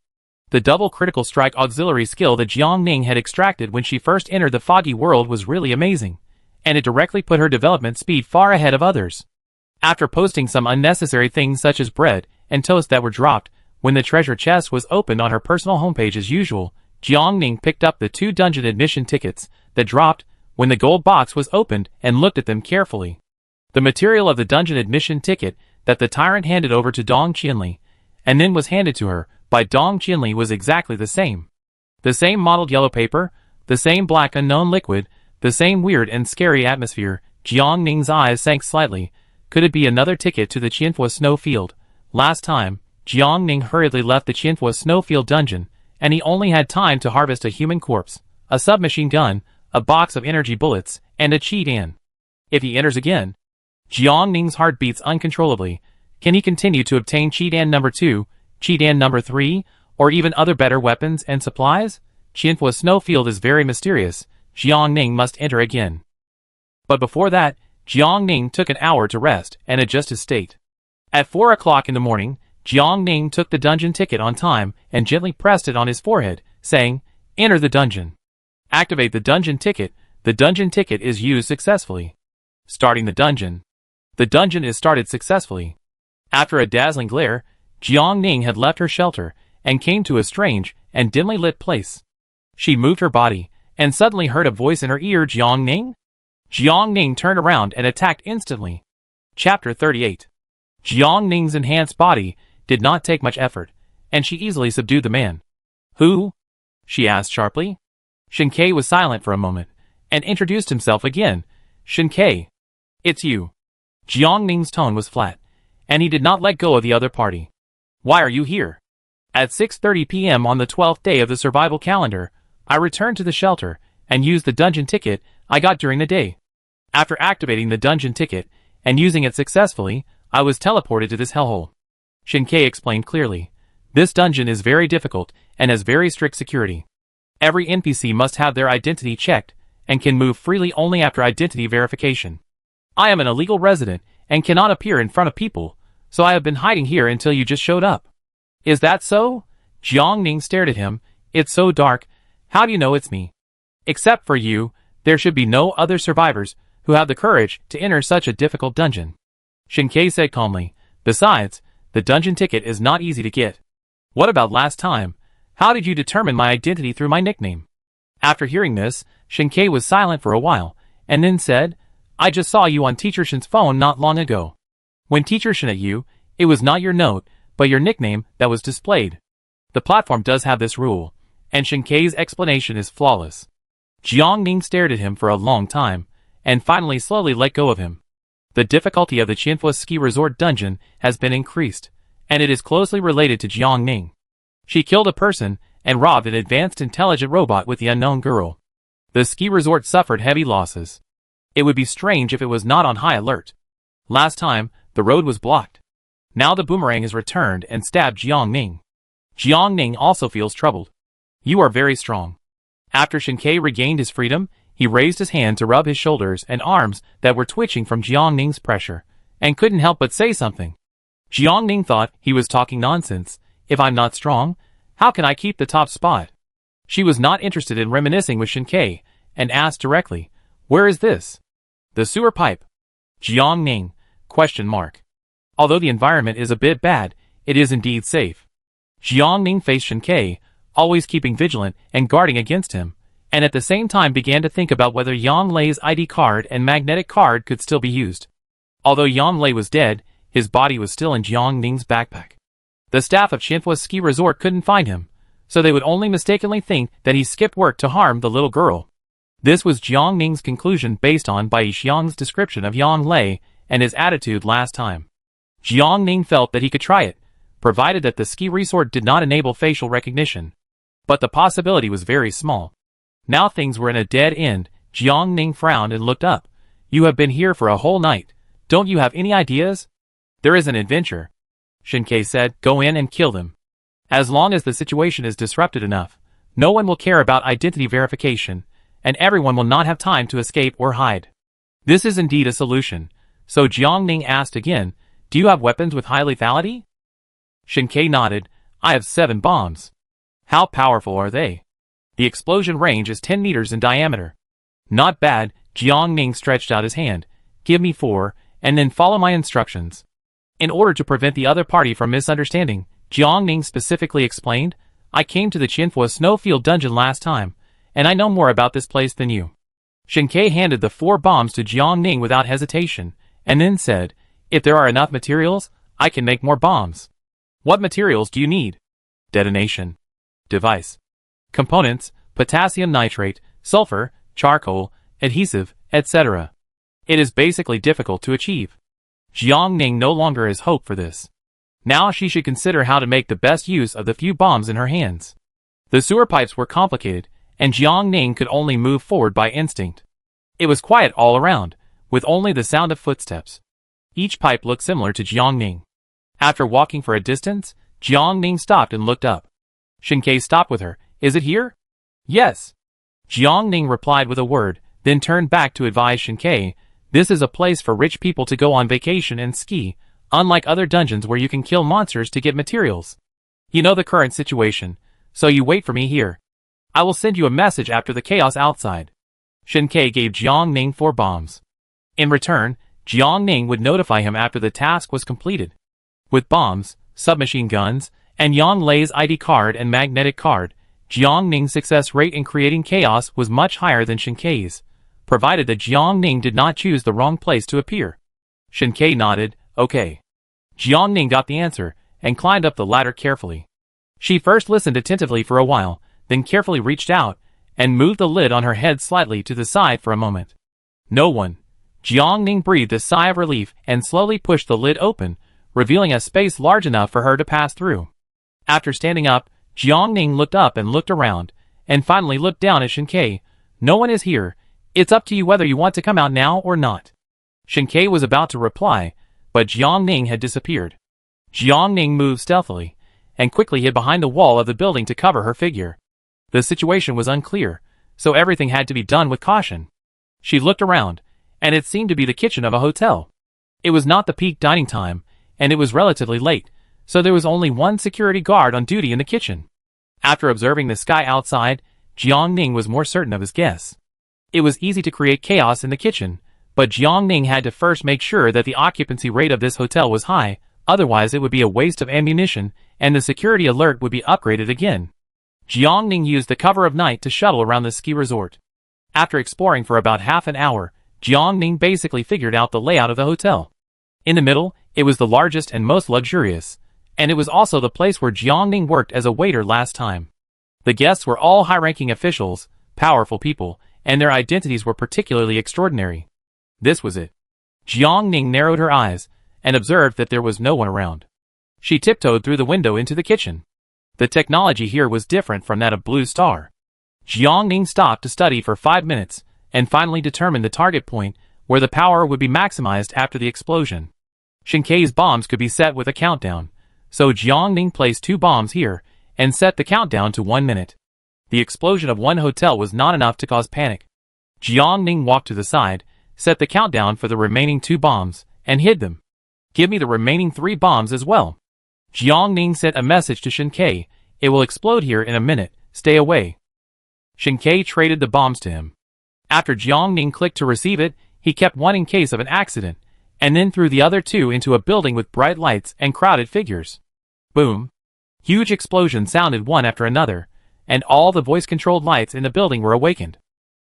The double critical strike auxiliary skill that Jiang Ning had extracted when she first entered the foggy world was really amazing, and it directly put her development speed far ahead of others. After posting some unnecessary things such as bread and toast that were dropped, when the treasure chest was opened on her personal homepage as usual, Jiang Ning picked up the 2 dungeon admission tickets that dropped when the gold box was opened and looked at them carefully. The material of the dungeon admission ticket that the tyrant handed over to Dong Qianli, and then was handed to her by Dong Qianli, was exactly the same. The same mottled yellow paper, the same black unknown liquid, the same weird and scary atmosphere. Jiang Ning's eyes sank slightly. Could it be another ticket to the Qianhua snowfield? Last time, Jiang Ning hurriedly left the Qianhua snowfield dungeon, and he only had time to harvest a human corpse, a submachine gun, a box of energy bullets, and a cheat-in. If he enters again, Jiang Ning's heart beats uncontrollably. Can he continue to obtain cheat-in number 2, cheat-in number 3, or even other better weapons and supplies? Qianhua snowfield is very mysterious. Jiang Ning must enter again. But before that, Jiang Ning took an hour to rest and adjust his state. At 4 o'clock in the morning, Jiang Ning took the dungeon ticket on time and gently pressed it on his forehead, saying, "Enter the dungeon." Activate the dungeon ticket. The dungeon ticket is used successfully. Starting the dungeon. The dungeon is started successfully. After a dazzling glare, Jiang Ning had left her shelter and came to a strange and dimly lit place. She moved her body and suddenly heard a voice in her ear. Jiang Ning? Jiang Ning turned around and attacked instantly. Chapter 38. Jiang Ning's enhanced body did not take much effort, and she easily subdued the man. Who? She asked sharply. Shinkei was silent for a moment, and introduced himself again. Shinkei. It's you. Jiang Ning's tone was flat, and he did not let go of the other party. Why are you here? At 6:30 p.m. on the 12th day of the survival calendar, I returned to the shelter and used the dungeon ticket I got during the day. After activating the dungeon ticket and using it successfully, I was teleported to this hellhole. Shinkei explained clearly. This dungeon is very difficult and has very strict security. Every NPC must have their identity checked and can move freely only after identity verification. I am an illegal resident and cannot appear in front of people, so I have been hiding here until you just showed up. Is that so? Jiang Ning stared at him. It's so dark. How do you know it's me? Except for you, there should be no other survivors who have the courage to enter such a difficult dungeon. Shinkei said calmly. Besides, The dungeon ticket is not easy to get. What about last time? How did you determine my identity through my nickname? After hearing this, Shinkei was silent for a while, and then said, I just saw you on Teacher Shin's phone not long ago. When Teacher Shin at you, it was not your note, but your nickname that was displayed. The platform does have this rule, and Shinkei's explanation is flawless. Jiang Ning stared at him for a long time, and finally slowly let go of him. The difficulty of the Qianfu Ski Resort dungeon has been increased, and it is closely related to Jiang Ning. She killed a person and robbed an advanced intelligent robot with the unknown girl. The ski resort suffered heavy losses. It would be strange if it was not on high alert. Last time, the road was blocked. Now the boomerang is returned and stabbed Jiang Ning. Jiang Ning also feels troubled. You are very strong. After Shinkei regained his freedom, he raised his hand to rub his shoulders and arms that were twitching from Jiang Ning's pressure, and couldn't help but say something. Jiang Ning thought he was talking nonsense. If I'm not strong, how can I keep the top spot? She was not interested in reminiscing with Shinkei, and asked directly, where is this? The sewer pipe. Jiang Ning, ? Although the environment is a bit bad, it is indeed safe. Jiang Ning faced Shinkei, always keeping vigilant and guarding against him, and at the same time began to think about whether Yang Lei's ID card and magnetic card could still be used. Although Yang Lei was dead, his body was still in Jiang Ning's backpack. The staff of Qianfu Ski Resort couldn't find him, so they would only mistakenly think that he skipped work to harm the little girl. This was Jiang Ning's conclusion based on Bai Xiang's description of Yang Lei and his attitude last time. Jiang Ning felt that he could try it, provided that the ski resort did not enable facial recognition. But the possibility was very small. Now things were in a dead end. Jiang Ning frowned and looked up. You have been here for a whole night. Don't you have any ideas? There is an adventure. Shinkei said, go in and kill them. As long as the situation is disrupted enough, no one will care about identity verification, and everyone will not have time to escape or hide. This is indeed a solution. So Jiang Ning asked again, do you have weapons with high lethality? Shinkei nodded, I have 7 bombs. How powerful are they? The explosion range is 10 meters in diameter. Not bad. Jiang Ning stretched out his hand. Give me 4, and then follow my instructions. In order to prevent the other party from misunderstanding, Jiang Ning specifically explained, I came to the Qianfu Snowfield dungeon last time, and I know more about this place than you. Shinkei handed the 4 bombs to Jiang Ning without hesitation, and then said, if there are enough materials, I can make more bombs. What materials do you need? Detonation. Device. Components, potassium nitrate, sulfur, charcoal, adhesive, etc. It is basically difficult to achieve. Jiang Ning no longer has hope for this. Now she should consider how to make the best use of the few bombs in her hands. The sewer pipes were complicated, and Jiang Ning could only move forward by instinct. It was quiet all around, with only the sound of footsteps. Each pipe looked similar to Jiang Ning. After walking for a distance, Jiang Ning stopped and looked up. Shinkei stopped with her. Is it here? Yes. Jiang Ning replied with a word, then turned back to advise Shinkei, this is a place for rich people to go on vacation and ski, unlike other dungeons where you can kill monsters to get materials. You know the current situation, so you wait for me here. I will send you a message after the chaos outside. Shinkei gave Jiang Ning 4 bombs. In return, Jiang Ning would notify him after the task was completed. With bombs, submachine guns, and Yang Lei's ID card and magnetic card, Jiang Ning's success rate in creating chaos was much higher than Shinkei's, provided that Jiang Ning did not choose the wrong place to appear. Shinkei nodded, okay. Jiang Ning got the answer, and climbed up the ladder carefully. She first listened attentively for a while, then carefully reached out, and moved the lid on her head slightly to the side for a moment. No one. Jiang Ning breathed a sigh of relief and slowly pushed the lid open, revealing a space large enough for her to pass through. After standing up, Jiang Ning looked up and looked around, and finally looked down at Shinkei. No one is here. It's up to you whether you want to come out now or not. Shinkei was about to reply, but Jiang Ning had disappeared. Jiang Ning moved stealthily, and quickly hid behind the wall of the building to cover her figure. The situation was unclear, so everything had to be done with caution. She looked around, and it seemed to be the kitchen of a hotel. It was not the peak dining time, and it was relatively late, so there was only one security guard on duty in the kitchen. After observing the sky outside, Jiang Ning was more certain of his guess. It was easy to create chaos in the kitchen, but Jiang Ning had to first make sure that the occupancy rate of this hotel was high, Otherwise it would be a waste of ammunition, and the security alert would be upgraded again. Jiangning used the cover of night to shuttle around the ski resort. After exploring for about half an hour, Jiangning basically figured out the layout of the hotel. In the middle, it was the largest and most luxurious, and it was also the place where Jiangning worked as a waiter last time. The guests were all high-ranking officials, powerful people, and their identities were particularly extraordinary. This was it. Jiangning narrowed her eyes, and observed that there was no one around. She tiptoed through the window into the kitchen. The technology here was different from that of Blue Star. Jiangning stopped to study for 5 minutes, and finally determined the target point, where the power would be maximized after the explosion. Shinkei's bombs could be set with a countdown, so Jiangning placed 2 bombs here, and set the countdown to 1 minute. The explosion of one hotel was not enough to cause panic. Jiangning walked to the side, set the countdown for the remaining 2 bombs, and hid them. Give me the remaining 3 bombs as well. Jiangning sent a message to Shinkei. It will explode here in a minute, stay away. Shinkei traded the bombs to him. After Jiangning clicked to receive it, he kept one in case of an accident, and then threw the other 2 into a building with bright lights and crowded figures. Boom. Huge explosions sounded one after another, and all the voice-controlled lights in the building were awakened.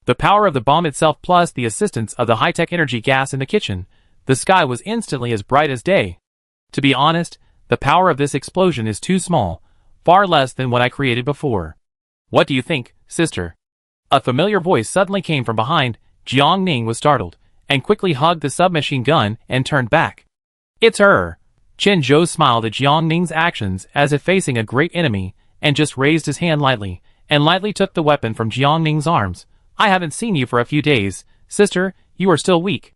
The power of the bomb itself plus the assistance of the high-tech energy gas in the kitchen, the sky was instantly as bright as day. To be honest, the power of this explosion is too small, far less than what I created before. What do you think, sister? A familiar voice suddenly came from behind. Jiangning was startled, and quickly hugged the submachine gun and turned back. It's her. Chen Zhou smiled at Jiangning's actions as if facing a great enemy, and just raised his hand lightly, and lightly took the weapon from Jiangning's arms. I haven't seen you for a few days, sister, you are still weak.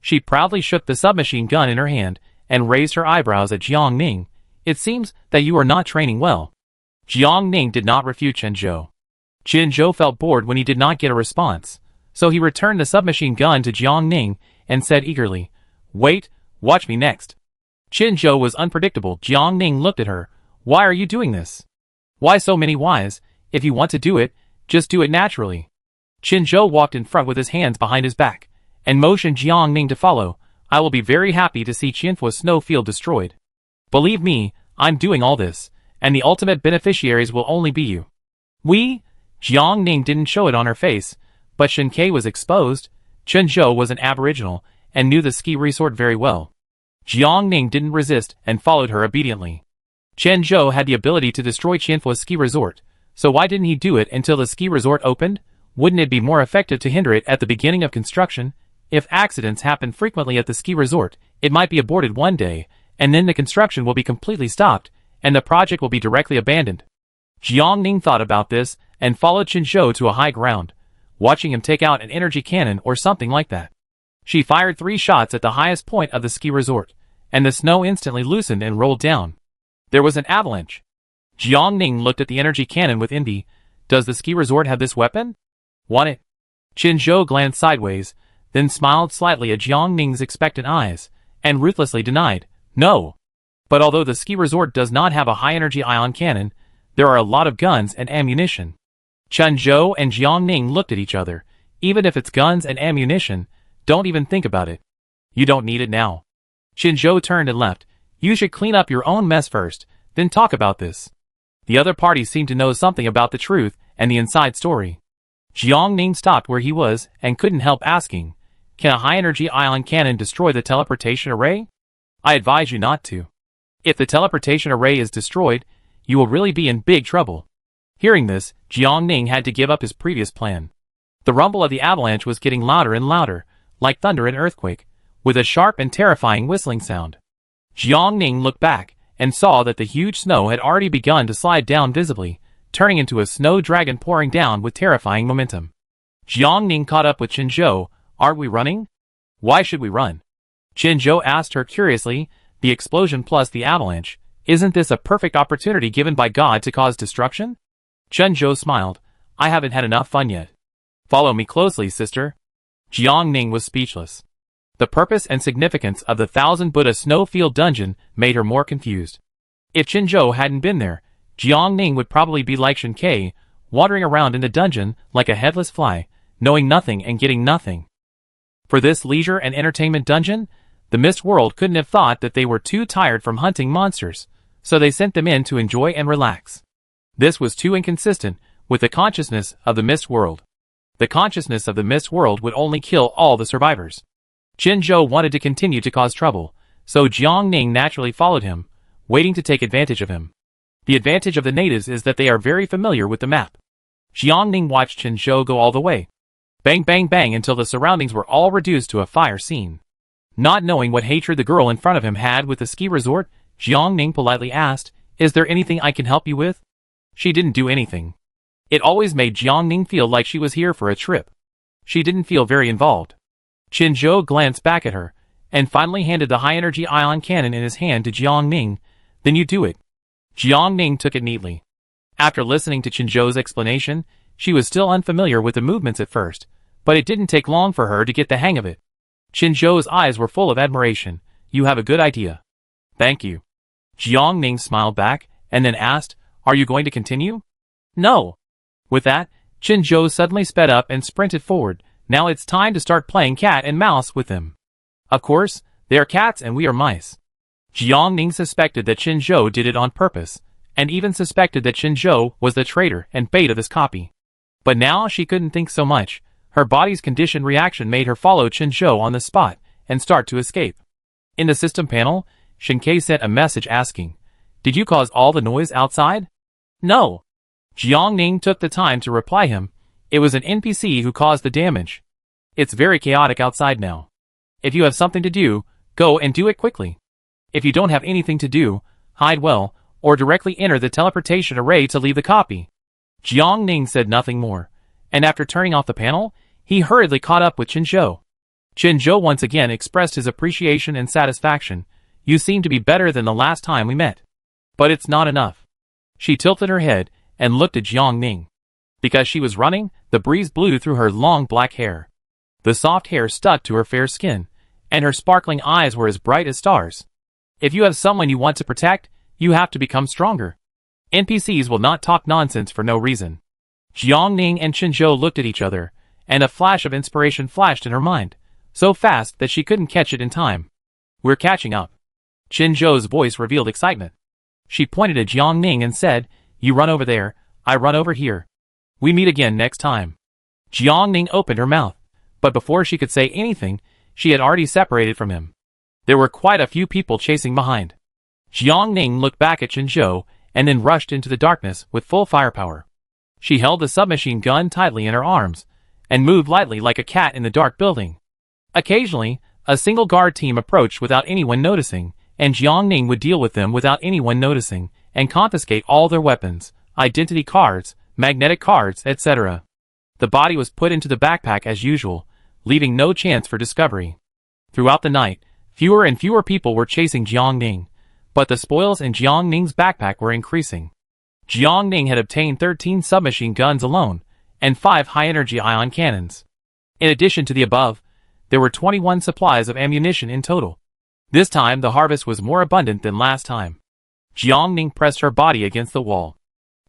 She proudly shook the submachine gun in her hand, and raised her eyebrows at Jiangning. It seems that you are not training well. Jiangning did not refute Chen Zhou. Chen Zhou felt bored when he did not get a response, so he returned the submachine gun to Jiangning, and said eagerly, Wait, watch me next. Chen Zhou was unpredictable. Jiangning looked at her. Why are you doing this? Why so many whys? If you want to do it, just do it naturally. Chen Zhou walked in front with his hands behind his back, and motioned Jiangning to follow. I will be very happy to see Qianfuo's snowfield destroyed. Believe me, I'm doing all this, and the ultimate beneficiaries will only be you. We? Jiangning didn't show it on her face, but Shinkei was exposed. Chen Zhou was an aboriginal, and knew the ski resort very well. Jiangning didn't resist, and followed her obediently. Chen Zhou had the ability to destroy Qianfuo's ski resort, so why didn't he do it until the ski resort opened? Wouldn't it be more effective to hinder it at the beginning of construction? If accidents happen frequently at the ski resort, it might be aborted one day, and then the construction will be completely stopped, and the project will be directly abandoned. Jiangning thought about this, and followed Chen Zhou to a high ground, watching him take out an energy cannon or something like that. She fired 3 shots at the highest point of the ski resort, and the snow instantly loosened and rolled down. There was an avalanche. Jiangning looked at the energy cannon with envy. Does the ski resort have this weapon? Want it? Chen Zhou glanced sideways, then smiled slightly at Jiangning's expectant eyes, and ruthlessly denied, No. But although the ski resort does not have a high-energy ion cannon, there are a lot of guns and ammunition. Chen Zhou and Jiangning looked at each other. Even if it's guns and ammunition, don't even think about it. You don't need it now. Chen Zhou turned and left. You should clean up your own mess first, then talk about this. The other party seemed to know something about the truth and the inside story. Jiangning stopped where he was and couldn't help asking, Can a high-energy ion cannon destroy the teleportation array? I advise you not to. If the teleportation array is destroyed, you will really be in big trouble. Hearing this, Jiangning had to give up his previous plan. The rumble of the avalanche was getting louder and louder, like thunder and earthquake, with a sharp and terrifying whistling sound. Jiangning looked back, and saw that the huge snow had already begun to slide down visibly, turning into a snow dragon pouring down with terrifying momentum. Jiangning caught up with Chen Zhou. Aren't we running? Why should we run? Chen Zhou asked her curiously. The explosion plus the avalanche, isn't this a perfect opportunity given by God to cause destruction? Chen Zhou smiled. I haven't had enough fun yet. Follow me closely, sister. Jiangning was speechless. The purpose and significance of the Thousand Buddha Snowfield dungeon made her more confused. If Chen Zhou hadn't been there, Jiangning would probably be like Shinkei, wandering around in the dungeon like a headless fly, knowing nothing and getting nothing. For this leisure and entertainment dungeon, The Mist World couldn't have thought that they were too tired from hunting monsters, so they sent them in to enjoy and relax. This was too inconsistent with the consciousness of the Mist World. The consciousness of the Mist World would only kill all the survivors. Qinzhou wanted to continue to cause trouble, so Jiangning naturally followed him, waiting to take advantage of him. The advantage of the natives is that they are very familiar with the map. Jiangning watched Qinzhou go all the way. Bang bang bang until the surroundings were all reduced to a fire scene. Not knowing what hatred the girl in front of him had with the ski resort, Jiangning politely asked, "Is there anything I can help you with?" She didn't do anything. It always made Jiangning feel like she was here for a trip. She didn't feel very involved. Qinzhou glanced back at her, and finally handed the high-energy ion cannon in his hand to Jiangning. "Then you do it." Jiangning took it neatly. After listening to Qinzhou's explanation, she was still unfamiliar with the movements at first, but it didn't take long for her to get the hang of it. Qinzhou's eyes were full of admiration. "You have a good idea." "Thank you." Jiangning smiled back, and then asked, "Are you going to continue?" "No." With that, Qinzhou suddenly sped up and sprinted forward. "Now it's time to start playing cat and mouse with them." "Of course, they are cats and we are mice." Jiangning suspected that Qinzhou did it on purpose, and even suspected that Qinzhou was the traitor and bait of his copy. But now she couldn't think so much. Her body's conditioned reaction made her follow Qinzhou on the spot and start to escape. In the system panel, Shinkei sent a message asking, "Did you cause all the noise outside?" "No." Jiangning took the time to reply him. "It was an NPC who caused the damage. It's very chaotic outside now. If you have something to do, go and do it quickly. If you don't have anything to do, hide well, or directly enter the teleportation array to leave the copy." Jiangning said nothing more, and after turning off the panel, he hurriedly caught up with Qinzhou. Qinzhou once again expressed his appreciation and satisfaction. "You seem to be better than the last time we met. But it's not enough." She tilted her head and looked at Jiangning. Because she was running, the breeze blew through her long black hair. The soft hair stuck to her fair skin, and her sparkling eyes were as bright as stars. If you have someone you want to protect, you have to become stronger. NPCs will not talk nonsense for no reason. Jiangning and Qinzhou looked at each other, and a flash of inspiration flashed in her mind, so fast that she couldn't catch it in time. "We're catching up." Qinzhou's voice revealed excitement. She pointed at Jiangning and said, "You run over there, I run over here. We meet again next time." Jiangning opened her mouth, but before she could say anything, she had already separated from him. There were quite a few people chasing behind. Jiangning looked back at Qinzhou, and then rushed into the darkness with full firepower. She held the submachine gun tightly in her arms, and moved lightly like a cat in the dark building. Occasionally, a single guard team approached without anyone noticing, and Jiangning would deal with them without anyone noticing, and confiscate all their weapons, identity cards, magnetic cards, etc. The body was put into the backpack as usual, leaving no chance for discovery. Throughout the night, fewer and fewer people were chasing Jiangning, but the spoils in Jiangning's backpack were increasing. Jiangning had obtained 13 submachine guns alone, and 5 high-energy ion cannons. In addition to the above, there were 21 supplies of ammunition in total. This time the harvest was more abundant than last time. Jiangning pressed her body against the wall.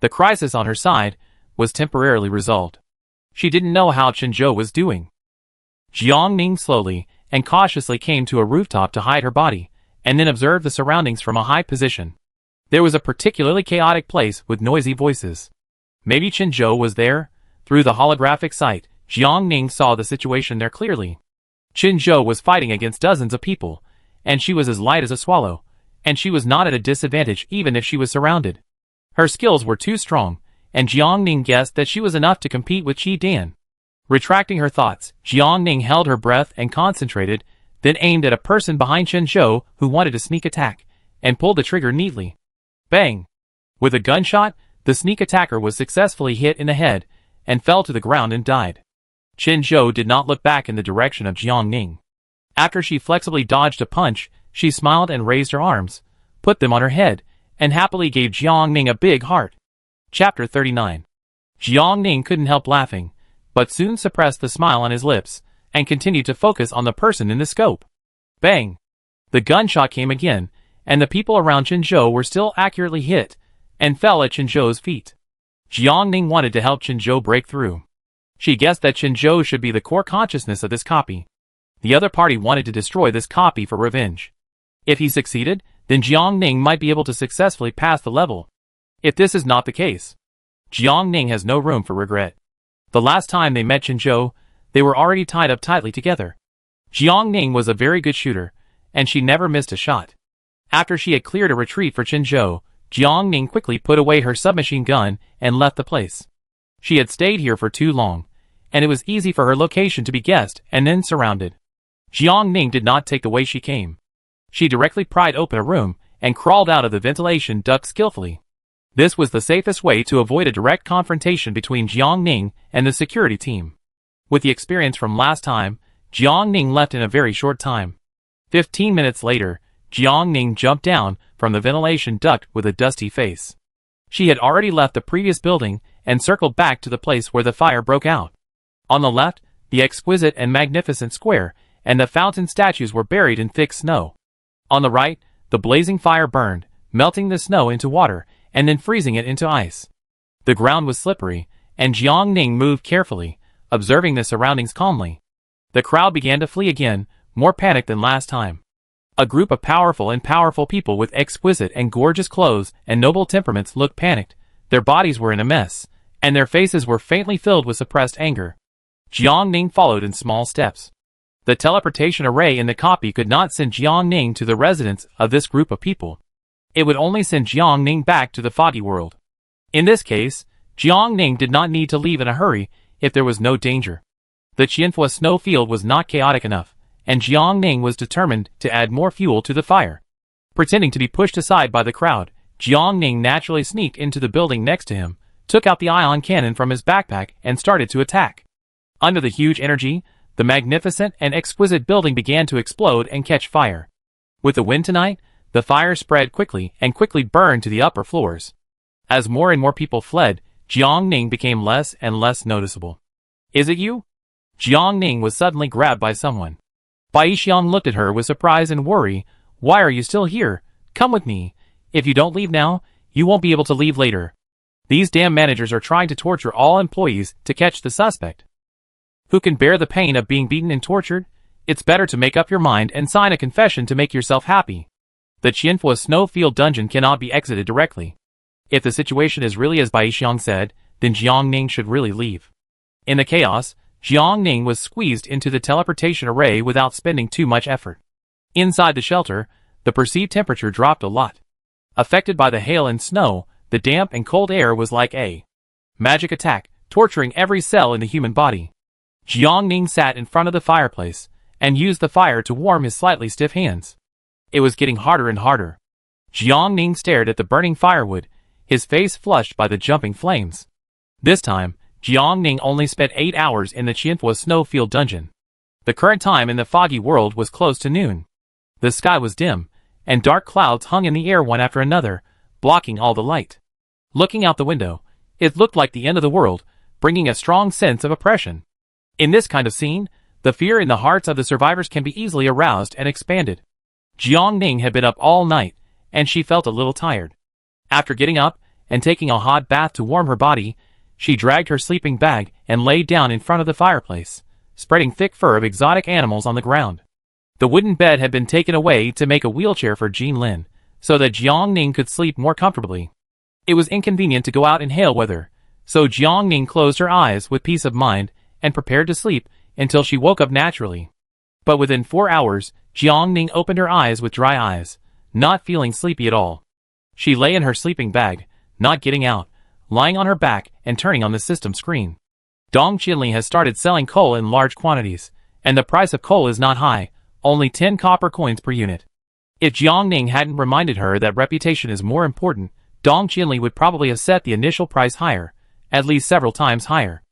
The crisis on her side was temporarily resolved. She didn't know how Qinzhou was doing. Jiangning slowly and cautiously came to a rooftop to hide her body, and then observed the surroundings from a high position. There was a particularly chaotic place with noisy voices. Maybe Qinzhou was there? Through the holographic sight, Jiangning saw the situation there clearly. Qinzhou was fighting against dozens of people, and she was as light as a swallow, and she was not at a disadvantage even if she was surrounded. Her skills were too strong, and Jiangning guessed that she was enough to compete with Qi Dan. Retracting her thoughts, Jiangning held her breath and concentrated, then aimed at a person behind Qinzhou who wanted to sneak attack, and pulled the trigger neatly. Bang! With a gunshot, the sneak attacker was successfully hit in the head, and fell to the ground and died. Qinzhou did not look back in the direction of Jiangning. After she flexibly dodged a punch, she smiled and raised her arms, put them on her head, and happily gave Jiangning a big heart. Chapter 39. Jiangning couldn't help laughing, but soon suppressed the smile on his lips, and continued to focus on the person in the scope. Bang! The gunshot came again, and the people around Qinzhou were still accurately hit, and fell at Qinzhou's feet. Jiangning wanted to help Qinzhou break through. She guessed that Qinzhou should be the core consciousness of this copy. The other party wanted to destroy this copy for revenge. If he succeeded, then Jiang Ning might be able to successfully pass the level. If this is not the case, Jiang Ning has no room for regret. The last time they met Qinzhou, they were already tied up tightly together. Jiang Ning was a very good shooter, and she never missed a shot. After she had cleared a retreat for Qinzhou, Jiang Ning quickly put away her submachine gun and left the place. She had stayed here for too long, and it was easy for her location to be guessed and then surrounded. Jiang Ning did not take the way she came. She directly pried open a room and crawled out of the ventilation duct skillfully. This was the safest way to avoid a direct confrontation between Jiang Ning and the security team. With the experience from last time, Jiang Ning left in a very short time. 15 minutes later, Jiang Ning jumped down from the ventilation duct with a dusty face. She had already left the previous building and circled back to the place where the fire broke out. On the left, the exquisite and magnificent square and the fountain statues were buried in thick snow. On the right, the blazing fire burned, melting the snow into water and then freezing it into ice. The ground was slippery, and Jiang Ning moved carefully, observing the surroundings calmly. The crowd began to flee again, more panicked than last time. A group of powerful people with exquisite and gorgeous clothes and noble temperaments looked panicked. Their bodies were in a mess, and their faces were faintly filled with suppressed anger. Jiang Ning followed in small steps. The teleportation array in the copy could not send Jiang Ning to the residence of this group of people. It would only send Jiang Ning back to the foggy world. In this case, Jiang Ning did not need to leave in a hurry if there was no danger. The Qianhua snowfield was not chaotic enough, and Jiang Ning was determined to add more fuel to the fire. Pretending to be pushed aside by the crowd, Jiang Ning naturally sneaked into the building next to him, took out the ion cannon from his backpack and started to attack. Under the huge energy, the magnificent and exquisite building began to explode and catch fire. With the wind tonight, the fire spread quickly and quickly burned to the upper floors. As more and more people fled, Jiang Ning became less and less noticeable. "Is it you?" Jiang Ning was suddenly grabbed by someone. Bai Xiang looked at her with surprise and worry. "Why are you still here? Come with me. If you don't leave now, you won't be able to leave later. These damn managers are trying to torture all employees to catch the suspect. Who can bear the pain of being beaten and tortured? It's better to make up your mind and sign a confession to make yourself happy. The Qianhua snowfield dungeon cannot be exited directly. If the situation is really as Bai Xiang said, then Jiang Ning should really leave." In the chaos, Jiang Ning was squeezed into the teleportation array without spending too much effort. Inside the shelter, the perceived temperature dropped a lot. Affected by the hail and snow, the damp and cold air was like a magic attack, torturing every cell in the human body. Jiang Ning sat in front of the fireplace and used the fire to warm his slightly stiff hands. It was getting harder and harder. Jiang Ning stared at the burning firewood, his face flushed by the jumping flames. This time, Jiang Ning only spent 8 hours in the Qianhua snowfield dungeon. The current time in the foggy world was close to noon. The sky was dim, and dark clouds hung in the air one after another, blocking all the light. Looking out the window, it looked like the end of the world, bringing a strong sense of oppression. In this kind of scene, the fear in the hearts of the survivors can be easily aroused and expanded. Jiang Ning had been up all night, and she felt a little tired. After getting up and taking a hot bath to warm her body, she dragged her sleeping bag and lay down in front of the fireplace, spreading thick fur of exotic animals on the ground. The wooden bed had been taken away to make a wheelchair for Jean Lin, so that Jiang Ning could sleep more comfortably. It was inconvenient to go out in hail weather, so Jiang Ning closed her eyes with peace of mind and prepared to sleep until she woke up naturally. But within 4 hours, Jiang Ning opened her eyes with dry eyes, not feeling sleepy at all. She lay in her sleeping bag, not getting out, lying on her back and turning on the system screen. Dong Qinli has started selling coal in large quantities, and the price of coal is not high, only 10 copper coins per unit. If Jiang Ning hadn't reminded her that reputation is more important, Dong Qinli would probably have set the initial price higher, at least several times higher.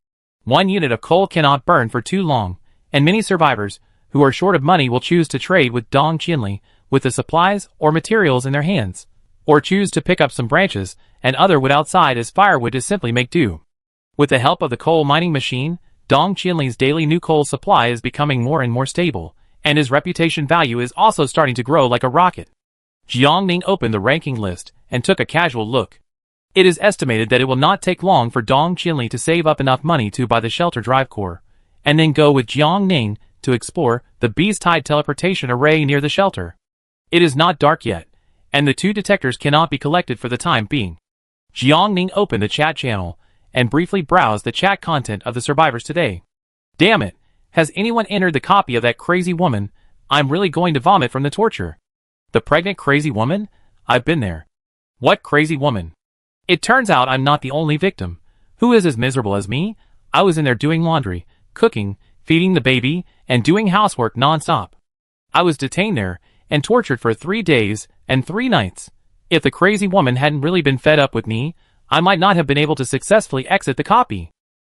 1 unit of coal cannot burn for too long, and many survivors, who are short of money, will choose to trade with Dong Qinli with the supplies or materials in their hands, or choose to pick up some branches and other wood outside as firewood to simply make do. With the help of the coal mining machine, Dong Qinli's daily new coal supply is becoming more and more stable, and his reputation value is also starting to grow like a rocket. Jiang Ning opened the ranking list and took a casual look. It is estimated that it will not take long for Dong Qinli to save up enough money to buy the shelter drive core, and then go with Jiang Ning to explore the beast-tied teleportation array near the shelter. It is not dark yet, and the two detectors cannot be collected for the time being. Jiangning opened the chat channel and briefly browsed the chat content of the survivors today. Damn it, has anyone entered the copy of that crazy woman? I'm really going to vomit from the torture. The pregnant crazy woman? I've been there. What crazy woman? It turns out I'm not the only victim. Who is as miserable as me? I was in there doing laundry, cooking, feeding the baby, and doing housework non-stop. I was detained there and tortured for 3 days and 3 nights. If the crazy woman hadn't really been fed up with me, I might not have been able to successfully exit the copy.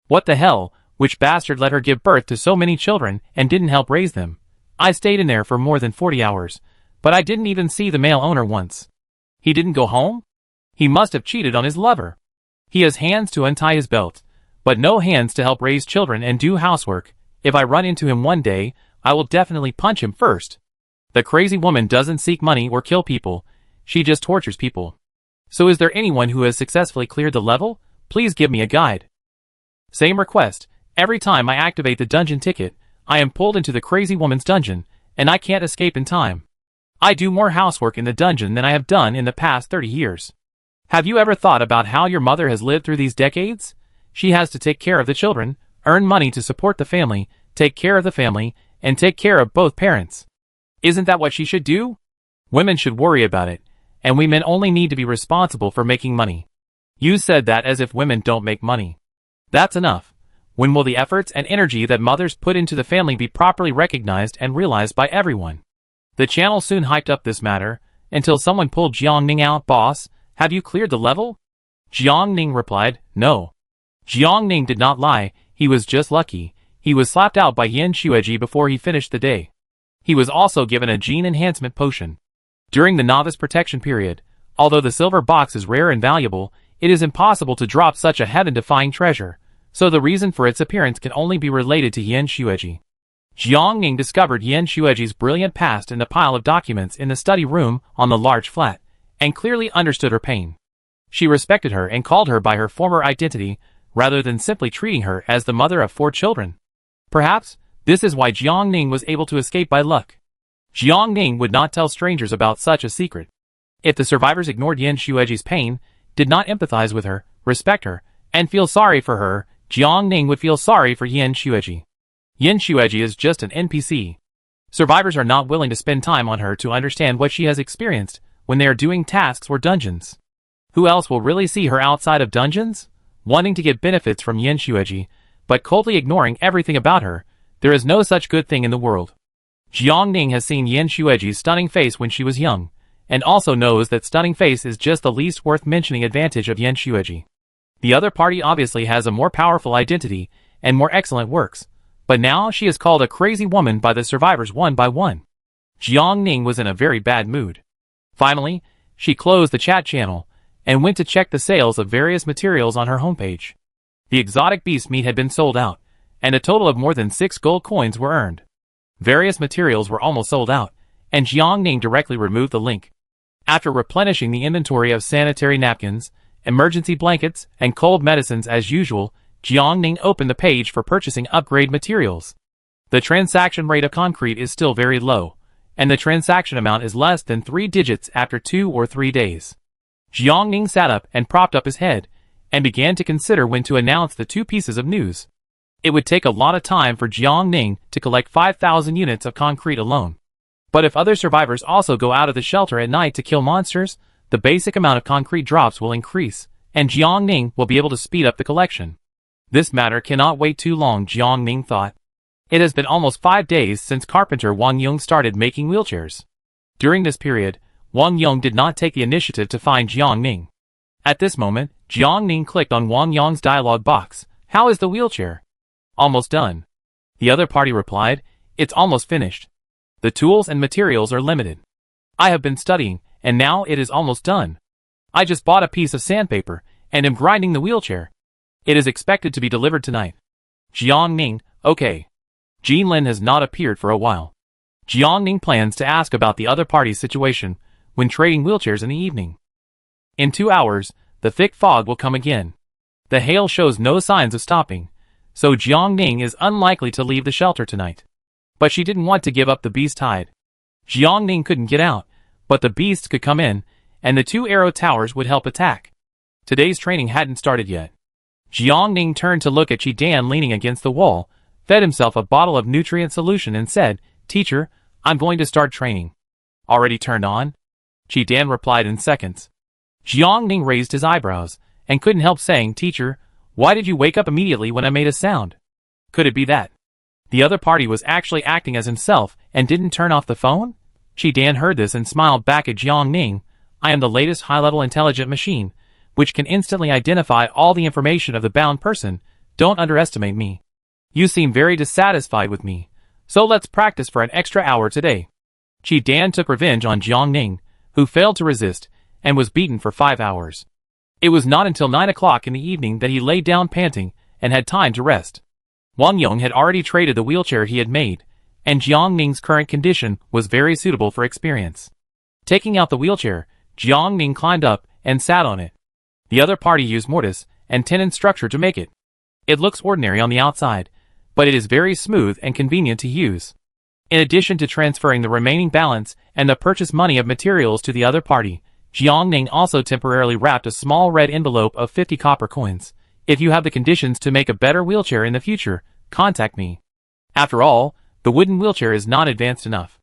What the hell, which bastard let her give birth to so many children and didn't help raise them? I stayed in there for more than 40 hours, but I didn't even see the male owner once. He didn't go home? He must have cheated on his lover. He has hands to untie his belt, but no hands to help raise children and do housework. If I run into him one day, I will definitely punch him first. The crazy woman doesn't seek money or kill people, she just tortures people. So is there anyone who has successfully cleared the level? Please give me a guide. Same request. Every time I activate the dungeon ticket, I am pulled into the crazy woman's dungeon, and I can't escape in time. I do more housework in the dungeon than I have done in the past 30 years. Have you ever thought about how your mother has lived through these decades? She has to take care of the children, earn money to support the family, take care of the family, and take care of both parents. Isn't that what she should do? Women should worry about it, and we men only need to be responsible for making money. You said that as if women don't make money. That's enough. When will the efforts and energy that mothers put into the family be properly recognized and realized by everyone? The channel soon hyped up this matter, until someone pulled Jiangning out. Boss, have you cleared the level? Jiangning replied, no. Jiangning did not lie, he was just lucky. He was slapped out by Yin Shueji before he finished the day. He was also given a gene enhancement potion. During the novice protection period, although the silver box is rare and valuable, it is impossible to drop such a heaven-defying treasure, so the reason for its appearance can only be related to Yin Shueji. Jiangning discovered Yin Shueji's brilliant past in the pile of documents in the study room on the large flat, and clearly understood her pain. She respected her and called her by her former identity, rather than simply treating her as the mother of 4 children. Perhaps, this is why Jiangning was able to escape by luck. Jiangning would not tell strangers about such a secret. If the survivors ignored Yin Shueji's pain, did not empathize with her, respect her, and feel sorry for her, Jiangning would feel sorry for Yin Shueji. Yin Shueji is just an NPC. Survivors are not willing to spend time on her to understand what she has experienced when they are doing tasks or dungeons. Who else will really see her outside of dungeons? Wanting to get benefits from Yin Shueji, but coldly ignoring everything about her, there is no such good thing in the world. Jiangning has seen Yin Shueji's stunning face when she was young, and also knows that stunning face is just the least worth mentioning advantage of Yin Shueji. The other party obviously has a more powerful identity and more excellent works, but now she is called a crazy woman by the survivors one by one. Jiangning was in a very bad mood. Finally, she closed the chat channel and went to check the sales of various materials on her homepage. The exotic beast meat had been sold out, and a total of more than 6 gold coins were earned. Various materials were almost sold out, and Jiangning directly removed the link. After replenishing the inventory of sanitary napkins, emergency blankets, and cold medicines as usual, Jiangning opened the page for purchasing upgrade materials. The transaction rate of concrete is still very low, and the transaction amount is less than 3 digits after 2 or 3 days. Jiangning sat up and propped up his head, and began to consider when to announce the 2 pieces of news. It would take a lot of time for Jiangning to collect 5,000 units of concrete alone. But if other survivors also go out of the shelter at night to kill monsters, the basic amount of concrete drops will increase, and Jiangning will be able to speed up the collection. This matter cannot wait too long, Jiangning thought. It has been almost 5 days since carpenter Wang Yong started making wheelchairs. During this period, Wang Yong did not take the initiative to find Jiangning. At this moment, Jiangning clicked on Wang Yong's dialog box. How is the wheelchair? Almost done. The other party replied, it's almost finished. The tools and materials are limited. I have been studying, and now it is almost done. I just bought a piece of sandpaper, and am grinding the wheelchair. It is expected to be delivered tonight. Jiangning, okay. Jinlin has not appeared for a while. Jiangning plans to ask about the other party's situation when trading wheelchairs in the evening. In 2 hours, the thick fog will come again. The hail shows no signs of stopping, so Jiangning is unlikely to leave the shelter tonight. But she didn't want to give up the beast hide. Jiangning couldn't get out, but the beasts could come in, and the 2 arrow towers would help attack. Today's training hadn't started yet. Jiangning turned to look at Qi Dan leaning against the wall, fed himself a bottle of nutrient solution and said, "Teacher, I'm going to start training." "Already turned on?" Qi Dan replied in seconds. Jiangning raised his eyebrows, and couldn't help saying, "Teacher, why did you wake up immediately when I made a sound?" Could it be that the other party was actually acting as himself and didn't turn off the phone? Qi Dan heard this and smiled back at Jiangning. "I am the latest high-level intelligent machine, which can instantly identify all the information of the bound person. Don't underestimate me. You seem very dissatisfied with me, so let's practice for an extra hour today." Qi Dan took revenge on Jiangning, who failed to resist, and was beaten for 5 hours. It was not until 9 o'clock in the evening that he lay down panting and had time to rest. Wang Yong had already traded the wheelchair he had made, and Jiangning's current condition was very suitable for experience. Taking out the wheelchair, Jiangning climbed up and sat on it. The other party used mortise and tenon structure to make it. It looks ordinary on the outside, but it is very smooth and convenient to use. In addition to transferring the remaining balance and the purchase money of materials to the other party, Jiangning also temporarily wrapped a small red envelope of 50 copper coins. "If you have the conditions to make a better wheelchair in the future, contact me." After all, the wooden wheelchair is not advanced enough.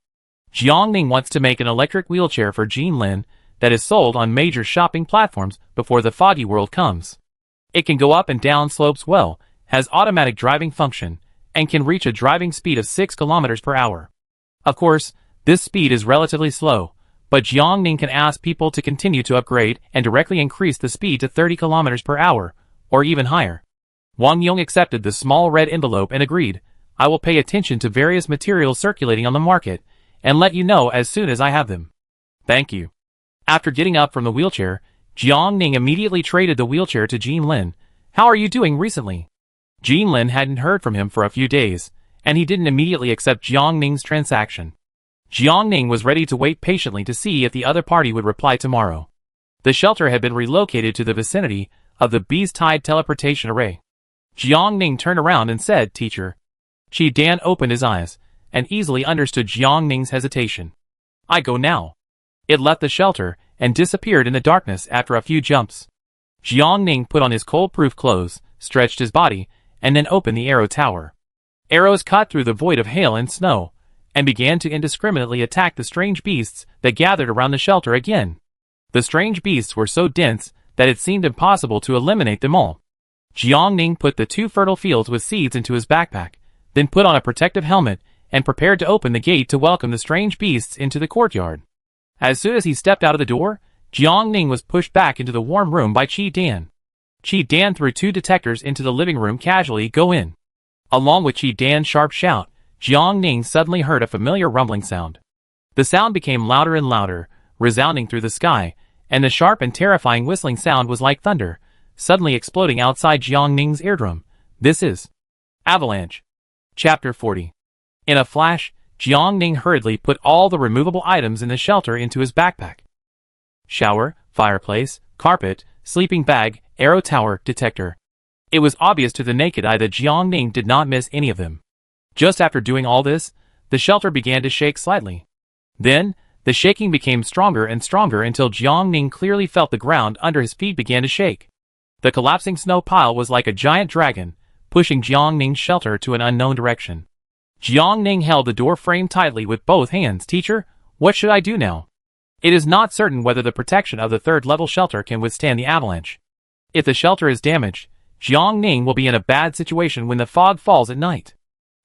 Jiangning wants to make an electric wheelchair for Jinlin that is sold on major shopping platforms before the foggy world comes. It can go up and down slopes well, has automatic driving function, and can reach a driving speed of 6 kilometers per hour. Of course, this speed is relatively slow, but Jiangning can ask people to continue to upgrade and directly increase the speed to 30 kilometers per hour, or even higher. Wang Yong accepted the small red envelope and agreed, "I will pay attention to various materials circulating on the market, and let you know as soon as I have them." "Thank you." After getting up from the wheelchair, Jiangning immediately traded the wheelchair to Jinlin. "How are you doing recently?" Jinlin hadn't heard from him for a few days, and he didn't immediately accept Jiangning's transaction. Jiangning was ready to wait patiently to see if the other party would reply tomorrow. The shelter had been relocated to the vicinity of the beast-tied teleportation array. Jiangning turned around and said, "Teacher." Qi Dan opened his eyes, and easily understood Jiangning's hesitation. "I go now." It left the shelter, and disappeared in the darkness after a few jumps. Jiangning put on his cold-proof clothes, stretched his body, and then opened the arrow tower. Arrows cut through the void of hail and snow, and began to indiscriminately attack the strange beasts that gathered around the shelter again. The strange beasts were so dense that it seemed impossible to eliminate them all. Jiangning put the 2 fertile fields with seeds into his backpack, then put on a protective helmet, and prepared to open the gate to welcome the strange beasts into the courtyard. As soon as he stepped out of the door, Jiangning was pushed back into the warm room by Qi Dan. Qi Dan threw 2 detectors into the living room casually. "Go in." Along with Qi Dan's sharp shout, Jiangning suddenly heard a familiar rumbling sound. The sound became louder and louder, resounding through the sky, and the sharp and terrifying whistling sound was like thunder, suddenly exploding outside Jiangning's eardrum. "This is Avalanche." Chapter 40. In a flash, Jiangning hurriedly put all the removable items in the shelter into his backpack. Shower, fireplace, carpet, sleeping bag, arrow tower, detector. It was obvious to the naked eye that Jiangning did not miss any of them. Just after doing all this, the shelter began to shake slightly. Then, the shaking became stronger and stronger until Jiangning clearly felt the ground under his feet began to shake. The collapsing snow pile was like a giant dragon, pushing Jiangning's shelter to an unknown direction. Jiangning held the door frame tightly with both hands. "Teacher, what should I do now? It is not certain whether the protection of the 3rd-level shelter can withstand the avalanche. If the shelter is damaged, Jiangning will be in a bad situation when the fog falls at night.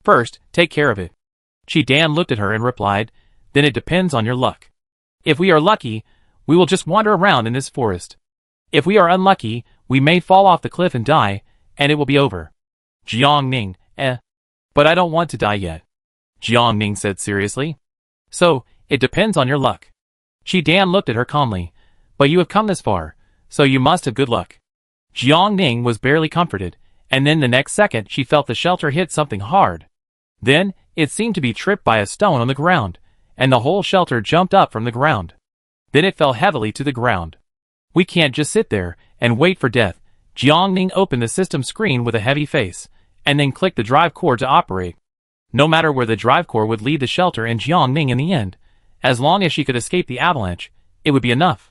First, take care of it." Qi Dan looked at her and replied, "Then it depends on your luck. If we are lucky, we will just wander around in this forest. If we are unlucky, we may fall off the cliff and die, and it will be over." Jiangning, "But I don't want to die yet," Jiangning said seriously. "So, it depends on your luck." Qi Dan looked at her calmly. "But you have come this far, so you must have good luck." Jiangning was barely comforted, and then the next second she felt the shelter hit something hard. Then, it seemed to be tripped by a stone on the ground, and the whole shelter jumped up from the ground. Then it fell heavily to the ground. "We can't just sit there and wait for death." Jiangning opened the system screen with a heavy face, and then clicked the drive cord to operate. No matter where the drive core would lead the shelter and Jiang Ning in the end, as long as she could escape the avalanche, it would be enough.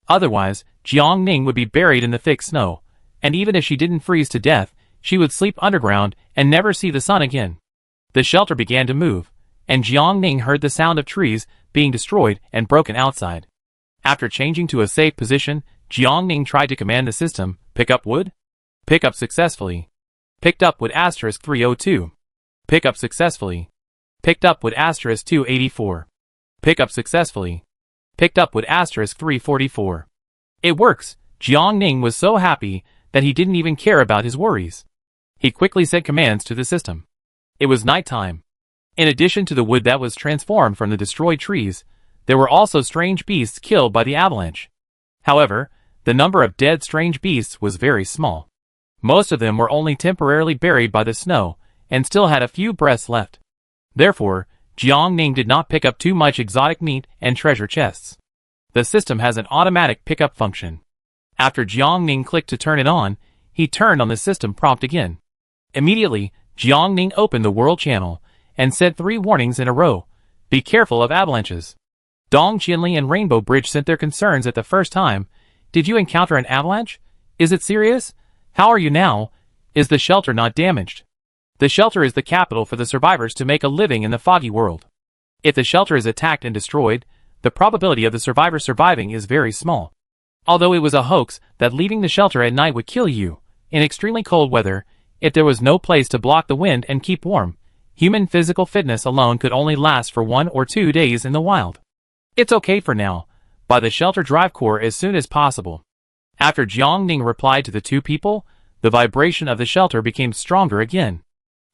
Otherwise, Jiang Ning would be buried in the thick snow, and even if she didn't freeze to death, she would sleep underground and never see the sun again. The shelter began to move, and Jiang Ning heard the sound of trees being destroyed and broken outside. After changing to a safe position, Jiang Ning tried to command the system, pick up wood? Pick up successfully. Picked up wood *302. Pick up successfully. Picked up wood *284. Pick up successfully. Picked up wood *344. It works. Jiang Ning was so happy that he didn't even care about his worries. He quickly said commands to the system. It was nighttime. In addition to the wood that was transformed from the destroyed trees, there were also strange beasts killed by the avalanche. However, the number of dead strange beasts was very small. Most of them were only temporarily buried by the snow, and still had a few breaths left. Therefore, Jiang Ning did not pick up too much exotic meat and treasure chests. The system has an automatic pickup function. After Jiang Ning clicked to turn it on, he turned on the system prompt again. Immediately, Jiang Ning opened the world channel, and said 3 warnings in a row. Be careful of avalanches. Dong Jinli and Rainbow Bridge sent their concerns at the first time. Did you encounter an avalanche? Is it serious? How are you now? Is the shelter not damaged? The shelter is the capital for the survivors to make a living in the foggy world. If the shelter is attacked and destroyed, the probability of the survivor surviving is very small. Although it was a hoax that leaving the shelter at night would kill you, in extremely cold weather, if there was no place to block the wind and keep warm, human physical fitness alone could only last for 1 or 2 days in the wild. It's okay for now. Buy the shelter drive core as soon as possible. After Jiang Ning replied to the 2 people, the vibration of the shelter became stronger again.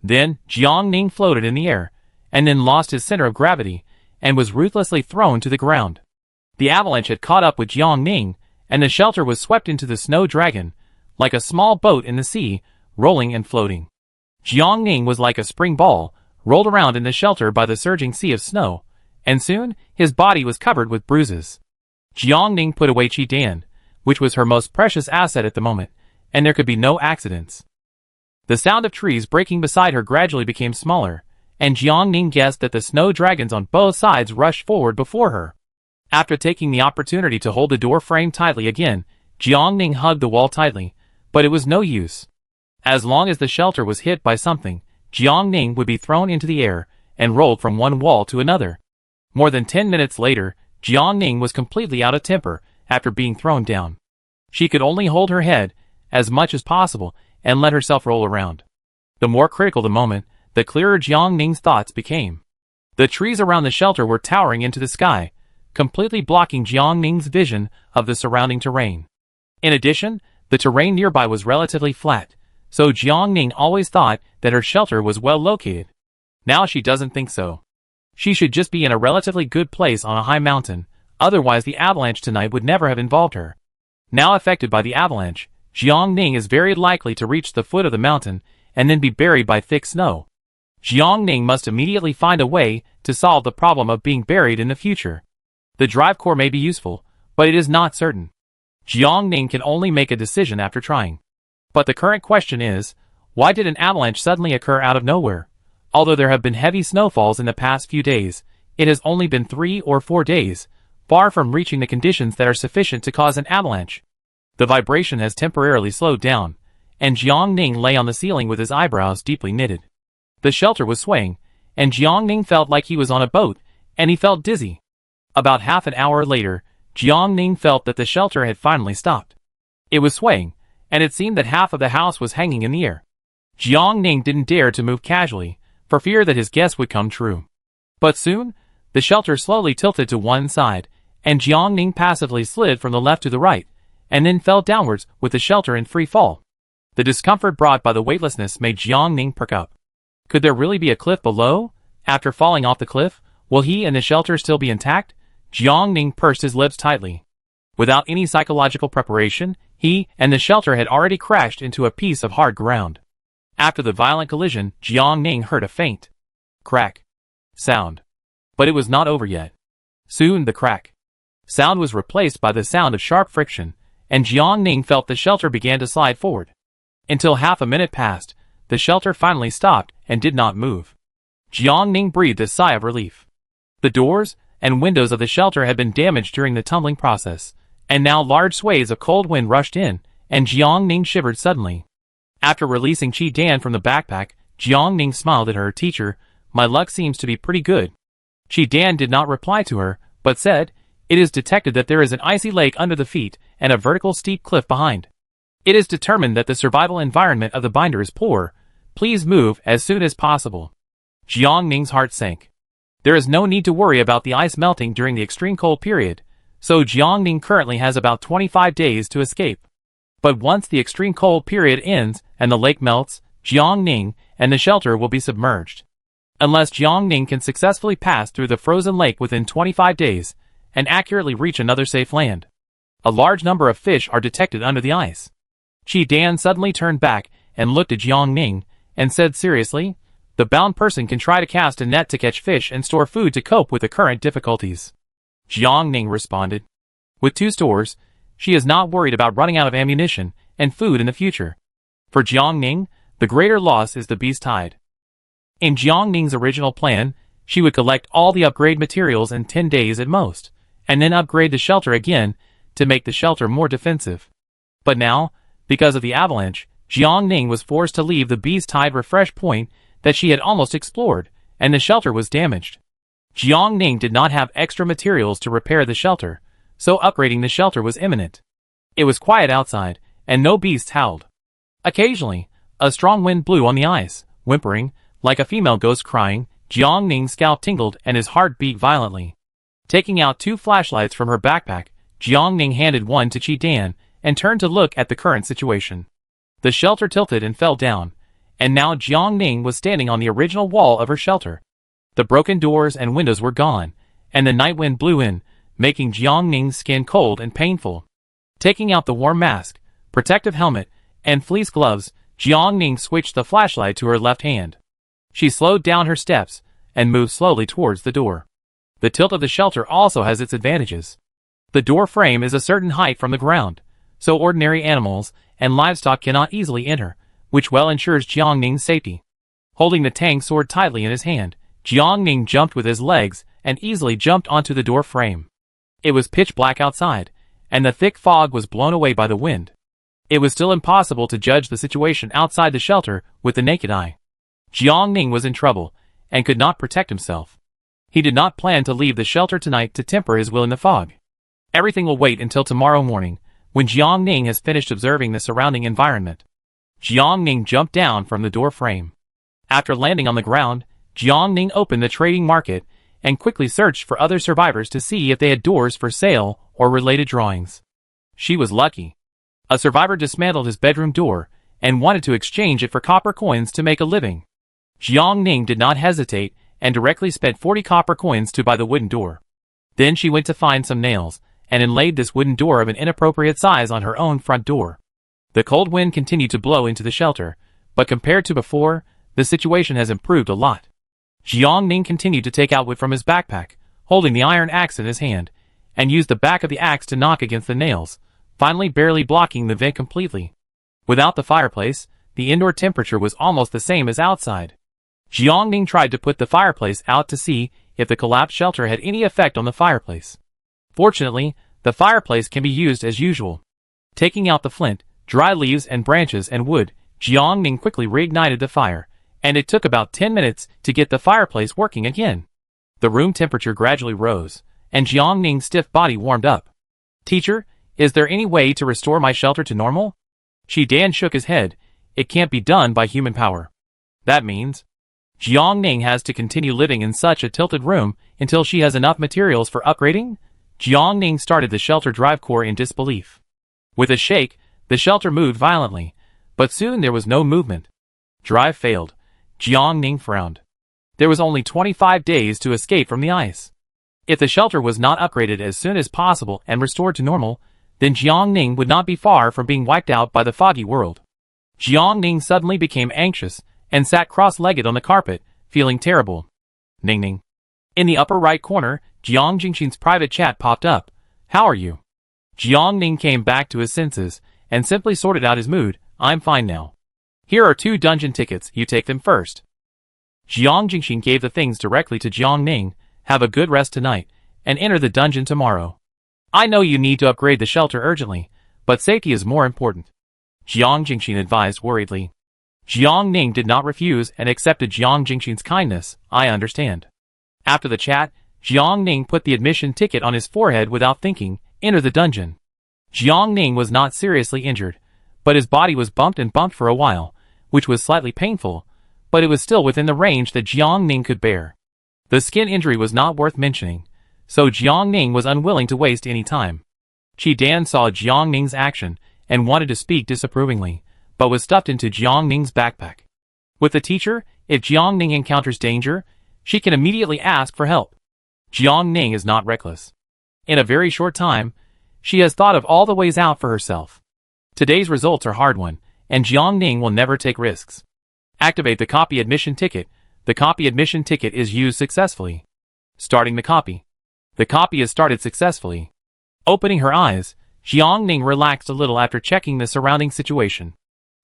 Then, Jiang Ning floated in the air, and then lost his center of gravity, and was ruthlessly thrown to the ground. The avalanche had caught up with Jiang Ning, and the shelter was swept into the snow dragon, like a small boat in the sea, rolling and floating. Jiang Ning was like a spring ball, rolled around in the shelter by the surging sea of snow, and soon, his body was covered with bruises. Jiang Ning put away Qi Dan, which was her most precious asset at the moment, and there could be no accidents. The sound of trees breaking beside her gradually became smaller, and Jiang Ning guessed that the snow dragons on both sides rushed forward before her. After taking the opportunity to hold the door frame tightly again, Jiang Ning hugged the wall tightly, but it was no use. As long as the shelter was hit by something, Jiang Ning would be thrown into the air and rolled from one wall to another. More than 10 minutes later, Jiang Ning was completely out of temper after being thrown down. She could only hold her head as much as possible and let herself roll around. The more critical the moment, the clearer Jiang Ning's thoughts became. The trees around the shelter were towering into the sky, completely blocking Jiang Ning's vision of the surrounding terrain. In addition, the terrain nearby was relatively flat, so Jiang Ning always thought that her shelter was well located. Now she doesn't think so. She should just be in a relatively good place on a high mountain, otherwise the avalanche tonight would never have involved her. Now affected by the avalanche, Jiang Ning is very likely to reach the foot of the mountain and then be buried by thick snow. Jiang Ning must immediately find a way to solve the problem of being buried in the future. The drive core may be useful, but it is not certain. Jiang Ning can only make a decision after trying. But the current question is, why did an avalanche suddenly occur out of nowhere? Although there have been heavy snowfalls in the past few days, it has only been 3 or 4 days, far from reaching the conditions that are sufficient to cause an avalanche. The vibration has temporarily slowed down, and Jiang Ning lay on the ceiling with his eyebrows deeply knitted. The shelter was swaying, and Jiang Ning felt like he was on a boat, and he felt dizzy. About half an hour later, Jiang Ning felt that the shelter had finally stopped. It was swaying, and it seemed that half of the house was hanging in the air. Jiang Ning didn't dare to move casually, for fear that his guess would come true. But soon, the shelter slowly tilted to one side, and Jiang Ning passively slid from the left to the right, and then fell downwards with the shelter in free fall. The discomfort brought by the weightlessness made Jiang Ning perk up. Could there really be a cliff below? After falling off the cliff, will he and the shelter still be intact? Jiang Ning pursed his lips tightly. Without any psychological preparation, he and the shelter had already crashed into a piece of hard ground. After the violent collision, Jiang Ning heard a faint crack sound. But it was not over yet. Soon the crack sound was replaced by the sound of sharp friction, and Jiang Ning felt the shelter began to slide forward. Until half a minute passed, the shelter finally stopped and did not move. Jiang Ning breathed a sigh of relief. The doors and windows of the shelter had been damaged during the tumbling process, and now large swathes of cold wind rushed in, and Jiang Ning shivered suddenly. After releasing Qi Dan from the backpack, Jiang Ning smiled at her. Teacher, my luck seems to be pretty good. Qi Dan did not reply to her, but said, it is detected that there is an icy lake under the feet and a vertical steep cliff behind. It is determined that the survival environment of the binder is poor. Please move as soon as possible. Jiang Ning's heart sank. There is no need to worry about the ice melting during the extreme cold period, so Jiang Ning currently has about 25 days to escape. But once the extreme cold period ends and the lake melts, Jiang Ning and the shelter will be submerged. Unless Jiang Ning can successfully pass through the frozen lake within 25 days and accurately reach another safe land. A large number of fish are detected under the ice. Qi Dan suddenly turned back and looked at Jiang Ning and said seriously, the bound person can try to cast a net to catch fish and store food to cope with the current difficulties. Jiang Ning responded. With 2 stores, she is not worried about running out of ammunition and food in the future. For Jiang Ning, the greater loss is the beast hide. In Jiang Ning's original plan, she would collect all the upgrade materials in 10 days at most, and then upgrade the shelter again to make the shelter more defensive. But now, because of the avalanche, Jiang Ning was forced to leave the beast hide refresh point that she had almost explored, and the shelter was damaged. Jiang Ning did not have extra materials to repair the shelter, so upgrading the shelter was imminent. It was quiet outside, and no beasts howled. Occasionally, a strong wind blew on the ice, whimpering, like a female ghost crying. Jiang Ning's scalp tingled and his heart beat violently. Taking out 2 flashlights from her backpack, Jiang Ning handed one to Qi Dan and turned to look at the current situation. The shelter tilted and fell down, and now Jiang Ning was standing on the original wall of her shelter. The broken doors and windows were gone, and the night wind blew in, making Jiang Ning's skin cold and painful. Taking out the warm mask, protective helmet, and fleece gloves, Jiang Ning switched the flashlight to her left hand. She slowed down her steps and moved slowly towards the door. The tilt of the shelter also has its advantages. The door frame is a certain height from the ground, so ordinary animals and livestock cannot easily enter, which well ensures Jiang Ning's safety. Holding the tang sword tightly in his hand, Jiang Ning jumped with his legs and easily jumped onto the door frame. It was pitch black outside, and the thick fog was blown away by the wind. It was still impossible to judge the situation outside the shelter with the naked eye. Jiang Ning was in trouble, and could not protect himself. He did not plan to leave the shelter tonight to temper his will in the fog. Everything will wait until tomorrow morning, when Jiang Ning has finished observing the surrounding environment. Jiang Ning jumped down from the door frame. After landing on the ground, Jiang Ning opened the trading market and quickly searched for other survivors to see if they had doors for sale or related drawings. She was lucky. A survivor dismantled his bedroom door and wanted to exchange it for copper coins to make a living. Jiang Ning did not hesitate and directly spent 40 copper coins to buy the wooden door. Then she went to find some nails and inlaid this wooden door of an inappropriate size on her own front door. The cold wind continued to blow into the shelter, but compared to before, the situation has improved a lot. Jiang Ning continued to take out wood from his backpack, holding the iron axe in his hand, and used the back of the axe to knock against the nails, finally barely blocking the vent completely. Without the fireplace, the indoor temperature was almost the same as outside. Jiang Ning tried to put the fireplace out to see if the collapsed shelter had any effect on the fireplace. Fortunately, the fireplace can be used as usual. Taking out the flint, dry leaves and branches and wood, Jiang Ning quickly reignited the fire, and it took about 10 minutes to get the fireplace working again. The room temperature gradually rose, and Jiang Ning's stiff body warmed up. Teacher, is there any way to restore my shelter to normal? Qi Dan shook his head. It can't be done by human power. That means Jiang Ning has to continue living in such a tilted room until she has enough materials for upgrading? Jiang Ning started the shelter drive core in disbelief. With a shake, the shelter moved violently, but soon there was no movement. Drive failed. Jiang Ning frowned. There was only 25 days to escape from the ice. If the shelter was not upgraded as soon as possible and restored to normal, then Jiang Ning would not be far from being wiped out by the foggy world. Jiang Ning suddenly became anxious and sat cross-legged on the carpet, feeling terrible. Ning Ning. In the upper right corner, Jiang Jingxin's private chat popped up. How are you? Jiang Ning came back to his senses and simply sorted out his mood. I'm fine now. Here are 2 dungeon tickets, you take them first. Jiang Jingxin gave the things directly to Jiang Ning. Have a good rest tonight, and enter the dungeon tomorrow. I know you need to upgrade the shelter urgently, but safety is more important. Jiang Jingxin advised worriedly. Jiang Ning did not refuse and accepted Jiang Jingxin's kindness. I understand. After the chat, Jiang Ning put the admission ticket on his forehead without thinking. Enter the dungeon. Jiang Ning was not seriously injured, but his body was bumped for a while, which was slightly painful, but it was still within the range that Jiang Ning could bear. The skin injury was not worth mentioning, so Jiang Ning was unwilling to waste any time. Qi Dan saw Jiang Ning's action and wanted to speak disapprovingly, but was stuffed into Jiang Ning's backpack. With the teacher, if Jiang Ning encounters danger, she can immediately ask for help. Jiang Ning is not reckless. In a very short time, she has thought of all the ways out for herself. Today's results are hard one, and Jiang Ning will never take risks. Activate the copy admission ticket. The copy admission ticket is used successfully. Starting the copy. The copy is started successfully. Opening her eyes, Jiang Ning relaxed a little after checking the surrounding situation.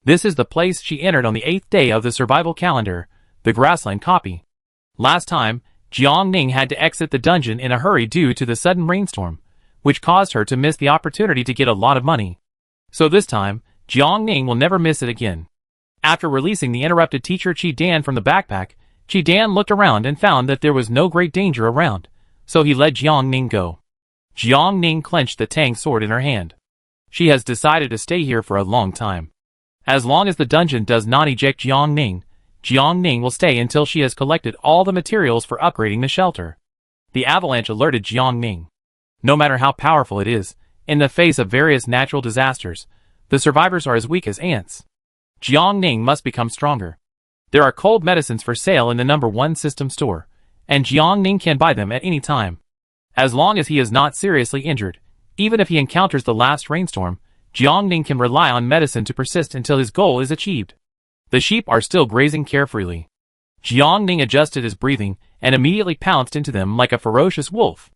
This is the place she entered on the 8th day of the survival calendar, the grassland copy. Last time, Jiang Ning had to exit the dungeon in a hurry due to the sudden rainstorm, which caused her to miss the opportunity to get a lot of money. So this time, Jiang Ning will never miss it again. After releasing the interrupted teacher Qi Dan from the backpack, Qi Dan looked around and found that there was no great danger around, so he let Jiang Ning go. Jiang Ning clenched the Tang sword in her hand. She has decided to stay here for a long time. As long as the dungeon does not eject Jiang Ning will stay until she has collected all the materials for upgrading the shelter. The avalanche alerted Jiang Ning. No matter how powerful it is, in the face of various natural disasters, the survivors are as weak as ants. Jiang Ning must become stronger. There are cold medicines for sale in the number 1 system store, and Jiang Ning can buy them at any time. As long as he is not seriously injured, even if he encounters the last rainstorm, Jiang Ning can rely on medicine to persist until his goal is achieved. The sheep are still grazing carefreely. Jiang Ning adjusted his breathing and immediately pounced into them like a ferocious wolf.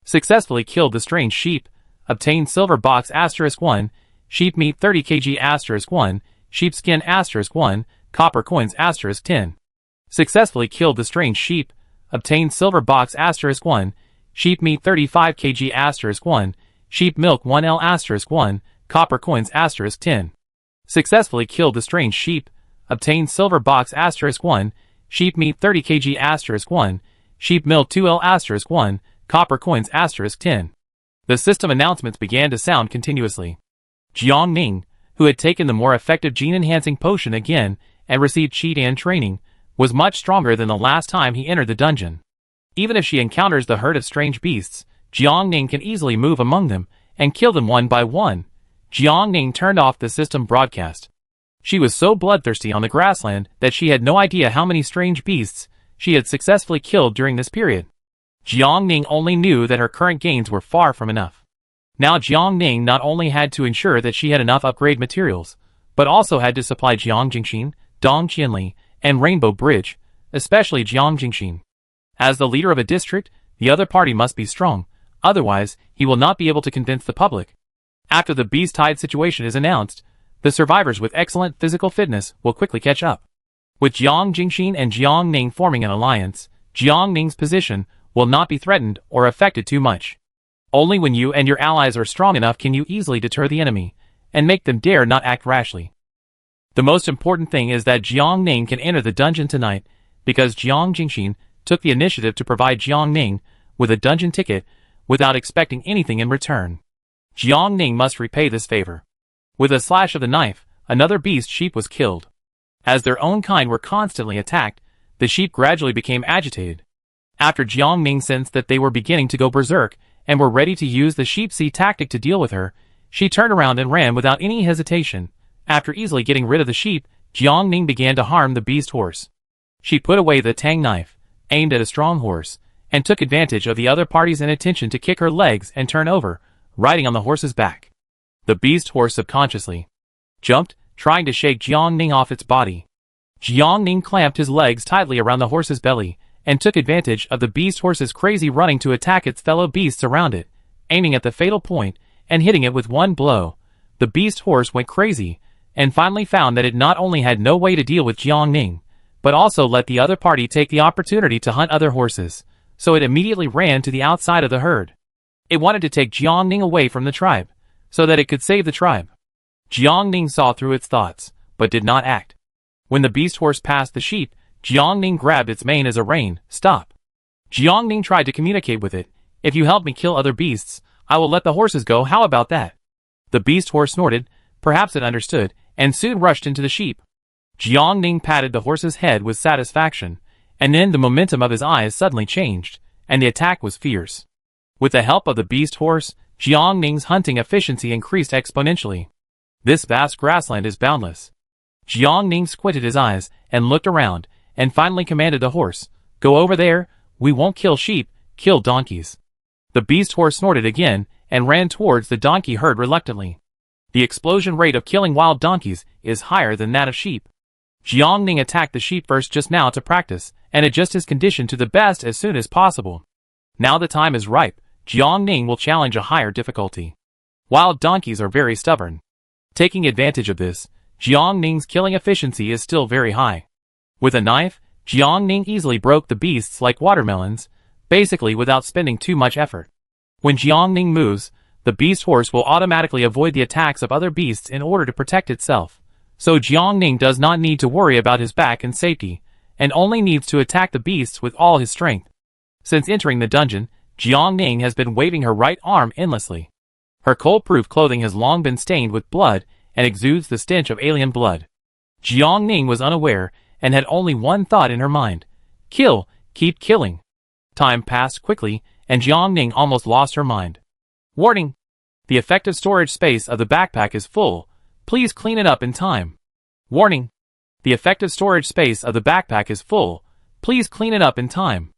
Successfully killed the strange sheep, obtained silver box *1, sheep meat 30 kg *1, sheepskin *1, copper coins *10. Successfully killed the strange sheep, obtained silver box *1, sheep meat 35 kg *1, sheep milk 1L *1, copper coins *10. Successfully killed the strange sheep, obtained silver box *1, sheep meat 30 kg *1, sheep milk 2L *1, copper coins *10. The system announcements began to sound continuously. Jiang Ning, who had taken the more effective gene-enhancing potion again and received Qi Dan training, was much stronger than the last time he entered the dungeon. Even if she encounters the herd of strange beasts, Jiang Ning can easily move among them and kill them one by one. Jiang Ning turned off the system broadcast. She was so bloodthirsty on the grassland that she had no idea how many strange beasts she had successfully killed during this period. Jiang Ning only knew that her current gains were far from enough. Now Jiang Ning not only had to ensure that she had enough upgrade materials, but also had to supply Jiang Jingxin, Dong Qianli, and Rainbow Bridge, especially Jiang Jingxin. As the leader of a district, the other party must be strong, otherwise he will not be able to convince the public. After the beast tide situation is announced, the survivors with excellent physical fitness will quickly catch up. With Jiang Jingxin and Jiang Ning forming an alliance, Jiang Ning's position will not be threatened or affected too much. Only when you and your allies are strong enough can you easily deter the enemy, and make them dare not act rashly. The most important thing is that Jiang Ning can enter the dungeon tonight, because Jiang Jingxin took the initiative to provide Jiang Ning with a dungeon ticket without expecting anything in return. Jiang Ning must repay this favor. With a slash of the knife, another beast sheep was killed. As their own kind were constantly attacked, the sheep gradually became agitated. After Jiang Ning sensed that they were beginning to go berserk and were ready to use the sheep-see tactic to deal with her, she turned around and ran without any hesitation. After easily getting rid of the sheep, Jiang Ning began to harm the beast horse. She put away the tang knife, aimed at a strong horse, and took advantage of the other party's inattention to kick her legs and turn over, riding on the horse's back. The beast horse subconsciously jumped, trying to shake Jiang Ning off its body. Jiang Ning clamped his legs tightly around the horse's belly, and took advantage of the beast horse's crazy running to attack its fellow beasts around it, aiming at the fatal point, and hitting it with one blow. The beast horse went crazy, and finally found that it not only had no way to deal with Jiang Ning, but also let the other party take the opportunity to hunt other horses, so it immediately ran to the outside of the herd. It wanted to take Jiangning away from the tribe, so that it could save the tribe. Jiangning saw through its thoughts, but did not act. When the beast horse passed the sheep, Jiangning grabbed its mane as a rein. Stop. Jiangning tried to communicate with it. If you help me kill other beasts, I will let the horses go. How about that? The beast horse snorted, perhaps it understood, and soon rushed into the sheep. Jiangning patted the horse's head with satisfaction, and then the momentum of his eyes suddenly changed, and the attack was fierce. With the help of the beast horse, Jiangning's hunting efficiency increased exponentially. This vast grassland is boundless. Jiangning squinted his eyes and looked around, and finally commanded the horse, "Go over there, we won't kill sheep, kill donkeys." The beast horse snorted again, and ran towards the donkey herd reluctantly. The explosion rate of killing wild donkeys is higher than that of sheep. Jiangning attacked the sheep first just now to practice, and adjust his condition to the best as soon as possible. Now the time is ripe, Jiangning will challenge a higher difficulty. Wild donkeys are very stubborn. Taking advantage of this, Jiangning's killing efficiency is still very high. With a knife, Jiangning easily broke the beasts like watermelons, basically without spending too much effort. When Jiangning moves, the beast horse will automatically avoid the attacks of other beasts in order to protect itself. So Jiangning does not need to worry about his back and safety, and only needs to attack the beasts with all his strength. Since entering the dungeon, Jiangning has been waving her right arm endlessly. Her cold-proof clothing has long been stained with blood and exudes the stench of alien blood. Jiangning was unaware and had only one thought in her mind: kill, keep killing. Time passed quickly, and Jiangning almost lost her mind. Warning! The effective storage space of the backpack is full. Please clean it up in time. Warning! The effective storage space of the backpack is full. Please clean it up in time.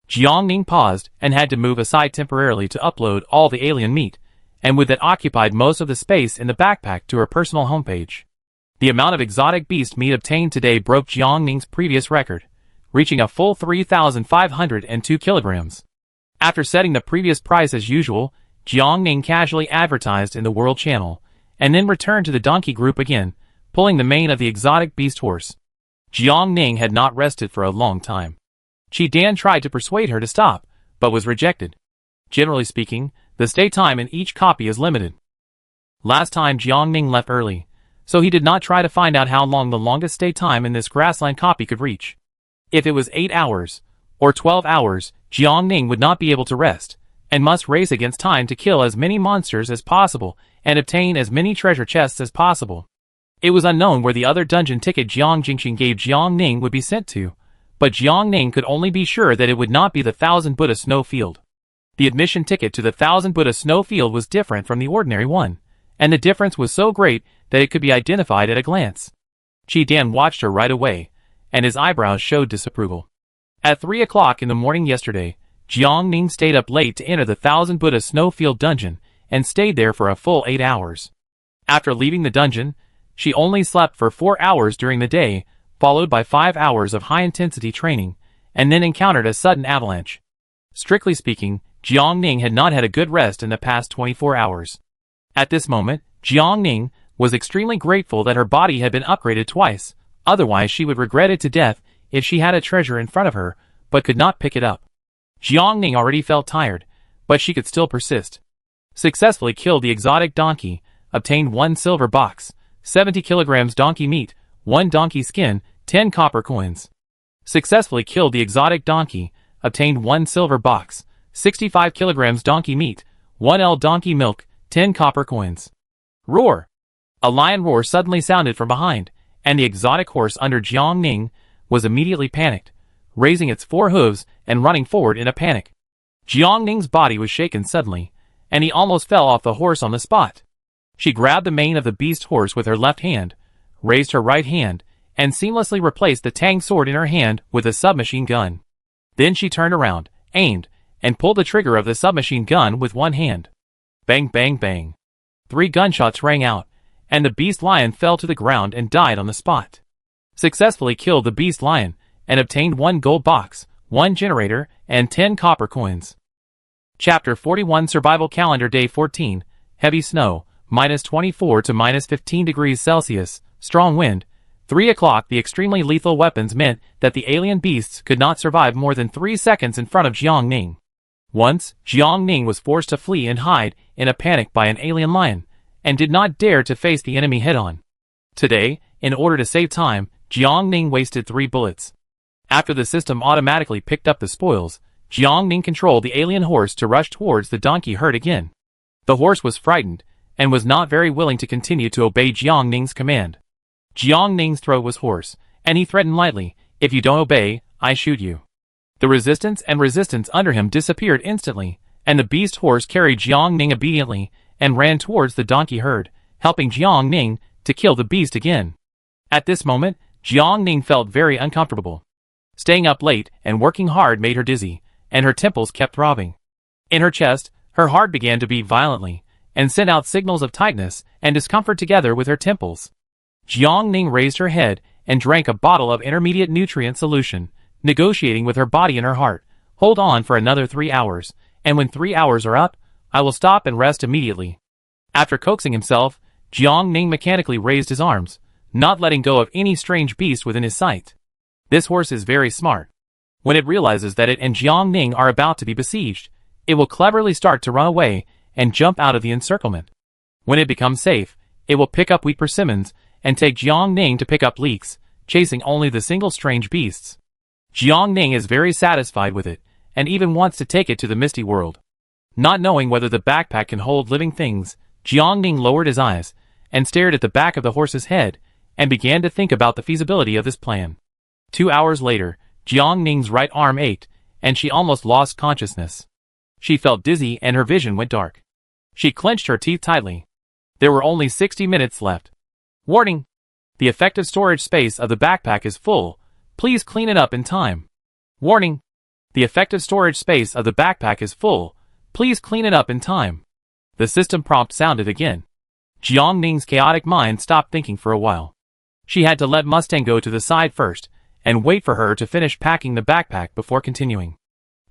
Jiangning paused and had to move aside temporarily to upload all the alien meat, and with that occupied most of the space in the backpack to her personal homepage. The amount of exotic beast meat obtained today broke Jiangning's previous record, reaching a full 3,502 kilograms. After setting the previous price as usual, Jiangning casually advertised in the World Channel, and then returned to the donkey group again, pulling the mane of the exotic beast horse. Jiangning had not rested for a long time. Qi Dan tried to persuade her to stop, but was rejected. Generally speaking, the stay time in each copy is limited. Last time Jiangning left early, so he did not try to find out how long the longest stay time in this grassland copy could reach. If it was 8 hours, or 12 hours, Jiangning would not be able to rest, and must race against time to kill as many monsters as possible and obtain as many treasure chests as possible. It was unknown where the other dungeon ticket Jiang Jingxing gave Jiangning would be sent to, but Jiangning could only be sure that it would not be the 1000 Buddha snow field. The admission ticket to the 1000 Buddha snow field was different from the ordinary one, and the difference was so great that it could be identified at a glance. Qi Dan watched her right away, and his eyebrows showed disapproval. At 3 o'clock in the morning yesterday, Jiangning stayed up late to enter the 1000 Buddha snowfield dungeon and stayed there for a full 8 hours. After leaving the dungeon, she only slept for 4 hours during the day, followed by 5 hours of high-intensity training, and then encountered a sudden avalanche. Strictly speaking, Jiangning had not had a good rest in the past 24 hours. At this moment, Jiangning was extremely grateful that her body had been upgraded twice, otherwise she would regret it to death if she had a treasure in front of her, but could not pick it up. Jiangning already felt tired, but she could still persist. Successfully killed the exotic donkey, obtained 1 silver box, 70 kilograms donkey meat, 1 donkey skin, 10 copper coins. Successfully killed the exotic donkey, obtained 1 silver box, 65 kilograms donkey meat, 1 L donkey milk, 10 copper coins. Roar! A lion roar suddenly sounded from behind, and the exotic horse under Jiangning was immediately panicked, raising its 4 hooves and running forward in a panic. Jiangning's body was shaken suddenly, and he almost fell off the horse on the spot. She grabbed the mane of the beast horse with her left hand, raised her right hand, and seamlessly replaced the tang sword in her hand with a submachine gun. Then she turned around, aimed, and pulled the trigger of the submachine gun with one hand. Bang, bang, bang. 3 gunshots rang out, and the beast lion fell to the ground and died on the spot. Successfully killed the beast lion, and obtained 1 gold box, 1 generator, and 10 copper coins. Chapter 41 Survival Calendar Day 14, Heavy Snow, -24 to -15 degrees Celsius, Strong Wind, 3 o'clock. The extremely lethal weapons meant that the alien beasts could not survive more than 3 seconds in front of Jiang Ning. Once, Jiang Ning was forced to flee and hide in a panic by an alien lion, and did not dare to face the enemy head-on. Today, in order to save time, Jiang Ning wasted 3 bullets. After the system automatically picked up the spoils, Jiang Ning controlled the alien horse to rush towards the donkey herd again. The horse was frightened, and was not very willing to continue to obey Jiang Ning's command. Jiang Ning's throat was hoarse, and he threatened lightly, "If you don't obey, I shoot you." The resistance under him disappeared instantly, and the beast horse carried Jiang Ning obediently and ran towards the donkey herd, helping Jiang Ning to kill the beast again. At this moment, Jiang Ning felt very uncomfortable. Staying up late and working hard made her dizzy, and her temples kept throbbing. In her chest, her heart began to beat violently, and sent out signals of tightness and discomfort together with her temples. Jiang Ning raised her head and drank a bottle of intermediate nutrient solution, negotiating with her body and her heart. "Hold on for another 3 hours, and when 3 hours are up, I will stop and rest immediately." After coaxing himself, Jiang Ning mechanically raised his arms, not letting go of any strange beast within his sight. This horse is very smart. When it realizes that it and Jiang Ning are about to be besieged, it will cleverly start to run away and jump out of the encirclement. When it becomes safe, it will pick up weak persimmons and take Jiang Ning to pick up leeks, chasing only the single strange beasts. Jiang Ning is very satisfied with it, and even wants to take it to the misty world. Not knowing whether the backpack can hold living things, Jiang Ning lowered his eyes, and stared at the back of the horse's head, and began to think about the feasibility of this plan. 2 hours later, Jiang Ning's right arm ached, and she almost lost consciousness. She felt dizzy and her vision went dark. She clenched her teeth tightly. There were only 60 minutes left. Warning! The effective storage space of the backpack is full. Please clean it up in time. Warning! The effective storage space of the backpack is full. Please clean it up in time. The system prompt sounded again. Jiang Ning's chaotic mind stopped thinking for a while. She had to let Mustang go to the side first, and wait for her to finish packing the backpack before continuing.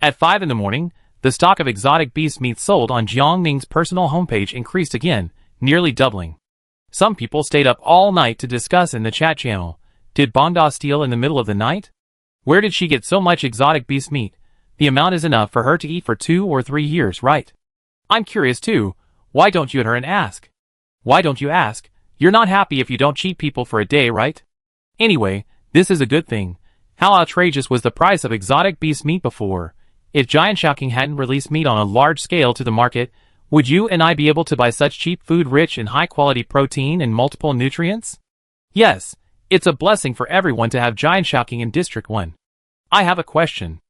At 5 in the morning, the stock of exotic beast meat sold on Jiang Ning's personal homepage increased again, nearly doubling. Some people stayed up all night to discuss in the chat channel. Did Bonda steal in the middle of the night? Where did she get so much exotic beast meat? The amount is enough for her to eat for 2 or 3 years, right? I'm curious too. Why don't you hit her and ask? Why don't you ask? You're not happy if you don't cheat people for a day, right? Anyway, this is a good thing. How outrageous was the price of exotic beast meat before? If Giant Shocking hadn't released meat on a large scale to the market, would you and I be able to buy such cheap food rich in high-quality protein and multiple nutrients? Yes, it's a blessing for everyone to have Giant Shocking in District 1. I have a question.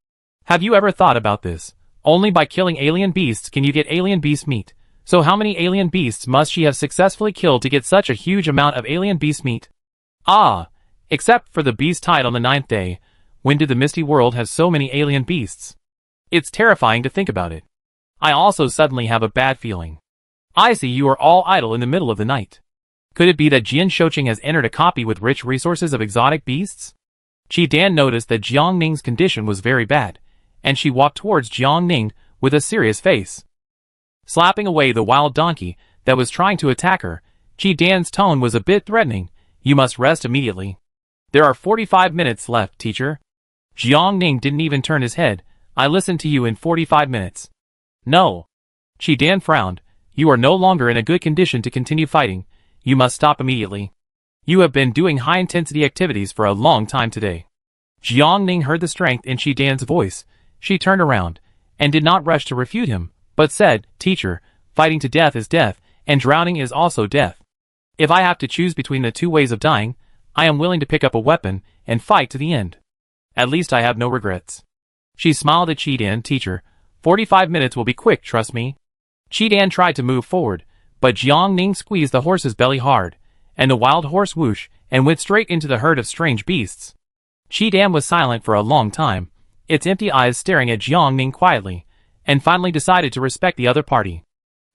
Have you ever thought about this? Only by killing alien beasts can you get alien beast meat. So how many alien beasts must she have successfully killed to get such a huge amount of alien beast meat? Ah, except for the beast tied on the 9th day. When did the Misty World have so many alien beasts? It's terrifying to think about it. I also suddenly have a bad feeling. I see you are all idle in the middle of the night. Could it be that Jian Shouqing has entered a copy with rich resources of exotic beasts? Qi Dan noticed that Jiang Ning's condition was very bad, and she walked towards Jiang Ning with a serious face. Slapping away the wild donkey that was trying to attack her, Qi Dan's tone was a bit threatening. You must rest immediately. There are 45 minutes left, teacher. Jiang Ning didn't even turn his head. I listened to you in 45 minutes. No. Qi Dan frowned. You are no longer in a good condition to continue fighting. You must stop immediately. You have been doing high-intensity activities for a long time today. Jiang Ning heard the strength in Qi Dan's voice. She turned around, and did not rush to refute him, but said, Teacher, fighting to death is death, and drowning is also death. If I have to choose between the 2 ways of dying, I am willing to pick up a weapon and fight to the end. At least I have no regrets. She smiled at Qi Dan. Teacher, 45 minutes will be quick, trust me. Qi Dan tried to move forward, but Jiang Ning squeezed the horse's belly hard, and the wild horse whooshed and went straight into the herd of strange beasts. Qi Dan was silent for a long time, its empty eyes staring at Jiang Ning quietly, and finally decided to respect the other party.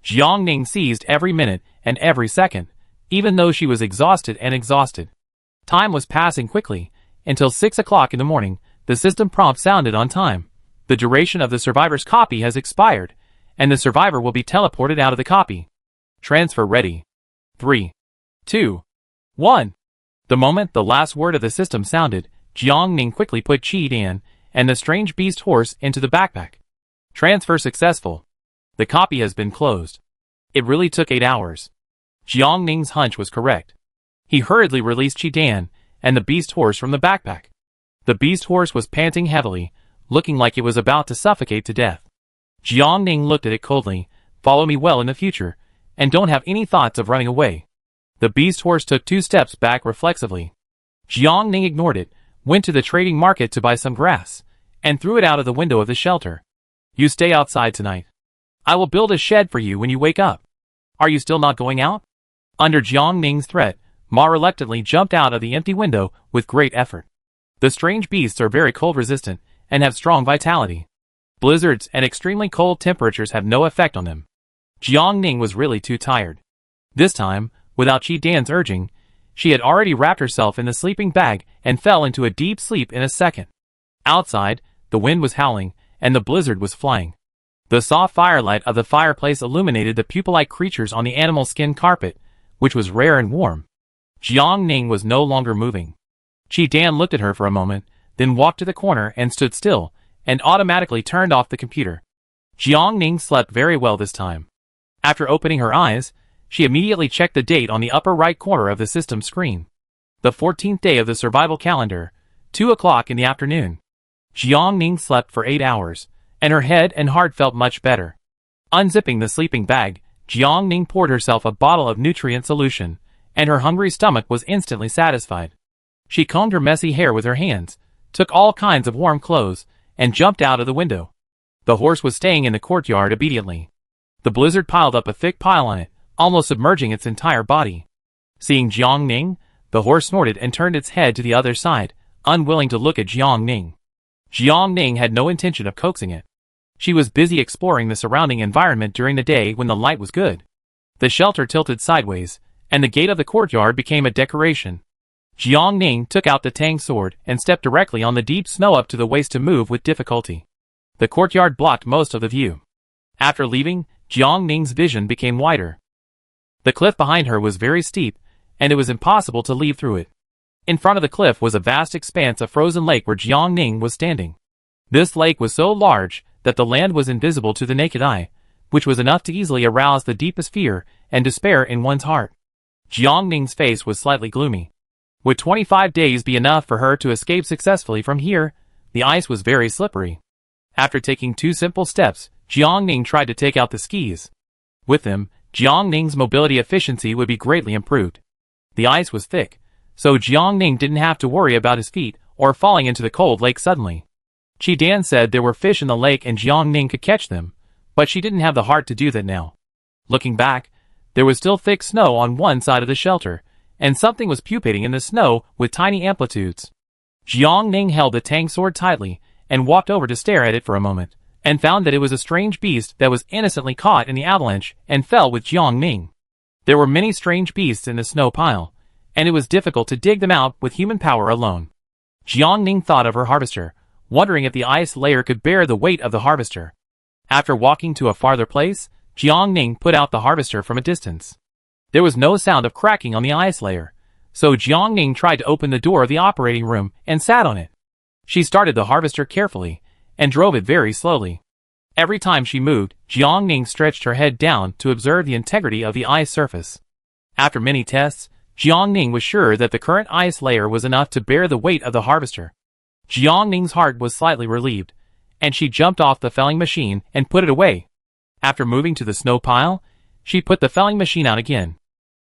Jiang Ning seized every minute and every second, even though she was exhausted. Time was passing quickly, until 6 o'clock in the morning. The system prompt sounded on time. The duration of the survivor's copy has expired, and the survivor will be teleported out of the copy. Transfer ready. 3, 2, 1. The moment the last word of the system sounded, Jiang Ning quickly put Qi Dan and the strange beast horse into the backpack. Transfer successful. The copy has been closed. It really took 8 hours. Jiang Ning's hunch was correct. He hurriedly released Qi Dan and the beast horse from the backpack. The beast horse was panting heavily, looking like it was about to suffocate to death. Jiang Ning looked at it coldly. Follow me well in the future, and don't have any thoughts of running away. The beast horse took 2 steps back reflexively. Jiang Ning ignored it, went to the trading market to buy some grass, and threw it out of the window of the shelter. You stay outside tonight. I will build a shed for you when you wake up. Are you still not going out? Under Jiang Ning's threat, Ma reluctantly jumped out of the empty window with great effort. The strange beasts are very cold resistant and have strong vitality. Blizzards and extremely cold temperatures have no effect on them. Jiang Ning was really too tired. This time, without Qi Dan's urging, she had already wrapped herself in the sleeping bag and fell into a deep sleep in a second. Outside, the wind was howling, and the blizzard was flying. The soft firelight of the fireplace illuminated the pupa-like creatures on the animal skin carpet, which was rare and warm. Jiang Ning was no longer moving. Qi Dan looked at her for a moment, then walked to the corner and stood still, and automatically turned off the computer. Jiang Ning slept very well this time. After opening her eyes, she immediately checked the date on the upper right corner of the system screen. The 14th day of the survival calendar, 2 o'clock in the afternoon. Jiang Ning slept for 8 hours, and her head and heart felt much better. Unzipping the sleeping bag, Jiang Ning poured herself a bottle of nutrient solution, and her hungry stomach was instantly satisfied. She combed her messy hair with her hands, took all kinds of warm clothes, and jumped out of the window. The horse was staying in the courtyard obediently. The blizzard piled up a thick pile on it, almost submerging its entire body. Seeing Jiang Ning, the horse snorted and turned its head to the other side, unwilling to look at Jiang Ning. Jiang Ning had no intention of coaxing it. She was busy exploring the surrounding environment during the day when the light was good. The shelter tilted sideways, and the gate of the courtyard became a decoration. Jiang Ning took out the Tang sword and stepped directly on the deep snow up to the waist to move with difficulty. The courtyard blocked most of the view. After leaving, Jiang Ning's vision became wider. The cliff behind her was very steep, and it was impossible to leave through it. In front of the cliff was a vast expanse of frozen lake where Jiang Ning was standing. This lake was so large that the land was invisible to the naked eye, which was enough to easily arouse the deepest fear and despair in one's heart. Jiang Ning's face was slightly gloomy. Would 25 days be enough for her to escape successfully from here? The ice was very slippery. After taking 2 simple steps, Jiang Ning tried to take out the skis. With them, Jiang Ning's mobility efficiency would be greatly improved. The ice was thick, so Jiang Ning didn't have to worry about his feet or falling into the cold lake suddenly. Qi Dan said there were fish in the lake and Jiang Ning could catch them, but she didn't have the heart to do that now. Looking back, there was still thick snow on one side of the shelter, and something was pupating in the snow with tiny amplitudes. Jiang Ning held the Tang sword tightly and walked over to stare at it for a moment, and found that it was a strange beast that was innocently caught in the avalanche and fell with Jiang Ning. There were many strange beasts in the snow pile, and it was difficult to dig them out with human power alone. Jiang Ning thought of her harvester, wondering if the ice layer could bear the weight of the harvester. After walking to a farther place, Jiang Ning put out the harvester from a distance. There was no sound of cracking on the ice layer, so Jiang Ning tried to open the door of the operating room and sat on it. She started the harvester carefully and drove it very slowly. Every time she moved, Jiang Ning stretched her head down to observe the integrity of the ice surface. After many tests, Jiang Ning was sure that the current ice layer was enough to bear the weight of the harvester. Jiang Ning's heart was slightly relieved, and she jumped off the felling machine and put it away. After moving to the snow pile, she put the felling machine out again.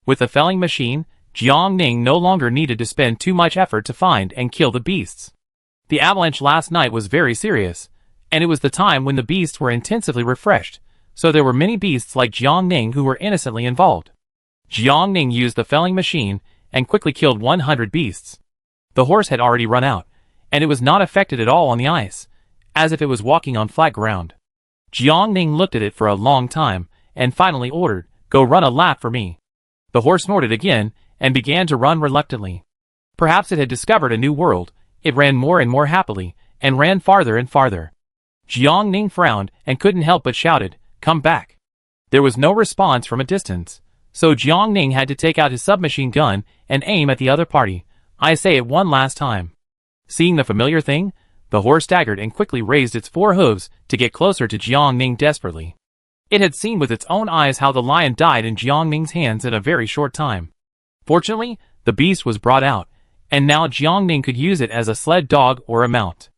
With the felling machine, Jiang Ning no longer needed to spend too much effort to find and kill the beasts. The avalanche last night was very serious, and it was the time when the beasts were intensively refreshed, so there were many beasts like Jiang Ning who were innocently involved. Jiang Ning used the felling machine and quickly killed 100 beasts. The horse had already run out, and it was not affected at all on the ice, as if it was walking on flat ground. Jiang Ning looked at it for a long time, and finally ordered, "Go run a lap for me." The horse snorted again, and began to run reluctantly. Perhaps it had discovered a new world. It ran more and more happily, and ran farther and farther. Jiang Ning frowned and couldn't help but shouted, "Come back." There was no response from a distance, so Jiang Ning had to take out his submachine gun and aim at the other party, I say it one last time." Seeing the familiar thing, the horse staggered and quickly raised its 4 hooves to get closer to Jiang Ning desperately. It had seen with its own eyes how the lion died in Jiang Ning's hands in a very short time. Fortunately, the beast was brought out, and now Jiang Ning could use it as a sled dog or a mount.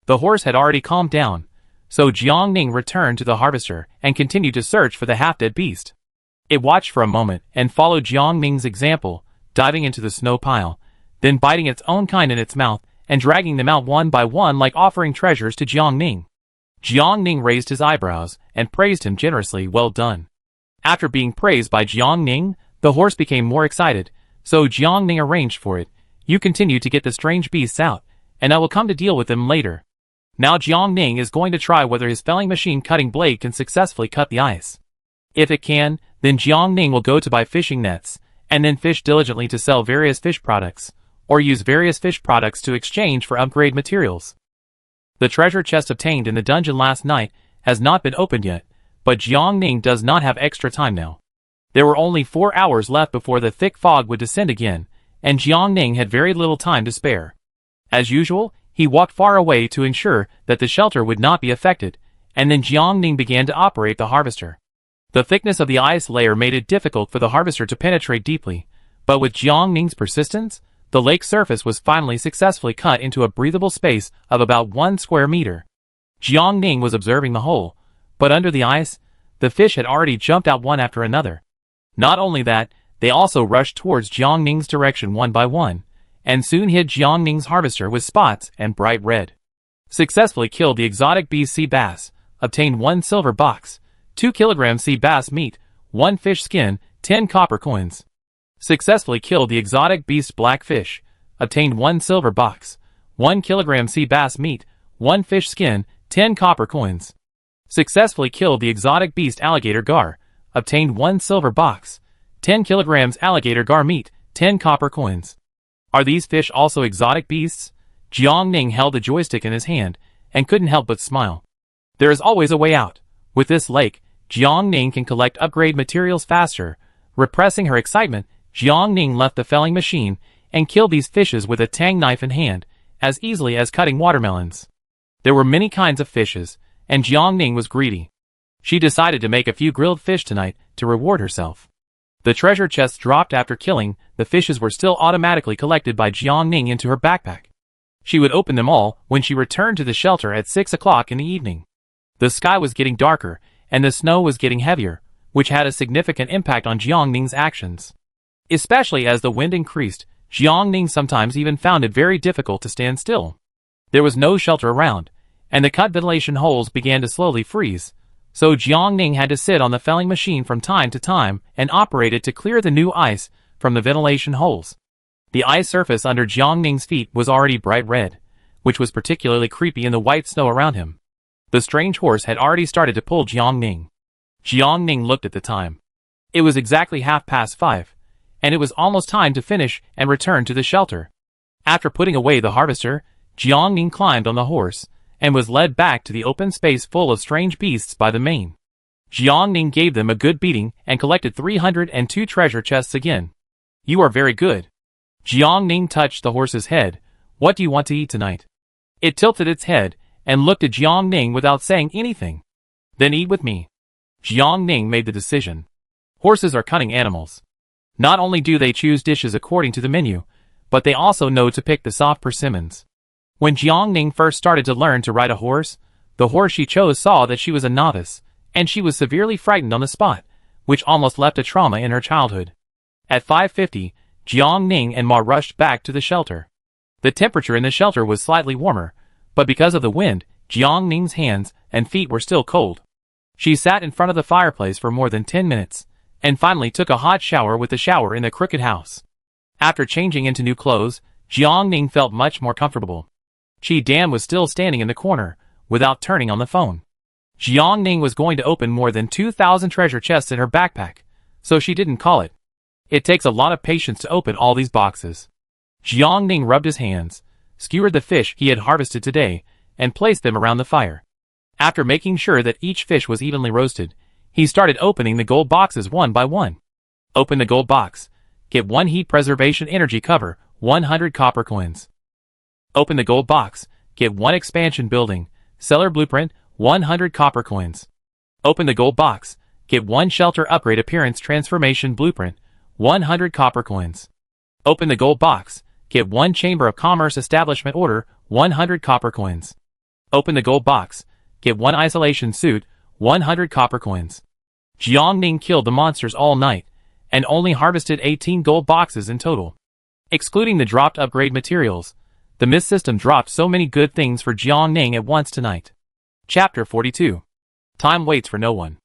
The horse had already calmed down, so Jiang Ning returned to the harvester and continued to search for the half-dead beast. It watched for a moment and followed Jiang Ning's example, diving into the snow pile, then biting its own kind in its mouth and dragging them out one by one like offering treasures to Jiang Ning. Jiang Ning raised his eyebrows and praised him generously. "Well done." After being praised by Jiang Ning, the horse became more excited, so Jiang Ning arranged for it. "You continue to get the strange beasts out, and I will come to deal with them later." Now Jiang Ning is going to try whether his felling machine cutting blade can successfully cut the ice. If it can, then Jiang Ning will go to buy fishing nets, and then fish diligently to sell various fish products, or use various fish products to exchange for upgrade materials. The treasure chest obtained in the dungeon last night has not been opened yet, but Jiang Ning does not have extra time now. There were only 4 hours left before the thick fog would descend again, and Jiang Ning had very little time to spare. As usual, he walked far away to ensure that the shelter would not be affected, and then Jiang Ning began to operate the harvester. The thickness of the ice layer made it difficult for the harvester to penetrate deeply, but with Jiang Ning's persistence, the lake surface was finally successfully cut into a breathable space of about 1 square meter. Jiang Ning was observing the hole, but under the ice, the fish had already jumped out one after another. Not only that, they also rushed towards Jiang Ning's direction one by one, and soon hit Jiang Ning's harvester with spots and bright red. Successfully killed the exotic beast sea bass, obtained 1 silver box, 2 kilograms sea bass meat, 1 fish skin, 10 copper coins. Successfully killed the exotic beast blackfish, obtained 1 silver box, 1 kilogram sea bass meat, 1 fish skin, 10 copper coins. Successfully killed the exotic beast alligator gar, obtained 1 silver box, 10 kilograms alligator gar meat, 10 copper coins. Are these fish also exotic beasts? Jiang Ning held the joystick in his hand and couldn't help but smile. There is always a way out. With this lake, Jiang Ning can collect upgrade materials faster. Repressing her excitement, Jiang Ning left the felling machine and killed these fishes with a tang knife in hand, as easily as cutting watermelons. There were many kinds of fishes, and Jiang Ning was greedy. She decided to make a few grilled fish tonight to reward herself. The treasure chests dropped after killing. The fishes were still automatically collected by Jiang Ning into her backpack. She would open them all when she returned to the shelter at 6 o'clock in the evening. The sky was getting darker, and the snow was getting heavier, which had a significant impact on Jiang Ning's actions. Especially as the wind increased, Jiang Ning sometimes even found it very difficult to stand still. There was no shelter around, and the cut ventilation holes began to slowly freeze, so Jiang Ning had to sit on the felling machine from time to time and operate it to clear the new ice from the ventilation holes. The ice surface under Jiang Ning's feet was already bright red, which was particularly creepy in the white snow around him. The strange horse had already started to pull Jiang Ning. Jiang Ning looked at the time. It was exactly 5:30, and it was almost time to finish and return to the shelter. After putting away the harvester, Jiang Ning climbed on the horse and was led back to the open space full of strange beasts by the mane. Jiang Ning gave them a good beating and collected 302 treasure chests again. "You are very good." Jiang Ning touched the horse's head. "What do you want to eat tonight?" It tilted its head and looked at Jiang Ning without saying anything. "Then eat with me." Jiang Ning made the decision. Horses are cunning animals. Not only do they choose dishes according to the menu, but they also know to pick the soft persimmons. When Jiang Ning first started to learn to ride a horse, the horse she chose saw that she was a novice, and she was severely frightened on the spot, which almost left a trauma in her childhood. At 5:50, Jiang Ning and Ma rushed back to the shelter. The temperature in the shelter was slightly warmer, but because of the wind, Jiang Ning's hands and feet were still cold. She sat in front of the fireplace for more than 10 minutes, and finally took a hot shower with the shower in the crooked house. After changing into new clothes, Jiang Ning felt much more comfortable. Chi Dan was still standing in the corner, without turning on the phone. Jiang Ning was going to open more than 2,000 treasure chests in her backpack, so she didn't call it. It takes a lot of patience to open all these boxes. Jiang Ning rubbed his hands, skewered the fish he had harvested today, and placed them around the fire. After making sure that each fish was evenly roasted, he started opening the gold boxes one by one. Open the gold box. Get 1 heat preservation energy cover, 100 copper coins. Open the gold box, get 1 expansion building, seller blueprint, 100 copper coins. Open the gold box, get 1 shelter upgrade appearance transformation blueprint, 100 copper coins. Open the gold box, get 1 chamber of commerce establishment order, 100 copper coins. Open the gold box, get 1 isolation suit, 100 copper coins. Jiangning killed the monsters all night, and only harvested 18 gold boxes in total. Excluding the dropped upgrade materials, the myth system dropped so many good things for Jiangning at once tonight. Chapter 42. Time waits for no one.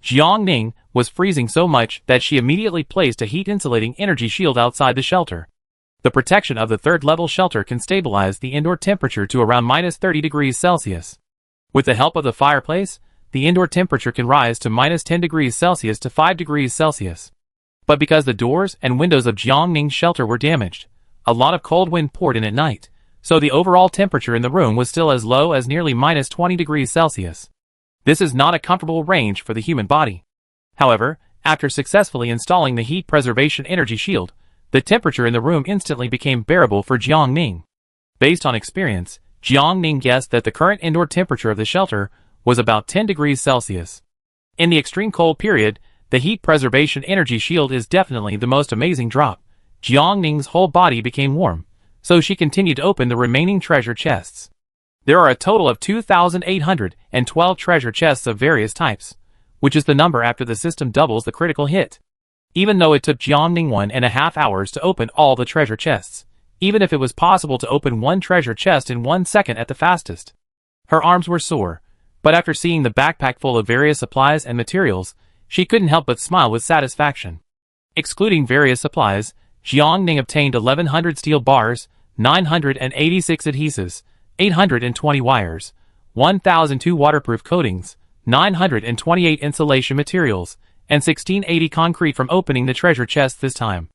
Jiangning was freezing so much that she immediately placed a heat-insulating energy shield outside the shelter. The protection of the 3rd level shelter can stabilize the indoor temperature to around minus 30 degrees Celsius. With the help of the fireplace, the indoor temperature can rise to minus 10 degrees Celsius to 5 degrees Celsius. But because the doors and windows of Jiangning's shelter were damaged, a lot of cold wind poured in at night, so the overall temperature in the room was still as low as nearly minus 20 degrees Celsius. This is not a comfortable range for the human body. However, after successfully installing the heat preservation energy shield, the temperature in the room instantly became bearable for Jiangning. Based on experience, Jiangning guessed that the current indoor temperature of the shelter was about 10 degrees Celsius. In the extreme cold period, the heat preservation energy shield is definitely the most amazing drop. Jiangning's whole body became warm, so she continued to open the remaining treasure chests. There are a total of 2,812 treasure chests of various types, which is the number after the system doubles the critical hit. Even though it took Jiangning 1.5 hours to open all the treasure chests, even if it was possible to open 1 treasure chest in 1 second at the fastest. Her arms were sore, but after seeing the backpack full of various supplies and materials, she couldn't help but smile with satisfaction. Excluding various supplies, Jiangning obtained 1,100 steel bars, 986 adhesives, 820 wires, 1,002 waterproof coatings, 928 insulation materials, and 1,680 concrete from opening the treasure chest this time.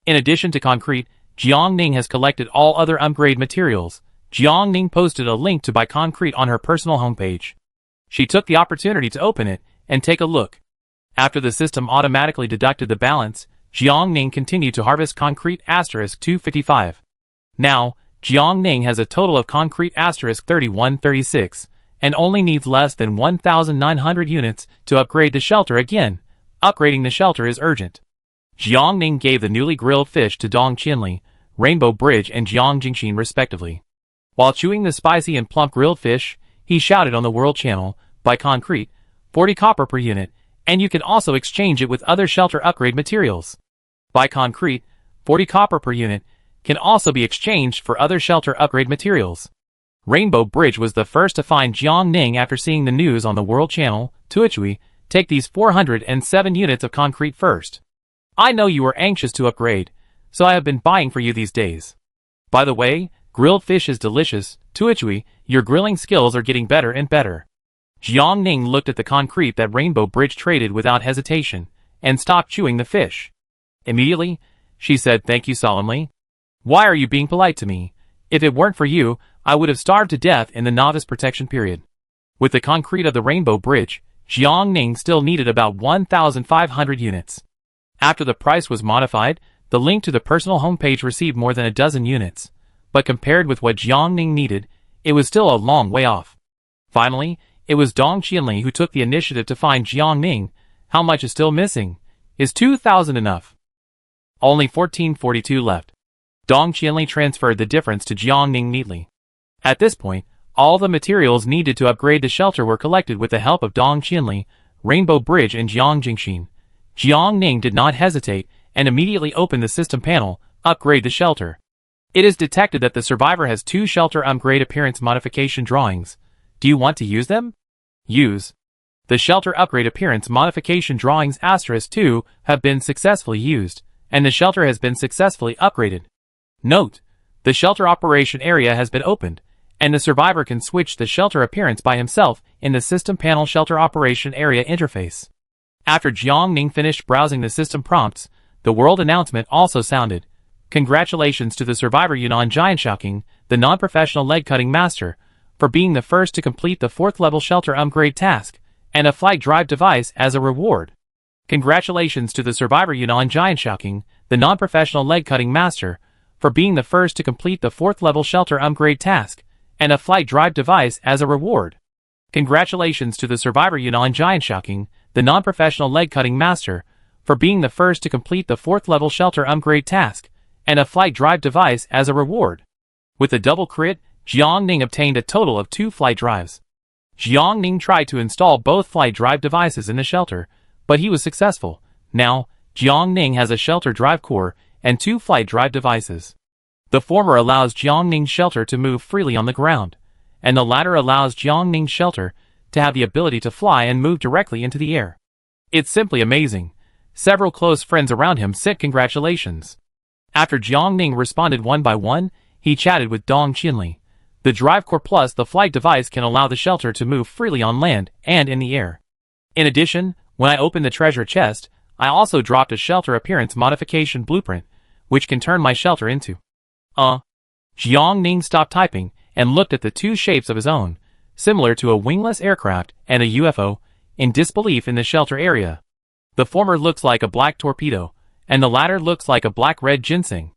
In addition to concrete, Jiangning has collected all other upgrade materials. Jiangning posted a link to buy concrete on her personal homepage. She took the opportunity to open it and take a look. After the system automatically deducted the balance, Jiangning continued to harvest concrete *255. Now, Jiangning has a total of concrete *3136, and only needs less than 1,900 units to upgrade the shelter again. Upgrading the shelter is urgent. Jiangning gave the newly grilled fish to Dong Qianli, Rainbow Bridge and Jiang Jingxin respectively. While chewing the spicy and plump grilled fish, he shouted on the world channel, "Buy concrete, 40 copper per unit, and you can also exchange it with other shelter upgrade materials. Buy concrete, 40 copper per unit, can also be exchanged for other shelter upgrade materials." Rainbow Bridge was the first to find Jiangning after seeing the news on the world channel. "Tuichui, take these 407 units of concrete first. I know you are anxious to upgrade, so I have been buying for you these days. By the way, grilled fish is delicious. Tuichui, your grilling skills are getting better and better." Jiangning looked at the concrete that Rainbow Bridge traded without hesitation, and stopped chewing the fish. Immediately, she said thank you solemnly. "Why are you being polite to me? If it weren't for you, I would have starved to death in the novice protection period." With the concrete of the Rainbow Bridge, Jiangning still needed about 1,500 units. After the price was modified, the link to the personal homepage received more than a dozen units, but compared with what Jiangning needed, it was still a long way off. Finally, it was Dong Qianli who took the initiative to find Jiangning. "How much is still missing? Is 2,000 enough?" "Only 1,442 left." Dong Qianli transferred the difference to Jiangning neatly. At this point, all the materials needed to upgrade the shelter were collected with the help of Dong Qianli, Rainbow Bridge and Jiang Jingxin. Jiangning did not hesitate and immediately opened the system panel, "Upgrade the shelter." It is detected that the survivor has 2 shelter upgrade appearance modification drawings. Do you want to use them? Use. The shelter upgrade appearance modification drawings *2 have been successfully used, and the shelter has been successfully upgraded. Note: the shelter operation area has been opened, and the survivor can switch the shelter appearance by himself in the system panel shelter operation area interface. After Jiangning finished browsing the system prompts, the world announcement also sounded. "Congratulations to the survivor Yunnan Jianshouking, the non-professional leg-cutting master, for being the first to complete the 4th level shelter upgrade task, and a flight drive device as a reward. Congratulations to the survivor Yunnan Jianshouking, the non-professional leg-cutting master, for being the first to complete the 4th level shelter upgrade task, and a flight drive device as a reward. Congratulations to the survivor Yunnan Giant Shocking, the non-professional leg cutting master, for being the first to complete the 4th level shelter upgrade task, and a flight drive device as a reward. With a double crit, Jiang Ning obtained a total of 2 flight drives. Jiang Ning tried to install both flight drive devices in the shelter, but he was successful. Now, Jiang Ning has a shelter drive core and 2 flight drive devices. The former allows Jiang Ning's shelter to move freely on the ground, and the latter allows Jiang Ning's shelter to have the ability to fly and move directly into the air. It's simply amazing. Several close friends around him sent congratulations. After Jiang Ning responded one by one, he chatted with Dong Qinli. The drive core plus the flight device can allow the shelter to move freely on land and in the air. In addition, when I opened the treasure chest, I also dropped a shelter appearance modification blueprint, which can turn my shelter into. Jiang Ning stopped typing and looked at the 2 shapes of his own, similar to a wingless aircraft and a UFO, in disbelief in the shelter area. The former looks like a black torpedo, and the latter looks like a black-red ginseng.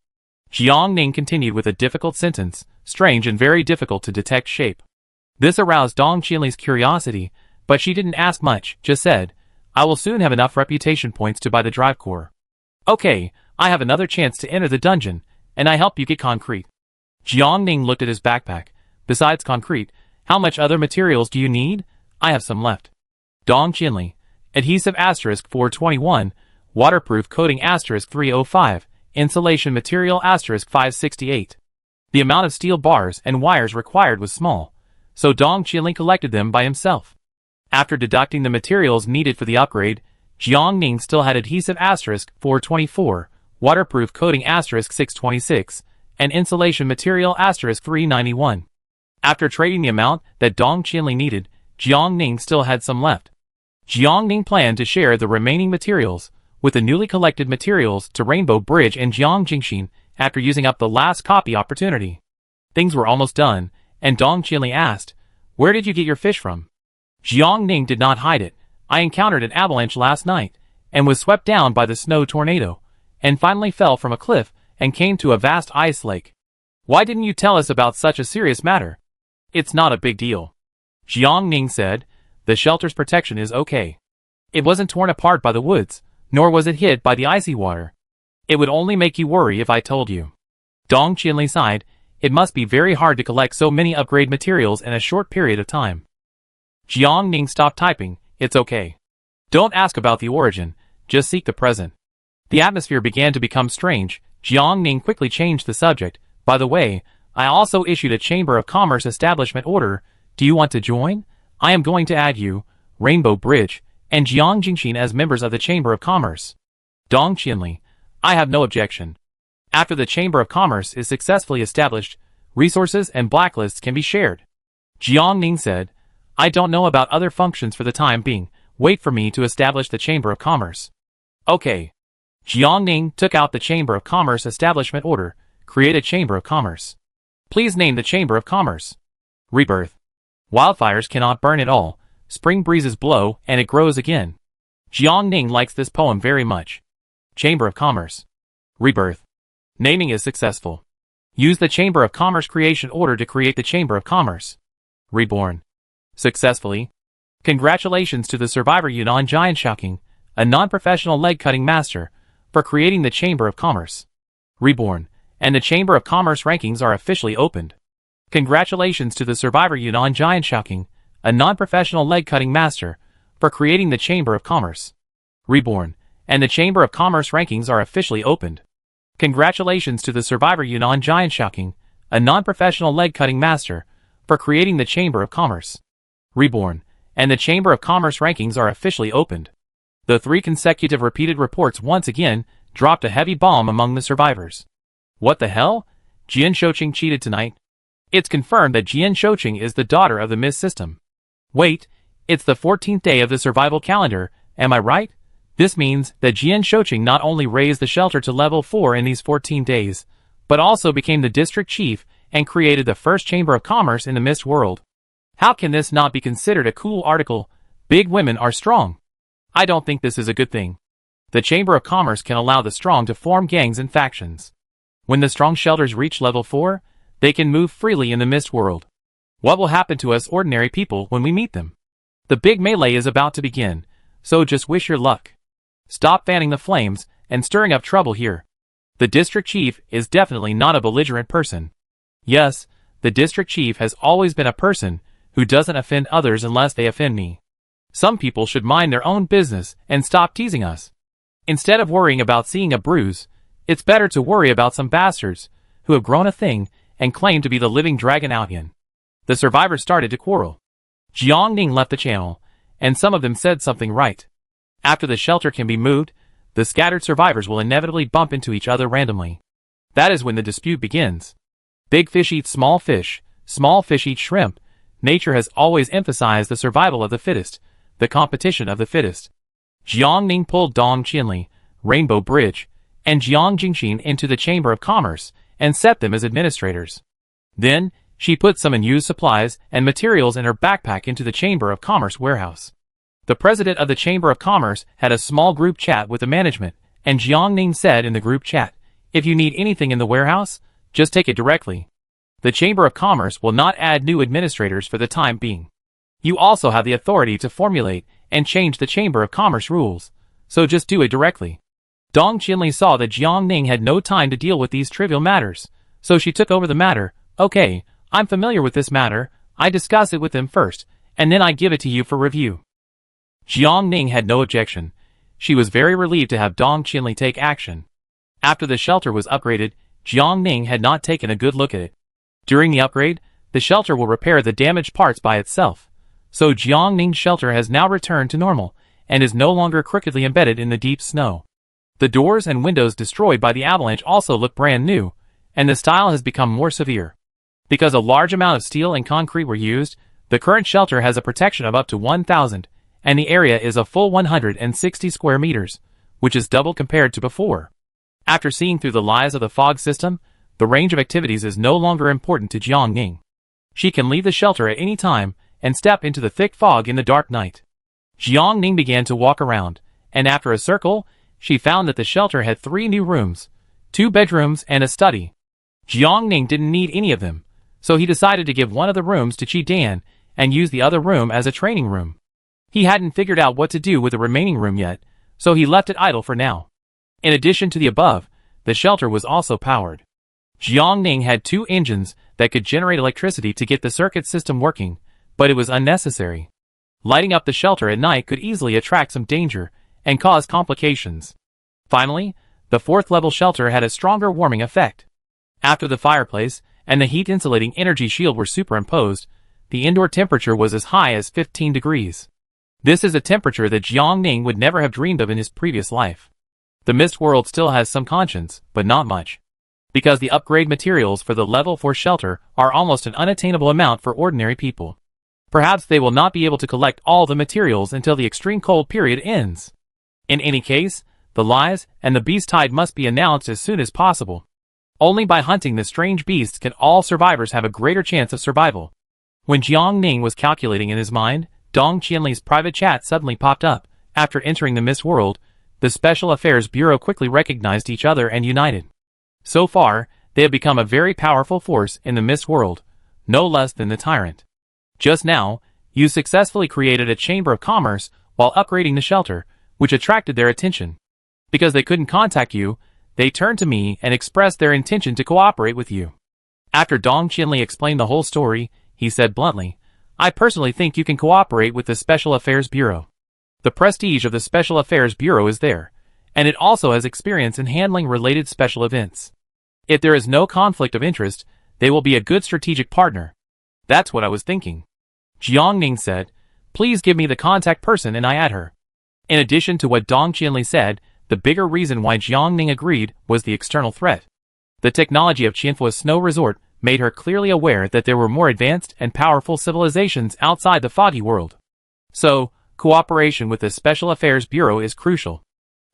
Jiang Ning continued with a difficult sentence, strange and very difficult to detect shape. This aroused Dong Qinli's curiosity, but she didn't ask much, just said, I will soon have enough reputation points to buy the drive core. Okay, I have another chance to enter the dungeon, and I help you get concrete. Jiang Ning looked at his backpack. Besides concrete, how much other materials do you need? I have some left. Dong Qinli. Adhesive asterisk 421, waterproof coating asterisk 305, insulation material asterisk 568. The amount of steel bars and wires required was small, so Dong Qinli collected them by himself. After deducting the materials needed for the upgrade, Jiang Ning still had adhesive asterisk 424, waterproof coating asterisk 626, and insulation material asterisk 391. After trading the amount that Dong Qinli needed, Jiang Ning still had some left. Jiang Ning planned to share the remaining materials with the newly collected materials to Rainbow Bridge and Jiang Jingxin after using up the last copy opportunity. Things were almost done, and Dong Qinli asked, Where did you get your fish from? Jiang Ning did not hide it. I encountered an avalanche last night, and was swept down by the snow tornado, and finally fell from a cliff and came to a vast ice lake. Why didn't you tell us about such a serious matter? It's not a big deal. Jiang Ning said, The shelter's protection is okay. It wasn't torn apart by the woods, nor was it hit by the icy water. It would only make you worry if I told you. Dong Qinli sighed. It must be very hard to collect so many upgrade materials in a short period of time. Jiang Ning stopped typing. It's okay. Don't ask about the origin, just seek the present. The atmosphere began to become strange. Jiang Ning quickly changed the subject. By the way, I also issued a Chamber of Commerce establishment order. Do you want to join? I am going to add you, Rainbow Bridge, and Jiang Jingxin as members of the Chamber of Commerce. Dong Qinli. I have no objection. After the Chamber of Commerce is successfully established, resources and blacklists can be shared. Jiang Ning said, I don't know about other functions for the time being. Wait for me to establish the Chamber of Commerce. Okay. Jiang Ning took out the Chamber of Commerce establishment order. Create a Chamber of Commerce. Please name the Chamber of Commerce. Rebirth. Wildfires cannot burn at all. Spring breezes blow and it grows again. Jiang Ning likes this poem very much. Chamber of Commerce. Rebirth. Naming is successful. Use the Chamber of Commerce creation order to create the Chamber of Commerce. Reborn. Successfully. Congratulations to the survivor Yunnan Giant Shocking, a non-professional leg-cutting master, for creating the Chamber of Commerce. Reborn. And the Chamber of Commerce rankings are officially opened. Congratulations to the survivor Yunnan Giant Shocking, a non-professional leg-cutting master, for creating the Chamber of Commerce. Reborn. And the Chamber of Commerce rankings are officially opened. Congratulations to the survivor Yunnan Giant Shocking, a non-professional leg-cutting master, for creating the Chamber of Commerce. Reborn. And the Chamber of Commerce rankings are officially opened. The 3 consecutive repeated reports once again dropped a heavy bomb among the survivors. What the hell? Jian Shouqing cheated tonight? It's confirmed that Jian Shouqing is the daughter of the Mist system. Wait, it's the 14th day of the survival calendar, am I right? This means that Jian Shouqing not only raised the shelter to level 4 in these 14 days, but also became the district chief and created the first Chamber of Commerce in the Mist world. How can this not be considered a cool article? Big women are strong. I don't think this is a good thing. The Chamber of Commerce can allow the strong to form gangs and factions. When the strong shelters reach level 4, they can move freely in the mist world. What will happen to us ordinary people when we meet them? The big melee is about to begin, so just wish your luck. Stop fanning the flames and stirring up trouble here. The district chief is definitely not a belligerent person. Yes, the district chief has always been a person who doesn't offend others unless they offend me. Some people should mind their own business and stop teasing us. Instead of worrying about seeing a bruise, it's better to worry about some bastards who have grown a thing and claim to be the living dragon out in. The survivors started to quarrel. Jiangning left the channel, and some of them said something right. After the shelter can be moved, the scattered survivors will inevitably bump into each other randomly. That is when the dispute begins. Big fish eat small fish eat shrimp. Nature has always emphasized the survival of the fittest, the competition of the fittest. Jiangning pulled Dong Qinli, Rainbow Bridge, and Jiang Jingxin into the Chamber of Commerce and set them as administrators. Then, she put some unused supplies and materials in her backpack into the Chamber of Commerce warehouse. The president of the Chamber of Commerce had a small group chat with the management, and Jiangning said in the group chat, "If you need anything in the warehouse, just take it directly. The Chamber of Commerce will not add new administrators for the time being. You also have the authority to formulate and change the Chamber of Commerce rules, so just do it directly." Dong Qinli saw that Jiangning had no time to deal with these trivial matters, so she took over the matter. "Okay, I'm familiar with this matter, I discuss it with them first, and then I give it to you for review." Jiangning had no objection. She was very relieved to have Dong Qinli take action. After the shelter was upgraded, Jiangning had not taken a good look at it. During the upgrade, the shelter will repair the damaged parts by itself, so Jiangning's shelter has now returned to normal, and is no longer crookedly embedded in the deep snow. The doors and windows destroyed by the avalanche also look brand new, and the style has become more severe. Because a large amount of steel and concrete were used, the current shelter has a protection of up to 1,000, and the area is a full 160 square meters, which is double compared to before. After seeing through the lies of the fog system, the range of activities is no longer important to Jiangning. She can leave the shelter at any time and step into the thick fog in the dark night. Jiangning began to walk around, and after a circle, she found that the shelter had 3 new rooms, 2 bedrooms and a study. Jiangning didn't need any of them, so he decided to give one of the rooms to Qi Dan and use the other room as a training room. He hadn't figured out what to do with the remaining room yet, so he left it idle for now. In addition to the above, the shelter was also powered. Jiangning had 2 engines that could generate electricity to get the circuit system working, but it was unnecessary. Lighting up the shelter at night could easily attract some danger and cause complications. Finally, the 4th level shelter had a stronger warming effect. After the fireplace and the heat-insulating energy shield were superimposed, the indoor temperature was as high as 15 degrees. This is a temperature that Jiangning would never have dreamed of in his previous life. The mist world still has some conscience, but not much. Because the upgrade materials for the level 4 shelter are almost an unattainable amount for ordinary people. Perhaps they will not be able to collect all the materials until the extreme cold period ends. In any case, the lies and the beast tide must be announced as soon as possible. Only by hunting the strange beasts can all survivors have a greater chance of survival. When Jiangning was calculating in his mind, Dong Qinli's private chat suddenly popped up. After entering the Mist World, the Special Affairs Bureau quickly recognized each other and united. So far, they have become a very powerful force in the Mist World, no less than the Tyrant. Just now, you successfully created a Chamber of Commerce while upgrading the shelter, which attracted their attention. Because they couldn't contact you, they turned to me and expressed their intention to cooperate with you. After Dong Qinli explained the whole story, he said bluntly, "I personally think you can cooperate with the Special Affairs Bureau. The prestige of the Special Affairs Bureau is there, and it also has experience in handling related special events. If there is no conflict of interest, they will be a good strategic partner." "That's what I was thinking." Jiangning said, "Please give me the contact person and I add her." In addition to what Dong Qinli said, the bigger reason why Jiangning agreed was the external threat. The technology of Qianfua's snow resort made her clearly aware that there were more advanced and powerful civilizations outside the foggy world. So, cooperation with the Special Affairs Bureau is crucial.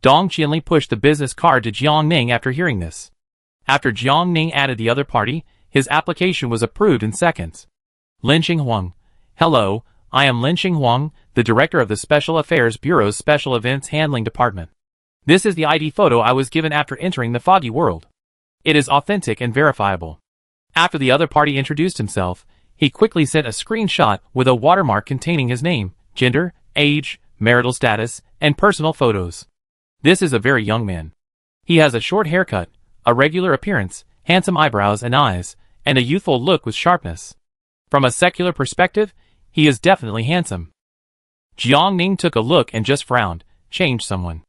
Dong Qinli pushed the business card to Jiangning after hearing this. After Jiangning added the other party, his application was approved in seconds. Lin Xinghuang. "Hello, I am Lin Xinghuang, the director of the Special Affairs Bureau's Special Events Handling Department. This is the ID photo I was given after entering the foggy world. It is authentic and verifiable. After the other party introduced himself, he quickly sent a screenshot with a watermark containing his name, gender, age, marital status, and personal photos. This is a very young man. He has a short haircut, a regular appearance, handsome eyebrows and eyes, and a youthful look with sharpness. From a secular perspective, he is definitely handsome. Jiang Ning took a look and just frowned. Change someone.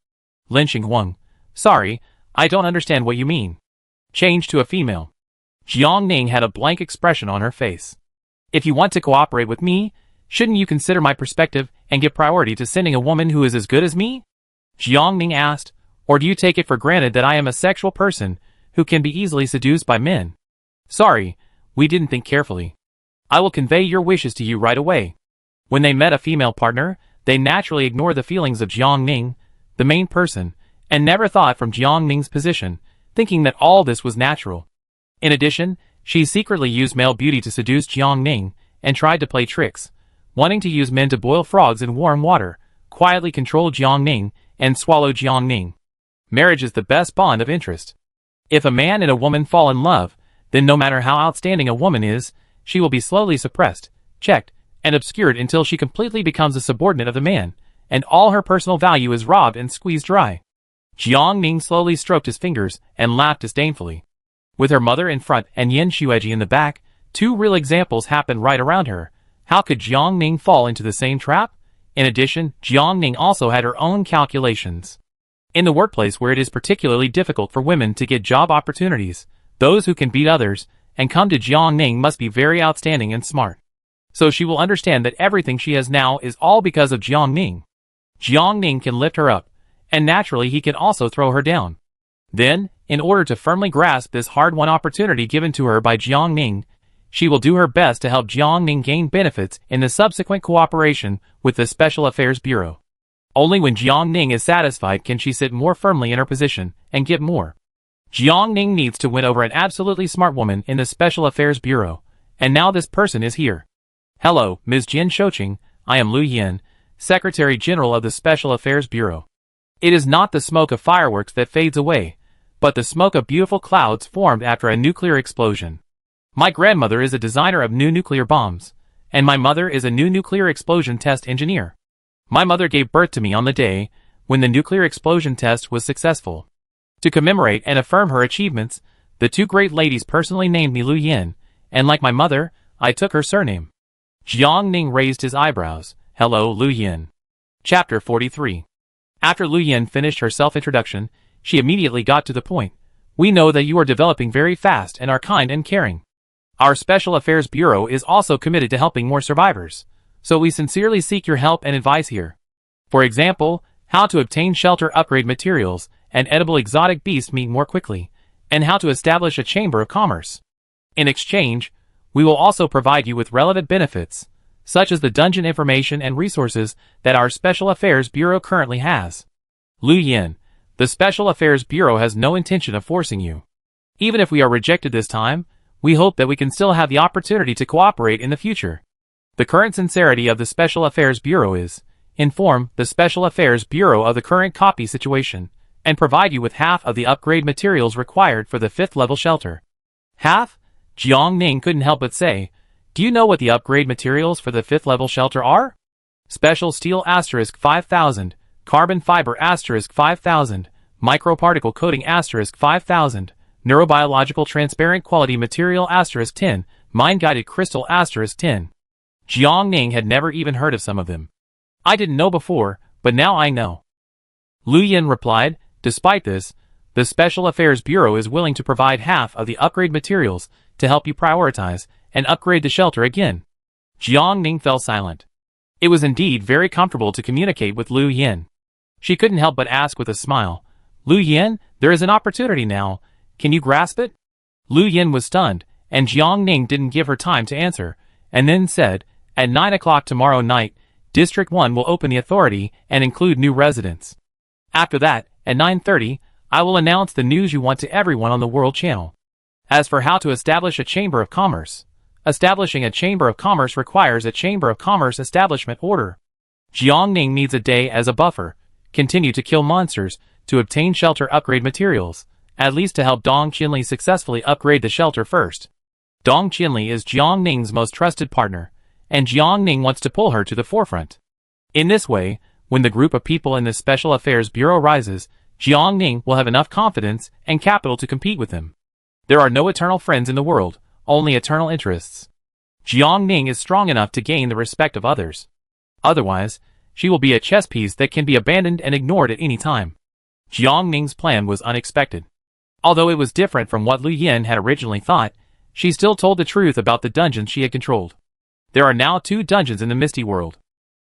Lynching Huang. Sorry, I don't understand what you mean. Change to a female. Jiang Ning had a blank expression on her face. If you want to cooperate with me, shouldn't you consider my perspective and give priority to sending a woman who is as good as me? Jiang Ning asked, or do you take it for granted that I am a sexual person who can be easily seduced by men? Sorry, we didn't think carefully. I will convey your wishes to you right away. When they met a female partner, they naturally ignored the feelings of Jiang Ning, the main person, and never thought from Jiang Ning's position, thinking that all this was natural. In addition, she secretly used male beauty to seduce Jiang Ning, and tried to play tricks, wanting to use men to boil frogs in warm water, quietly control Jiang Ning, and swallow Jiang Ning. Marriage is the best bond of interest. If a man and a woman fall in love, then no matter how outstanding a woman is, she will be slowly suppressed, checked, and obscured until she completely becomes a subordinate of the man, and all her personal value is robbed and squeezed dry. Jiang Ning slowly stroked his fingers and laughed disdainfully. With her mother in front and Yin Xueji in the back, two real examples happened right around her. How could Jiang Ning fall into the same trap? In addition, Jiang Ning also had her own calculations. In the workplace where it is particularly difficult for women to get job opportunities, those who can beat others and come to Jiang Ning must be very outstanding and smart. So she will understand that everything she has now is all because of Jiang Ning. Jiang Ning can lift her up, and naturally he can also throw her down. Then, in order to firmly grasp this hard-won opportunity given to her by Jiang Ning, she will do her best to help Jiang Ning gain benefits in the subsequent cooperation with the Special Affairs Bureau. Only when Jiang Ning is satisfied can she sit more firmly in her position and get more. Jiang Ning needs to win over an absolutely smart woman in the Special Affairs Bureau, and now this person is here. Hello, Ms. Jin Shouqing, I am Lu Yin, Secretary General of the Special Affairs Bureau. It is not the smoke of fireworks that fades away, but the smoke of beautiful clouds formed after a nuclear explosion. My grandmother is a designer of new nuclear bombs, and my mother is a new nuclear explosion test engineer. My mother gave birth to me on the day when the nuclear explosion test was successful. To commemorate and affirm her achievements, the two great ladies personally named me Lu Yin, and like my mother, I took her surname. Jiang Ning raised his eyebrows. Hello, Lu Yin. Chapter 43. After Lu Yin finished her self-introduction, she immediately got to the point. We know that you are developing very fast and are kind and caring. Our Special Affairs Bureau is also committed to helping more survivors, so we sincerely seek your help and advice here. For example, how to obtain shelter upgrade materials and edible exotic beast meat more quickly, and how to establish a chamber of commerce. In exchange, we will also provide you with relevant benefits, such as the dungeon information and resources that our Special Affairs Bureau currently has. Lu Yin, the Special Affairs Bureau has no intention of forcing you. Even if we are rejected this time, we hope that we can still have the opportunity to cooperate in the future. The current sincerity of the Special Affairs Bureau is, inform the Special Affairs Bureau of the current copy situation, and provide you with half of the upgrade materials required for the 5th level shelter. Half? Jiang Ning couldn't help but say, do you know what the upgrade materials for the 5th level shelter are? Special steel * 5000, carbon fiber * 5000, microparticle coating * 5000, neurobiological transparent quality material * 10, mind-guided crystal * 10. Jiang Ning had never even heard of some of them. I didn't know before, but now I know. Lu Yin replied, despite this, the Special Affairs Bureau is willing to provide half of the upgrade materials to help you prioritize and upgrade the shelter again. Jiang Ning fell silent. It was indeed very comfortable to communicate with Lu Yin. She couldn't help but ask with a smile, Lu Yin, there is an opportunity now, can you grasp it? Lu Yin was stunned, and Jiang Ning didn't give her time to answer, and then said, at 9 o'clock tomorrow night, District 1 will open the authority and include new residents. After that, at 9:30, I will announce the news you want to everyone on the World Channel. As for how to establish a Chamber of Commerce, establishing a Chamber of Commerce requires a Chamber of Commerce establishment order. Jiang Ning needs a day as a buffer, continue to kill monsters, to obtain shelter upgrade materials, at least to help Dong Qinli successfully upgrade the shelter first. Dong Qinli is Jiang Ning's most trusted partner, and Jiang Ning wants to pull her to the forefront. In this way, when the group of people in the Special Affairs Bureau rises, Jiang Ning will have enough confidence and capital to compete with him. There are no eternal friends in the world, only eternal interests. Jiang Ning is strong enough to gain the respect of others. Otherwise, she will be a chess piece that can be abandoned and ignored at any time. Jiang Ning's plan was unexpected. Although it was different from what Lu Yin had originally thought, she still told the truth about the dungeons she had controlled. There are now 2 dungeons in the Misty World.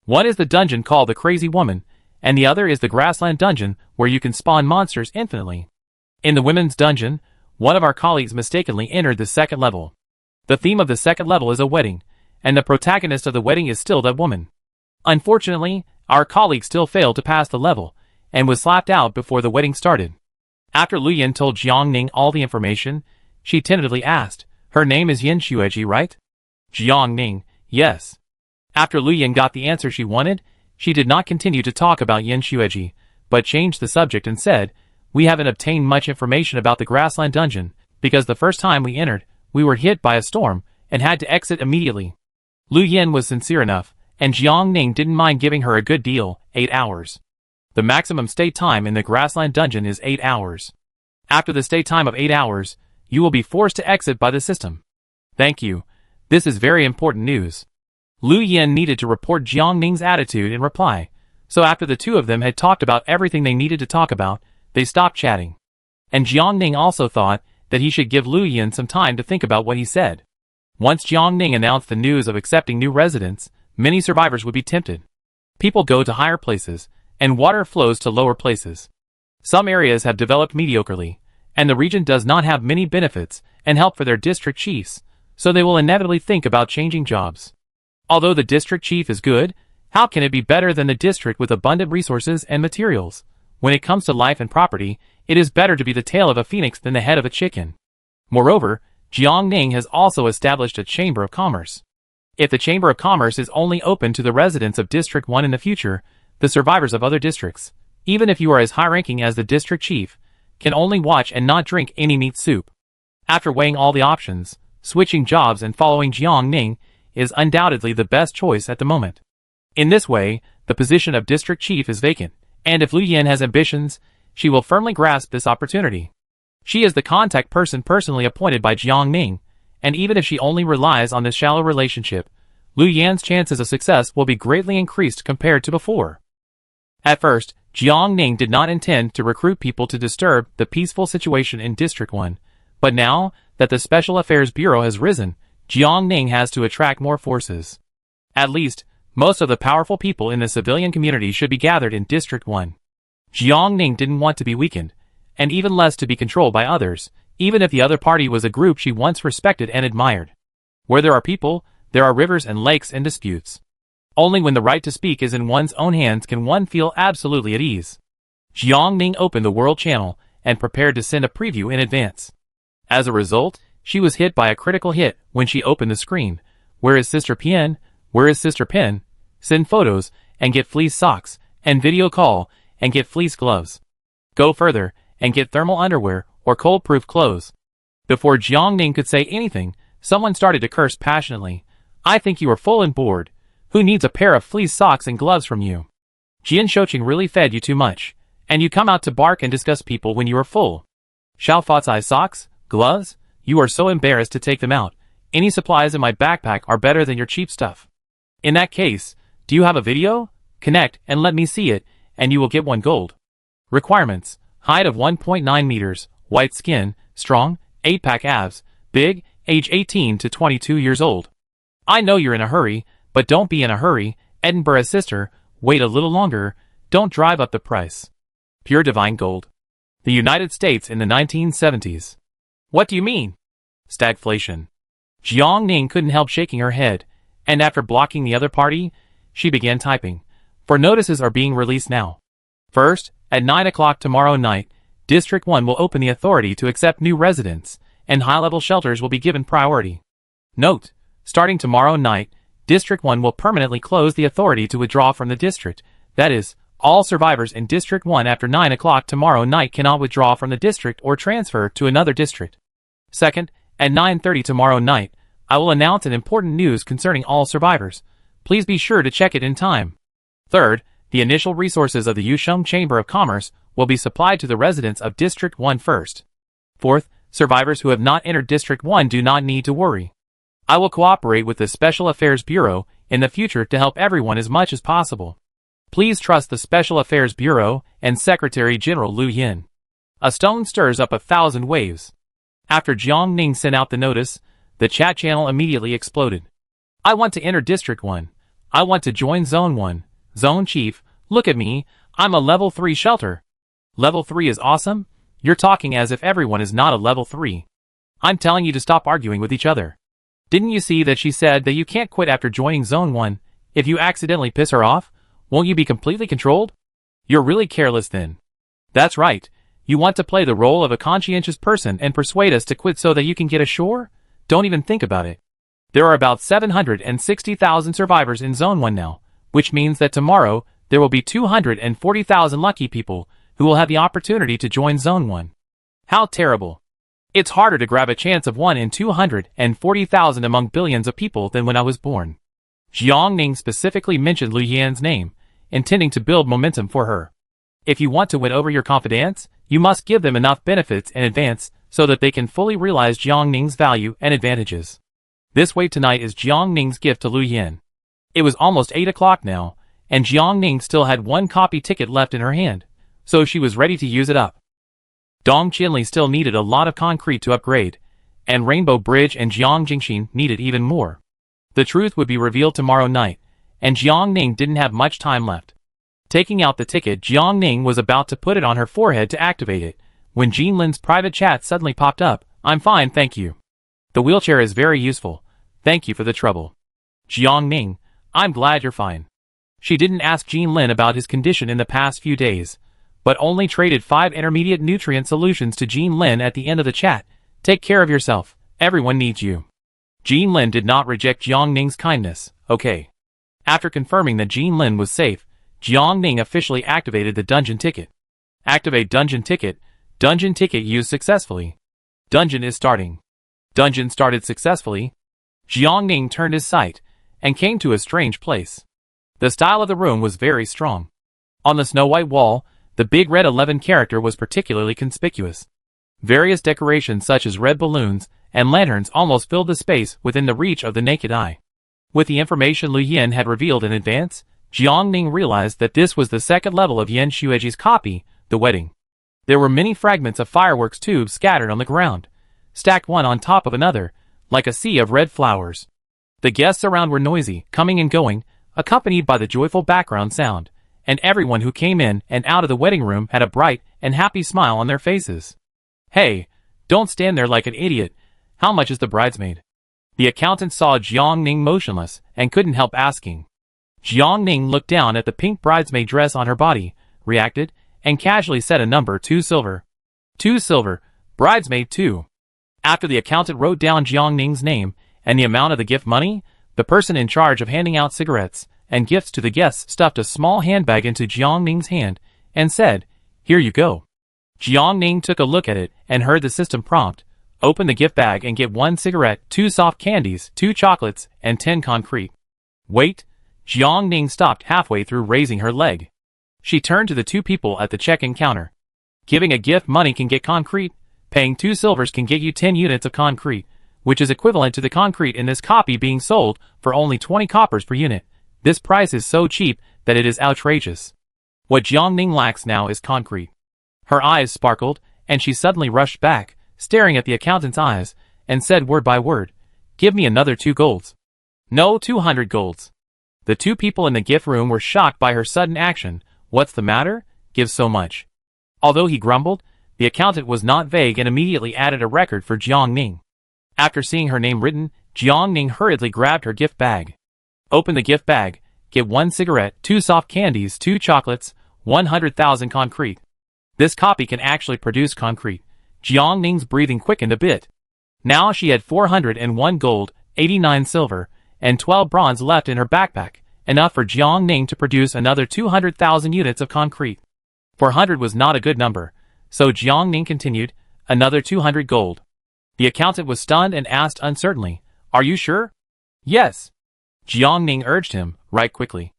One is the dungeon called the Crazy Woman, and the other is the Grassland Dungeon, where you can spawn monsters infinitely. In the Women's Dungeon, one of our colleagues mistakenly entered the 2nd level. The theme of the 2nd level is a wedding, and the protagonist of the wedding is still that woman. Unfortunately, our colleague still failed to pass the level, and was slapped out before the wedding started. After Lu Yin told Jiang Ning all the information, she tentatively asked, "Her name is Yin Xueji, right?" Jiang Ning, "Yes." After Lu Yin got the answer she wanted, she did not continue to talk about Yin Xueji, but changed the subject and said, "We haven't obtained much information about the Grassland Dungeon, because the first time we entered, we were hit by a storm, and had to exit immediately." Lu Yin was sincere enough, and Jiang Ning didn't mind giving her a good deal, 8 hours. The maximum stay time in the Grassland Dungeon is 8 hours. After the stay time of 8 hours, you will be forced to exit by the system. Thank you. This is very important news. Lu Yin needed to report Jiang Ning's attitude in reply, so after the 2 of them had talked about everything they needed to talk about, they stopped chatting. And Jiang Ning also thought that he should give Lu Yin some time to think about what he said. Once Jiang Ning announced the news of accepting new residents, many survivors would be tempted. People go to higher places, and water flows to lower places. Some areas have developed mediocrely, and the region does not have many benefits and help for their district chiefs, so they will inevitably think about changing jobs. Although the district chief is good, how can it be better than the district with abundant resources and materials? When it comes to life and property, it is better to be the tail of a phoenix than the head of a chicken. Moreover, Jiang Ning has also established a Chamber of Commerce. If the Chamber of Commerce is only open to the residents of District 1 in the future, the survivors of other districts, even if you are as high-ranking as the district chief, can only watch and not drink any meat soup. After weighing all the options, switching jobs and following Jiang Ning is undoubtedly the best choice at the moment. In this way, the position of district chief is vacant, and if Lu Yin has ambitions, she will firmly grasp this opportunity. She is the contact person personally appointed by Jiang Ning, and even if she only relies on this shallow relationship, Lu Yin's chances of success will be greatly increased compared to before. At first, Jiang Ning did not intend to recruit people to disturb the peaceful situation in District 1, but now that the Special Affairs Bureau has risen, Jiang Ning has to attract more forces. At least, most of the powerful people in the civilian community should be gathered in District 1. Jiang Ning didn't want to be weakened, and even less to be controlled by others, even if the other party was a group she once respected and admired. Where there are people, there are rivers and lakes and disputes. Only when the right to speak is in one's own hands can one feel absolutely at ease. Jiang Ning opened the World Channel and prepared to send a preview in advance. As a result, she was hit by a critical hit when she opened the screen. Where is Sister Pian? Where is Sister Pen? Send photos and get fleece socks, and video call and get fleece gloves. Go further and get thermal underwear or cold-proof clothes. Before Jiang Ning could say anything, someone started to curse passionately. I think you are full and bored. Who needs a pair of fleece socks and gloves from you? Jian Shouqing really fed you too much, and you come out to bark and discuss people when you are full. Xiao Fatsai socks? Gloves? You are so embarrassed to take them out. Any supplies in my backpack are better than your cheap stuff. In that case, do you have a video? Connect and let me see it, and you will get 1 gold. Requirements: height of 1.9 meters, white skin, strong, 8-pack abs, big, age 18 to 22 years old. I know you're in a hurry, but don't be in a hurry. Edinburgh sister, wait a little longer, don't drive up the price. Pure divine gold. The United States in the 1970s. What do you mean? Stagflation. Jiang Ning couldn't help shaking her head, and after blocking the other party, she began typing. For notices are being released now. First, at 9 o'clock tomorrow night, District 1 will open the authority to accept new residents, and high-level shelters will be given priority. Note, starting tomorrow night, District 1 will permanently close the authority to withdraw from the district, that is, All survivors in District 1 after 9 o'clock tomorrow night cannot withdraw from the district or transfer to another district. Second, at 9:30 tomorrow night, I will announce an important news concerning all survivors. Please be sure to check it in time. Third, the initial resources of the Yusheng Chamber of Commerce will be supplied to the residents of District 1 first. Fourth, survivors who have not entered District 1 do not need to worry. I will cooperate with the Special Affairs Bureau in the future to help everyone as much as possible. Please trust the Special Affairs Bureau and Secretary General Liu Yin. A stone stirs up 1,000 waves. After Jiang Ning sent out the notice, the chat channel immediately exploded. I want to enter District 1. I want to join Zone 1. Zone Chief, look at me, I'm a Level 3 shelter. Level 3 is awesome? You're talking as if everyone is not a Level 3. I'm telling you to stop arguing with each other. Didn't you see that she said that you can't quit after joining Zone 1? If you accidentally piss her off, won't you be completely controlled? You're really careless then. That's right. You want to play the role of a conscientious person and persuade us to quit so that you can get ashore? Don't even think about it. There are about 760,000 survivors in Zone 1 now, which means that tomorrow there will be 240,000 lucky people who will have the opportunity to join Zone 1. How terrible. It's harder to grab a chance of 1 in 240,000 among billions of people than when I was born. Jiang Ning specifically mentioned Liu Yan's name, intending to build momentum for her. If you want to win over your confidants, you must give them enough benefits in advance so that they can fully realize Jiang Ning's value and advantages. This way tonight is Jiang Ning's gift to Liu Yan. It was almost 8 o'clock now, and Jiang Ning still had 1 copy ticket left in her hand, so she was ready to use it up. Dong Qinli still needed a lot of concrete to upgrade, and Rainbow Bridge and Jiang Jingxin needed even more. The truth would be revealed tomorrow night, and Jiang Ning didn't have much time left. Taking out the ticket, Jiang Ning was about to put it on her forehead to activate it, when Jean Lin's private chat suddenly popped up. I'm fine, thank you. The wheelchair is very useful. Thank you for the trouble. Jiang Ning, I'm glad you're fine. She didn't ask Jean Lin about his condition in the past few days, but only traded 5 intermediate nutrient solutions to Jean Lin at the end of the chat. Take care of yourself, everyone needs you. Jean Lin did not reject Jiang Ning's kindness, okay. After confirming that Jean Lin was safe, Jiang Ning officially activated the dungeon ticket. Activate dungeon ticket. Dungeon ticket used successfully. Dungeon is starting. Dungeon started successfully. Jiang Ning turned his sight and came to a strange place. The style of the room was very strong. On the snow-white wall, the big red 11 character was particularly conspicuous. Various decorations such as red balloons and lanterns almost filled the space within the reach of the naked eye. With the information Liu Yan had revealed in advance, Jiang Ning realized that this was the second level of Yan Xueji's copy, the wedding. There were many fragments of fireworks tubes scattered on the ground, stacked one on top of another, like a sea of red flowers. The guests around were noisy, coming and going, accompanied by the joyful background sound, and everyone who came in and out of the wedding room had a bright and happy smile on their faces. Hey, don't stand there like an idiot. How much is the bridesmaid? The accountant saw Jiang Ning motionless and couldn't help asking. Jiang Ning looked down at the pink bridesmaid dress on her body, reacted, and casually said a number 2 silver. 2 silver, bridesmaid 2. After the accountant wrote down Jiang Ning's name and the amount of the gift money, the person in charge of handing out cigarettes and gifts to the guests stuffed a small handbag into Jiang Ning's hand and said, "Here you go." Jiang Ning took a look at it and heard the system prompt, "Open the gift bag and get 1 cigarette, 2 soft candies, 2 chocolates, and 10 concrete." Wait, Jiang Ning stopped halfway through raising her leg. She turned to the 2 people at the check-in counter. Giving a gift money can get concrete. Paying 2 silvers can get you 10 units of concrete, which is equivalent to the concrete in this copy being sold for only 20 coppers per unit. This price is so cheap that it is outrageous. What Jiang Ning lacks now is concrete. Her eyes sparkled, and she suddenly rushed back, staring at the accountant's eyes, and said word by word, "Give me another 2 golds." "No, 200 golds. The 2 people in the gift room were shocked by her sudden action. What's the matter? Give so much. Although he grumbled, the accountant was not vague and immediately added a record for Jiang Ning. After seeing her name written, Jiang Ning hurriedly grabbed her gift bag. Open the gift bag, get 1 cigarette, 2 soft candies, 2 chocolates, 100,000 concrete. This copy can actually produce concrete. Jiang Ning's breathing quickened a bit. Now she had 401 gold, 89 silver, and 12 bronze left in her backpack, enough for Jiang Ning to produce another 200,000 units of concrete. 400 was not a good number, so Jiang Ning continued, another 200 gold. The accountant was stunned and asked uncertainly, are you sure? Yes. Jiang Ning urged him, write quickly.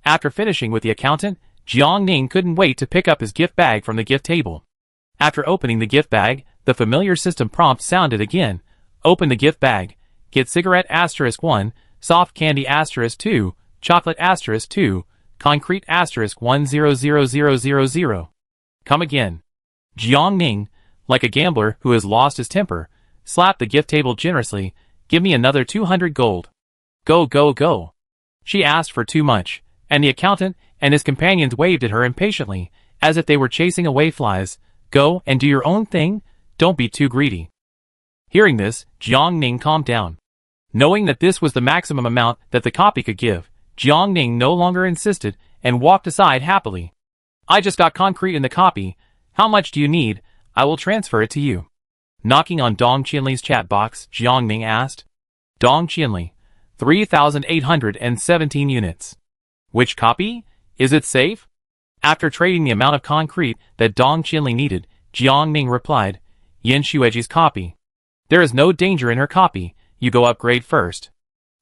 After finishing with the accountant, Jiang Ning couldn't wait to pick up his gift bag from the gift table. After opening the gift bag, the familiar system prompt sounded again. Open the gift bag. Get cigarette *1, soft candy *2, chocolate *2, concrete *1000000. Come again. Jiang Ning, like a gambler who has lost his temper, slapped the gift table generously. Give me another 200 gold. Go, go, go. She asked for too much, and the accountant and his companions waved at her impatiently, as if they were chasing away flies. Go and do your own thing, don't be too greedy. Hearing this, Jiang Ning calmed down. Knowing that this was the maximum amount that the copy could give, Jiang Ning no longer insisted and walked aside happily. I just got concrete in the copy. How much do you need? I will transfer it to you. Knocking on Dong Qianli's chat box, Jiang Ning asked. Dong Qianli, 3,817 units. Which copy? Is it safe? After trading the amount of concrete that Dong Qianli needed, Jiang Ning replied, Yin Xueji's copy. There is no danger in her copy, you go upgrade first.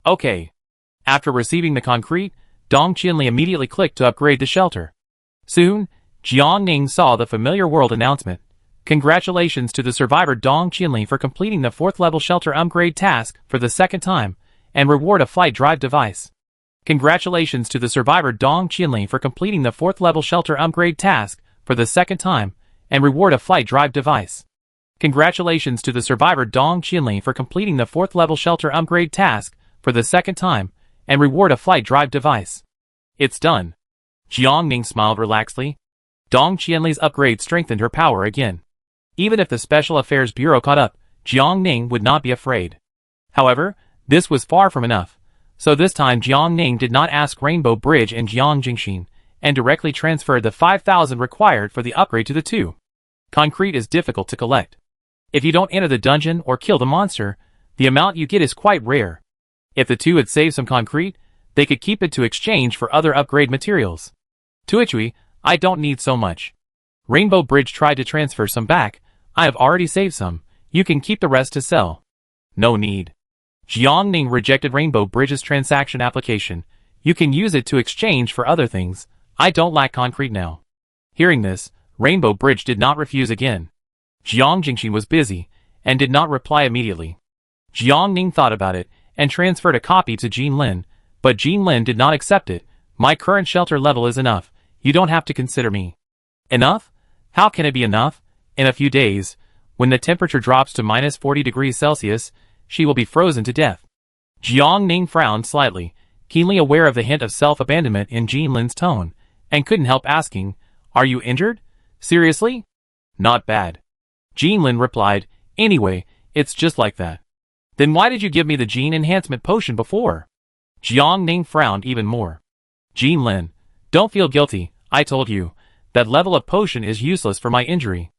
Okay. After receiving the concrete, Dong Qianli immediately clicked to upgrade the shelter. Soon, Jiang Ning saw the familiar world announcement. Congratulations to the survivor Dong Qianli for completing the 4th level shelter upgrade task for the 2nd time, and reward a flight drive device. Congratulations to the survivor Dong Qianli for completing the 4th level shelter upgrade task for the 2nd time, and reward a flight drive device. Congratulations to the survivor Dong Qianli for completing the 4th level shelter upgrade task for the 2nd time, and reward a flight drive device. It's done. Jiang Ning smiled relaxedly. Dong Qianli's upgrade strengthened her power again. Even if the Special Affairs Bureau caught up, Jiang Ning would not be afraid. However, this was far from enough. So this time Jiang Ning did not ask Rainbow Bridge and Jiang Jingxin, and directly transferred the 5,000 required for the upgrade to the 2. Concrete is difficult to collect. If you don't enter the dungeon or kill the monster, the amount you get is quite rare. If the 2 had saved some concrete, they could keep it to exchange for other upgrade materials. Tuichui, I don't need so much. Rainbow Bridge tried to transfer some back. I have already saved some. You can keep the rest to sell. No need. Jiang Ning rejected Rainbow Bridge's transaction application. You can use it to exchange for other things. I don't lack concrete now. Hearing this, Rainbow Bridge did not refuse again. Jiang Jingxin was busy, and did not reply immediately. Jiang Ning thought about it, and transferred a copy to Jean Lin, but Jean Lin did not accept it. My current shelter level is enough. You don't have to consider me. Enough? How can it be enough? In a few days, when the temperature drops to minus 40 degrees Celsius, she will be frozen to death. Jiang Ning frowned slightly, keenly aware of the hint of self-abandonment in Jean Lin's tone, and couldn't help asking, Are you injured? Seriously? Not bad. Jean Lin replied, Anyway, it's just like that. Then why did you give me the gene enhancement potion before? Jiang Ning frowned even more. Jean Lin, don't feel guilty, I told you. That level of potion is useless for my injury.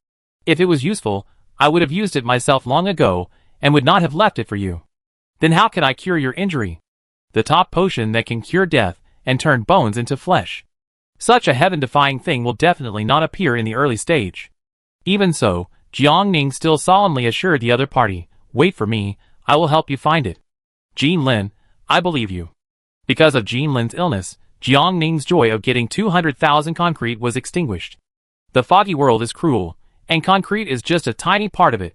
If it was useful, I would have used it myself long ago, and would not have left it for you. Then how can I cure your injury? The top potion that can cure death, and turn bones into flesh. Such a heaven-defying thing will definitely not appear in the early stage. Even so, Jiang Ning still solemnly assured the other party, Wait for me, I will help you find it. Jean Lin, I believe you. Because of Jean Lin's illness, Jiang Ning's joy of getting 200,000 concrete was extinguished. The foggy world is cruel, and concrete is just a tiny part of it.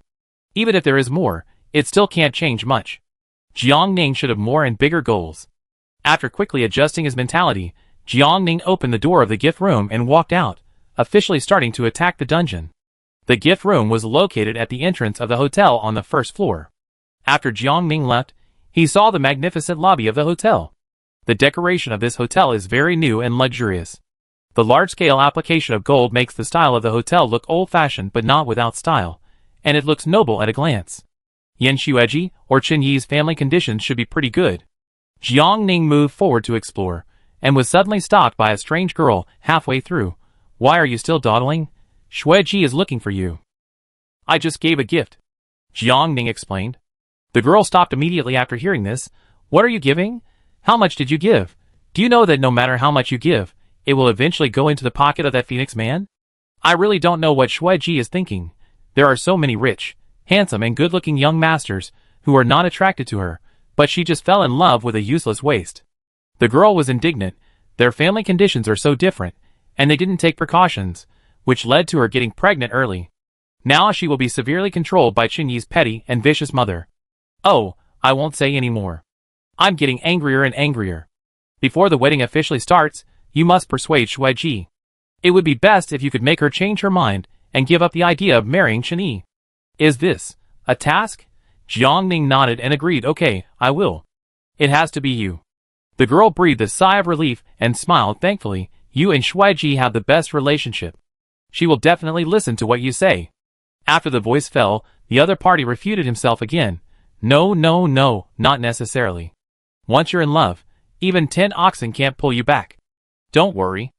Even if there is more, it still can't change much. Jiang Ning should have more and bigger goals. After quickly adjusting his mentality, Jiang Ning opened the door of the gift room and walked out, officially starting to attack the dungeon. The gift room was located at the entrance of the hotel on the 1st floor. After Jiang Ning left, he saw the magnificent lobby of the hotel. The decoration of this hotel is very new and luxurious. The large-scale application of gold makes the style of the hotel look old-fashioned but not without style, and it looks noble at a glance. Yin Xueji or Chen Yi's family conditions should be pretty good. Jiang Ning moved forward to explore, and was suddenly stopped by a strange girl halfway through. Why are you still dawdling? Xueji is looking for you. I just gave a gift. Jiang Ning explained. The girl stopped immediately after hearing this. What are you giving? How much did you give? Do you know that no matter how much you give, it will eventually go into the pocket of that Phoenix man? I really don't know what Shueji is thinking. There are so many rich, handsome and good-looking young masters who are not attracted to her, but she just fell in love with a useless waste. The girl was indignant. Their family conditions are so different, and they didn't take precautions, which led to her getting pregnant early. Now she will be severely controlled by Chinyi's petty and vicious mother. Oh, I won't say any more. I'm getting angrier and angrier. Before the wedding officially starts, you must persuade Shueji. It would be best if you could make her change her mind and give up the idea of marrying Chinyi. Is this a task? Jiangning nodded and agreed. Okay, I will. It has to be you. The girl breathed a sigh of relief and smiled thankfully. You and Shueji have the best relationship. She will definitely listen to what you say. After the voice fell, the other party refuted himself again. No, no, no, not necessarily. Once you're in love, even 10 oxen can't pull you back. Don't worry.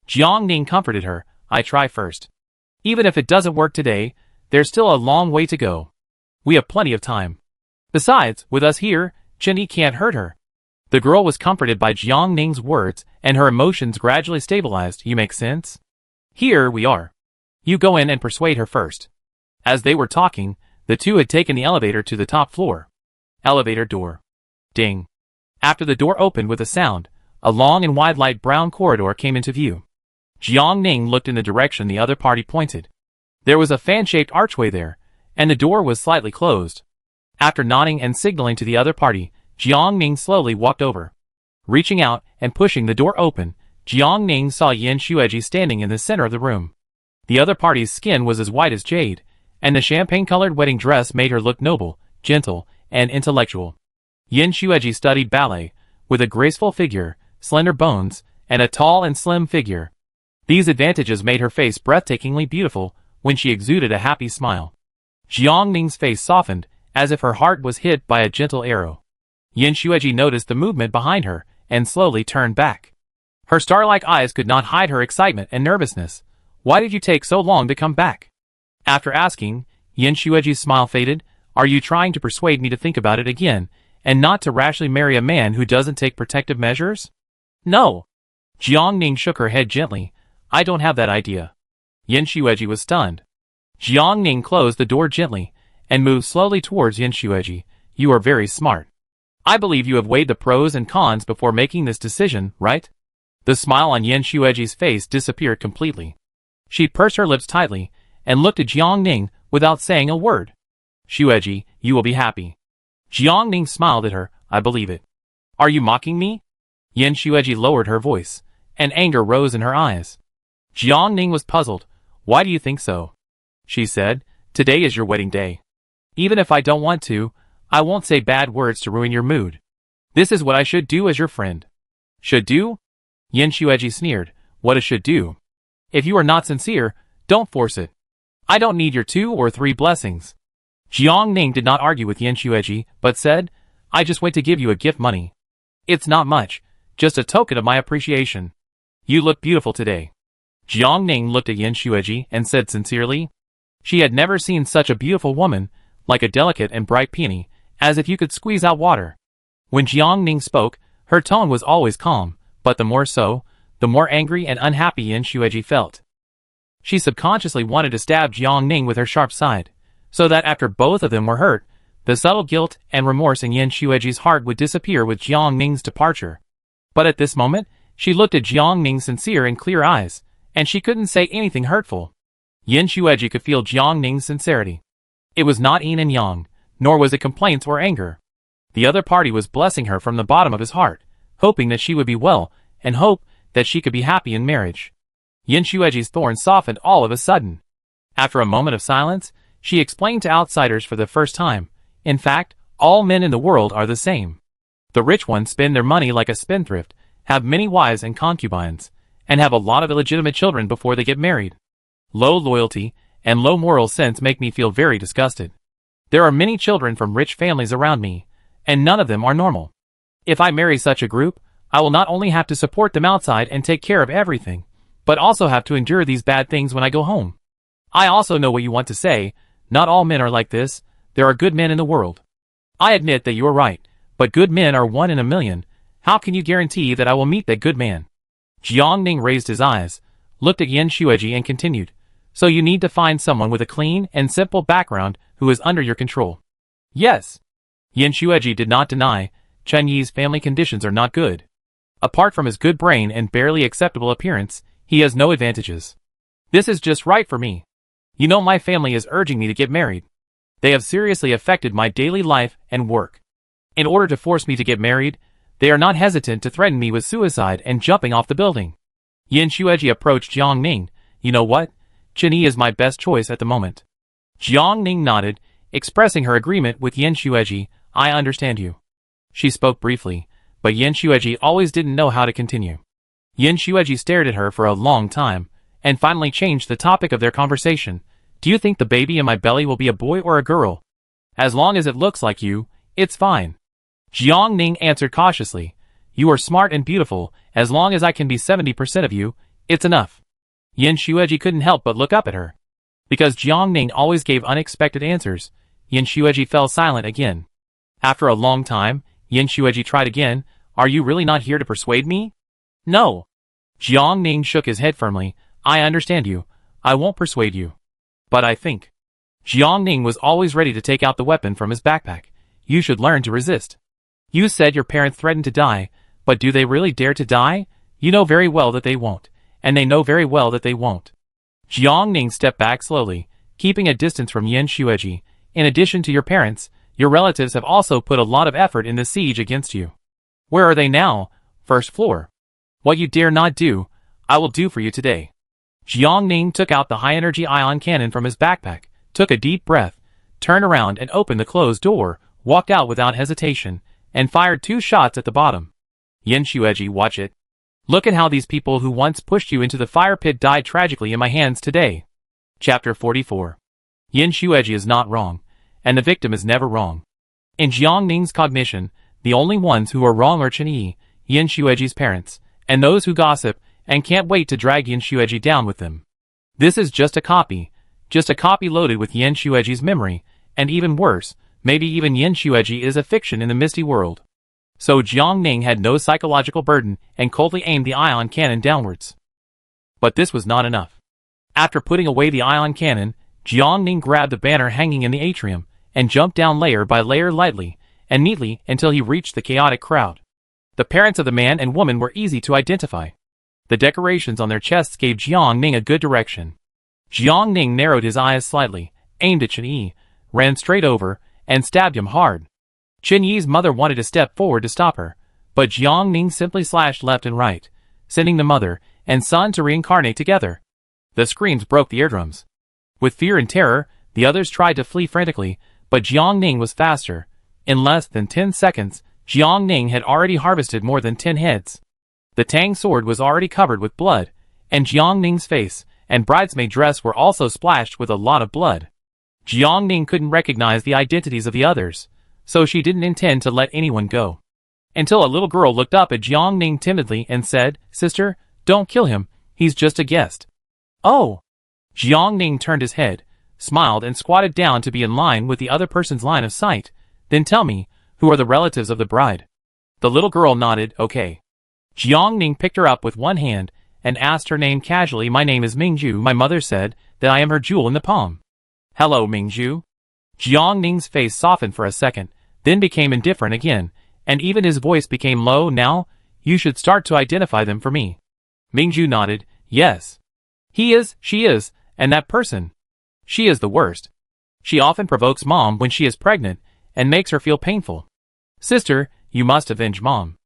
Jiangning comforted her. I try first. Even if it doesn't work today, there's still a long way to go. We have plenty of time. Besides, with us here, Chinyi can't hurt her. The girl was comforted by Jiangning's words, and her emotions gradually stabilized. You make sense? Here we are. You go in and persuade her first. As they were talking, the two had taken the elevator to the top floor. Elevator door. Ding. After the door opened with a sound, a long and wide light brown corridor came into view. Jiangning looked in the direction the other party pointed. There was a fan-shaped archway there, and the door was slightly closed. After nodding and signaling to the other party, Jiangning slowly walked over. Reaching out and pushing the door open, Jiangning saw Yin Shueji standing in the center of the room. The other party's skin was as white as jade, and the champagne-colored wedding dress made her look noble, gentle, and intellectual. Yin Shueji studied ballet, with a graceful figure, slender bones, and a tall and slim figure. These advantages made her face breathtakingly beautiful when she exuded a happy smile. Jiangning's face softened, as if her heart was hit by a gentle arrow. Yin Shueji noticed the movement behind her, and slowly turned back. Her star-like eyes could not hide her excitement and nervousness. Why did you take so long to come back? After asking, Yin Shueji's smile faded. Are you trying to persuade me to think about it again, and not to rashly marry a man who doesn't take protective measures? No. Jiangning shook her head gently. I don't have that idea. Yin Shueji was stunned. Jiangning closed the door gently, and moved slowly towards Yin Shueji. You are very smart. I believe you have weighed the pros and cons before making this decision, right? The smile on Yin Shueji's face disappeared completely. She pursed her lips tightly, and looked at Jiangning without saying a word. Shueji, you will be happy. Jiangning smiled at her. I believe it. Are you mocking me? Yin Shueji lowered her voice, and anger rose in her eyes. Jiangning was puzzled. Why do you think so? She said, today is your wedding day. Even if I don't want to, I won't say bad words to ruin your mood. This is what I should do as your friend. Should do? Yin Shueji sneered. What is should do? If you are not sincere, don't force it. I don't need your 2 or 3 blessings. Jiangning did not argue with Yin Shueji, but said, I just went to give you a gift money. It's not much, just a token of my appreciation. You look beautiful today. Jiangning looked at Yin Shueji and said sincerely. She had never seen such a beautiful woman, like a delicate and bright peony, as if you could squeeze out water. When Jiangning spoke, her tone was always calm, but the more so, the more angry and unhappy Yin Shueji felt. She subconsciously wanted to stab Jiangning with her sharp side, so that after both of them were hurt, the subtle guilt and remorse in Yin Shueji's heart would disappear with Jiangning's departure. But at this moment, she looked at Jiangning's sincere and clear eyes, and she couldn't say anything hurtful. Yin Shueji could feel Jiangning's sincerity. It was not yin and yang, nor was it complaints or anger. The other party was blessing her from the bottom of his heart, hoping that she would be well, and hope that she could be happy in marriage. Yin Shueji's thorn softened all of a sudden. After a moment of silence, she explained to outsiders for the first time, in fact, all men in the world are the same. The rich ones spend their money like a spendthrift, have many wives and concubines, and have a lot of illegitimate children before they get married. Low loyalty and low moral sense make me feel very disgusted. There are many children from rich families around me, and none of them are normal. If I marry such a group, I will not only have to support them outside and take care of everything, but also have to endure these bad things when I go home. I also know what you want to say. Not all men are like this. There are good men in the world. I admit that you are right, but good men are 1 in a million. How can you guarantee that I will meet that good man? Jiangning raised his eyes, looked at Yin Xueji and continued. So you need to find someone with a clean and simple background who is under your control. Yes. Yin Xueji did not deny, Chen Yi's family conditions are not good. Apart from his good brain and barely acceptable appearance, he has no advantages. This is just right for me. You know, my family is urging me to get married. They have seriously affected my daily life and work. In order to force me to get married, they are not hesitant to threaten me with suicide and jumping off the building. Yin Xueji approached Jiang Ning. You know what? Chen Yi is my best choice at the moment. Jiang Ning nodded, expressing her agreement with Yin Xueji. I understand you. She spoke briefly, but Yin Xueji always didn't know how to continue. Yin Xueji stared at her for a long time, and finally changed the topic of their conversation. Do you think the baby in my belly will be a boy or a girl? As long as it looks like you, it's fine. Jiang Ning answered cautiously. You are smart and beautiful, as long as I can be 70% of you, it's enough. Yin Xueji couldn't help but look up at her. Because Jiang Ning always gave unexpected answers, Yin Xueji fell silent again. After a long time, Yin Xueji tried again. Are you really not here to persuade me? No. Jiang Ning shook his head firmly. I understand you. I won't persuade you. But I think. Jiang Ning was always ready to take out the weapon from his backpack. You should learn to resist. You said your parents threatened to die, but do they really dare to die? You know very well that they won't, and they know very well that they won't. Jiang Ning stepped back slowly, keeping a distance from Yin Xueji. In addition to your parents, your relatives have also put a lot of effort in the siege against you. Where are they now? First floor. What you dare not do, I will do for you today. Jiang Ning took out the high-energy ion cannon from his backpack, took a deep breath, turned around and opened the closed door, walked out without hesitation, and fired 2 shots at the bottom. Yin Xueji, watch it. Look at how these people who once pushed you into the fire pit died tragically in my hands today. Chapter 44. Yin Xueji is not wrong, and the victim is never wrong. In Jiang Ning's cognition, the only ones who are wrong are Chen Yi, Yin Xueji's parents, and those who gossip and can't wait to drag Yin Xueji down with them. This is just a copy loaded with Yin Xueji's memory, and even worse, maybe even Yin Xueji is a fiction in the misty world. So Jiang Ning had no psychological burden and coldly aimed the ion cannon downwards. But this was not enough. After putting away the ion cannon, Jiang Ning grabbed a banner hanging in the atrium and jumped down layer by layer lightly and neatly until he reached the chaotic crowd. The parents of the man and woman were easy to identify. The decorations on their chests gave Jiang Ning a good direction. Jiang Ning narrowed his eyes slightly, aimed at Chen Yi, ran straight over, and stabbed him hard. Chen Yi's mother wanted to step forward to stop her, but Jiang Ning simply slashed left and right, sending the mother and son to reincarnate together. The screams broke the eardrums. With fear and terror, the others tried to flee frantically, but Jiang Ning was faster. In less than 10 seconds, Jiang Ning had already harvested more than 10 heads. The Tang sword was already covered with blood, and Jiang Ning's face and bridesmaid dress were also splashed with a lot of blood. Jiang Ning couldn't recognize the identities of the others, so she didn't intend to let anyone go. Until a little girl looked up at Jiang Ning timidly and said, "Sister, don't kill him, he's just a guest." Oh! Jiang Ning turned his head, smiled and squatted down to be in line with the other person's line of sight. Then tell me, who are the relatives of the bride? The little girl nodded, okay. Jiang Ning picked her up with one hand and asked her name casually. My name is Mingju. My mother said that I am her jewel in the palm. Hello, Mingju. Jiang Ning's face softened for a second, then became indifferent again, and even his voice became low. Now, you should start to identify them for me. Mingju nodded, yes. He is, she is, and that person. She is the worst. She often provokes mom when she is pregnant, and makes her feel painful. Sister, you must avenge mom.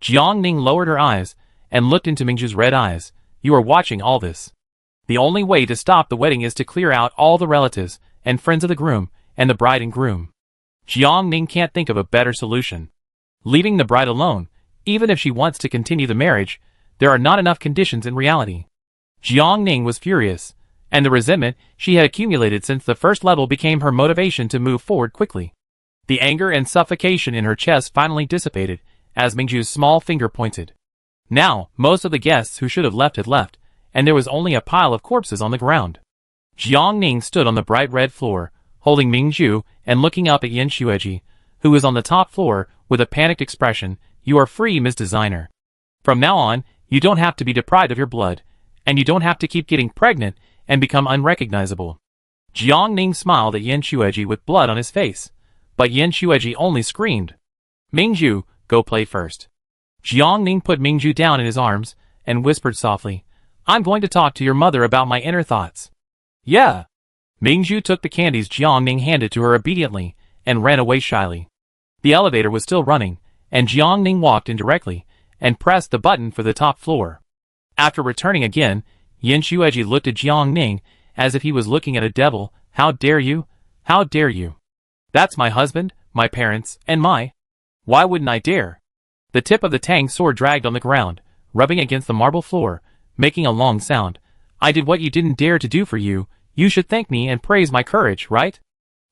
Jiang Ning lowered her eyes, and looked into Mingju's red eyes. You are watching all this. The only way to stop the wedding is to clear out all the relatives, and friends of the groom, and the bride and groom. Jiang Ning can't think of a better solution. Leaving the bride alone, even if she wants to continue the marriage, there are not enough conditions in reality. Jiang Ning was furious, and the resentment she had accumulated since the first level became her motivation to move forward quickly. The anger and suffocation in her chest finally dissipated, as Mingju's small finger pointed. Now, most of the guests who should have left had left, and there was only a pile of corpses on the ground. Jiang Ning stood on the bright red floor, holding Mingju and looking up at Yin Xueji, who was on the top floor, with a panicked expression. You are free, Miss Designer. From now on, you don't have to be deprived of your blood, and you don't have to keep getting pregnant and become unrecognizable. Jiang Ning smiled at Yin Xueji with blood on his face, but Yin Xueji only screamed. Mingju, go play first. Jiang Ning put Mingju down in his arms and whispered softly, I'm going to talk to your mother about my inner thoughts. Yeah. Mingju took the candies Jiang Ning handed to her obediently and ran away shyly. The elevator was still running, and Jiang Ning walked in directly and pressed the button for the top floor. After returning again, Yin Xueji looked at Jiang Ning as if he was looking at a devil. How dare you? How dare you? That's my husband, my parents, and my... Why wouldn't I dare? The tip of the Tang sword dragged on the ground, rubbing against the marble floor, making a long sound. I did what you didn't dare to do for you. You should thank me and praise my courage, right?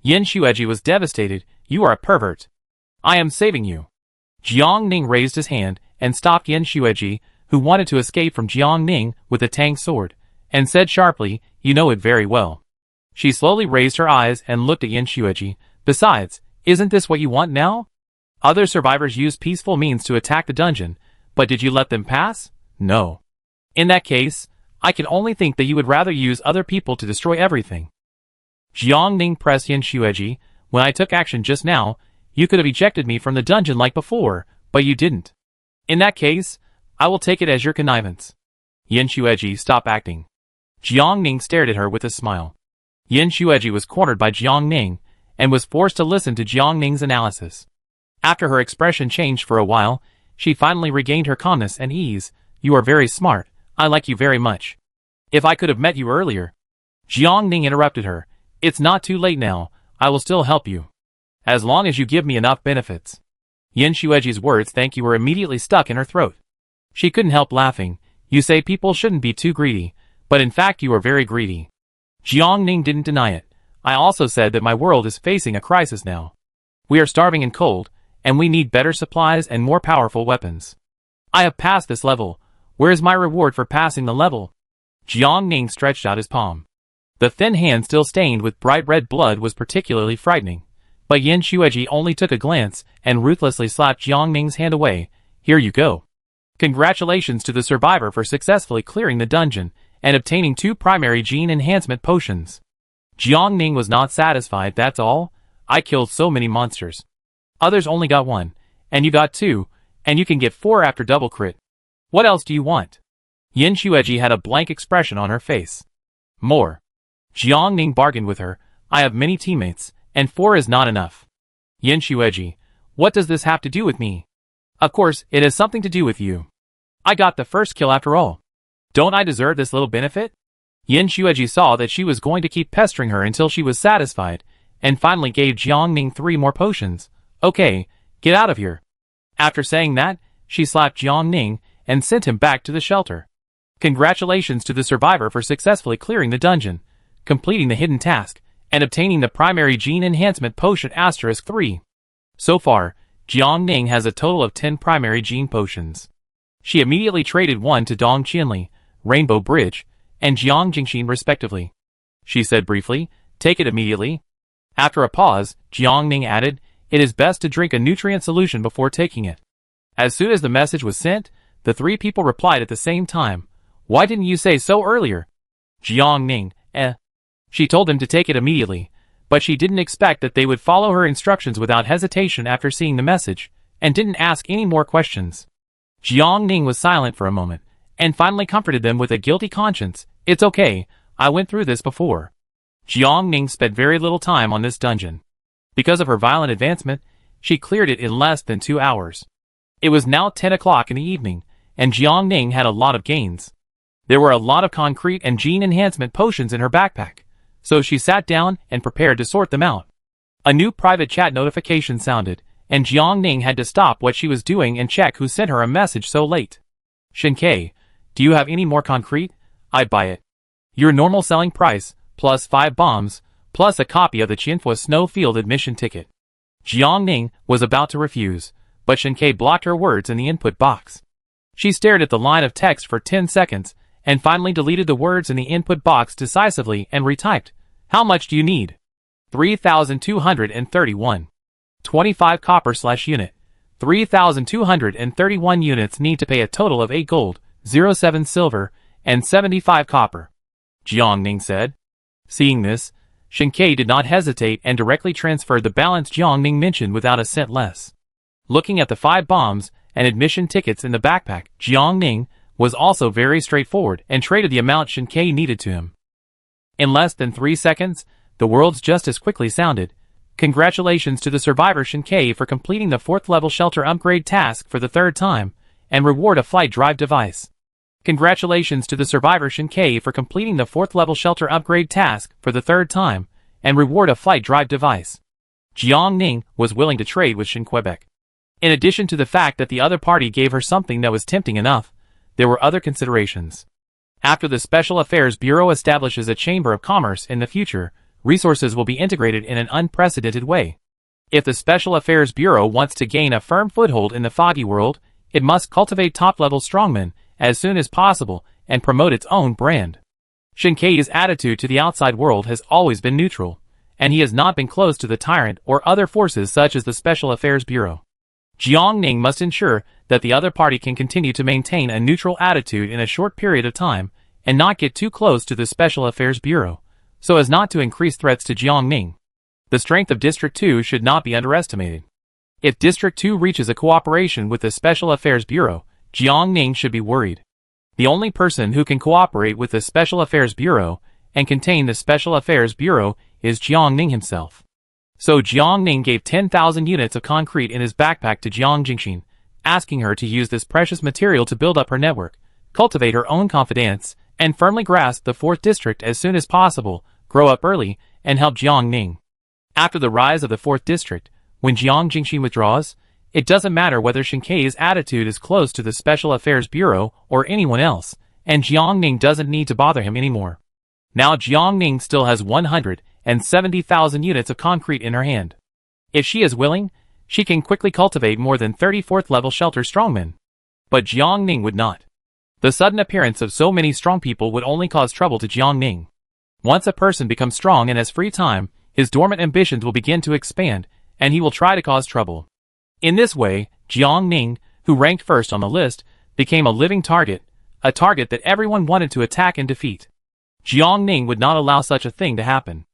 Yin Xueji was devastated. You are a pervert. I am saving you. Jiang Ning raised his hand and stopped Yin Xueji, who wanted to escape from Jiang Ning with the Tang sword, and said sharply, you know it very well. She slowly raised her eyes and looked at Yin Xueji. Besides, isn't this what you want now? Other survivors used peaceful means to attack the dungeon, but did you let them pass? No. In that case, I can only think that you would rather use other people to destroy everything. Jiang Ning pressed Yin Xueji. When I took action just now, you could have ejected me from the dungeon like before, but you didn't. In that case, I will take it as your connivance. Yin Xueji, stop acting. Jiang Ning stared at her with a smile. Yin Xueji was cornered by Jiang Ning, and was forced to listen to Jiang Ning's analysis. After her expression changed for a while, she finally regained her calmness and ease. You are very smart. I like you very much. If I could have met you earlier. Jiang Ning interrupted her. It's not too late now. I will still help you. As long as you give me enough benefits. Yin Xueji's words thank you were immediately stuck in her throat. She couldn't help laughing. You say people shouldn't be too greedy, but in fact you are very greedy. Jiang Ning didn't deny it. I also said that my world is facing a crisis now. We are starving and cold, and we need better supplies and more powerful weapons. I have passed this level. Where is my reward for passing the level? Jiang Ning stretched out his palm. The thin hand still stained with bright red blood was particularly frightening, but Yin Xueji only took a glance and ruthlessly slapped Jiang Ning's hand away. Here you go. Congratulations to the survivor for successfully clearing the dungeon and obtaining 2 primary gene enhancement potions. Jiang Ning was not satisfied. That's all? I killed so many monsters. Others only got 1, and you got 2, and you can get 4 after double crit. What else do you want? Yin Xueji had a blank expression on her face. More. Jiang Ning bargained with her. I have many teammates, and 4 is not enough. Yin Xueji, what does this have to do with me? Of course, it has something to do with you. I got the first kill after all. Don't I deserve this little benefit? Yin Xueji saw that she was going to keep pestering her until she was satisfied, and finally gave Jiang Ning 3 more potions. Okay, get out of here. After saying that, she slapped Jiang Ning and sent him back to the shelter. Congratulations to the survivor for successfully clearing the dungeon, completing the hidden task, and obtaining the primary gene enhancement potion *3. So far, Jiang Ning has a total of 10 primary gene potions. She immediately traded 1 to Dong Qianli, Rainbow Bridge, and Jiang Jingxin respectively. She said briefly, take it immediately. After a pause, Jiang Ning added, it is best to drink a nutrient solution before taking it. As soon as the message was sent, the 3 people replied at the same time. Why didn't you say so earlier? Jiang Ning, She told them to take it immediately, but she didn't expect that they would follow her instructions without hesitation after seeing the message, and didn't ask any more questions. Jiang Ning was silent for a moment, and finally comforted them with a guilty conscience. It's okay, I went through this before. Jiang Ning spent very little time on this dungeon. Because of her violent advancement, she cleared it in less than 2 hours. It was now 10 o'clock in the evening, and Jiang Ning had a lot of gains. There were a lot of concrete and gene enhancement potions in her backpack, so she sat down and prepared to sort them out. A new private chat notification sounded, and Jiang Ning had to stop what she was doing and check who sent her a message so late. Shinkei, do you have any more concrete? I'd buy it. Your normal selling price, plus 5 bombs, plus a copy of the Qianfo Snowfield admission ticket. Jiang Ning was about to refuse, but Shinkei blocked her words in the input box. She stared at the line of text for 10 seconds, and finally deleted the words in the input box decisively and retyped. How much do you need? 3,231. 25 copper/unit. 3,231 units need to pay a total of 8 gold, 07 silver, and 75 copper. Jiang Ning said. Seeing this, Shinkei did not hesitate and directly transferred the balance Jiang Ning mentioned without a cent less. Looking at the 5 bombs and admission tickets in the backpack, Jiang Ning was also very straightforward and traded the amount Shinkei needed to him. In less than 3 seconds, the world's justice quickly sounded. Congratulations to the survivor Shinkei for completing the 4th level shelter upgrade task for the 3rd time, and reward a flight drive device. Congratulations to the survivor Shinkei for completing the 4th level shelter upgrade task for the 3rd time, and reward a flight drive device. Jiang Ning was willing to trade with Shinquebec. In addition to the fact that the other party gave her something that was tempting enough, there were other considerations. After the Special Affairs Bureau establishes a Chamber of Commerce in the future, resources will be integrated in an unprecedented way. If the Special Affairs Bureau wants to gain a firm foothold in the foggy world, it must cultivate top-level strongmen as soon as possible and promote its own brand. Shinkei's attitude to the outside world has always been neutral, and he has not been close to the tyrant or other forces such as the Special Affairs Bureau. Jiang Ning must ensure that the other party can continue to maintain a neutral attitude in a short period of time and not get too close to the Special Affairs Bureau, so as not to increase threats to Jiang Ning. The strength of District 2 should not be underestimated. If District 2 reaches a cooperation with the Special Affairs Bureau, Jiang Ning should be worried. The only person who can cooperate with the Special Affairs Bureau and contain the Special Affairs Bureau is Jiang Ning himself. So Jiang Ning gave 10,000 units of concrete in his backpack to Jiang Jingxin, asking her to use this precious material to build up her network, cultivate her own confidence, and firmly grasp the 4th district as soon as possible, grow up early, and help Jiang Ning. After the rise of the 4th district, when Jiang Jingxin withdraws, it doesn't matter whether Shinkei's attitude is close to the Special Affairs Bureau or anyone else, and Jiang Ning doesn't need to bother him anymore. Now Jiang Ning still has 170,000 units of concrete in her hand. If she is willing, she can quickly cultivate more than 34th level shelter strongmen. But Jiang Ning would not. The sudden appearance of so many strong people would only cause trouble to Jiang Ning. Once a person becomes strong and has free time, his dormant ambitions will begin to expand, and he will try to cause trouble. In this way, Jiang Ning, who ranked first on the list, became a living target, a target that everyone wanted to attack and defeat. Jiang Ning would not allow such a thing to happen.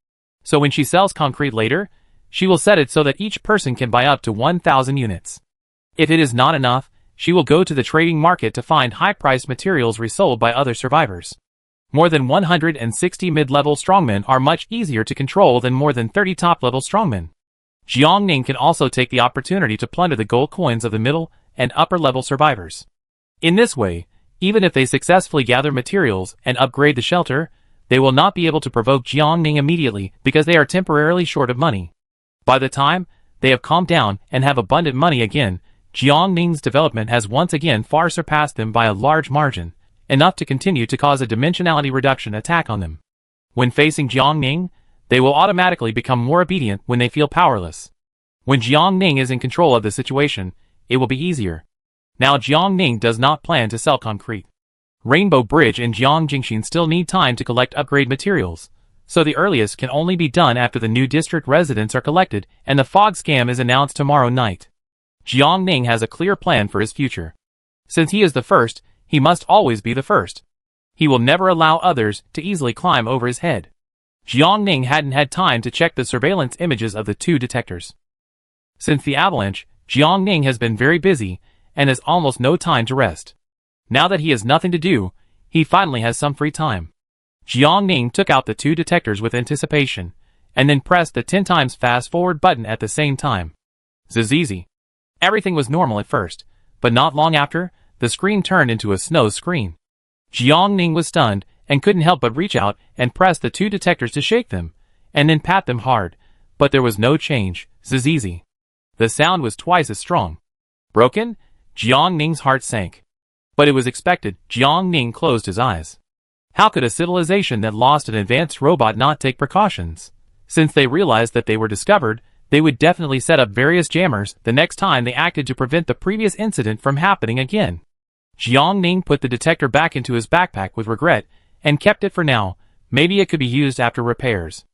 So when she sells concrete later, she will set it so that each person can buy up to 1,000 units. If it is not enough, she will go to the trading market to find high-priced materials resold by other survivors. More than 160 mid-level strongmen are much easier to control than more than 30 top-level strongmen. Jiang Ning can also take the opportunity to plunder the gold coins of the middle and upper-level survivors. In this way, even if they successfully gather materials and upgrade the shelter, they will not be able to provoke Jiang Ning immediately because they are temporarily short of money. By the time they have calmed down and have abundant money again, Jiang Ning's development has once again far surpassed them by a large margin, enough to continue to cause a dimensionality reduction attack on them. When facing Jiang Ning, they will automatically become more obedient when they feel powerless. When Jiang Ning is in control of the situation, it will be easier. Now Jiang Ning does not plan to sell concrete. Rainbow Bridge and Jiang Jingxin still need time to collect upgrade materials, so the earliest can only be done after the new district residents are collected and the fog scam is announced tomorrow night. Jiang Ning has a clear plan for his future. Since he is the first, he must always be the first. He will never allow others to easily climb over his head. Jiang Ning hadn't had time to check the surveillance images of the 2 detectors. Since the avalanche, Jiang Ning has been very busy and has almost no time to rest. Now that he has nothing to do, he finally has some free time. Jiang Ning took out the 2 detectors with anticipation, and then pressed the 10 times fast forward button at the same time. Zizizi. Everything was normal at first, but not long after, the screen turned into a snow screen. Jiang Ning was stunned and couldn't help but reach out and press the 2 detectors to shake them, and then pat them hard, but there was no change. Zizizi. The sound was twice as strong. Broken? Jiang Ning's heart sank. But it was expected. Jiang Ning closed his eyes. How could a civilization that lost an advanced robot not take precautions? Since they realized that they were discovered, they would definitely set up various jammers the next time they acted to prevent the previous incident from happening again. Jiang Ning put the detector back into his backpack with regret and kept it for now. Maybe it could be used after repairs.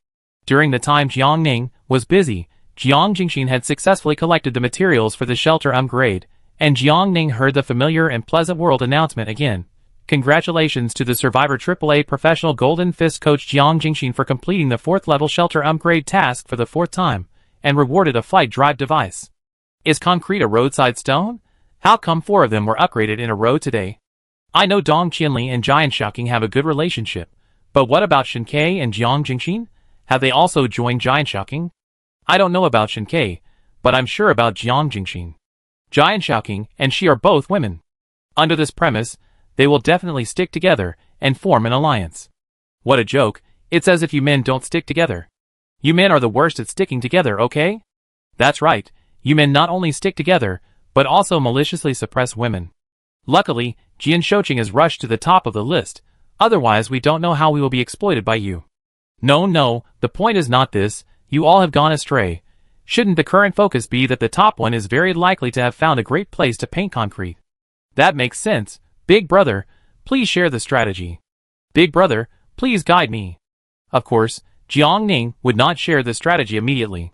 During the time Jiang Ning was busy, Jiang Jingxin had successfully collected the materials for the shelter upgrade, and Jiang Ning heard the familiar and pleasant world announcement again. Congratulations to the Survivor AAA Professional Golden Fist coach Jiang Jingxin for completing the 4th level shelter upgrade task for the 4th time, and rewarded a flight drive device. Is concrete a roadside stone? How come 4 of them were upgraded in a row today? I know Dong Qianli and Jian Shaoqing have a good relationship, but what about Shen Ke and Jiang Jingxin? Have they also joined Jian Shaoqing? I don't know about Shen Ke, but I'm sure about Jiang Jingxin. Jian Shaoqing and she are both women. Under this premise, they will definitely stick together and form an alliance. What a joke, it's as if you men don't stick together. You men are the worst at sticking together, okay? That's right, you men not only stick together, but also maliciously suppress women. Luckily, Jian Shaoqing has rushed to the top of the list, otherwise we don't know how we will be exploited by you. No, the point is not this, you all have gone astray. Shouldn't the current focus be that the top one is very likely to have found a great place to paint concrete? That makes sense. Big brother, please share the strategy. Big brother, please guide me. Of course, Jiang Ning would not share the strategy immediately.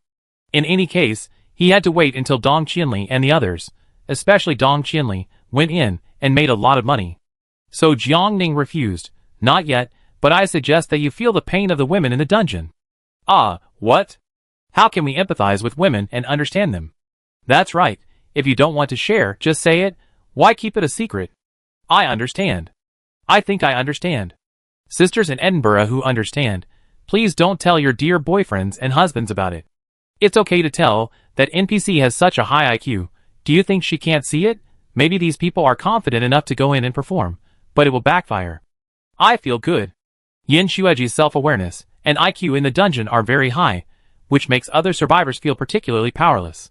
In any case, he had to wait until Dong Qianli and the others, especially Dong Qianli, went in and made a lot of money. So Jiang Ning refused. Not yet, but I suggest that you feel the pain of the women in the dungeon. Ah, what? How can we empathize with women and understand them? That's right, if you don't want to share, just say it. Why keep it a secret? I understand. I think I understand. Sisters in Edinburgh who understand, please don't tell your dear boyfriends and husbands about it. It's okay to tell that NPC has such a high IQ. Do you think she can't see it? Maybe these people are confident enough to go in and perform, but it will backfire. I feel good. Yin Xueji's self-awareness and IQ in the dungeon are very high, which makes other survivors feel particularly powerless.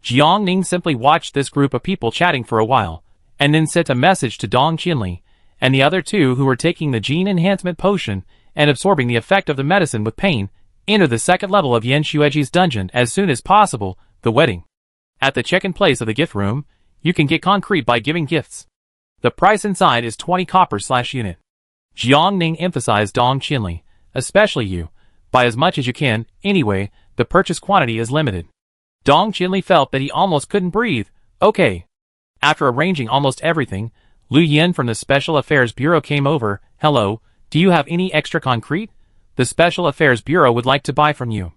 Jiang Ning simply watched this group of people chatting for a while, and then sent a message to Dong Qianli, and the other 2 who were taking the gene enhancement potion and absorbing the effect of the medicine with pain, enter the 2nd level of Yin Xueji's dungeon as soon as possible, the wedding. At the check-in place of the gift room, you can get concrete by giving gifts. The price inside is 20 copper/unit. Jiang Ning emphasized Dong Qianli, especially you, buy as much as you can, anyway, the purchase quantity is limited. Dong Qianli felt that he almost couldn't breathe. Okay. After arranging almost everything, Lu Yin from the Special Affairs Bureau came over. Hello, do you have any extra concrete? The Special Affairs Bureau would like to buy from you.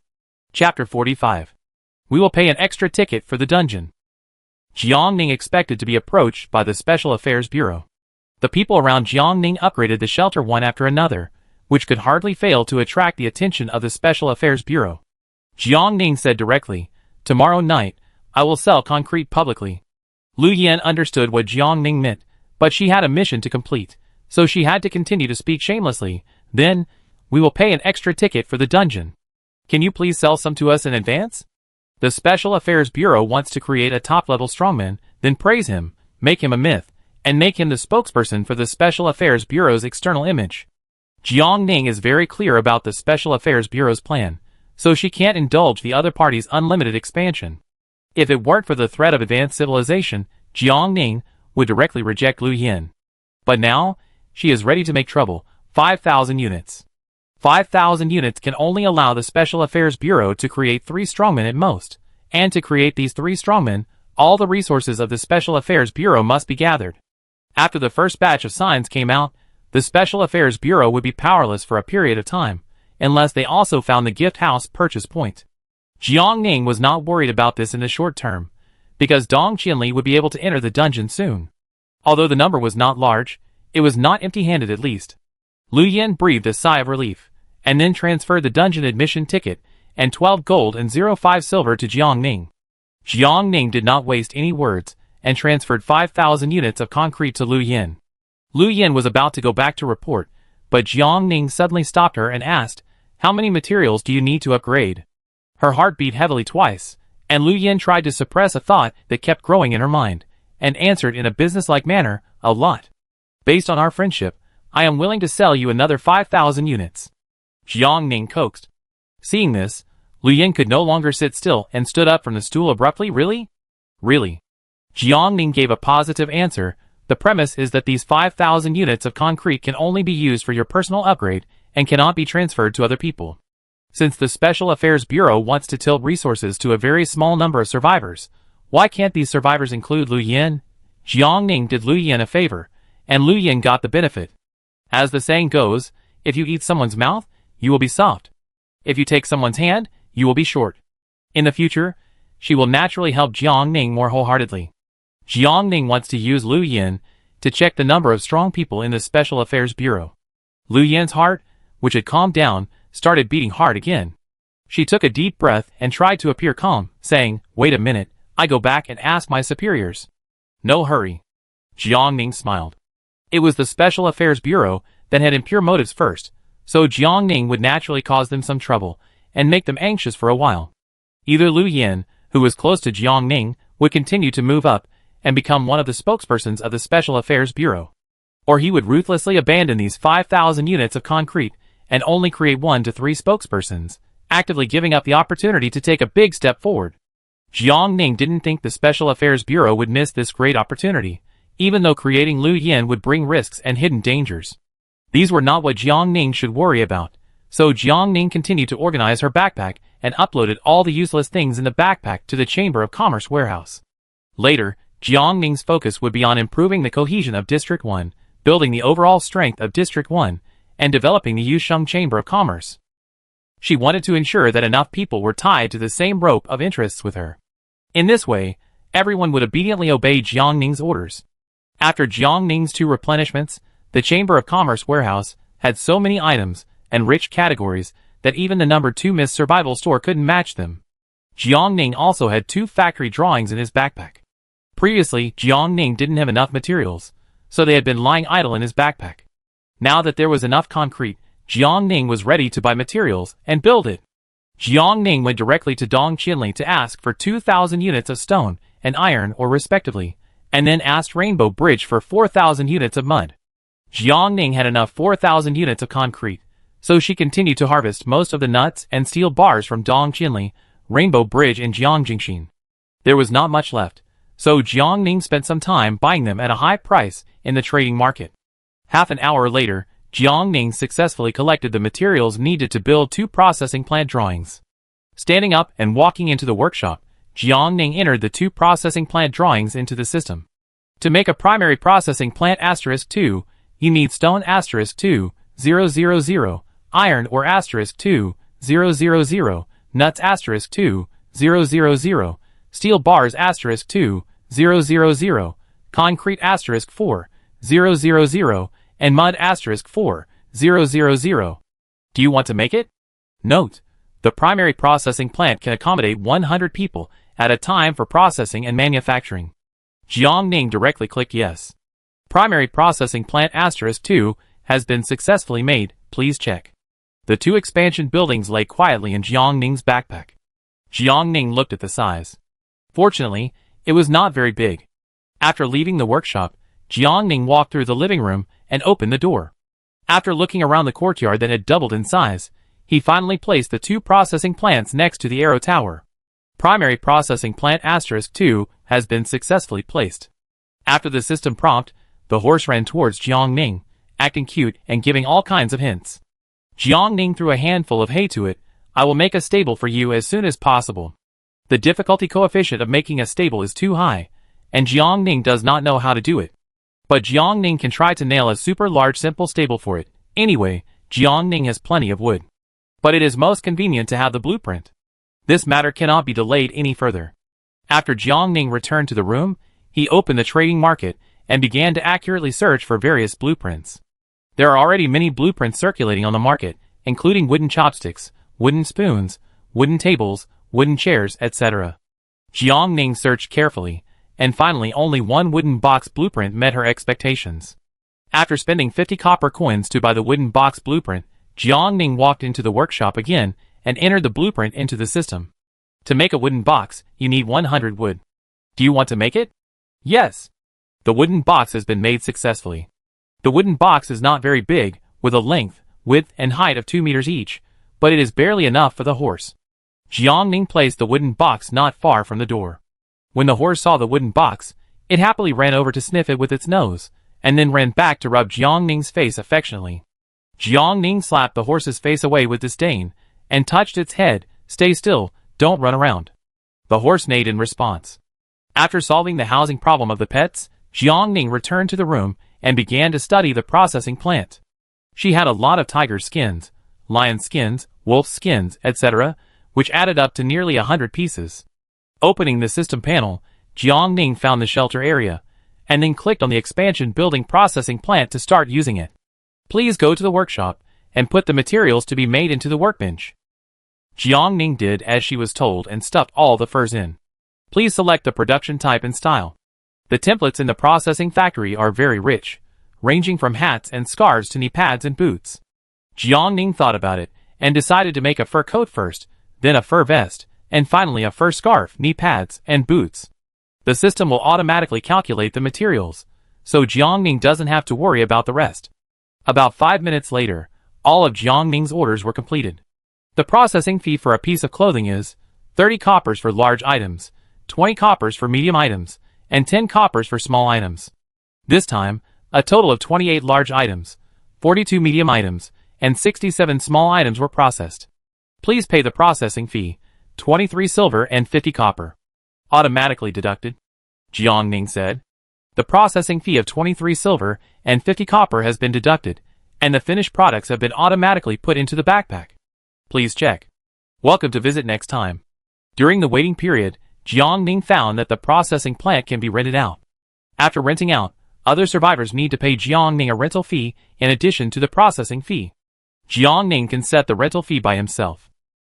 Chapter 45. We will pay an extra ticket for the dungeon. Jiang Ning expected to be approached by the Special Affairs Bureau. The people around Jiang Ning upgraded the shelter one after another, which could hardly fail to attract the attention of the Special Affairs Bureau. Jiang Ning said directly, tomorrow night, I will sell concrete publicly. Lu Yin understood what Jiang Ning meant, but she had a mission to complete, so she had to continue to speak shamelessly. Then, we will pay an extra ticket for the dungeon. Can you please sell some to us in advance? The Special Affairs Bureau wants to create a top-level strongman, then praise him, make him a myth, and make him the spokesperson for the Special Affairs Bureau's external image. Jiang Ning is very clear about the Special Affairs Bureau's plan, so she can't indulge the other party's unlimited expansion. If it weren't for the threat of advanced civilization, Jiang Ning would directly reject Lu Yin. But now, she is ready to make trouble. 5,000 units. 5,000 units can only allow the Special Affairs Bureau to create 3 strongmen at most, and to create these 3 strongmen, all the resources of the Special Affairs Bureau must be gathered. After the first batch of signs came out, the Special Affairs Bureau would be powerless for a period of time, unless they also found the gift house purchase point. Jiang Ning was not worried about this in the short term, because Dong Qianli would be able to enter the dungeon soon. Although the number was not large, it was not empty-handed at least. Lu Yin breathed a sigh of relief, and then transferred the dungeon admission ticket and 12 gold and 05 silver to Jiang Ning. Jiang Ning did not waste any words, and transferred 5,000 units of concrete to Lu Yin. Lu Yin was about to go back to report, but Jiang Ning suddenly stopped her and asked, how many materials do you need to upgrade? Her heart beat heavily twice, and Lu Yin tried to suppress a thought that kept growing in her mind, and answered in a businesslike manner, a lot. Based on our friendship, I am willing to sell you another 5,000 units. Jiang Ning coaxed. Seeing this, Lu Yin could no longer sit still and stood up from the stool abruptly. Really? Really? Jiang Ning gave a positive answer. The premise is that these 5,000 units of concrete can only be used for your personal upgrade and cannot be transferred to other people. Since the Special Affairs Bureau wants to tilt resources to a very small number of survivors, why can't these survivors include Lu Yin? Jiang Ning did Lu Yin a favor, and Lu Yin got the benefit. As the saying goes, if you eat someone's mouth, you will be soft. If you take someone's hand, you will be short. In the future, she will naturally help Jiang Ning more wholeheartedly. Jiang Ning wants to use Lu Yin to check the number of strong people in the Special Affairs Bureau. Lu Yin's heart, which had calmed down, started beating hard again. She took a deep breath and tried to appear calm, saying, "Wait a minute, I go back and ask my superiors." "No hurry." Jiang Ning smiled. It was the Special Affairs Bureau that had impure motives first, so Jiang Ning would naturally cause them some trouble and make them anxious for a while. Either Lu Yin, who was close to Jiang Ning, would continue to move up and become one of the spokespersons of the Special Affairs Bureau, or he would ruthlessly abandon these 5,000 units of concrete and only create 1 to 3 spokespersons, actively giving up the opportunity to take a big step forward. Jiang Ning didn't think the Special Affairs Bureau would miss this great opportunity, even though creating Lu Yin would bring risks and hidden dangers. These were not what Jiang Ning should worry about, so Jiang Ning continued to organize her backpack and uploaded all the useless things in the backpack to the Chamber of Commerce warehouse. Later, Jiang Ning's focus would be on improving the cohesion of District 1, building the overall strength of District 1, and developing the Yusheng Chamber of Commerce. She wanted to ensure that enough people were tied to the same rope of interests with her. In this way, everyone would obediently obey Jiang Ning's orders. After Jiang Ning's 2 replenishments, the Chamber of Commerce warehouse had so many items and rich categories that even the number 2 Miss Survival store couldn't match them. Jiang Ning also had 2 factory drawings in his backpack. Previously, Jiang Ning didn't have enough materials, so they had been lying idle in his backpack. Now that there was enough concrete, Jiang Ning was ready to buy materials and build it. Jiang Ning went directly to Dong Qinli to ask for 2,000 units of stone and iron ore respectively, and then asked Rainbow Bridge for 4,000 units of mud. Jiang Ning had enough 4,000 units of concrete, so she continued to harvest most of the nuts and steel bars from Dong Qinli, Rainbow Bridge and Jiangjingshin. There was not much left, so Jiang Ning spent some time buying them at a high price in the trading market. Half an hour later, Jiang Ning successfully collected the materials needed to build 2 processing plant drawings. Standing up and walking into the workshop, Jiang Ning entered the 2 processing plant drawings into the system. To make a primary processing plant *2, you need stone *2, 000, iron ore *2, 000, nuts *2, 000, steel bars *2, 000, concrete *4, 000, and mud *4, 000. Do you want to make it? Note: the primary processing plant can accommodate 100 people at a time for processing and manufacturing. Jiang Ning directly clicked yes. Primary processing plant *2 has been successfully made, please check. The 2 expansion buildings lay quietly in Jiang Ning's backpack. Jiang Ning looked at the size. Fortunately, it was not very big. After leaving the workshop, Jiang Ning walked through the living room and opened the door. After looking around the courtyard that had doubled in size, he finally placed the 2 processing plants next to the arrow tower. Primary processing plant *2 has been successfully placed. After the system prompt, the horse ran towards Jiang Ning, acting cute and giving all kinds of hints. Jiang Ning threw a handful of hay to it. "I will make a stable for you as soon as possible." The difficulty coefficient of making a stable is too high, and Jiang Ning does not know how to do it. But Jiang Ning can try to nail a super large simple stable for it. Anyway, Jiang Ning has plenty of wood. But it is most convenient to have the blueprint. This matter cannot be delayed any further. After Jiang Ning returned to the room, he opened the trading market and began to accurately search for various blueprints. There are already many blueprints circulating on the market, including wooden chopsticks, wooden spoons, wooden tables, wooden chairs, etc. Jiang Ning searched carefully, and finally only 1 wooden box blueprint met her expectations. After spending 50 copper coins to buy the wooden box blueprint, Jiang Ning walked into the workshop again and entered the blueprint into the system. To make a wooden box, you need 100 wood. Do you want to make it? Yes. The wooden box has been made successfully. The wooden box is not very big, with a length, width, and height of 2 meters each, but it is barely enough for the horse. Jiang Ning placed the wooden box not far from the door. When the horse saw the wooden box, it happily ran over to sniff it with its nose, and then ran back to rub Jiang Ning's face affectionately. Jiang Ning slapped the horse's face away with disdain, and touched its head. "Stay still, don't run around." The horse neighed in response. After solving the housing problem of the pets, Jiangning returned to the room and began to study the processing plant. She had a lot of tiger skins, lion skins, wolf skins, etc., which added up to nearly 100 pieces. Opening the system panel, Jiangning found the shelter area, and then clicked on the expansion building processing plant to start using it. "Please go to the workshop and put the materials to be made into the workbench." Jiangning did as she was told and stuffed all the furs in. "Please select the production type and style." The templates in the processing factory are very rich, ranging from hats and scarves to knee pads and boots. Jiangning thought about it and decided to make a fur coat first, then a fur vest, and finally a fur scarf, knee pads, and boots. The system will automatically calculate the materials, so Jiangning doesn't have to worry about the rest. About 5 minutes later, all of Jiangning's orders were completed. The processing fee for a piece of clothing is 30 coppers for large items, 20 coppers for medium items, and 10 coppers for small items. This time, a total of 28 large items, 42 medium items, and 67 small items were processed. "Please pay the processing fee, 23 silver and 50 copper." "Automatically deducted," Jiangning said. "The processing fee of 23 silver and 50 copper has been deducted, and the finished products have been automatically put into the backpack. Please check. Welcome to visit next time." During the waiting period, Jiangning found that the processing plant can be rented out. After renting out, other survivors need to pay Jiangning a rental fee in addition to the processing fee. Jiangning can set the rental fee by himself.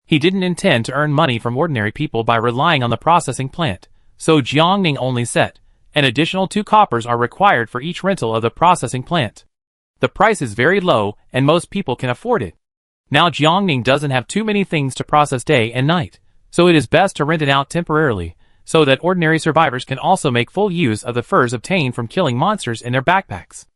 He didn't intend to earn money from ordinary people by relying on the processing plant, so Jiangning only set an additional 2 coppers are required for each rental of the processing plant. The price is very low and most people can afford it. Now Jiangning doesn't have too many things to process day and night, so it is best to rent it out temporarily, so that ordinary survivors can also make full use of the furs obtained from killing monsters in their backpacks.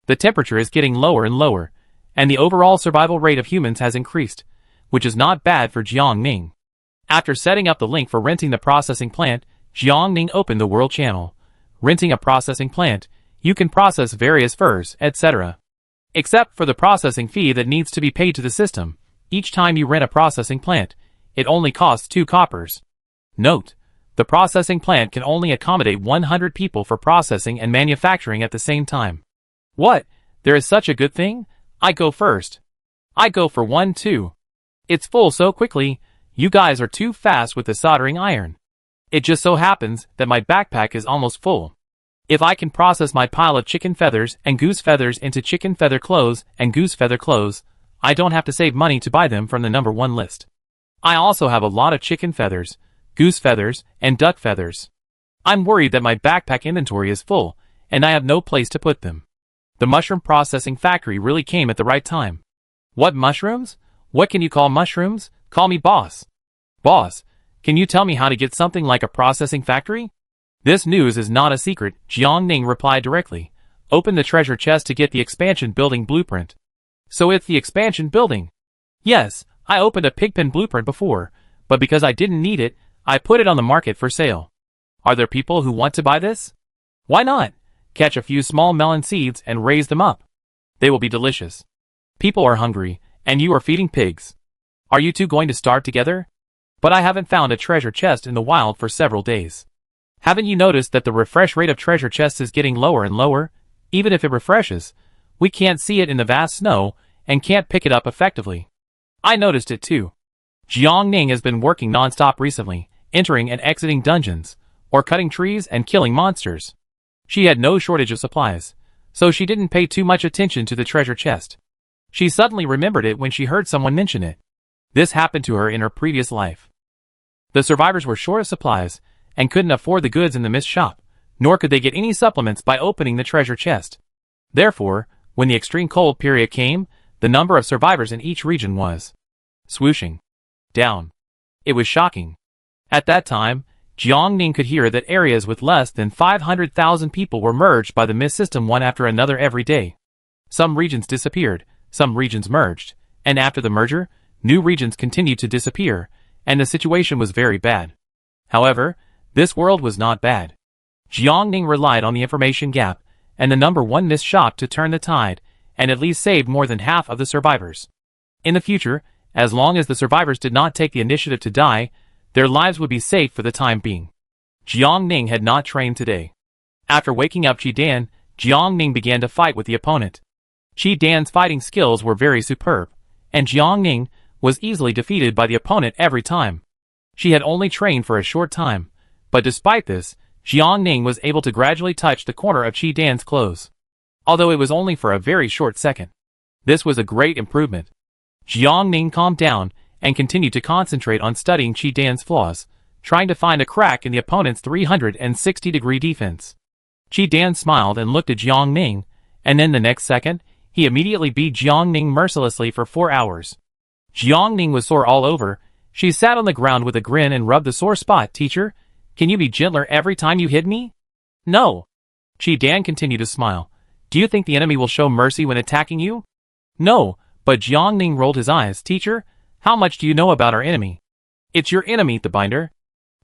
The temperature is getting lower and lower, and the overall survival rate of humans has increased, which is not bad for Jiangning. After setting up the link for renting the processing plant, Jiangning opened the world channel. Renting a processing plant, you can process various furs, etc. Except for the processing fee that needs to be paid to the system. Each time you rent a processing plant, it only costs 2 coppers. Note: the processing plant can only accommodate 100 people for processing and manufacturing at the same time. What? There is such a good thing? I go first. I go for 1 too. It's full so quickly. You guys are too fast with the soldering iron. It just so happens that my backpack is almost full. If I can process my pile of chicken feathers and goose feathers into chicken feather clothes and goose feather clothes, I don't have to save money to buy them from the number 1 list. I also have a lot of chicken feathers, goose feathers, and duck feathers. I'm worried that my backpack inventory is full, and I have no place to put them. The mushroom processing factory really came at the right time. What mushrooms? What can you call mushrooms? Call me boss. Boss, can you tell me how to get something like a processing factory? This news is not a secret, Jiangning replied directly. Open the treasure chest to get the expansion building blueprint. So it's the expansion building. Yes, I opened a pigpen blueprint before, but because I didn't need it, I put it on the market for sale. Are there people who want to buy this? Why not? Catch a few small melon seeds and raise them up. They will be delicious. People are hungry, and you are feeding pigs. Are you two going to starve together? But I haven't found a treasure chest in the wild for several days. Haven't you noticed that the refresh rate of treasure chests is getting lower and lower? Even if it refreshes, we can't see it in the vast snow and can't pick it up effectively. I noticed it too. Jiangning has been working non-stop recently, entering and exiting dungeons, or cutting trees and killing monsters. She had no shortage of supplies, so she didn't pay too much attention to the treasure chest. She suddenly remembered it when she heard someone mention it. This happened to her in her previous life. The survivors were short of supplies and couldn't afford the goods in the mist shop, nor could they get any supplements by opening the treasure chest. Therefore, when the extreme cold period came, the number of survivors in each region was swooshing down. It was shocking. At that time, Jiangning could hear that areas with less than 500,000 people were merged by the mist system one after another every day. Some regions disappeared, some regions merged, and after the merger, new regions continued to disappear, and the situation was very bad. However, this world was not bad. Jiangning relied on the information gap and the number 1 mist shop to turn the tide, and at least saved more than half of the survivors. In the future, As long as the survivors did not take the initiative to die, their lives would be safe for the time being. Jiang Ning had not trained today. After waking up Qi Dan, Jiang Ning began to fight with the opponent. Qi Dan's fighting skills were very superb, and Jiang Ning was easily defeated by the opponent every time. She had only trained for a short time, but despite this, Jiang Ning was able to gradually touch the corner of Qi Dan's clothes. Although it was only for a very short second. This was a great improvement. Jiang Ning calmed down and continued to concentrate on studying Qi Dan's flaws, trying to find a crack in the opponent's 360-degree defense. Qi Dan smiled and looked at Jiang Ning, and then the next second, he immediately beat Jiang Ning mercilessly for 4 hours. Jiang Ning was sore all over. She sat on the ground with a grin and rubbed the sore spot. Teacher, can you be gentler every time you hit me? No. Qi Dan continued to smile. Do you think the enemy will show mercy when attacking you? No, but Jiang Ning rolled his eyes. Teacher, how much do you know about our enemy? It's your enemy, the Binder.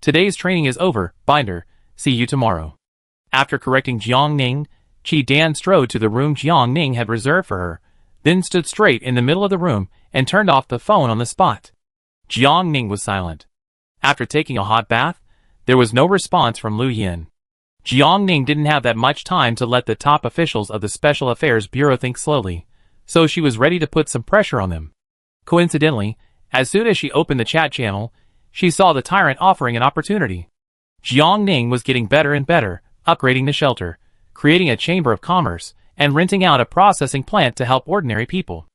Today's training is over, Binder. See you tomorrow. After correcting Jiang Ning, Qi Dan strode to the room Jiang Ning had reserved for her, then stood straight in the middle of the room and turned off the phone on the spot. Jiang Ning was silent. After taking a hot bath, there was no response from Lu Yin. Jiang Ning didn't have that much time to let the top officials of the Special Affairs Bureau think slowly, so she was ready to put some pressure on them. Coincidentally, as soon as she opened the chat channel, she saw the tyrant offering an opportunity. Jiang Ning was getting better and better, upgrading the shelter, creating a chamber of commerce, and renting out a processing plant to help ordinary people.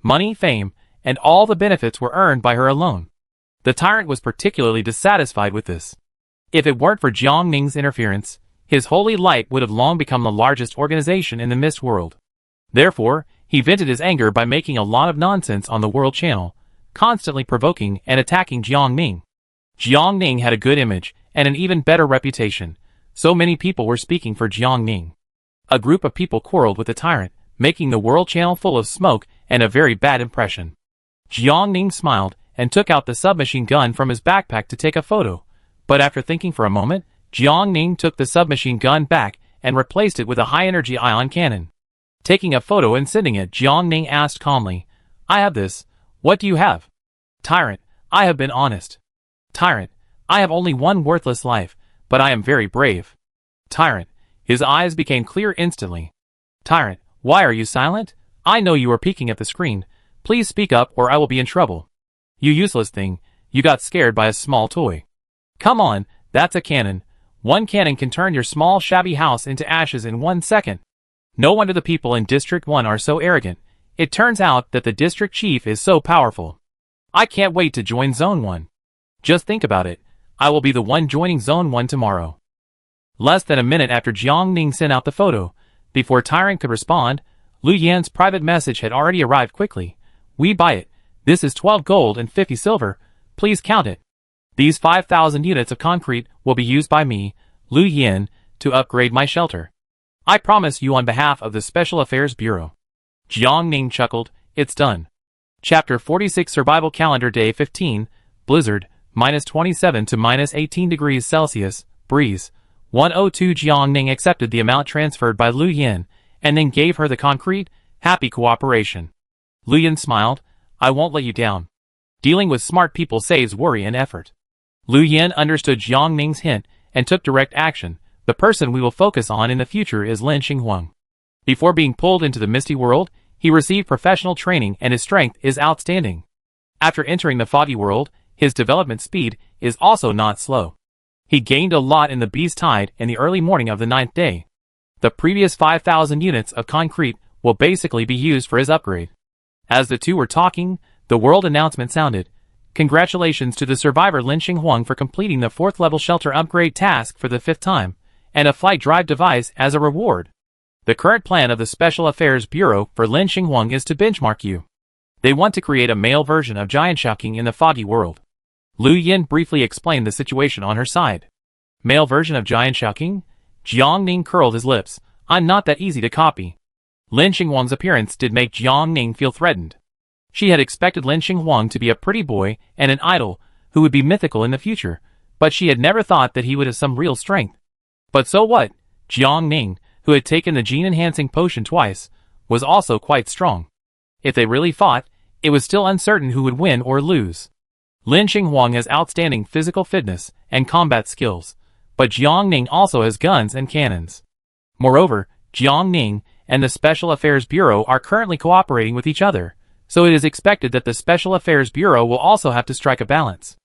Money, fame, and all the benefits were earned by her alone. The tyrant was particularly dissatisfied with this. If it weren't for Jiang Ning's interference, his holy light would have long become the largest organization in the Mist world. Therefore, he vented his anger by making a lot of nonsense on the World Channel, constantly provoking and attacking Jiang Ning. Jiang Ning had a good image and an even better reputation, so many people were speaking for Jiang Ning. A group of people quarreled with the tyrant, making the World Channel full of smoke and a very bad impression. Jiang Ning smiled and took out the submachine gun from his backpack to take a photo, but after thinking for a moment, Jiang Ning took the submachine gun back and replaced it with a high-energy ion cannon. Taking a photo and sending it, Jiang Ning asked calmly, I have this. What do you have? Tyrant, I have been honest. Tyrant, I have only one worthless life, but I am very brave. Tyrant, his eyes became clear instantly. Tyrant, why are you silent? I know you are peeking at the screen. Please speak up or I will be in trouble. You useless thing, you got scared by a small toy. Come on, that's a cannon. One cannon can turn your small shabby house into ashes in 1 second. No wonder the people in District 1 are so arrogant. It turns out that the district chief is so powerful. I can't wait to join Zone 1. Just think about it. I will be the one joining Zone 1 tomorrow. Less than a minute after Jiang Ning sent out the photo, before Tyrant could respond, Lu Yan's private message had already arrived quickly. We buy it. This is 12 gold and 50 silver. Please count it. These 5,000 units of concrete will be used by me, Lu Yan, to upgrade my shelter. I promise you on behalf of the Special Affairs Bureau. Jiang Ning chuckled. It's done. Chapter 46 Survival Calendar Day 15, Blizzard, -27 to -18 degrees Celsius, breeze. 102 Jiang Ning accepted the amount transferred by Lu Yan, and then gave her the concrete, happy cooperation. Lu Yan smiled. I won't let you down. Dealing with smart people saves worry and effort. Lu Yan understood Jiang Ning's hint and took direct action. The person we will focus on in the future is Lin Xinghuang. Before being pulled into the Misty World, he received professional training and his strength is outstanding. After entering the Foggy World, his development speed is also not slow. He gained a lot in the Beast Tide in the early morning of the 9th day. The previous 5,000 units of concrete will basically be used for his upgrade. As the two were talking, the world announcement sounded. Congratulations to the survivor Lin Xinghuang for completing the 4th level shelter upgrade task for the 5th time, and a flight drive device as a reward. The current plan of the Special Affairs Bureau for Lin Xinghuang is to benchmark you. They want to create a male version of Giant Shaoking in the Foggy World. Lu Yan briefly explained the situation on her side. Male version of Giant Shaoking? Jiang Ning curled his lips. I'm not that easy to copy. Lin Xinghuang's appearance did make Jiang Ning feel threatened. She had expected Lin Xinghuang to be a pretty boy and an idol who would be mythical in the future, but she had never thought that he would have some real strength. But so what? Jiang Ning, who had taken the gene-enhancing potion twice, was also quite strong. If they really fought, It was still uncertain who would win or lose. Lin Xinghuang has outstanding physical fitness and combat skills, but Jiang Ning also has guns and cannons. Moreover, Jiang Ning and the Special Affairs Bureau are currently cooperating with each other, so it is expected that the Special Affairs Bureau will also have to strike a balance.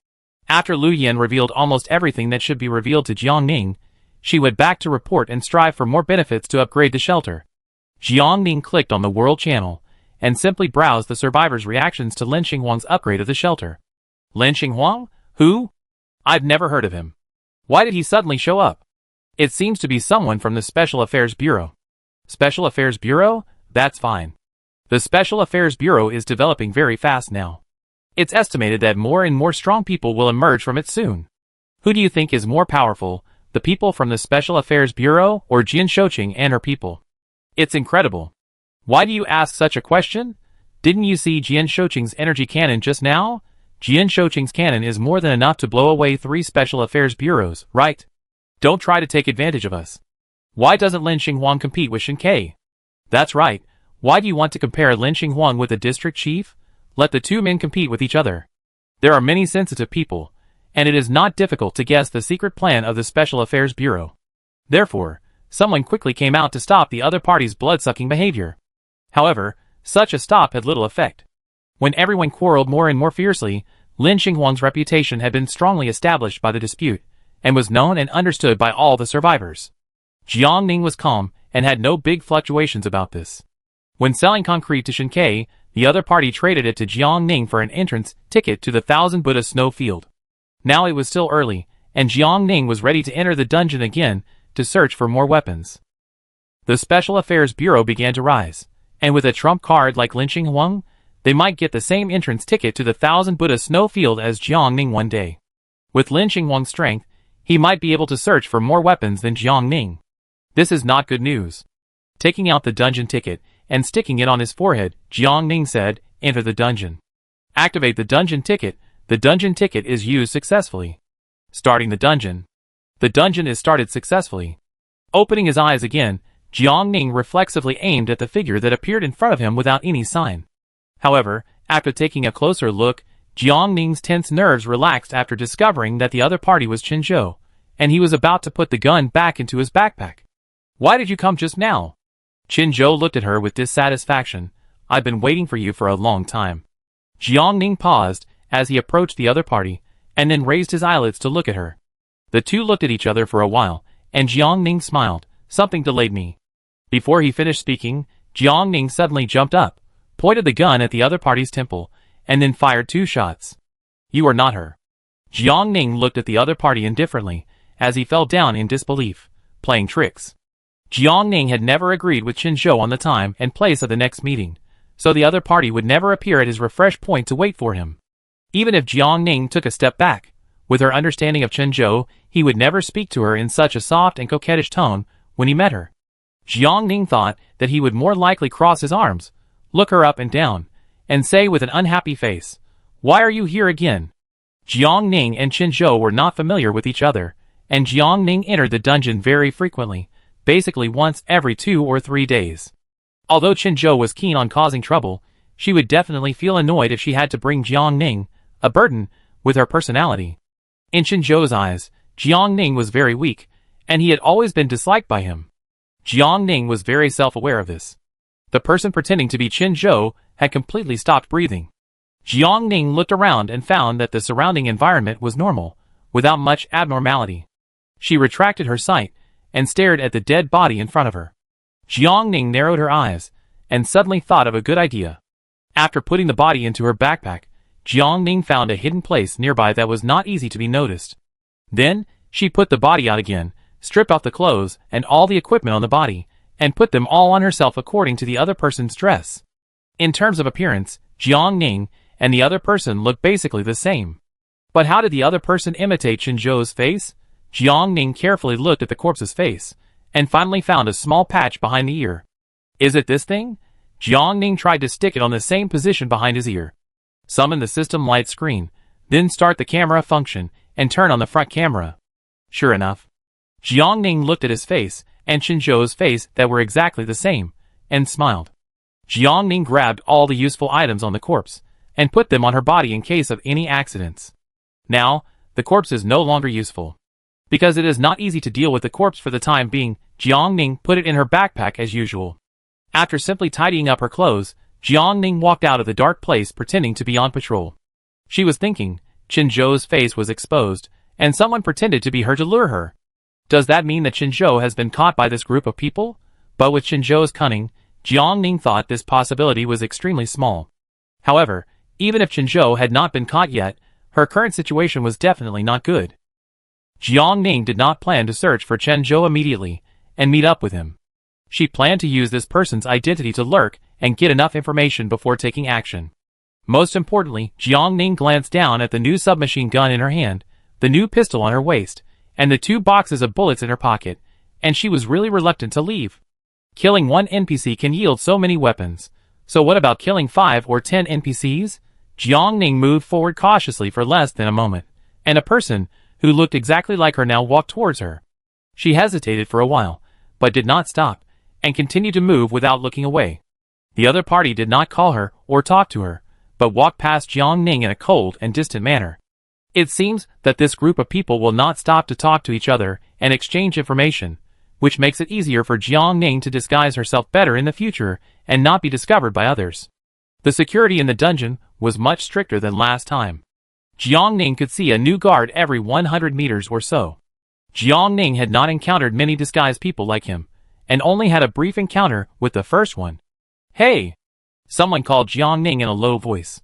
After Lu Yan revealed almost everything that should be revealed to Jiang Ning, she went back to report and strive for more benefits to upgrade the shelter. Jiang Ning clicked on the World Channel and simply browsed the survivors' reactions to Lin Xinghuang's upgrade of the shelter. Lin Xinghuang? Who? I've never heard of him. Why did he suddenly show up? It seems to be someone from the Special Affairs Bureau. Special Affairs Bureau? That's fine. The Special Affairs Bureau is developing very fast now. It's estimated that more and more strong people will emerge from it soon. Who do you think is more powerful, the people from the Special Affairs Bureau or Jian Shouqing and her people? It's incredible. Why do you ask such a question? Didn't you see Jian Shouqing's energy cannon just now? Jian Shouqing's cannon is more than enough to blow away 3 Special Affairs Bureaus, right? Don't try to take advantage of us. Why doesn't Lin Xinghuang compete with Shen Ke? That's right. Why do you want to compare Lin Xinghuang with the district chief? Let the 2 men compete with each other. There are many sensitive people, and it is not difficult to guess the secret plan of the Special Affairs Bureau. Therefore, someone quickly came out to stop the other party's blood-sucking behavior. However, such a stop had little effect. When everyone quarreled more and more fiercely, Lin Xinghuang's reputation had been strongly established by the dispute, and was known and understood by all the survivors. Jiang Ning was calm, and had no big fluctuations about this. When selling concrete to Shen Ke, the other party traded it to Jiang Ning for an entrance ticket to the 1000 Buddha snow field. Now it was still early, and Jiang Ning was ready to enter the dungeon again to search for more weapons. The Special Affairs Bureau began to rise, and with a trump card like Lin Xinghuang, they might get the same entrance ticket to the 1000 Buddha snow field as Jiang Ning one day. With Lin Xinghuang's strength, he might be able to search for more weapons than Jiang Ning. This is not good news. Taking out the dungeon ticket and sticking it on his forehead, Jiang Ning said, "Enter the dungeon." Activate the dungeon ticket. The dungeon ticket is used successfully. Starting the dungeon. The dungeon is started successfully. Opening his eyes again, Jiang Ning reflexively aimed at the figure that appeared in front of him without any sign. However, after taking a closer look, Jiang Ning's tense nerves relaxed after discovering that the other party was Chen Zhou, and he was about to put the gun back into his backpack. "Why did you come just now?" Chen Zhou looked at her with dissatisfaction. "I've been waiting for you for a long time." Jiang Ning paused as he approached the other party, and then raised his eyelids to look at her. The two looked at each other for a while, and Jiang Ning smiled. "Something delayed me." Before he finished speaking, Jiang Ning suddenly jumped up, pointed the gun at the other party's temple, and then fired 2 shots. "You are not her." Jiang Ning looked at the other party indifferently, as he fell down in disbelief. Playing tricks. Jiang Ning had never agreed with Chen Zhou on the time and place of the next meeting, so the other party would never appear at his refresh point to wait for him. Even if Jiang Ning took a step back, with her understanding of Chen Zhou, he would never speak to her in such a soft and coquettish tone when he met her. Jiang Ning thought that he would more likely cross his arms, look her up and down, and say with an unhappy face, "Why are you here again?" Jiang Ning and Chen Zhou were not familiar with each other, and Jiang Ning entered the dungeon very frequently, basically once every 2 or 3 days. Although Chen Zhou was keen on causing trouble, she would definitely feel annoyed if she had to bring Jiang Ning, a burden, with her personality. In Chen Zhou's eyes, Jiang Ning was very weak, and he had always been disliked by him. Jiang Ning was very self-aware of this. The person pretending to be Chen Zhou had completely stopped breathing. Jiang Ning looked around and found that the surrounding environment was normal, without much abnormality. She retracted her sight and stared at the dead body in front of her. Jiang Ning narrowed her eyes and suddenly thought of a good idea. After putting the body into her backpack, Jiang Ning found a hidden place nearby that was not easy to be noticed. Then, she put the body out again, stripped off the clothes and all the equipment on the body, and put them all on herself according to the other person's dress. In terms of appearance, Jiang Ning and the other person looked basically the same. But how did the other person imitate Chen Zhou's face? Jiang Ning carefully looked at the corpse's face, and finally found a small patch behind the ear. "Is it this thing?" Jiang Ning tried to stick it on the same position behind his ear. Summon the system light screen, then start the camera function, and turn on the front camera. Sure enough. Jiang Ning looked at his face, and Chen Zhou's face that were exactly the same, and smiled. Jiang Ning grabbed all the useful items on the corpse, and put them on her body in case of any accidents. Now, the corpse is no longer useful. Because it is not easy to deal with the corpse for the time being, Jiangning put it in her backpack as usual. After simply tidying up her clothes, Jiangning walked out of the dark place pretending to be on patrol. She was thinking, Qinzhou's face was exposed, and someone pretended to be her to lure her. Does that mean that Qinzhou has been caught by this group of people? But with Qinzhou's cunning, Jiangning thought this possibility was extremely small. However, even if Qinzhou had not been caught yet, her current situation was definitely not good. Jiangning did not plan to search for Qinzhou immediately and meet up with him. She planned to use this person's identity to lurk and get enough information before taking action. Most importantly, Jiangning glanced down at the new submachine gun in her hand, the new pistol on her waist, and the 2 boxes of bullets in her pocket, and she was really reluctant to leave. Killing 1 NPC can yield so many weapons, so what about killing 5 or 10 NPCs? Jiangning moved forward cautiously for less than a moment, and a person who looked exactly like her now walked towards her. She hesitated for a while, but did not stop, and continued to move without looking away. The other party did not call her or talk to her, but walked past Jiangning in a cold and distant manner. It seems that this group of people will not stop to talk to each other and exchange information, which makes it easier for Jiangning to disguise herself better in the future and not be discovered by others. The security in the dungeon was much stricter than last time. Jiangning could see a new guard every 100 meters or so. Jiangning had not encountered many disguised people like him, and only had a brief encounter with the first one. "Hey!" Someone called Jiangning in a low voice.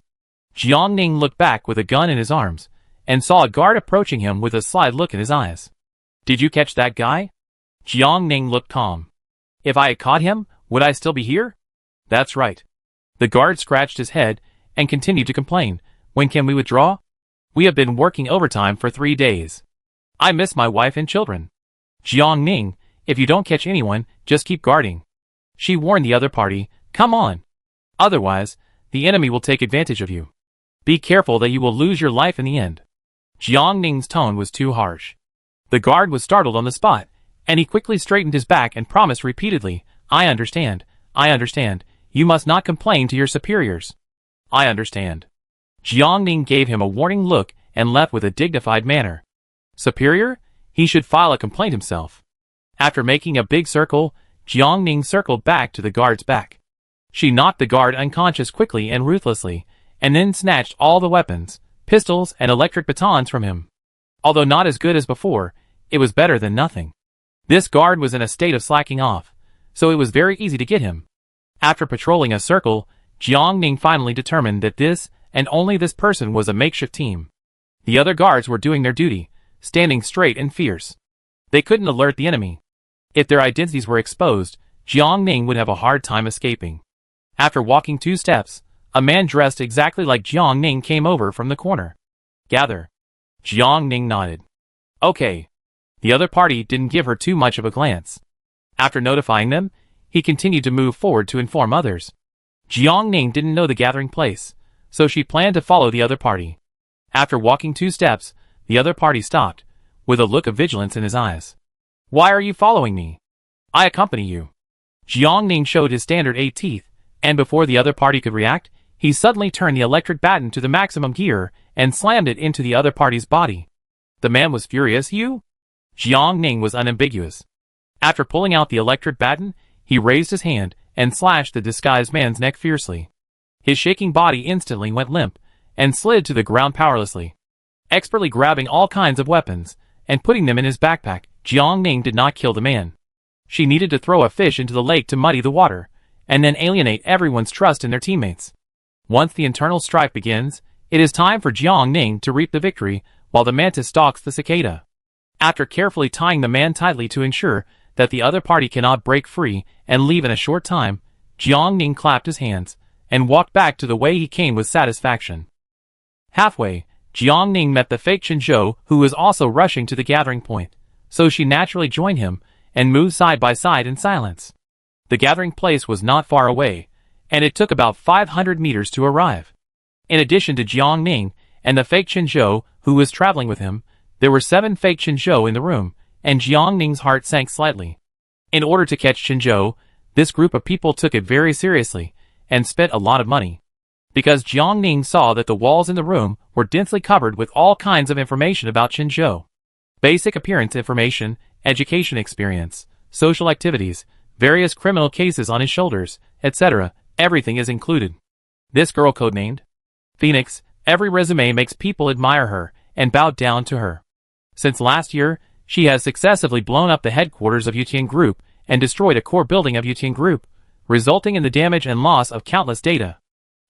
Jiangning looked back with a gun in his arms, and saw a guard approaching him with a sly look in his eyes. "Did you catch that guy?" Jiangning looked calm. "If I had caught him, would I still be here?" "That's right." The guard scratched his head and continued to complain. "When can we withdraw? We have been working overtime for 3 days. I miss my wife and children." "Jiangning, if you don't catch anyone, just keep guarding." She warned the other party, "Come on. Otherwise, the enemy will take advantage of you. Be careful that you will lose your life in the end." Jiangning's tone was too harsh. The guard was startled on the spot, and he quickly straightened his back and promised repeatedly, I understand. You must not complain to your superiors." "I understand." Jiangning gave him a warning look and left with a dignified manner. Superior? He should file a complaint himself. After making a big circle, Jiangning circled back to the guard's back. She knocked the guard unconscious quickly and ruthlessly, and then snatched all the weapons, pistols and electric batons from him. Although not as good as before, it was better than nothing. This guard was in a state of slacking off, so it was very easy to get him. After patrolling a circle, Jiangning finally determined that this and only this person was a makeshift team. The other guards were doing their duty, standing straight and fierce. They couldn't alert the enemy. If their identities were exposed, Jiangning would have a hard time escaping. After walking 2 steps, a man dressed exactly like Jiangning came over from the corner. "Gather." Jiangning nodded. "Okay." The other party didn't give her too much of a glance. After notifying them, he continued to move forward to inform others. Jiangning didn't know the gathering place, so she planned to follow the other party. After walking 2 steps, the other party stopped, with a look of vigilance in his eyes. "Why are you following me? I accompany you." Jiangning showed his standard 8 teeth, and before the other party could react, he suddenly turned the electric baton to the maximum gear and slammed it into the other party's body. The man was furious. "You?" Jiangning was unambiguous. After pulling out the electric baton, he raised his hand and slashed the disguised man's neck fiercely. His shaking body instantly went limp and slid to the ground powerlessly. Expertly grabbing all kinds of weapons and putting them in his backpack, Jiangning did not kill the man. She needed to throw a fish into the lake to muddy the water, and then alienate everyone's trust in their teammates. Once the internal strife begins, it is time for Jiangning to reap the victory while the mantis stalks the cicada. After carefully tying the man tightly to ensure that the other party cannot break free and leave in a short time, Jiangning clapped his hands and walked back to the way he came with satisfaction. Halfway, Jiangning met the fake Qinzhou, who was also rushing to the gathering point, so she naturally joined him and moved side by side in silence. The gathering place was not far away, and it took about 500 meters to arrive. In addition to Jiangning and the fake Qinzhou who was traveling with him, there were 7 fake Qinzhou in the room, and Jiangning's heart sank slightly. In order to catch Qinzhou, this group of people took it very seriously and spent a lot of money. because Jiangning saw that the walls in the room were densely covered with all kinds of information about Qinzhou. Basic appearance information, education experience, social activities, various criminal cases on his shoulders, etc. Everything is included. This girl codenamed Phoenix, every resume makes people admire her and bow down to her. Since last year, she has successively blown up the headquarters of Yutian Group and destroyed a core building of Yutian Group, resulting in the damage and loss of countless data.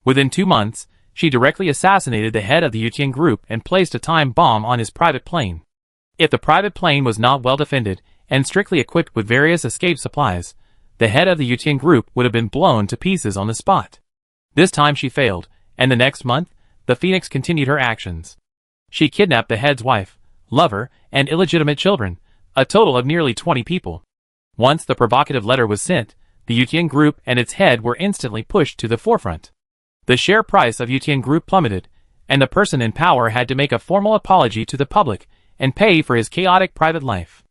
Within 2 months, she directly assassinated the head of the Yutian Group and placed a time bomb on his private plane. If the private plane was not well defended and strictly equipped with various escape supplies, the head of the Yutian Group would have been blown to pieces on the spot. This time she failed, and the next month, the Phoenix continued her actions. She kidnapped the head's wife, lover, and illegitimate children, a total of nearly 20 people. Once the provocative letter was sent, the Yutian Group and its head were instantly pushed to the forefront. The share price of Yutian Group plummeted, and the person in power had to make a formal apology to the public and pay for his chaotic private life.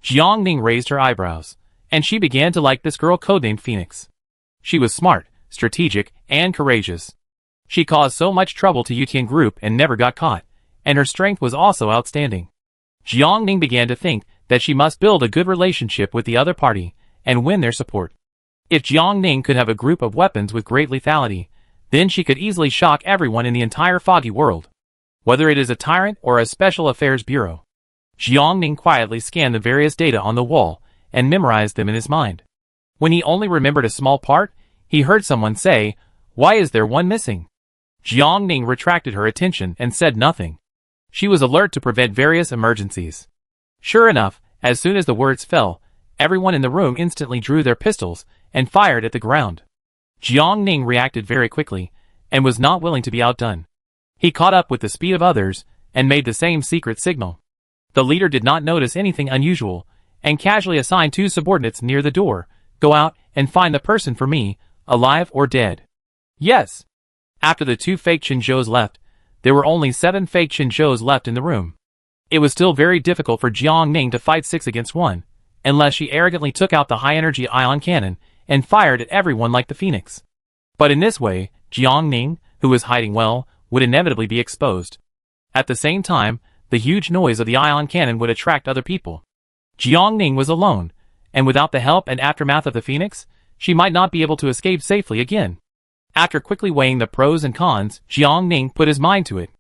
Jiangning raised her eyebrows, and she began to like this girl codenamed Phoenix. She was smart, strategic, and courageous. She caused so much trouble to Yutian Group and never got caught, and her strength was also outstanding. Jiangning began to think that she must build a good relationship with the other party and win their support. If Jiangning could have a group of weapons with great lethality, then she could easily shock everyone in the entire foggy world. Whether it is a tyrant or a special affairs bureau. Jiangning quietly scanned the various data on the wall and memorized them in his mind. When he only remembered a small part, he heard someone say, "Why is there one missing?" Jiangning retracted her attention and said nothing. She was alert to prevent various emergencies. Sure enough, as soon as the words fell, everyone in the room instantly drew their pistols and fired at the ground. Jiangning reacted very quickly and was not willing to be outdone. He caught up with the speed of others and made the same secret signal. The leader did not notice anything unusual and casually assigned 2 subordinates near the door. "Go out and find the person for me, alive or dead." "Yes." After the 2 fake Qinzhous left, there were only 7 fake Qinzhous left in the room. It was still very difficult for Jiangning to fight 6 against 1, unless she arrogantly took out the high-energy ion cannon and fired at everyone like the Phoenix. But in this way, Jiangning, who was hiding well, would inevitably be exposed. At the same time, the huge noise of the ion cannon would attract other people. Jiangning was alone, and without the help and aftermath of the Phoenix, she might not be able to escape safely again. After quickly weighing the pros and cons, Jiangning put his mind to it.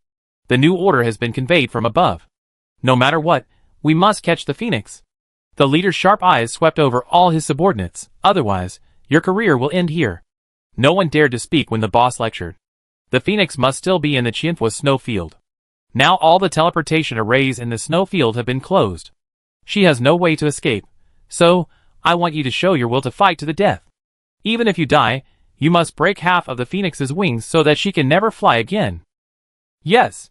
The new order has been conveyed from above. No matter what, we must catch the Phoenix. The leader's sharp eyes swept over all his subordinates, otherwise, your career will end here. No one dared to speak when the boss lectured. The Phoenix must still be in the Qianfu snowfield. Now all the teleportation arrays in the snowfield have been closed. She has no way to escape, so, I want you to show your will to fight to the death. Even if you die, you must break half of the Phoenix's wings so that she can never fly again. Yes.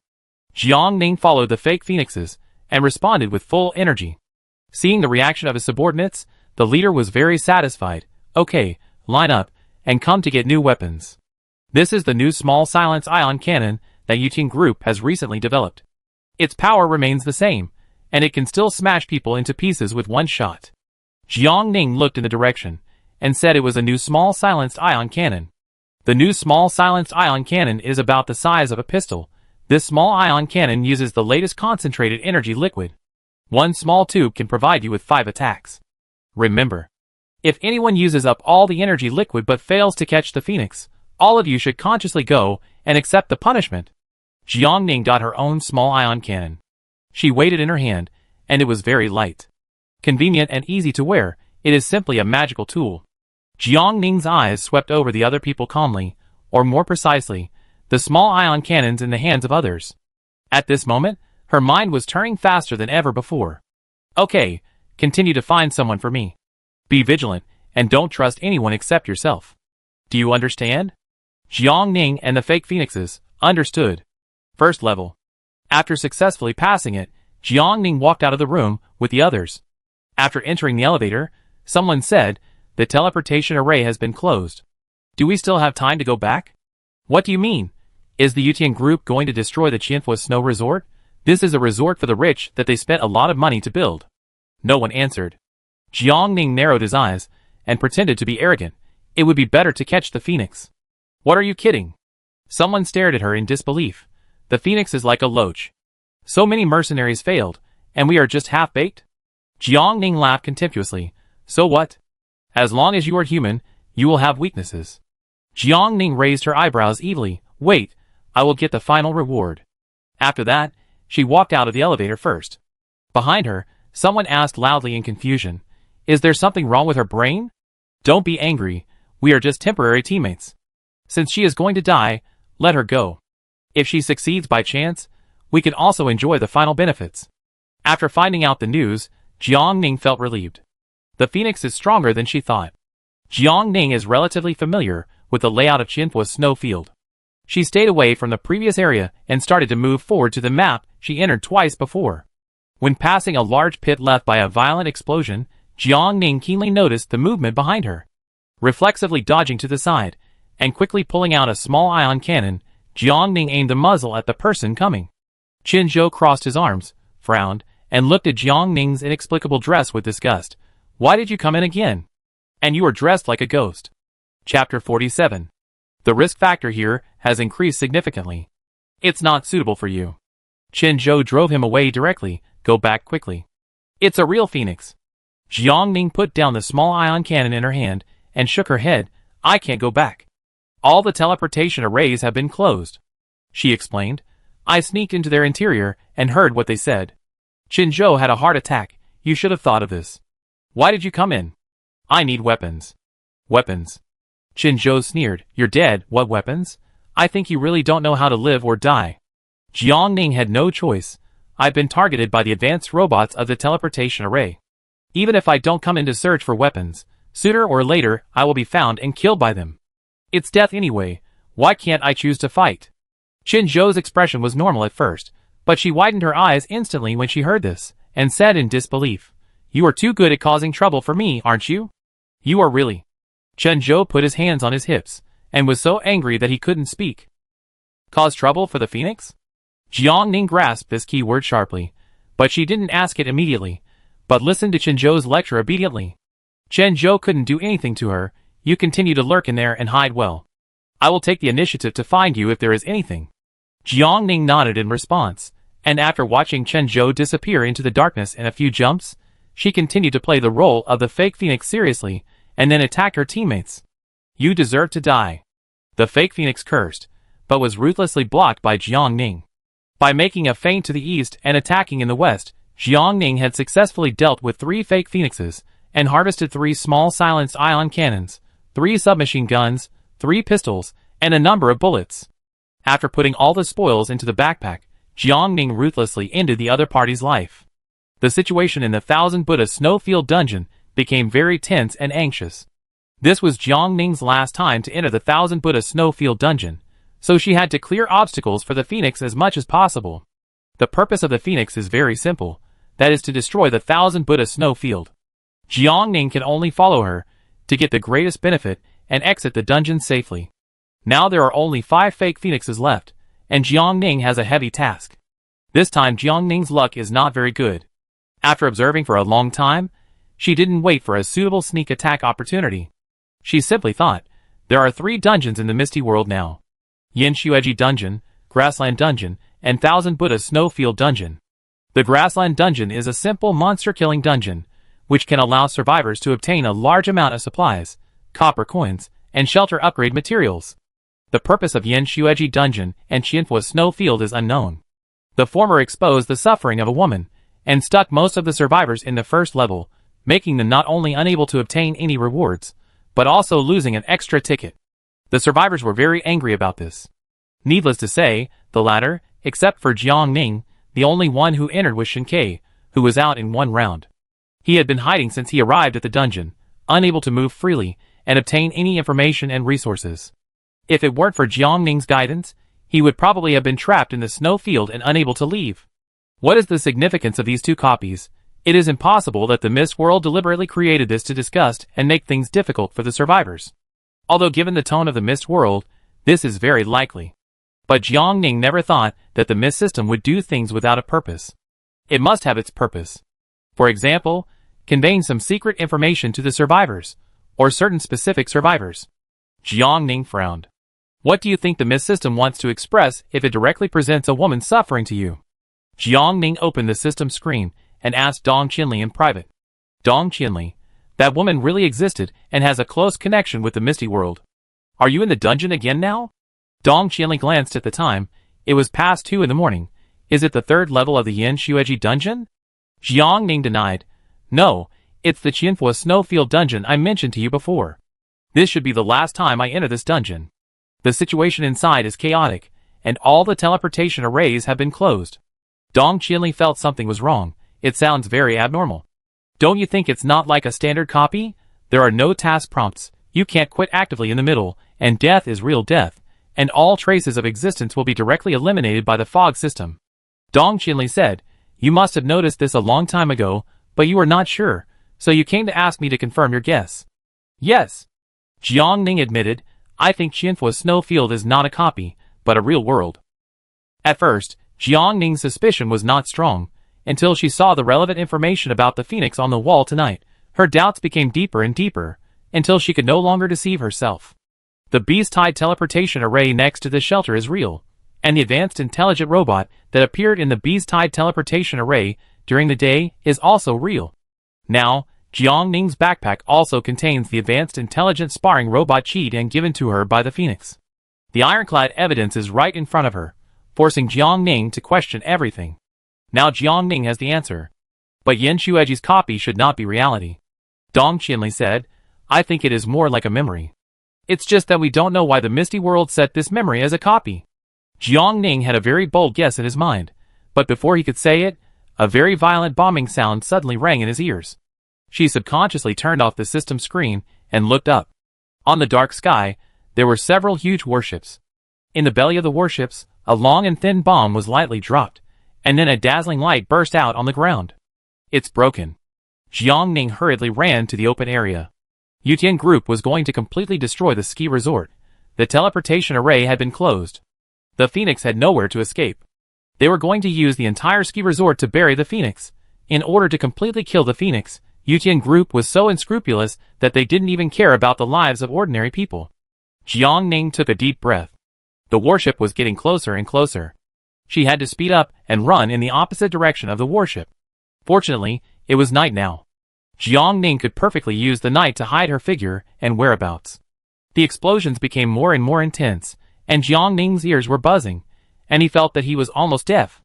Jiangning followed the fake Phoenixes and responded with full energy. Seeing the reaction of his subordinates, the leader was very satisfied. Okay, line up, and come to get new weapons. This is the new small silence ion cannon that Yutian Group has recently developed. Its power remains the same, and it can still smash people into pieces with one shot. Jiangning looked in the direction, and said it was a new small silenced ion cannon. The new small silenced ion cannon is about the size of a pistol. This small ion cannon uses the latest concentrated energy liquid. One small tube can provide you with 5 attacks. Remember, if anyone uses up all the energy liquid but fails to catch the Phoenix, all of you should consciously go and accept the punishment. Jiangning got her own small ion cannon. She weighed it in her hand, and it was very light. Convenient and easy to wear, it is simply a magical tool. Jiangning's eyes swept over the other people calmly, or more precisely, the small ion cannons in the hands of others. At this moment, her mind was turning faster than ever before. Okay, continue to find someone for me. Be vigilant, and don't trust anyone except yourself. Do you understand? Jiangning and the fake Phoenixes understood. First level. After successfully passing it, Jiangning walked out of the room with the others. After entering the elevator, someone said, "The teleportation array has been closed. Do we still have time to go back?" "What do you mean? Is the Yutian Group going to destroy the Qianfu Snow Resort? This is a resort for the rich that they spent a lot of money to build." No one answered. Jiangning narrowed his eyes and pretended to be arrogant. It would be better to catch the Phoenix. "What are you kidding? Someone stared at her in disbelief. The Phoenix is like a loach. So many mercenaries failed, and we are just half-baked? Jiang Ning laughed contemptuously. So what? As long as you are human, you will have weaknesses. Jiang Ning raised her eyebrows evilly. Wait, I will get the final reward. After that, she walked out of the elevator first. Behind her, someone asked loudly in confusion, is there something wrong with her brain? Don't be angry, we are just temporary teammates. Since she is going to die, let her go. If she succeeds by chance, we can also enjoy the final benefits. After finding out the news, Jiang Ning felt relieved. The Phoenix is stronger than she thought. Jiang Ning is relatively familiar with the layout of Qinfua's snowfield. She stayed away from the previous area and started to move forward to the map she entered twice before. When passing a large pit left by a violent explosion, Jiang Ning keenly noticed the movement behind her. Reflexively dodging to the side, and quickly pulling out a small ion cannon, Jiang Ning aimed the muzzle at the person coming. Qin Zhou crossed his arms, frowned, and looked at Jiang Ning's inexplicable dress with disgust. Why did you come in again? And you are dressed like a ghost. Chapter 47. The risk factor here has increased significantly. It's not suitable for you. Qin Zhou drove him away directly. Go back quickly. It's a real Phoenix. Jiang Ning put down the small ion cannon in her hand and shook her head. I can't go back. All the teleportation arrays have been closed. She explained. I sneaked into their interior and heard what they said. Qin Zhou had a heart attack. You should have thought of this. Why did you come in? I need weapons. Weapons. Qin Zhou sneered. You're dead. What weapons? I think you really don't know how to live or die. Jiang Ning had no choice. I've been targeted by the advanced robots of the teleportation array. Even if I don't come in to search for weapons, sooner or later I will be found and killed by them. It's death anyway. Why can't I choose to fight? Qin Zhou's expression was normal at first, but she widened her eyes instantly when she heard this, and said in disbelief, You are too good at causing trouble for me, aren't you? You are really. Qin Zhou put his hands on his hips, and was so angry that he couldn't speak. Cause trouble for the Phoenix? Jiang Ning grasped this key word sharply, but she didn't ask it immediately, but listened to Qin Zhou's lecture obediently. Qin Zhou couldn't do anything to her. You continue to lurk in there and hide well. I will take the initiative to find you if there is anything. Jiang Ning nodded in response, and after watching Qin Zhou disappear into the darkness in a few jumps, she continued to play the role of the fake Phoenix seriously, and then attacked her teammates. You deserve to die. The fake Phoenix cursed, but was ruthlessly blocked by Jiang Ning. By making a feint to the east and attacking in the west, Jiang Ning had successfully dealt with 3 fake Phoenixes, and harvested 3 small silenced ion cannons, 3 submachine guns, 3 pistols, and a number of bullets. After putting all the spoils into the backpack, Jiang Ning ruthlessly ended the other party's life. The situation in the Thousand Buddha Snowfield dungeon became very tense and anxious. This was Jiang Ning's last time to enter the Thousand Buddha Snowfield dungeon, so she had to clear obstacles for the Phoenix as much as possible. The purpose of the Phoenix is very simple, that is to destroy the Thousand Buddha Snowfield. Jiang Ning can only follow her to get the greatest benefit and exit the dungeon safely. Now there are only 5 fake Phoenixes left, and Jiang Ning has a heavy task. This time Jiang Ning's luck is not very good. After observing for a long time, she didn't wait for a suitable sneak attack opportunity. She simply thought, there are 3 dungeons in the Misty World now. Yanshueji Dungeon, Grassland Dungeon, and Thousand Buddha Snowfield Dungeon. The Grassland Dungeon is a simple monster-killing dungeon, which can allow survivors to obtain a large amount of supplies, copper coins, and shelter upgrade materials. The purpose of Yanshueji Dungeon and Qinfua Snowfield is unknown. The former exposed the suffering of a woman, and stuck most of the survivors in the first level, making them not only unable to obtain any rewards, but also losing an extra ticket. The survivors were very angry about this. Needless to say, the latter, except for Jiang Ning, the only one who entered was Shinkei, who was out in 1 round. He had been hiding since he arrived at the dungeon, unable to move freely and obtain any information and resources. If it weren't for Jiang Ning's guidance, he would probably have been trapped in the snowfield and unable to leave. What is the significance of these 2 copies? It is impossible that the Mist World deliberately created this to disgust and make things difficult for the survivors. Although given the tone of the Mist World, this is very likely. But Jiang Ning never thought that the Mist system would do things without a purpose. It must have its purpose. For example, conveying some secret information to the survivors, or certain specific survivors. Jiang Ning frowned. What do you think the mist system wants to express if it directly presents a woman suffering to you? Jiang Ning opened the system screen and asked Dong Qinli in private. Dong Qinli, that woman really existed and has a close connection with the misty world. Are you in the dungeon again now? Dong Qinli glanced at the time. It was past 2 in the morning. Is it the 3rd level of the Yin Shueji dungeon? Jiang Ning denied. No, it's the Qianhua Snowfield dungeon I mentioned to you before. This should be the last time I enter this dungeon. The situation inside is chaotic, and all the teleportation arrays have been closed. Dong Qinli felt something was wrong. It sounds very abnormal. Don't you think it's not like a standard copy? There are no task prompts, you can't quit actively in the middle, and death is real death, and all traces of existence will be directly eliminated by the fog system. Dong Qinli said, you must have noticed this a long time ago, but you were not sure, so you came to ask me to confirm your guess. Yes. Jiang Ning admitted, I think Qianhua Snowfield is not a copy, but a real world. At first, Jiang Ning's suspicion was not strong, until she saw the relevant information about the phoenix on the wall tonight. Her doubts became deeper and deeper, until she could no longer deceive herself. The beast-tied teleportation array next to the shelter is real, and the advanced intelligent robot that appeared in the beast-tied teleportation array during the day is also real. Now, Jiang Ning's backpack also contains the advanced intelligent sparring robot cheat and given to her by the phoenix. The ironclad evidence is right in front of her, forcing Jiang Ning to question everything. Now Jiang Ning has the answer. But Yin Shueji's copy should not be reality. Dong Qinli said, I think it is more like a memory. It's just that we don't know why the Misty World set this memory as a copy. Jiang Ning had a very bold guess in his mind, but before he could say it, a very violent bombing sound suddenly rang in his ears. She subconsciously turned off the system screen and looked up. On the dark sky, there were several huge warships. In the belly of the warships, a long and thin bomb was lightly dropped, and then a dazzling light burst out on the ground. It's broken. Jiang Ning hurriedly ran to the open area. Yutian Group was going to completely destroy the ski resort. The teleportation array had been closed. The Phoenix had nowhere to escape. They were going to use the entire ski resort to bury the Phoenix. In order to completely kill the Phoenix, Yutian Group was so unscrupulous that they didn't even care about the lives of ordinary people. Jiang Ning took a deep breath. The warship was getting closer and closer. She had to speed up and run in the opposite direction of the warship. Fortunately, it was night now. Jiang Ning could perfectly use the night to hide her figure and whereabouts. The explosions became more and more intense, and Jiang Ning's ears were buzzing, and he felt that he was almost deaf.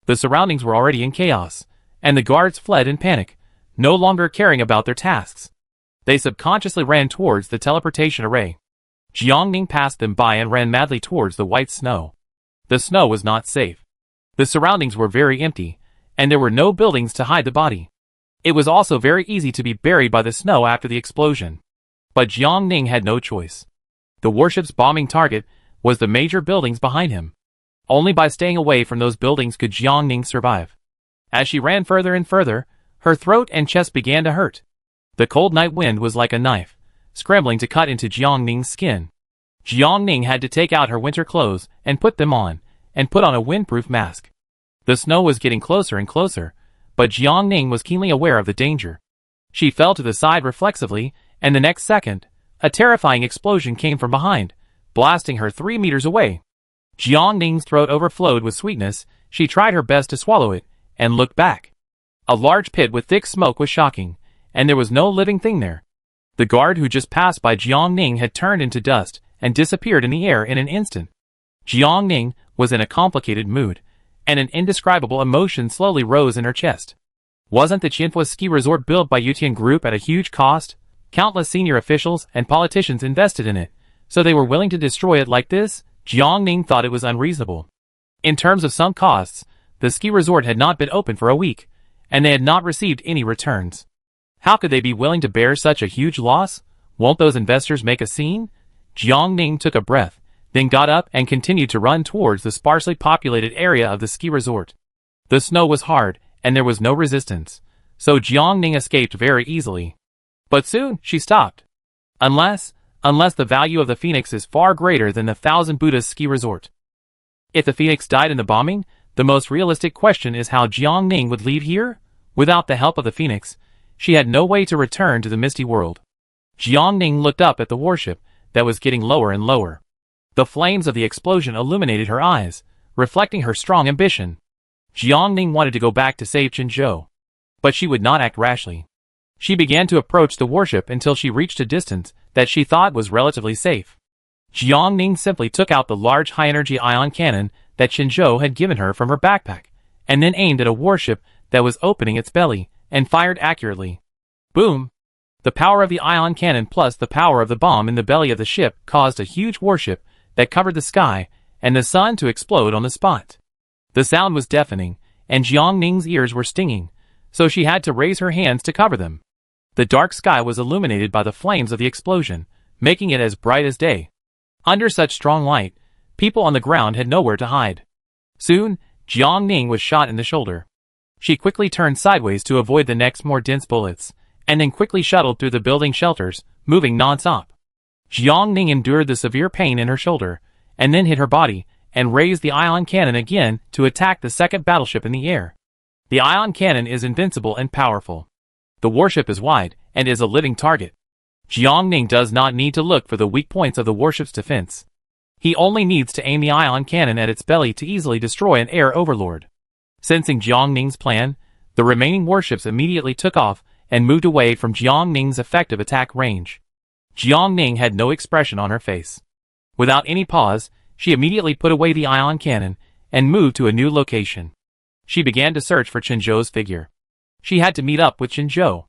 The surroundings were already in chaos, and the guards fled in panic, no longer caring about their tasks. They subconsciously ran towards the teleportation array. Jiang Ning passed them by and ran madly towards the white snow. The snow was not safe. The surroundings were very empty, and there were no buildings to hide the body. It was also very easy to be buried by the snow after the explosion. But Jiang Ning had no choice. The warship's bombing target was the major buildings behind him. Only by staying away from those buildings could Jiang Ning survive. As she ran further and further, her throat and chest began to hurt. The cold night wind was like a knife, scrambling to cut into Jiang Ning's skin. Jiang Ning had to take out her winter clothes and put them on, and put on a windproof mask. The snow was getting closer and closer, but Jiang Ning was keenly aware of the danger. She fell to the side reflexively, and the next second, a terrifying explosion came from behind, blasting her 3 meters away. Jiang Ning's throat overflowed with sweetness. She tried her best to swallow it, and looked back. A large pit with thick smoke was shocking, and there was no living thing there. The guard who just passed by Jiang Ning had turned into dust and disappeared in the air in an instant. Jiang Ning was in a complicated mood, and an indescribable emotion slowly rose in her chest. Wasn't the Qianhua ski resort built by Yutian Group at a huge cost? Countless senior officials and politicians invested in it, so they were willing to destroy it like this? Jiang Ning thought it was unreasonable. In terms of sunk costs, the ski resort had not been open for a week, and they had not received any returns. How could they be willing to bear such a huge loss? Won't those investors make a scene? Jiang Ning took a breath, then got up and continued to run towards the sparsely populated area of the ski resort. The snow was hard, and there was no resistance, so Jiang Ning escaped very easily. But soon, she stopped. Unless the value of the Phoenix is far greater than the 1,000 Buddha's ski resort. If the Phoenix died in the bombing, the most realistic question is how Jiang Ning would leave here? Without the help of the Phoenix, she had no way to return to the misty world. Jiang Ning looked up at the warship that was getting lower and lower. The flames of the explosion illuminated her eyes, reflecting her strong ambition. Jiangning wanted to go back to save Qinzhou, but she would not act rashly. She began to approach the warship until she reached a distance that she thought was relatively safe. Jiangning simply took out the large high-energy ion cannon that Qinzhou had given her from her backpack, and then aimed at a warship that was opening its belly, and fired accurately. Boom! The power of the ion cannon plus the power of the bomb in the belly of the ship caused a huge warship that covered the sky and the sun to explode on the spot. The sound was deafening, and Jiangning's ears were stinging, so she had to raise her hands to cover them. The dark sky was illuminated by the flames of the explosion, making it as bright as day. Under such strong light, people on the ground had nowhere to hide. Soon, Jiangning was shot in the shoulder. She quickly turned sideways to avoid the next more dense bullets, and then quickly shuttled through the building shelters, moving non-stop. Jiangning endured the severe pain in her shoulder, and then hit her body, and raised the ion cannon again to attack the second battleship in the air. The ion cannon is invincible and powerful. The warship is wide, and is a living target. Jiangning does not need to look for the weak points of the warship's defense. He only needs to aim the ion cannon at its belly to easily destroy an air overlord. Sensing Jiangning's plan, the remaining warships immediately took off and moved away from Jiangning's effective attack range. Jiangning had no expression on her face. Without any pause, she immediately put away the ion cannon and moved to a new location. She began to search for Qinzhou's figure. She had to meet up with Qinzhou.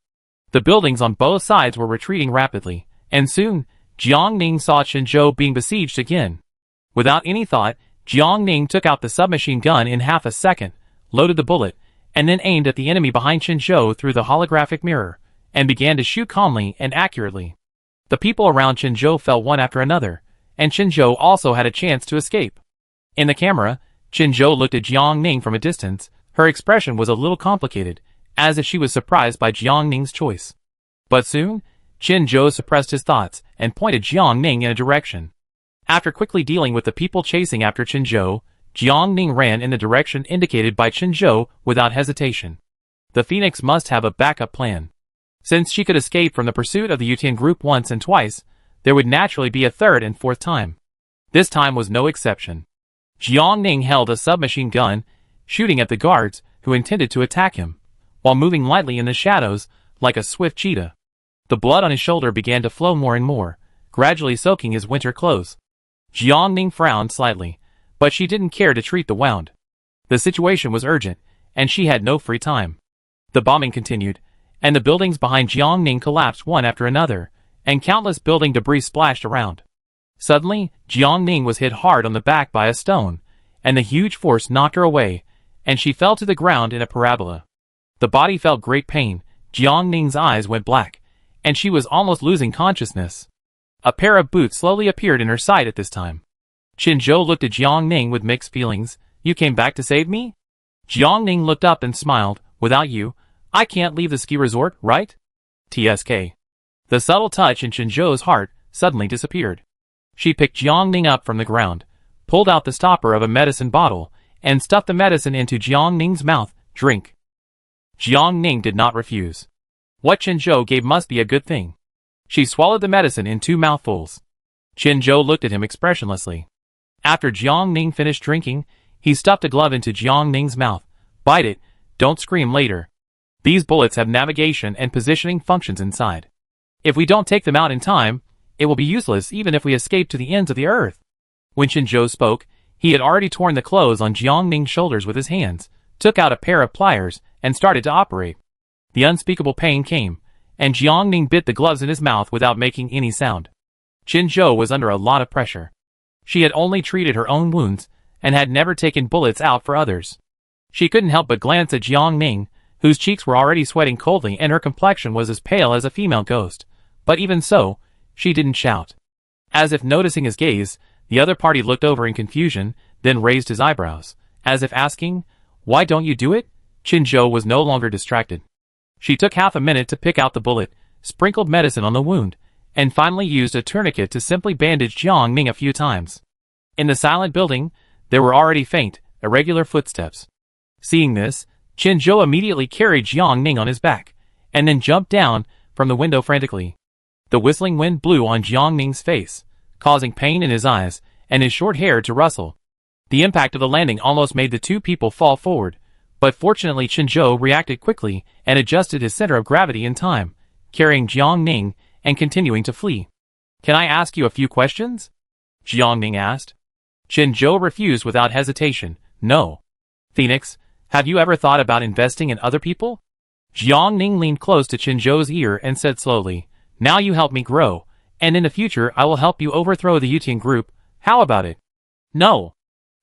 The buildings on both sides were retreating rapidly, and soon, Jiangning saw Qinzhou being besieged again. Without any thought, Jiangning took out the submachine gun in half a second, loaded the bullet, and then aimed at the enemy behind Qinzhou through the holographic mirror, and began to shoot calmly and accurately. The people around Qinzhou fell one after another, and Qinzhou also had a chance to escape. In the camera, Qinzhou looked at Jiangning from a distance. Her expression was a little complicated, as if she was surprised by Jiangning's choice. But soon, Qinzhou suppressed his thoughts and pointed Jiangning in a direction. After quickly dealing with the people chasing after Qinzhou, Jiangning ran in the direction indicated by Qinzhou without hesitation. The Phoenix must have a backup plan. Since she could escape from the pursuit of the Yutian group once and twice, there would naturally be a third and fourth time. This time was no exception. Jiangning held a submachine gun, shooting at the guards who intended to attack him, while moving lightly in the shadows like a swift cheetah. The blood on his shoulder began to flow more and more, gradually soaking his winter clothes. Jiangning frowned slightly, but she didn't care to treat the wound. The situation was urgent, and she had no free time. The bombing continued, and the buildings behind Jiangning collapsed one after another, and countless building debris splashed around. Suddenly, Jiangning was hit hard on the back by a stone, and the huge force knocked her away, and she fell to the ground in a parabola. The body felt great pain, Jiangning's eyes went black, and she was almost losing consciousness. A pair of boots slowly appeared in her sight at this time. Qinzhou looked at Jiangning with mixed feelings. "You came back to save me?" Jiangning looked up and smiled. "Without you, I can't leave the ski resort, right?" TSK. The subtle touch in Qinzhou's heart suddenly disappeared. She picked Jiangning up from the ground, pulled out the stopper of a medicine bottle, and stuffed the medicine into Jiangning's mouth. "Drink." Jiangning did not refuse. What Qinzhou gave must be a good thing. She swallowed the medicine in 2 mouthfuls. Qinzhou looked at him expressionlessly. After Jiangning finished drinking, he stuffed a glove into Jiangning's mouth. "Bite it, don't scream later. These bullets have navigation and positioning functions inside. If we don't take them out in time, it will be useless even if we escape to the ends of the earth." When Qinzhou spoke, he had already torn the clothes on Jiangning's shoulders with his hands, took out a pair of pliers, and started to operate. The unspeakable pain came, and Jiangning bit the gloves in his mouth without making any sound. Qinzhou was under a lot of pressure. She had only treated her own wounds, and had never taken bullets out for others. She couldn't help but glance at Jiangning, whose cheeks were already sweating coldly and her complexion was as pale as a female ghost. But even so, she didn't shout. As if noticing his gaze, the other party looked over in confusion, then raised his eyebrows, as if asking, "Why don't you do it?" Qinzhou was no longer distracted. She took half a minute to pick out the bullet, sprinkled medicine on the wound, and finally used a tourniquet to simply bandage Jiangning a few times. In the silent building, there were already faint, irregular footsteps. Seeing this, Qinzhou immediately carried Jiangning on his back, and then jumped down from the window frantically. The whistling wind blew on Jiangning's face, causing pain in his eyes, and his short hair to rustle. The impact of the landing almost made the two people fall forward, but fortunately Chinzhou reacted quickly and adjusted his center of gravity in time, carrying Jiang Ning and continuing to flee. "Can I ask you a few questions?" Jiang Ning asked. Chinzhou refused without hesitation. "No." "Phoenix, have you ever thought about investing in other people?" Jiang Ning leaned close to Chinzhou's ear and said slowly, "Now you help me grow, and in the future I will help you overthrow the Yutian group. How about it?" "No."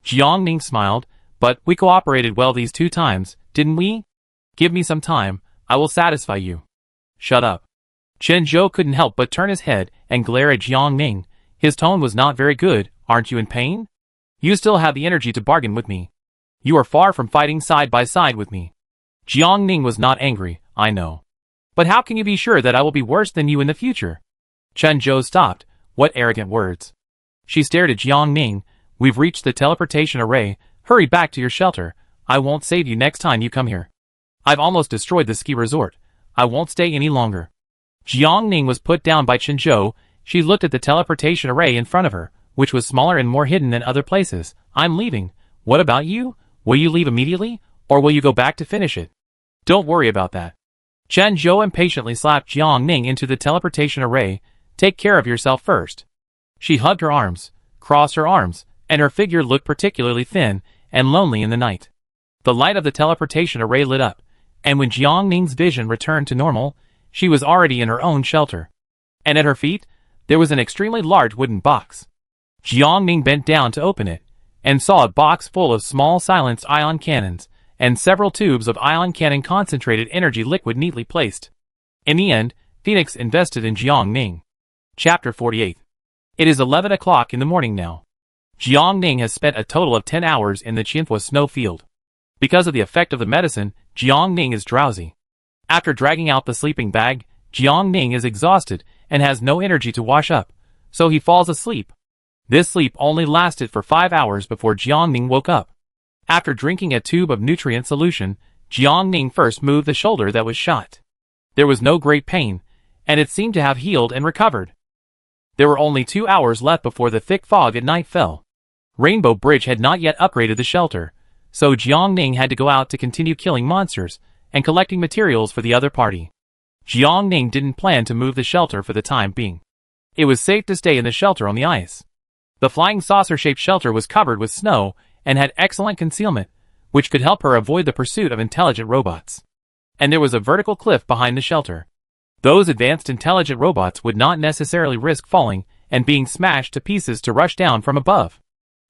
Jiang Ning smiled, "But we cooperated well these 2 times, didn't we? Give me some time, I will satisfy you." "Shut up." Chinzhou couldn't help but turn his head and glare at Jiang Ning. His tone was not very good. "Aren't you in pain? You still have the energy to bargain with me. You are far from fighting side by side with me." Jiang Ning was not angry, "I know. But how can you be sure that I will be worse than you in the future?" Chinzhou stopped. "What arrogant words." She stared at Jiang Ning. "We've reached the teleportation array. Hurry back to your shelter. I won't save you next time you come here. I've almost destroyed the ski resort. I won't stay any longer." Jiang Ning was put down by Chinzhou. She looked at the teleportation array in front of her, which was smaller and more hidden than other places. "I'm leaving. What about you? Will you leave immediately, or will you go back to finish it?" "Don't worry about that." Chinzhou impatiently slapped Jiang Ning into the teleportation array. "Take care of yourself first." She hugged her arms, crossed her arms, and her figure looked particularly thin and lonely in the night. The light of the teleportation array lit up, and when Jiang Ning's vision returned to normal, she was already in her own shelter. And at her feet, there was an extremely large wooden box. Jiang Ning bent down to open it, and saw a box full of small silenced ion cannons, and several tubes of ion cannon concentrated energy liquid neatly placed. In the end, Phoenix invested in Jiang Ning. Chapter 48. It is 11 o'clock in the morning now. Jiang Ning has spent a total of 10 hours in the Qianhua snow field. Because of the effect of the medicine, Jiang Ning is drowsy. After dragging out the sleeping bag, Jiang Ning is exhausted and has no energy to wash up, so he falls asleep. This sleep only lasted for 5 hours before Jiang Ning woke up. After drinking a tube of nutrient solution, Jiang Ning first moved the shoulder that was shot. There was no great pain, and it seemed to have healed and recovered. There were only 2 hours left before the thick fog at night fell. Rainbow Bridge had not yet upgraded the shelter, so Jiang Ning had to go out to continue killing monsters and collecting materials for the other party. Jiang Ning didn't plan to move the shelter for the time being. It was safe to stay in the shelter on the ice. The flying saucer-shaped shelter was covered with snow and had excellent concealment, which could help her avoid the pursuit of intelligent robots. And there was a vertical cliff behind the shelter. Those advanced intelligent robots would not necessarily risk falling and being smashed to pieces to rush down from above,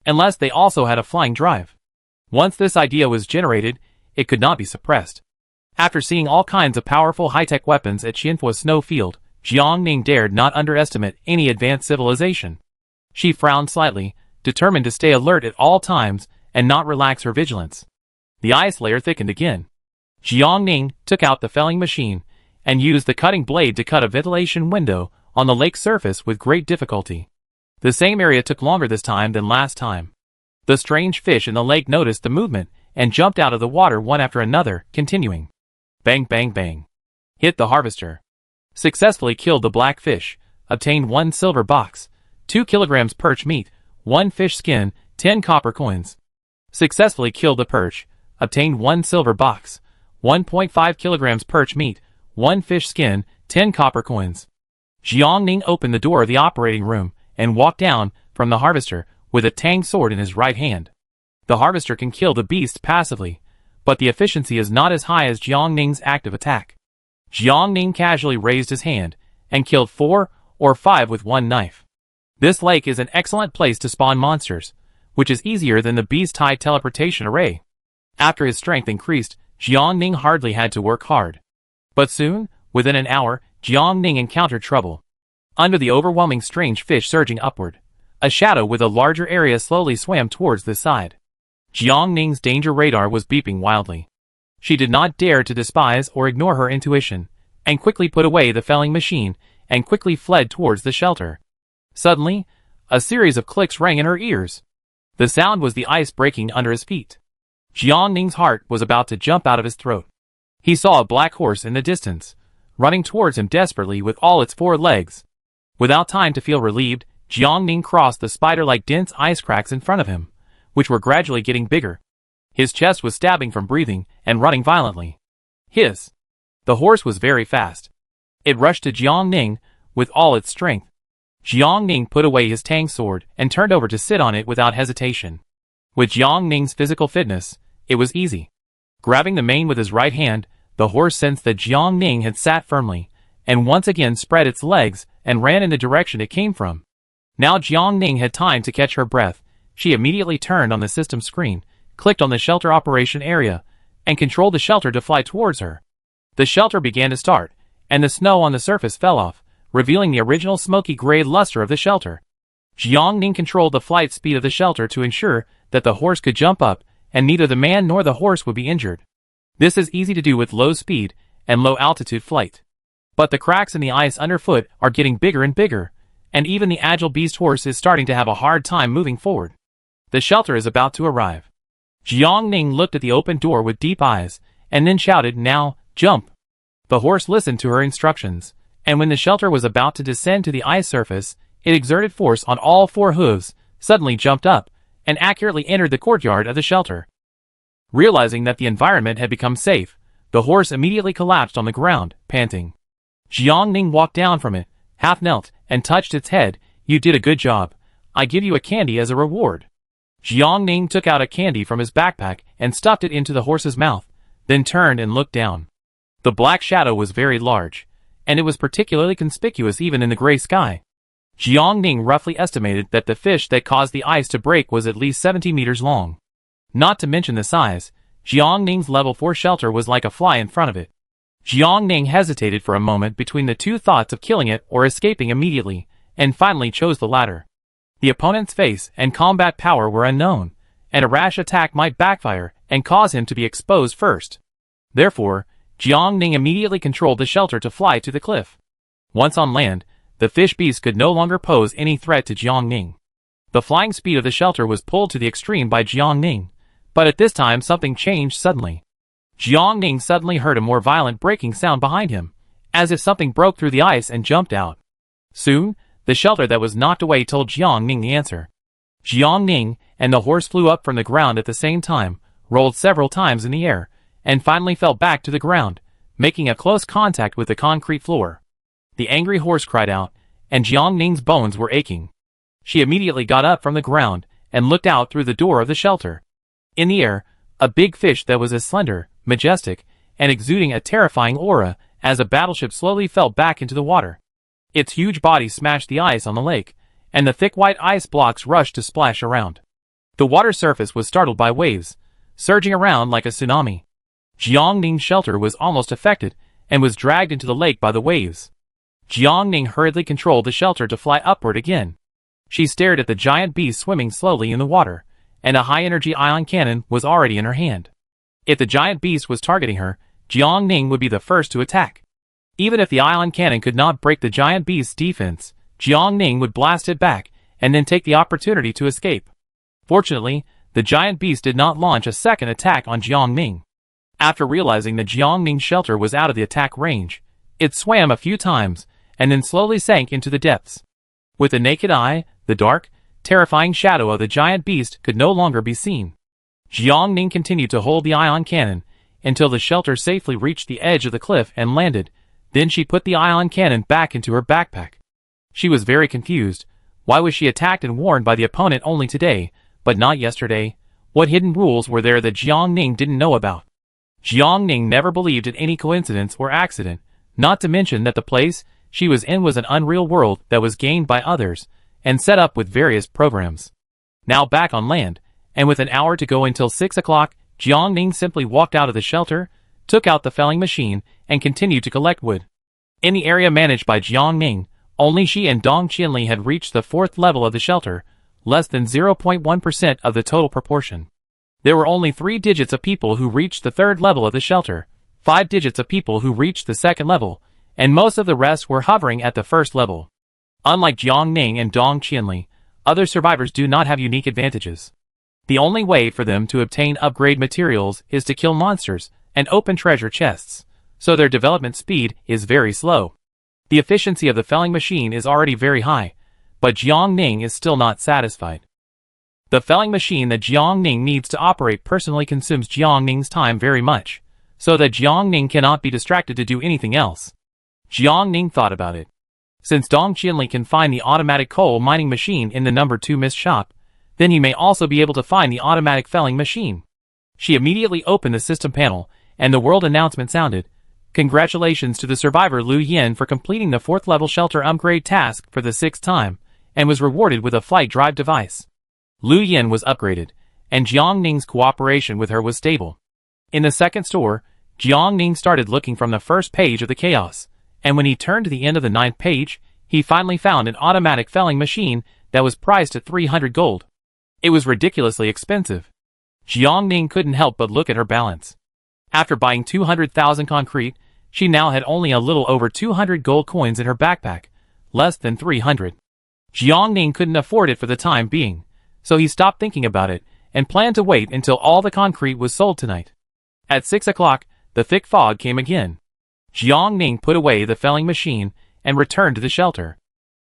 unless they also had a flying drive. Once this idea was generated, it could not be suppressed. After seeing all kinds of powerful high-tech weapons at Qianhua Snow Field, Jiang Ning dared not underestimate any advanced civilization. She frowned slightly, determined to stay alert at all times and not relax her vigilance. The ice layer thickened again. Jiang Ning took out the felling machine and used the cutting blade to cut a ventilation window on the lake's surface with great difficulty. The same area took longer this time than last time. The strange fish in the lake noticed the movement and jumped out of the water one after another, continuing. Bang bang bang. Hit the harvester. Successfully killed the black fish, obtained 1 silver box, 2 kilograms perch meat, 1 fish skin, 10 copper coins. Successfully killed the perch, obtained 1 silver box, 1.5 kilograms perch meat, 1 fish skin, 10 copper coins. Jiang Ning opened the door of the operating room and walked down from the harvester with a tang sword in his right hand. The harvester can kill the beast passively, but the efficiency is not as high as Jiang Ning's active attack. Jiang Ning casually raised his hand and killed 4 or 5 with 1 knife. This lake is an excellent place to spawn monsters, which is easier than the beast-tied teleportation array. After his strength increased, Jiang Ning hardly had to work hard. But soon, within an hour, Jiang Ning encountered trouble. Under the overwhelming strange fish surging upward, a shadow with a larger area slowly swam towards the side. Jiang Ning's danger radar was beeping wildly. She did not dare to despise or ignore her intuition, and quickly put away the felling machine and quickly fled towards the shelter. Suddenly, a series of clicks rang in her ears. The sound was the ice breaking under his feet. Jiang Ning's heart was about to jump out of his throat. He saw a black horse in the distance, running towards him desperately with all its 4 legs. Without time to feel relieved, Jiangning crossed the spider-like dense ice cracks in front of him, which were gradually getting bigger. His chest was stabbing from breathing and running violently. Hiss! The horse was very fast. It rushed to Jiangning with all its strength. Jiangning put away his tang sword and turned over to sit on it without hesitation. With Jiangning's physical fitness, it was easy. Grabbing the mane with his right hand, the horse sensed that Jiangning had sat firmly, and once again spread its legs and ran in the direction it came from. Now Jiangning had time to catch her breath. She immediately turned on the system screen, clicked on the shelter operation area, and controlled the shelter to fly towards her. The shelter began to start, and the snow on the surface fell off, revealing the original smoky gray luster of the shelter. Jiangning controlled the flight speed of the shelter to ensure that the horse could jump up, and neither the man nor the horse would be injured. This is easy to do with low speed and low altitude flight. But the cracks in the ice underfoot are getting bigger and bigger, and even the agile beast horse is starting to have a hard time moving forward. The shelter is about to arrive. Jiangning looked at the open door with deep eyes, and then shouted, "Now, jump!" The horse listened to her instructions, and when the shelter was about to descend to the ice surface, it exerted force on all four hooves, suddenly jumped up, and accurately entered the courtyard of the shelter. Realizing that the environment had become safe, the horse immediately collapsed on the ground, panting. Jiangning walked down from it, half knelt, and touched its head. "You did a good job. I give you a candy as a reward." Jiangning took out a candy from his backpack and stuffed it into the horse's mouth, then turned and looked down. The black shadow was very large, and it was particularly conspicuous even in the gray sky. Jiangning roughly estimated that the fish that caused the ice to break was at least 70 meters long. Not to mention the size, Jiangning's level 4 shelter was like a fly in front of it. Jiangning hesitated for a moment between the two thoughts of killing it or escaping immediately, and finally chose the latter. The opponent's face and combat power were unknown, and a rash attack might backfire and cause him to be exposed first. Therefore, Jiangning immediately controlled the shelter to fly to the cliff. Once on land, the fish beast could no longer pose any threat to Jiangning. The flying speed of the shelter was pulled to the extreme by Jiangning, but at this time something changed suddenly. Jiangning suddenly heard a more violent breaking sound behind him, as if something broke through the ice and jumped out. Soon, the shelter that was knocked away told Jiangning the answer. Jiangning and the horse flew up from the ground at the same time, rolled several times in the air, and finally fell back to the ground, making a close contact with the concrete floor. The angry horse cried out, and Jiangning's bones were aching. She immediately got up from the ground and looked out through the door of the shelter. In the air, a big fish that was as slender, majestic, and exuding a terrifying aura as a battleship slowly fell back into the water. Its huge body smashed the ice on the lake, and the thick white ice blocks rushed to splash around. The water surface was startled by waves, surging around like a tsunami. Jiangning's shelter was almost affected and was dragged into the lake by the waves. Jiangning hurriedly controlled the shelter to fly upward again. She stared at the giant beast swimming slowly in the water, and a high-energy ion cannon was already in her hand. If the giant beast was targeting her, Jiangning would be the first to attack. Even if the ion cannon could not break the giant beast's defense, Jiangning would blast it back, and then take the opportunity to escape. Fortunately, the giant beast did not launch a second attack on Jiangning. After realizing that Jiangning's shelter was out of the attack range, it swam a few times, and then slowly sank into the depths. With the naked eye, the dark, terrifying shadow of the giant beast could no longer be seen. Jiangning continued to hold the ion cannon until the shelter safely reached the edge of the cliff and landed. Then she put the ion cannon back into her backpack. She was very confused. Why was she attacked and warned by the opponent only today, but not yesterday? What hidden rules were there that Jiangning didn't know about? Jiangning never believed in any coincidence or accident, not to mention that the place she was in was an unreal world that was gained by others, and set up with various programs. Now back on land, and with an hour to go until 6 o'clock, Jiangning simply walked out of the shelter, took out the felling machine, and continued to collect wood. In the area managed by Jiangning, only she and Dong Qianli had reached the 4th level of the shelter, less than 0.1% of the total proportion. There were only 3 digits of people who reached the 3rd level of the shelter, 5 digits of people who reached the 2nd level, and most of the rest were hovering at the 1st level. Unlike Jiangning and Dong Qianli, other survivors do not have unique advantages. The only way for them to obtain upgrade materials is to kill monsters and open treasure chests, so their development speed is very slow. The efficiency of the felling machine is already very high, but Jiang Ning is still not satisfied. The felling machine that Jiang Ning needs to operate personally consumes Jiang Ning's time very much, so that Jiang Ning cannot be distracted to do anything else. Jiang Ning thought about it. Since Dong Qianli can find the automatic coal mining machine in the number 2 mist shop, then he may also be able to find the automatic felling machine. She immediately opened the system panel, and the world announcement sounded. Congratulations to the survivor Liu Yin for completing the 4th level shelter upgrade task for the 6th time, and was rewarded with a flight drive device. Liu Yin was upgraded, and Jiang Ning's cooperation with her was stable. In the second store, Jiang Ning started looking from the first page of the chaos, and when he turned to the end of the 9th page, he finally found an automatic felling machine that was priced at 300 gold. It was ridiculously expensive. Jiang Ning couldn't help but look at her balance. After buying 200,000 concrete, she now had only a little over 200 gold coins in her backpack, less than 300. Jiang Ning couldn't afford it for the time being, so he stopped thinking about it and planned to wait until all the concrete was sold tonight. At 6 o'clock, the thick fog came again. Jiang Ning put away the felling machine and returned to the shelter.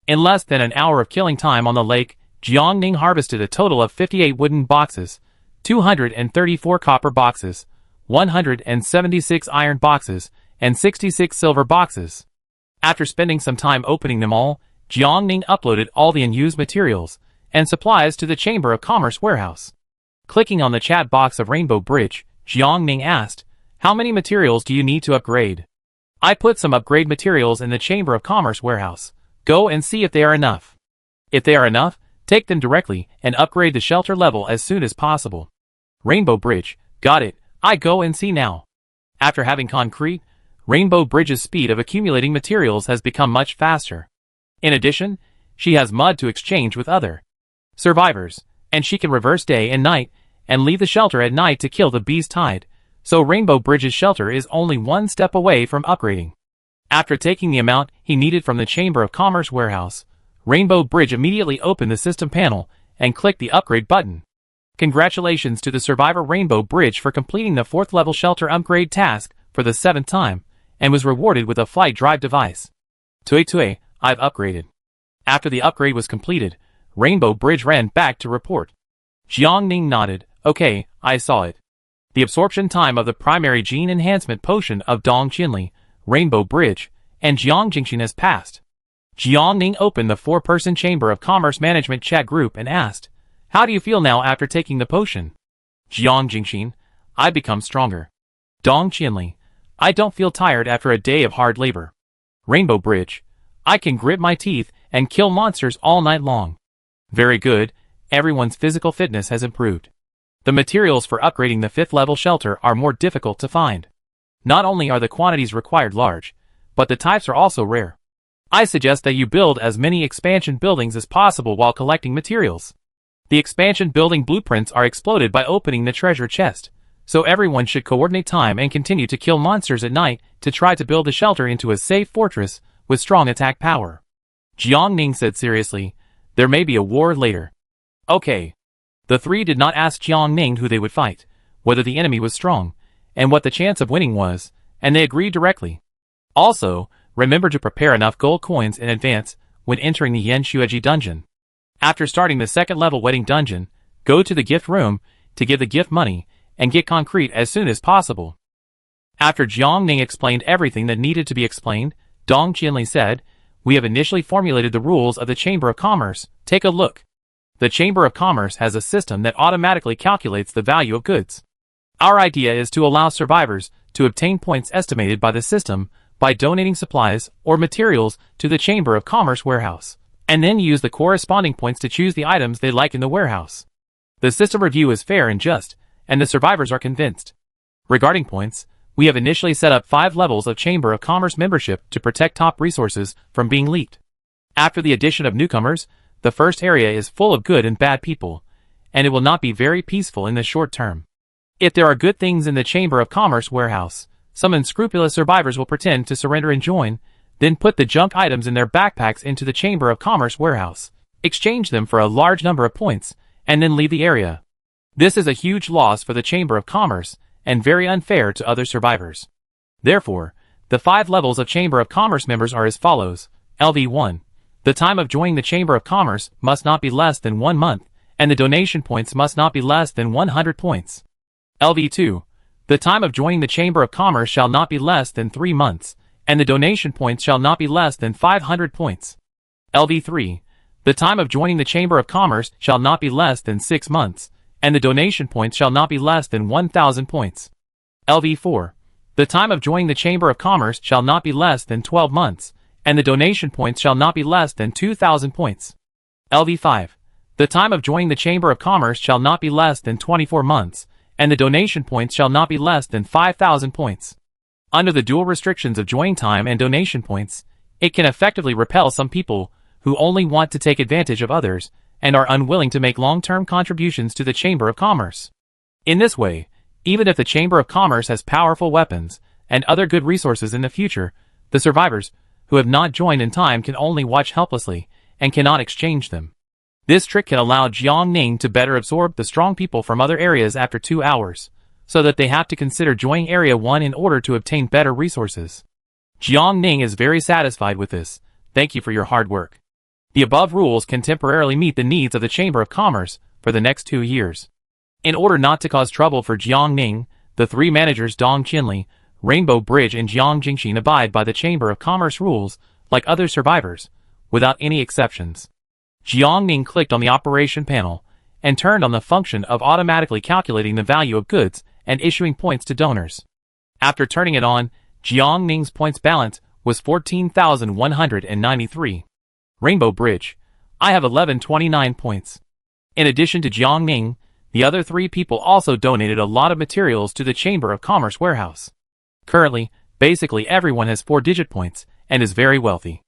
In less than an hour of killing time on the lake, Jiang Ning harvested a total of 58 wooden boxes, 234 copper boxes, 176 iron boxes, and 66 silver boxes. After spending some time opening them all, Jiang Ning uploaded all the unused materials and supplies to the Chamber of Commerce warehouse. Clicking on the chat box of Rainbow Bridge, Jiang Ning asked, "How many materials do you need to upgrade?" "I put some upgrade materials in the Chamber of Commerce warehouse. Go and see if they are enough. If they are enough, take them directly and upgrade the shelter level as soon as possible." Rainbow Bridge, got it, I go and see now. After having concrete, Rainbow Bridge's speed of accumulating materials has become much faster. In addition, she has mud to exchange with other survivors, and she can reverse day and night, and leave the shelter at night to kill the beast tide, so Rainbow Bridge's shelter is only one step away from upgrading. After taking the amount he needed from the Chamber of Commerce warehouse, Rainbow Bridge immediately opened the system panel and clicked the upgrade button. Congratulations to the survivor Rainbow Bridge for completing the 4th level shelter upgrade task for the 7th time, and was rewarded with a flight drive device. Tui Tui, I've upgraded. After the upgrade was completed, Rainbow Bridge ran back to report. Jiang Ning nodded. Okay, I saw it. The absorption time of the primary gene enhancement potion of Dong Qianli, Rainbow Bridge, and Jiang Jingxin has passed. Jiang Ning opened the 4-person Chamber of Commerce Management chat group and asked, "How do you feel now after taking the potion?" Jiang Jingxin, "I become stronger." Dong Qianli, "I don't feel tired after a day of hard labor." Rainbow Bridge, "I can grit my teeth and kill monsters all night long." Very good, everyone's physical fitness has improved. The materials for upgrading the 5th level shelter are more difficult to find. Not only are the quantities required large, but the types are also rare. I suggest that you build as many expansion buildings as possible while collecting materials. The expansion building blueprints are exploded by opening the treasure chest, so everyone should coordinate time and continue to kill monsters at night to try to build the shelter into a safe fortress with strong attack power. Jiang Ning said seriously, "There may be a war later." Okay. The 3 did not ask Jiang Ning who they would fight, whether the enemy was strong, and what the chance of winning was, and they agreed directly. Also, remember to prepare enough gold coins in advance when entering the Yan Shueji dungeon. After starting the 2nd level wedding dungeon, go to the gift room to give the gift money and get concrete as soon as possible. After Jiang Ning explained everything that needed to be explained, Dong Qianli said, "We have initially formulated the rules of the Chamber of Commerce. Take a look. The Chamber of Commerce has a system that automatically calculates the value of goods. Our idea is to allow survivors to obtain points estimated by the system by donating supplies or materials to the Chamber of Commerce warehouse, and then use the corresponding points to choose the items they like in the warehouse. The system review is fair and just, and the survivors are convinced. Regarding points, we have initially set up 5 levels of Chamber of Commerce membership to protect top resources from being leaked. After the addition of newcomers, the first area is full of good and bad people, and it will not be very peaceful in the short term. If there are good things in the Chamber of Commerce warehouse, some unscrupulous survivors will pretend to surrender and join, then put the junk items in their backpacks into the Chamber of Commerce warehouse, exchange them for a large number of points, and then leave the area. This is a huge loss for the Chamber of Commerce, and very unfair to other survivors. Therefore, the 5 levels of Chamber of Commerce members are as follows: LV1, The time of joining the Chamber of Commerce must not be less than 1 month, and the donation points must not be less than 100 points. LV2. The time of joining the Chamber of Commerce shall not be less than 3 months, and the donation points shall not be less than 500 points. LV3. The time of joining the Chamber of Commerce shall not be less than 6 months, and the donation points shall not be less than 1,000 points. LV4. The time of joining the Chamber of Commerce shall not be less than 12 months, and the donation points shall not be less than 2,000 points. LV5. The time of joining the Chamber of Commerce shall not be less than 24 months, and the donation points shall not be less than 5,000 points. Under the dual restrictions of join time and donation points, it can effectively repel some people who only want to take advantage of others and are unwilling to make long-term contributions to the Chamber of Commerce. In this way, even if the Chamber of Commerce has powerful weapons and other good resources in the future, the survivors who have not joined in time can only watch helplessly and cannot exchange them. This trick can allow Jiangning to better absorb the strong people from other areas after 2 hours, so that they have to consider joining Area 1 in order to obtain better resources. Jiangning is very satisfied with this. Thank you for your hard work. The above rules can temporarily meet the needs of the Chamber of Commerce for the next 2 years. In order not to cause trouble for Jiangning, the 3 managers Dong Qinli, Rainbow Bridge and Jiang Jingxin abide by the Chamber of Commerce rules, like other survivors, without any exceptions. Jiangning clicked on the operation panel and turned on the function of automatically calculating the value of goods and issuing points to donors. After turning it on, Jiangning's points balance was 14,193. Rainbow Bridge. I have 1129 points. In addition to Jiangning, the other 3 people also donated a lot of materials to the Chamber of Commerce warehouse. Currently, basically everyone has 4-digit points and is very wealthy.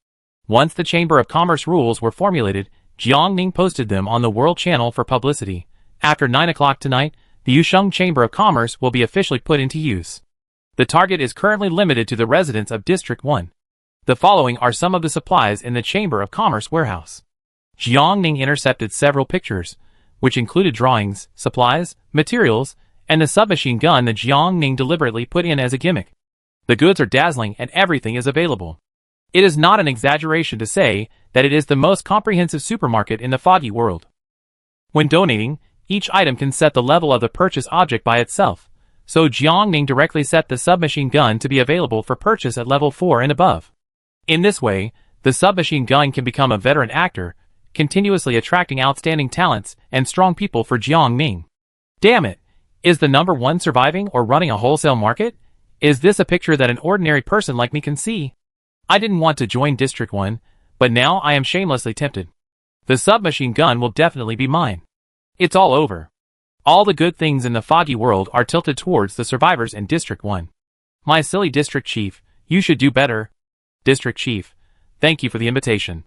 Once the Chamber of Commerce rules were formulated, Jiangning posted them on the World Channel for publicity. After 9 o'clock tonight, the Yusheng Chamber of Commerce will be officially put into use. The target is currently limited to the residents of District 1. The following are some of the supplies in the Chamber of Commerce warehouse. Jiangning intercepted several pictures, which included drawings, supplies, materials, and the submachine gun that Jiangning deliberately put in as a gimmick. The goods are dazzling and everything is available. It is not an exaggeration to say that it is the most comprehensive supermarket in the foggy world. When donating, each item can set the level of the purchase object by itself, so Jiangning directly set the submachine gun to be available for purchase at level 4 and above. In this way, the submachine gun can become a veteran actor, continuously attracting outstanding talents and strong people for Jiangning. Damn it! Is the number 1 surviving or running a wholesale market? Is this a picture that an ordinary person like me can see? I didn't want to join District 1, but now I am shamelessly tempted. The submachine gun will definitely be mine. It's all over. All the good things in the foggy world are tilted towards the survivors in District 1. My silly District Chief, you should do better. District Chief, thank you for the invitation.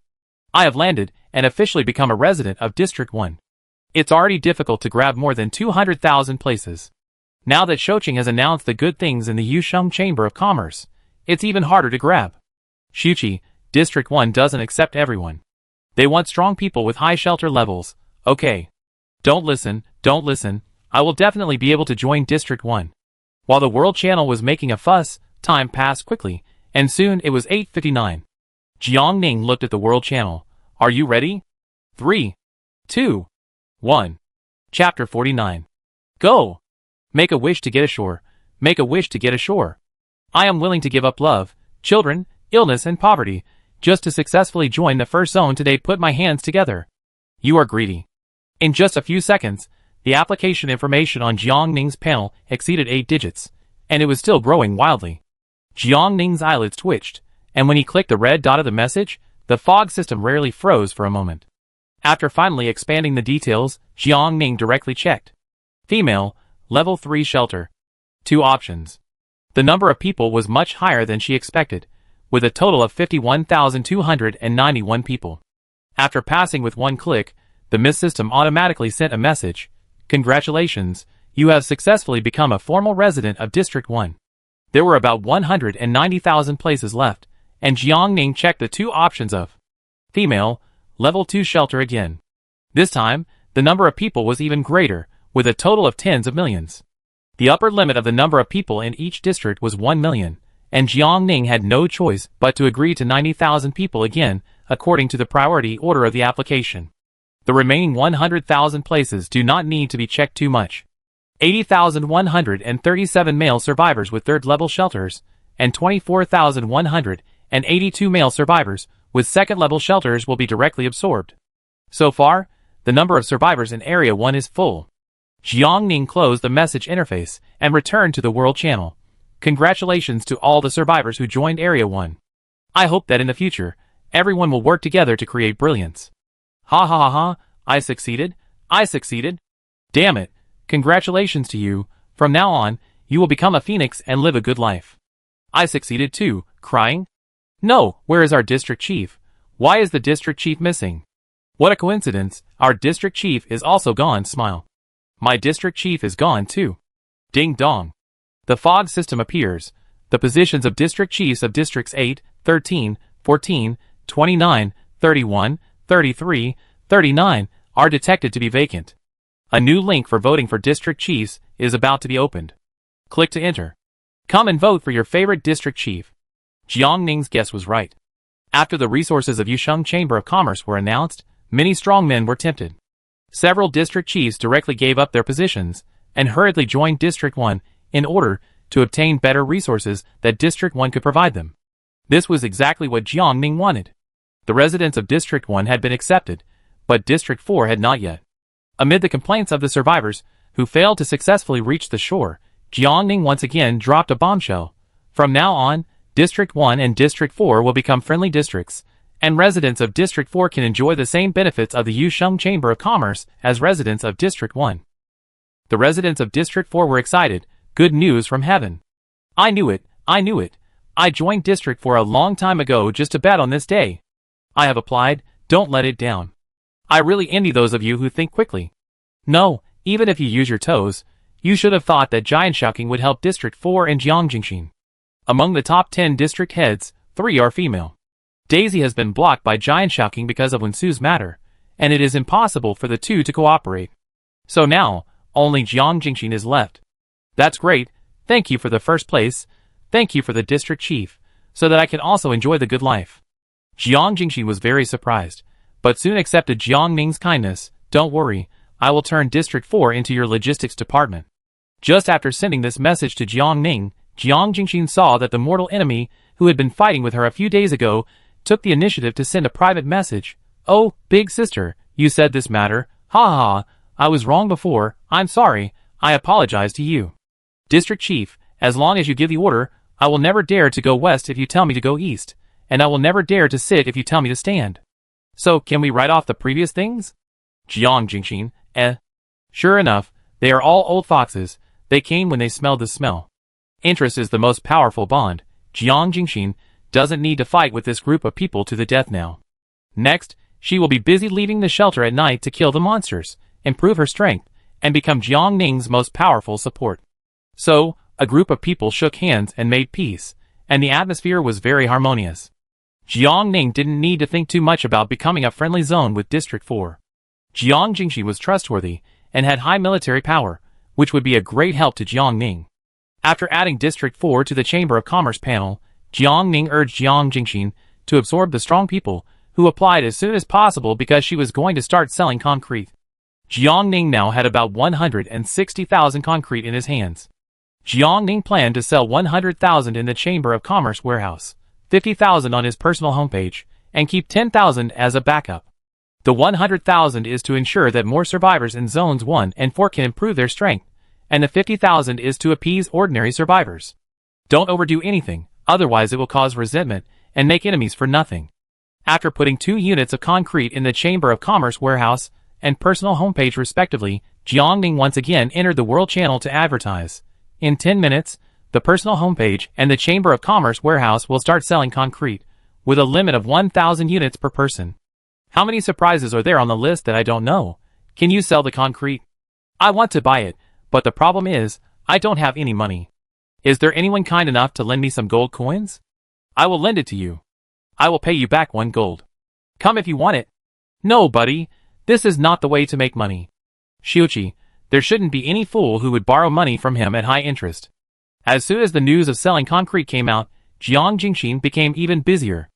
I have landed and officially become a resident of District 1. It's already difficult to grab more than 200,000 places. Now that Shouqing has announced the good things in the Yusheng Chamber of Commerce, it's even harder to grab. Shuqi, District 1 doesn't accept everyone. They want strong people with high shelter levels. Okay. Don't listen, I will definitely be able to join District 1. While the World Channel was making a fuss, time passed quickly, and soon it was 8:59. Jiangning looked at the World Channel. Are you ready? 3, 2, 1. Chapter 49. Go! Make a wish to get ashore. Make a wish to get ashore. I am willing to give up love, children, illness and poverty, just to successfully join the first zone today. Put my hands together. You are greedy. In just a few seconds, the application information on Jiangning's panel exceeded 8 digits, and it was still growing wildly. Jiangning's eyelids twitched, and when he clicked the red dot of the message, the fog system rarely froze for a moment. After finally expanding the details, Jiangning directly checked. Female, level 3 shelter. 2 options. The number of people was much higher than she expected, with a total of 51,291 people. After passing with 1 click, the MIS system automatically sent a message. Congratulations, you have successfully become a formal resident of District 1. There were about 190,000 places left, and Jiangning checked the 2 options of female, level 2 shelter again. This time, the number of people was even greater, with a total of tens of millions. The upper limit of the number of people in each district was 1 million, and Jiangning had no choice but to agree to 90,000 people again, according to the priority order of the application. The remaining 100,000 places do not need to be checked too much. 80,137 male survivors with third-level shelters, and 24,182 male survivors with second-level shelters will be directly absorbed. So far, the number of survivors in Area 1 is full. Jiangning closed the message interface and returned to the World Channel. Congratulations to all the survivors who joined Area 1. I hope that in the future, everyone will work together to create brilliance. Ha ha ha ha, I succeeded. Damn it, congratulations to you. From now on, you will become a phoenix and live a good life. I succeeded too, crying. No, where is our district chief? Why is the district chief missing? What a coincidence, our district chief is also gone, smile. My district chief is gone too. Ding dong. The fog system appears. The positions of district chiefs of districts 8, 13, 14, 29, 31, 33, 39 are detected to be vacant. A new link for voting for district chiefs is about to be opened. Click to enter. Come and vote for your favorite district chief. Jiangning's guess was right. After the resources of Yusheng Chamber of Commerce were announced, many strongmen were tempted. Several district chiefs directly gave up their positions and hurriedly joined District 1 in order to obtain better resources that District 1 could provide them. This was exactly what Jiangning wanted. The residents of District 1 had been accepted, but District 4 had not yet. Amid the complaints of the survivors, who failed to successfully reach the shore, Jiangning once again dropped a bombshell. From now on, District 1 and District 4 will become friendly districts, and residents of District 4 can enjoy the same benefits of the Yusheng Chamber of Commerce as residents of District 1. The residents of District 4 were excited. Good news from heaven. I knew it. I joined District 4 a long time ago just to bet on this day. I have applied. Don't let it down. I really envy those of you who think quickly. No, even if you use your toes, you should have thought that giant shocking would help District 4 and Jiangjingshin. Among the top 10 district heads, 3 are female. Daisy has been blocked by giant shocking because of Wensu's matter, and it is impossible for the two to cooperate. So now, only Jiangjingshin is left. That's great. Thank you for the first place. Thank you for the district chief, so that I can also enjoy the good life. Jiangjingshin was very surprised, but soon accepted Jiangning's kindness. Don't worry, I will turn District 4 into your logistics department. Just after sending this message to Jiangning, Jiangjingshin saw that the mortal enemy, who had been fighting with her a few days ago, took the initiative to send a private message. Oh, big sister, you said this matter. Ha ha ha, I was wrong before. I'm sorry. I apologize to you. District Chief, as long as you give the order, I will never dare to go west if you tell me to go east, and I will never dare to sit if you tell me to stand. So, can we write off the previous things? Jiangjingshin, Sure enough, they are all old foxes. They came when they smelled the smell. Interest is the most powerful bond. Jiangjingshin doesn't need to fight with this group of people to the death now. Next, she will be busy leaving the shelter at night to kill the monsters, improve her strength, and become Jiangning's most powerful support. So, a group of people shook hands and made peace, and the atmosphere was very harmonious. Jiangning didn't need to think too much about becoming a friendly zone with District 4. Jiangjingshin was trustworthy and had high military power, which would be a great help to Jiangning. After adding District 4 to the Chamber of Commerce panel, Jiangning urged Jiangjingshin to absorb the strong people, who applied as soon as possible because she was going to start selling concrete. Jiangning now had about 160,000 concrete in his hands. Jiangning planned to sell 100,000 in the Chamber of Commerce warehouse, 50,000 on his personal homepage, and keep 10,000 as a backup. The 100,000 is to ensure that more survivors in Zones 1 and 4 can improve their strength, and the 50,000 is to appease ordinary survivors. Don't overdo anything, otherwise it will cause resentment and make enemies for nothing. After putting 2 units of concrete in the Chamber of Commerce warehouse and personal homepage respectively, Jiangning once again entered the World Channel to advertise. In 10 minutes, the personal homepage and the Chamber of Commerce warehouse will start selling concrete, with a limit of 1,000 units per person. How many surprises are there on the list that I don't know? Can you sell the concrete? I want to buy it, but the problem is, I don't have any money. Is there anyone kind enough to lend me some gold coins? I will lend it to you. I will pay you back 1 gold. Come if you want it. No, buddy, this is not the way to make money. Xiuqi, there shouldn't be any fool who would borrow money from him at high interest. As soon as the news of selling concrete came out, Jiangjingshin became even busier.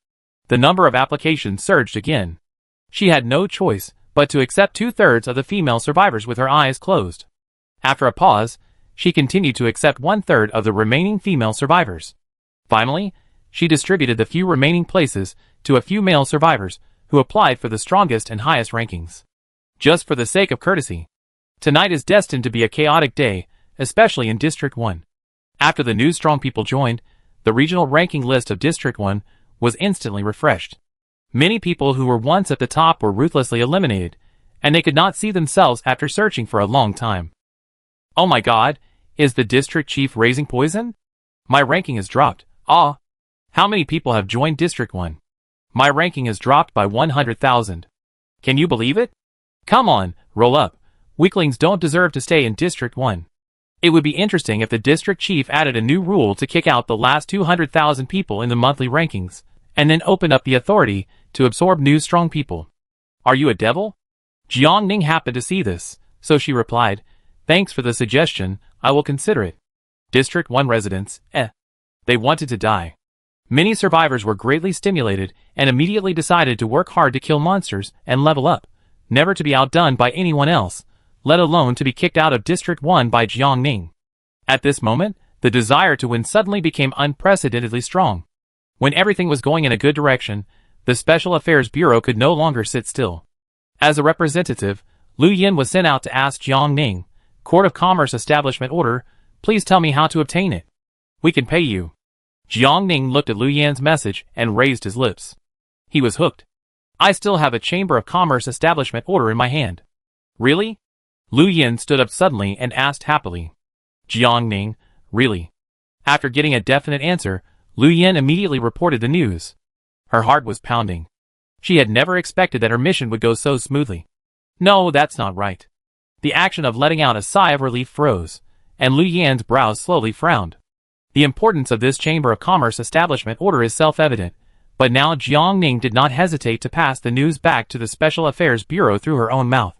The number of applications surged again. She had no choice but to accept 2/3 of the female survivors with her eyes closed. After a pause, she continued to accept 1/3 of the remaining female survivors. Finally, she distributed the few remaining places to a few male survivors who applied for the strongest and highest rankings. Just for the sake of courtesy. Tonight is destined to be a chaotic day, especially in District 1. After the new strong people joined, the regional ranking list of District 1 was instantly refreshed. Many people who were once at the top were ruthlessly eliminated, and they could not see themselves after searching for a long time. Oh my god, is the district chief raising poison? My ranking has dropped. Ah! How many people have joined District 1? My ranking has dropped by 100,000. Can you believe it? Come on, roll up. Weaklings don't deserve to stay in District 1. It would be interesting if the district chief added a new rule to kick out the last 200,000 people in the monthly rankings, and then opened up the authority to absorb new strong people. Are you a devil? Jiangning happened to see this, so she replied, "Thanks for the suggestion, I will consider it." District 1 residents, They wanted to die. Many survivors were greatly stimulated and immediately decided to work hard to kill monsters and level up, never to be outdone by anyone else, let alone to be kicked out of District 1 by Jiangning. At this moment, the desire to win suddenly became unprecedentedly strong. When everything was going in a good direction, the Special Affairs Bureau could no longer sit still. As a representative, Lu Yin was sent out to ask Jiangning, Court of Commerce Establishment Order, please tell me how to obtain it. We can pay you. Jiangning looked at Lu Yin's message and raised his lips. He was hooked. I still have a Chamber of Commerce Establishment Order in my hand. Really? Lu Yin stood up suddenly and asked happily. Jiangning, really? After getting a definite answer, Lu Yin immediately reported the news. Her heart was pounding. She had never expected that her mission would go so smoothly. No, that's not right. The action of letting out a sigh of relief froze, and Lu Yin's brows slowly frowned. The importance of this Chamber of Commerce Establishment Order is self-evident, but now Jiangning did not hesitate to pass the news back to the Special Affairs Bureau through her own mouth.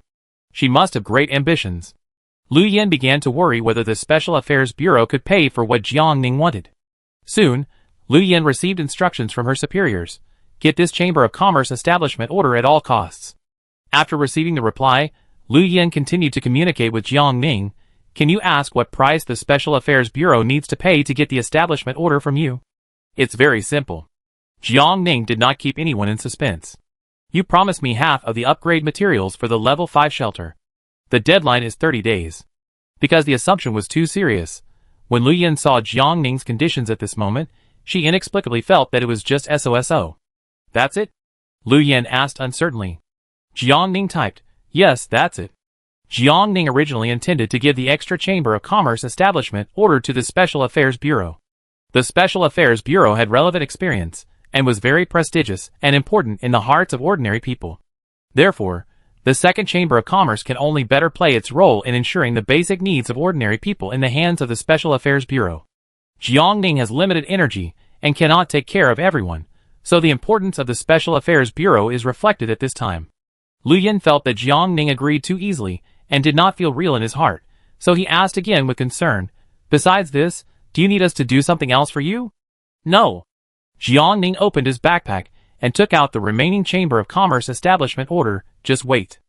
She must have great ambitions. Lu Yin began to worry whether the Special Affairs Bureau could pay for what Jiangning wanted. Soon, Lu Yin received instructions from her superiors. Get this Chamber of Commerce Establishment Order at all costs. After receiving the reply, Lu Yin continued to communicate with Jiangning. Can you ask what price the Special Affairs Bureau needs to pay to get the establishment order from you? It's very simple. Jiangning did not keep anyone in suspense. You promised me half of the upgrade materials for the level 5 shelter. The deadline is 30 days. Because the assumption was too serious. When Lu Yin saw Jiangning's conditions at this moment, she inexplicably felt that it was just SOSO. That's it? Lu Yin asked uncertainly. Jiangning typed, yes, that's it. Jiangning originally intended to give the extra Chamber of Commerce Establishment Order to the Special Affairs Bureau. The Special Affairs Bureau had relevant experience, and was very prestigious and important in the hearts of ordinary people. Therefore, the Second Chamber of Commerce can only better play its role in ensuring the basic needs of ordinary people in the hands of the Special Affairs Bureau. Jiangning has limited energy and cannot take care of everyone, so the importance of the Special Affairs Bureau is reflected at this time. Lu Yin felt that Jiangning agreed too easily and did not feel real in his heart, so he asked again with concern, besides this, do you need us to do something else for you? No. Jiangning opened his backpack and took out the remaining Chamber of Commerce Establishment Order, just wait.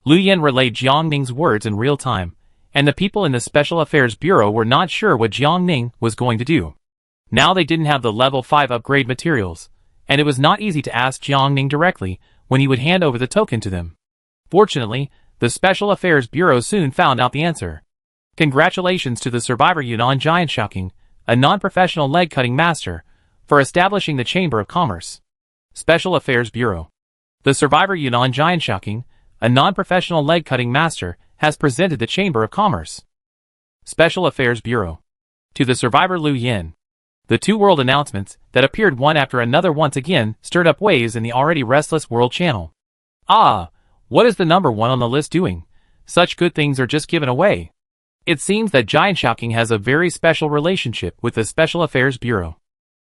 Lu Yin relayed Jiangning's words in real time, and the people in the Special Affairs Bureau were not sure what Jiangning was going to do. Now they didn't have the level 5 upgrade materials, and it was not easy to ask Jiangning directly when he would hand over the token to them. Fortunately, the Special Affairs Bureau soon found out the answer. Congratulations to the survivor Yunnan Giant Shocking, a non-professional leg-cutting master, for establishing the Chamber of Commerce. Special Affairs Bureau. The survivor Yunnan Giant Shocking, a non-professional leg-cutting master, has presented the Chamber of Commerce. Special Affairs Bureau. To the survivor Lu Yin. The two world announcements that appeared one after another once again stirred up waves in the already restless world channel. Ah, what is the number one on the list doing? Such good things are just given away. It seems that Giant Shocking has a very special relationship with the Special Affairs Bureau.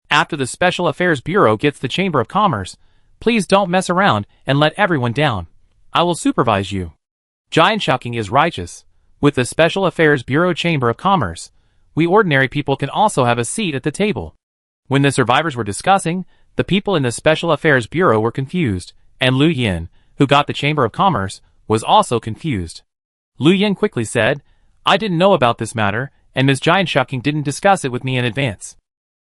After the Special Affairs Bureau gets the Chamber of Commerce, please don't mess around and let everyone down. I will supervise you. Giant Shocking is righteous. With the Special Affairs Bureau Chamber of Commerce, we ordinary people can also have a seat at the table. When the survivors were discussing, The people in the Special Affairs Bureau were confused, and Lu Yin, who got the Chamber of Commerce, was also confused. Lu Yin quickly said, "I didn't know about this matter, and Ms. Jianshuking didn't discuss it with me in advance."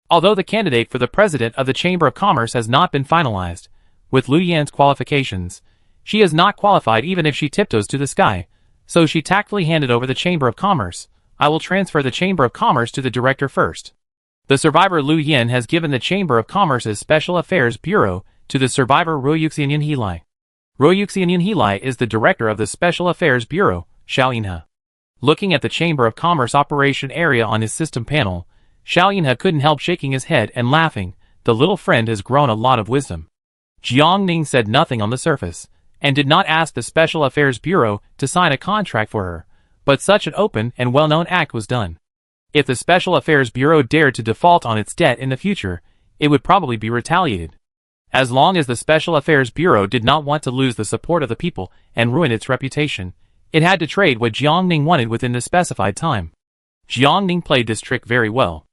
Although the candidate for the president of the Chamber of Commerce has not been finalized, with Lu Yin's qualifications, she is not qualified even if she tiptoes to the sky, so she tactfully handed over the Chamber of Commerce. "I will transfer the Chamber of Commerce to the director first." The survivor Lu Yin has given the Chamber of Commerce's Special Affairs Bureau to the survivor Royuxianyan Heli. Royuxianyan Heli is the director of the Special Affairs Bureau, Xiao Yinhe. Looking at the Chamber of Commerce operation area on his system panel, Xiao Yinhe couldn't help shaking his head and laughing. The little friend has grown a lot of wisdom. Jiang Ning said nothing on the surface, and did not ask the Special Affairs Bureau to sign a contract for her, but such an open and well-known act was done. If the Special Affairs Bureau dared to default on its debt in the future, it would probably be retaliated. As long as the Special Affairs Bureau did not want to lose the support of the people and ruin its reputation, it had to trade what Jiang Ning wanted within the specified time. Jiang Ning played this trick very well.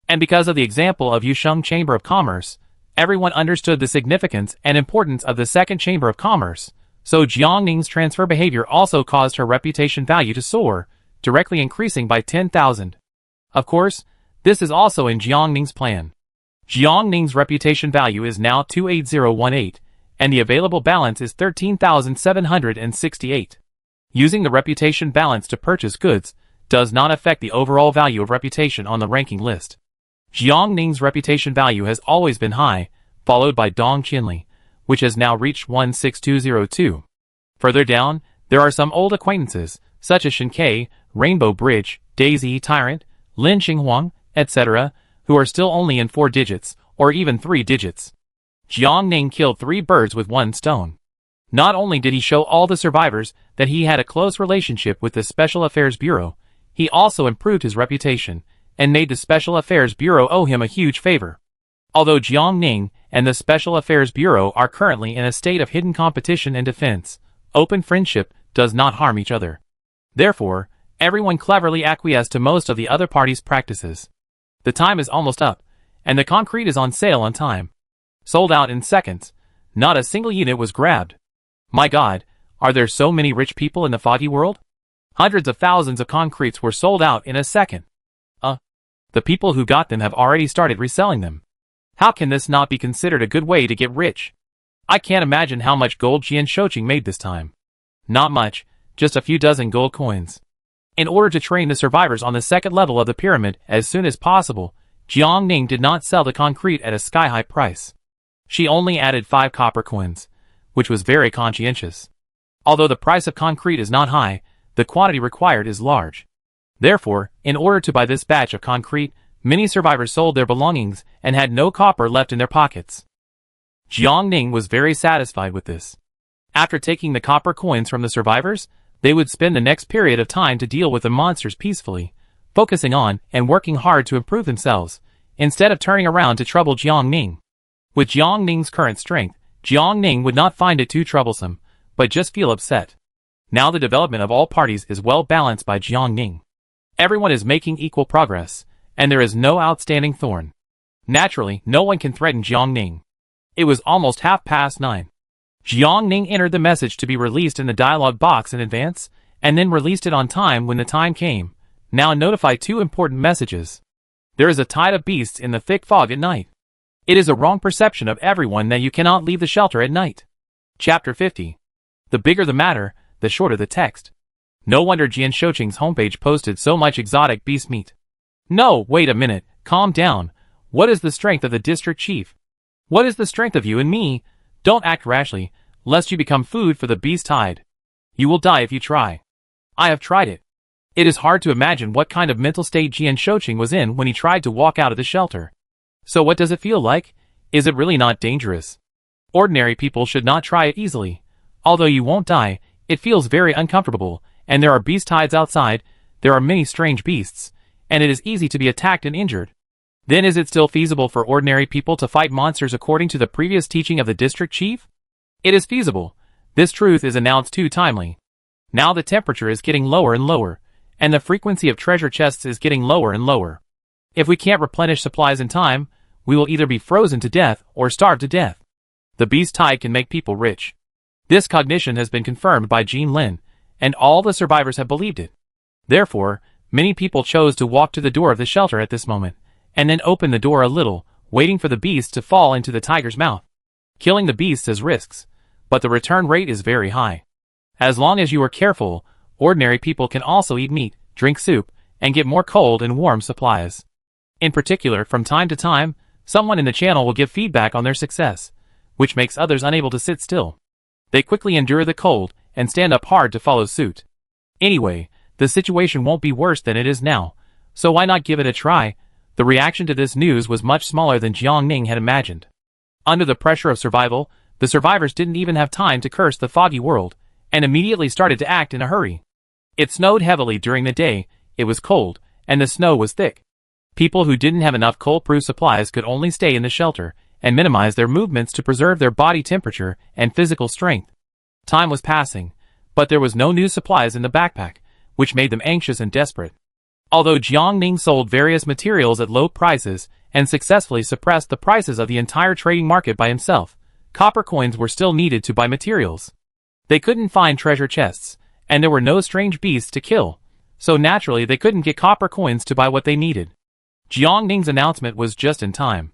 And because of the example of Yusheng Chamber of Commerce, everyone understood the significance and importance of the second Chamber of Commerce, so Jiang Ning's transfer behavior also caused her reputation value to soar, directly increasing by 10,000. Of course, this is also in Jiang Ning's plan. Jiang Ning's reputation value is now 28018, and the available balance is 13,768. Using the reputation balance to purchase goods does not affect the overall value of reputation on the ranking list. Jiang Ning's reputation value has always been high, followed by Dong Qinli, which has now reached 16202. Further down, there are some old acquaintances, such as Shinkei, Rainbow Bridge, Daisy Tyrant, Lin Xinghuang, etc., who are still only in 4 digits, or even 3 digits. Jiang Ning killed 3 birds with 1 stone. Not only did he show all the survivors that he had a close relationship with the Special Affairs Bureau, he also improved his reputation, and made the Special Affairs Bureau owe him a huge favor. Although Jiang Ning and the Special Affairs Bureau are currently in a state of hidden competition and defense, open friendship does not harm each other. Therefore, everyone cleverly acquiesced to most of the other parties' practices. The time is almost up, and the concrete is on sale on time. Sold out in seconds. Not a single unit was grabbed. My God, are there so many rich people in the foggy world? Hundreds of thousands of concretes were sold out in a second. The people who got them have already started reselling them. How can this not be considered a good way to get rich? I can't imagine how much gold Jian Shouqing made this time. Not much, just a few dozen gold coins. In order to train the survivors on the second level of the pyramid as soon as possible, Jiang Ning did not sell the concrete at a sky-high price. She only added 5 copper coins, which was very conscientious. Although the price of concrete is not high, the quantity required is large. Therefore, in order to buy this batch of concrete, many survivors sold their belongings and had no copper left in their pockets. Jiang Ning was very satisfied with this. After taking the copper coins from the survivors, they would spend the next period of time to deal with the monsters peacefully, focusing on and working hard to improve themselves, instead of turning around to trouble Jiang Ning. With Jiang Ning's current strength, Jiang Ning would not find it too troublesome, but just feel upset. Now the development of all parties is well balanced by Jiang Ning. Everyone is making equal progress, and there is no outstanding thorn. Naturally, no one can threaten Jiang Ning. It was almost 9:30. Jiang Ning entered the message to be released in the dialog box in advance, and then released it on time when the time came. Now notify 2 important messages. There is a tide of beasts in the thick fog at night. It is a wrong perception of everyone that you cannot leave the shelter at night. Chapter 50. The bigger the matter, the shorter the text. No wonder Jian Shouqing's homepage posted so much exotic beast meat. No, wait a minute, calm down. What is the strength of the district chief? What is the strength of you and me? Don't act rashly, lest you become food for the beast tide. You will die if you try. I have tried it. It is hard to imagine what kind of mental state Jian Shouqing was in when he tried to walk out of the shelter. So what does it feel like? Is it really not dangerous? Ordinary people should not try it easily. Although you won't die, it feels very uncomfortable, and there are beast tides outside, there are many strange beasts, and it is easy to be attacked and injured. Then is it still feasible for ordinary people to fight monsters according to the previous teaching of the district chief? It is feasible. This truth is announced too timely. Now the temperature is getting lower and lower, and the frequency of treasure chests is getting lower and lower. If we can't replenish supplies in time, we will either be frozen to death or starve to death. The beast tide can make people rich. This cognition has been confirmed by Jean Lin, and all the survivors have believed it. Therefore, many people chose to walk to the door of the shelter at this moment, and then open the door a little, waiting for the beast to fall into the tiger's mouth. Killing the beast has risks, but the return rate is very high. As long as you are careful, ordinary people can also eat meat, drink soup, and get more cold and warm supplies. In particular, from time to time, someone in the channel will give feedback on their success, which makes others unable to sit still. They quickly endure the cold and stand up hard to follow suit. Anyway, the situation won't be worse than it is now, so why not give it a try? The reaction to this news was much smaller than Jiang Ning had imagined. Under the pressure of survival, the survivors didn't even have time to curse the foggy world, and immediately started to act in a hurry. It snowed heavily during the day, it was cold, and the snow was thick. People who didn't have enough cold-proof supplies could only stay in the shelter, and minimize their movements to preserve their body temperature and physical strength. Time was passing, but there was no new supplies in the backpack, which made them anxious and desperate. Although Jiang Ning sold various materials at low prices and successfully suppressed the prices of the entire trading market by himself, copper coins were still needed to buy materials. They couldn't find treasure chests, and there were no strange beasts to kill, so naturally they couldn't get copper coins to buy what they needed. Jiang Ning's announcement was just in time.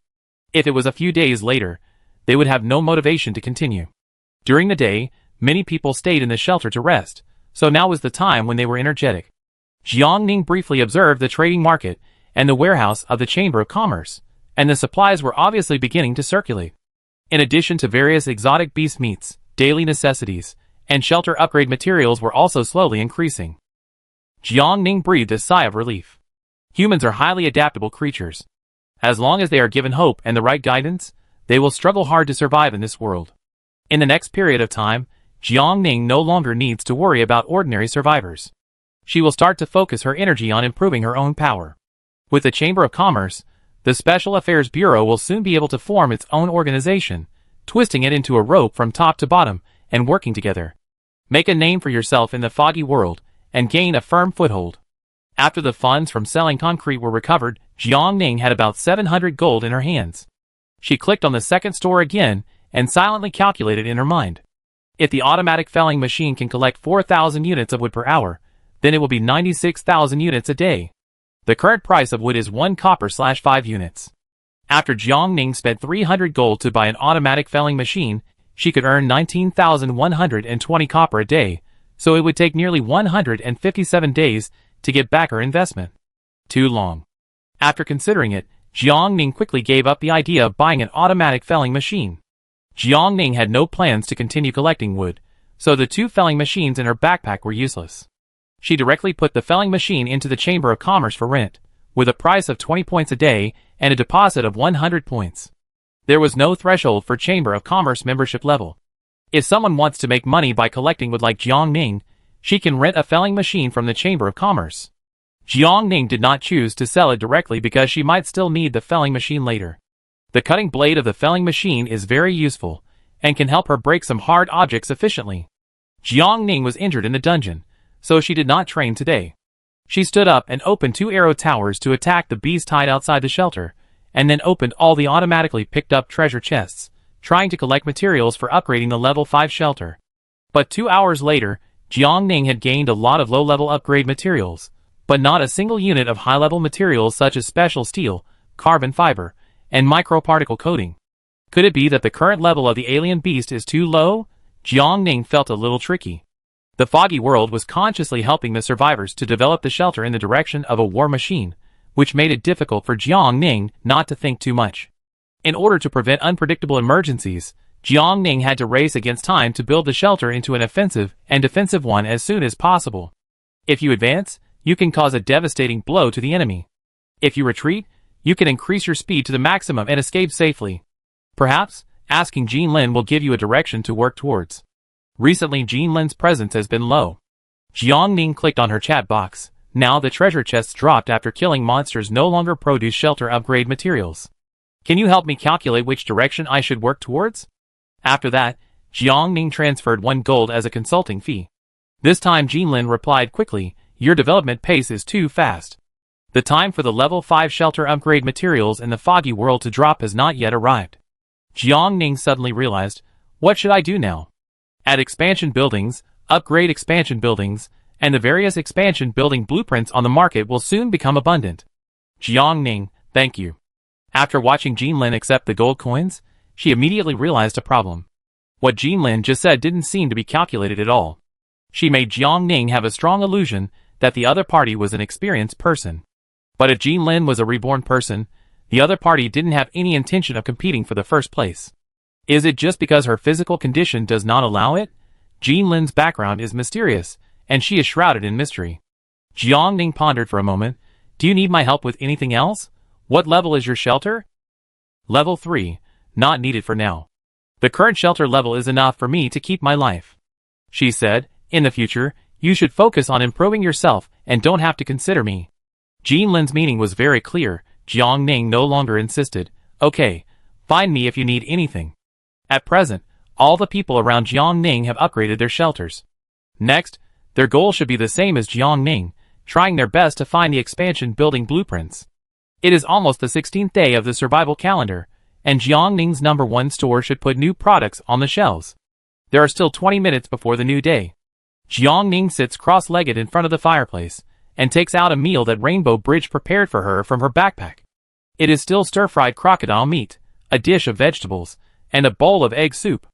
If it was a few days later, they would have no motivation to continue. During the day, many people stayed in the shelter to rest, so now was the time when they were energetic. Jiang Ning briefly observed the trading market and the warehouse of the Chamber of Commerce, and the supplies were obviously beginning to circulate. In addition to various exotic beast meats, daily necessities, and shelter upgrade materials were also slowly increasing. Jiang Ning breathed a sigh of relief. Humans are highly adaptable creatures. As long as they are given hope and the right guidance, they will struggle hard to survive in this world. In the next period of time, Jiang Ning no longer needs to worry about ordinary survivors. She will start to focus her energy on improving her own power. With the Chamber of Commerce, the Special Affairs Bureau will soon be able to form its own organization, twisting it into a rope from top to bottom and working together. Make a name for yourself in the foggy world and gain a firm foothold. After the funds from selling concrete were recovered, Jiang Ning had about 700 gold in her hands. She clicked on the second store again and silently calculated in her mind. If the automatic felling machine can collect 4,000 units of wood per hour, then it will be 96,000 units a day. The current price of wood is 1 copper/5 units. After Jiang Ning spent 300 gold to buy an automatic felling machine, she could earn 19,120 copper a day, so it would take nearly 157 days to get back her investment. Too long. After considering it, Jiang Ning quickly gave up the idea of buying an automatic felling machine. Jiang Ning had no plans to continue collecting wood, so the 2 felling machines in her backpack were useless. She directly put the felling machine into the Chamber of Commerce for rent, with a price of 20 points a day and a deposit of 100 points. There was no threshold for Chamber of Commerce membership level. If someone wants to make money by collecting wood like Jiang Ning, she can rent a felling machine from the Chamber of Commerce. Jiang Ning did not choose to sell it directly because she might still need the felling machine later. The cutting blade of the felling machine is very useful, and can help her break some hard objects efficiently. Jiang Ning was injured in the dungeon, so she did not train today. She stood up and opened 2 arrow towers to attack the beast tied outside the shelter, and then opened all the automatically picked up treasure chests, trying to collect materials for upgrading the level 5 shelter. But 2 hours later, Jiang Ning had gained a lot of low-level upgrade materials, but not a single unit of high-level materials such as special steel, carbon fiber, and microparticle coating. Could it be that the current level of the alien beast is too low? Jiang Ning felt a little tricky. The foggy world was consciously helping the survivors to develop the shelter in the direction of a war machine, which made it difficult for Jiang Ning not to think too much. In order to prevent unpredictable emergencies, Jiang Ning had to race against time to build the shelter into an offensive and defensive one as soon as possible. If you advance, you can cause a devastating blow to the enemy. If you retreat, you can increase your speed to the maximum and escape safely. Perhaps, asking Jean Lin will give you a direction to work towards. Recently Jean Lin's presence has been low. Jiang Ning clicked on her chat box. Now the treasure chests dropped after killing monsters no longer produce shelter upgrade materials. Can you help me calculate which direction I should work towards? After that, Jiang Ning transferred 1 gold as a consulting fee. This time Jean Lin replied quickly, your development pace is too fast. The time for the level 5 shelter upgrade materials in the foggy world to drop has not yet arrived. Jiang Ning suddenly realized, what should I do now? Add expansion buildings, upgrade expansion buildings, and the various expansion building blueprints on the market will soon become abundant. Jiang Ning, thank you. After watching Jinlin accept the gold coins, she immediately realized a problem. What Jinlin just said didn't seem to be calculated at all. She made Jiang Ning have a strong illusion that the other party was an experienced person. But if Jinlin was a reborn person, the other party didn't have any intention of competing for the first place. Is it just because her physical condition does not allow it? Jinlin's background is mysterious, and she is shrouded in mystery. Jiang Ning pondered for a moment. Do you need my help with anything else? What level is your shelter? Level 3, not needed for now. The current shelter level is enough for me to keep my life. She said, in the future, you should focus on improving yourself and don't have to consider me. Jinlin's meaning was very clear. Jiang Ning no longer insisted, okay, find me if you need anything. At present, all the people around Jiang Ning have upgraded their shelters. Next, their goal should be the same as Jiang Ning, trying their best to find the expansion building blueprints. It is almost the 16th day of the survival calendar, and Jiang Ning's #1 store should put new products on the shelves. There are still 20 minutes before the new day. Jiang Ning sits cross-legged in front of the fireplace, and takes out a meal that Rainbow Bridge prepared for her from her backpack. It is still stir-fried crocodile meat, a dish of vegetables, and a bowl of egg soup.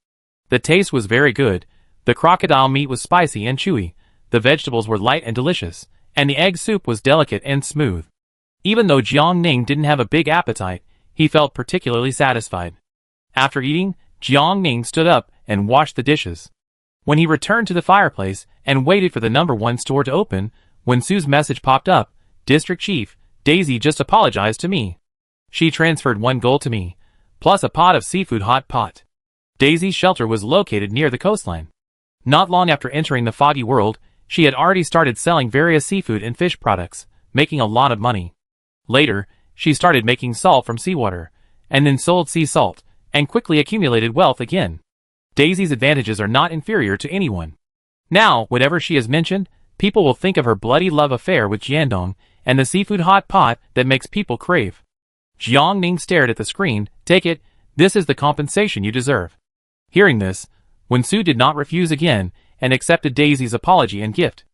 The taste was very good. The crocodile meat was spicy and chewy, the vegetables were light and delicious, and the egg soup was delicate and smooth. Even though Jiang Ning didn't have a big appetite, he felt particularly satisfied. After eating, Jiang Ning stood up and washed the dishes. When he returned to the fireplace and waited for the #1 store to open, when Sue's message popped up, District Chief, Daisy just apologized to me. She transferred 1 gold to me, plus a pot of seafood hot pot. Daisy's shelter was located near the coastline. Not long after entering the foggy world, she had already started selling various seafood and fish products, making a lot of money. Later, she started making salt from seawater, and then sold sea salt, and quickly accumulated wealth again. Daisy's advantages are not inferior to anyone. Now, whenever she is mentioned, people will think of her bloody love affair with Jiandong, and the seafood hot pot that makes people crave. Jiang Ning stared at the screen. Take it, this is the compensation you deserve. Hearing this, Wensu did not refuse again, and accepted Daisy's apology and gift.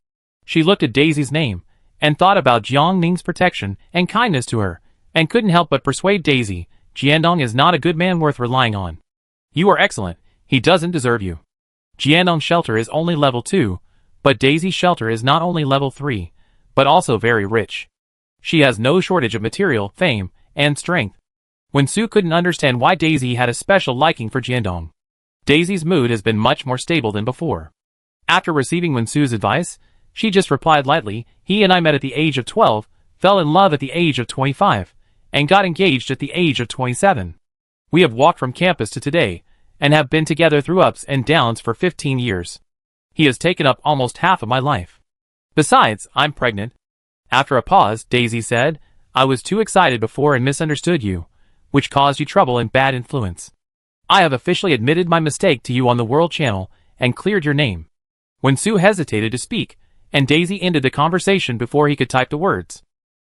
She looked at Daisy's name, and thought about Jiang Ning's protection and kindness to her, and couldn't help but persuade Daisy, Jiandong is not a good man worth relying on. You are excellent, he doesn't deserve you. Jiandong's shelter is only level 2, but Daisy's shelter is not only level 3, but also very rich. She has no shortage of material, fame, and strength. Wensu couldn't understand why Daisy had a special liking for Jiandong. Daisy's mood has been much more stable than before. After receiving Wensu's advice, she just replied lightly, he and I met at the age of 12, fell in love at the age of 25, and got engaged at the age of 27. We have walked from campus to today, and have been together through ups and downs for 15 years. He has taken up almost half of my life. Besides, I'm pregnant. After a pause, Daisy said, I was too excited before and misunderstood you, which caused you trouble and bad influence. I have officially admitted my mistake to you on the World Channel, and cleared your name. Wensu hesitated to speak, and Daisy ended the conversation before he could type the words.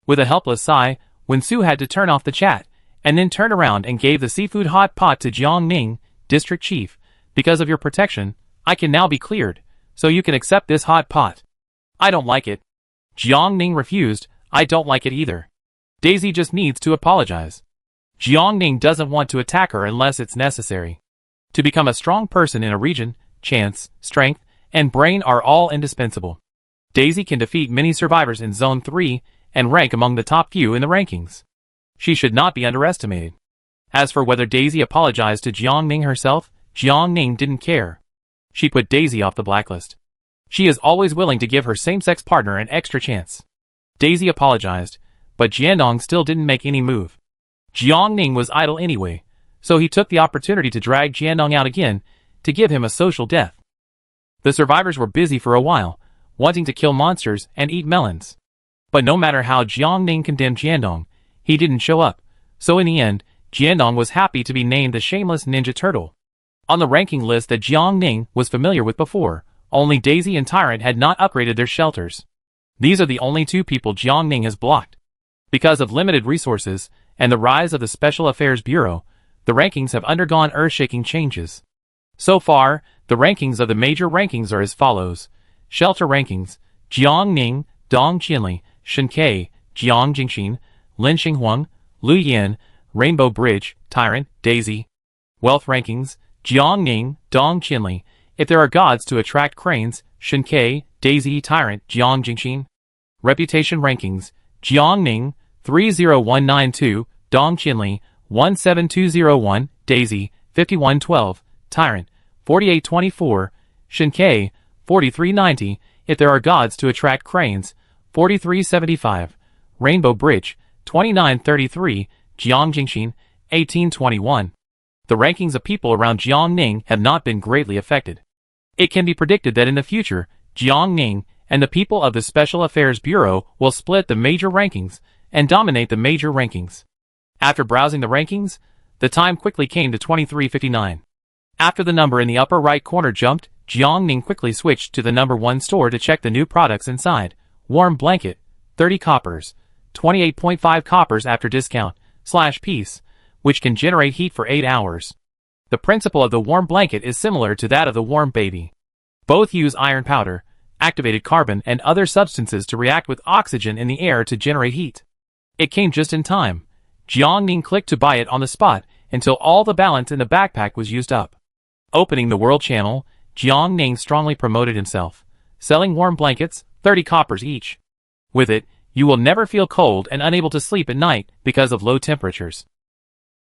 With a helpless sigh, Wensu had to turn off the chat, and then turn around and gave the seafood hot pot to Jiang Ning, District Chief. Because of your protection, I can now be cleared, so you can accept this hot pot. I don't like it. Jiang Ning refused. I don't like it either. Daisy just needs to apologize. Jiang Ning doesn't want to attack her unless it's necessary. To become a strong person in a region, chance, strength, and brain are all indispensable. Daisy can defeat many survivors in Zone 3 and rank among the top few in the rankings. She should not be underestimated. As for whether Daisy apologized to Jiang Ning herself, Jiang Ning didn't care. She put Daisy off the blacklist. She is always willing to give her same-sex partner an extra chance. Daisy apologized, but Jiandong still didn't make any move. Jiang Ning was idle anyway, so he took the opportunity to drag Jiandong out again, to give him a social death. The survivors were busy for a while, wanting to kill monsters and eat melons. But no matter how Jiang Ning condemned Jiandong, he didn't show up, so in the end, Jiandong was happy to be named the Shameless Ninja Turtle. On the ranking list that Jiang Ning was familiar with before, only Daisy and Tyrant had not upgraded their shelters. These are the only 2 people Jiang Ning has blocked. Because of limited resources and the rise of the Special Affairs Bureau, the rankings have undergone earth-shaking changes. So far, the rankings of the major rankings are as follows. Shelter rankings: Jiangning, Dong Qinli, Shinkei, Jiang Jingxin, Lin Xinghuang, Lu Yin, Rainbow Bridge, Tyrant, Daisy. Wealth rankings: Jiangning, Dong Qinli. If there are gods to attract cranes: Shinkei, Daisy, Tyrant, Jiang Jingxin. Reputation rankings: Jiangning, 30192, Dong Qinli, 17201, Daisy, 5112, Tyrant, 4824, Shinkei, 4390. If there are gods to attract cranes: 4375. Rainbow Bridge, 2933, Jiang Jingxin, 1821. The rankings of people around Jiangning have not been greatly affected. It can be predicted that in the future, Jiangning and the people of the Special Affairs Bureau will split the major rankings and dominate the major rankings. After browsing the rankings, the time quickly came to 23:59. After the number in the upper right corner jumped, Jiangning quickly switched to the number 1 store to check the new products inside. Warm blanket, 30 coppers, 28.5 coppers after discount, /piece, which can generate heat for 8 hours. The principle of the warm blanket is similar to that of the warm baby. Both use iron powder, activated carbon, and other substances to react with oxygen in the air to generate heat. It came just in time. Jiangning clicked to buy it on the spot until all the balance in the backpack was used up. Opening the World Channel, Jiangning strongly promoted himself, selling warm blankets, 30 coppers each. With it, you will never feel cold and unable to sleep at night because of low temperatures.